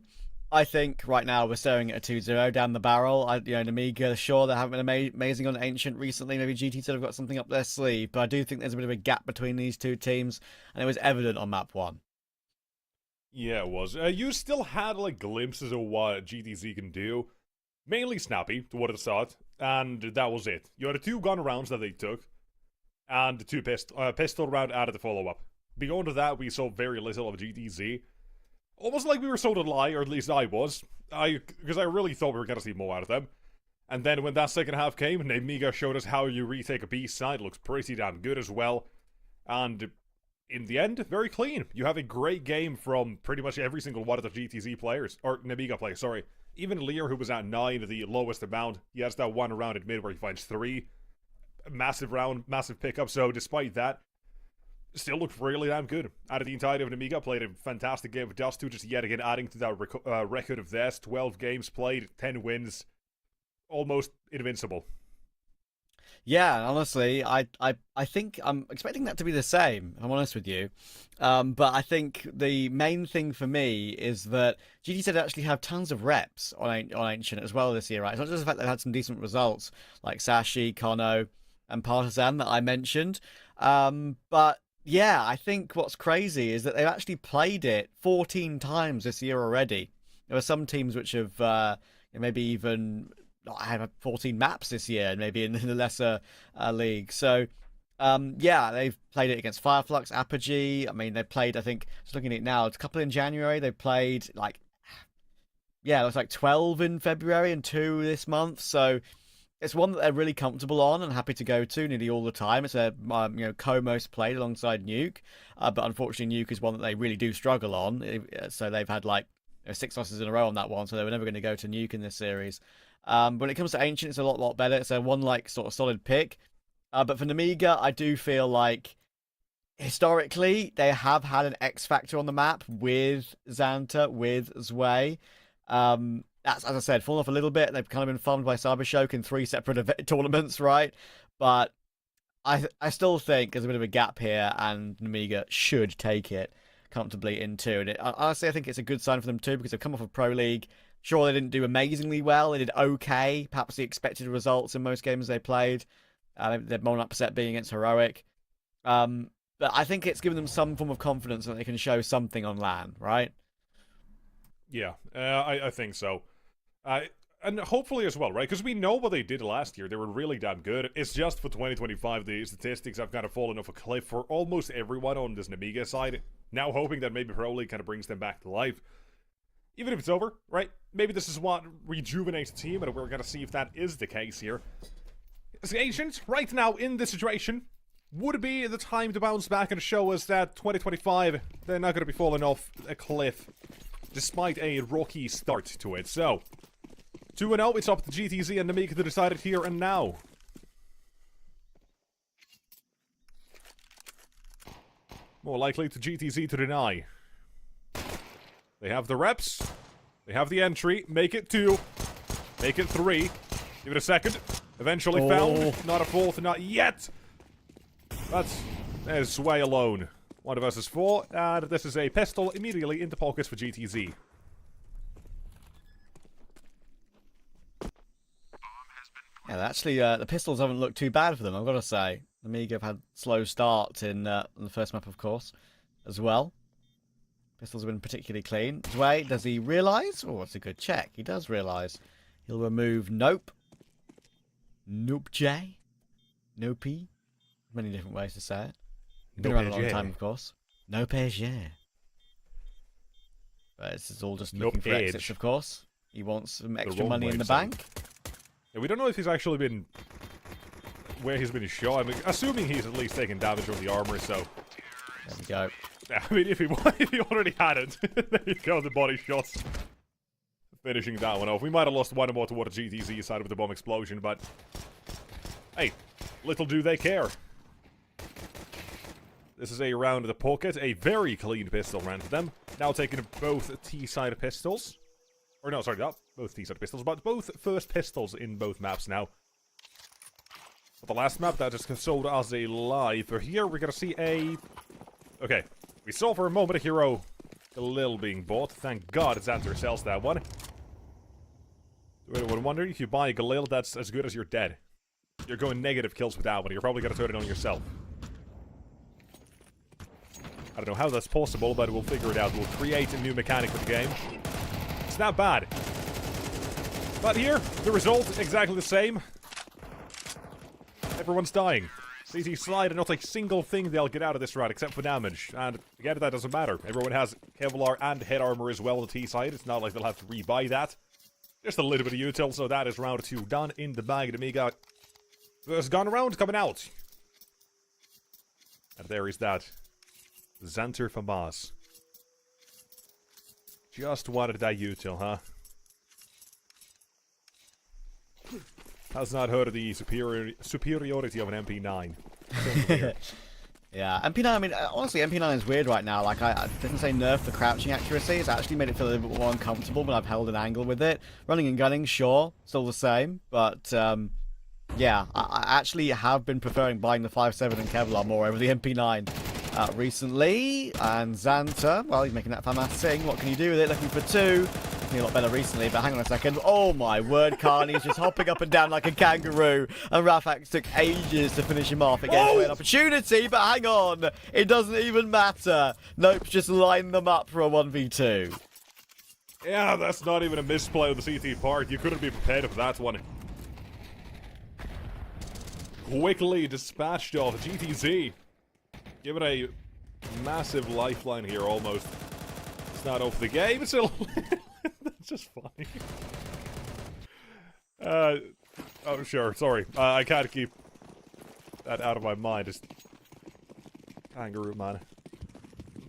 I think right now we're staring at a 2-0 down the barrel. Namiga, sure, they haven't been amazing on Ancient recently. Maybe GTZ have got something up their sleeve, but I do think there's a bit of a gap between these two teams, and it was evident on map 1. Yeah, it was. You still had like glimpses of what GTZ can do. Mainly snappy toward the start, and that was it. You had the 2 gun rounds that they took, and the 2 pistol round added the follow-up. Beyond that, we saw very little of GTZ. Almost like we were sold a lie, or at least I was. Because I really thought we were going to see more out of them. And then when that second half came, Namiga showed us how you retake a B side. Looks pretty damn good as well. And in the end, very clean. You have a great game from pretty much every single one of the GTZ players. Or Namiga players, sorry. Even Lear, who was at 9, the lowest amount, he has that one round at mid where he finds 3. Massive round, massive pickup. So despite that, still looked really damn good. Out of the entirety of Namiga, played a fantastic game with Dust2, just yet again adding to that record of theirs. 12 games played, 10 wins, almost invincible. Yeah, honestly, I think I'm expecting that to be the same, if I'm honest with you. But I think the main thing for me is that GTZ actually have tons of reps on Ancient as well this year, right? It's not just the fact they've had some decent results, like Sashi, Kono, and Partisan that I mentioned. But yeah, I think what's crazy is that they've actually played it 14 times this year already. There are some teams which have maybe even have 14 maps this year, maybe in the lesser league. So, yeah, they've played it against Fireflux, Apogee. I mean, they played, I think, just looking at it now, it's a couple in January. They played, like, yeah, it was like 12 in February and 2 this month. So, it's one that they're really comfortable on and happy to go to nearly all the time. It's a co-most played alongside Nuke, but unfortunately Nuke is one that they really do struggle on. So they've had like 6 losses in a row on that one, so they were never going to go to Nuke in this series. When it comes to Ancient, it's a lot better. It's a one like sort of solid pick. But for Namiga, I do feel like historically they have had an X factor on the map with Xanta, with Zwei. That's, as I said, fallen off a little bit. They've kind of been farmed by Cybershock in 3 separate tournaments, right? But I still think there's a bit of a gap here, and Namiga should take it comfortably in 2. And honestly, I think it's a good sign for them too, because they've come off of Pro League. Sure, they didn't do amazingly well. They did okay, perhaps the expected results in most games they played. They're more upset being against Heroic. But I think it's given them some form of confidence that they can show something on LAN, right? Yeah, I think so. And hopefully as well, right? Because we know what they did last year. They were really damn good. It's just for 2025, the statistics have kind of fallen off a cliff for almost everyone on this Namiga side. Now hoping that maybe Pro League kind of brings them back to life. Even if it's over, right? Maybe this is what rejuvenates the team, and we're going to see if that is the case here. As Ancient, right now in this situation, would be the time to bounce back and show us that 2025, they're not going to be falling off a cliff, despite a rocky start to it. So, 2-0, it's up to GTZ and Namiga to decide it here and now. More likely to GTZ to deny. They have the reps. They have the entry. Make it 2. Make it 3. Give it a second. Eventually found. Not a 4th, not yet. There's Zwei alone. 1 versus 4. And this is a pistol immediately into pockets for GTZ. Yeah, actually, the pistols haven't looked too bad for them, I've got to say. The Amiga have had slow starts in the first map, of course, as well. Pistols have been particularly clean. Zwei, does he realise? Oh, that's a good check. He does realise. He'll remove Nope. Nope J. Nopey. Many different ways to say it. Been around a long time, of course. Nope yeah. But this is all just looking for exits, of course. He wants some extra money in the bank. Yeah, we don't know if he's actually been... where he's been shot. I'm assuming he's at least taken damage on the armor, so... There we go. I mean, if he already had it, there you go, the body shots. Finishing that one off. We might have lost one more toward the GTZ side of the bomb explosion, but... hey, little do they care. This is a round of the pocket. A very clean pistol round for them. Now taking both T-side pistols. Or no, sorry, not both T-side pistols, but both first pistols in both maps now. But the last map, that is sold as a lie. For here, we're gonna see a... okay. We saw for a moment a hero Galil being bought. Thank God Xanter sells that one. So anyone wondering, if you buy a Galil, that's as good as you're dead. You're going negative kills with that one. You're probably going to turn it on yourself. I don't know how that's possible, but we'll figure it out. We'll create a new mechanic for the game. It's not bad. But here, the result, exactly the same. Everyone's dying. CC slide and not a single thing they'll get out of this round except for damage. And again, that doesn't matter. Everyone has Kevlar and head armor as well on the T side. It's not like they'll have to rebuy that. Just a little bit of util, so that is round 2 done in the bag. The Amiga first gun round coming out. And there is that. Xanter Famas. Just wanted that util, huh? Has not heard of the superiority of an MP9. Yeah, MP9, I mean, honestly, MP9 is weird right now. Like, I didn't say nerf the crouching accuracy. It's actually made it feel a little bit more uncomfortable when I've held an angle with it. Running and gunning, sure, still the same. But, yeah, I actually have been preferring buying the 5.7 and Kevlar more over the MP9 recently. And Xanter, well, he's making that FAMAS sing. What can you do with it? Looking for 2. A lot better recently, but hang on a second. Oh my word, Carney's just hopping up and down like a kangaroo, and Rafax took ages to finish him off. It gave away an opportunity, but hang on, it doesn't even matter. Nope, just line them up for a 1v2. Yeah, that's not even a misplay on the CT part. You couldn't be prepared for that one. Quickly dispatched off GTZ. Given a massive lifeline here, almost. It's not off the game, it's a... That's just funny. Oh, sure, sorry. I can't keep that out of my mind. Just... Kangaroo, man.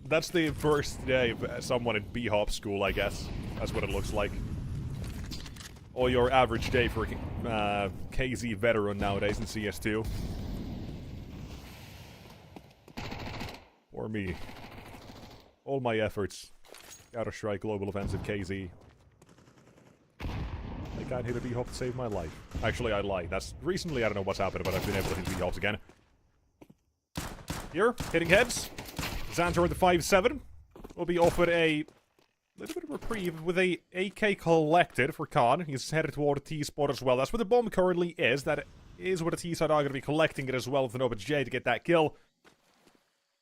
That's the first day of someone in B-Hop school, I guess. That's what it looks like. Or your average day for a KZ veteran nowadays in CS2. Or me. All my efforts. Counter-Strike, Global Offensive, KZ. I can't hit a B-Hop to save my life. Actually, I lied. That's... Recently, I don't know what's happened, but I've been able to hit B-Hops again. Here, hitting heads. Xanter with the 5.7 will be offered a little bit of reprieve with a AK collected for Khan. He's headed toward a T-spot as well. That's where the bomb currently is. That is where the T-side are going to be collecting it as well with an OpenJ to get that kill.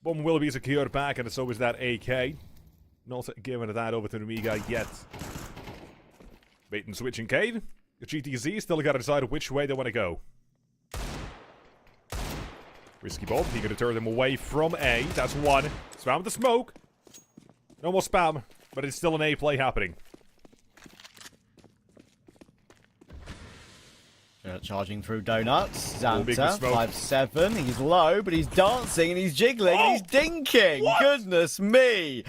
Bomb will be secured back, and so is that AK. Not giving that over to the Amiga yet. Bait and switch in Cade. The GTZ still got to decide which way they want to go. Risky bomb. He gonna turn them away from A. That's one. Spam the smoke. No more spam, but it's still an A play happening. Charging through donuts. Xanter, 5.7. He's low, but he's dancing and he's jiggling and he's dinking. What? Goodness me.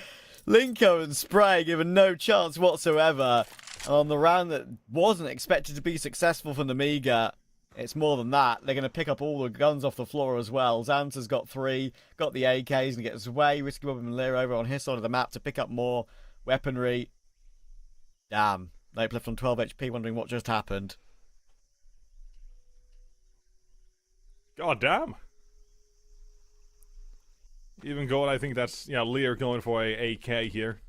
Linko and Spray given no chance whatsoever. And on the round that wasn't expected to be successful from the Amiga, it's more than that. They're going to pick up all the guns off the floor as well. Xanter's got 3, got the AKs, and gets way. Risky Bob and Lear over on his side of the map to pick up more weaponry. Damn. Nope, left on 12 HP, wondering what just happened. God damn. Even going, I think that's, yeah, Lear going for a AK here.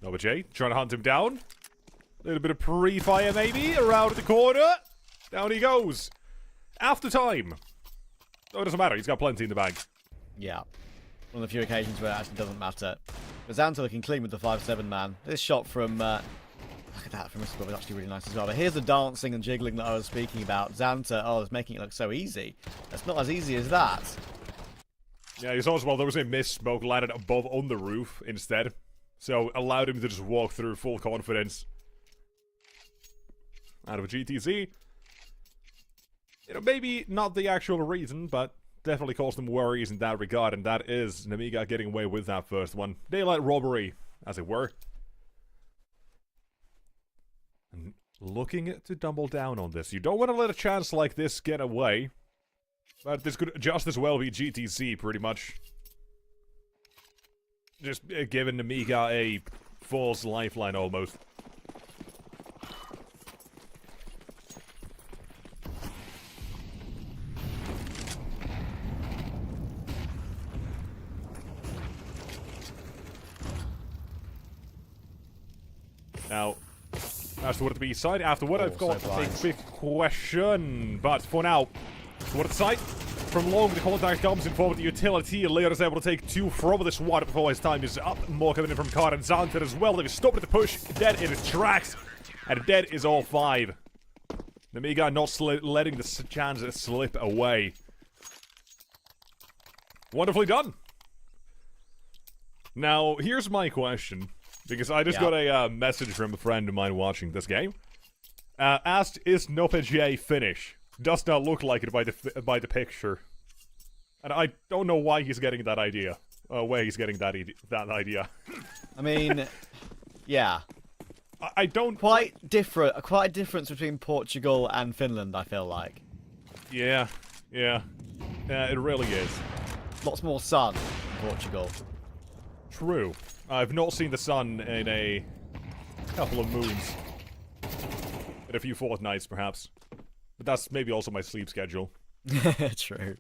Nova J trying to hunt him down. A little bit of pre-fire maybe around the corner. Down he goes. After time. Oh, it doesn't matter. He's got plenty in the bag. Yeah. One of the few occasions where it actually doesn't matter. But Xanter looking clean with the 5.7 man. This shot from... look at that from Mr. was actually really nice as well. But here's the dancing and jiggling that I was speaking about. Xanter, oh, it's making it look so easy. That's not as easy as that. Yeah, you saw as well there was a mist smoke landed above on the roof instead. So allowed him to just walk through full confidence. Out of a GTZ. You know, maybe not the actual reason, but definitely caused them worries in that regard, and that is Namiga getting away with that first one. Daylight robbery, as it were. And looking to double down on this. You don't want to let a chance like this get away. But this could just as well be GTZ, pretty much. Just giving Namiga a false lifeline, almost. Now, as to what the B side, afterward, I've got so a blind. quick question. But for now, what the side? From long, the contact comes in forward the utility. Lear is able to take 2 from this one before his time is up. More coming in from Card and Xanter as well. They've stopped at the push. Dead in his tracks. And dead is all 5. Nemiga not letting the chance slip away. Wonderfully done. Now, here's my question. Because I just got a message from a friend of mine watching this game. Asked, is Nopej finish? Does not look like it by the picture. And I don't know why he's getting that idea. Where he's getting that idea. I mean, yeah. I don't... Quite a difference between Portugal and Finland, I feel like. Yeah. Yeah, it really is. Lots more sun in Portugal. True. I've not seen the sun in a couple of moons. In a few fortnights, perhaps. But that's maybe also my sleep schedule. True.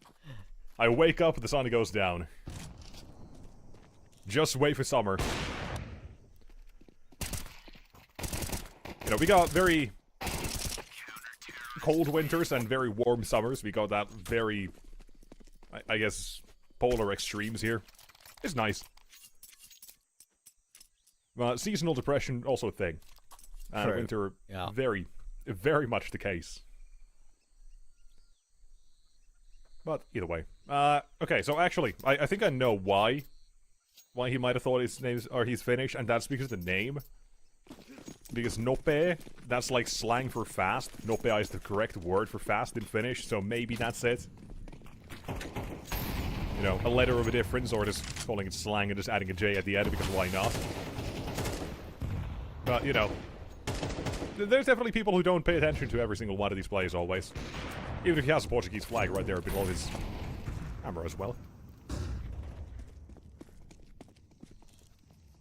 I wake up, the sun goes down. Just wait for summer. You know, we got very cold winters and very warm summers. We got that very, I guess, polar extremes here. It's nice. Seasonal depression, also a thing. And True. winter, Yeah. very, very much the case. But either way. Okay, so actually, I think I know why he might have thought his name's, or he's Finnish, and that's because of the name. Because nope, that's like slang for fast. Nope is the correct word for fast in Finnish, so maybe that's it. You know, a letter of a difference, or just calling it slang and just adding a J at the end, because why not? But, you know, there's definitely people who don't pay attention to every single one of these plays always. Even if he has a Portuguese flag right there below his camera as well.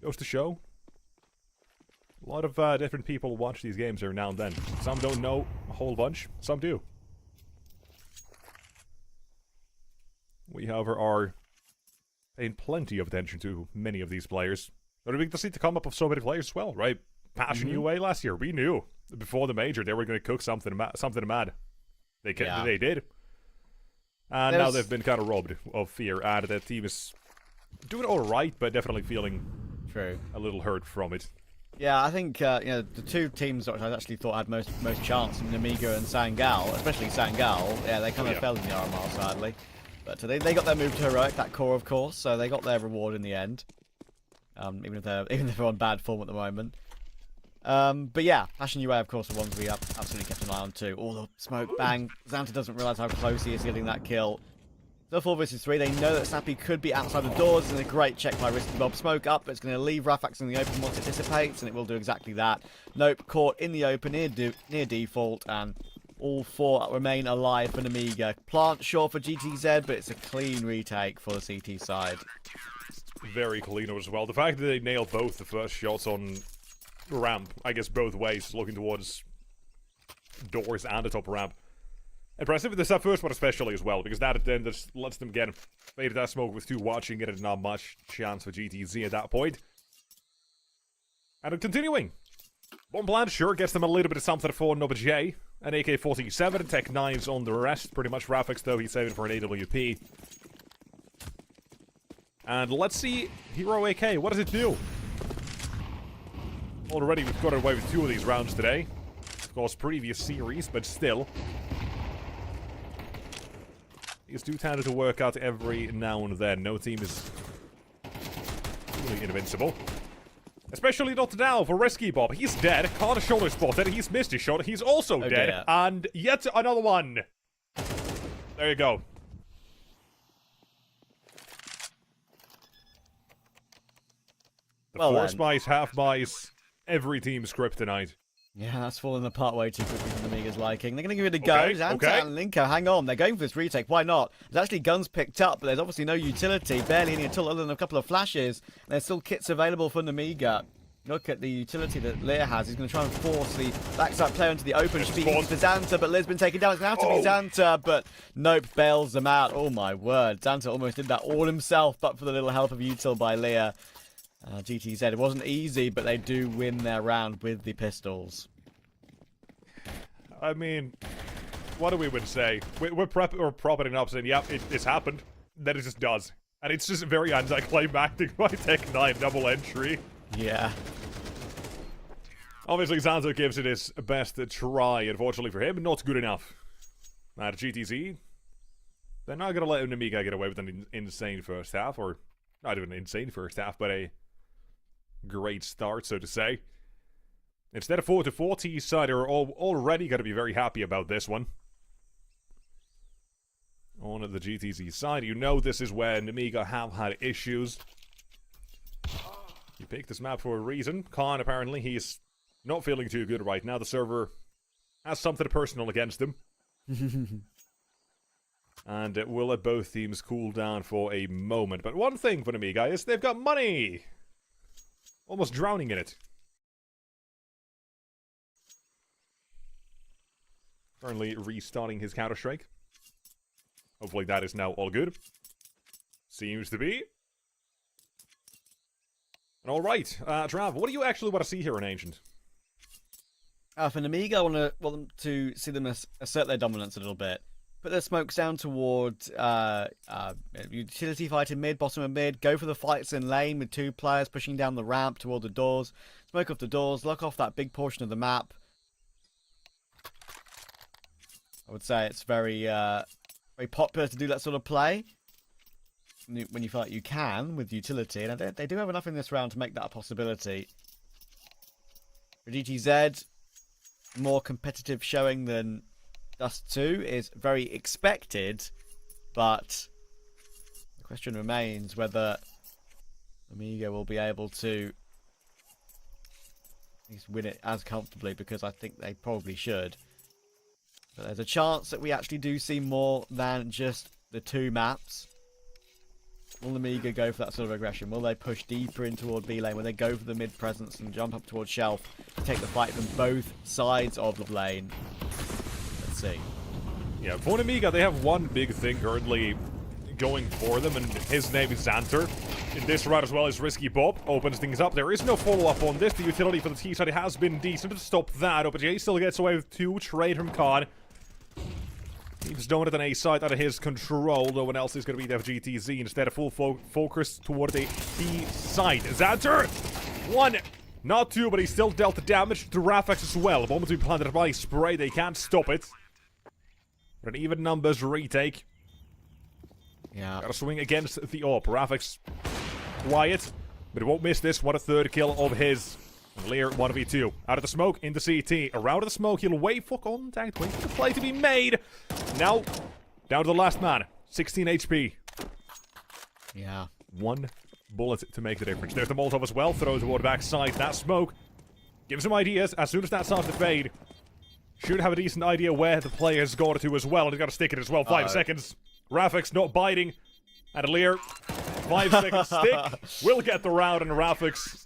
Goes to show. A lot of different people watch these games every now and then. Some don't know a whole bunch, some do. We, however, are paying plenty of attention to many of these players. But we just need to come up with so many players as well, right? Passion UA last year, we knew before the major they were going to cook something mad. They did. And now they've been kind of robbed of fear, and the team is doing alright, but definitely feeling a little hurt from it. Yeah, I think you know, the two teams that I actually thought had most chance, Namiga and Sangal, especially Sangal. Yeah, they kind of fell in the RMR sadly, but they got their move to heroic, that core of course, so they got their reward in the end. Even if they're on bad form at the moment. But yeah, Passion UA of course are ones we absolutely kept an eye on too. Oh, the smoke bang! Xanta doesn't realise how close he is getting that kill. So 4 versus 3, they know that Snappy could be outside the doors, and a great check by Risky Bob. Smoke up, but it's going to leave Rafax in the open once it dissipates, and it will do exactly that. Nope, caught in the open near default, and all 4 remain alive for Namiga. Plant sure for GTZ, but it's a clean retake for the CT side. Very clean as well. The fact that they nailed both the first shots on ramp, I guess both ways, looking towards doors and the top ramp. Impressive. This that first one especially as well, because that then just lets them get faded that smoke with 2 watching it, and not much chance for GTZ at that point. And continuing. Bomb plant sure gets them a little bit of something for Nobaj. An AK-47, tech 9s on the rest. Pretty much Rafix though, he's saving for an AWP. And let's see Hero AK, what does it do? Already we've got away with 2 of these rounds today. Of course, previous series, but still. These do tend to work out every now and then. No team is really invincible. Especially not now for Risky Bob. He's dead. Can't shoulder spotted. He's missed his shot. He's also dead. Yeah. And yet another one. There you go. The Well force then. mice, half mice, every team's kryptonite. Yeah, that's fallen apart way too quickly for Namiga's liking. They're going to give it a go. Okay, Xanta okay. and Linko, hang on. They're going for this retake. Why not? There's actually guns picked up, but there's obviously no utility. Barely any at all, other than a couple of flashes. There's still kits available for Namiga. Look at the utility that Lear has. He's going to try and force the backside player into the open. Speaking for Xanta, but Lear's been taken down. It's going to have to be Xanta, but nope, bails them out. Oh my word. Xanta almost did that all himself, but for the little help of util by Lear. GTZ, it wasn't easy, but they do win their round with the pistols. I mean, what do we would say? We're propping up saying, yep, it's happened. Then it just does. And it's just very anticlimactic by Tech 9 double entry. Yeah. Obviously, Zanzo gives it his best try. Unfortunately for him, not good enough. At GTZ, they're not going to let Namiga get away with an insane first half, or not even an insane first half, but a great start, so to say. Instead of 4-4, T-side are already going to be very happy about this one. On the GTZ side, you know this is where Namiga have had issues. You picked this map for a reason. Khan, apparently, he's not feeling too good right now. The server has something personal against him. And it will let both teams cool down for a moment. But one thing for Namiga is they've got money! Almost drowning in it. Currently restarting his Counter-Strike. Hopefully that is now all good. Seems to be. And alright, Trav, what do you actually want to see here in Ancient? For Namiga, I want them to see them assert their dominance a little bit. Put their smokes down toward utility fight in mid, bottom of mid. Go for the fights in lane with 2 players pushing down the ramp toward the doors. Smoke off the doors, lock off that big portion of the map. I would say it's very popular to do that sort of play when you feel like you can with utility, and they do have enough in this round to make that a possibility. For GTZ, more competitive showing than Dust 2 is very expected, but the question remains whether Amiga will be able to at least win it as comfortably, because I think they probably should. But there's a chance that we actually do see more than just the 2 maps. Will Amiga go for that sort of aggression? Will they push deeper in toward B lane? Will they go for the mid presence and jump up towards Shelf to take the fight from both sides of the lane? Let's see. Yeah, for Amiga, they have one big thing currently going for them, and his name is Xanter. In this round as well as Risky Bob opens things up. There is no follow-up on this. The utility for the T-side has been decent to stop that. OpenJ still gets away with 2 trade from Khan. He's dominant an A side out of his control. No one else is going to be there for GTZ. Instead of full focus toward the T side. Xanter! 1, not 2, but he still dealt the damage to Rafex as well. The moment we planted by Spray, they can't stop it. But an even numbers retake. Yeah. Gotta swing against the AWP. Rafex quiet, but he won't miss this. What a 3rd kill of his. Lear 1v2. Out of the smoke, into CT. Around the smoke, he'll wait for contact. Wait for the play to be made. Now, down to the last man. 16 HP. Yeah. 1 bullet to make the difference. There's the Molotov as well. Throws toward backside. That smoke gives him ideas. As soon as that starts to fade, should have a decent idea where the player's got to as well. And he's got to stick it as well. 5 seconds. Rafex not biting. And Lear, 5 seconds stick. Will get the round, and Rafex,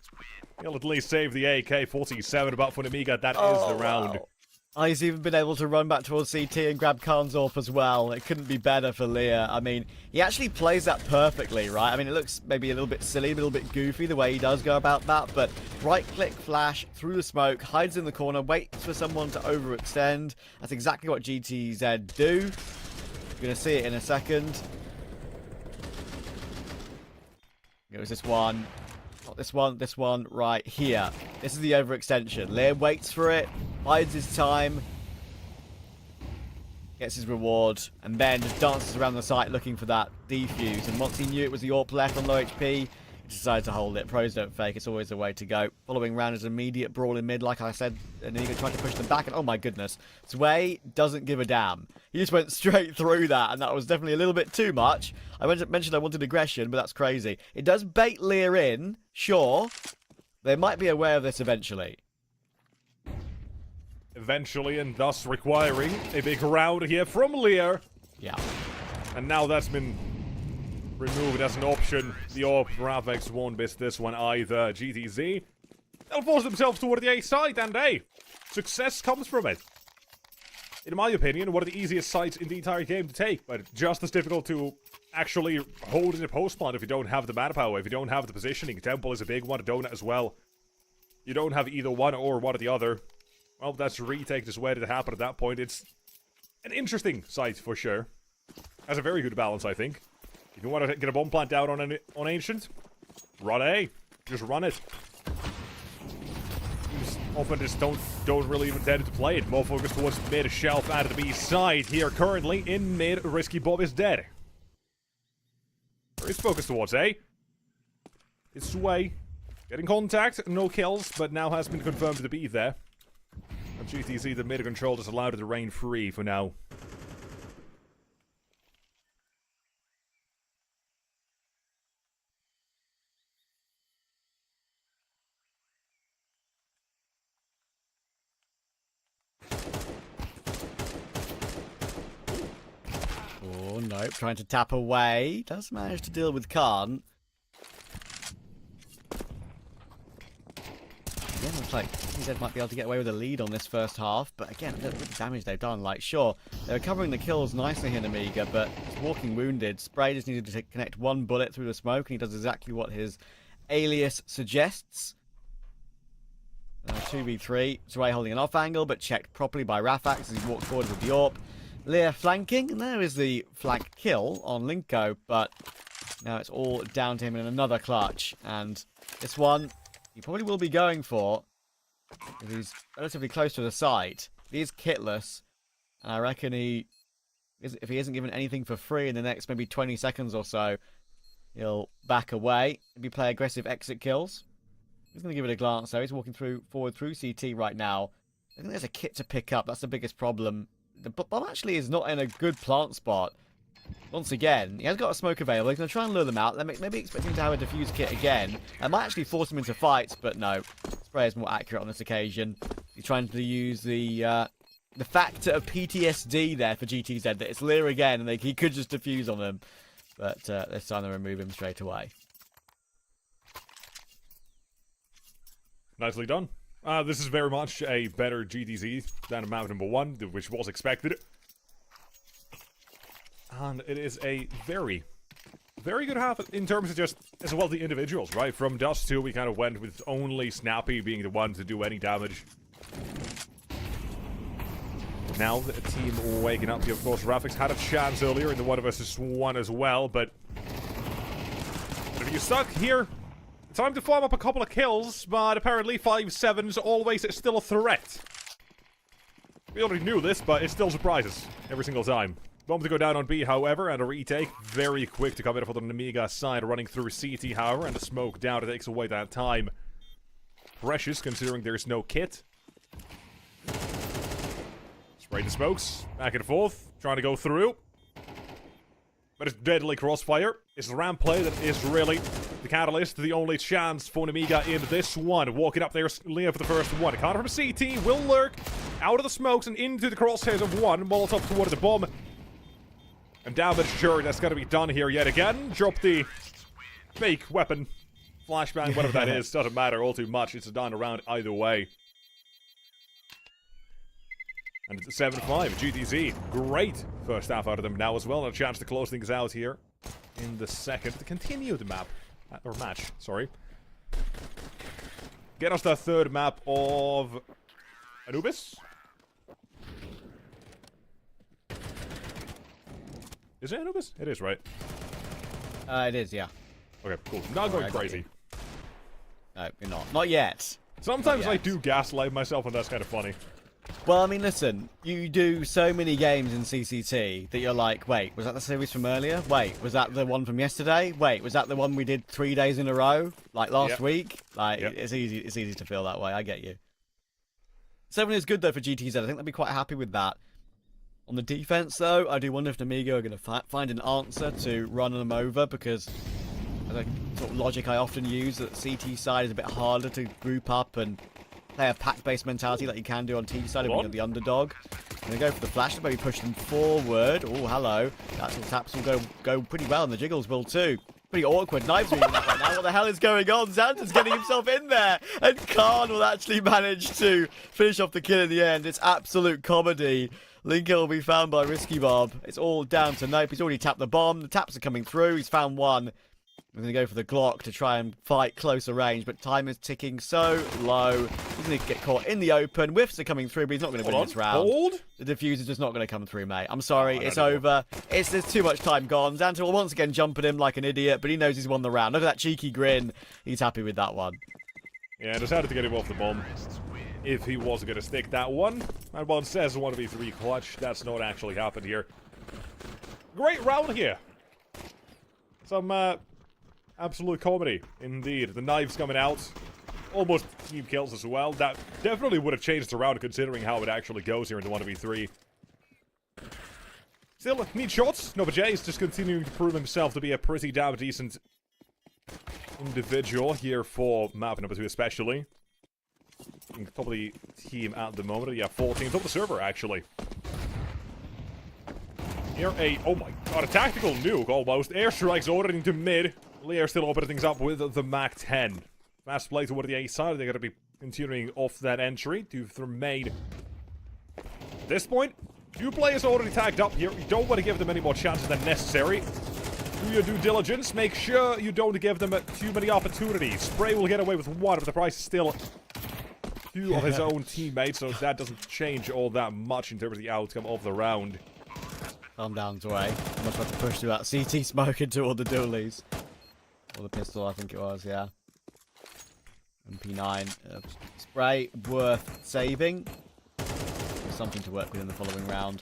he'll at least save the AK-47, but for Namiga, that is the round. Wow. Oh, he's even been able to run back towards CT and grab Khan's AWP as well. It couldn't be better for Lear. I mean, he actually plays that perfectly, right? I mean, it looks maybe a little bit silly, a little bit goofy the way he does go about that, but right-click flash through the smoke, hides in the corner, waits for someone to overextend. That's exactly what GTZ do. You're going to see it in a second. It was this one. Not this one right here. This is the overextension. Lear waits for it, bides his time, gets his reward, and then just dances around the site looking for that defuse. And once he knew it was the AWP left on low HP, he decided to hold it. Pros don't fake, it's always the way to go. Following round is an immediate brawl in mid, like I said, and Inigo tried to push them back, and oh my goodness, Sway doesn't give a damn. He just went straight through that, and that was definitely a little bit too much. I mentioned I wanted aggression, but that's crazy. It does bait Lear in, sure. They might be aware of this eventually. Eventually, and thus requiring a big round here from Lear. Yeah. And now that's been removed as an option. The AWP Rafex won't miss this one either. GTZ, they'll force themselves toward the A side, and hey, success comes from it. in my opinion, one of the easiest sites in the entire game to take, but just as difficult to actually hold in a post plant if you don't have the mana power, if you don't have the positioning. Temple is a big one, a donut as well. You don't have either one or one or the other. Well, that's retake just waited to happen at that point. It's an interesting site for sure. Has a very good balance, I think. If you want to get a bomb plant down on Ancient, run A. Just run it. Teams often just don't really even tend to play it. More focused towards mid shelf out of the B side here currently. In mid, Risky Bob is dead. It's focused towards A. It's Sway. Getting contact, no kills, but now has been confirmed to be there. And GTZ, the mid control, just allowed it to reign free for now. Oh, nope. Trying to tap away. Does manage to deal with Khan. Yeah, looks like CZ might be able to get away with a lead on this first half, but again, look at the damage they've done. Like, sure, they're covering the kills nicely here in Amiga, but he's walking wounded. Spray just needed to connect one bullet through the smoke, and he does exactly what his alias suggests. 2v3. Spray holding an off angle, but checked properly by Rafax as he walked forward with the AWP. Lear flanking, and there is the flank kill on Linko, but now it's all down to him in another clutch, and this one he probably will be going for, if he's relatively close to the site. He is kitless, and I reckon if he isn't given anything for free in the next maybe 20 seconds or so, he'll back away, maybe play aggressive exit kills. He's going to give it a glance though. He's walking forward through CT right now. I think there's a kit to pick up. That's the biggest problem. The bomb actually is not in a good plant spot. Once again, he has got a smoke available. He's going to try and lure them out. Maybe expect him to have a defuse kit again. It might actually force him into fights, but no. Spray is more accurate on this occasion. He's trying to use the factor of PTSD there for GTZ, that it's Lear again, and he could just defuse on them. But this time they remove him straight away. Nicely done. This is very much a better GTZ than map number 1, which was expected. And it is a very, very good half in terms of just, as well, the individuals, right? From Dust 2, we kind of went with only Snappy being the one to do any damage. Now the team waking up here, of course, Rafix had a chance earlier in the 1 vs 1 as well, but if you're stuck here, time to farm up a couple of kills, but apparently 5-7's always still a threat. We already knew this, but it still surprises every single time. Bomb to go down on B, however, and a retake. Very quick to come in for the Namiga side, running through CT, however, and a smoke down. It takes away that time. Precious, considering there's no kit. Spray the smokes, back and forth, trying to go through. But it's deadly crossfire. It's the ramp play that is really the catalyst, the only chance for Namiga in this one. Walking up there, Leah for the first one. Connor from CT will lurk out of the smokes and into the crosshairs of one. Molotov towards the bomb. And damage, sure, that's got to be done here yet again. Drop the fake weapon. Flashbang, whatever that is, doesn't matter all too much. It's done around either way. And it's 7-5, GTZ. Great first half out of them now as well. And a chance to close things out here in the second. To continue the map. Or match, sorry. Get us the third map of Anubis. Is it Anubis? It is, right? It is, yeah. Okay, cool. Not going crazy. No, you're not. Not yet. Sometimes I do gaslight myself, and that's kind of funny. Well, I mean, listen, you do so many games in CCT that you're like, wait, was that the series from earlier? Wait, was that the one from yesterday? Wait, was that the one we did 3 days in a row? Like last week? Like, it's easy to feel that way, I get you. 7 is good, though, for GTZ. I think they'll be quite happy with that. On the defense, though, I do wonder if Namiga are going to find an answer to run them over, because as a sort of logic I often use, that CT side is a bit harder to group up and play a pack-based mentality like you can do on T side if you're the underdog. I'm going to go for the flash to maybe push them forward. Oh, hello. Actual taps will go pretty well, and the jiggles will too. pretty awkward. Knives moving that right now. What the hell is going on? Xanta's getting himself in there, and Khan will actually manage to finish off the kill in the end. It's absolute comedy. Lincoln will be found by Risky Bob. It's all down to Nope. He's already tapped the bomb. The taps are coming through. He's found one. We're going to go for the Glock to try and fight closer range, but time is ticking so low. He's going to get caught in the open. Whiffs are coming through, but he's not going to win this round. The diffuser's just not going to come through, mate. I'm sorry, it's over. There's too much time gone. Xanta will once again jump at him like an idiot, but he knows he's won the round. Look at that cheeky grin. He's happy with that one. Yeah, decided to get him off the bomb. If he wasn't going to stick that one. And one says 1v3 clutch. That's not actually happened here. Great round here. Some, absolute comedy, indeed. The knives coming out. Almost team kills as well. That definitely would have changed the round considering how it actually goes here in the 1v3. Still, need shots. No, but Jay is just continuing to prove himself to be a pretty damn decent individual here for map number 2 especially. Top of the team at the moment. Yeah, 14. Top of the server, actually. Here, oh my god, a tactical nuke almost. Airstrikes ordering to mid. Lear still opening things up with the Mac 10. Fast play toward the A side. They're going to be continuing off that entry to remain. At this point, 2 players already tagged up here. You don't want to give them any more chances than necessary. Do your due diligence. Make sure you don't give them too many opportunities. Spray will get away with 1, but the price is still 2 of his own teammates, so that doesn't change all that much in terms of the outcome of the round. Calm down, Dway. I must have to push through that CT smoke into all the dualies. Or the pistol, I think it was, yeah. MP9. Spray worth saving. Something to work with in the following round.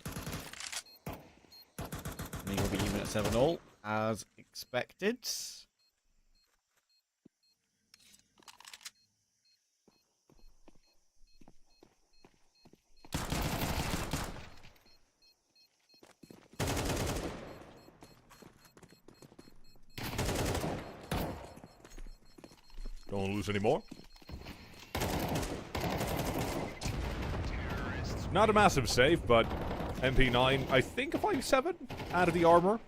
And he will be even at 7-all, as expected. Don't lose anymore. Not a massive save, but MP9, I think a 5-7 out of the armor.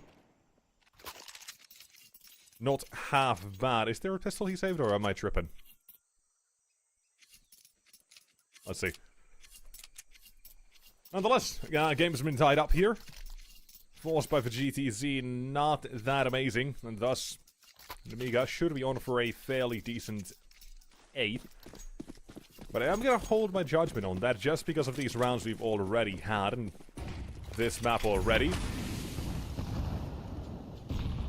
Not half bad. Is there a pistol he saved, or am I tripping? Let's see. Nonetheless, game has been tied up here. Forced by the GTZ, not that amazing, and thus Amiga should be on for a fairly decent 8th. But I am going to hold my judgment on that just because of these rounds we've already had and this map already.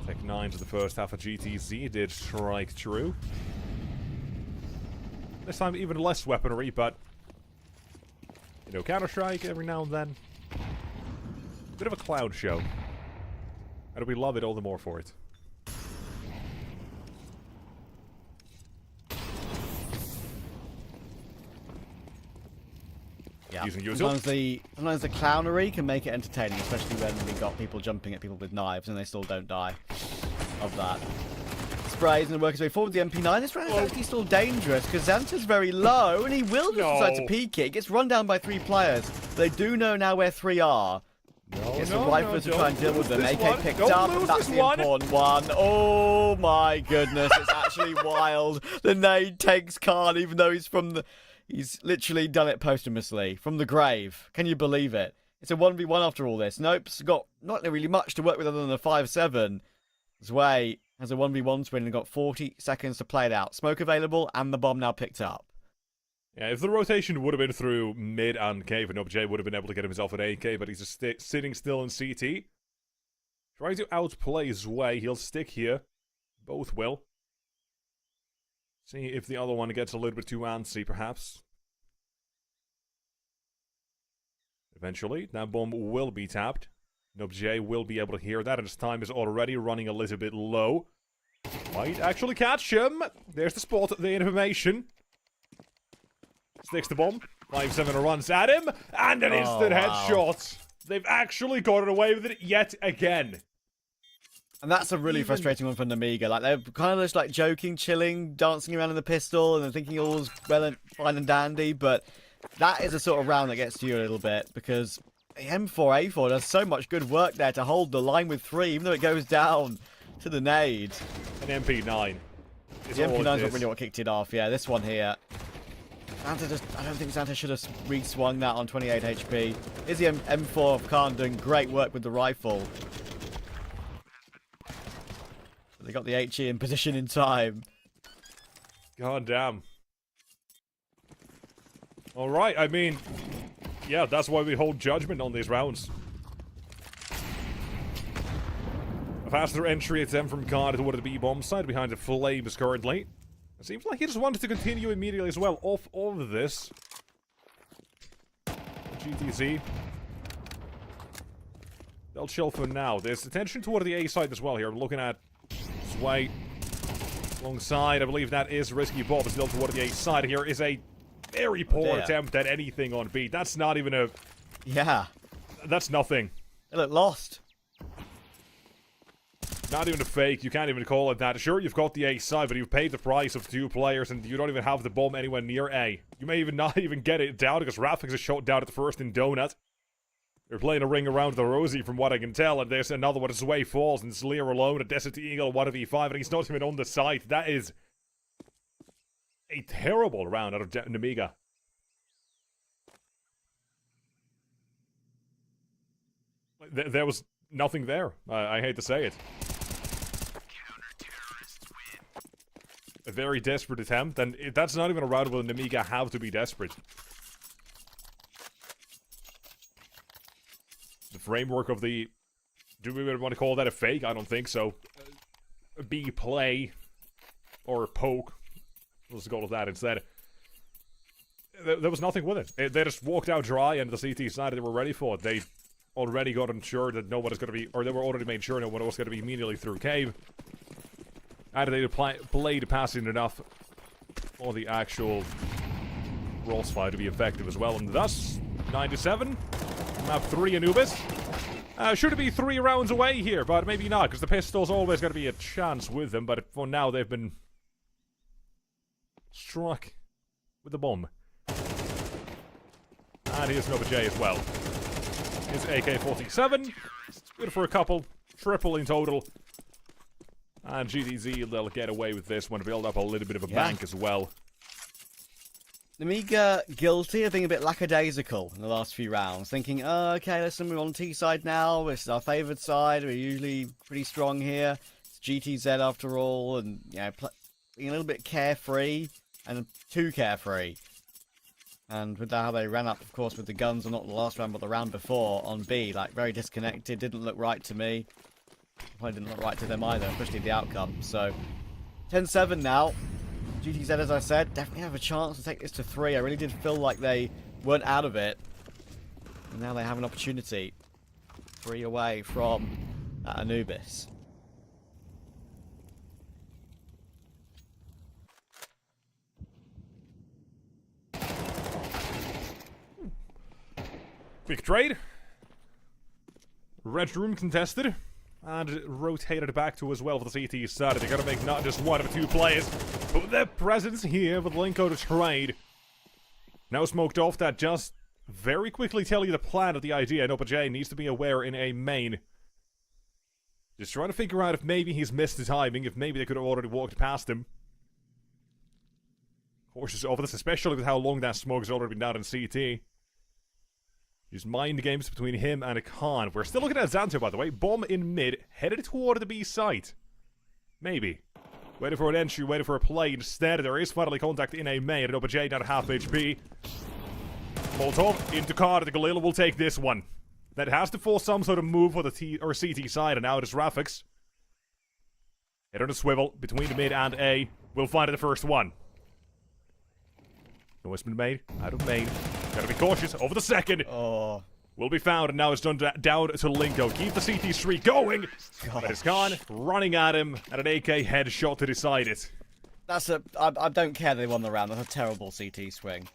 Tech 9 to the first half of GTZ did strike true. This time even less weaponry, but you know, Counter-Strike every now and then. Bit of a cloud show. And we love it all the more for it. Yeah. Sometimes the clownery can make it entertaining, especially when we got people jumping at people with knives and they still don't die of that. Sprays and work his way forward with the MP9. This round is actually still dangerous because Xanta's very low and he will just decide to peek it. He gets run down by 3 players. They do know now where 3 are. Gets the rifle to try and deal with them. AK picked up, and that's the important one. Oh my goodness, it's actually wild. The nade takes Khan, even though he's from the... He's literally done it posthumously, from the grave. Can you believe it? It's a 1v1 after all this. Nope's got not really much to work with other than a 5-7. Zwei has a 1v1 win and got 40 seconds to play it out. Smoke available, and the bomb now picked up. Yeah, if the rotation would have been through mid and cave, and Jay would have been able to get himself an AK, but he's just sitting still in CT. Trying to outplay Zwei. He'll stick here. Both will. See if the other one gets a little bit too antsy, perhaps. Eventually, that bomb will be tapped. J will be able to hear that, and his time is already running a little bit low. Might actually catch him. There's the spot, the information. Sticks the bomb. 5-7 runs at him, and an instant headshot. They've actually got it away with it yet again. And that's a really frustrating one for Namiga. Like, they're kind of just like joking, chilling, dancing around in the pistol, and they're thinking all's well and fine and dandy, but that is a sort of round that gets to you a little bit, because M4A4 does so much good work there to hold the line with 3, even though it goes down. to the nade. An MP9. The MP9's not really what kicked it off. Yeah, this one here. Xanta just, I don't think Xanta should have re-swung that on 28 HP. Here's the M4 of Khan doing great work with the rifle. They got the HE in position in time. God damn. Alright, I mean, yeah, that's why we hold judgment on these rounds. A faster entry attempt from Khan toward the B-bomb side behind the flames currently. It seems like he just wanted to continue immediately as well off all of this. GTZ. They'll chill for now. There's attention toward the A side as well here. I'm looking at Sway alongside. I believe that is Risky Bob. Still toward the A side. Here is a very poor attempt at anything on B. That's not even a... Yeah. That's nothing. They look lost. Not even a fake. You can't even call it that. Sure, you've got the A side, but you've paid the price of 2 players, and you don't even have the bomb anywhere near A. You may even not even get it down, because Rafix is shot down at the first in Donut. They're playing a ring around the Rosie, from what I can tell, and there's another one. Sway falls, and Sleer alone, a Desert Eagle, 1v5, and he's not even on the site. That is a terrible round out of Nemiga. There was nothing there. I hate to say it. A very desperate attempt, and that's not even a round where Nemiga have to be desperate. The framework of the... Do we want to call that a fake? I don't think so. A B play. Or a poke. Let's go with that instead. There was nothing with it. They just walked out dry, and the CT decided they were ready for it. They already got ensured that no one is going to be... Or they were already made sure no one was going to be immediately through cave. Either they played passing enough for the actual Ross fight to be effective as well. And thus, 9-7. Map 3 Anubis. Should be 3 rounds away here, but maybe not, because the pistol's always going to be a chance with them. But for now, they've been struck with the bomb. And here's Nova J as well. It's AK-47. Good for a couple. Triple in total. And GDZ, they'll get away with this one, build up a little bit of a bank as well. Nemiga guilty of being a bit lackadaisical in the last few rounds, thinking, oh, okay, listen, we're on T side now, this is our favoured side, we're usually pretty strong here, it's GTZ after all, and, you know, being a little bit carefree, and too carefree. And with that, how they ran up, of course, with the guns, or not the last round, but the round before, on B, like, very disconnected, didn't look right to me. Probably didn't look right to them either, especially the outcome. So, 10-7 now. GTZ, as I said, definitely have a chance to take this to 3. I really did feel like they weren't out of it. And now they have an opportunity. 3 away from Anubis. Quick trade. Red room contested. And rotated back to as well for the CT side. They're going to make not just 1 of 2 players, but their presence here with Linko to trade. Now smoked off, that just very quickly tell you the plan of the idea. Nova J needs to be aware in a main. Just trying to figure out if maybe he's missed the timing, if maybe they could have already walked past him. Cautious over this, especially with how long that smoke has already been down in CT. Just mind games between him and a Khan. We're still looking at Xanta, by the way. Bomb in mid, headed toward the B site. Maybe. Waiting for an entry, waiting for a play. Instead, there is finally contact in a main. And J down to half HP. Molotov into Khan. The Galil will take this one. That has to force some sort of move for the T or CT side, and now it is Rafix. Head on a swivel between the mid and A. We'll find the first one. No one's been made. Out of main. Gotta be cautious. Over the second. Oh. Will be found, and now it's done down to Linko. Keep the CT streak going. But it's gone. Running at him, and an AK headshot to decide it. That's a... I don't care they won the round. That's a terrible CT swing.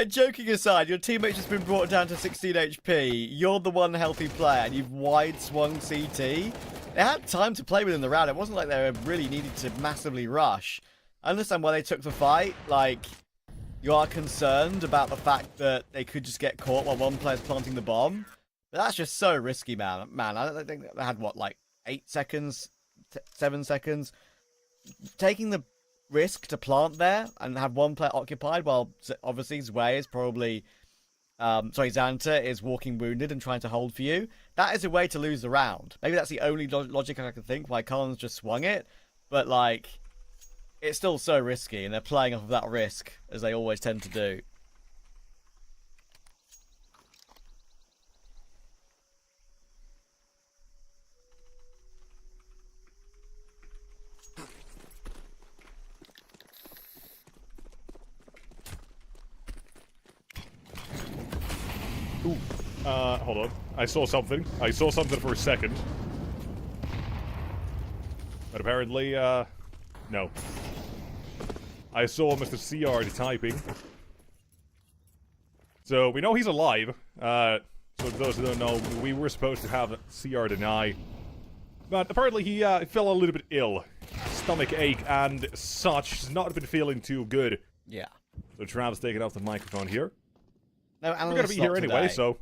Joking aside, your teammate's just been brought down to 16 HP. You're the one healthy player, and you've wide swung CT. They had time to play within the round. It wasn't like they really needed to massively rush. I understand why they took the fight. Like, you are concerned about the fact that they could just get caught while one player's planting the bomb. But that's just so risky, man. Man, I think I had, what, like 8 seconds, 7 seconds? Taking the risk to plant there and have one player occupied while obviously Zwei is probably... Xanta is walking wounded and trying to hold for you. That is a way to lose the round. Maybe that's the only logic I can think why Collins just swung it. But, like, it's still so risky, and they're playing off of that risk, as they always tend to do. Hold on. I saw something. I saw something for a second. But apparently, no. I saw Mr. CR typing. So, we know he's alive. So those who don't know, we were supposed to have CR deny. But apparently he fell a little bit ill. Stomach ache and such. He's not been feeling too good. Yeah. So Trav's taking off the microphone here. No, We're gonna be here anyway, so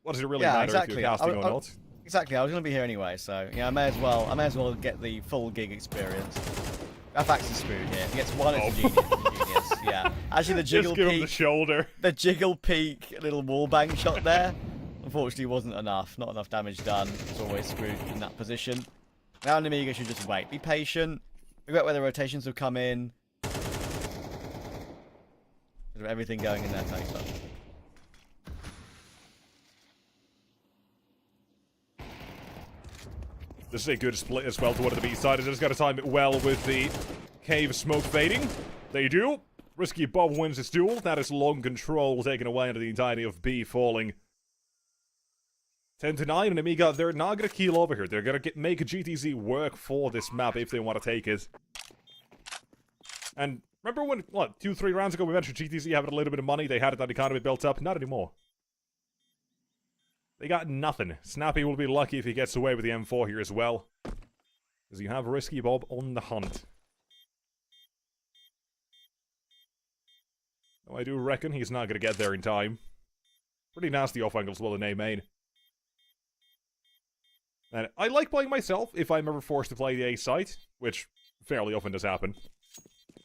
what does it really matter if you're casting or not? Exactly, I was gonna be here anyway, so yeah, I may as well get the full gig experience. Fax is screwed here. He gets one as a genius. Yeah. Actually, the jiggle Just give him peek, the shoulder. the jiggle peek little wallbang shot there, unfortunately wasn't enough. Not enough damage done. It's always screwed in that position. Now Nemiga should just wait. Be patient. Figure out where the rotations will come in. Everything going in their favor. This is a good split as well to one of the B side. They just got to time it well with the cave smoke fading. They do. Risky Bob wins this duel. That is long control taken away into the entirety of B falling. 10-9, and Amiga, they're not going to keel over here. They're going to make a GTZ work for this map if they want to take it. And remember when, 2-3 rounds ago we mentioned GTZ having a little bit of money? They had that economy built up. Not anymore. They got nothing. Snappy will be lucky if he gets away with the M4 here as well. Because you have Risky Bob on the hunt. Though I do reckon he's not going to get there in time. Pretty nasty off angles well in A main. And I like playing myself if I'm ever forced to play the A site, which fairly often does happen.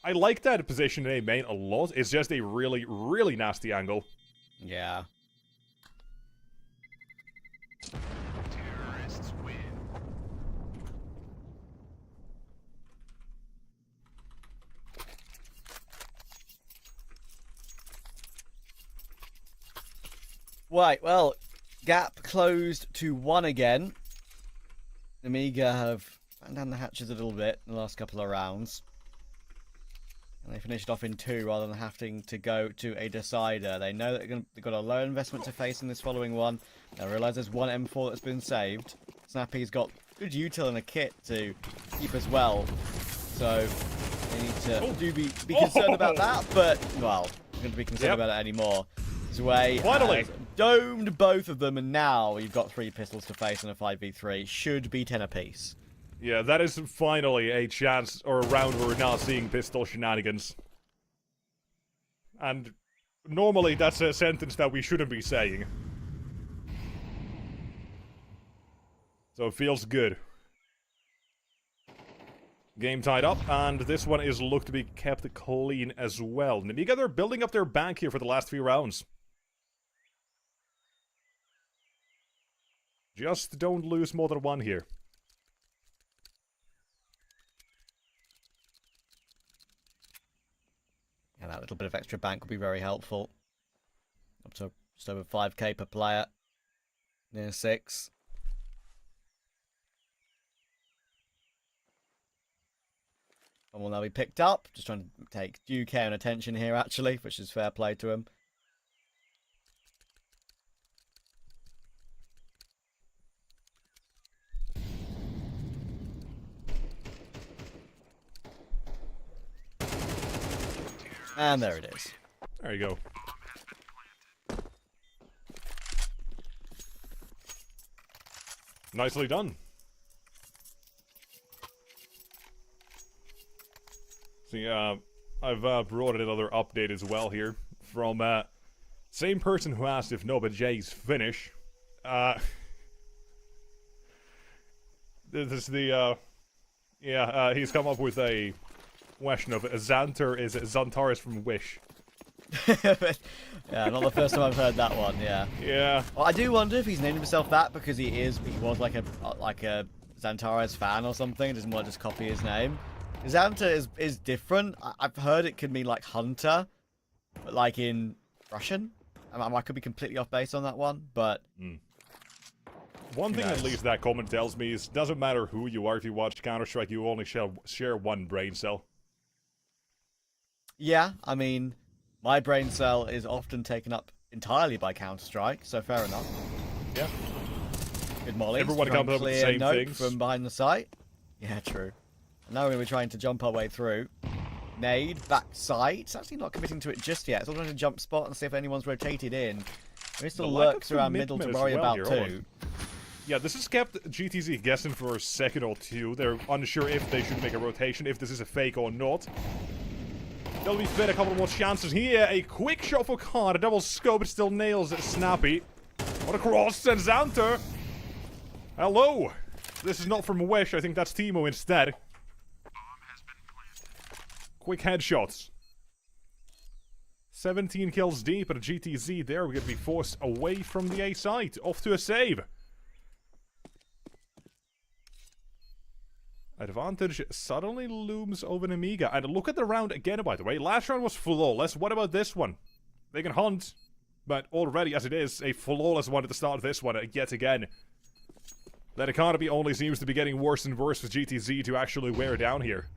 I like that position in A main a lot. It's just a really, really nasty angle. Yeah. Terrorists win. Right, well, gap closed to 1 again. Amiga have batten down the hatches a little bit in the last couple of rounds. And they finished off in 2 rather than having to go to a decider. They know that they've got a low investment to face in this following one. They realise there's one M4 that's been saved. Snappy's got good util and a kit to keep as well. So they need to be concerned about that, but, well, not going to be concerned about it anymore. Zwei Finally has domed both of them, and now you've got 3 pistols to face in a 5v3. Should be 10 apiece. Yeah, that is finally a chance or a round where we're not seeing pistol shenanigans. And normally that's a sentence that we shouldn't be saying. So it feels good. Game tied up, and this one is looked to be kept clean as well. Namiga, they're building up their bank here for the last few rounds. Just don't lose more than 1 here. Yeah, that little bit of extra bank will be very helpful. Up to just over 5k per player. Near 6. And will now be picked up. Just trying to take due care and attention here, actually, which is fair play to him. And there it is. There you go. Nicely done. See, I've brought in another update as well here from same person who asked if Noba J's finish. This is the, he's come up with a question of Xantar is from Wish. Yeah, not the first time I've heard that one. Yeah. Yeah. Well, I do wonder if he's named himself that because he was like a Xantares fan or something. Doesn't want to just copy his name. Xanta is different. I've heard it could mean like hunter, but like in Russian. I could be completely off base on that one, but. One thing at least that comment tells me is doesn't matter who you are if you watch Counter-Strike, you only share one brain cell. Yeah, I mean, my brain cell is often taken up entirely by Counter-Strike, so fair enough. Yeah. Good molly. Everyone comes up with the same things. From behind the site. Yeah, true. And now we're trying to jump our way through. Nade, back site. It's actually not committing to it just yet. It's all trying to jump spot and see if anyone's rotated in. There still lurks around middle to worry about too. Yeah, this has kept GTZ guessing for a second or two. They're unsure if they should make a rotation, if this is a fake or not. They'll be fed a couple more chances here. A quick shot for Khan. A double scope. It still nails it. Snappy. What a cross. And Xantar. Hello. This is not from Wish. I think that's Timo instead. Quick headshots. 17 kills deep at a GTZ there. We're going to be forced away from the A site. Off to a save. Advantage suddenly looms over an Amiga. And look at the round again, by the way. Last round was flawless. What about this one? They can hunt. But already, as it is, a flawless one at the start of this one, yet again. That economy only seems to be getting worse and worse for GTZ to actually wear down here.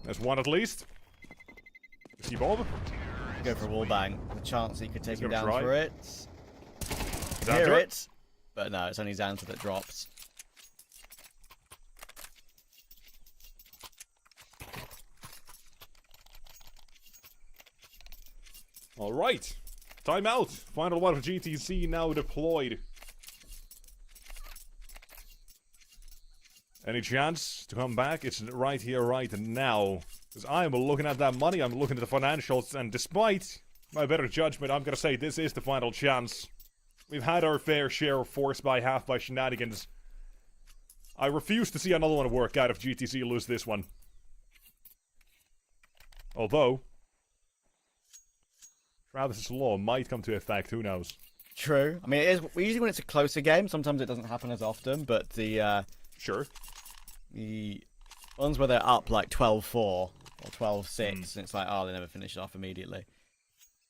There's one at least. See Bob? Go for a wall bang. The chance he could take him down try. for it. Hear it. But no, it's only Xanta that drops. Alright. Timeout. Final one for GTC now deployed. Any chance to come back? It's right here, right now. Because I am looking at that money, I'm looking at the financials, and despite my better judgment, I'm gonna say this is the final chance. We've had our fair share of force by half by shenanigans. I refuse to see another one work out if GTC lose this one. Although, Travis's law might come to effect, who knows? True. I mean, it is usually when it's a closer game, sometimes it doesn't happen as often, but the Sure. The ones where they're up like 12-4 or 12-6, and it's like, oh, they never finish it off immediately.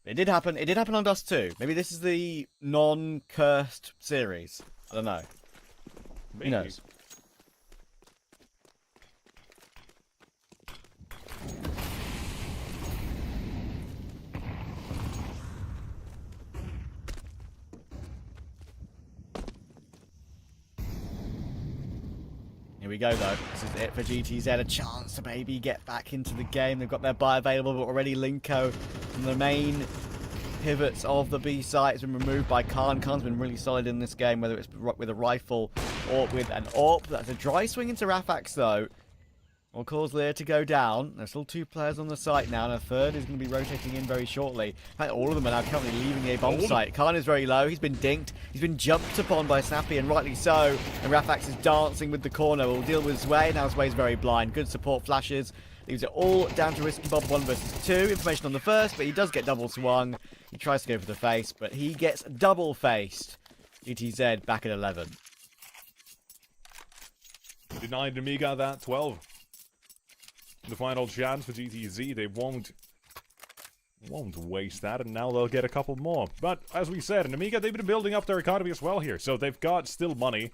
It did happen. It did happen on Dust 2. Maybe this is the non-cursed series. I don't know. Maybe. Who knows? Here we go, though. This is it for GTZ. A chance to maybe get back into the game. They've got their buy available, but already Linko from the main pivots of the B site has been removed by Khan. Khan's been really solid in this game, whether it's with a rifle or with an AWP. That's a dry swing into Rafax, though. Will cause Lear to go down. There's still 2 players on the site now, and a third is going to be rotating in very shortly. In fact, all of them are now currently leaving the A-bomb site. Khan is very low. He's been dinked. He's been jumped upon by Snappy, and rightly so. And Rafax is dancing with the corner. Will deal with Zwei. Now Zwei's very blind. Good support flashes. Leaves it all down to Risky Bob 1 versus 2. Information on the first, but he does get double swung. He tries to go for the face, but he gets double faced. GTZ back at 11. Denied Amiga that 12. The final chance for GTZ, they won't waste that, and now they'll get a couple more. But, as we said, in Amiga, they've been building up their economy as well here, so they've got still money.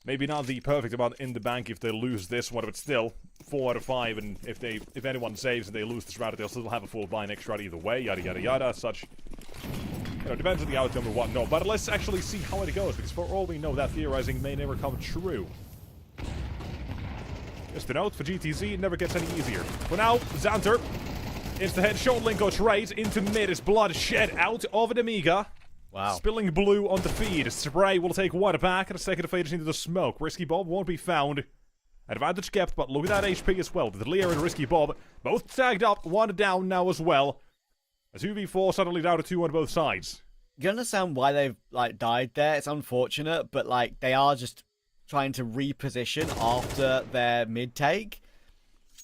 Maybe not the perfect amount in the bank if they lose this one, but still, 4 out of 5, and if anyone saves and they lose this round, they'll still have a full buy next round either way, yada yada yada, such... You know, depends on the outcome or whatnot, but let's actually see how it goes, because for all we know, that theorizing may never come true. Just a note, for GTZ, it never gets any easier. For now, Xantar, insta headshot, Linko trades into mid, is blood shed out of an Amiga. Wow. Spilling blue on the feed. Spray will take one back, and a second fades into the smoke. Risky Bob won't be found. Advantage kept, but look at that HP as well. With Leo and Risky Bob both tagged up, one down now as well. A 2v4 suddenly down to 2 on both sides. You understand why they've died there? It's unfortunate, but they are just trying to reposition after their mid take.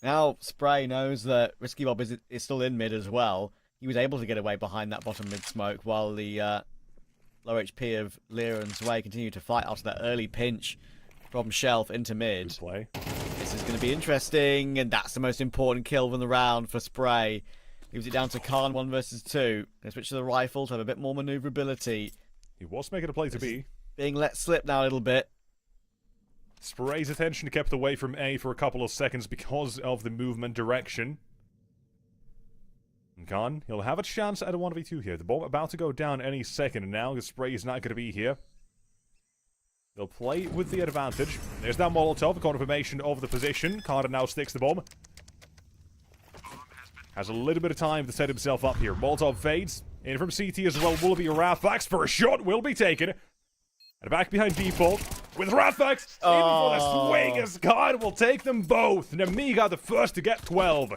Now Spray knows that Risky Bob is still in mid as well. He was able to get away behind that bottom mid smoke while the low HP of Lyra and Sway continued to fight after that early pinch from Shelf into mid. Good play. This is going to be interesting, and that's the most important kill of the round for Spray. Leaves it down to Khan 1 versus 2. They switch to the rifle to have a bit more maneuverability. He was making a play to B. Being let slip now a little bit. Spray's attention kept away from A for a couple of seconds because of the movement direction. And Khan, he'll have a chance at a 1v2 here. The bomb about to go down any second, and now the Spray is not going to be here. They'll play with the advantage. There's that Molotov, confirmation of the position. Carter now sticks the bomb. Has a little bit of time to set himself up here. Molotov fades. In from CT as well will be Rafax for a shot. Will be taken. And back behind default with Rafax. In for the swing as Khan will take them both. Namiga the first to get 12.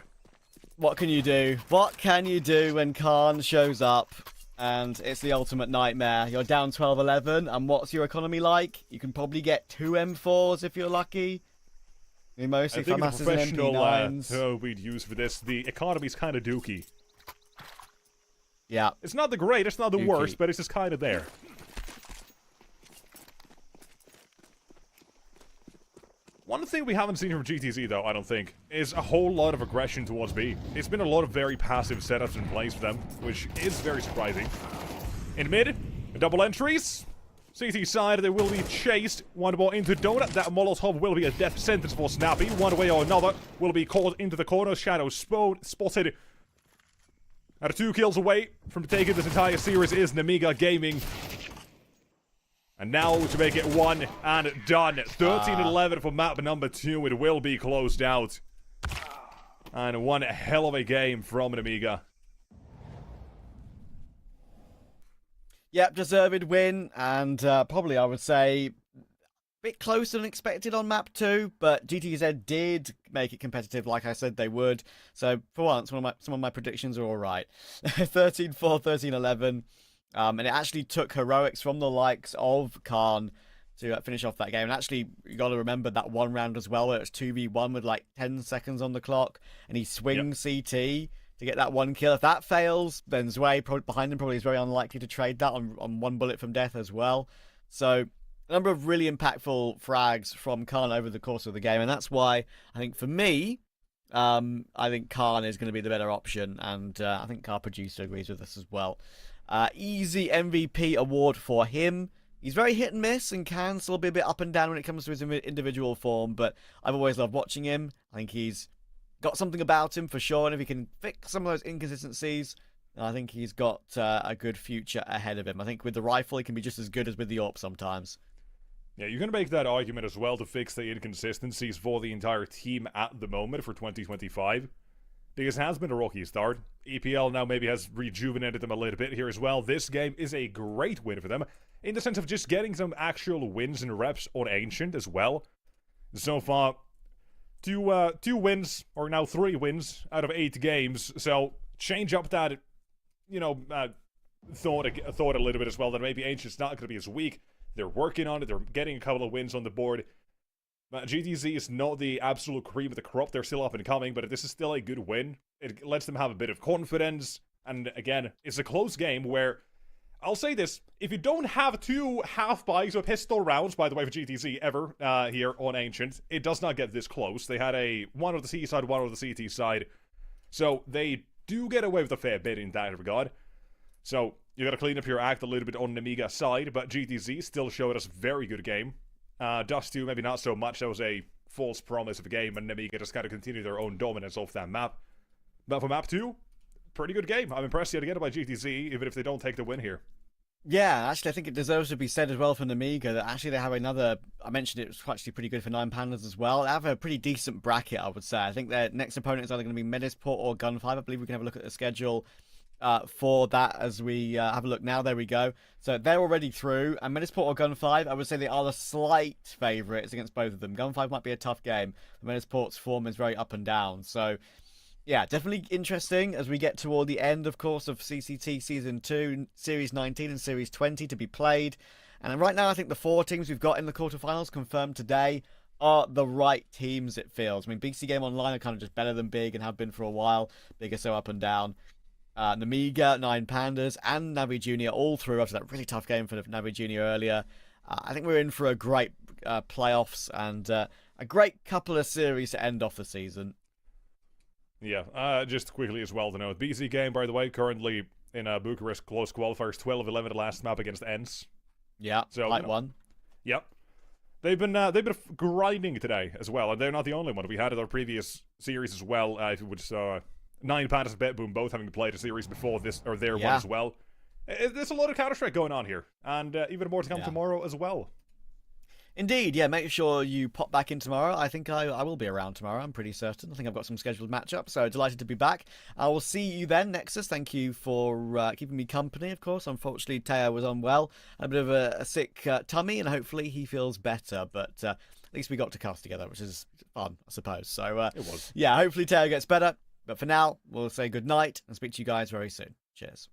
What can you do? What can you do when Khan shows up? And it's the ultimate nightmare. You're down 12-11, and what's your economy like? You can probably get 2 M4s if you're lucky. I mean, mostly I think the FAMASs and professional MP9s. term we'd use for this, the economy's kind of dookie. Yeah. It's not the greatest, not the Dookie. worst, but it's just kind of there. One thing we haven't seen from GTZ, though, I don't think, is a whole lot of aggression towards B. It's been a lot of very passive setups in place for them, which is very surprising. In mid, double entries. CT side, they will be chased. One ball into Donut. That Molotov will be a death sentence for Snappy. One way or another will be caught into the corner. Shadow spotted. At 2 kills away from taking this entire series is Namiga Gaming. And now to make it 1 and done. 13-11 for map number 2. It will be closed out. And one hell of a game from Namiga. Yep, deserved win, and probably I would say a bit closer than expected on map 2, but GTZ did make it competitive like I said they would. So for once, some of my predictions are alright. 13-4, 13-11. And it actually took heroics from the likes of Khan to finish off that game. And actually, you got to remember that one round as well, where it was 2v1 with 10 seconds on the clock, and he swings CT to get that one kill. If that fails, then Zwei behind him probably is very unlikely to trade that on 1 bullet from death as well. So a number of really impactful frags from Khan over the course of the game, and that's why I think for me, I think Khan is going to be the better option, and I think Car Producer agrees with us as well. Easy MVP award for him. He's very hit and miss and can still be a bit up and down when it comes to his individual form, but I've always loved watching him. I think he's got something about him for sure, and if he can fix some of those inconsistencies, I think he's got a good future ahead of him. I think with the rifle, he can be just as good as with the AWP sometimes. Yeah, you can make that argument as well to fix the inconsistencies for the entire team at the moment for 2025. Because it has been a rocky start. EPL now maybe has rejuvenated them a little bit here as well. This game is a great win for them, in the sense of just getting some actual wins and reps on Ancient as well. So far, two wins, or now 3 wins out of 8 games. So change up that, thought a little bit as well, that maybe Ancient's not going to be as weak. They're working on it. They're getting a couple of wins on the board. GTZ is not the absolute cream of the crop. They're still up and coming, but this is still a good win. It lets them have a bit of confidence. And again, it's a close game where, I'll say this, if you don't have 2 half-buys or pistol rounds, by the way, for GTZ ever here on Ancient, it does not get this close. They had one on the C side, one on the CT side. So they do get away with a fair bit in that regard. So you got to clean up your act a little bit on Namiga's side, but GTZ still showed us a very good game. Dust 2, maybe not so much. That was a false promise of a game, and Namiga just kind of continued their own dominance off that map. But for map 2, pretty good game. I'm impressed yet again by GTZ, even if they don't take the win here. Yeah, actually, I think it deserves to be said as well for Namiga that actually they have another, I mentioned it was actually pretty good for 9 Pandas as well. They have a pretty decent bracket, I would say. I think their next opponent is either going to be Medisport or Gunfive. I believe we can have a look at the schedule for that as we have a look now. There we go. So they're already through. And Medisport or Gun 5, I would say they are the slight favourites against both of them. Gun 5 might be a tough game. Medisport's form is very up and down. So, yeah, definitely interesting as we get toward the end, of course, of CCT Season 2, Series 19 and Series 20 to be played. And right now, I think the 4 teams we've got in the quarterfinals confirmed today are the right teams, it feels. I mean, BC Game Online are kind of just better than Big and have been for a while. Big are so up and down. Namiga, Nine Pandas, and Navi Junior all through after that really tough game for Navi Junior earlier. I think we're in for a great playoffs and a great couple of series to end off the season. Yeah, just quickly as well to note, BC Game, by the way, currently in Bucharest close qualifiers, 12-11 the last map against ENS. Yeah, so, like one. Yep. They've been grinding today as well, and they're not the only one. We had our previous series as well, which Nine Pandas and Bet Boom both having played a series before this or their one as well. There's a lot of Counter-Strike going on here, and even more to come tomorrow as well. Indeed, yeah, make sure you pop back in tomorrow. I think I will be around tomorrow, I'm pretty certain. I think I've got some scheduled matchups, so delighted to be back. I will see you then, Nexus. Thank you for keeping me company, of course. Unfortunately, Teo was unwell, a bit of a sick tummy, and hopefully he feels better, but at least we got to cast together, which is fun, I suppose. So, it was. Yeah, hopefully Teo gets better, but for now, we'll say good night and speak to you guys very soon. Cheers.